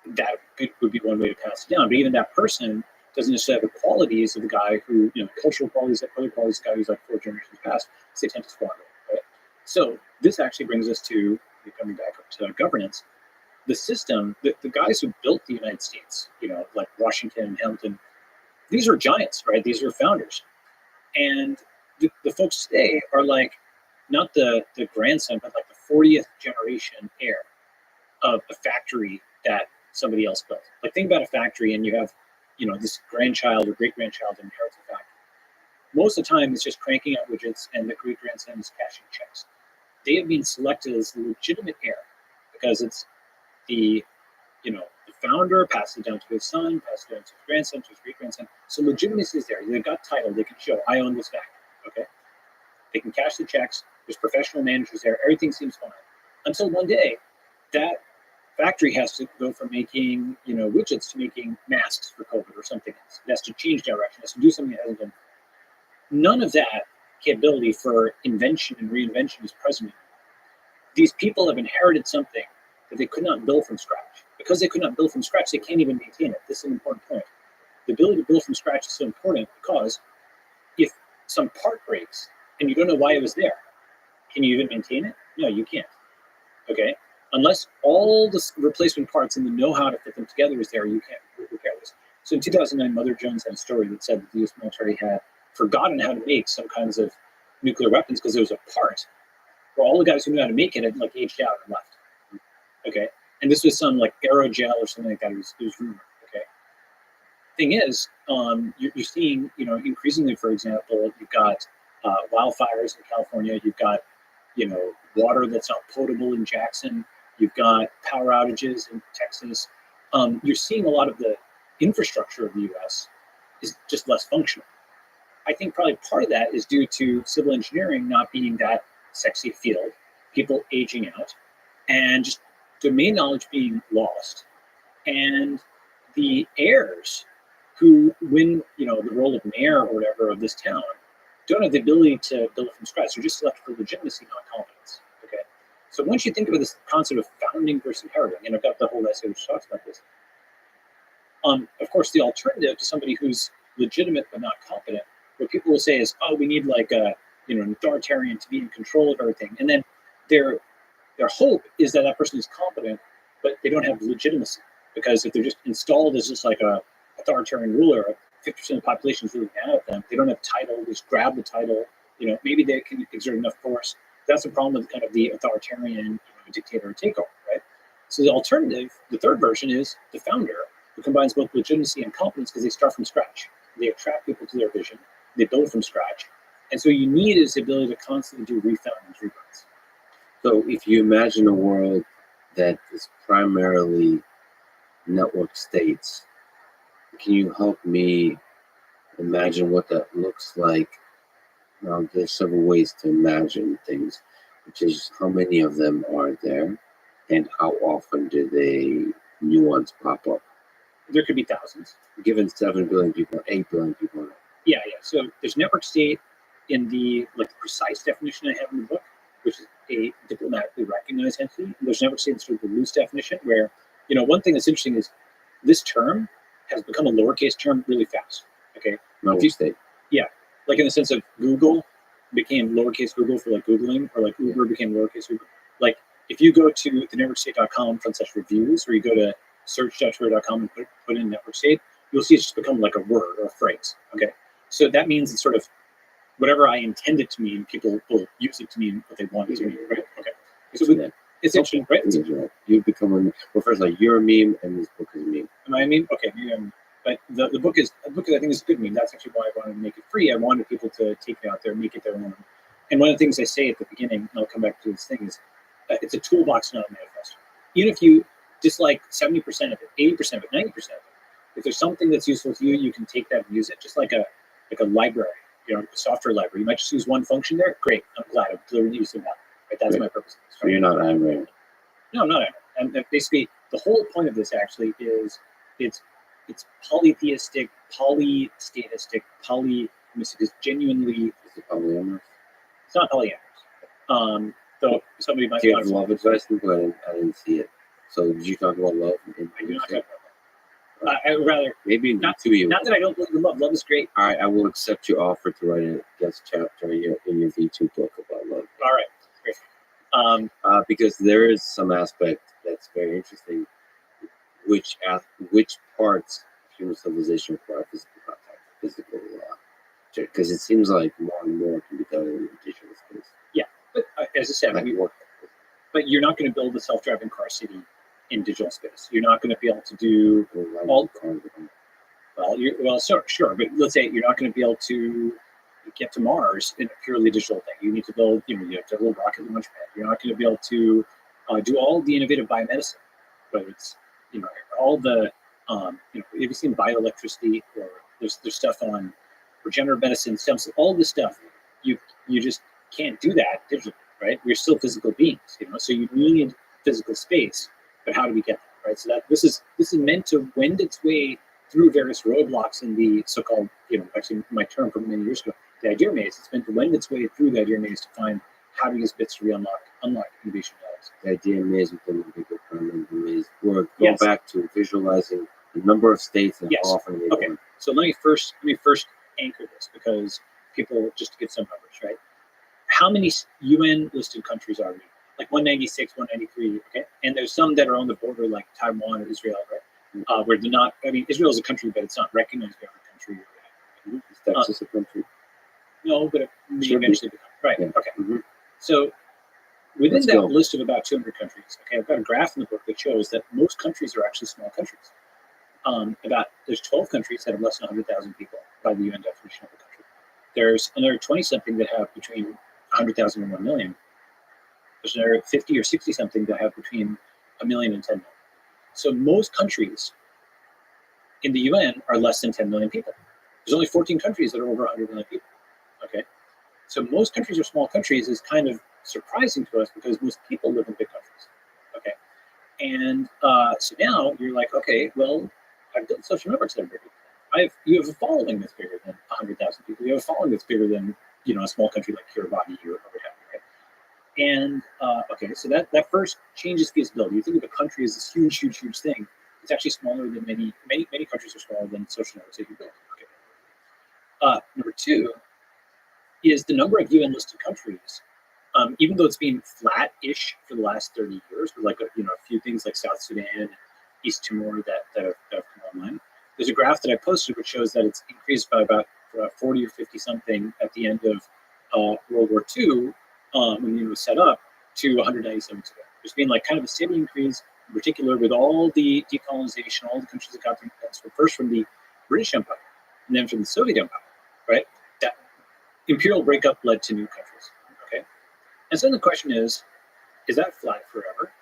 that would be one way to pass it down. But even that person doesn't necessarily have the qualities of the guy who, you know, cultural qualities, other qualities, the guy who's like 4 generations past, so they tend to squander, right? So this actually brings us to, coming back up to governance, the system, the guys who built the United States, you know, like Washington and Hamilton, these are giants, right? These are founders. And the folks today are like, not the grandson, but like the 40th generation heir of a factory that somebody else built. Like, think about a factory and you have, you know, this grandchild or great grandchild inherits a factory. Most of the time it's just cranking out widgets and the great grandson is cashing checks. They have been selected as the legitimate heir because it's the, you know, the founder passes it down to his son, passes it down to his grandson, to his great grandson. So legitimacy is there. They've got title. They can show, I own this factory. Okay. They can cash the checks. There's professional managers there. Everything seems fine. Until one day, that factory has to go from making, you know, widgets to making masks for COVID or something else. It has to change direction. It has to do something it hasn't done. None of that capability for invention and reinvention is present. These people have inherited something that they could not build from scratch. Because they could not build from scratch, they can't even maintain it. This is an important point. The ability to build from scratch is so important because if some part breaks and you don't know why it was there, can you even maintain it? No, you can't. Okay? Unless all the replacement parts and the know-how to fit them together is there, you can't repair this. So in 2009, Mother Jones had a story that said that the US military had forgotten how to make some kinds of nuclear weapons because there was a part where all the guys who knew how to make it had like aged out and left. Okay? And this was some like aerogel or something like that. It was rumored. Okay? Thing is, you're seeing, you know, increasingly, for example, you've got wildfires in California. You've got, you know, water that's not potable in Jackson. You've got power outages in Texas. You're seeing a lot of the infrastructure of the U.S. is just less functional. I think probably part of that is due to civil engineering not being that sexy field, people aging out, and just domain knowledge being lost. And the heirs who win, you know, the role of mayor or whatever of this town don't have the ability to build it from scratch. They're just selected for legitimacy, not competence. Okay. So once you think about this concept of founding versus inheriting, and I've got the whole essay which talks about this. Of course, the alternative to somebody who's legitimate but not competent, what people will say is, oh, we need like a, you know, an authoritarian to be in control of everything. And then their hope is that that person is competent, but they don't have legitimacy. Because if they're just installed as just like a authoritarian ruler, 50% of the population is really mad at them. They don't have title, they just grab the title. You know, maybe they can exert enough force. That's the problem with kind of the authoritarian, you know, dictator takeover, right? So the alternative, the third version, is the founder, who combines both legitimacy and competence because they start from scratch. They attract people to their vision. They build from scratch. And so you need is the ability to constantly do refoundings, rebirths. So if you imagine a world that is primarily network states, can you help me imagine what that looks like? Now, there's several ways to imagine things, which is how many of them are there? And how often do new ones pop up? There could be thousands. Given 7 billion people, 8 billion people. Yeah. So there's network state in the precise definition I have in the book, which is a diplomatically recognized entity. And there's network state in sort of the loose definition, where one thing that's interesting is this term has become a lowercase term really fast. Okay. Network state. Yeah. Like in the sense of Google became lowercase Google for Googling, or Uber became lowercase Uber. Like if you go to the networkstate.com/reviews, or you go to search.twitter.com and put in network state, you'll see it's just become like a word or a phrase. Okay. So that means it's sort of whatever I intend it to mean, people will use it to mean what they want it to mean, right? Okay. So it's interesting, right? You've become first, you're a meme, and this book is a meme. Am I a meme? Okay, maybe I'm. But the book I think is a good meme. That's actually why I wanted to make it free. I wanted people to take it out there, make it their own. And one of the things I say at the beginning, and I'll come back to this thing, is it's a toolbox, not a manifesto. Even if you dislike 70% of it, 80% of it, 90% of it, if there's something that's useful to you, you can take that and use it, just like a library, a software library. You might just use one function there. Great, I'm glad I've clearly used it now. Right, that's my purpose. So you're not angry. No, I'm not angry. And basically, the whole point of this actually is it's polytheistic, polystatistic, it's genuinely. Is it polyamorous? It's not polyamorous. Though somebody might. Do you have love advice? I didn't see it. So did you talk about love? I do not talk about love. I would rather maybe not to you. Not that I don't believe in love. Love is great. All right, I will accept your offer to write a guest chapter in your V2 book about love. All right, great. Because there is some aspect that's very interesting, which parts of human civilization require physical contact, physical. Because it seems like more and more can be done in digital space. Yeah, but as I said, but you're not going to build a self-driving car city in digital space. You're not going to be able to do all. Well, sure, but let's say you're not going to be able to get to Mars in a purely digital thing. You need to build, you have to have a little rocket launch pad. You're not going to be able to do all the innovative biomedicine, whether it's all the have you seen bioelectricity, or there's stuff on regenerative medicine, stem cells, all this stuff. You just can't do that digitally, right? We're still physical beings, so you need physical space. But how do we get there, right? So that this is meant to wend its way through various roadblocks in the so-called, actually my term from many years ago, the idea maze. It's meant to wend its way through the idea maze to find how to use bits to unlock innovation values. The idea maze within the bigger permanent maze. We're going back to visualizing the number of states and how often they okay. So let me first anchor this, because people, just to get some numbers, right? How many UN listed countries are we? Like 196, 193, okay? And there's some that are on the border, like Taiwan or Israel, right? Where they're not, Israel is a country, but it's not recognized by a country. Is Texas a country? No, but it may eventually become. Right, yeah. Okay. Mm-hmm. So within list of about 200 countries, okay, I've got a graph in the book that shows that most countries are actually small countries. There's 12 countries that have less than 100,000 people by the UN definition of a country. There's another 20-something that have between 100,000 and 1 million. There's another 50 or 60-something that have between 1 million and 10 million. So most countries in the UN are less than 10 million people. There's only 14 countries that are over 100 million people. Okay, so most countries are small countries is kind of surprising to us, because most people live in big countries. Okay, and so now you're like, okay, well, I've built social networks that are bigger. You have a following that's bigger than 100,000 people. You have a following that's bigger than a small country like Kiribati or what have you, right? And okay, so that first changes feasibility. You think of a country as this huge thing. It's actually smaller than many countries are smaller than social networks that you build. Okay. Number two is the number of UN listed countries. Even though it's been flat-ish for the last 30 years, with a few things like South Sudan and East Timor that have come online. There's a graph that I posted which shows that it's increased by about 40 or 50 something at the end of World War II, when it was set up, to 197 today. There's been kind of a steady increase, in particular with all the decolonization, all the countries that got their independence, first from the British Empire and then from the Soviet Empire, right? That imperial breakup led to new countries, okay? And so the question is that flat forever?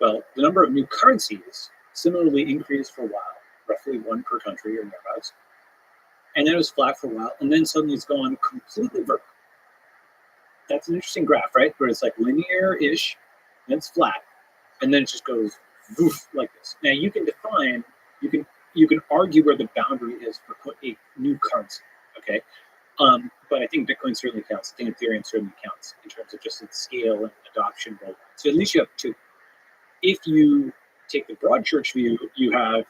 Well, the number of new currencies similarly increased for a while, roughly one per country or thereabouts. And then it was flat for a while, and then suddenly it's gone completely vertical. That's an interesting graph, right? Where it's linear-ish, and it's flat, and then it just goes woof, like this. Now you can define, you can argue where the boundary is for a new currency, okay? But I think Bitcoin certainly counts. I think Ethereum certainly counts in terms of just its scale and adoption rollout. So at least you have two. If you take the broad church view, you have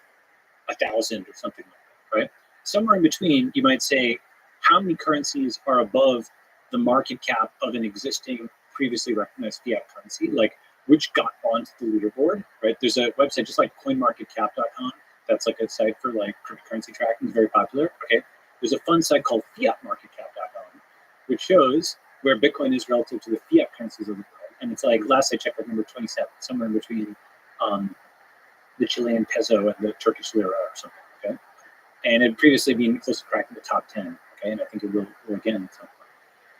1,000 or something like that, right? Somewhere in between, you might say, how many currencies are above the market cap of an existing previously recognized fiat currency, like which got onto the leaderboard, right? There's a website just like coinmarketcap.com. That's like a site for like cryptocurrency tracking. It's very popular, okay? There's a fun site called fiatmarketcap.com, which shows where Bitcoin is relative to the fiat currencies of the world. And it's like, last I checked, like number 27, somewhere in between the Chilean peso and the Turkish lira or something, okay? And it had previously been close to cracking the top 10, okay? And I think it will again at some point.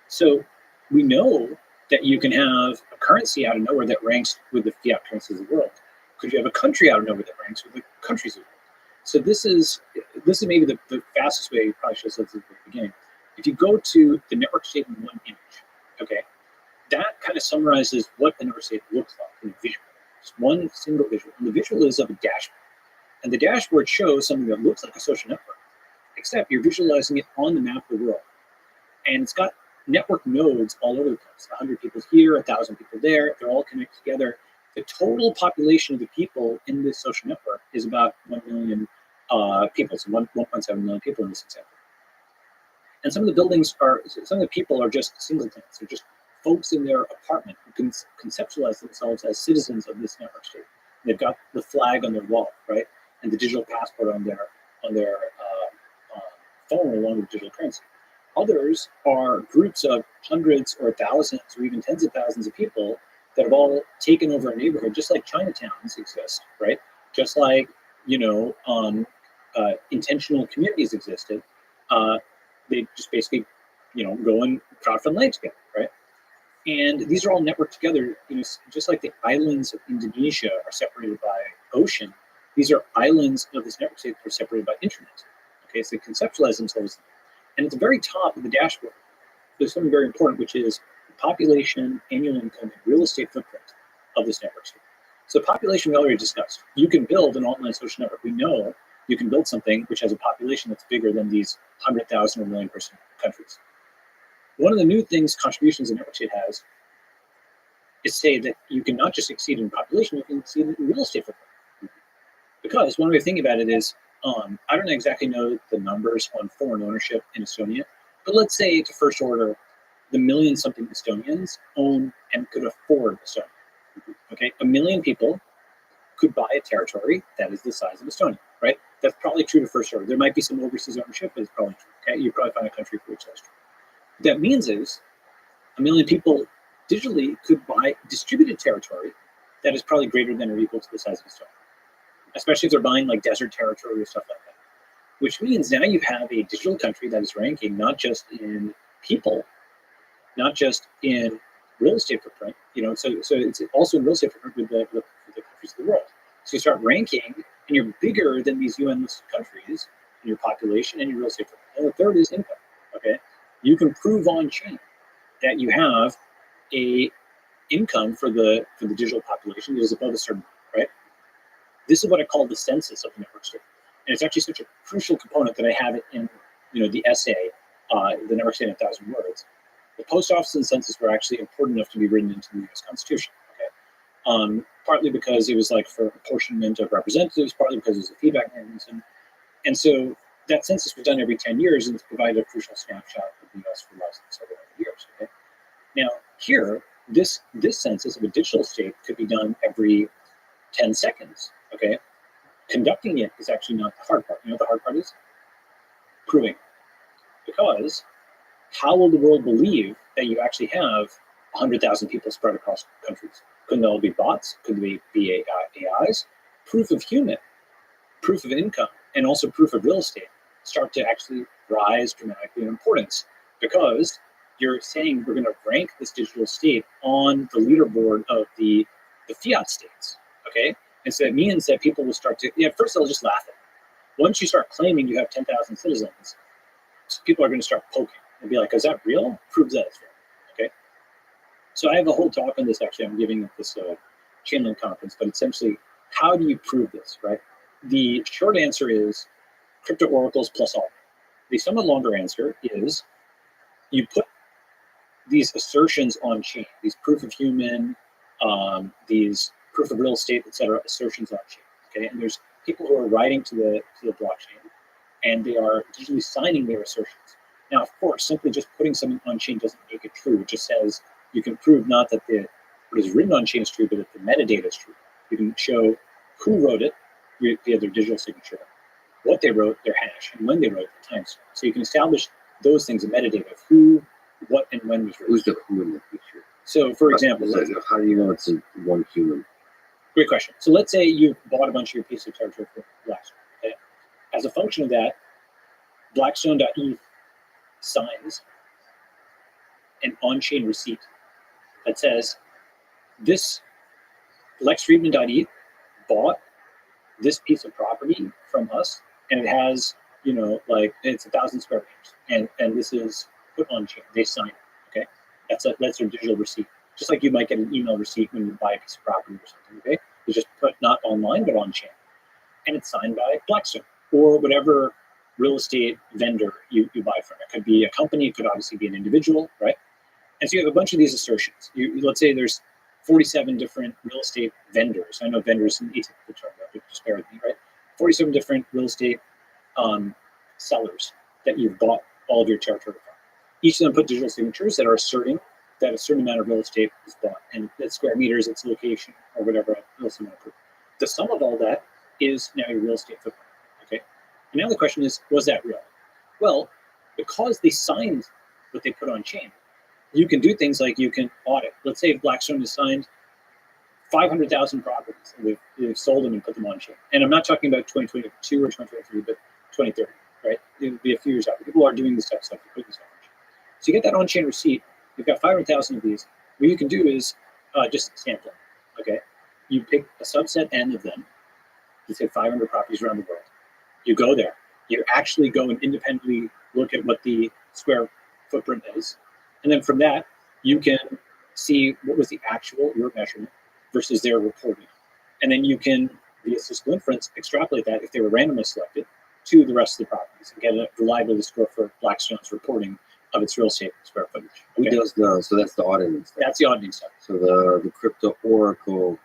So we know that you can have a currency out of nowhere that ranks with the fiat currencies of the world. Could you have a country out of nowhere that ranks with the countries of the world? So this is maybe the fastest way. You probably should have said this at the beginning. If you go to the network state in one image, okay, that kind of summarizes what the network state looks like in a visual. Just one single visual. And the visual is of a dashboard. And the dashboard shows something that looks like a social network, except you're visualizing it on the map of the world. And it's got network nodes all over the place. 100 people here, 1,000 people there. They're all connected together. The total population of the people in this social network is about 1 million people, so 1.7 million people in this example. And some of the people are just singletons. They're just folks in their apartment who can conceptualize themselves as citizens of this network state. They've got the flag on their wall, right, and the digital passport on their phone along with digital currency. Others are groups of hundreds or thousands or even tens of thousands of people that have all taken over a neighborhood, just like Chinatowns exist, right? Just like, intentional communities existed. They just basically, go and crowdfund land together, right? And these are all networked together, just like the islands of Indonesia are separated by ocean. These are islands of this network state that are separated by internet. Okay, so they conceptualize themselves. And at the very top of the dashboard, there's something very important, which is the population, annual income, and real estate footprint of this network state. So population we already discussed. You can build an online social network. We know you can build something which has a population that's bigger than these 100,000 or million person countries. One of the new things, contributions the network state has, is say that you can not just exceed in population, you can exceed in real estate footprint. Because one way of thinking about it is, I don't exactly know the numbers on foreign ownership in Estonia, but let's say to first order, the million-something Estonians own and could afford Estonia. Okay, 1 million people could buy a territory that is the size of Estonia, right? That's probably true to first order. There might be some overseas ownership, but it's probably true. Okay, you probably find a country for which that's true. What that means is 1 million people digitally could buy distributed territory that is probably greater than or equal to the size of Estonia, especially if they're buying like desert territory or stuff like that. Which means now you have a digital country that is ranking not just in people, not just in real estate footprint, so it's also in real estate footprint with the countries of the world. So you start ranking, and you're bigger than these UN-listed countries in your population and your real estate footprint. And the third is income. Okay, you can prove on chain that you have a income for the digital population that is above a certain amount, right? This is what I call the census of the network state, and it's actually such a crucial component that I have it in the essay, the network state in 1,000 words. The post office and census were actually important enough to be written into the U.S. Constitution. Okay, partly because it was like for apportionment of representatives, partly because it was a feedback mechanism, and so that census was done every 10 years, and it's provided a crucial snapshot of the U.S. for the last several hundred years. Okay, now here, this census of a digital state could be done every 10 seconds. Okay, conducting it is actually not the hard part. You know what the hard part is? Proving. Because how will the world believe that you actually have 100,000 people spread across countries? Couldn't they all be bots? Could they be AIs? Proof of human, proof of income, and also proof of real estate start to actually rise dramatically in importance, because you're saying we're going to rank this digital state on the leaderboard of the fiat states. Okay, and so that means that people will start to, first they'll just laugh at it. Once you start claiming you have 10,000 citizens, people are going to start poking and be like, is that real? Proves that it's real. Okay. So I have a whole talk on this, actually. I'm giving at this chain link conference, but essentially, how do you prove this, right? The short answer is crypto oracles plus all. The somewhat longer answer is you put these assertions on chain, these proof of human, these proof of real estate, etc., assertions on chain. Okay, and there's people who are writing to the blockchain, and they are digitally signing their assertions. Now, of course, simply just putting something on chain doesn't make it true. It just says you can prove not that what is written on chain is true, but that the metadata is true. You can show who wrote it via their digital signature, what they wrote, their hash, and when they wrote, the timestamp. So you can establish those things in metadata of who, what, and when was written. Who's the who in the picture? So, for example, How do you know it's one human? great question. So let's say you bought a bunch of your piece of territory from Blackstone. Okay? As a function of that, Blackstone.eth signs an on-chain receipt that says this LexFriedman.eth bought this piece of property from us, and it has, it's 1,000 square meters, and this is put on chain. They sign it. Okay, that's their digital receipt. Just like you might get an email receipt when you buy a piece of property or something. Okay, it's just put not online but on chain, and it's signed by Blackstone or whatever real estate vendor you buy from. It could be a company, it could obviously be an individual, right? And so you have a bunch of these assertions. Let's say there's 47 different real estate vendors. I know vendors in atypical term, but just bear with me, right? 47 different real estate sellers that you've bought all of your territory from. Each of them put digital signatures that are asserting that a certain amount of real estate is bought, and its square meters, its location, or whatever else you want to put. The sum of all that is now your real estate footprint. Okay. And now the question is, was that real? Well, because they signed what they put on chain, you can do things like you can audit. Let's say if Blackstone has signed 500,000 properties and they've sold them and put them on chain. And I'm not talking about 2022 or 2023, but 2030, right? It would be a few years out. People are doing this type of stuff. They're putting this on chain. So you get that on-chain receipt. You've got 500,000 of these. What you can do is just sample them, okay? You pick a subset N of them. You say 500 properties around the world. You go there. You actually go and independently look at what the square footprint is. And then from that, you can see what was the actual, your measurement, versus their reporting. And then you can, via statistical inference, extrapolate that if they were randomly selected to the rest of the properties and get a reliability score for Blackstone's reporting of its real estate square footage. Okay? Who does the, so that's the auditing stuff. That's the auditing stuff. So the crypto oracle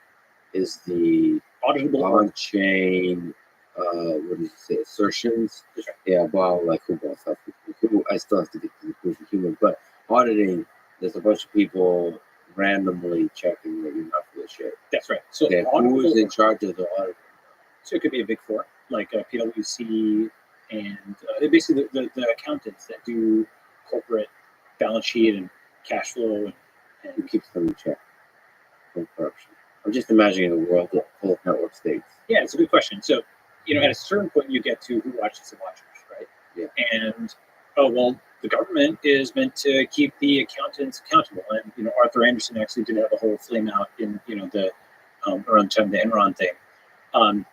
is the Auditable on-chain, what did you say, assertions? Right. Yeah, about like who bought stuff. I still have to get to the proof of human, but auditing, there's a bunch of people randomly checking that you're not full of shit. That's right. So Okay, who is in charge of the auditing? So it could be a big four, like PwC and basically the accountants that do corporate balance sheet and cash flow Who and keeps them in check from corruption? I'm just imagining a world full of network states. yeah, it's a good question. So, at a certain point you get to who watches the watchers, right? Yeah. And the government is meant to keep the accountants accountable. And Arthur Anderson actually did have a whole flame out in the around the time of the Enron thing.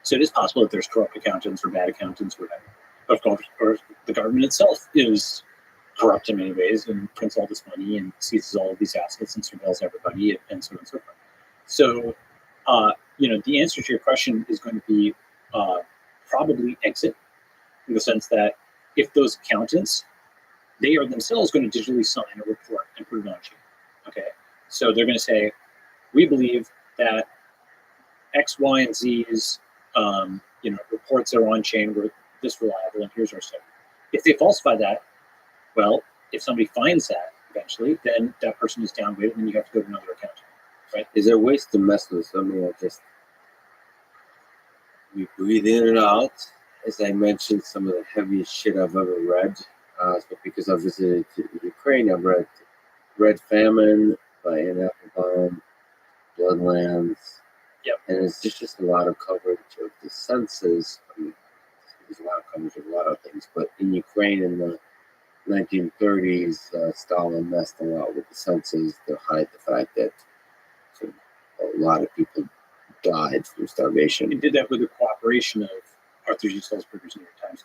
So it is possible that there's corrupt accountants or bad accountants, or whatever. Of course, or the government itself is corrupt in many ways and prints all this money and seizes all of these assets and surveils everybody and so on and so forth. So, the answer to your question is going to be probably exit, in the sense that if those accountants, they are themselves going to digitally sign a report and put it on chain. Okay, so they're going to say, we believe that X, Y, and Z's reports are on chain were this reliable, and here's our study. If they falsify that, well, if somebody finds that eventually, then that person is downgraded, and you have to go to another accountant, right? Is there ways to mess with something like this? We breathe in and out. As I mentioned, some of the heaviest shit I've ever read. Because I visited Ukraine, I've read Red Famine by Anne Applebaum, Bloodlands. Yep. And it's just a lot of coverage of the census. I mean, there's a lot of coverage of a lot of things, but in Ukraine in the 1930s, Stalin messed a lot with the census to hide the fact that a lot of people died from starvation. He did that with the cooperation of Arthur G. Sulzberger's New York Times.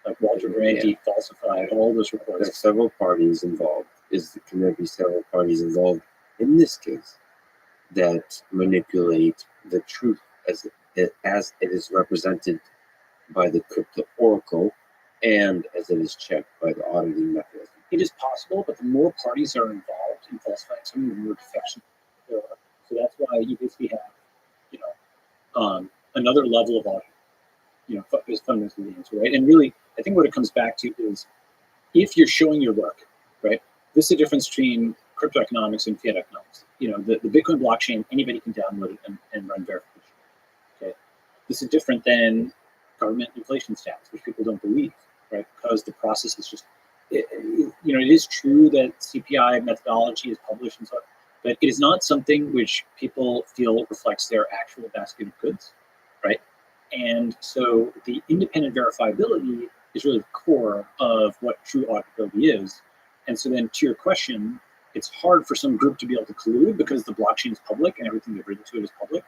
Like Walter Brandy falsified all those reports. There are several parties involved. Can there be several parties involved in this case? that manipulate the truth as it is represented by the crypto oracle and as it is checked by the auditing mechanism. It is possible, but the more parties are involved in falsifying something, the more defection there are. So that's why you basically have, you know, another level of audit. You know, is fundamentally the answer, right? And really, I think what it comes back to is if you're showing your work, right? This is the difference between crypto economics and fiat economics. You know, the Bitcoin blockchain, anybody can download it and run verification. Okay, this is different than government inflation stats, which people don't believe, right? Because the process is just, you know, it is true that CPI methodology is published and so on, but it is not something which people feel reflects their actual basket of goods, right? And so the independent verifiability is really the core of what true auditability is. And so then to your question, it's hard for some group to be able to collude because the blockchain is public and everything they've written to it is public.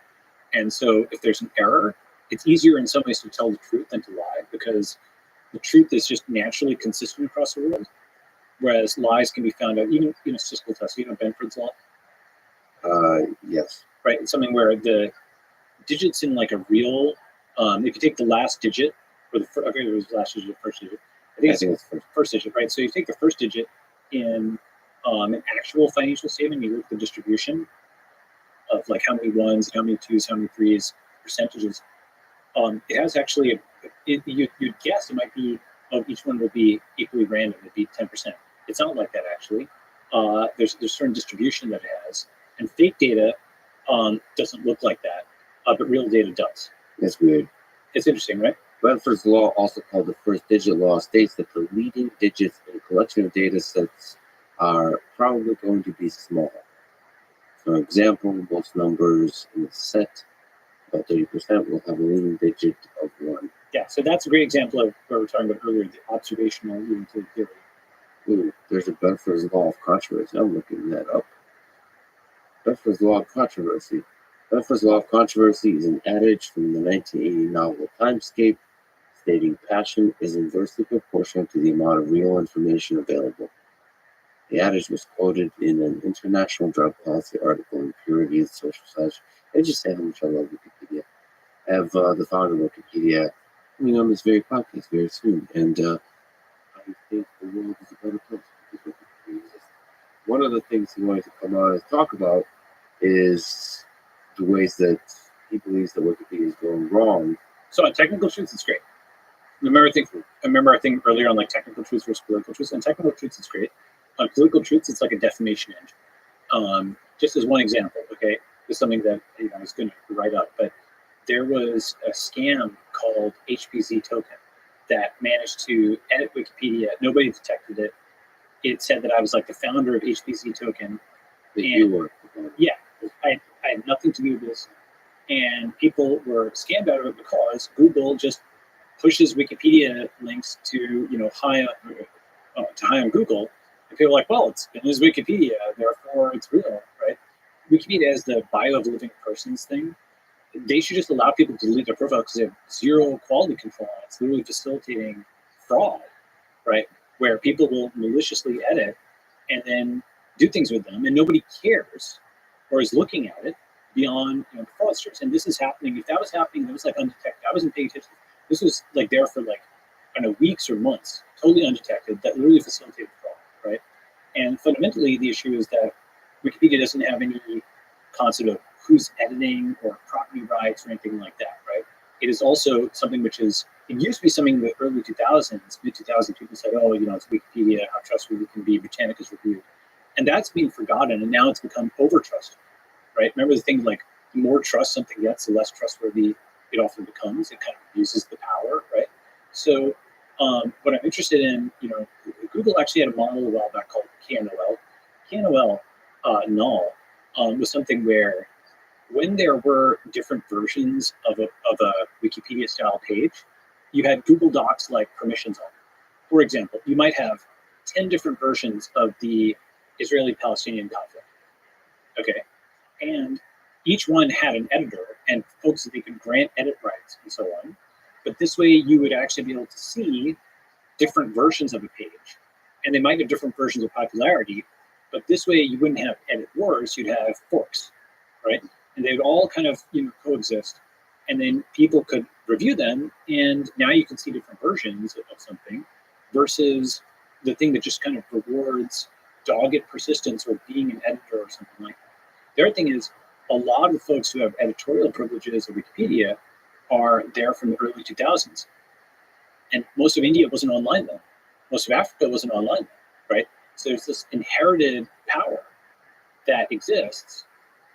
And so if there's an error, it's easier in some ways to tell the truth than to lie because the truth is just naturally consistent across the world, whereas lies can be found out even in a statistical test. You know Benford's law? Yes. Right, it's something where the digits in like a real, if you take the last digit, or okay, it was the last digit, first digit. I think it's first digit, right? So you take the first digit in an actual financial statement, you look at the distribution of like how many ones, how many twos, how many threes, percentages. It has actually, you'd guess it might be, each one will be equally random, it'd be 10%. It's not like that actually. There's certain distribution that it has, and fake data doesn't look like that, but real data does. That's weird. It's interesting, right? Benford's law, also called the first digit law, states that the leading digits in a collection of data sets are probably going to be small. For example, most numbers in a set, about 30%, will have a leading digit of 1. Yeah, so that's a great example of what we were talking about earlier, the observational leading to the theory. Ooh, there's a Benford's law of controversy. I'm looking that up. Benford's law of controversy. Benford's law of controversy is an adage from the 1980 novel Timescape, stating passion is inversely proportional to the amount of real information available. The adage was quoted in an international drug policy article in Purity and Social Science. I just say how much I love Wikipedia. I have the founder of Wikipedia coming on this very podcast very soon, and I think the world is a better place because Wikipedia exists. One of the things he wanted to come on and talk about is the ways that he believes that Wikipedia is going wrong. So on technical truths, it's great. Remember I think earlier on like technical truths versus political truths. On technical truths, it's great. On political truths, it's like a defamation engine. Just as one example, okay, is something that I was going to write up, but there was a scam called HPZ token that managed to edit Wikipedia. Nobody detected it. It said that I was like the founder of HPZ token. That you were. Yeah, I had nothing to do with this. And people were scammed out of it because Google just pushes Wikipedia links to high on Google, and people are like, well, it is Wikipedia, therefore it's real, right? Wikipedia has the bio of living persons thing. They should just allow people to delete their profile because they have zero quality control. It's literally facilitating fraud, right? Where people will maliciously edit and then do things with them, and nobody cares or is looking at it beyond fraudsters. And this is happening. If that was happening, it was like undetected. I wasn't paying attention. This was like there for like weeks or months, totally undetected. That literally facilitated fraud, right? And fundamentally, the issue is that Wikipedia doesn't have any concept of who's editing or property rights or anything like that, right? It is also something which is, it used to be something in the early 2000s, mid-2000s, people said, oh, it's Wikipedia, how trustworthy it can be, Britannica's reviewed. And that's being forgotten, and now it's become over-trusted, right? Remember the thing like, the more trust something gets, the less trustworthy it often becomes. It kind of abuses the power, right? So what I'm interested in, Google actually had a model a while back called KNOL. KNOL, null, was something where when there were different versions of a Wikipedia style page, you had Google Docs like permissions on it. For example, you might have 10 different versions of the Israeli-Palestinian conflict. Okay, and each one had an editor and folks that they could grant edit rights and so on. But this way, you would actually be able to see different versions of a page, and they might have different versions of popularity. But this way, you wouldn't have edit wars; you'd have forks. right? And they would all kind of coexist, and then people could review them, and now you can see different versions of something versus the thing that just kind of rewards dogged persistence or being an editor or something like that. The other thing is a lot of the folks who have editorial privileges at Wikipedia are there from the early 2000s. And most of India wasn't online then. Most of Africa wasn't online then, right? So there's this inherited power that exists,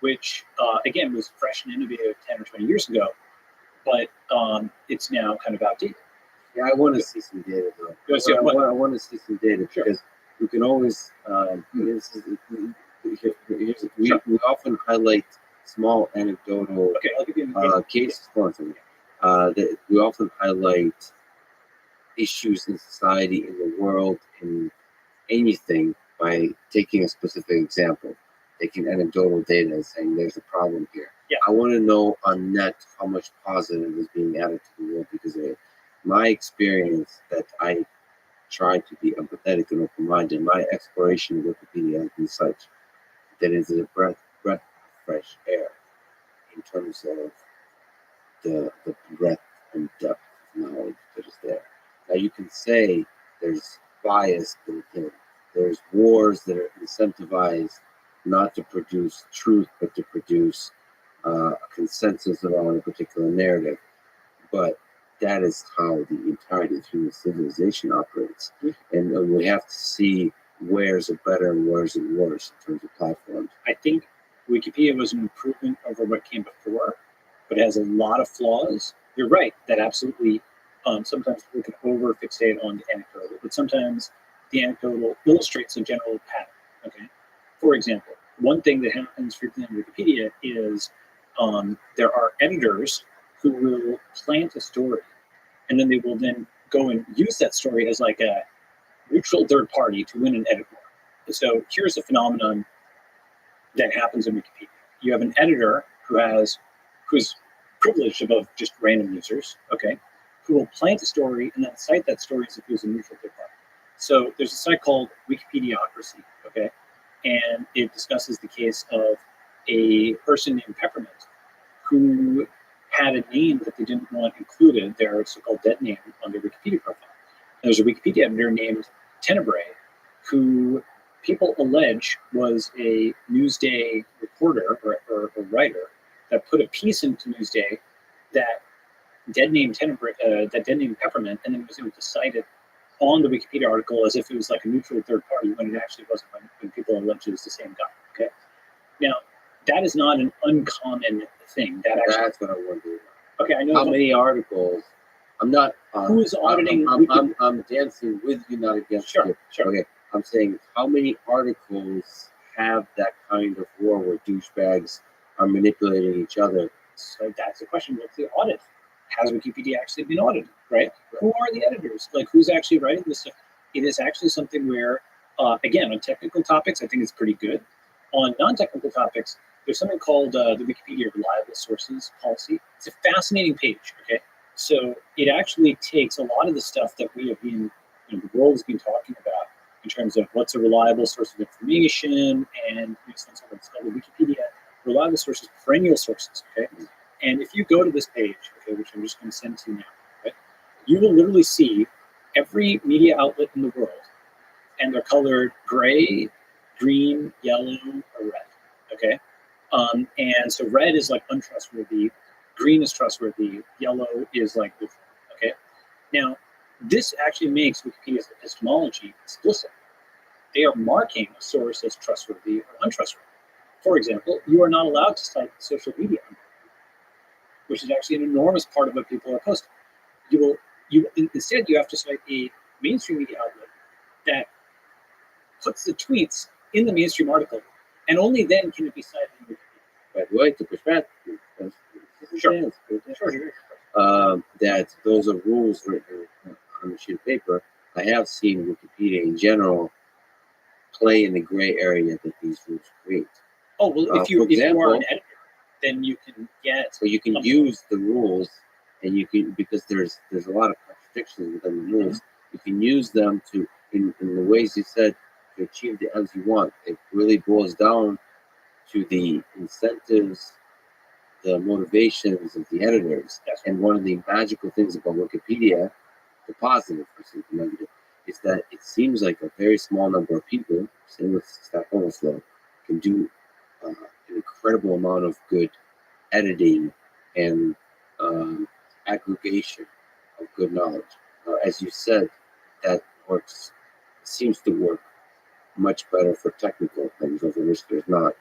which, again, was fresh and innovative 10 or 20 years ago, but it's now kind of outdated. Yeah, I want to see some data, though. I want to see some data because we can always, we often highlight small anecdotal I'll give you cases. That we often highlight issues in society, in the world, in anything by taking a specific example, taking anecdotal data and saying there's a problem here. Yeah. I want to know on net how much positive is being added to the world because of my experience that I try to be empathetic and open-minded. My exploration of Wikipedia has been such that it is a breath of fresh air in terms of the breadth and depth of knowledge that is there. Now you can say there's bias built in. There's wars that are incentivized not to produce truth, but to produce a consensus around a particular narrative. But that is how the entirety of human civilization operates. And we have to see where's it better and where's it worse in terms of platforms. I think Wikipedia was an improvement over what came before, but it has a lot of flaws. You're right that absolutely sometimes we can over-fixate on the anecdotal, but sometimes the anecdotal illustrates a general pattern. Okay, for example, one thing that happens frequently on Wikipedia is there are editors who will plant a story, and then they will then go and use that story as like a neutral third party to win an edit war. So here's a phenomenon that happens in Wikipedia. You have an editor who's privileged above just random users, okay, who will plant a story and then cite that story as if it was a neutral third party. So there's a site called Wikipediocracy, okay, and it discusses the case of a person named Peppermint who had a name that they didn't want included, their so-called dead name, on their Wikipedia profile. And there's a Wikipedia editor named Tenebrae who people allege was a Newsday reporter or writer that put a piece into Newsday that dead name Peppermint, and then was able to cite it on the Wikipedia article as if it was like a neutral third party when it actually wasn't, when people allege it was the same guy. Okay, now that is not an uncommon thing. That's what I want to do. Okay, I know how many articles. I'm not. Who's auditing? I'm dancing with you, not against you. Sure. Okay, I'm saying how many articles have that kind of war where douchebags are manipulating each other? So that's the question. What's the audit? Has Wikipedia actually been audited, right? Who are the editors? Like, who's actually writing this stuff? It is actually something where, again, on technical topics, I think it's pretty good. On non-technical topics, there's something called the Wikipedia Reliable Sources Policy. It's a fascinating page, okay? So it actually takes a lot of the stuff that we have been, the world has been talking about in terms of what's a reliable source of information, and it's called the Wikipedia Reliable Sources, perennial sources, okay? And if you go to this page, okay, which I'm just going to send to you now, okay, you will literally see every media outlet in the world, and they're colored gray, green, yellow, or red, okay? And so red is like untrustworthy, green is trustworthy, yellow is like neutral, okay? Now, this actually makes Wikipedia's epistemology explicit. They are marking a source as trustworthy or untrustworthy. For example, you are not allowed to cite social media, which is actually an enormous part of what people are posting. Instead, you have to cite a mainstream media outlet that puts the tweets in the mainstream article, and only then can it be cited in Wikipedia. By the way, to push back, that those are rules written on a sheet of paper. I have seen Wikipedia in general play in the gray area that these rules create. Oh, well, if you are an editor, then you can get... So you can use the rules, and you can, because there's a lot of contradictions within the rules, you can use them to, in the ways you said, to achieve the ends you want. It really boils down to the incentives, the motivations of the editors. Yes. And one of the magical things about Wikipedia, the positive versus the negative, is that it seems like a very small number of people, same with Stack Overflow, can do an incredible amount of good editing and aggregation of good knowledge. As you said, that seems to work much better for technical things over which there's not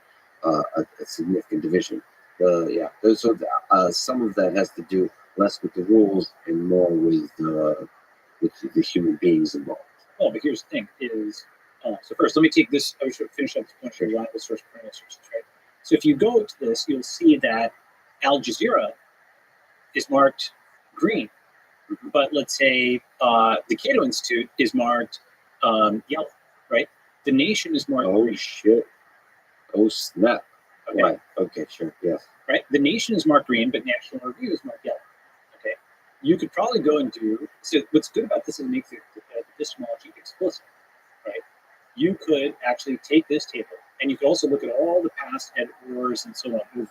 a significant division. Some of that has to do less with the rules and more with the human beings involved. Well, but here's the thing: is so first, let me take this. I should finish up the point here. Reliable source, perennial sources, right? So if you go to this, you'll see that Al Jazeera is marked green, but let's say the Cato Institute is marked yellow, right? The Nation is marked Oh green. shit! Oh snap! Okay. Right. Okay. Sure. Yes. Right? The Nation is marked green, but National Review is marked yellow. Okay. You could probably go and do. So what's good about this is it makes the epistemology explicit, right? You could actually take this table, and you could also look at all the past editors and so on,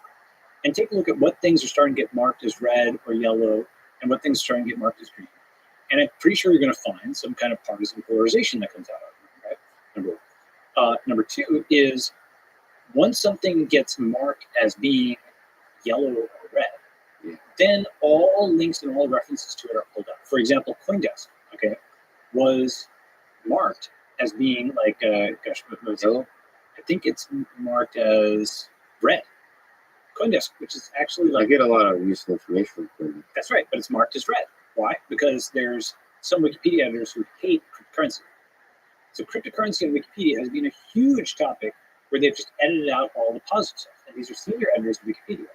and take a look at what things are starting to get marked as red or yellow, and what things are starting to get marked as green. And I'm pretty sure you're going to find some kind of partisan polarization that comes out of it, right? Number one. Number two is once something gets marked as being yellow or red, then all links and all references to it are pulled out. For example, CoinDesk, okay, was marked as being like, what was Yellow? I think it's marked as red. CoinDesk, which is actually I get a lot of useful information from it. That's right, but it's marked as red. Why? Because there's some Wikipedia editors who hate cryptocurrency. So cryptocurrency on Wikipedia has been a huge topic where they've just edited out all the positive stuff. And these are senior editors of Wikipedia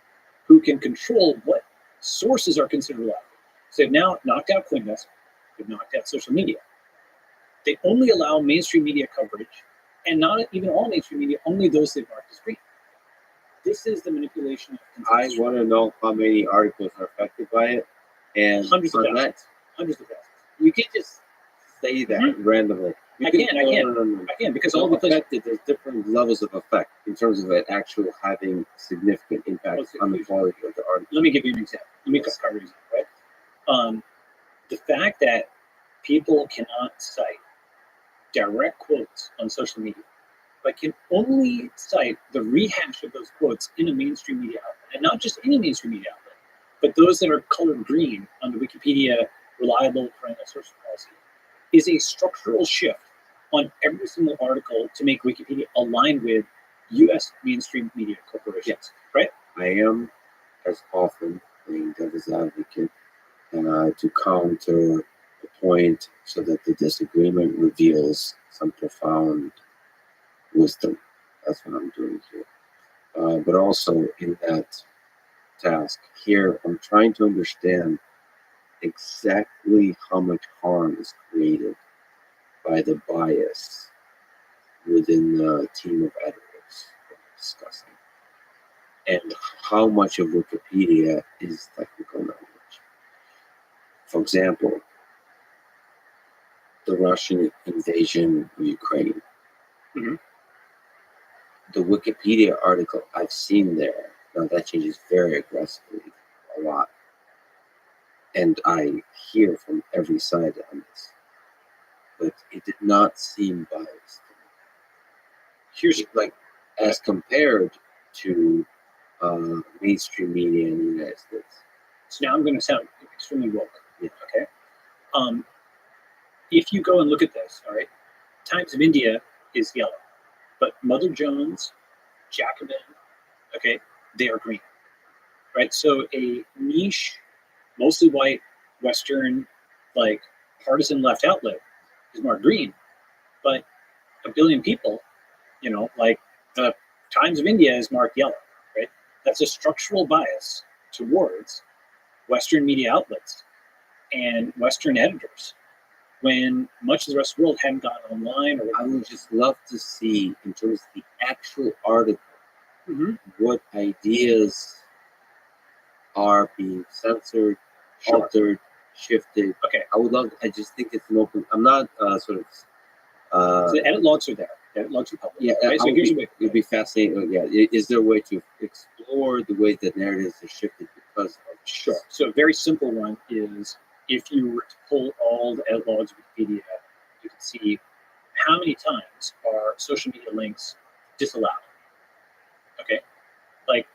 who can control what sources are considered reliable. So they've now knocked out CoinDesk, they've knocked out social media. They only allow mainstream media coverage, and not even all mainstream media, only those they've marked as green. This is the manipulation of consensus. I want to know how many articles are affected by it, and Hundreds of on thousands. that, Hundreds of thousands. you can't just say that randomly. I can, because all because affected, there's different levels of effect in terms of it actually having significant impact on the quality of the article. Let me give you an example. Let me cover an example, right? The fact that people cannot cite direct quotes on social media, but can only cite the rehash of those quotes in a mainstream media outlet, and not just any mainstream media outlet, but those that are colored green on the Wikipedia reliable perennial source policy, is a structural shift on every single article to make Wikipedia aligned with U.S. mainstream media corporations, right? I am, as often, playing devil's advocate to counter the point so that the disagreement reveals some profound wisdom. That's what I'm doing here. But also in that task here, I'm trying to understand exactly how much harm is created by the bias within the team of editors that we're discussing, and how much of Wikipedia is technical knowledge. For example, the Russian invasion of Ukraine. Mm-hmm. The Wikipedia article I've seen there, now that changes very aggressively a lot. And I hear from every side on this. But it did not seem biased. Here's like, as compared to mainstream media in the United States. So now I'm going to sound extremely woke. Yeah. Okay. If you go and look at this, all right, Times of India is yellow, but Mother Jones, Jacobin, okay, they are green, right? So a niche, mostly white, Western, like partisan left outlet is marked green, but a billion people, like the Times of India is marked yellow, right? That's a structural bias towards Western media outlets and Western editors, when much of the rest of the world hadn't gotten online. Or I would just love to see, in terms of the actual article, what ideas are being censored, altered, shifted. Okay. I would love. I just think it's an open. I'm not so the edit logs are there. that belongs to the public. Yeah, right? So here's a way. it'd be fascinating. Yeah, is there a way to explore the ways that narratives are shifted because of Sure. So a very simple one is if you were to pull all the edit logs of Wikipedia, you can see how many times are social media links disallowed. Okay, like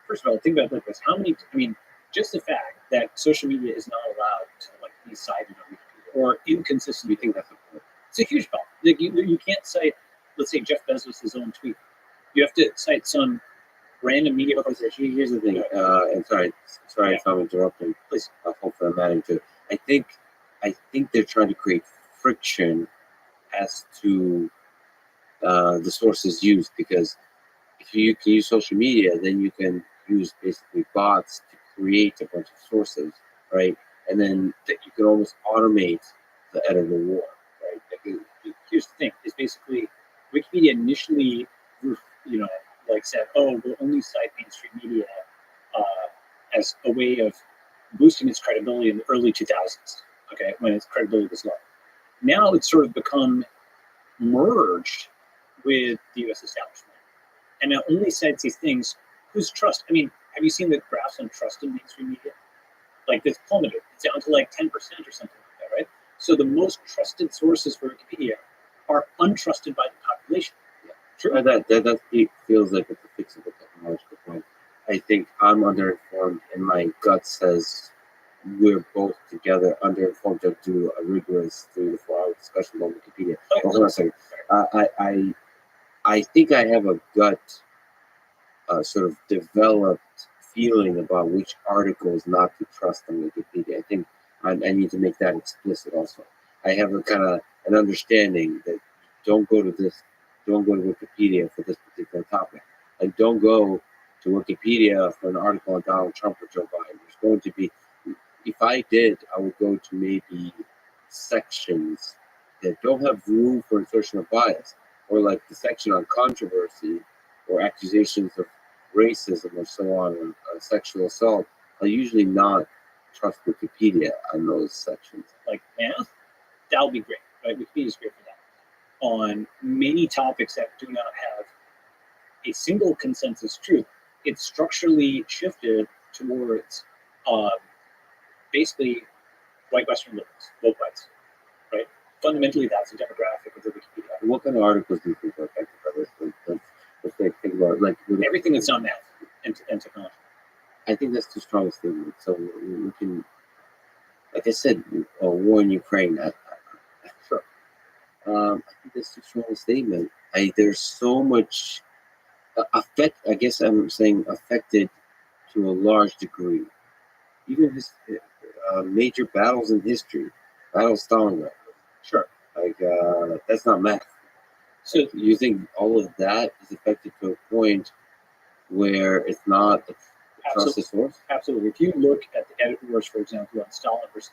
first of all, think about it like this: how many? I mean, just the fact that social media is not allowed to like be cited on Wikipedia or inconsistent. you think that's important? It's a huge problem. Like you can't cite, let's say, Jeff Bezos' own tweet. You have to cite some random media organization. Here's the thing, and sorry if I'm interrupting. Please, hopefully I'm adding to it. I think they're trying to create friction as to the sources used, because if you can use social media, then you can use basically bots to create a bunch of sources, right? And then that you can almost automate the editor war, right? Here's the thing: is basically Wikipedia initially, like said, oh, we'll only cite mainstream media as a way of boosting its credibility in the early 2000s. Okay, when its credibility was low. Now it's sort of become merged with the U.S. establishment, and now only cites these things whose trust. I mean, have you seen the graphs on trust in mainstream media? Like this plummeted. It's down to like 10% or something like that, right? So the most trusted sources for Wikipedia are untrusted by the population. Yeah. Sure. That feels like it's a fixable technological point. I think I'm underinformed, and my gut says we're both together underinformed to do a rigorous 3 to 4 hour discussion about Wikipedia. Hold on a second. I think I have a gut sort of developed feeling about which articles not to trust on Wikipedia. I think I need to make that explicit also. I have a kind of an understanding that don't go to Wikipedia for this particular topic. Like, don't go to Wikipedia for an article on Donald Trump or Joe Biden. There's going to be, if I did, I would go to maybe sections that don't have room for insertion of bias, or like the section on controversy or accusations of racism or so on, or sexual assault. I usually not trust Wikipedia on those sections. Like math, that would be great, right? Wikipedia is great for that. On many topics that do not have a single consensus truth, it's structurally shifted towards basically white Western liberals, woke whites, right? Fundamentally, that's the demographic of the Wikipedia. What kind of articles do you think are affected by this? Let's think about like everything that's not math and technology. I think that's too strong a statement. So we can, like I said, war in Ukraine. Sure. I think that's too strong a statement. There's so much affect. I guess I'm saying affected to a large degree. Even his major battles in history, Battle of Stalingrad. Sure. Like that's not math. So you think all of that is affected to a point where it's not a trusted source? Absolutely. If you look at the edit wars, for example, on Stalin versus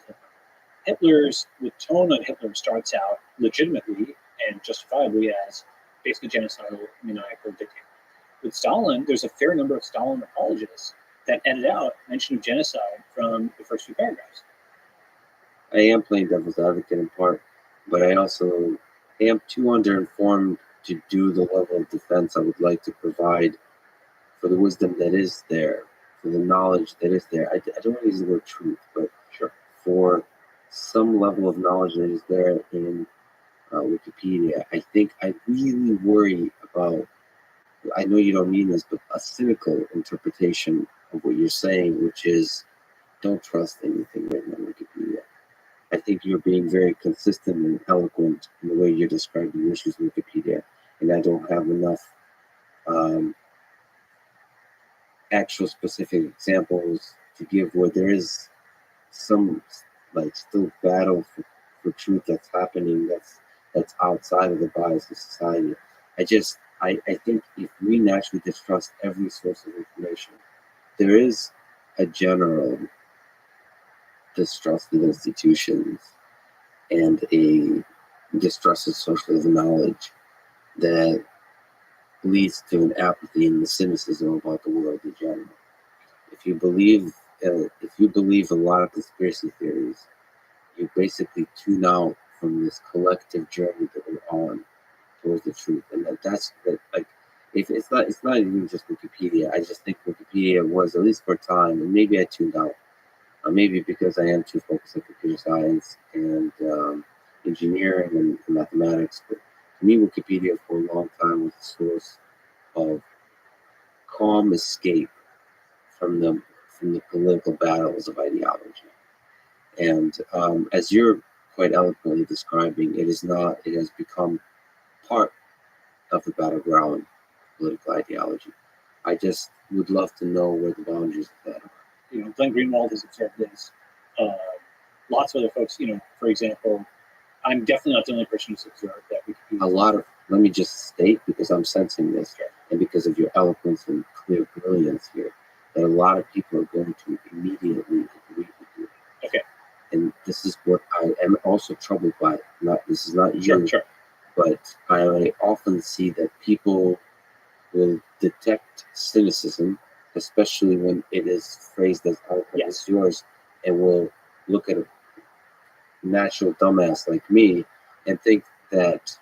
Hitler, the tone on Hitler starts out legitimately and justifiably as basically genocidal, maniacal dictator. With Stalin, there's a fair number of Stalin apologists that edit out mention of genocide from the first few paragraphs. I am playing devil's advocate in part, but I also am too underinformed to do the level of defense I would like to provide for the wisdom that is there, for the knowledge that is there. I don't want to use the word truth, but sure, for some level of knowledge that is there in Wikipedia. I think I really worry about, I know you don't mean this, but a cynical interpretation of what you're saying, which is don't trust anything written on Wikipedia. I think you're being very consistent and eloquent in the way you're describing issues with Wikipedia, and I don't have enough actual specific examples to give where there is some like still battle for truth that's happening that's outside of the bias of society. I think if we naturally distrust every source of information, there is a general distrust of institutions and a distrust of social knowledge that leads to an apathy and the cynicism about the world in general. If you believe a lot of conspiracy theories, you basically tune out from this collective journey that we're on towards the truth, and that's that. Like, if it's not even just Wikipedia. I just think Wikipedia was, at least for a time, and maybe I tuned out. Maybe because I am too focused on computer science and engineering and mathematics. But to me, Wikipedia for a long time was a source of calm escape from the political battles of ideology. And as you're quite eloquently describing, it is not. It has become part of the battleground political ideology. I just would love to know where the boundaries of that are. You know, Glenn Greenwald has observed this. Lots of other folks, you know, for example, I'm definitely not the only person who's observed that Wikipedia. A lot of, let me just state, because I'm sensing this, and because of your eloquence and clear brilliance here, that a lot of people are going to immediately agree with you. Okay. And this is what I am also troubled by. This is not you, Sure. but I often see that people will detect cynicism, especially when it is phrased as eloquent as yours, and will look at a natural dumbass like me and think that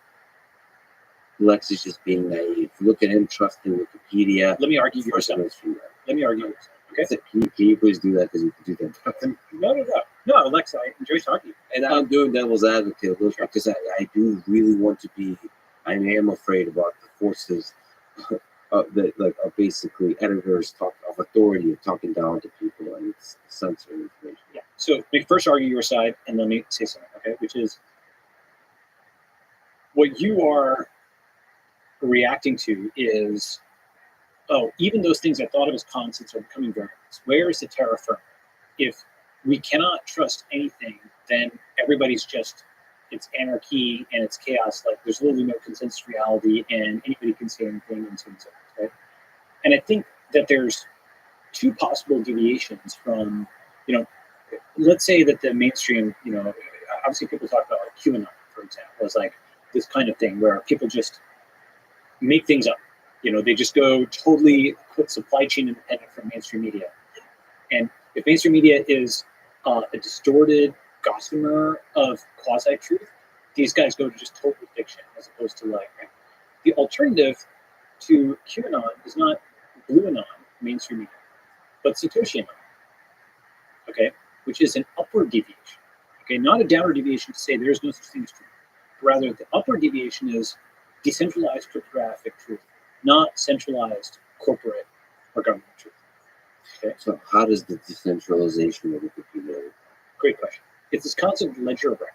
Lex is just being naive. Look at him trusting Wikipedia. Let me argue your side. Let me argue your side. Okay. Can you please do that, because you can do that? No, Alexa, I enjoy talking. And I'm doing devil's advocate because I do really want to be. I am afraid about the forces that are basically editors of authority talking down to people and it's censoring information. Yeah. So let me first argue your side, and let me say something, okay? Which is what you are reacting to is, oh, even those things I thought of as constants are becoming variables. Where is the terra firma? If we cannot trust anything, then everybody's just, it's anarchy and it's chaos. Like, there's literally no consensus reality, and anybody can say anything and so on, right? And I think that there's two possible deviations from, you know, let's say that the mainstream, you know, obviously people talk about like QAnon, for example, as like this kind of thing where people just make things up. You know, they just go totally quit supply chain independent from mainstream media. And if mainstream media is a distorted gossamer of quasi-truth, these guys go to just total fiction as opposed to like, right? The alternative to QAnon is not Blue Anon, mainstream media, but Satoshi Anon, okay, which is an upward deviation, okay, not a downward deviation to say there is no such thing as truth. Rather, the upward deviation is decentralized cryptographic truth, not centralized corporate or government truth. Okay. So how does the decentralization of Wikipedia work? Great question. It's this concept of ledger of record.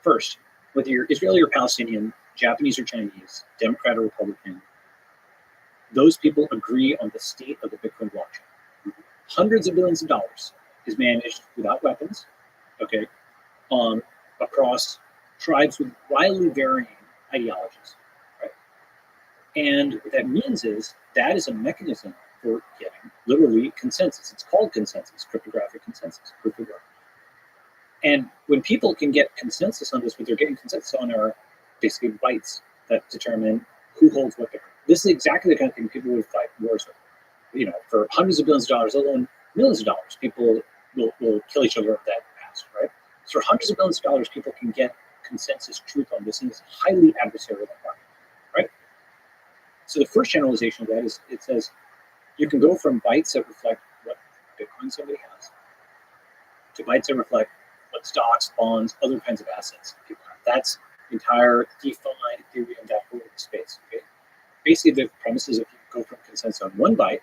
First, whether you're Israeli or Palestinian, Japanese or Chinese, Democrat or Republican, those people agree on the state of the Bitcoin blockchain. Hundreds of billions of dollars is managed without weapons, okay, across tribes with wildly varying ideologies, right? And what that means is that is a mechanism for getting literally consensus. It's called consensus, cryptographic consensus, proof of work. And when people can get consensus on this, what they're getting consensus on are basically bytes that determine who holds what Bitcoin. This is exactly the kind of thing people would fight wars with. You know, for hundreds of billions of dollars, let alone millions of dollars, people will kill each other over that past, right? So for hundreds of billions of dollars, people can get consensus truth on this in this highly adversarial environment, right? So the first generalization of that is it says you can go from bytes that reflect what Bitcoin somebody has to bytes that reflect what stocks, bonds, other kinds of assets people have. That's the entire DeFi, Ethereum, that whole space, okay? Basically, the premise is if you go from consensus on one byte,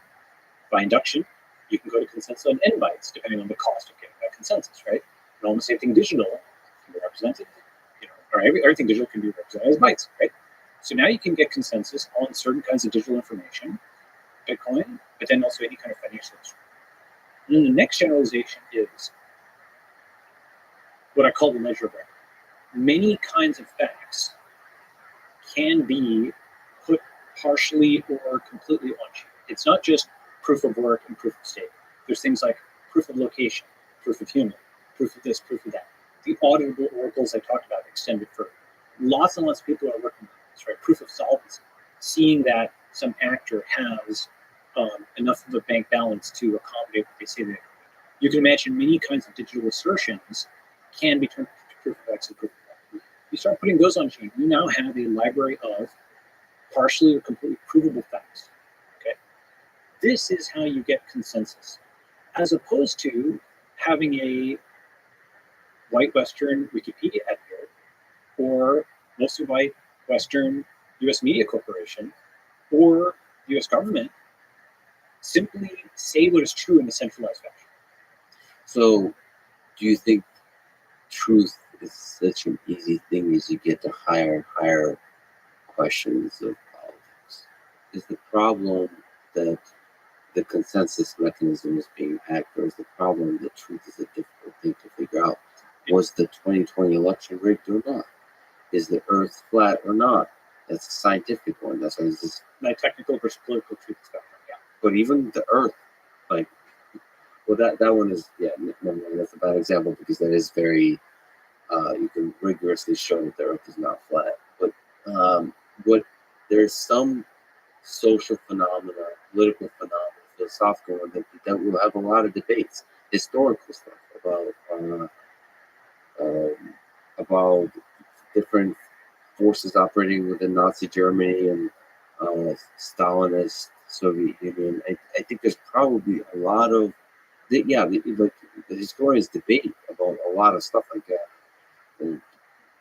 by induction, you can go to consensus on n bytes, depending on the cost of getting that consensus, right? And almost anything digital can be represented, you know, or everything digital can be represented as bytes, right? So now you can get consensus on certain kinds of digital information, Bitcoin, but then also any kind of financial instrument. And then the next generalization is what I call the ledger of record. Many kinds of facts can be put partially or completely on chain. It's not just proof of work and proof of stake. There's things like proof of location, proof of human, proof of this, proof of that. The auditable oracles I talked about extended further. Lots and lots of people are working on this, right? Proof of solvency, seeing that some actor has enough of a bank balance to accommodate what they say they are. You can imagine many kinds of digital assertions can be turned into proof of X and proof of Y. You start putting those on chain, you now have a library of partially or completely provable facts. Okay, this is how you get consensus, as opposed to having a white Western Wikipedia editor or mostly white Western U.S. media corporation or the U.S. government simply say what is true in a centralized fashion. So, do you think truth is such an easy thing as you get to higher and higher questions of politics? Is the problem that the consensus mechanism is being hacked, or is the problem that truth is a difficult thing to figure out? Was the 2020 election rigged or not? Is the Earth flat or not? That's a scientific one. That's why it's My technical versus political truth spectrum. Yeah. But even the Earth, like, well, that one is, yeah, no, that's a bad example because that is very, you can rigorously show that the Earth is not flat. But what there's some social phenomena, political phenomena, philosophical one that will have a lot of debates, historical stuff about different forces operating within Nazi Germany and Stalinist Soviet Union. I think there's probably a lot of the historians debate about a lot of stuff like that. And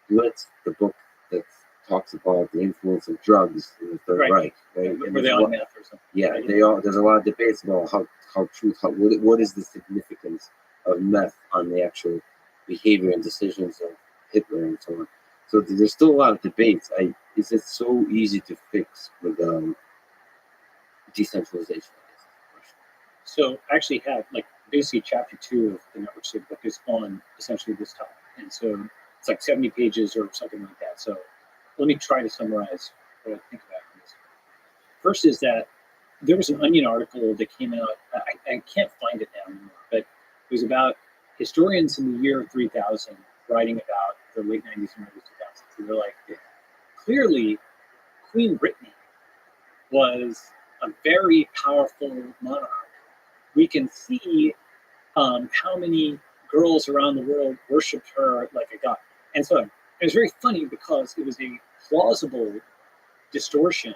Blitz, the book that talks about the influence of drugs in the Third Reich, right? Were they on meth or something? Yeah, right? they are. There's a lot of debates about what is the significance of meth on the actual behavior and decisions of Hitler and so on. So there's still a lot of debates. Is it so easy to fix with decentralization? So I actually have basically chapter 2 of the network state book is on essentially this topic, and so it's like 70 pages or something like that. So let me try to summarize what I think about this. First is that there was an Onion article that came out. I can't find it now anymore, but it was about historians in the year 3000 writing about the late 90s and early 2000s. And they're like, clearly, Queen Brittany was a very powerful monarch. We can see how many girls around the world worshipped her like a god. And so it was very funny because it was a plausible distortion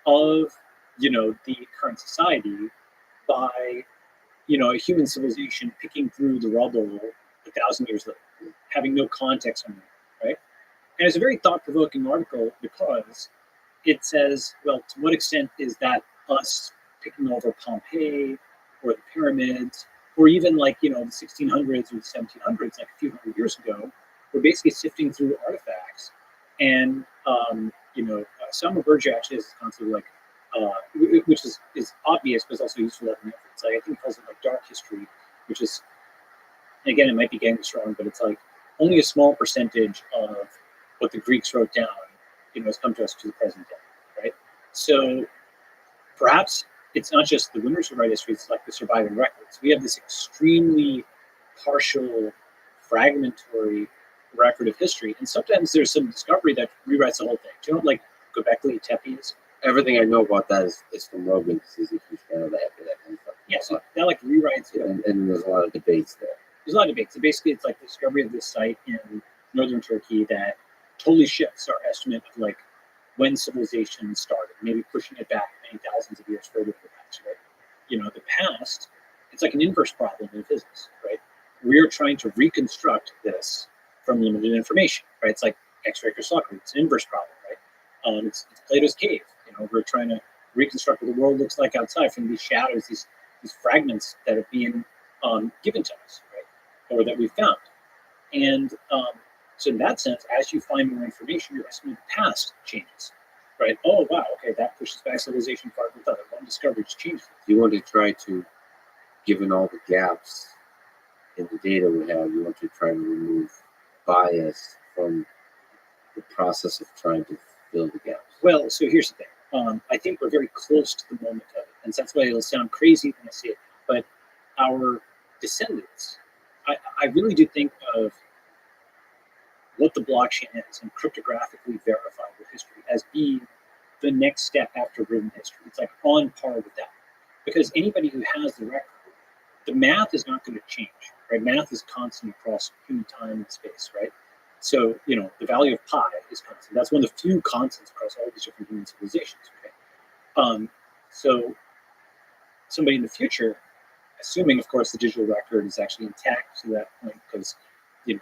of, the current society by, a human civilization picking through the rubble 1,000 years later, having no context on it, right? And it's a very thought-provoking article because it says, well, to what extent is that us picking over Pompeii or the pyramids, or even the 1600s or the 1700s, like a few hundred years ago, we're basically sifting through artifacts. And, Selma Berger actually has this concept which is obvious, but it's also useful in methods. I think it calls it dark history, which is, again, it might be getting strong, but it's only a small percentage of what the Greeks wrote down, has come to us to the present day, right? So perhaps it's not just the winners who write history, it's like the surviving records. We have this extremely partial, fragmentary record of history, and sometimes there's some discovery that rewrites the whole thing. Do you know, Göbekli Tepe is? Everything I know about that is from Rogan, because he's a huge fan of that kind of stuff. Yeah, so that rewrites it. And there's a lot of debates there. There's a lot of debates. So basically, it's the discovery of this site in northern Turkey that totally shifts our estimate of when civilization started, maybe pushing it back many thousands of years further in the past, right? The past, it's like an inverse problem in physics, right? We're trying to reconstruct this from limited information, right? It's like X-ray crystallography. It's an inverse problem, right? It's Plato's cave. We're trying to reconstruct what the world looks like outside from these shadows, these fragments that are being given to us, right? Or that we found. And so in that sense, as you find more information, your estimate of the past changes, right? Oh, wow, okay, that pushes back civilization farther than other. One discovery changes. You want to try to, given all the gaps in the data we have, you want to try to remove bias from the process of trying to fill the gaps. Well, so here's the thing. I think we're very close to the moment of it. And that's why it'll sound crazy when I say it. But our descendants, I really do think of what the blockchain is and cryptographically verifiable history as being the next step after written history. It's on par with that. Because anybody who has the record, the math is not going to change, right? Math is constant across human time and space, right? So, the value of pi is constant. That's one of the few constants across all these different human civilizations. Okay? So somebody in the future, assuming, of course, the digital record is actually intact to that point, because, in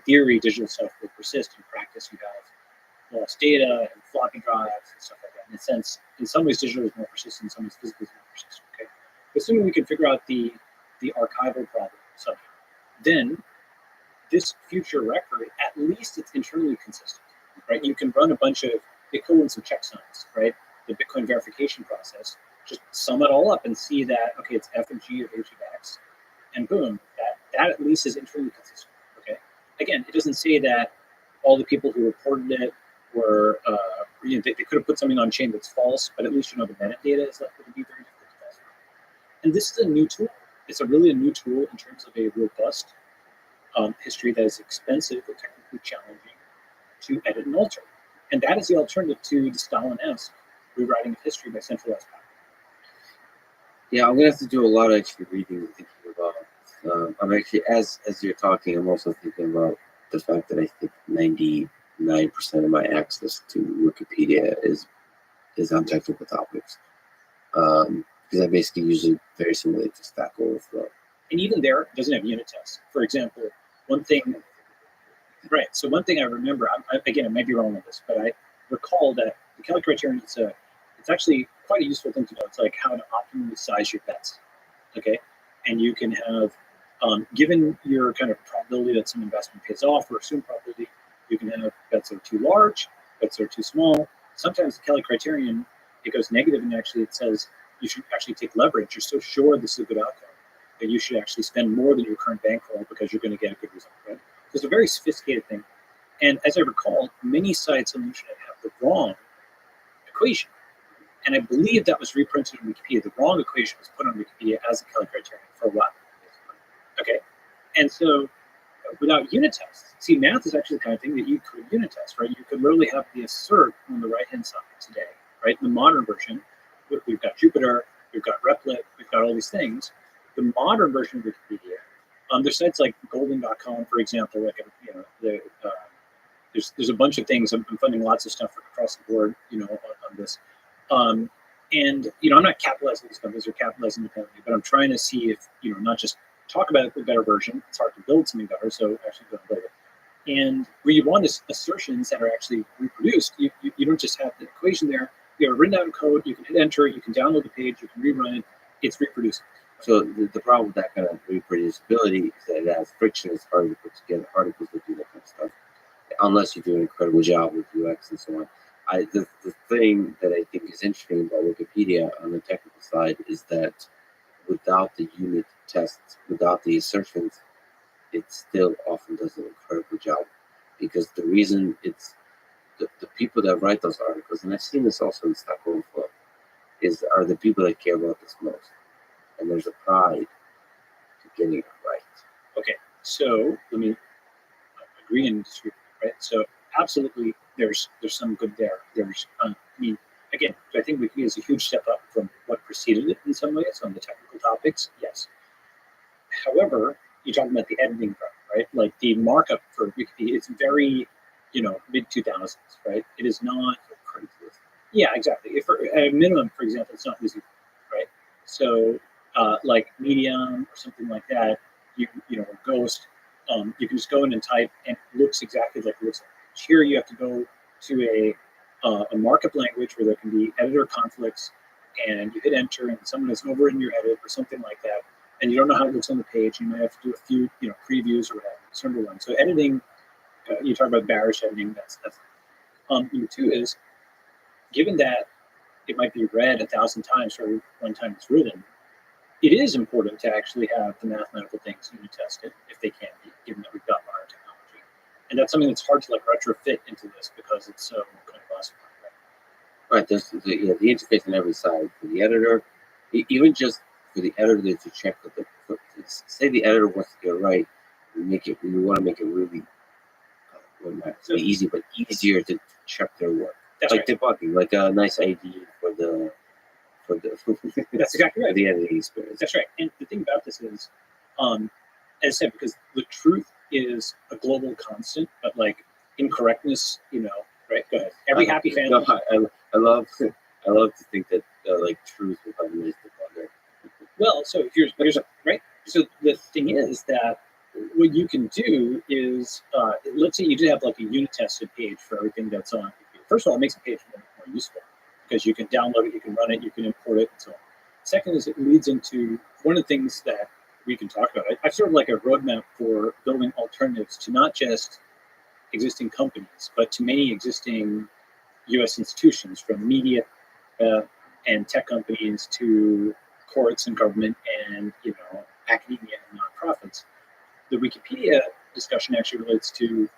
theory, digital stuff will persist. In practice, you have lost data and floppy drives and stuff like that. In a sense, in some ways, digital is more persistent. In some ways, physical is more persistent. Okay? Assuming we can figure out the archival problem somehow, then this future record, at least it's internally consistent, right? You can run a bunch of equivalence of checksums, right? The Bitcoin verification process, just sum it all up and see that, okay, it's f of g of h of x, and boom, that at least is internally consistent, okay? Again, it doesn't say that all the people who reported it were, they could have put something on chain that's false, but at least the metadata is likely to be very difficult to falsify. And this is a new tool. It's a new tool in terms of a robust history that is expensive and technically challenging to edit and alter. And that is the alternative to the Stalin-esque rewriting of history by centralized power. Yeah, I'm gonna have to do a lot of actually reading and thinking about. I'm actually, as you're talking, I'm also thinking about the fact that I think 99% of my access to Wikipedia is on technical topics, because I basically use it very similar to Stack Overflow. And even there, it doesn't have unit tests. For example, one thing I remember, again, I might be wrong on this, but I recall that the Kelly criterion, it's actually quite a useful thing to know. It's like how to optimally size your bets, okay? And you can have, given your kind of probability that some investment pays off, or assumed probability, you can have bets that are too large, bets that are too small. Sometimes the Kelly criterion, it goes negative, and actually it says you should actually take leverage. You're so sure this is a good outcome that you should actually spend more than your current bankroll because you're going to get a good result, right? So it's a very sophisticated thing. And as I recall, many sites on the internet have the wrong equation. And I believe that was reprinted on Wikipedia. The wrong equation was put on Wikipedia as a Kelly criterion for a while. Okay? And so without unit tests, see, math is actually the kind of thing that you could unit test, right? You could literally have the assert on the right-hand side today, right? In the modern version, we've got Jupyter, we've got Replit, we've got all these things. The modern version of Wikipedia, there's sites like golden.com, for example, like, there's a bunch of things. I'm funding lots of stuff across the board, on this. And, I'm not capitalizing these companies or capitalizing independently, but I'm trying to see if, not just talk about a better version. It's hard to build something better, so actually build it. And where you want assertions that are actually reproduced, you don't just have the equation there. You have a written down code, you can hit enter, you can download the page, you can rerun it, it's reproducible. So the problem with that kind of reproducibility is that it has friction. It's hard to put together articles that do that kind of stuff, unless you do an incredible job with UX and so on. The thing that I think is interesting about Wikipedia on the technical side is that without the unit tests, without the assertions, it still often does an incredible job. Because the reason it's the people that write those articles, and I've seen this also in Stack Overflow, are the people that care about this most. And there's a pride to getting it right. Okay, so let me agree and disagree, right? So absolutely, there's some good there. Again, I think Wikipedia is a huge step up from what preceded it in some ways on the technical topics, yes. However, you're talking about the editing part, right? Like the markup for Wikipedia is very, mid-2000s, right? It is not crazy. Yeah, exactly. If at a minimum, for example, it's not easy, right? So, like Medium or something like that, Ghost, you can just go in and type, and it looks exactly like it looks like. Here, you have to go to a markup language where there can be editor conflicts, and you hit enter, and someone has overwritten your edit or something like that, and you don't know how it looks on the page. You might have to do a few, previews or whatever. That's number one. So editing, you talk about bearish editing. That's number two is, given that it might be read 1,000 times for one time it's written, it is important to actually have the mathematical things unit tested if they can be, given that we've got modern technology. And that's something that's hard to retrofit into this because it's so kind of classified. Right, there's the interface on every side for the editor, even just for the editor to check that say the editor wants to get it right, we want to make it really not really easy, but easier to check their work. That's like right. debugging, like a nice ID for the that's exactly right. The editing experience. That's right. And the thing about this is, as I said, because the truth is a global constant, but like incorrectness, right? Go ahead. Every happy family. No, I love to think that like truth will have a nice there. Well, so here's right. So the thing is that what you can do is, let's say you did have like a unit tested page for everything that's on. First of all, it makes the page more useful because you can download it, you can run it, you can import it, and so on. Second is it leads into one of the things that we can talk about. I've sort of like a roadmap for building alternatives to not just existing companies, but to many existing U.S. institutions, from media and tech companies to courts and government and academia and nonprofits. The Wikipedia discussion actually relates to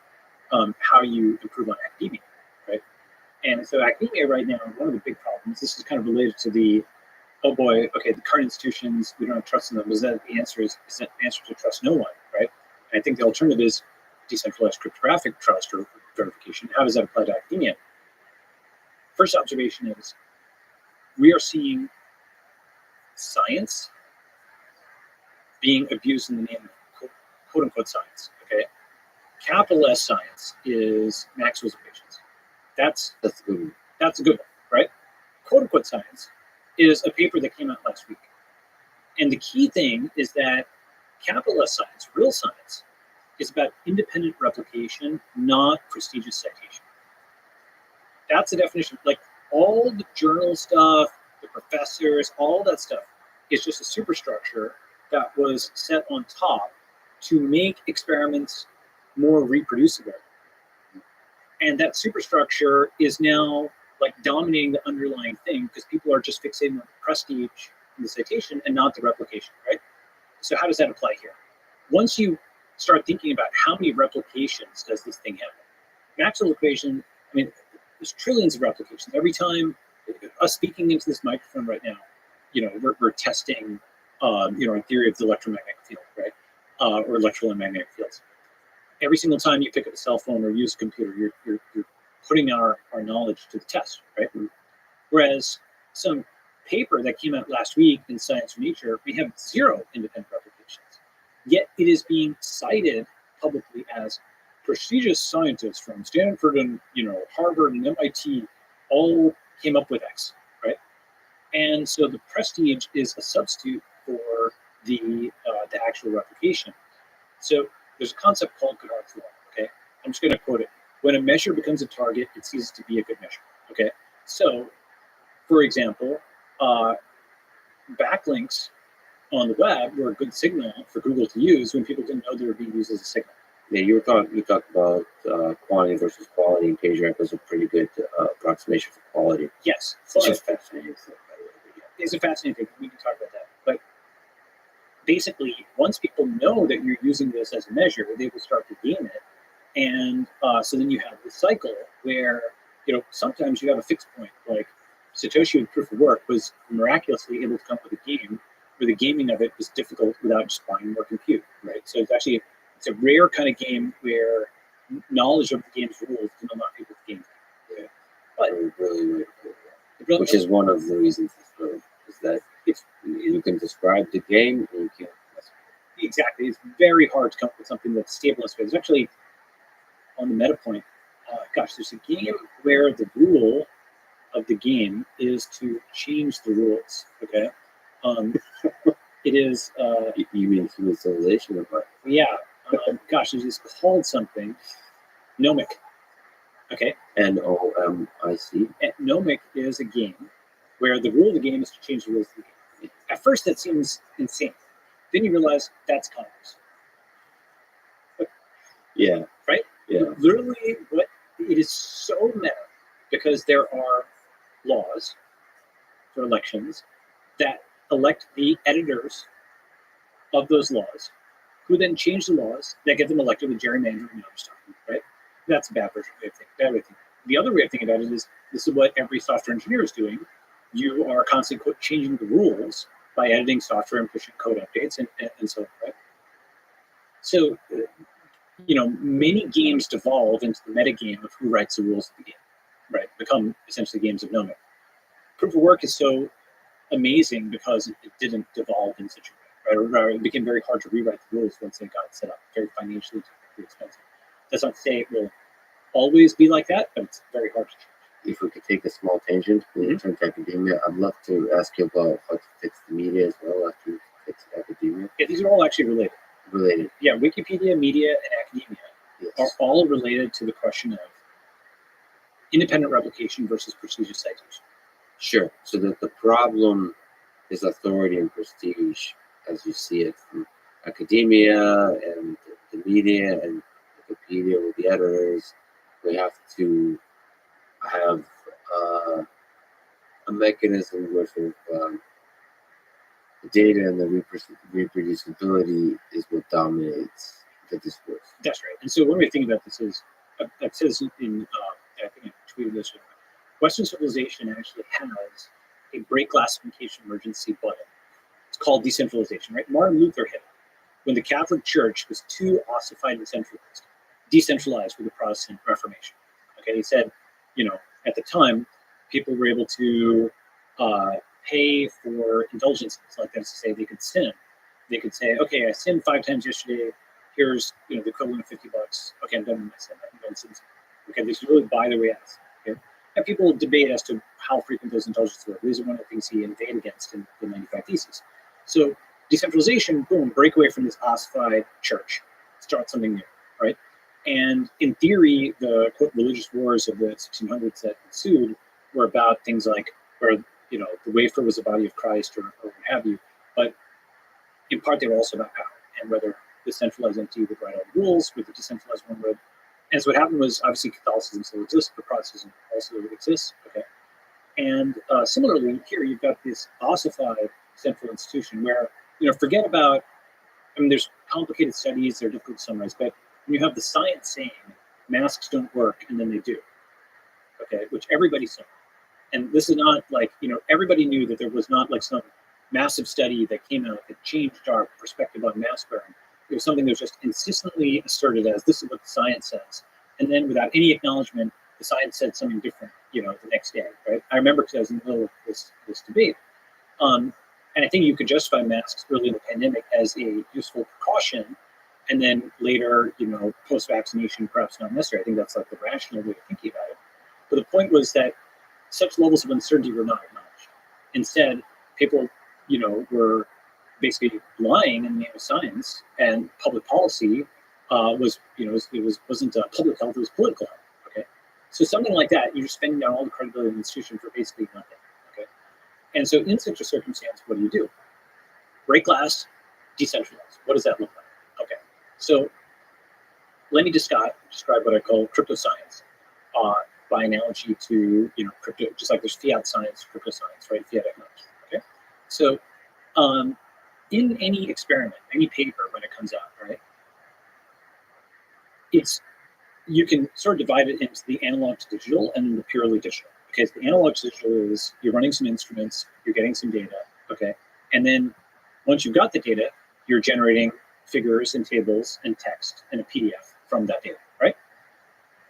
how you improve on academia, right? And so academia right now, one of the big problems, this is kind of related to the, oh boy, okay, the current institutions, we don't have trust in them. Is that the answer is that the answer to trust no one, right? And I think the alternative is decentralized cryptographic trust or verification. How does that apply to academia? First observation is we are seeing science being abused in the name of quote unquote science, okay? Capital S science is Maxwell's equations. That's a good one, right? Quote unquote science is a paper that came out last week. And the key thing is that capital S science, real science, is about independent replication, not prestigious citation. That's the definition. Like all the journal stuff, the professors, all that stuff is just a superstructure that was set on top to make experiments more reproducible. And that superstructure is now like dominating the underlying thing because people are just fixating on the prestige in the citation and not the replication, right? So how does that apply here? Once you start thinking about how many replications does this thing have? Maxwell equation, I mean, there's trillions of replications. Every time us speaking into this microphone right now, we're testing, a theory of the electromagnetic field, right? Or electromagnetic fields. Every single time you pick up a cell phone or use a computer, you're putting our knowledge to the test, right? Whereas some paper that came out last week in Science or Nature, we have 0 independent replications. Yet it is being cited publicly as prestigious scientists from Stanford and Harvard and MIT all came up with X, right? And so the prestige is a substitute for the actual replication. So there's a concept called Goddard's law. Okay, I'm just going to quote it. When a measure becomes a target, it ceases to be a good measure. Okay, so for example, backlinks on the web were a good signal for Google to use when people didn't know they were being used as a signal. Yeah, you talked about quantity versus quality, and PageRank was a pretty good approximation for quality. Yes, it's just fascinating. It's a fascinating thing. We can talk about that. But basically, once people know that you're using this as a measure, they will start to game it. And so then you have this cycle where, sometimes you have a fixed point. Like Satoshi with proof of work was miraculously able to come up with a game where the gaming of it was difficult without just buying more compute, right? So it's a rare kind of game where knowledge of the game's rules can unlock people's game. Yeah. But really cool. Which is one of the reasons is that you can describe the game and you can't. Exactly. It's very hard to come up with something that's stable in space. Actually, on the meta point, there's a game where the rule of the game is to change the rules. Okay. It is. You mean human civilization or what? Yeah. It is called something. Nomic. Okay. N-O-M-I-C. Nomic is a game where the rule of the game is to change the rules of the game. At first, that seems insane. Then you realize that's Congress. Yeah. Right? Yeah. Literally, it is so meta because there are laws for elections that elect the editors of those laws, who then change the laws that get them elected with gerrymandering and other stuff, right? That's a bad way of thinking. The other way of thinking about it is this is what every software engineer is doing. You are constantly changing the rules by editing software and pushing code updates and so on, right? So, many games devolve into the metagame of who writes the rules of the game, right? Become essentially games of nomic. Proof of work is so amazing because it didn't devolve in such a way, right? Or it became very hard to rewrite the rules once they got set up, very financially different. pretty expensive. That's not to say it will always be like that, but it's very hard to change. If we could take a small tangent, we'll return to academia. I'd love to ask you about how to fix the media as well after you fix academia. Yeah, these are all actually related. Related. Yeah, Wikipedia, media, and academia are all related to the question of independent replication versus prestigious citation. Sure. So that the problem is authority and prestige, as you see it from academia and the media and Wikipedia with the editors. We have to have a mechanism where sort of, the data and the reproducibility is what dominates the discourse. That's right. And so one way to think about this is, it says in, I think I tweeted this, Western civilization actually has a break classification emergency button. It's called decentralization, right? Martin Luther hit it when the Catholic Church was too ossified and decentralized with the Protestant Reformation. Okay, he said, at the time, people were able to pay for indulgences, like that is to say they could sin. They could say, okay, I sinned 5 times yesterday. Here's the equivalent of $50. Okay, I'm done with my sin. I'm done sinning. Okay, they should really buy their way out. Okay, and people debate as to how frequent those indulgences were. These are one of the things he inveighed against in the 95 Theses. So decentralization, boom, break away from this ossified church, start something new, right? And in theory, the quote religious wars of the 1600s that ensued were about things like where the wafer was the body of Christ or what have you, but in part they were also about power and whether the centralized entity would write all the rules, with the decentralized one would. And so what happened was obviously Catholicism still exists, but Protestantism also exists. Okay, and similarly here you've got this ossified central institution where forget about. I mean, there's complicated studies; they're difficult to summarize, but when you have the science saying masks don't work and then they do, okay, which everybody saw. And this is not like, everybody knew that there was not like some massive study that came out that changed our perspective on mask wearing. It was something that was just insistently asserted as this is what the science says. And then without any acknowledgement, the science said something different, the next day, right? I remember because I was in the middle of this debate. And I think you could justify masks early in the pandemic as a useful precaution. And then later, post-vaccination, perhaps not necessary. I think that's like the rational way of thinking about it. But the point was that such levels of uncertainty were not acknowledged. Instead, people, were basically lying in the name of science, and public policy wasn't public health; it was political health. Okay, so something like that, you're just spending down all the credibility of the institution for basically nothing. Okay, and so in such a circumstance, what do? Break glass, decentralize. What does that look like? Okay, so let me describe what I call crypto science. By analogy to crypto, just like there's fiat science, crypto science, right? Fiat economics. Okay, so in any experiment, any paper when it comes out, right? You can sort of divide it into the analog to digital and the purely digital. Okay, so the analog to digital is you're running some instruments, you're getting some data, okay, and then once you've got the data, you're generating figures and tables and text and a PDF from that data, right?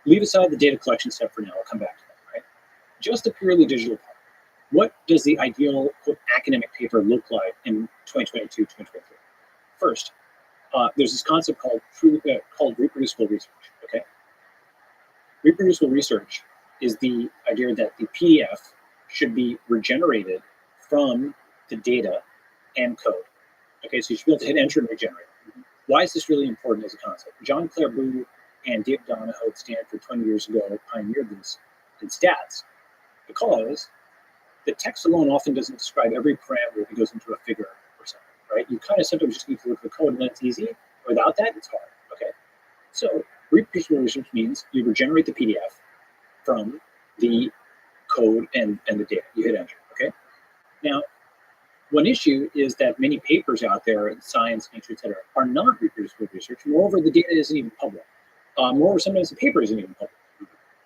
Leave aside the data collection step for now. I'll come back to that, right? Just the purely digital part. What does the ideal quote, academic paper look like in 2022, 2023? First, there's this concept called reproducible research, okay? Reproducible research is the idea that the PDF should be regenerated from the data and code. Okay, so you should be able to hit enter and regenerate. Why is this really important as a concept? John Clairbout and Dave Donahoe at Stanford 20 years ago pioneered this in stats because the text alone often doesn't describe every parameter that goes into a figure or something, right? You kind of sometimes just need to look at the code and then it's easy. Without that, it's hard, okay? So reproducible research means you regenerate the PDF from the code and the data. You hit enter, okay? Now, one issue is that many papers out there in science, nature, et cetera, are not reproducible research. Moreover, the data isn't even public. Moreover, sometimes the paper isn't even public.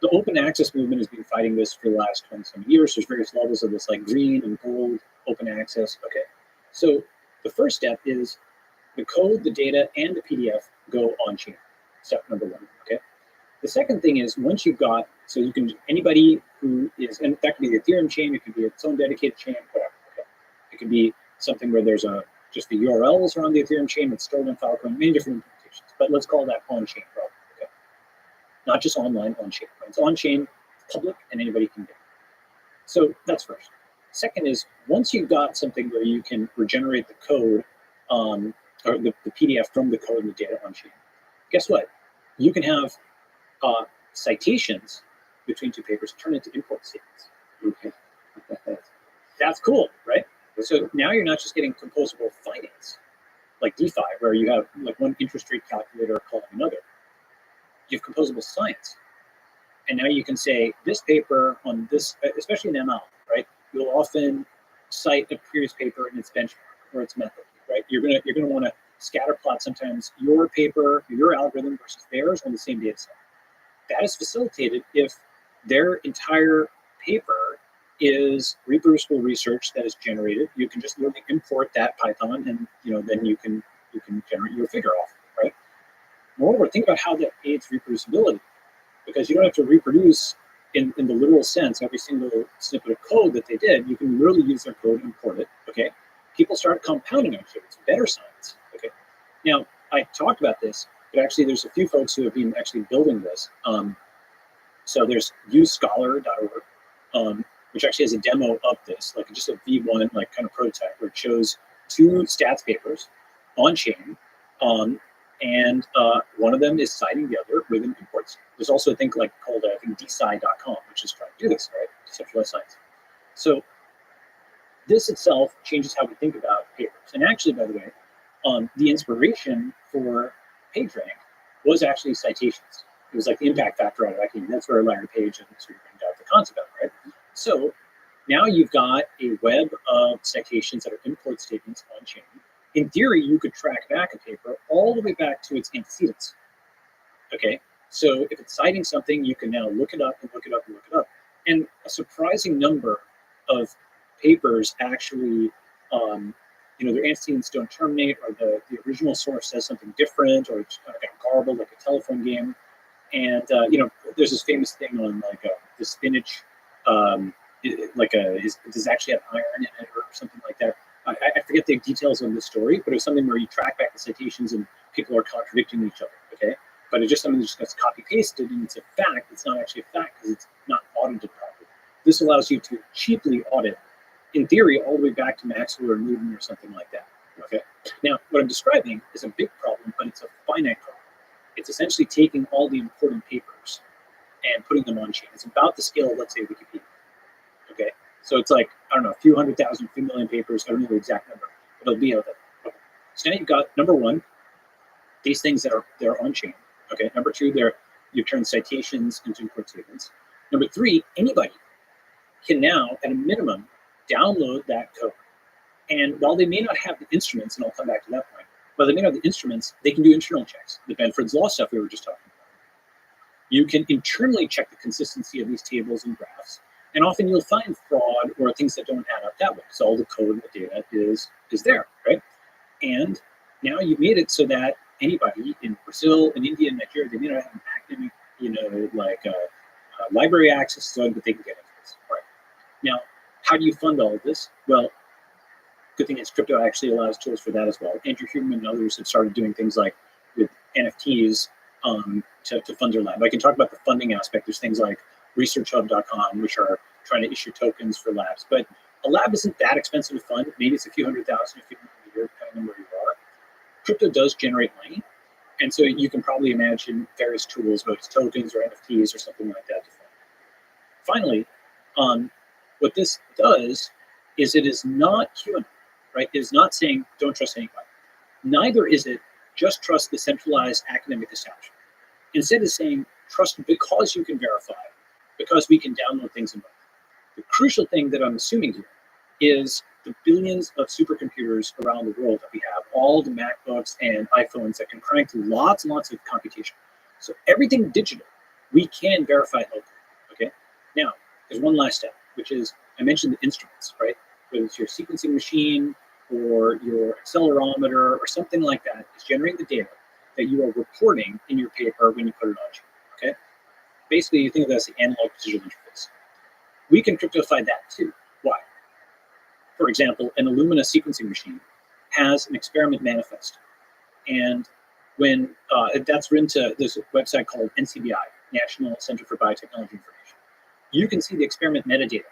The open access movement has been fighting this for the last 20-some years. There's various levels of this, like green and gold open access. Okay, so the first step is the code, the data, and the PDF go on chain. Step number one. Okay. The second thing is once you've got, so you can anybody who is, and that could be the Ethereum chain, it could be its own dedicated chain, whatever. Okay, it could be something where there's just the URLs around the Ethereum chain that's stored in Filecoin, many different implementations. citations, but let's call that on-chain problem. Okay, not just online, on-chain. When it's on-chain, it's public, and anybody can get it. So that's first. Second is once you've got something where you can regenerate the code, or the PDF from the code and the data on-chain, guess what? You can have citations between two papers turn into import statements. Okay. That's cool, right? So now you're not just getting composable finance, like DeFi, where you have like one interest rate calculator calling another. You have composable science. And now you can say this paper on this, especially in ML, right? You'll often cite a previous paper and its benchmark or its method, right? You're gonna want to scatter plot sometimes your paper, your algorithm versus theirs on the same data set. That is facilitated if their entire paper is reproducible research that is generated. You can just literally import that Python, and then you can generate your figure off, right? Moreover, think about how that aids reproducibility, because you don't have to reproduce in the literal sense every single snippet of code that they did. You can literally use their code, import it. Okay, people start compounding on it. It's better science. Okay, now I talked about this, but actually there's a few folks who have been actually building this. So there's usescholar.org, which actually has a demo of this, like just a V1 like kind of prototype where it shows two stats papers on chain, and one of them is citing the other with an import. There's also a thing called I think DeSci.com, which is trying to do this, right? Decentralized science. So this itself changes how we think about papers. And actually, by the way, the inspiration for PageRank was actually citations. It was like the impact factor out of academia. That's where Larry Page and sort of bring out the concept of it, right? So now you've got a web of citations that are import statements on chain. In theory, you could track back a paper all the way back to its antecedents. Okay, so if it's citing something, you can now look it up and look it up and look it up. And a surprising number of papers actually, their antecedents don't terminate, or the original source says something different, or it's kind of got garbled like a telephone game. And there's this famous thing on like the spinach, does actually have iron in it or something like that. I forget the details of the story, but it was something where you track back the citations and people are contradicting each other. Okay, but it's just something that just gets copy pasted and it's a fact. It's not actually a fact because it's not audited properly. This allows you to cheaply audit, in theory, all the way back to Maxwell or Newton or something like that. Okay, now what I'm describing is a big problem, but it's a finite problem. It's essentially taking all the important papers and putting them on chain. It's about the scale of, let's say, Wikipedia. Okay, so it's like, I don't know, a few 100,000, few million papers. I don't know the exact number, but it'll be out there. Okay. So now you've got, number one, these things that are on chain. Okay, number two, you've turned citations into import statements. Number three, anybody can now, at a minimum, download that code. And while they may not have the instruments, and I'll come back to that point, while they may not have the instruments, they can do internal checks. The Benford's Law stuff we were just talking about. You can internally check the consistency of these tables and graphs, and often you'll find fraud or things that don't add up that way. So all the code and the data is there, right? And now you've made it so that anybody in Brazil, in India, in Nigeria, they may not have an academic, library access to it, but they can get into this. All right. Now, how do you fund all of this? Well, good thing is crypto actually allows tools for that as well. Andrew Huberman and others have started doing things like with NFTs to fund their lab. I can talk about the funding aspect. There's things like researchhub.com, which are trying to issue tokens for labs. But a lab isn't that expensive to fund. Maybe it's a few $100,000, a few million a year, depending on where you are. Crypto does generate money. And so you can probably imagine various tools, whether it's tokens or NFTs or something like that to fund. Finally, what this does is it is not QAnon, right? It is not saying don't trust anybody. Neither is it just trust the centralized academic establishment. Instead, it's saying trust because you can verify, because we can download things and run. The crucial thing that I'm assuming here is the billions of supercomputers around the world that we have, all the MacBooks and iPhones that can crank through lots and lots of computation. So everything digital, we can verify locally, okay? Now, there's one last step, which is, I mentioned the instruments, right? Whether it's your sequencing machine or your accelerometer or something like that is generating the data that you are reporting in your paper when you put it on chain, okay? Basically, you think of that as the analog to digital interface. We can cryptofy that too. Why? For example, an Illumina sequencing machine has an experiment manifest. And when that's written to this website called NCBI, National Center for Biotechnology Information. You can see the experiment metadata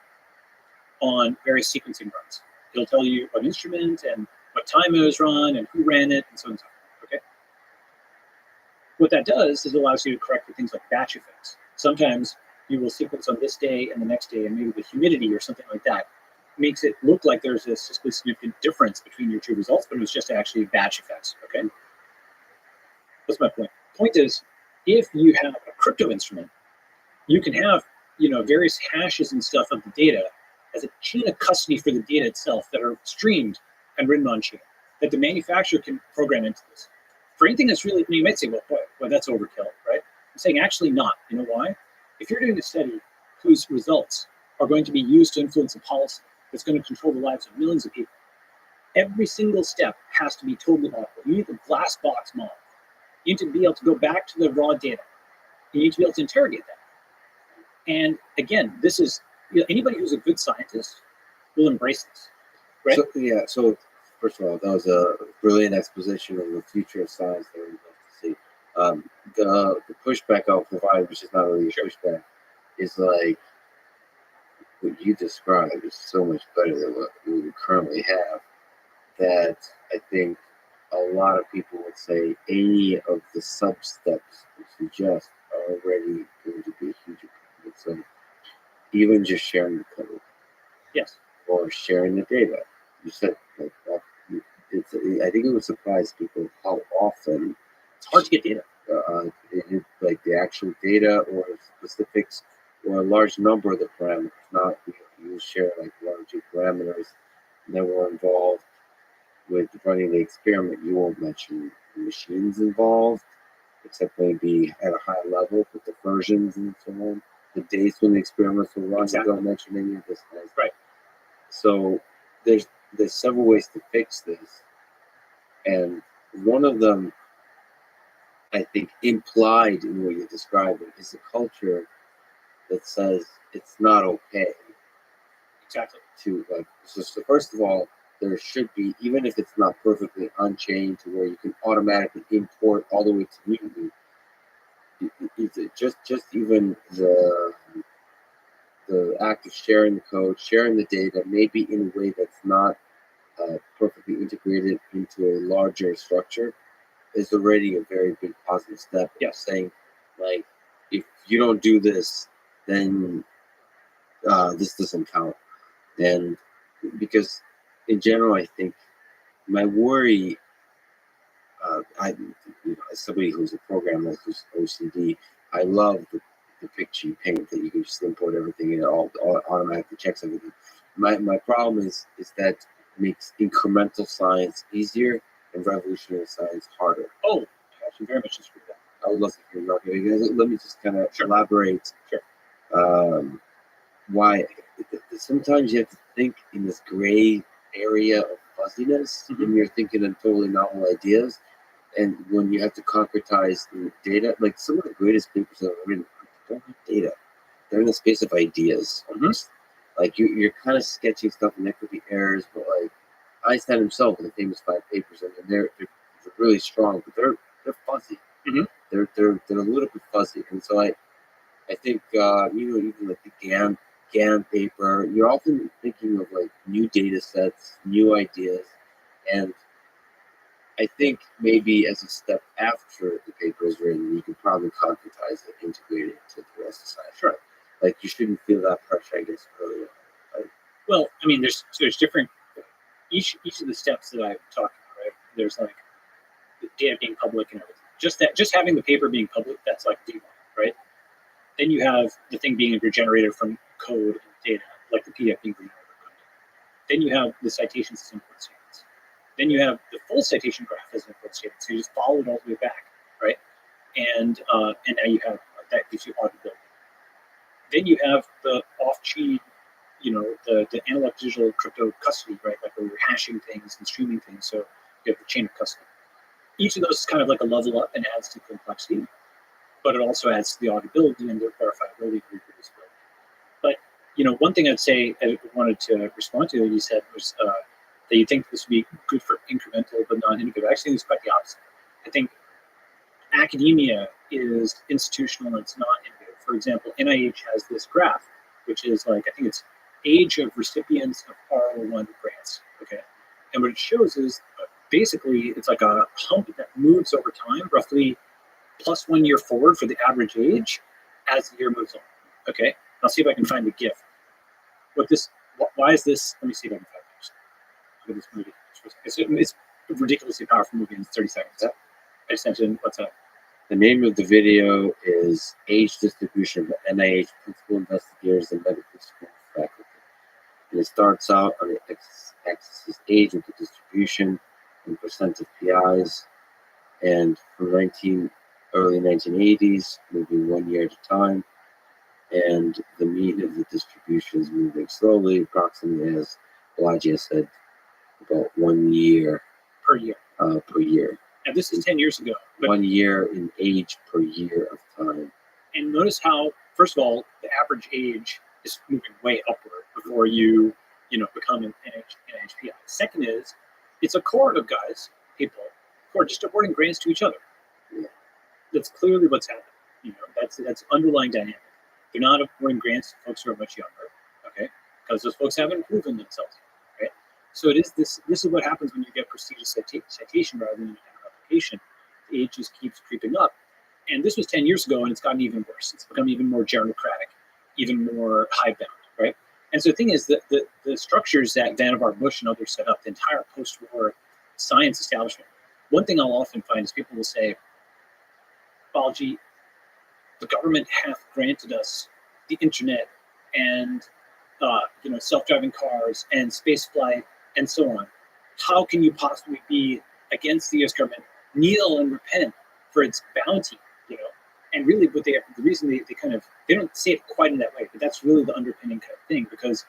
on various sequencing runs. It'll tell you what instrument and what time it was run and who ran it and so on and so forth. Okay. What that does is it allows you to correct for things like batch effects. Sometimes you will sequence on this day and the next day, and maybe the humidity or something like that makes it look like there's a statistically significant difference between your two results, but it was just actually batch effects. Okay. That's my point. Point is, if you have a crypto instrument, you can have various hashes and stuff of the data as a chain of custody for the data itself that are streamed and written on chain that the manufacturer can program into this. For anything that's really, you might say, well, boy, that's overkill, right? I'm saying actually not. You know why? If you're doing a study whose results are going to be used to influence a policy that's going to control the lives of millions of people, every single step has to be totally auditable. You need the glass box model. You need to be able to go back to the raw data. You need to be able to interrogate that. And again, this is, anybody who's a good scientist will embrace this, right? So first of all, that was a brilliant exposition of the future of science that we'd love to see. The pushback I'll provide, which is not really a pushback, is like what you described is so much better than what we currently have, that I think a lot of people would say any of the sub-steps you suggest are already going to be a huge improvement. So even just sharing the code. Yes. Or sharing the data. You said, like, I think it would surprise people how often it's hard to get data. Like the actual data or specifics or a large number of the parameters, not you share like larger parameters that were involved with running the experiment. You won't mention the machines involved, except maybe at a high level with the versions and so on. The dates when the experiments were run, you don't mention any of this. Right. So there's several ways to fix this, and one of them, I think, implied in what you're describing is a culture that says it's not okay. Exactly. To like, so first of all, there should be, even if it's not perfectly unchained to where you can automatically import all the way to Unity, just even the act of sharing the code, sharing the data, maybe in a way that's not perfectly integrated into a larger structure, is already a very big positive step. Yes. Saying, like, if you don't do this, then this doesn't count. And because in general, I think my worry, as somebody who's a programmer, who's OCD, I love the picture you paint that you can just import everything and it all automatically checks everything. My problem is that it makes incremental science easier and revolutionary science harder. Oh, I actually very much disagree with that. I would love to hear about it. Let me just kind of elaborate. Sure. Why sometimes you have to think in this gray area of fuzziness when you're thinking in totally novel ideas, and when you have to concretize the data. Like some of the greatest papers that are written don't have data; they're in the space of ideas. Almost. Like you're kind of sketching stuff, and there could be errors. But like Einstein himself, in the famous 5 papers, and they're really strong, but they're fuzzy. They're a little bit fuzzy, and so I think even like the GAN paper, you're often thinking of like new data sets, new ideas, and I think maybe as a step after the paper is written, you can probably concretize it, integrate it into the rest of science. Sure. Like you shouldn't feel that pressure, I guess, early on. Right? Well, I mean, there's different. Each of the steps that I'm talking about, right? There's like the data being public and everything. Just having the paper being public, that's like D1, right? Then you have the thing being regenerated from code and data, like the PDF being regenerated from code. Then you have the citations as import statements. Then you have the full citation graph as import statement. So you just follow it all the way back, right? And now you have that gives you auditability. Then you have the off-chain, the analog digital crypto custody, right? Like where you're hashing things and streaming things. So you have the chain of custody. Each of those is kind of like a level up and adds to complexity, but it also adds to the auditability and the verifiability and reproducibility. But one thing I'd say I wanted to respond to that you said was that you think this would be good for incremental but not innovative. I actually think it's quite the opposite. I think academia is institutional and it's not innovative. For example, NIH has this graph, which is like, I think it's age of recipients of R01 grants. Okay. And what it shows is basically it's like a hump that moves over time, roughly plus 1 year forward for the average age as the year moves on. Okay. I'll see if I can find the GIF. Why is this? Let me see if I can find it. Look at this movie. It's a ridiculously powerful movie in 30 seconds. Yeah. I just mentioned what's up. The name of the video is Age Distribution by NIH Principal Investigators and Medical School Faculty. And it starts out on the x-axis is age of the distribution and percent of PIs. And from early 1980s, moving 1 year at a time. And the mean of the distribution is moving slowly, approximately, as Elijah said, about 1 year Per year. Per year. And this is 10 years ago. But, 1 year in age per year of time. and notice how, first of all, the average age is moving way upward before you become an NHPI. Second is, it's a cohort of guys, people, who are just awarding grants to each other. Yeah. That's clearly what's happening. That's underlying dynamic. They're not awarding grants to folks who are much younger, okay? Because those folks haven't proven themselves, right? So it is this is what happens when you get prestigious citation rather than an application. The age just keeps creeping up. And this was 10 years ago, and it's gotten even worse. It's become even more gerontocratic, even more hidebound, right? And so the thing is that the structures that Vannevar Bush and others set up, the entire post-war science establishment, one thing I'll often find is people will say, Balaji, the government hath granted us the internet and self-driving cars and space flight and so on. How can you possibly be against the U.S. government? Kneel and repent for its bounty, And really, the reason they don't say it quite in that way, but that's really the underpinning kind of thing, because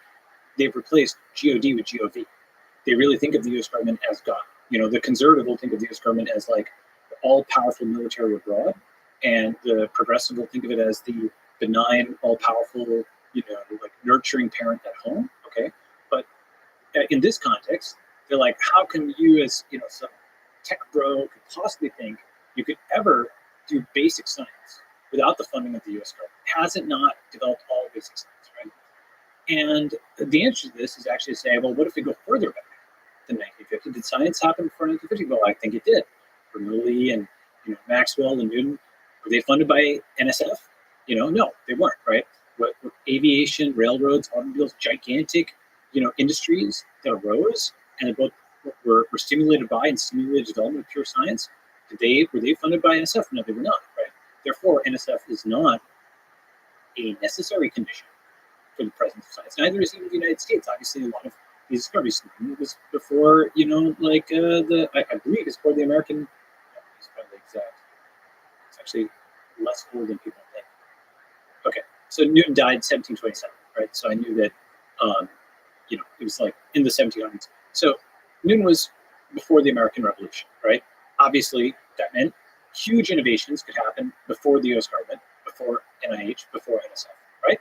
they've replaced God with GOV. They really think of the U.S. government as God. The conservative will think of the U.S. government as like the all-powerful military abroad, and the progressive will think of it as the benign, all-powerful, like nurturing parent at home. Okay, but in this context, they're like, how can you, as some tech bro, could possibly think you could ever do basic science without the funding of the U.S. government? Has it not developed all basic science, right? And the answer to this is actually to say, well, what if we go further back than 1950? Did science happen before 1950? Well, I think it did. Bernoulli and Maxwell and Newton, were they funded by NSF? No, they weren't, right? What aviation, railroads, automobiles, gigantic, industries that arose and both were stimulated by and stimulated development of pure science. Were they funded by NSF? No, they were not, right? Therefore, NSF is not a necessary condition for the presence of science. Neither is even the United States. Obviously, a lot of these discoveries, it was before, I believe it's before the American, it's probably exact. It's actually less old than people think. Okay, so Newton died 1727, right? So I knew that, it was like in the 1700s. So Newton was before the American Revolution, right? Obviously, that meant huge innovations could happen before the U.S. government, before NIH, before NSF, right?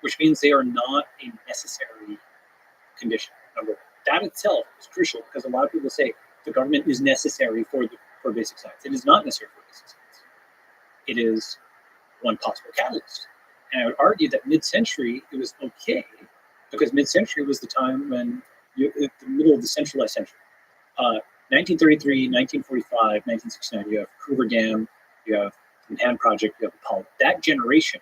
Which means they are not a necessary condition. Number one, that itself is crucial, because a lot of people say the government is necessary for basic science. It is not necessary for basic science. It is one possible catalyst. And I would argue that mid-century it was okay, because mid-century was the time when the middle of the centralized century. 1933, 1945, 1969, you have Hoover Dam, you have the Manhattan Project, you have Apollo. That generation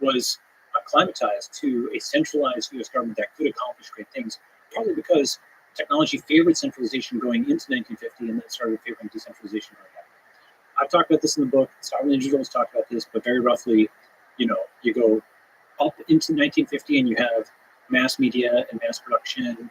was acclimatized to a centralized U.S. government that could accomplish great things, probably because technology favored centralization going into 1950 and then started favoring decentralization right after. I've talked about this in the book. Sovereign Individuals talked about this, but very roughly, you go up into 1950 and you have mass media and mass production,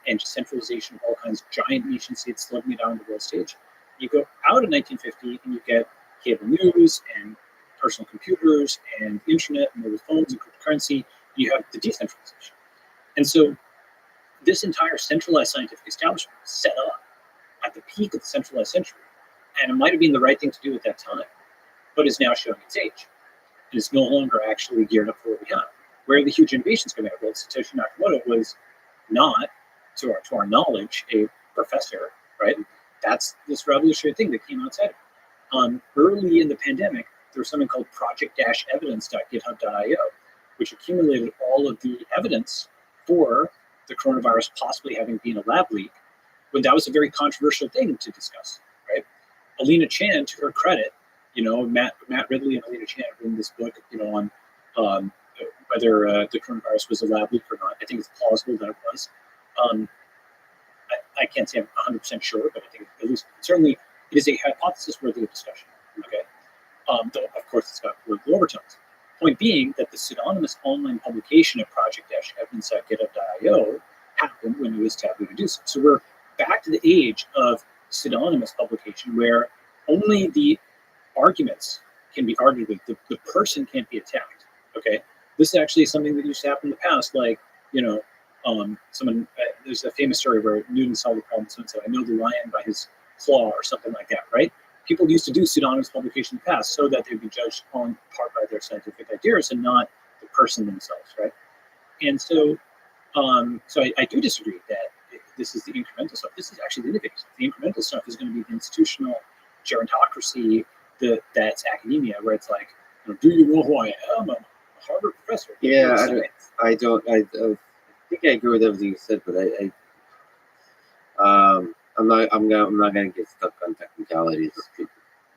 and centralization of all kinds of giant nation states slugging it out on the world stage. You go out of 1950 and you get cable news and personal computers and the internet and mobile phones and cryptocurrency. You have the decentralization. And so this entire centralized scientific establishment was set up at the peak of the centralized century. And it might have been the right thing to do at that time, but is now showing its age. It is no longer actually geared up for what we have. Where are the huge innovations coming out? Well, Satoshi Nakamoto was not, to our knowledge, a professor, right? That's this revolutionary thing that came outside of it. Early in the pandemic, there was something called project-evidence.github.io, which accumulated all of the evidence for the coronavirus possibly having been a lab leak, when that was a very controversial thing to discuss, right? Alina Chan, to her credit, Matt Ridley and Alina Chan have written this book, on whether the coronavirus was a lab leak or not. I think it's plausible that it was. I can't say I'm 100% sure, but I think at least certainly it is a hypothesis worthy of discussion. Okay, though of course it's got political overtones. Point being that the pseudonymous online publication of project-evidence.github.io happened when it was taboo to do so. So we're back to the age of pseudonymous publication, where only the arguments can be argued with. The person can't be attacked. Okay, this is actually something that used to happen in the past, like someone. There's a famous story where Newton solved the problem. Someone said, "I know the lion by his claw," or something like that, right? People used to do pseudonymous publication in the past so that they'd be judged on part by their scientific ideas and not the person themselves, right? And so, I do disagree that this is the incremental stuff. This is actually the innovative stuff. The incremental stuff is going to be the institutional gerontocracy that's academia, where it's like, do you know who I am? I'm a Harvard professor. Yeah, I think I agree with everything you said, but I'm not gonna get stuck on technicalities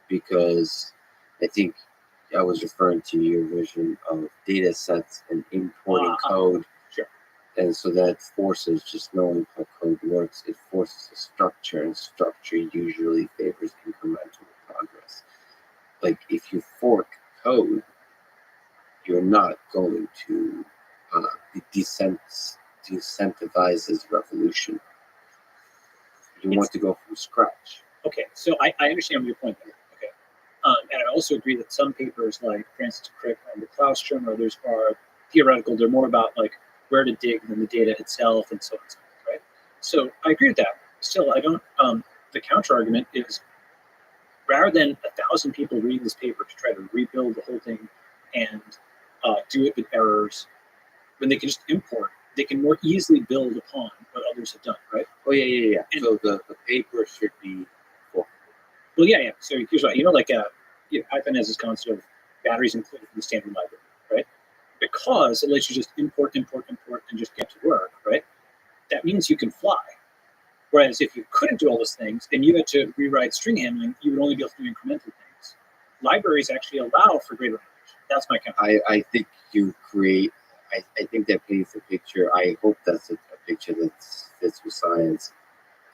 because I think I was referring to your vision of data sets and importing code. Sure. And so that forces just knowing how code works. It forces a structure, and structure usually favors incremental progress. Like if you fork code, you're not going to decentralizes revolution. You want to go from scratch. Okay, so I understand your point there. Okay, and I also agree that some papers like Francis Crick and the Claustrom or others are theoretical. They're more about like where to dig than the data itself and so on and so forth, right? So I agree with that. Still, I don't. The counter argument is rather than 1,000 people reading this paper to try to rebuild the whole thing and do it with errors, when they can just import, they can more easily build upon what others have done, right? Oh yeah. And so the paper should be cool. Well, yeah. So here's what Python has this concept of batteries included in the standard library, right? Because it lets you just import, and just get to work, right? That means you can fly. Whereas if you couldn't do all those things and you had to rewrite string handling, you would only be able to do incremental things. Libraries actually allow for greater innovation. That's my count. I think you create. I think that paints a picture. I hope that's a picture that fits with science.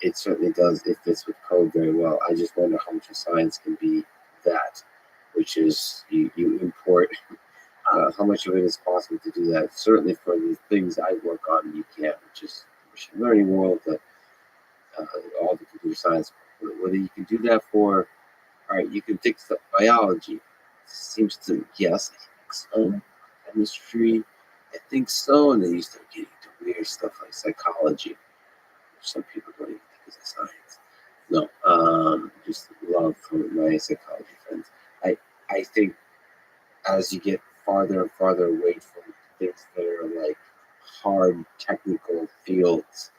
It certainly does. It fits with code very well. I just wonder how much of science can be that, which is you import. How much of it is possible to do that? Certainly for the things I work on, you can, which is the machine learning world, all the computer science. Whether you can do that for, all right, you can fix the biology. Seems to, yes, I think so. Chemistry, I think so. And then you start getting into weird stuff like psychology, which some people don't even think is a science. No, just love from my psychology friends. I think as you get farther and farther away from things that are like hard technical fields,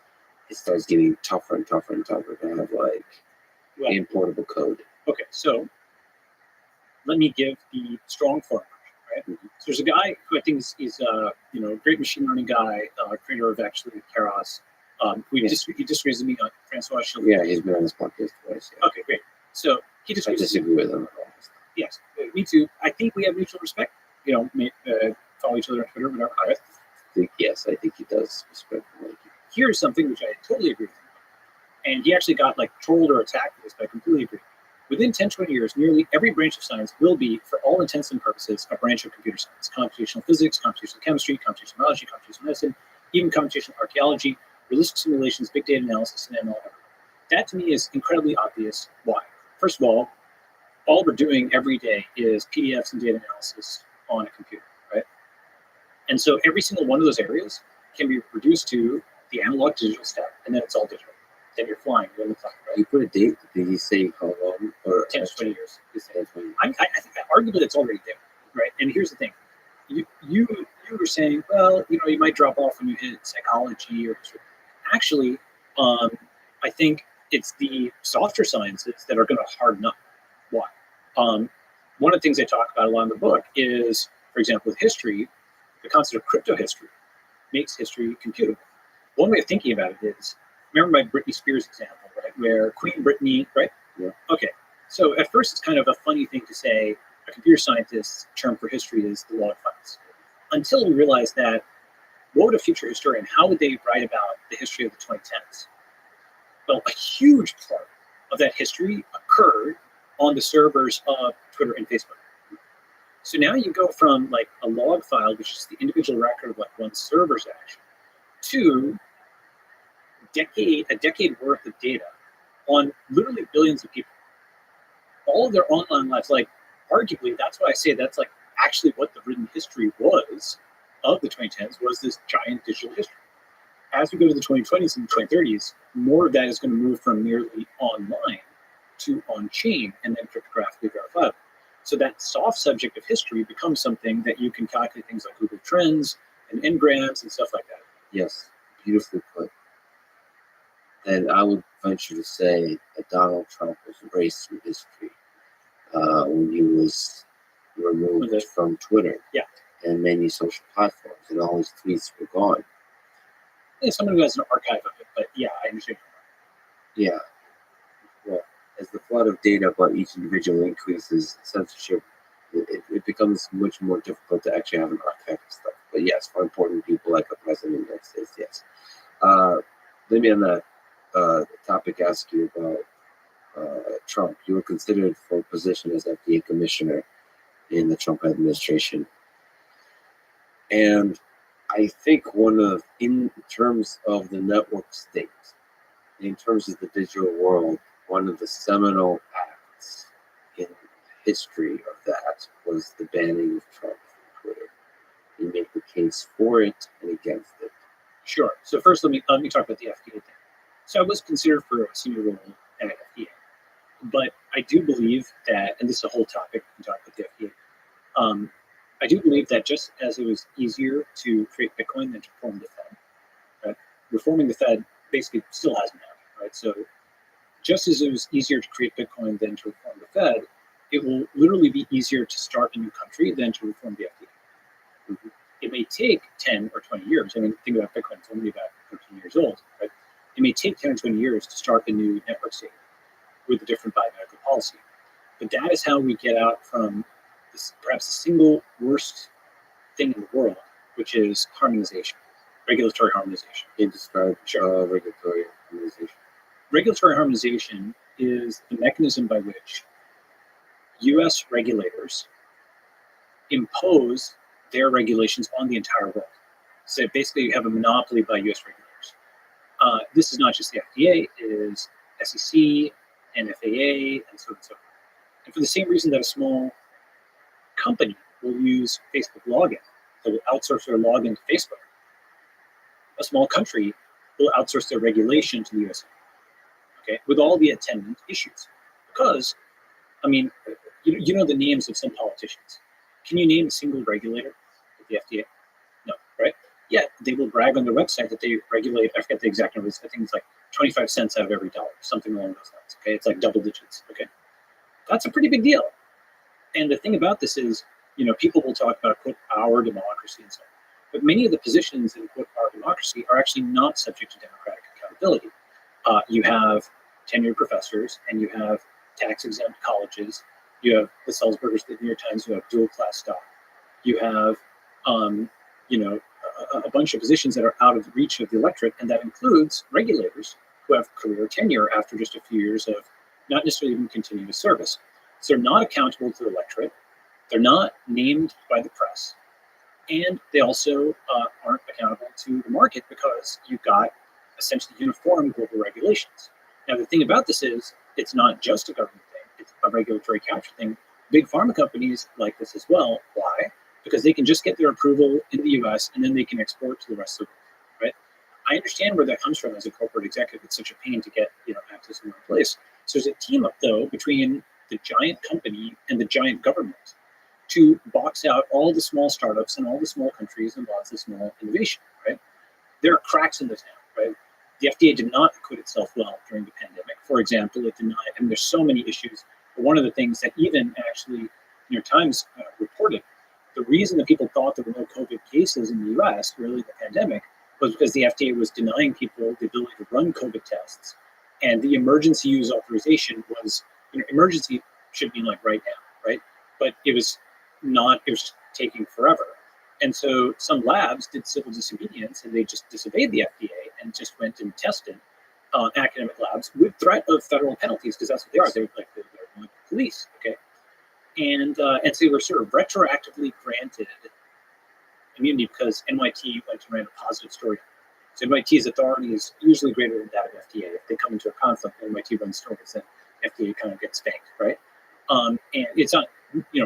it starts getting tougher and tougher and tougher to have like importable code. Okay, so let me give the strong form, right? Mm-hmm. So there's a guy who I think is a great machine learning guy, creator of actually Keras. He disagrees with me on Francois Schiller. Yeah, he's been on this podcast twice. Yeah. Okay, great. So he disagrees. I disagree with him. Yes, me too. I think we have mutual respect. Follow each other on Twitter, whatever. I think he does respect me. Here's something which I totally agree with him on. And he actually got trolled or attacked for this, but I completely agree. Within 10, 20 years, nearly every branch of science will be, for all intents and purposes, a branch of computer science. Computational physics, computational chemistry, computational biology, computational medicine, even computational archaeology, realistic simulations, big data analysis, and ML. That to me is incredibly obvious. Why? First of all we're doing every day is PDFs and data analysis on a computer, right? And so every single one of those areas can be reduced to the analog to digital step, and then it's all digital. Then you're flying, you're in the cloud, right? You put a date, did he say how long? Or 10 to 20 years. I think arguably it's already there, right? And here's the thing. You were saying, well, you might drop off when you hit psychology or actually, I think it's the softer sciences that are going to harden up. Why? One of the things I talk about a lot in the book is, for example, with history, the concept of crypto history makes history computable. One way of thinking about it is, remember my Britney Spears example, right? Where Queen Britney, right? Yeah. Okay. So at first, it's kind of a funny thing to say. A computer scientist's term for history is the log files. Until we realize that, what would a future historian, how would they write about the history of the 2010s? Well, a huge part of that history occurred on the servers of Twitter and Facebook. So now you go from like a log file, which is the individual record of like one server's action, to a decade worth of data on literally billions of people. All of their online lives, like arguably, that's why I say that's like actually what the written history was of the 2010s, was this giant digital history. As we go to the 2020s and 2030s, more of that is going to move from merely online to on-chain and then cryptographically verifiable. So that soft subject of history becomes something that you can calculate things like Google Trends and Ngrams and stuff like that. Yes, beautifully put. And I would venture to say that Donald Trump was erased from history when he was removed from Twitter and many social platforms, and all his tweets were gone. Yeah, someone who has an archive of it, but yeah, I understand. Yeah. Well, as the flood of data about each individual increases, censorship, it becomes much more difficult to actually have an archive of stuff. But yes, for important people like a president of the United States, yes. Let me on that topic ask you about Trump. You were considered for a position as FDA commissioner in the Trump administration. And I think in terms of the network state, in terms of the digital world, one of the seminal acts in history of that was the banning of Trump from Twitter. You make the case for it and against it. Sure. So first, let me talk about the FDA thing. So I was considered for a senior role at FDA, but I do believe that, and this is a whole topic we can talk about the FDA. I do believe that just as it was easier to create Bitcoin than to reform the Fed, right? Reforming the Fed basically still hasn't happened, right? So just as it was easier to create Bitcoin than to reform the Fed, it will literally be easier to start a new country than to reform the FDA. Mm-hmm. It may take 10 or 20 years. I mean, think about Bitcoin, it's only about 13 years old, right? It may take 10 or 20 years to start a new network state with a different biomedical policy. But that is how we get out from this, perhaps the single worst thing in the world, which is harmonization, regulatory harmonization. You describe regulatory harmonization. Regulatory harmonization is the mechanism by which U.S. regulators impose their regulations on the entire world. So basically, you have a monopoly by U.S. regulators. This is not just the FDA; it is SEC and FAA and so on and so forth. And for the same reason that a small company will use Facebook login, they will outsource their login to Facebook. A small country will outsource their regulation to the USA. Okay, with all the attendant issues, because I mean, you know the names of some politicians. Can you name a single regulator at the FDA? No, right? Yeah, they will brag on their website that they regulate, I forget the exact numbers, I think it's like 25 cents out of every dollar, something along those lines, okay? It's like double digits, okay? That's a pretty big deal. And the thing about this is, people will talk about, quote, our democracy and so on. But many of the positions in, quote, our democracy are actually not subject to democratic accountability. You have tenured professors, and you have tax-exempt colleges. You have the Sulzbergers, the New York Times, who have dual-class stock. You have, a bunch of positions that are out of the reach of the electorate, and that includes regulators who have career tenure after just a few years of not necessarily even continuous service. So they're not accountable to the electorate. They're not named by the press. And they also aren't accountable to the market because you've got essentially uniform global regulations. Now, the thing about this is it's not just a government thing. It's a regulatory capture thing. Big pharma companies like this as well. Why? Because they can just get their approval in the US and then they can export to the rest of the world, right? I understand where that comes from as a corporate executive. It's such a pain to get access in one place. So there's a team up, though, between the giant company and the giant government to box out all the small startups and all the small countries and lots of small innovation, right? There are cracks in the town, right? The FDA did not acquit itself well during the pandemic. For example, it denied, there's so many issues But one of the things that even actually New York Times reported, the reason that people thought there were no COVID cases in the U.S. early in the pandemic was because the FDA was denying people the ability to run COVID tests, and the emergency use authorization was, emergency should be like right now, right? But it was not. It was taking forever. And so some labs did civil disobedience, and they just disobeyed the FDA and just went and tested academic labs with threat of federal penalties, because that's what they are. They're like police, okay? And so they were sort of retroactively granted immunity because NYT went and ran a positive story. So NYT's authority is usually greater than that of FDA. If they come into a conflict, NYT runs stories, then FDA kind of gets spanked, right? And it's not,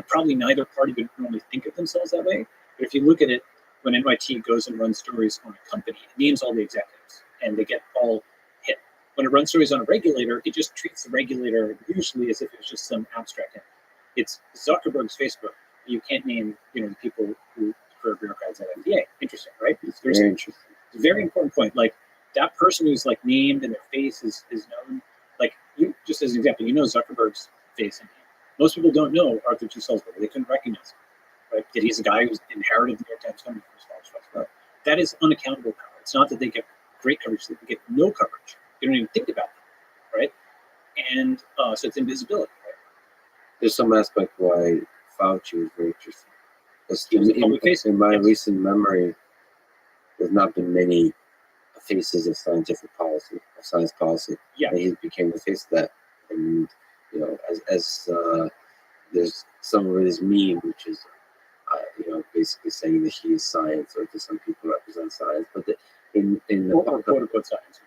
probably neither party would normally think of themselves that way. But if you look at it, when NYT goes and runs stories on a company, it names all the executives, and they get all hit. When it runs stories on a regulator, it just treats the regulator usually as if it was just some abstract entity. It's Zuckerberg's Facebook. You can't name, the people who are bureaucrats at FDA. Interesting, right? It's very interesting. It's a very important point. Like, that person who's like named and their face is known. Like, you, just as an example, Zuckerberg's face and name. Most people don't know Arthur G. Sulzberger. They couldn't recognize him, right? That he's a guy who's inherited the New York Times company from his father's father. That is unaccountable power. It's not that they get great coverage; they get no coverage. You don't even think about them, right? And so it's invisibility, right? There's some aspect why Fauci is very interesting. In my recent memory, there's not been many faces of scientific policy, of science policy. Yeah. And he became the face of that. And, as there's some of his meme, which is, basically saying that he is science, or to some people represent science. But in the quote-unquote science.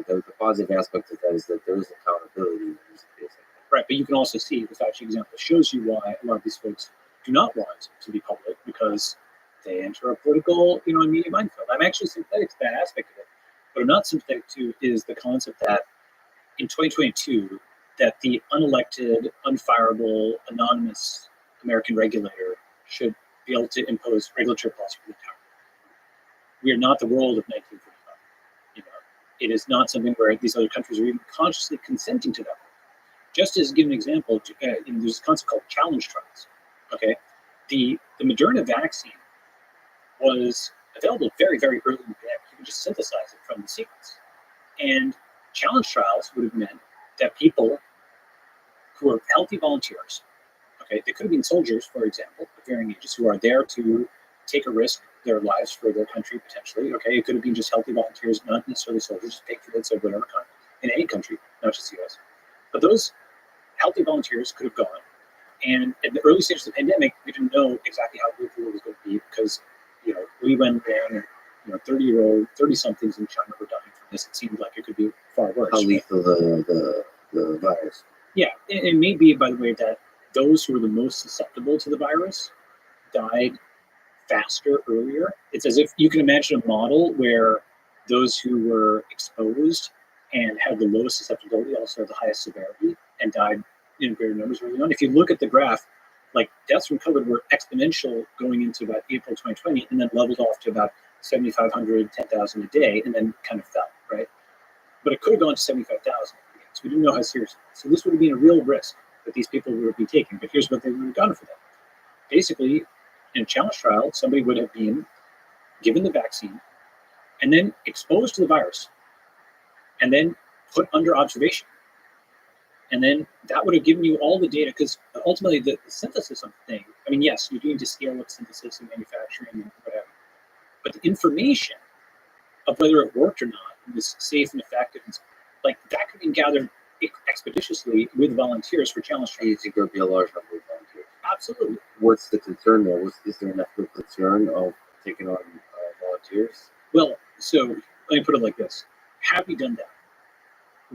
The positive aspect of that is that there is accountability. Right, but you can also see the Fauci example shows you why a lot of these folks do not want to be public, because they enter a political, and media minefield. I'm actually sympathetic to that aspect of it. What I'm not sympathetic to is the concept that in 2022, that the unelected, unfireable, anonymous American regulator should be able to impose regulatory policy for the entire world. We are not the world of 1945. It is not something where these other countries are even consciously consenting to that. Just as, give an example, there's a concept called challenge trials. Okay, the Moderna vaccine was available very, very early in the pandemic. You could just synthesize it from the sequence. And challenge trials would have meant that people who are healthy volunteers, okay, they could have been soldiers, for example, of varying ages, who are there to take a risk, their lives for their country potentially. Okay, it could have been just healthy volunteers, not necessarily soldiers, patriots of whatever kind, in any country, not just the US. But those healthy volunteers could have gone. And at the early stages of the pandemic, we didn't know exactly how lethal it was going to be, because, we went down and, 30-somethings in China were dying from this. It seemed like it could be far worse. How lethal the virus. Yeah, it may be, by the way, that those who were the most susceptible to the virus died faster earlier. It's as if you can imagine a model where those who were exposed and had the lowest susceptibility also had the highest severity and died in greater numbers early on. If you look at the graph, like, deaths from COVID were exponential going into about April 2020, and then leveled off to about 7,500, 10,000 a day, and then kind of fell, right? But it could have gone to 75,000. So we didn't know how serious it was. So this would have been a real risk that these people would be taking. But here's what they would have done for them. Basically, in a challenge trial, somebody would have been given the vaccine and then exposed to the virus and then put under observation. And then that would have given you all the data, because ultimately the synthesis of the thing, I mean, yes, you're doing to scale up synthesis and manufacturing and whatever, but the information of whether it worked or not, and was safe and effective, like, that could be gathered expeditiously with volunteers for challenge trials. You think there would be a large number of volunteers? Absolutely. What's the concern there? Is there enough of concern of taking on volunteers? Well, so let me put it like this. Had we done that,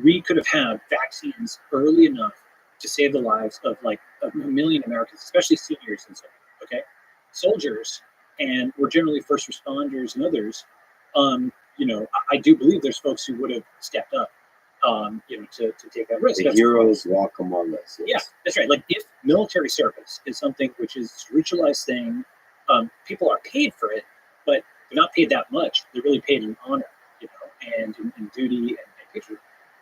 we could have had vaccines early enough to save the lives of like 1 million Americans, especially seniors and so on, okay? Soldiers, and we're generally first responders and others, I do believe there's folks who would have stepped up, to take that risk. The heroes walk among us. Yes. Yeah, that's right. Like, if military service is something which is a ritualized thing, people are paid for it, but they're not paid that much. They're really paid in honor, and in duty and patriotism.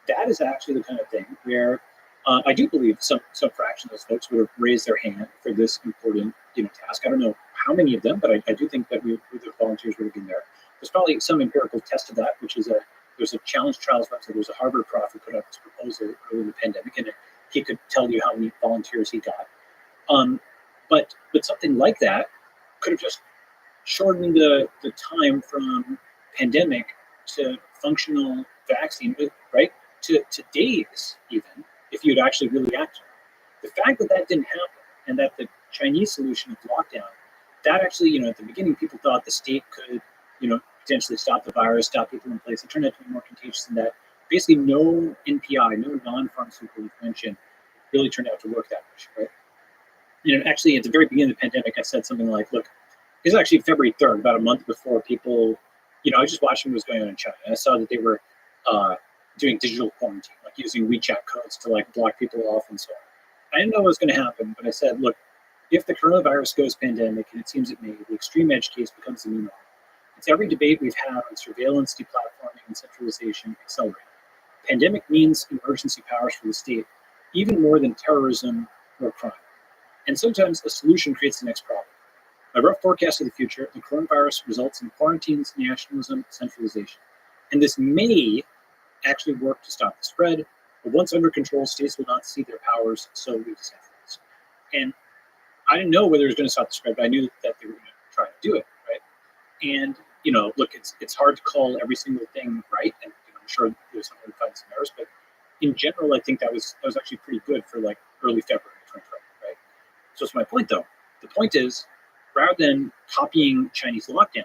That is actually the kind of thing where I do believe some fraction of those folks would have raised their hand for this important task. I don't know how many of them, but I do think that the volunteers would have been there. There's probably some empirical test of that, which is there's a challenge trials website. There's a Harvard prof who put out this proposal early in the pandemic, and he could tell you how many volunteers he got. But something like that could have just shortened the time from pandemic to functional vaccine, right? To days, even, if you'd actually really acted. The fact that didn't happen, and that the Chinese solution of lockdown, that actually, at the beginning, people thought the state could, potentially stop the virus, stop people in place. It turned out to be more contagious than that. Basically, no NPI, no non-pharmaceutical intervention really turned out to work that much, right? Actually, at the very beginning of the pandemic, I said something like, look, it was actually February 3rd, about a month before people, I was just watching what was going on in China. And I saw that they were doing digital quarantine, like using WeChat codes to block people off and so on. I didn't know what was going to happen, but I said, look, if the coronavirus goes pandemic, and it seems it may, the extreme edge case becomes the new normal. It's every debate we've had on surveillance, deplatforming, and centralization accelerating. Pandemic means emergency powers for the state, even more than terrorism or crime. And sometimes a solution creates the next problem. A rough forecast of the future, the coronavirus results in quarantines, nationalism, centralization. And this may actually work to stop the spread, but once under control, states will not see their powers solely decentralized. And I didn't know whether it was going to stop the spread, but I knew that they were going to try to do it, right? And, look, it's hard to call every single thing right, and I'm sure there's some find some errors, but in general, I think that was actually pretty good for early February 2020, right? So that's my point, though. The point is, rather than copying Chinese lockdown,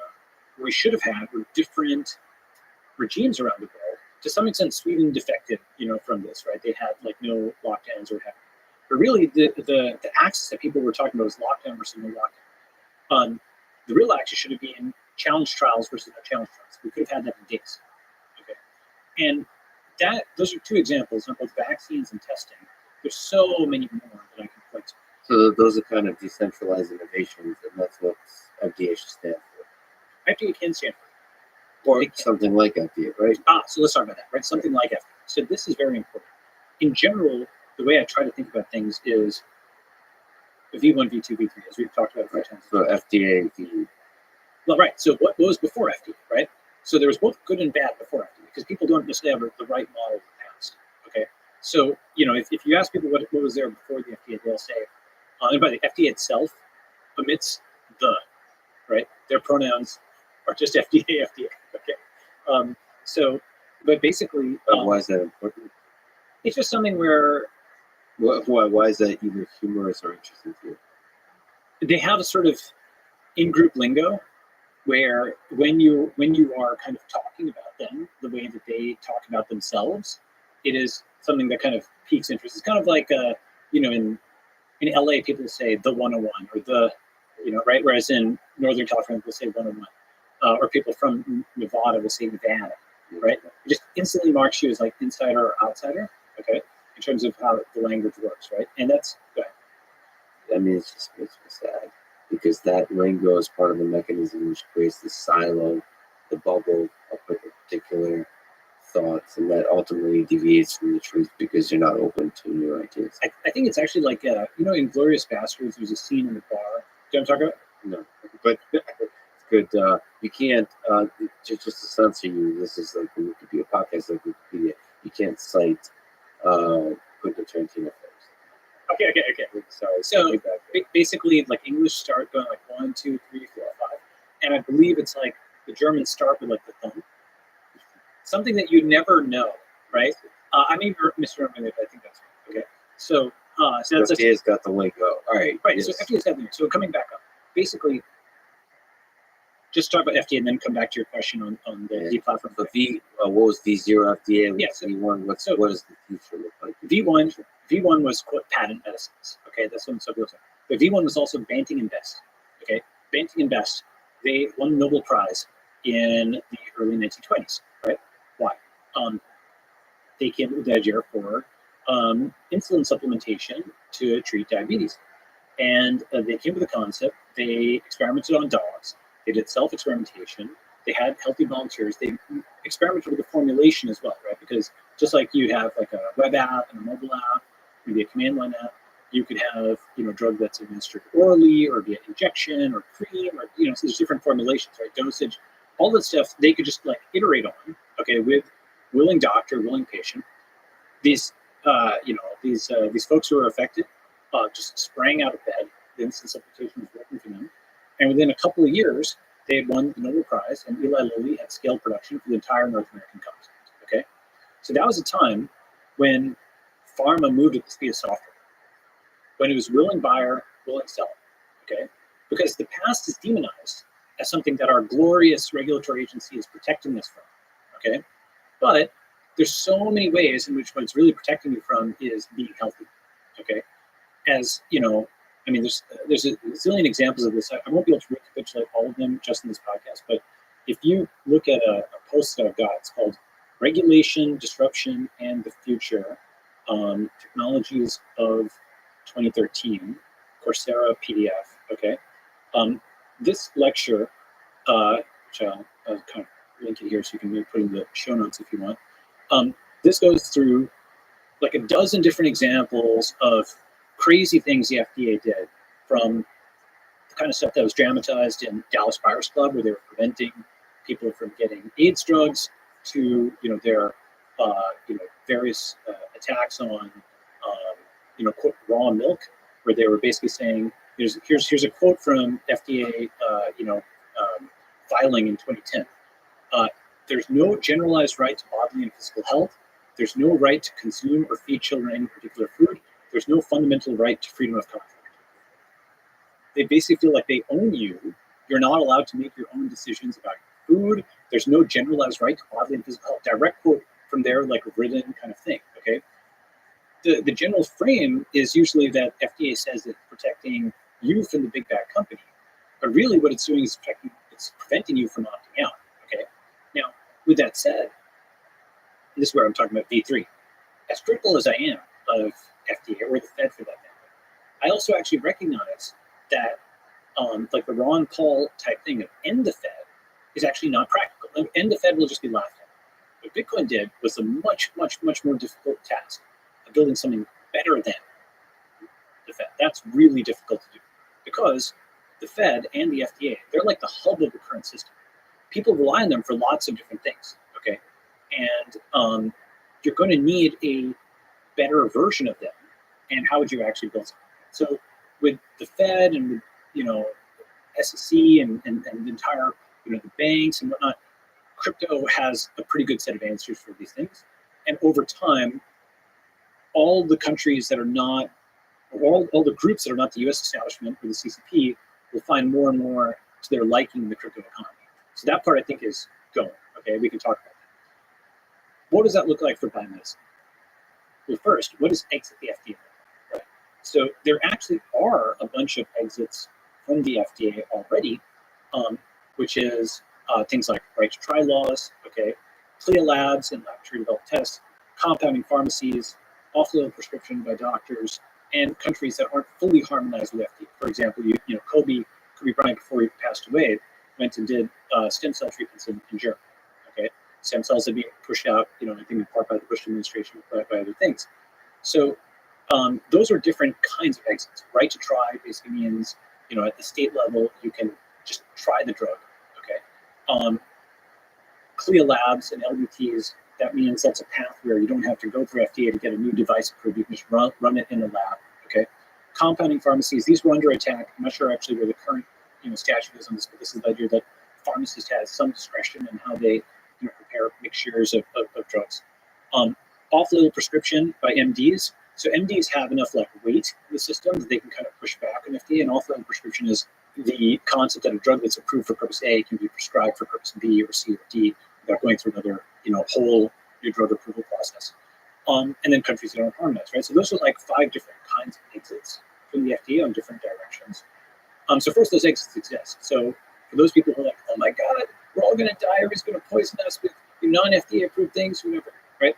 what we should have had were different regimes around the world. To some extent, Sweden defected, from this, right? They had no lockdowns or whatever. But really, the axis that people were talking about was lockdown versus no lockdown. The real axis should have been challenge trials versus no challenge trials. We could have had that in days. Okay, and those are two examples of both vaccines and testing. There's so many more that I can point to. So those are kind of decentralized innovations, and that's what FDA should stand for. FDA can stand for. Or something like FDA, right? So let's talk about that, right? Something like FDA. So this is very important. In general, the way I try to think about things is V1, V2, V3, as we've talked about a few times. So FDA, V. Well, right. So what was before FDA, right? So there was both good and bad before FDA, because people don't necessarily have the right model of the past. Okay. So, if you ask people what was there before the FDA, they'll say, and by the FDA itself omits the, right? Their pronouns are just FDA, FDA. Okay. But basically, why is that important? It's just something where. Why is that even humorous or interesting to you? They have a sort of in-group lingo where when you are kind of talking about them the way that they talk about themselves, it is something that kind of piques interest. It's kind of like in LA people say the 101 or the right, whereas in Northern California they'll say 101, or people from Nevada will say Nevada, right? It just instantly marks you as insider or outsider, okay, in terms of how the language works, right? And that's good. I mean, it just makes me sad, because that lingo is part of the mechanism which creates the silo, the bubble of particular thoughts, and that ultimately deviates from the truth because you're not open to new ideas. I think it's actually like, in Glorious Bastards, there's a scene in the bar. Do you know what I'm talking about? No, but it's good. You can't, just to censor you, this is like when you could be a podcast like Wikipedia, you can't cite Quentin Tarantino films. Okay. Sorry. So basically, English start going 1, 2, 3, 4, 5, and I believe it's the Germans start with the thumb. Something that you never know, right? I mean, misremembering it, I think that's right. Okay. So that's FDA's got the lingo. All right. Right. Yes. So FDA's got the lingo. So coming back up, basically, just talk about FDA and then come back to your question on the deplatforming. So what was V0 FDA? Yeah. V1. What does the future look like? V1 was patent medicines. Okay, that's what some people say. But V1 was also Banting and Best. Okay, Banting and Best, they won the Nobel Prize in the early 1920s. Right? Why? They came up with the idea for insulin supplementation to treat diabetes, and they came up with the concept. They experimented on dogs. They did self-experimentation. They had healthy volunteers. They experimented with the formulation as well, right? Because just like you have a web app and a mobile app, maybe a command line app. You could have, you know, a drug that's administered orally or via injection or cream, or, you know, so there's different formulations, right? Dosage, all that stuff they could just like iterate on, okay, with willing doctor, willing patient. These, these folks who are affected just sprang out of bed. The instant supplementation was working for them, and within a couple of years, they had won the Nobel Prize, and Eli Lilly had scaled production for the entire North American continent. Okay, so that was a time when pharma moved at the speed of software, when it was willing buyer, willing seller. Okay, because the past is demonized as something that our glorious regulatory agency is protecting us from. Okay, but there's so many ways in which what it's really protecting you from is being healthy. Okay, as you know, I mean, there's a zillion examples of this. I won't be able to recapitulate all of them just in this podcast, but if you look at a post that I've got, it's called Regulation, Disruption, and the Future, Technologies of 2013, Coursera PDF, okay? This lecture, which I'll kind of link it here so you can maybe put in the show notes if you want. This goes through like a dozen different examples of crazy things the FDA did, from the kind of stuff that was dramatized in Dallas Buyers Club, where they were preventing people from getting AIDS drugs, to their various attacks on quote raw milk, where they were basically saying here's a quote from FDA filing in 2010. There's no generalized right to bodily and physical health. There's no right to consume or feed children any particular food. There's no fundamental right to freedom of contract. They basically feel like they own you. You're not allowed to make your own decisions about your food. There's no generalized right to bodily and physical health. Direct quote from their like written kind of thing. Okay. The general frame is usually that FDA says it's protecting you from the big bad company, but really what it's doing is it's preventing you from opting out. Okay. Now, with that said, and this is where I'm talking about V3. As critical as I am of FDA or the Fed for that matter, I also actually recognize that like the Ron Paul type thing of end the Fed is actually not practical. End the Fed will just be laughed at. What Bitcoin did was a much, much, much more difficult task of building something better than the Fed. That's really difficult to do because the Fed and the FDA, they're like the hub of the current system. People rely on them for lots of different things, okay? And you're going to need a better version of them. And how would you actually build something? So with the Fed and with, SEC and the entire, the banks and whatnot, crypto has a pretty good set of answers for these things. And over time, all the countries that are not, or all the groups that are not the US establishment or the CCP will find more and more to their liking in the crypto economy. So that part I think is going, okay? We can talk about that. What does that look like for biomedicine? Well, first, what does exit the FDA look like, right? So there actually are a bunch of exits from the FDA already, which is things like right to try laws, okay, CLIA labs and laboratory developed tests, compounding pharmacies, off-label prescription by doctors, and countries that aren't fully harmonized with FDA. For example, Kobe Bryant, before he passed away, went and did stem cell treatments in Germany. Okay, stem cells are being pushed out, I think in part by the Bush administration, by other things. So those are different kinds of exits. Right to try basically means, at the state level, you can just try the drug. Okay, CLIA labs and LDTs. That means that's a path where you don't have to go through FDA to get a new device approved. You can just run it in a lab. Okay, compounding pharmacies. These were under attack. I'm not sure actually where the current statute is on this, but this is the idea that pharmacists has some discretion in how they prepare mixtures of drugs. Off-label prescription by MDs. So MDs have enough weight in the system that they can kind of push back on FDA. And off-label prescription is the concept that a drug that's approved for purpose A can be prescribed for purpose B or C or D without going through another whole new drug approval process. And then countries that aren't harmonized, right? So those are 5 different kinds of exits from the FDA on different directions. So first, those exits exist. So for those people who are like, oh my God, we're all going to die, everybody's going to poison us with non-FDA approved things, whatever, right?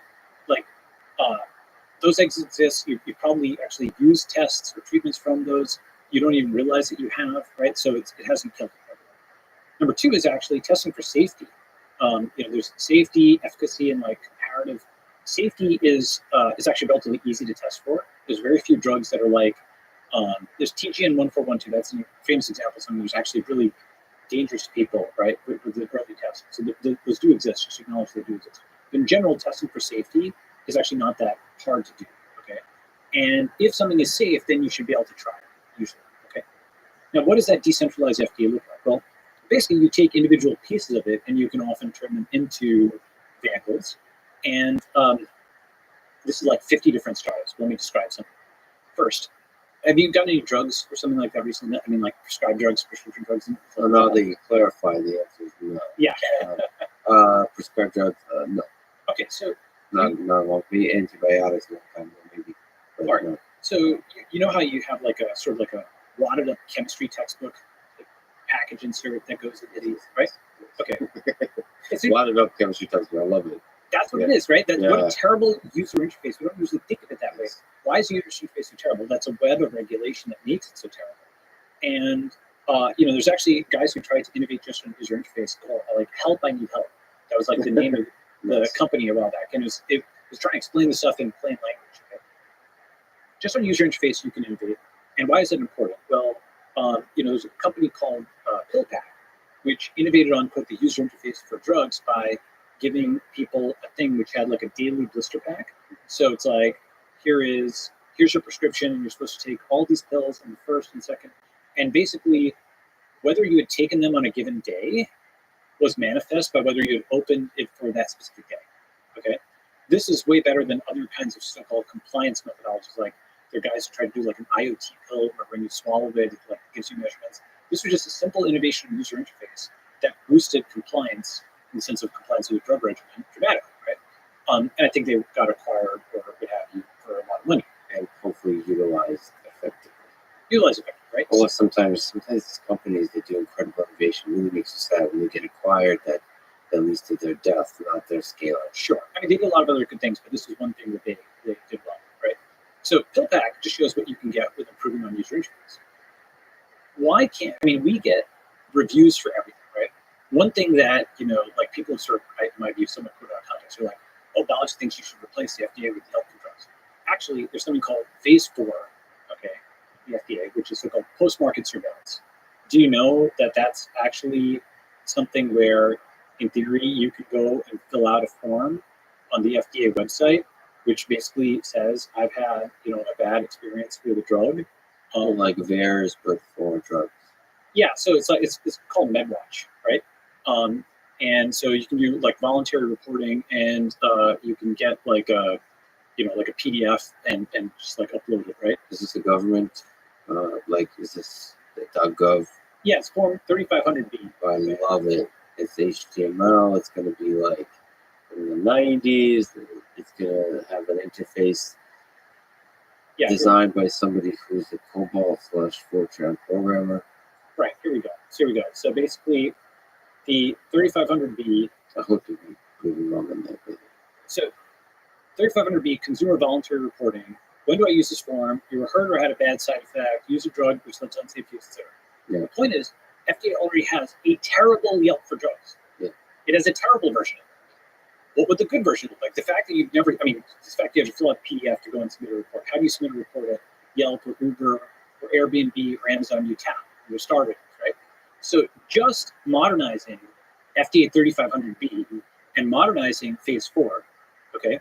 Those exits exist. You probably actually use tests or treatments from those. You don't even realize that you have, right? So it hasn't killed everyone. Number 2 is actually testing for safety. There's safety, efficacy, and comparative. Safety is actually relatively easy to test for. There's very few drugs that are like, there's TGN 1412. That's a famous example. Something that's actually really dangerous to people, right? With the early tests. So those do exist. Just acknowledge they do exist. In general, testing for safety is actually not that hard to do. Okay, and if something is safe, then you should be able to try it. Usually, okay. Now, what does that decentralized FDA look like? Well, basically, you take individual pieces of it, and you can often turn them into vehicles. And this is like 50 different startups. Let me describe some. First, have you done any drugs or something like that recently? I mean, like prescribed drugs, prescription drugs? So now that you clarify, the answer is no. Yeah. Prescribed drugs, no. Okay, so Not won't be antibiotics one time, maybe. But Alright. no. So you know how you have like a sort of like a wadded up chemistry textbook, like package insert that goes with these, right? Okay. It's, Wadded up chemistry textbook. I love it. that's what it is, right? What Yeah. a terrible user interface. We don't usually think of it that way. Why is the user interface so terrible? That's a web of regulation that makes it so terrible. And there's actually guys who tried to innovate just on user interface called like Help I Need Help. That was like the name of the Yes. company a while back. And it was trying to explain the stuff in plain language. Okay? Just on user interface, you can innovate. And why is that important? Well, there's a company called PillPack, which innovated on the user interface for drugs by giving people a thing which had like a daily blister pack. So it's like, here's your prescription, and you're supposed to take all these pills on the first and second. And basically, whether you had taken them on a given day was manifest by whether you had opened it for that specific day. Okay, this is way better than other kinds of so-called compliance methodologies. Like there are guys who try to do like an IoT pill where when you swallow it, it like gives you measurements. This was just a simple innovation in user interface that boosted compliance in the sense of compliance with the drug regimen dramatically, right? And I think they got acquired or what have you for a lot of money. And hopefully utilized effectively. Utilize it, right? Or sometimes these companies that do incredible innovation really makes you sad when they get acquired that leads to their death, not their scale up. Sure. I mean, they did a lot of other good things, but this is one thing that they did well, right? So PillPack just shows what you can get with improving on user interface. We get reviews for everything, right? One thing that, like people sort of, in my view, somewhat put out of context, are like, oh, Balance thinks you should replace the FDA with healthcare drugs. Actually, there's something called Phase 4, okay, the FDA, which is so-called post-market surveillance. Do you know that that's actually something where, in theory, you could go and fill out a form on the FDA website, which basically says, I've had, a bad experience with a drug. Like VAERS, but for drugs. Yeah, so it's called MedWatch, right? And so you can do like voluntary reporting, and you can get like a PDF and just like upload it, right? Is this a government? Is this the .gov? Yeah, it's Form 3500B. I love it. It's HTML. It's going to be like in the 90s. It's going to have an interface designed by somebody who's a COBOL/Fortran programmer. Right, here we go. So basically, the 3500B. I hope to be proven wrong on that. But So 3500B, consumer voluntary reporting. When do I use this form? You were hurt or had a bad side effect. Use a drug which led to unsafe use, etc. Yeah. The point is, FDA already has a terrible Yelp for drugs. Yeah. It has a terrible version of it. What would the good version look like? The fact that the fact you have to fill out a PDF to go and submit a report. How do you submit a report at Yelp or Uber or Airbnb or Amazon? You tap. You're started, right? So just modernizing FDA 3500B and modernizing Phase 4, okay,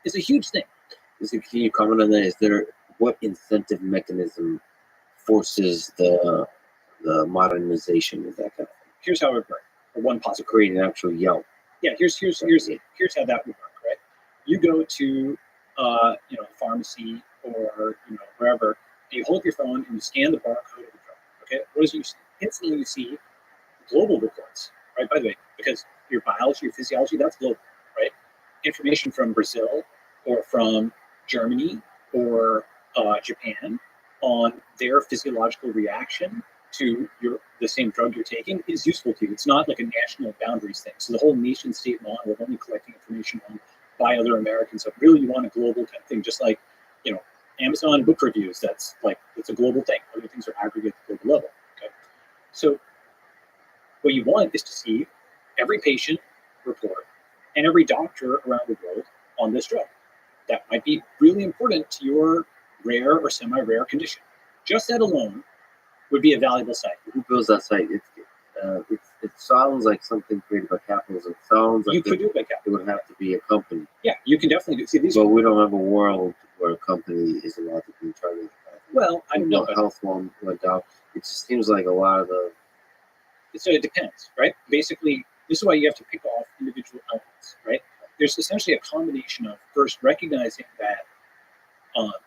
is a huge thing. can you comment on that? What incentive mechanism forces the modernization of that kind of thing? Here's how it would work. Or one possible. Create an actual Yelp. Yeah, here's how that would work, right? You go to pharmacy or wherever, and you hold up your phone and you scan the barcode of the drug. Okay, what is it you see? Instantly you see global reports, right? By the way, because your biology, your physiology, that's global, right? Information from Brazil or from Germany or Japan on their physiological reaction to the same drug you're taking is useful to you. It's not like a national boundaries thing. So the whole nation state model of only collecting information by other Americans, so really you want a global kind of thing, just like, Amazon book reviews, it's a global thing. Other things are aggregate at the global level, okay? So what you want is to see every patient report and every doctor around the world on this drug. That might be really important to your rare or semi-rare condition. Just that alone would be a valuable site. Who builds that site? It sounds like something created by capitalism. It sounds like You could do it by it capital. would have to be a company. Yeah, you can definitely do. See, these. But we don't have a world where a company is allowed to be in charge of the company. Well, I don't know. But Health one went down. It just seems like a lot of the. so it depends, right? Basically, this is why you have to pick off individual elements, right? There's essentially a combination of first recognizing that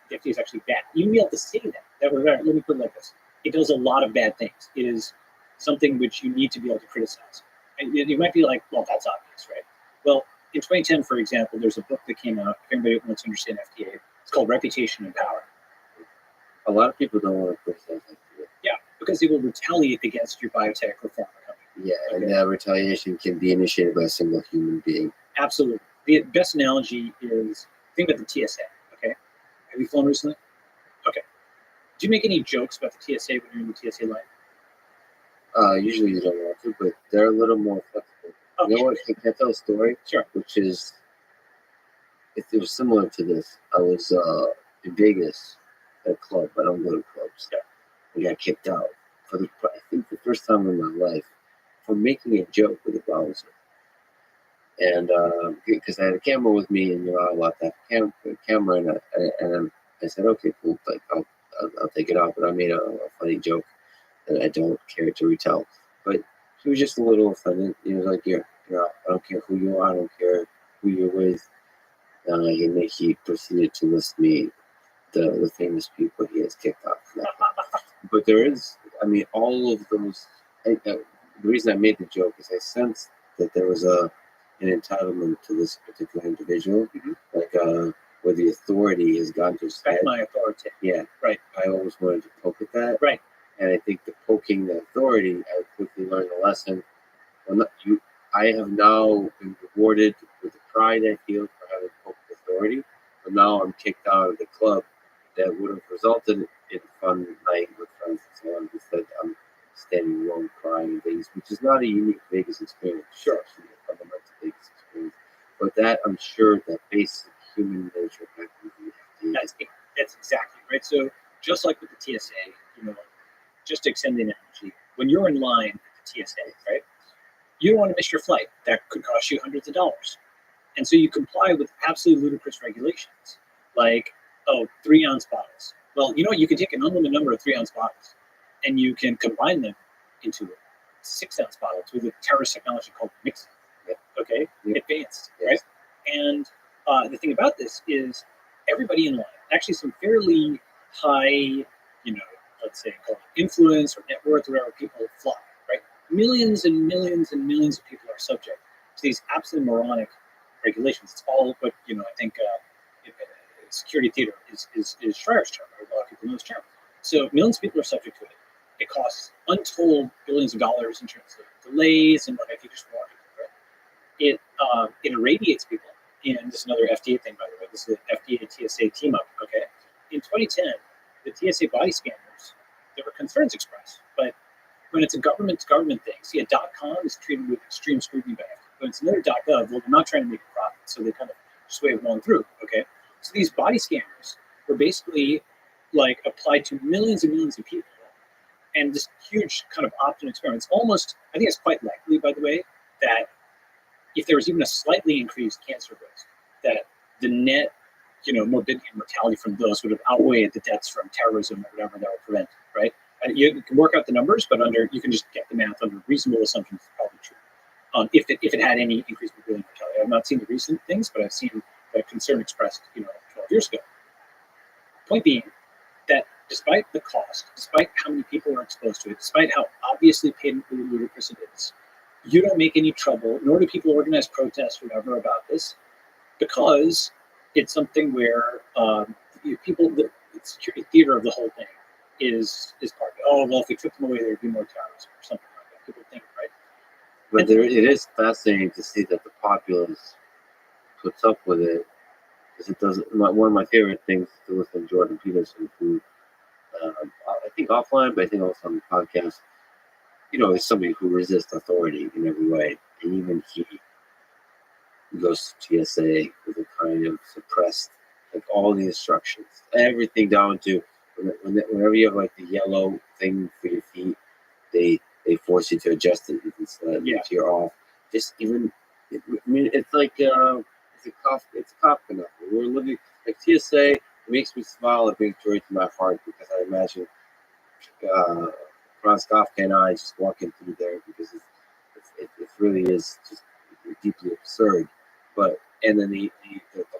the FDA is actually bad. You be able to say that let me put it like this: it does a lot of bad things. It is something which you need to be able to criticize. And you might be like, well, that's obvious, right? Well, in 2010, for example, there's a book that came out. If anybody wants to understand FDA, it's called Reputation and Power. A lot of people don't want to criticize FDA. Yeah, because they will retaliate against your biotech or pharma company. Yeah, Okay. and that retaliation can be initiated by a single human being. Absolutely. The best analogy is think about the TSA. Okay, have you flown recently? Okay. Do you make any jokes about the TSA when you're in the TSA line? Usually you don't want to, but they're a little more flexible. Okay. You know what? Can I tell a story? Sure. Which is, it was similar to this. I was in Vegas at a club. I don't go to clubs. Yeah. I got kicked out I think the first time in my life for making a joke with a bouncer. And because I had a camera with me, and you're not allowed to have a camera, and I said, okay, cool, like I'll take it out. But I made a funny joke that I don't care to retell. But he was just a little offended. He was like, "Yeah, I don't care who you are. I don't care who you're with." And he proceeded to list me the famous people he has kicked out. But there is, all of those. The reason I made the joke is I sensed that there was an entitlement to this particular individual, like where the authority has gone to his head. Respect my authority. Yeah, Right. I always wanted to poke at that. Right. And I think the poking the authority, I quickly learned a lesson. I have now been rewarded with the pride I feel for having poked authority, but now I'm kicked out of the club that would have resulted in fun night with friends and so on. Instead, I'm standing alone crying and things, which is not a unique Vegas experience. Sure. It's actually a fundamental Vegas experience. But that, I'm sure, that basic human nature happens in the FDA. That's exactly right. So just like with the TSA, just to extend the analogy, when you're in line at the TSA, right, you don't want to miss your flight. That could cost you hundreds of dollars. And so you comply with absolutely ludicrous regulations, like, 3-ounce bottles. Well, you can take an unlimited number of 3-ounce bottles, and you can combine them into 6-ounce bottles with a terrorist technology called mixing. Okay? Advanced, right? And the thing about this is everybody in line, actually some fairly high, let's say, call it influence or net worth, or whatever, people fly, right? Millions and millions and millions of people are subject to these absolutely moronic regulations. It's all what, I think security theater is Schreier's term. A lot of people know this term. So millions of people are subject to it. It costs untold billions of dollars in terms of delays and what have you, just for right? It irradiates people. And this is another FDA thing, by the way. This is an FDA TSA team up, okay? In 2010, the TSA body scanners, there were concerns expressed, but when it's a government-to-government thing, see, a .com is treated with extreme scrutiny by FDA. When it's another .gov, well, they're not trying to make a profit, so they kind of just wave along through, okay? So these body scanners were basically applied to millions and millions of people, and this huge kind of opt-in experiment. It's almost, I think it's quite likely, by the way, that if there was even a slightly increased cancer risk, that the net, morbidity and mortality from those would have outweighed the deaths from terrorism or whatever that were prevented, right? And you can work out the numbers, but you can just get the math under reasonable assumptions. It's probably true. If it had any increased morbidity and mortality, I've not seen the recent things, but I've seen that concern expressed, 12 years ago. Point being that despite the cost, despite how many people are exposed to it, despite how obviously patently ludicrous it is, you don't make any trouble, nor do people organize protests or whatever about this, because it's something where the security theater of the whole thing is part of it. Oh, well, if we took them away, there'd be more terrorism or something like that. People think, right? But it is fascinating to see that the populace puts up with it. Because it doesn't. One of my favorite things to listen to Jordan Peterson, who I think offline, but I think also on the podcast, is somebody who resists authority in every way, and even he goes to TSA with a kind of suppressed like all the instructions, everything down to whenever you have like the yellow thing for your feet, they force you to adjust it if you're off. Just even, I mean, it's like it's a Kafka novel. We're living like TSA. It makes me smile. It brings joy to my heart because I imagine Franz Kafka and I just walking through there because it really is just deeply absurd. But and then the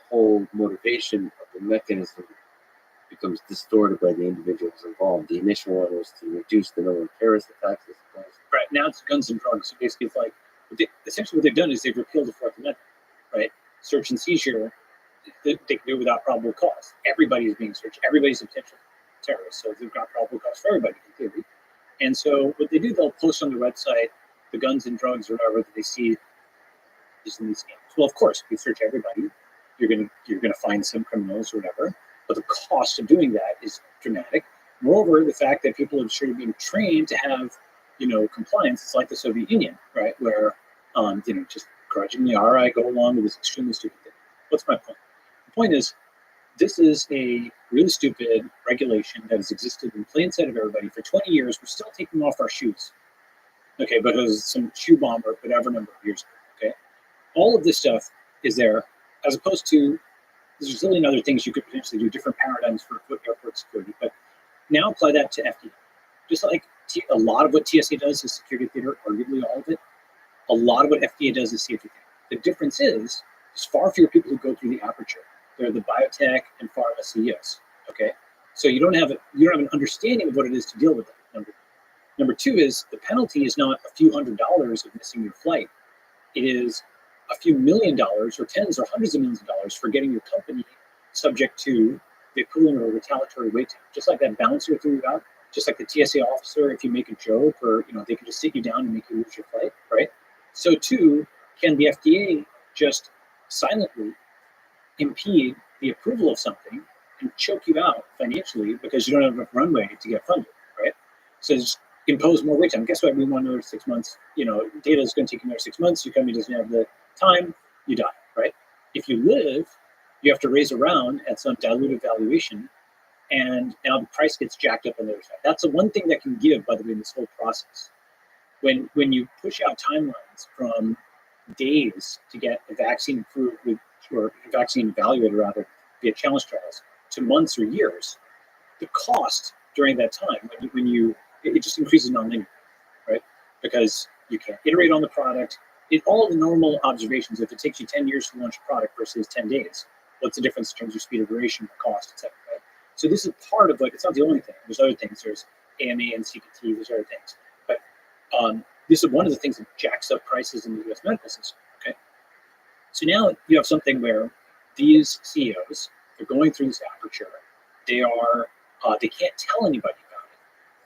whole motivation of the mechanism becomes distorted by the individuals involved. The initial one was to reduce the number of terrorist attacks. Right, now it's guns and drugs. So basically, it's like essentially what they've done is they've repealed the Fourth Amendment. Right, search and seizure they can do without probable cause. Everybody is being searched. Everybody's a potential terrorist, so they've got probable cause for everybody in theory. And so what they do, they'll post on their website the guns and drugs or whatever that they see is in these scams. Well, of course, if you search everybody, you're gonna find some criminals or whatever. But the cost of doing that is dramatic. Moreover, the fact that people are sort of being trained to have, compliance. It's like the Soviet Union, right? Where, just grudgingly, all right, go along with this extremely stupid thing. What's my point? The point is, this is a really stupid regulation that has existed in plain sight of everybody for 20 years. We're still taking off our shoes, okay, because some shoe bomb or whatever number of years ago, okay? All of this stuff is there, as opposed to there's a zillion other things you could potentially do, different paradigms for airport security, but now apply that to FDA. Just like a lot of what TSA does is security theater, arguably all of it. A lot of what FDA does is safety theater. The difference is there's far fewer people who go through the aperture. They're the biotech and pharma CEOs. Okay, so you don't have an understanding of what it is to deal with that. Number two is the penalty is not a few $100s of missing your flight. It is a few $1 million or tens or hundreds of millions of dollars for getting your company subject to the equivalent of a retaliatory wait time. Just like that bouncer threw you out, just like the TSA officer, if you make a joke or they can just sit you down and make you lose your flight, right? So too can the FDA just silently impede the approval of something and choke you out financially because you don't have enough runway to get funded, right? So just impose more wait time. Guess what? We want another 6 months. Data is going to take another 6 months. Your company doesn't have the time, you die, right? If you live, you have to raise a round at some diluted valuation, and now the price gets jacked up on the other side. That's the one thing that can give, by the way, in this whole process. When you push out timelines from days to get a vaccine approved or a vaccine evaluated rather via challenge trials to months or years, the cost during that time it just increases nonlinear, right? Because you can't iterate on the product. All the normal observations, if it takes you 10 years to launch a product versus 10 days, what's the difference in terms of speed of duration, cost, et cetera, right? So this is part of it's not the only thing. There's other things. There's AMA and CPT, there's other things. But this is one of the things that jacks up prices in the US medical system, okay? So now you have something where these CEOs, they're going through this aperture. They can't tell anybody about it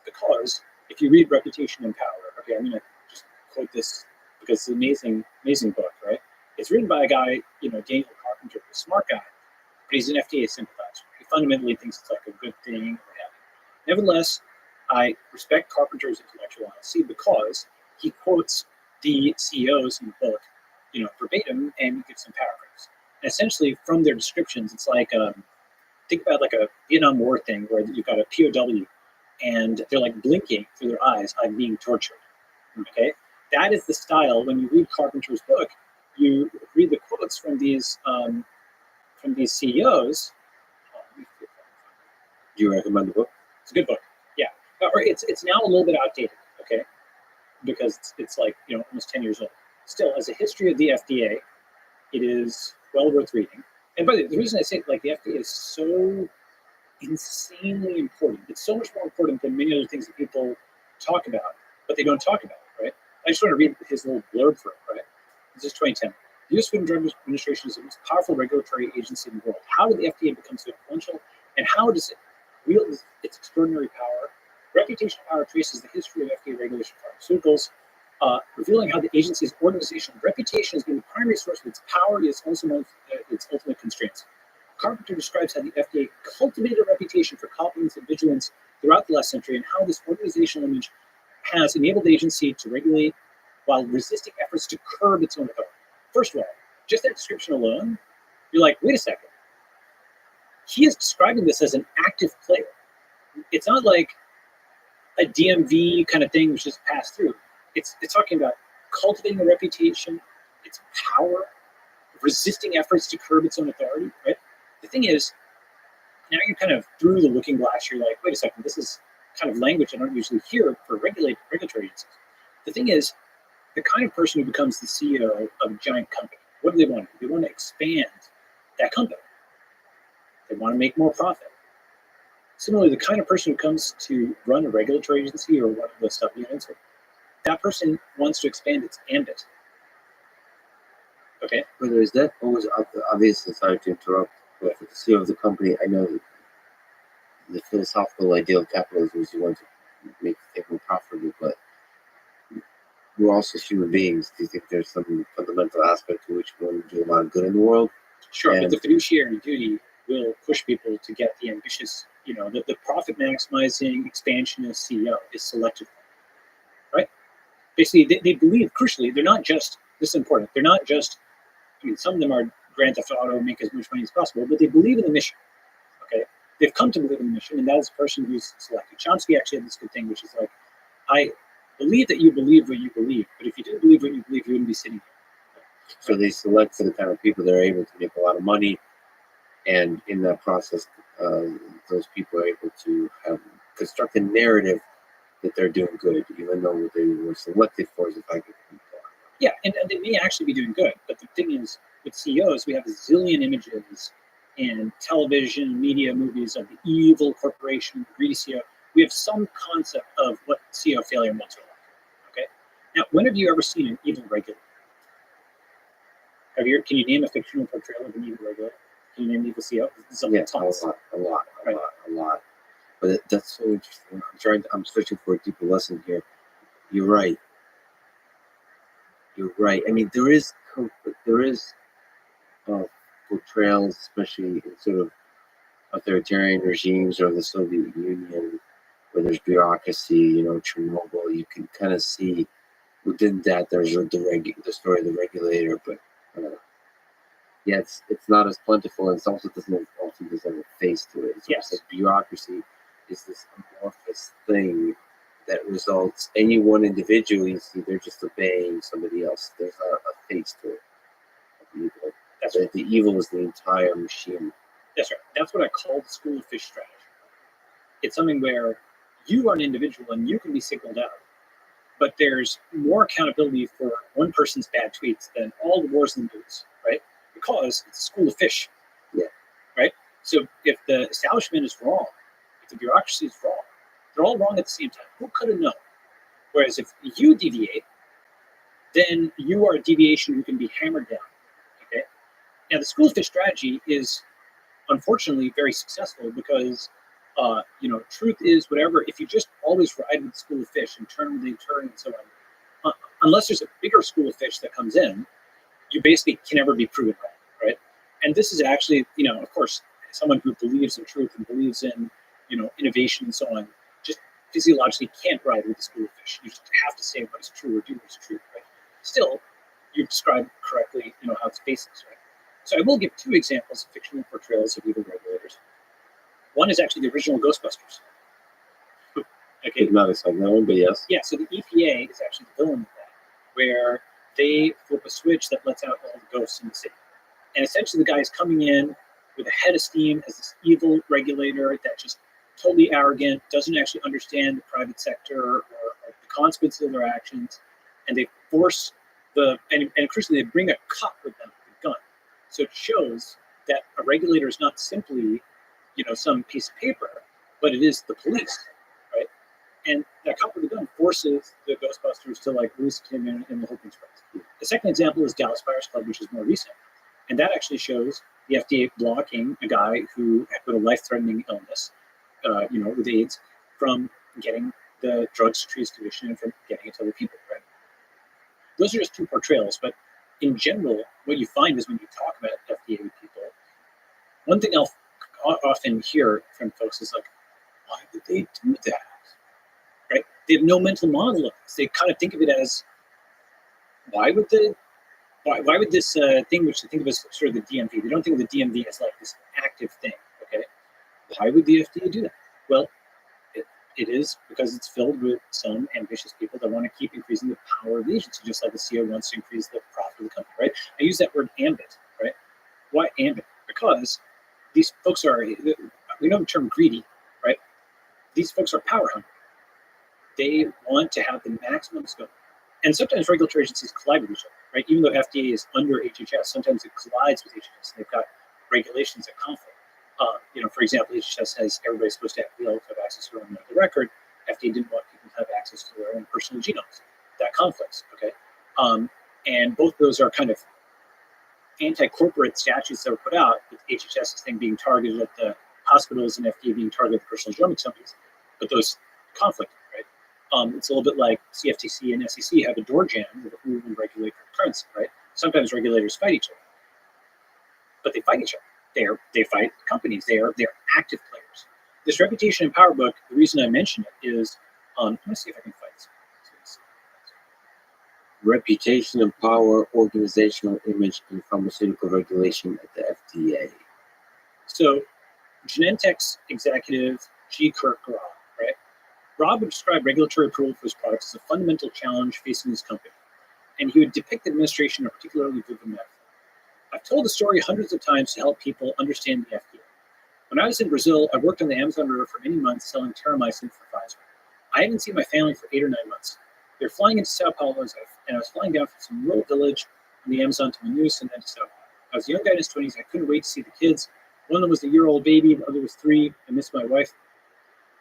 because if you read Reputation and Power, okay, I'm going to just quote this because it's an amazing, amazing book, right? It's written by a guy, Daniel Carpenter, a smart guy, but he's an FDA sympathizer. He fundamentally thinks it's like a good thing or whatever. Nevertheless, I respect Carpenter's intellectual honesty because he quotes the CEOs in the book, verbatim, and he gives some paragraphs. And essentially, from their descriptions, it's like think about like a Vietnam War thing where you've got a POW, and they're like blinking through their eyes, I'm being tortured. Okay, that is the style. When you read Carpenter's book, you read the quotes from these CEOs. Do you recommend the book? It's a good book. Yeah, or it's now a little bit outdated. Okay, because it's like almost 10 years old. Still, as a history of the FDA, it is well worth reading. And by the way, the reason I say the FDA is so insanely important. It's so much more important than many other things that people talk about, but they don't talk about, right? I just want to read his little blurb for it, right? This is 2010. The U.S. Food and Drug Administration is the most powerful regulatory agency in the world. How did the FDA become so influential, and how does it wield its extraordinary power? Reputation Power traces the history of FDA regulation of pharmaceuticals, revealing how the agency's organizational reputation has been the primary source of its power, its ultimate constraints. Carpenter describes how the FDA cultivated a reputation for competence and vigilance throughout the last century, and how this organizational image has enabled the agency to regulate while resisting efforts to curb its own authority. First of all, just that description alone, you're like, wait a second. he is describing this as an active player. It's not like a DMV kind of thing which just passed through. It's talking about cultivating a reputation, its power, resisting efforts to curb its own authority, right? The thing is, now you're kind of through the looking glass, you're like, wait a second, this is kind of language I don't usually hear for regulatory agencies. The thing is, the kind of person who becomes the CEO of a giant company, what do they want to do? They want to expand that company. They want to make more profit. Similarly, the kind of person who comes to run a regulatory agency or one of the sub units, that person wants to expand its ambit. Okay? But is that always obvious? Sorry to interrupt. But for the CEO of the company, I know that the philosophical ideal of capitalism is you want to make things more profitable, but we're also human beings. Do you think there's some fundamental aspect to which we want to do a lot of good in the world? Sure, but the fiduciary duty will push people to get the ambitious, the profit maximizing expansionist CEO is selected, right? Basically, they believe, crucially, they're not just, this is important, they're not just, some of them are Grand Theft Auto, make as much money as possible, but they believe in the mission, okay? They've come to believe in the mission, and that is the person who's selected. Chomsky actually had this good thing, which is like, I believe that you believe what you believe, but if you didn't believe what you believe, you wouldn't be sitting here. So they select for the kind of people that are able to make a lot of money, and in that process, those people are able to construct a narrative that they're doing good, even though what they were selected for is the fact that people are. Yeah, and they may actually be doing good, but the thing is, with CEOs, we have a zillion images in television, media, movies of the evil corporation, the greedy CEO. We have some concept of what CEO failure looks like. Okay, now, when have you ever seen an evil regulator? Can you name a fictional portrayal of an evil regulator? Can you name an evil CEO? Yeah, a lot. But that's so interesting. I'm searching for a deeper lesson here. You're right. I mean, there is portrayals, especially in sort of authoritarian regimes or the Soviet Union, where there's bureaucracy. Chernobyl. You can kind of see within that there's the story of the regulator, but yeah, it's not as plentiful, and it also doesn't have a face to it. It's yes. Like bureaucracy is this amorphous thing that results any one individual, you see, they're just obeying somebody else. There's a face to it. Evil. That's right. The evil is the entire machine. That's right. That's what I call the school of fish strategy. It's something where you are an individual and you can be singled out, but there's more accountability for one person's bad tweets than all the wars and news, right? Because it's a school of fish. Yeah. Right? So if the establishment is wrong, if the bureaucracy is wrong, they're all wrong at the same time. Who could have known? Whereas if you deviate, then you are a deviation who can be hammered down. Okay. Now the school of fish strategy is unfortunately very successful because truth is whatever. If you just always ride with the school of fish and turn when they turn and so on, unless there's a bigger school of fish that comes in, you basically can never be proven wrong, right? And this is actually, of course, someone who believes in truth and believes in, innovation and so on, just physiologically can't ride with the school of fish. You just have to say what is true or do what is true, right? Still, you described correctly, how it's basics, right? So I will give two examples of fictional portrayals of evil regulators. One is actually the original Ghostbusters. Okay. Not as I know, but yes. Yeah, so the EPA is actually the villain of that, where they flip a switch that lets out all the ghosts in the city. And essentially the guy is coming in with a head of steam as this evil regulator that just totally arrogant, doesn't actually understand the private sector or the consequences of their actions. And they force and crucially, they bring a cop with them with a gun. So it shows that a regulator is not simply, some piece of paper, but it is the police, right? And that cop with a gun forces the Ghostbusters to lose him in the Hoping Springs. The second example is Dallas Buyers Club, which is more recent. And that actually shows the FDA blocking a guy who had a life-threatening illness, with AIDS, from getting the drugs to treat his condition and from getting it to other people, right? Those are just two portrayals, but in general, what you find is when you talk about FDA people, one thing I'll often hear from folks is why would they do that? Right? They have no mental model of this. They kind of think of it as, why would this thing which they think of as sort of the DMV, they don't think of the DMV as this active thing, okay? Why would the FDA do that? Well, it is because it's filled with some ambitious people that want to keep increasing the power of the agency, just like the CEO wants to increase the profit of the company, right? I use that word ambit, right? Why ambit? Because these folks are, we know the term greedy, right? These folks are power hungry. They want to have the maximum scope. And sometimes regulatory agencies collide with each other, right? Even though FDA is under HHS, sometimes it collides with HHS. They've got regulations that conflict. For example, HHS says everybody's supposed to have access to their own medical record. FDA didn't want people to have access to their own personal genomes. That conflicts, okay? And both of those are kind of anti-corporate statutes that were put out, with HHS's thing being targeted at the hospitals and FDA being targeted at the personal genomics companies. But those conflict, right? It's a little bit like CFTC and SEC have a door jam with who will regulate currency, right? Sometimes regulators fight each other, but they fight each other. They fight companies. They're active players. This reputation and power book, the reason I mention it is, let me see if I can find this. Reputation and power, organizational image, and pharmaceutical regulation at the FDA. So, Genentech's executive G. Kirk Robb, right? Robb would describe regulatory approval for his products as a fundamental challenge facing his company, and he would depict the administration in a particularly vivid metaphor. I've told the story hundreds of times to help people understand the FDA. When I was in Brazil, I worked on the Amazon River for many months selling terramycin for Pfizer. I hadn't seen my family for 8 or 9 months. They were flying into Sao Paulo, and I was flying down from some rural village in the Amazon to Manaus and then to Sao Paulo. I was a young guy in his 20s. I couldn't wait to see the kids. One of them was a year-old baby, the other was 3. I missed my wife.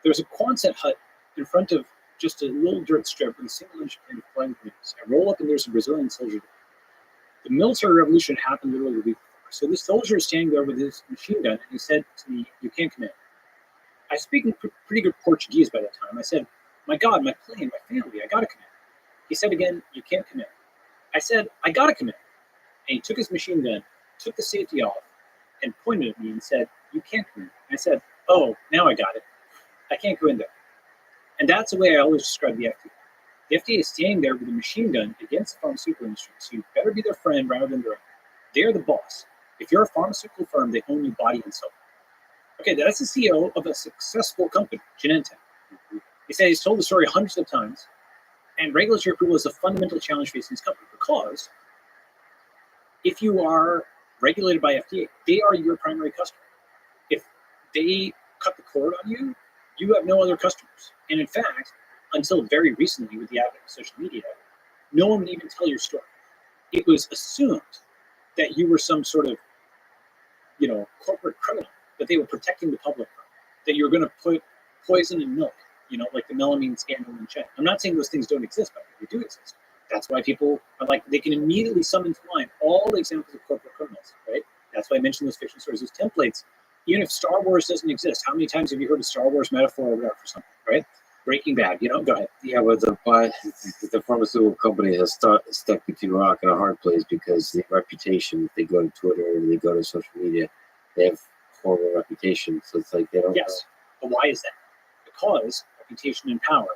There was a Quonset hut in front of just a little dirt strip with a single-inch pin of flying wings. I roll up, and there's a Brazilian soldier there. The military revolution happened literally the week before. So this soldier is standing there with his machine gun, and he said to me, "You can't come in." I speak in pretty good Portuguese by that time. I said, "My God, my plane, my family, I gotta come in." He said again, "You can't come in." I said, "I gotta come in." And he took his machine gun, took the safety off, and pointed at me and said, "You can't come in." I said, "Oh, now I got it. I can't go in there." And that's the way I always describe the FDA. The FDA is standing there with a machine gun against the pharmaceutical industry, so you better be their friend rather than their enemy. They're the boss. If you're a pharmaceutical firm, they own you body and soul. Okay, that's the CEO of a successful company, Genentech. He said he's told the story hundreds of times, and regulatory approval is a fundamental challenge facing his company because if you are regulated by FDA, they are your primary customer. If they cut the cord on you, you have no other customers. And in fact, until very recently with the advent of social media, no one would even tell your story. It was assumed that you were some sort of, corporate criminal, that they were protecting the public from, that you were going to put poison in milk, like the melamine scandal in China. I'm not saying those things don't exist, but they do exist. That's why people are like, they can immediately summon to mind all the examples of corporate criminals, right? That's why I mentioned those fiction stories, those templates. Even if Star Wars doesn't exist, how many times have you heard a Star Wars metaphor or whatever for something, right? Breaking Bad, go ahead. Yeah, but the pharmaceutical company has stuck between a rock and a hard place because the reputation, if they go to Twitter or they go to social media, they have horrible reputation. So it's like they don't. Yes, but why is that? Because reputation and power.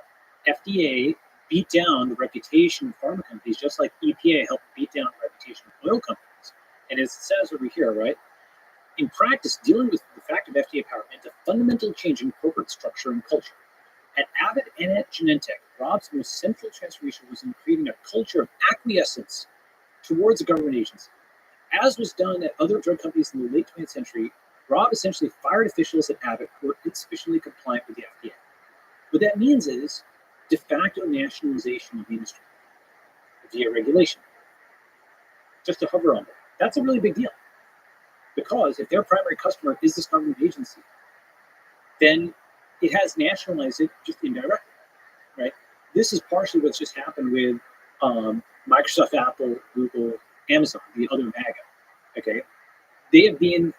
FDA beat down the reputation of pharma companies just like EPA helped beat down the reputation of oil companies. And as it says over here, right? In practice, dealing with the fact of FDA power meant a fundamental change in corporate structure and culture. At Abbott and at Genentech, Robb's most central transformation was in creating a culture of acquiescence towards a government agency. As was done at other drug companies in the late 20th century, Robb essentially fired officials at Abbott who were insufficiently compliant with the FDA. What that means is de facto nationalization of the industry via regulation. Just to hover on that. That's a really big deal. Because if their primary customer is this government agency, then it has nationalized it just indirectly, right? This is partially what's just happened with Microsoft, Apple, Google, Amazon, the other MAGA, okay? They have been,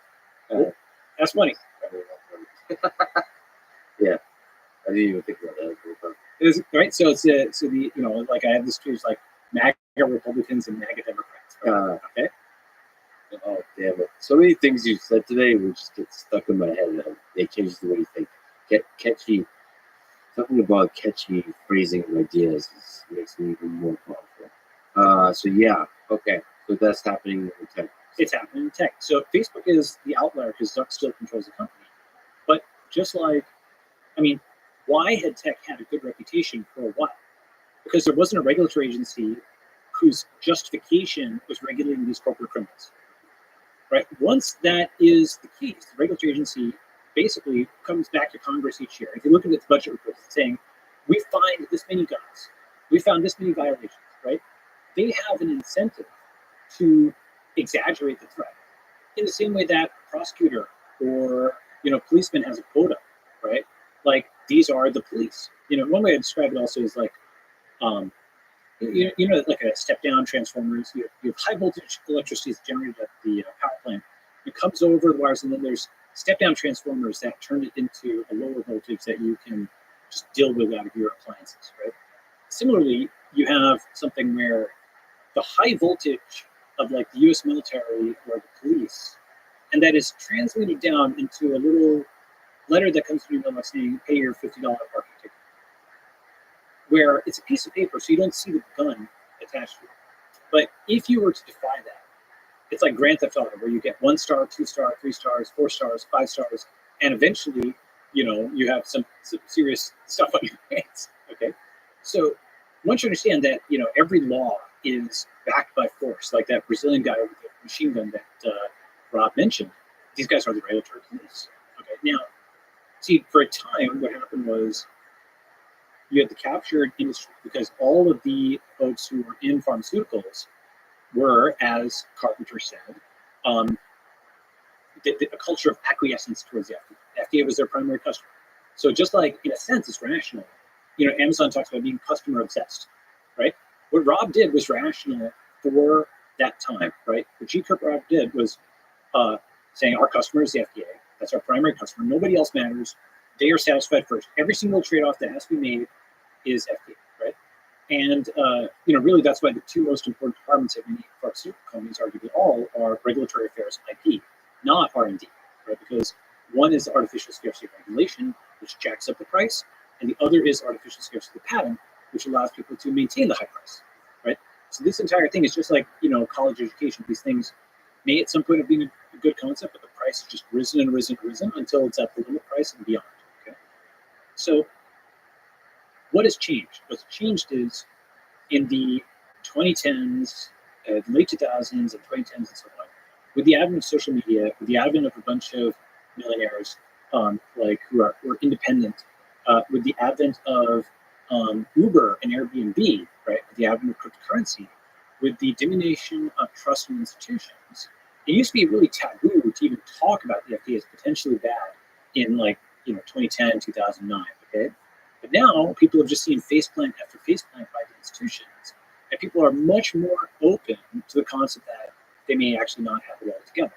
that's money. Yeah, I didn't even think about that. Right, so it's like I have this tweet, like MAGA Republicans and MAGA Democrats, right? Okay? Oh, damn it. So many things you said today will just get stuck in my head. They change the way you think. Catchy, something about catchy phrasing of ideas makes me even more powerful. Okay. So that's happening in tech. It's happening in tech. So Facebook is the outlier because Zuck still controls the company. But Just like, I mean, why had tech had a good reputation for a while? Because there wasn't a regulatory agency whose justification was regulating these corporate criminals, right? Once that is the case, the regulatory agency basically comes back to Congress each year. If you look at its budget reports, it's saying, we find this many guns, we found this many violations, right? They have an incentive to exaggerate the threat in the same way that a prosecutor or policeman has a quota, right? Like, these are the police. One way I describe it also is like, like a step-down transformers. You have high voltage electricity is generated at the power plant. It comes over the wires, and then there's step-down transformers that turn it into a lower voltage that you can just deal with out of your appliances, right? Similarly, you have something where the high voltage of like the U.S. military or the police, and that is transmitted down into a little letter that comes to your mailbox saying, pay your $50 parking ticket. Where it's a piece of paper, so you don't see the gun attached to it. But if you were to defy that, it's like Grand Theft Auto, where you get 1 star, 2 star, 3 stars, 4 stars, 5 stars, and eventually, you have some serious stuff on your hands. Okay, so once you understand that, every law is backed by force, like that Brazilian guy with the machine gun that Rob mentioned. These guys are the regulatory police. Okay, now, see, for a time, what happened was, you had the captured industry because all of the folks who were in pharmaceuticals were, as Carpenter said, a culture of acquiescence towards the FDA. The FDA was their primary customer. So just like, in a sense, it's rational. Amazon talks about being customer obsessed, right? What Rob did was rational for that time, right? What G. Kirk Rob did was saying our customer is the FDA. That's our primary customer. Nobody else matters. They are satisfied first. Every single trade-off that has to be made is FDA, right? And really, that's why the two most important departments of many pharmaceutical companies, arguably all, are regulatory affairs and IP, not R&D, right? Because one is artificial scarcity regulation, which jacks up the price, and the other is artificial scarcity patent, which allows people to maintain the high price, right? So this entire thing is just like college education. These things may at some point have been a good concept, but the price has just risen and risen and risen until it's at the limit price and beyond. Okay, so what has changed? What's changed is in the 2010s, late 2000s and 2010s and so on, with the advent of social media, with the advent of a bunch of millionaires who are independent, with the advent of Uber and Airbnb, right, with the advent of cryptocurrency, with the diminution of trust in institutions, it used to be really taboo to even talk about the FDA as potentially bad in 2010, 2009, okay? But now people have just seen faceplant after faceplant by the institutions, and people are much more open to the concept that they may actually not have it all together.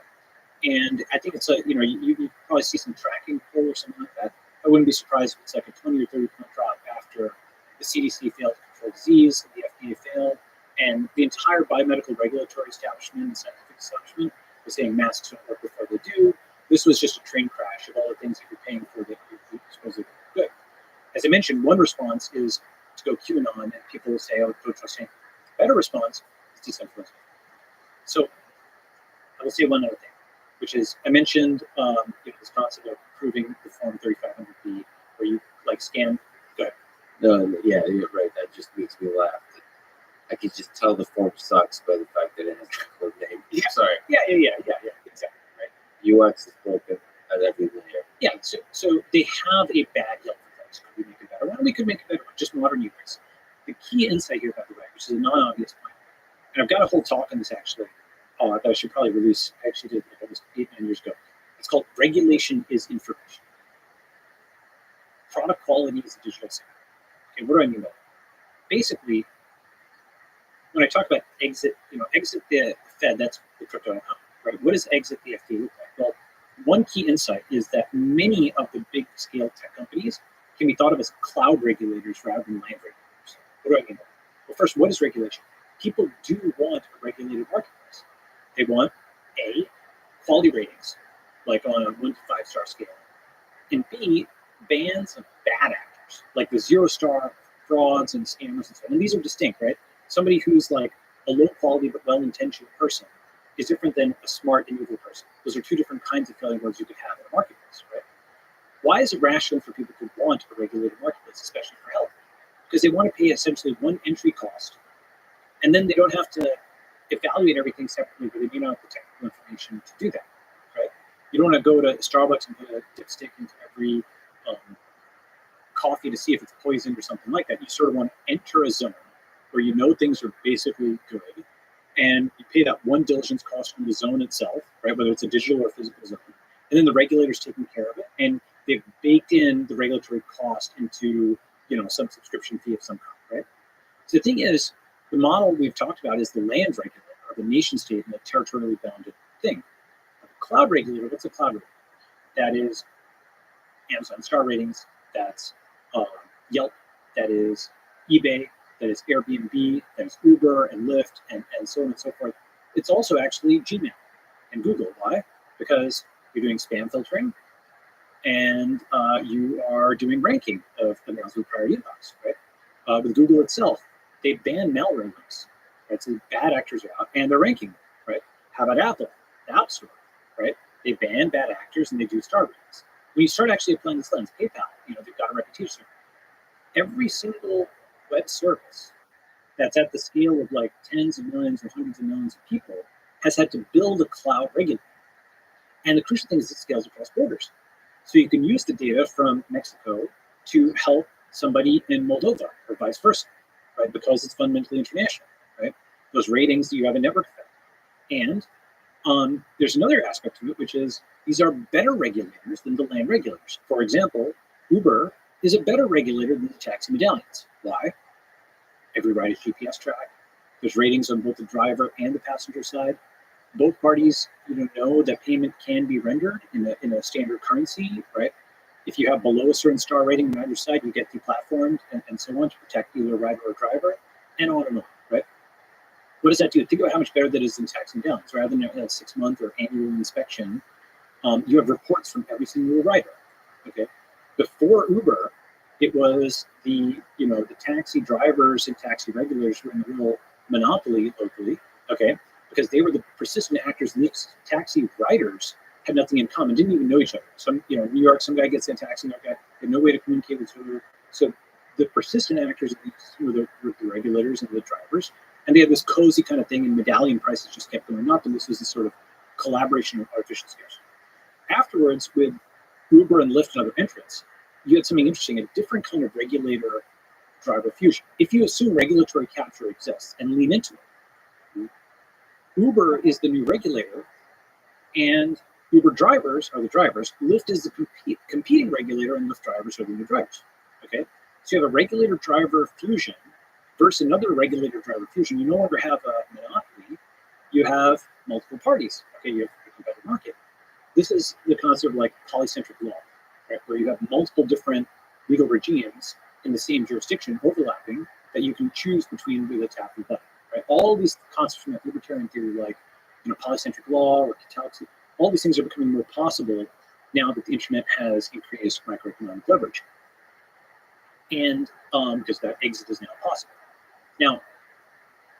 And I think it's you probably see some tracking poll or something like that. I wouldn't be surprised if it's like a 20 or 30 point drop after the CDC failed to control disease, the FDA failed, and the entire biomedical regulatory establishment and scientific establishment was saying masks don't work before they do. This was just a train crash of all the things that you're paying for that you're supposedly good. As I mentioned, one response is to go QAnon, and people will say, oh, don't trust anything. The better response is decentralization. So I will say one other thing, which is I mentioned this concept of proving the Form 3500B, where you scan. Go ahead. No, yeah, you're right. That just makes me laugh. I could just tell the form sucks by the fact that it has a code name. Yeah. Sorry. Yeah, exactly, right? UX is broken at every layer. Yeah, so they have a bad yellow price. Could we make it better? Well, we could make it better with just modern UX. The key insight here, by the way, which is a non-obvious point, and I've got a whole talk on this actually, that I should probably release. I actually did almost 8-9 years ago. It's called Regulation is Information. Product quality is a digital signal. Okay, what do I mean by that? Basically, when I talk about exit the Fed, that's the crypto economy, right? What does exit the FDA look like? Well, one key insight is that many of the big scale tech companies can be thought of as cloud regulators rather than land regulators. What do I mean by that? Well, first, what is regulation? People do want a regulated marketplace. They want A, quality ratings, like on a 1 to 5 star scale, and B, bans of bad actors, like the 0-star frauds and scammers and so on. And these are distinct, right? Somebody who's like a low quality but well-intentioned person is different than a smart and evil person. Those are two different kinds of failure modes you could have in a marketplace, right? Why is it rational for people to want a regulated marketplace, especially for health? Because they want to pay essentially one entry cost, and then they don't have to evaluate everything separately, but they may not have the technical information to do that, right? You don't want to go to Starbucks and put a dipstick into every coffee to see if it's poisoned or something like that. You sort of want to enter a zone where you know things are basically good, and you pay that one diligence cost from the zone itself, right? Whether it's a digital or physical zone, and then the regulator's taking care of it, and they've baked in the regulatory cost into some subscription fee of some kind, right? So the thing is, the model we've talked about is the land regulator, or the nation state, and the territorially bounded thing. The cloud regulator, what's a cloud regulator? That is Amazon star ratings, that's Yelp, that is eBay, that is Airbnb, that is Uber and Lyft, and so on and so forth. It's also actually Gmail and Google. Why? Because you're doing spam filtering, and you are doing ranking of emails with priority inbox, right? With Google itself, they ban malware links, right? So bad actors are out, and they're ranking, right? How about Apple, the App Store, right? They ban bad actors, and they do star ratings. When you start actually applying this lens, PayPal, they've got a reputation. Every single web service that's at the scale of like tens of millions or hundreds of millions of people has had to build a cloud regulator. And the crucial thing is it scales across borders. So you can use the data from Mexico to help somebody in Moldova or vice versa, right? Because it's fundamentally international, right? Those ratings that you have a network effect. And there's another aspect to it, which is these are better regulators than the land regulators. For example, Uber is a better regulator than the taxi medallions. Why? Every ride is GPS tracked. There's ratings on both the driver and the passenger side. Both parties, know that payment can be rendered in a standard currency, right? If you have below a certain star rating on either side, you get deplatformed and so on to protect either a rider or driver, and on and on, right? What does that do? Think about how much better that is than taxi medallions. Rather than a 6-month or annual inspection, you have reports from every single rider. Okay. Before Uber, it was the taxi drivers and taxi regulators who were in a real monopoly locally. Okay, because they were the persistent actors, and these taxi riders had nothing in common, didn't even know each other. Some, New York, some guy gets in a taxi, another guy had no way to communicate with each other. So the persistent actors were the regulators and the drivers, and they had this cozy kind of thing, and medallion prices just kept going up, and this was the sort of collaboration of artificial scarcity. Afterwards, with Uber and Lyft and other entrants, you had something interesting, a different kind of regulator-driver fusion. If you assume regulatory capture exists and lean into it, Uber is the new regulator, and Uber drivers are the drivers. Lyft is the competing regulator, and Lyft drivers are the new drivers. Okay, so you have a regulator-driver fusion versus another regulator-driver fusion. You no longer have a monopoly; you have multiple parties. Okay, you have a competitive market. This is the concept of like polycentric law, right, where you have multiple different legal regimes in the same jurisdiction overlapping that you can choose between with a tap and button. Right? All these concepts from libertarian theory, like polycentric law or catalytic, all these things are becoming more possible now that the internet has increased microeconomic leverage, and because that exit is now possible. Now,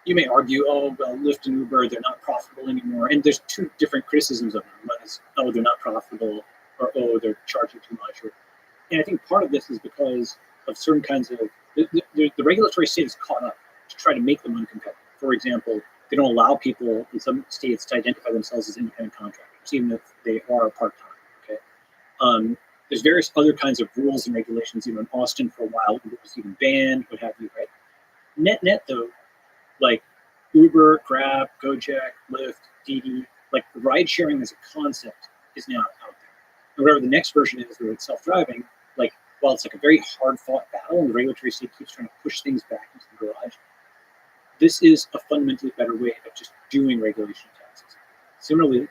you may argue, oh, well, Lyft and Uber, they're not profitable anymore. And there's two different criticisms of them. One is, oh, they're not profitable, or oh, they're charging too much. And I think part of this is because of certain kinds of, the regulatory state is caught up to try to make them uncompetitive. For example, they don't allow people in some states to identify themselves as independent contractors, even if they are part-time, okay? There's various other kinds of rules and regulations. In Austin for a while, it was even banned, what have you, right? Net, though, like Uber, Grab, Gojek, Lyft, Didi, like ride sharing as a concept is now out there. And whatever the next version is, where it's self-driving, like while it's like a very hard-fought battle and the regulatory state keeps trying to push things back into the garage, this is a fundamentally better way of just doing regulation taxes. Similarly,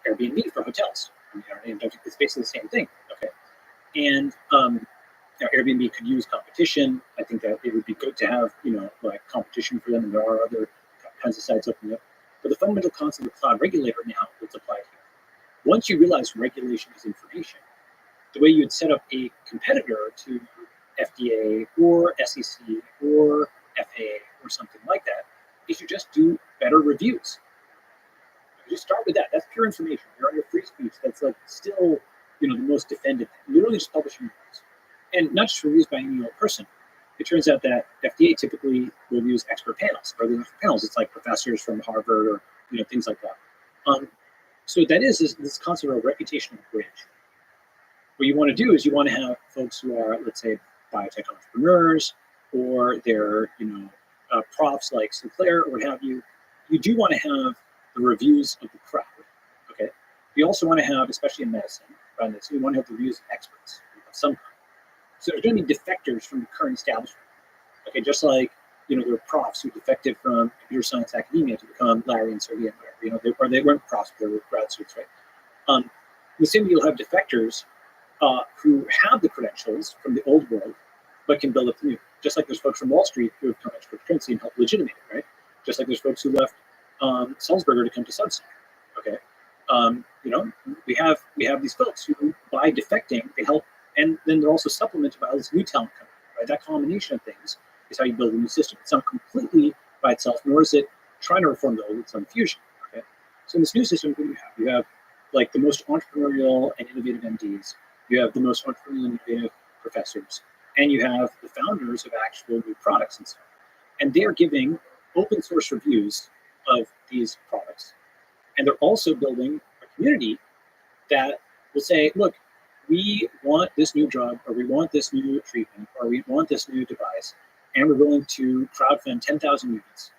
Airbnb for hotels. It's basically the same thing, okay? And Airbnb could use competition. I think that it would be good to have, like competition for them, and there are other kinds of sites opening up. But the fundamental concept of cloud regulator now is applied here. Once you realize regulation is information, the way you'd set up a competitor to FDA or SEC or FAA or something like that is you just do better reviews. You just start with that. That's pure information. You're on your free speech. That's like still, the most defended thing. literally just publishing reviews. And not just reviews by any old person. It turns out that FDA typically will use expert panels. Or panels, it's like professors from Harvard or things like that. So that is this concept of a reputational bridge. What you want to do is you want to have folks who are, let's say, biotech entrepreneurs, or they're profs like Sinclair or what have you. You do want to have the reviews of the crowd. Okay. You also want to have, especially in medicine, around this, you want to have the reviews of experts of some kind. So there's going to be defectors from the current establishment. Okay, just like there were profs who defected from computer science academia to become Larry and Sergey and whatever. They weren't profs, they were grad students, right? The same way you'll have defectors who have the credentials from the old world, but can build up the new. Just like there's folks from Wall Street who have come into cryptocurrency and helped legitimate it, right? Just like there's folks who left Sulzberger to come to Substack. Okay, we have these folks who, by defecting, they help. And then they're also supplemented by all this new talent coming in, right? That combination of things is how you build a new system. It's not completely by itself, nor is it trying to reform the old, it's on fusion, okay? So in this new system, what do you have? You have like the most entrepreneurial and innovative MDs, you have the most entrepreneurial and innovative professors, and you have the founders of actual new products and stuff. And they're giving open source reviews of these products. And they're also building a community that will say, look, we want this new drug, or we want this new treatment, or we want this new device, and we're willing to crowdfund 10,000 units.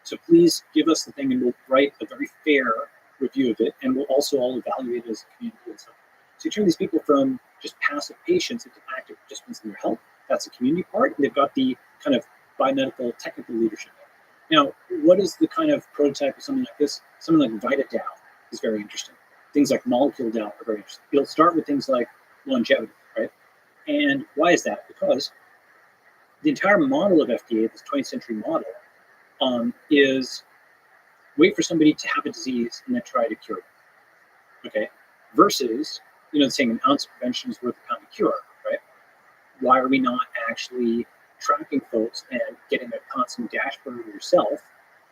So please give us the thing, and we'll write a very fair review of it, and we'll also all evaluate it as a community and stuff. So you turn these people from just passive patients into active participants in their health. That's the community part, and they've got the kind of biomedical technical leadership there. Now, what is the kind of prototype of something like this? Something like VitaDAO is very interesting. Things like molecule DAO are very interesting. You'll start with things like longevity, right? And why is that? Because the entire model of FDA, this 20th century model, is wait for somebody to have a disease and then try to cure it, okay? Versus, saying an ounce of prevention is worth a pound of cure, right? Why are we not actually tracking folks and getting a constant dashboard of yourself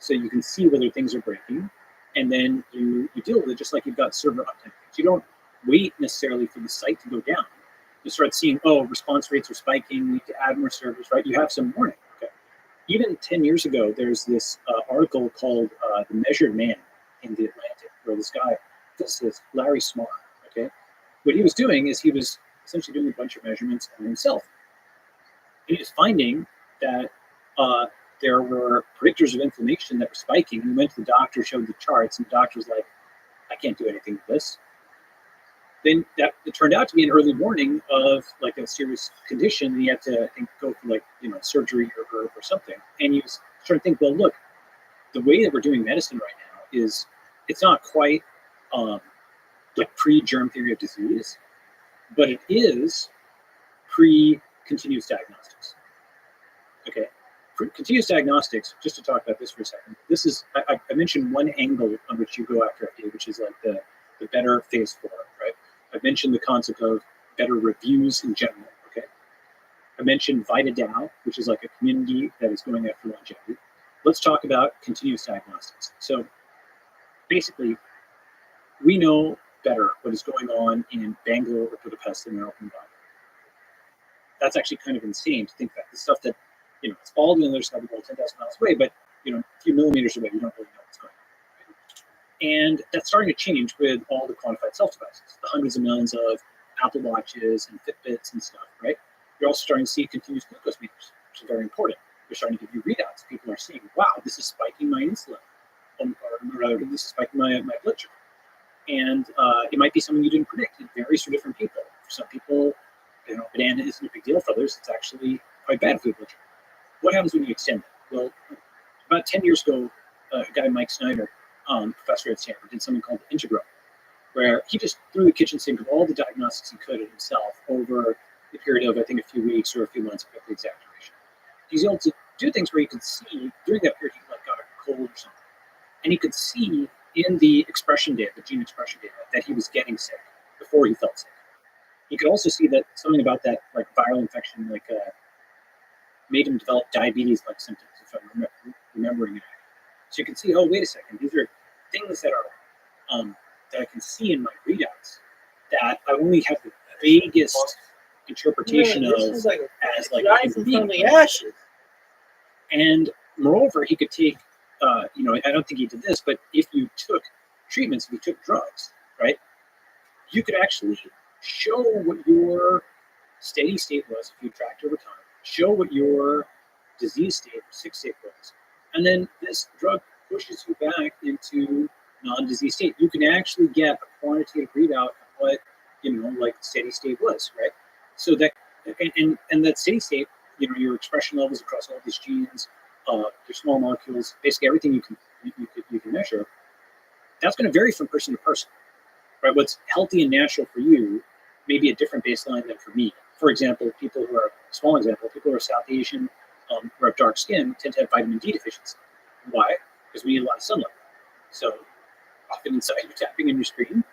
so you can see whether things are breaking, and then you deal with it just like you've got server uptime. So you don't wait necessarily for the site to go down. You start seeing, response rates are spiking, we need to add more servers, right? You have some warning. Okay. Even 10 years ago, there's this article called The Measured Man in the Atlantic, where this guy, Larry Smart, okay? What he was doing is he was essentially doing a bunch of measurements on himself. And he was finding that there were predictors of inflammation that were spiking. He went to the doctor, showed the charts, and the doctor was like, I can't do anything with this. Then it turned out to be an early warning of like a serious condition, and he had to, I think, go for surgery or something. And he was trying to think, well, look, the way that we're doing medicine right now is it's not quite like pre-germ theory of disease, but it is pre-continuous diagnostics. Okay. Continuous diagnostics, just to talk about this for a second, this is, I mentioned one angle on which you go after FDA, which is like the better phase 4, right? I mentioned the concept of better reviews in general, okay? I mentioned VitaDAO, which is like a community that is going after longevity. Let's talk about continuous diagnostics. So basically, we know better what is going on in Bangalore or Budapest than our open body. That's actually kind of insane to think that the stuff that, it's all the other side of the world, 10,000 miles away, but, a few millimeters away, you don't really know what's going on. Right? And that's starting to change with all the quantified self devices, the hundreds of millions of Apple Watches and Fitbits and stuff, right? You're also starting to see continuous glucose meters, which is very important. They're starting to give you readouts. People are seeing, wow, this is spiking my insulin, or rather, this is spiking my blood sugar. And it might be something you didn't predict. It varies for different people. For some people, banana isn't a big deal. For others, it's actually quite bad for your blood sugar. What happens when you extend it? Well, about 10 years ago, a guy, Mike Snyder, professor at Stanford, did something called Integral, where he just threw the kitchen sink of all the diagnostics he could himself over the period of, I think, a few weeks or a few months, I forget the exact duration. He was able to do things where he could see, during that period, he got a cold or something, and he could see in the expression data, the gene expression data, that he was getting sick before he felt sick. He could also see that something about that, like viral infection, made him develop diabetes-like symptoms, if I'm remembering it. So you can see, oh, wait a second, these are things that are that I can see in my readouts that I only have the vaguest interpretation This of is like as like a rising human from being. the ashes. And moreover, he could take, I don't think he did this, but if you took treatments, if you took drugs, right, you could actually show what your steady state was if you tracked over time, show what your disease state, sick state was, and then this drug pushes you back into non-disease state. You can actually get a quantitative readout of what, like steady state was, right? So that, and that steady state, your expression levels across all these genes, your small molecules, basically everything you can measure, that's going to vary from person to person, right? What's healthy and natural for you may be a different baseline than for me. For example, people who are South Asian or have dark skin tend to have vitamin D deficiency. Why? Because we need a lot of sunlight. So often inside you're tapping in your screen.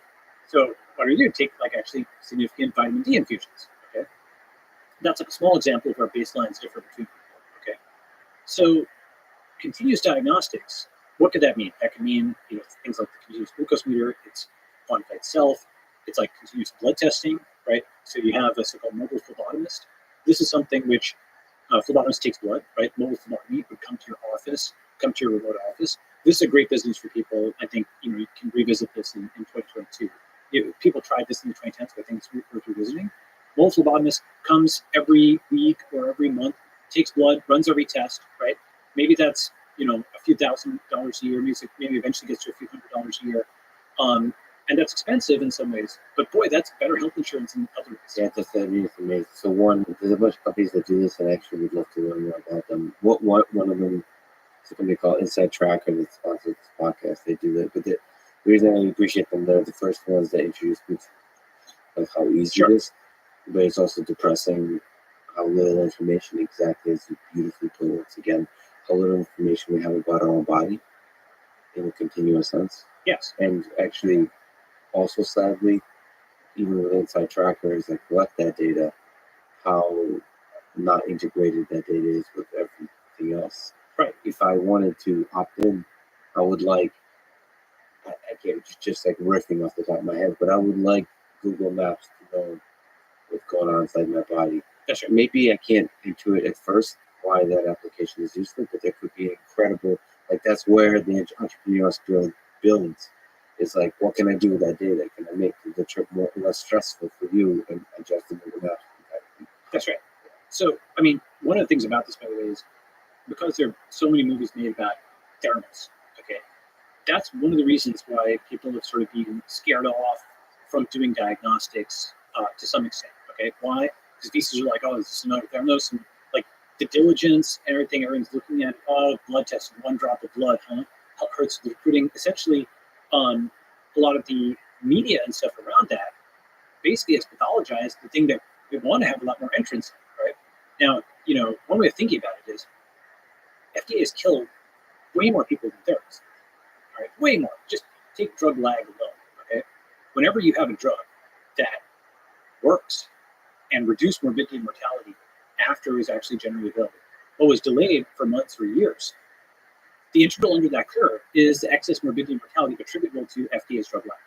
So what do? Take actually significant vitamin D infusions. Okay, that's a small example of where baselines differ between people. Okay, so continuous diagnostics. What could that mean? That could mean things like the continuous glucose meter. It's quantified self. It's like continuous blood testing, right? So you have a so-called mobile phlebotomist. This is something which phlebotomist takes blood, right? Mobile phlebotomy would come to your office, come to your remote office. This is a great business for people. I think you can revisit this in 2022. People tried this in the 2010s, but I think it's worth revisiting. Mobile phlebotomist comes every week or every month, takes blood, runs every test, right? Maybe that's a few $1,000s a year. Maybe eventually gets to a few $100s a year. And that's expensive in some ways, but boy, that's better health insurance in other ways. Yeah, that's amazing. So there's a bunch of companies that do this, and actually would love to learn more about them. What one of them is a company called Inside Tracker that sponsors this podcast. They do that, but the reason I really appreciate them, they're the first ones that introduced me to how easy it is, but it's also depressing how little information exactly, as you beautifully put it once again, how little information we have about our own body in a continuous sense. Yes, and actually. Also, sadly, even with Inside Trackers that collect that data, how not integrated that data is with everything else. Right. If I wanted to opt in, I would like, I can't just like riffing off the top of my head, but I would like Google Maps to know what's going on inside my body. That's right. Maybe I can't intuit at first why that application is useful, but there could be incredible, that's where the entrepreneurial spirit builds. It's like, what can I do with that data? Can I make the trip less stressful for you and adjust the Google Maps? That's right. So, one of the things about this, by the way, is because there are so many movies made about Theranos, okay, that's one of the reasons why people have sort of been scared off from doing diagnostics to some extent, okay? Why? Because VCs are like, oh, is this another Theranos? And the diligence and everything, everyone's looking at, blood tests, 1 drop of blood, huh? How hurts the recruiting. Essentially, a lot of the media and stuff around that basically has pathologized the thing that we want to have a lot more entrance in, right? Now, one way of thinking about it is FDA has killed way more people than therapists, all right? Way more. Just take drug lag alone, okay? Whenever you have a drug that works and reduced morbidity and mortality after it was actually generally available, but was delayed for months or years, the integral under that curve is the excess morbidity and mortality attributable to FDA's drug lag.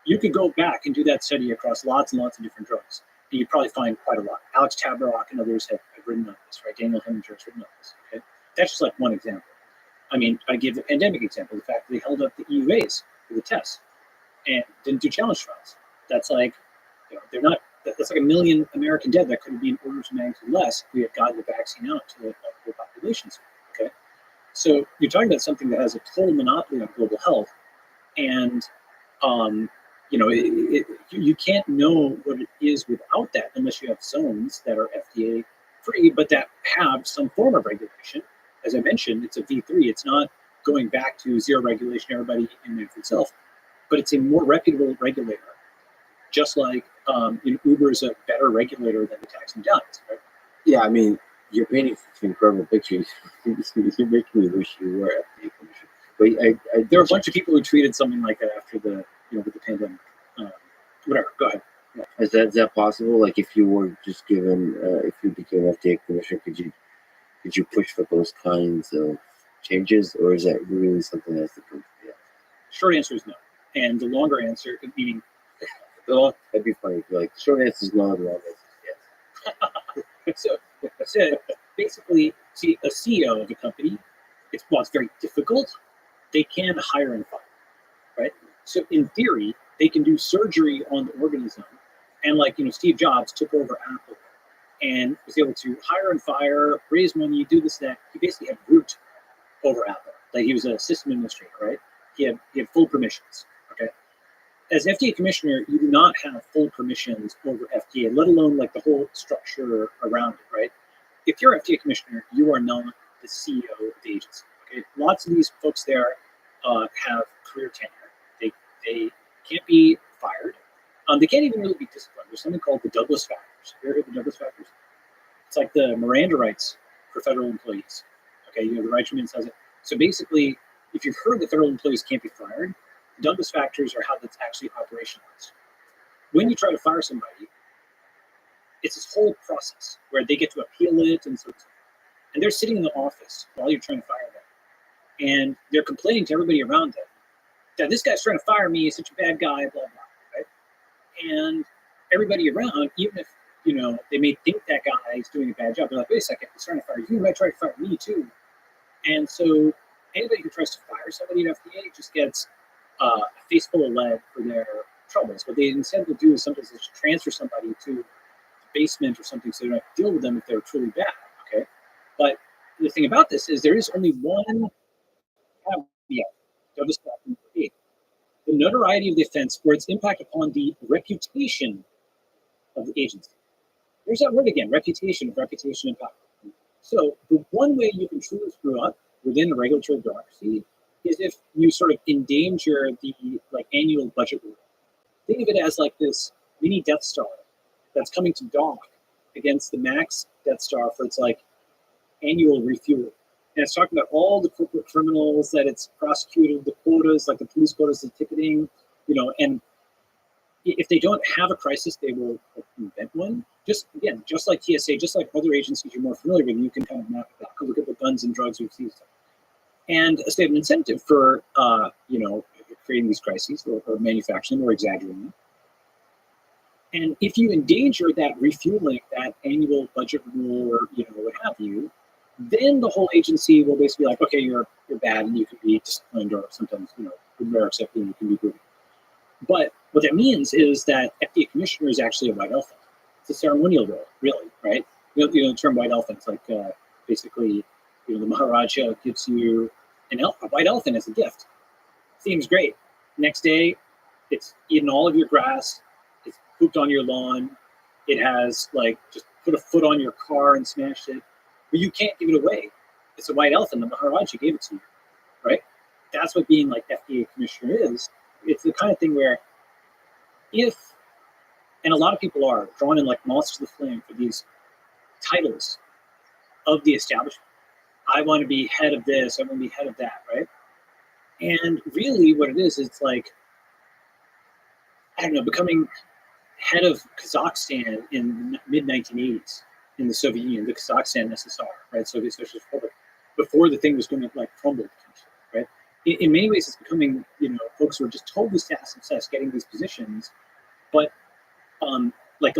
You could go back and do that study across lots and lots of different drugs, and you'd probably find quite a lot. Alex Tabarrok and others have written on this, right? Daniel Heminger has written on this, okay? That's just like one example. I gave the pandemic example, the fact that they held up the EUAs for the tests and didn't do challenge trials. That's like, they're not, that's like 1 million American dead that could have been orders of magnitude less if we had gotten the vaccine out to the whole populations, okay? So you're talking about something that has a total monopoly on global health, and you can't know what it is without that unless you have zones that are FDA free, but that have some form of regulation. As I mentioned, it's a V3. It's not going back to zero regulation, everybody in there for itself, but it's a more reputable regulator. Just like Uber is a better regulator than the taxi medallions, right? Yeah, you're painting an incredible picture. You're making me wish you were FDA commissioner. But there are a bunch of people who tweeted something like that after the with the pandemic. Whatever. Go ahead. Yeah. Is that possible? Like, if you were just given, if you became FDA commissioner, could you push for those kinds of changes, or is that really something that's the proof? Yeah. Short answer is no, and the longer answer, meaning That'd be funny. Like, short answer is no, the long answer is yes. So basically, see, a CEO of a company, it's very difficult. They can hire and fire, right? So in theory, they can do surgery on the organism, and Steve Jobs took over Apple and was able to hire and fire, raise money, do this, that. He basically had root over Apple. Like, he was a system administrator, right? He had full permissions. Okay. As FDA commissioner, you do not have full permissions over FDA, let alone like the whole structure around it, right? If you're FDA commissioner, you are not the CEO of the agency. Okay. Lots of these folks there have career tenure. They can't be fired. They can't even really be disciplined. There's something called the Douglas factors. Have you ever heard of the Douglas factors? It's like the Miranda rights for federal employees. Okay, the Reichman says it. So basically, if you've heard that federal employees can't be fired, the Douglas factors are how that's actually operationalized. When you try to fire somebody, it's this whole process where they get to appeal it and so on. And they're sitting in the office while you're trying to fire them. And they're complaining to everybody around them that this guy's trying to fire me, he's such a bad guy, blah, blah, right? And everybody around, even if, they may think that guy is doing a bad job, they're like, wait a second, he's trying to fire you, he might try to fire me too. And so anybody who tries to fire somebody at FDA just gets a face full of lead for their troubles. What they instead will do is sometimes just transfer somebody to the basement or something so they don't have to deal with them if they're truly bad, okay? But the thing about this is there is only one caveat. The notoriety of the offense or its impact upon the reputation of the agency. There's that word again, reputation impact. So the one way you can truly screw up within a regulatory bureaucracy is if you sort of endanger the annual budget rule. Think of it as like this mini Death Star that's coming to dock against the max Death Star for its annual refueling. And it's talking about all the corporate criminals that it's prosecuted, the quotas, like the police quotas, the ticketing, and if they don't have a crisis, they will invent one. Just like TSA, just like other agencies you're more familiar with, you can kind of map it out. Look at the guns and drugs we've seized. And a state of incentive for, creating these crises or manufacturing or exaggerating them. And if you endanger that refueling, that annual budget rule or, what have you, then the whole agency will basically be like, okay, you're bad and you can be disciplined or sometimes, with rare exception, you can be good. But what that means is that FDA commissioner is actually a white elephant. It's a ceremonial role, really, right? The term white elephant is like basically, the Maharaja gives you a white elephant as a gift. Seems great. Next day, it's eaten all of your grass. It's pooped on your lawn. It has just put a foot on your car and smashed it. But you can't give it away. It's a white elephant. The Maharaja gave it to you, right? That's what being FDA commissioner is. It's the kind of thing where and a lot of people are drawn in like moths to the flame for these titles of the establishment. I want to be head of this, I want to be head of that, right? And really what it is, it's becoming head of Kazakhstan in mid-1980s in the Soviet Union, the Kazakhstan SSR, right? Soviet Socialist Republic, before the thing was going to crumble, right? In many ways, it's becoming, folks who are just totally status obsessed getting these positions, but a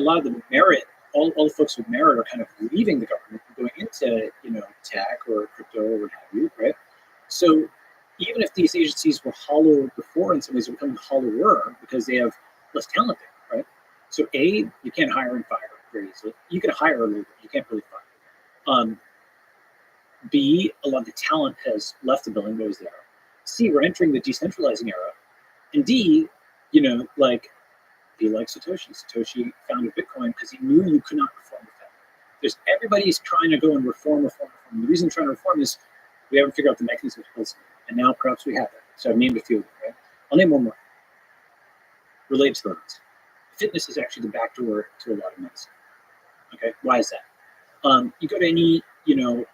lot of the merit, all the folks with merit are kind of leaving the government and going into, tech or crypto or what have you, right? So even if these agencies were hollow before, in some ways they're becoming hollower because they have less talent there, right? So A, you can't hire and fire very easily. You can hire a labor, you can't really fire. B, a lot of the talent has left the building that was there. C, we're entering the decentralizing era. And D, be like Satoshi. Satoshi founded Bitcoin because he knew you could not reform the Fed. Everybody's trying to go and reform. The reason trying to reform is we haven't figured out the mechanism to listen. And now perhaps we have it. So I've named a few, right? I'll name one more. Related to those. Fitness is actually the back door to a lot of medicine. Okay, why is that? You go to any,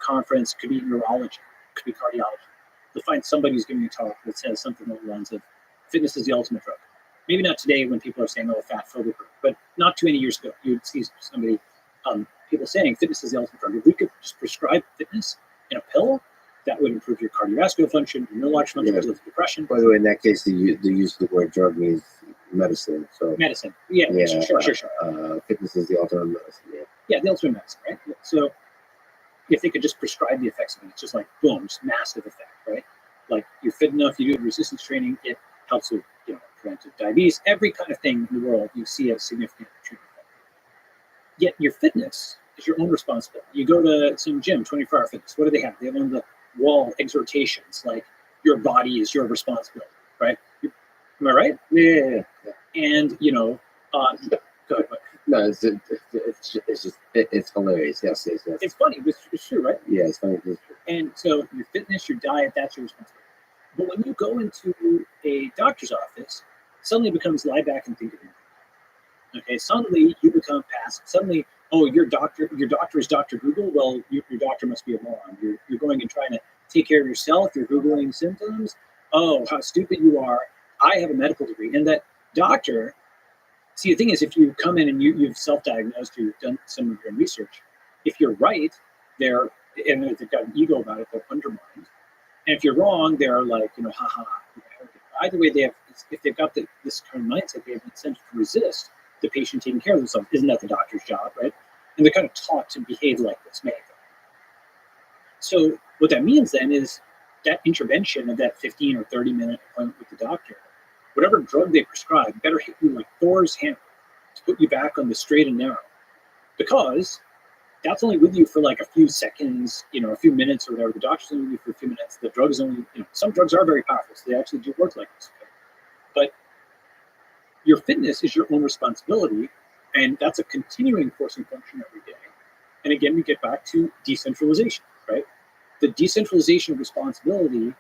conference, could be neurology, could be cardiology. You'll find somebody who's giving a talk that says something along the lines of fitness is the ultimate drug. Maybe not today when people are saying, oh, fat phobic, but not too many years ago, you'd see somebody, people saying fitness is the ultimate drug. If we could just prescribe fitness in a pill, that would improve your cardiovascular function, your neurological function, depression. By the way, in that case, the use of the word drug means medicine. So medicine. Yeah, yeah, sure. fitness is the alternate medicine. Yeah. Yeah, the ultimate medicine, right? So if they could just prescribe the effects of it, it's just like boom, just massive effect, right? Like you're fit enough, you do resistance training, it helps with preventive diabetes, every kind of thing in the world you see a significant treatment effect. Yet your fitness is your own responsibility. You go to some gym, 24-hour fitness. What do they have? They have on the wall exhortations like your body is your responsibility, right? Am I right? Yeah. And go ahead. No, it's hilarious. Yes. It's funny, but it's true, right? Yeah, it's funny. It's true. And so your fitness, your diet, that's your responsibility. But when you go into a doctor's office, suddenly it becomes lie back and think of it. Okay, suddenly you become passive. Suddenly, oh, your doctor is Dr. Google. Well, your doctor must be a moron. You're going and trying to take care of yourself. You're Googling symptoms. Oh, how stupid you are. I have a medical degree. And that doctor, see, the thing is, if you come in and you've self-diagnosed, you've done some of your own research, if you're right, and if they've got an ego about it, they're undermined. And if you're wrong, they're like, haha. Either way, if they've got this kind of mindset, they have an incentive to resist the patient taking care of themselves. Isn't that the doctor's job, right? And they're kind of taught to behave like this, many of them. So what that means then is that intervention of that 15 or 30-minute appointment with the doctor, whatever drug they prescribe, better hit you like Thor's hammer to put you back on the straight and narrow. Because that's only with you for like a few seconds, a few minutes or whatever. The doctor's only with you for a few minutes. The drug is only, some drugs are very powerful, so they actually do work like this. But your fitness is your own responsibility, and that's a continuing forcing function every day. And again, we get back to decentralization, right? The decentralization of responsibility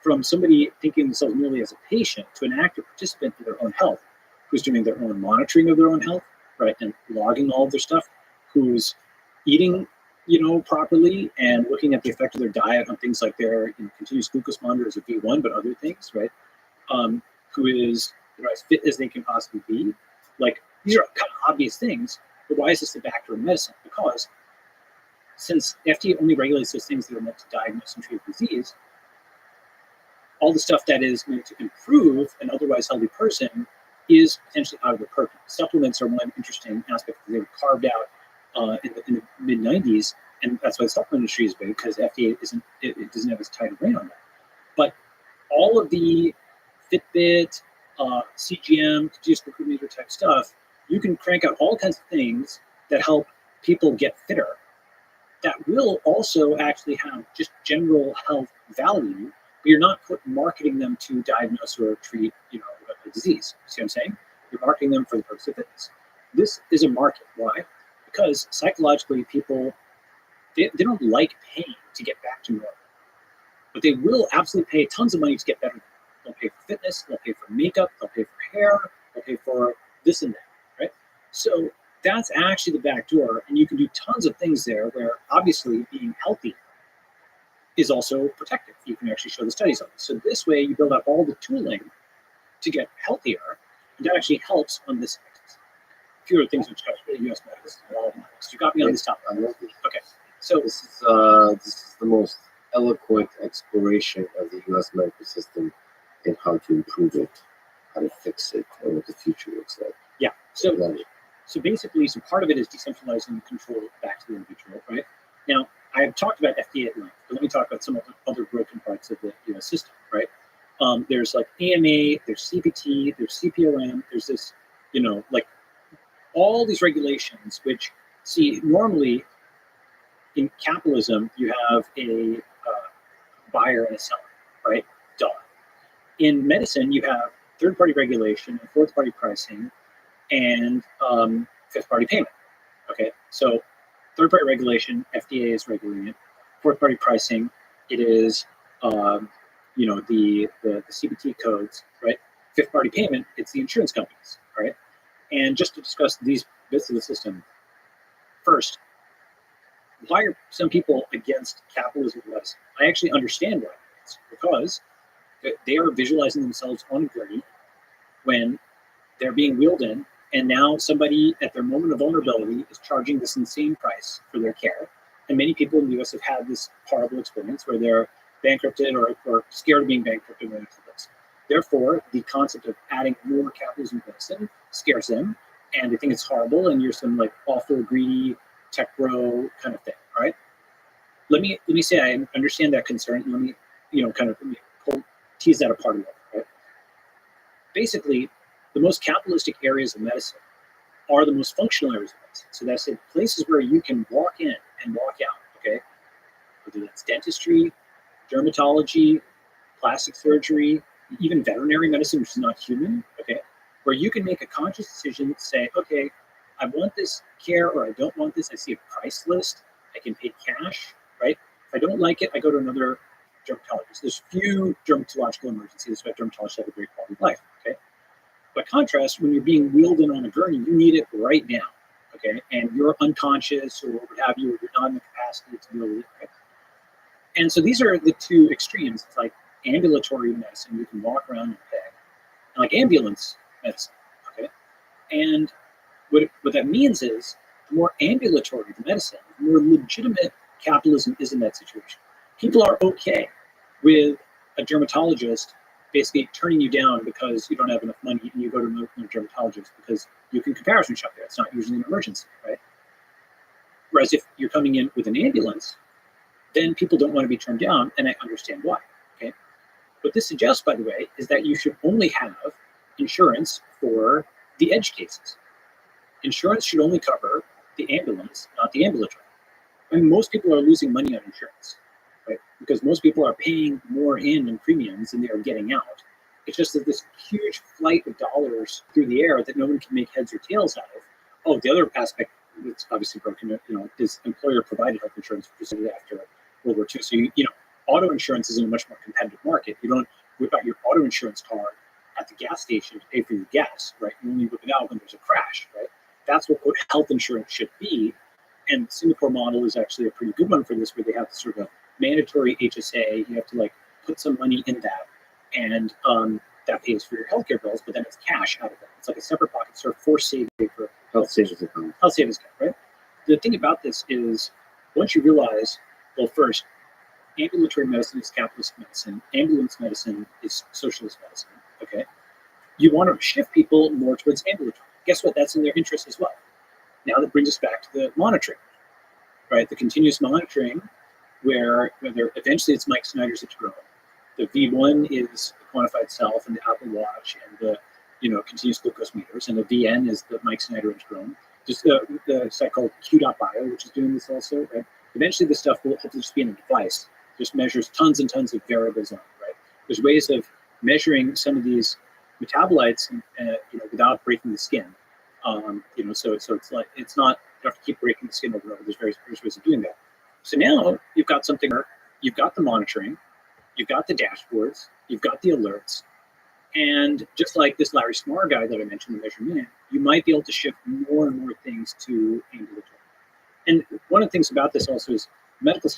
from somebody thinking of themselves merely as a patient to an active participant in their own health, who's doing their own monitoring of their own health, right, and logging all of their stuff, who's eating, properly and looking at the effect of their diet on things like their continuous glucose monitor as a V1, but other things, right? Who is as fit as they can possibly be. Like, these are kind of obvious things, but why is this a factor in medicine? Because since FDA only regulates those things that are meant to diagnose and treat disease, all the stuff that is meant to improve an otherwise healthy person is potentially out of the purview. Supplements are one interesting aspect that they were carved out in the mid-90s, and that's why the supplement industry is big, because FDA doesn't have as tight a rein on that. But all of the Fitbit, CGM, continuous glucose meter type stuff, you can crank out all kinds of things that help people get fitter. That will also actually have just general health value, but you're not marketing them to diagnose or treat, a disease. See what I'm saying? You're marketing them for the purpose of fitness. This is a market. Why? Because psychologically, people they don't like paying to get back to normal, but they will absolutely pay tons of money to get better. They'll pay for fitness, they'll pay for makeup, they'll pay for hair, they'll pay for this and that, right? So that's actually the back door, and you can do tons of things there where obviously being healthy is also protective. You can actually show the studies on this. So this way you build out all the tooling to get healthier, and that actually helps on this axis. A few other things which touch the U.S. medicine. You got me on this topic. Okay. So this is the most eloquent exploration of the U.S. medical system and how to improve it, how to fix it, and what the future looks like. Yeah. So basically, part of it is decentralizing control back to the individual, right? Now, I have talked about FDA at length, but let me talk about some of the other broken parts of the U.S. system, right? There's like AMA, there's CPT, there's CPOM, there's this, like all these regulations, which, see, normally in capitalism, you have a buyer and a seller, right? Duh. In medicine, you have third-party regulation, fourth-party pricing, and fifth-party payment. Okay, so third-party regulation, FDA is regulating it. Fourth-party pricing, it is the CPT codes, right? Fifth-party payment, it's the insurance companies, right? And just to discuss these bits of the system, first, why are some people against capitalism medicine? I actually understand why. It's because they are visualizing themselves on a gurney when they're being wheeled in, and now somebody at their moment of vulnerability is charging this insane price for their care. And many people in the US have had this horrible experience where they're bankrupted or scared of being bankrupted when it's this. Therefore, the concept of adding more capitalism to medicine scares them, and they think it's horrible, and you're some like awful, greedy, tech bro kind of thing, right? Let me say I understand that concern. Let me, tease that apart a little, right? Basically, the most capitalistic areas of medicine are the most functional areas of medicine. So that's it, places where you can walk in and walk out, okay? Whether that's dentistry, dermatology, plastic surgery, even veterinary medicine, which is not human, okay? Where you can make a conscious decision, say, okay, I want this care or I don't want this. I see a price list. I can pay cash, right? If I don't like it, I go to another dermatologist. There's few dermatological emergencies, but dermatologists have a great quality of life, okay? By contrast, when you're being wheeled in on a gurney, you need it right now, okay? And you're unconscious or what have you, or you're not in the capacity to deal with it, right? And so these are the two extremes. It's like ambulatory medicine, you can walk around and pay, and like ambulance medicine, okay? And what that means is the more ambulatory the medicine, the more legitimate capitalism is in that situation. People are okay with a dermatologist basically turning you down because you don't have enough money and you go to a dermatologist because you can comparison shop there. It's not usually an emergency, right? Whereas if you're coming in with an ambulance, then people don't want to be turned down, and I understand why, okay? What this suggests, by the way, is that you should only have insurance for the edge cases. Insurance should only cover the ambulance, not the ambulatory. I mean, most people are losing money on insurance, right? Because most people are paying more in premiums than they are getting out. It's just that this huge flight of dollars through the air that no one can make heads or tails out of. Oh, the other aspect that's obviously broken, is employer-provided health insurance, which is after World War II. So, auto insurance is in a much more competitive market. You don't whip out your auto insurance card at the gas station to pay for your gas, right? You only whip it out when there's a crash, right? That's what health insurance should be. And the Singapore model is actually a pretty good one for this, where they have sort of a mandatory HSA. You have to put some money in that, and that pays for your healthcare bills, but then it's cash out of that. It's like a separate pocket, sort of forced saving for Health savings account. Health savings account, right? The thing about this is, once you realize, well, first, ambulatory medicine is capitalist medicine, ambulance medicine is socialist medicine, okay? You want to shift people more towards ambulatory. Guess what? That's in their interest as well. Now that brings us back to the monitoring, right? The continuous monitoring, where whether eventually it's Mike Snyder's that's growing. The V1 is the quantified self and the Apple Watch and the continuous glucose meters, and the VN is the Mike Snyder integral. Just the site called Q.bio, which is doing this also, right? Eventually this stuff will hopefully just be in a device, just measures tons and tons of variables on it, right? There's ways of measuring some of these metabolites, without breaking the skin. So it's like, it's not, you have to keep breaking the skin over and over. There's various ways of doing that. So now you've got something where you've got the monitoring, you've got the dashboards, you've got the alerts, and just like this Larry Smarr guy that I mentioned, the measurement, you might be able to shift more and more things to ambulatory. And one of the things about this also is medical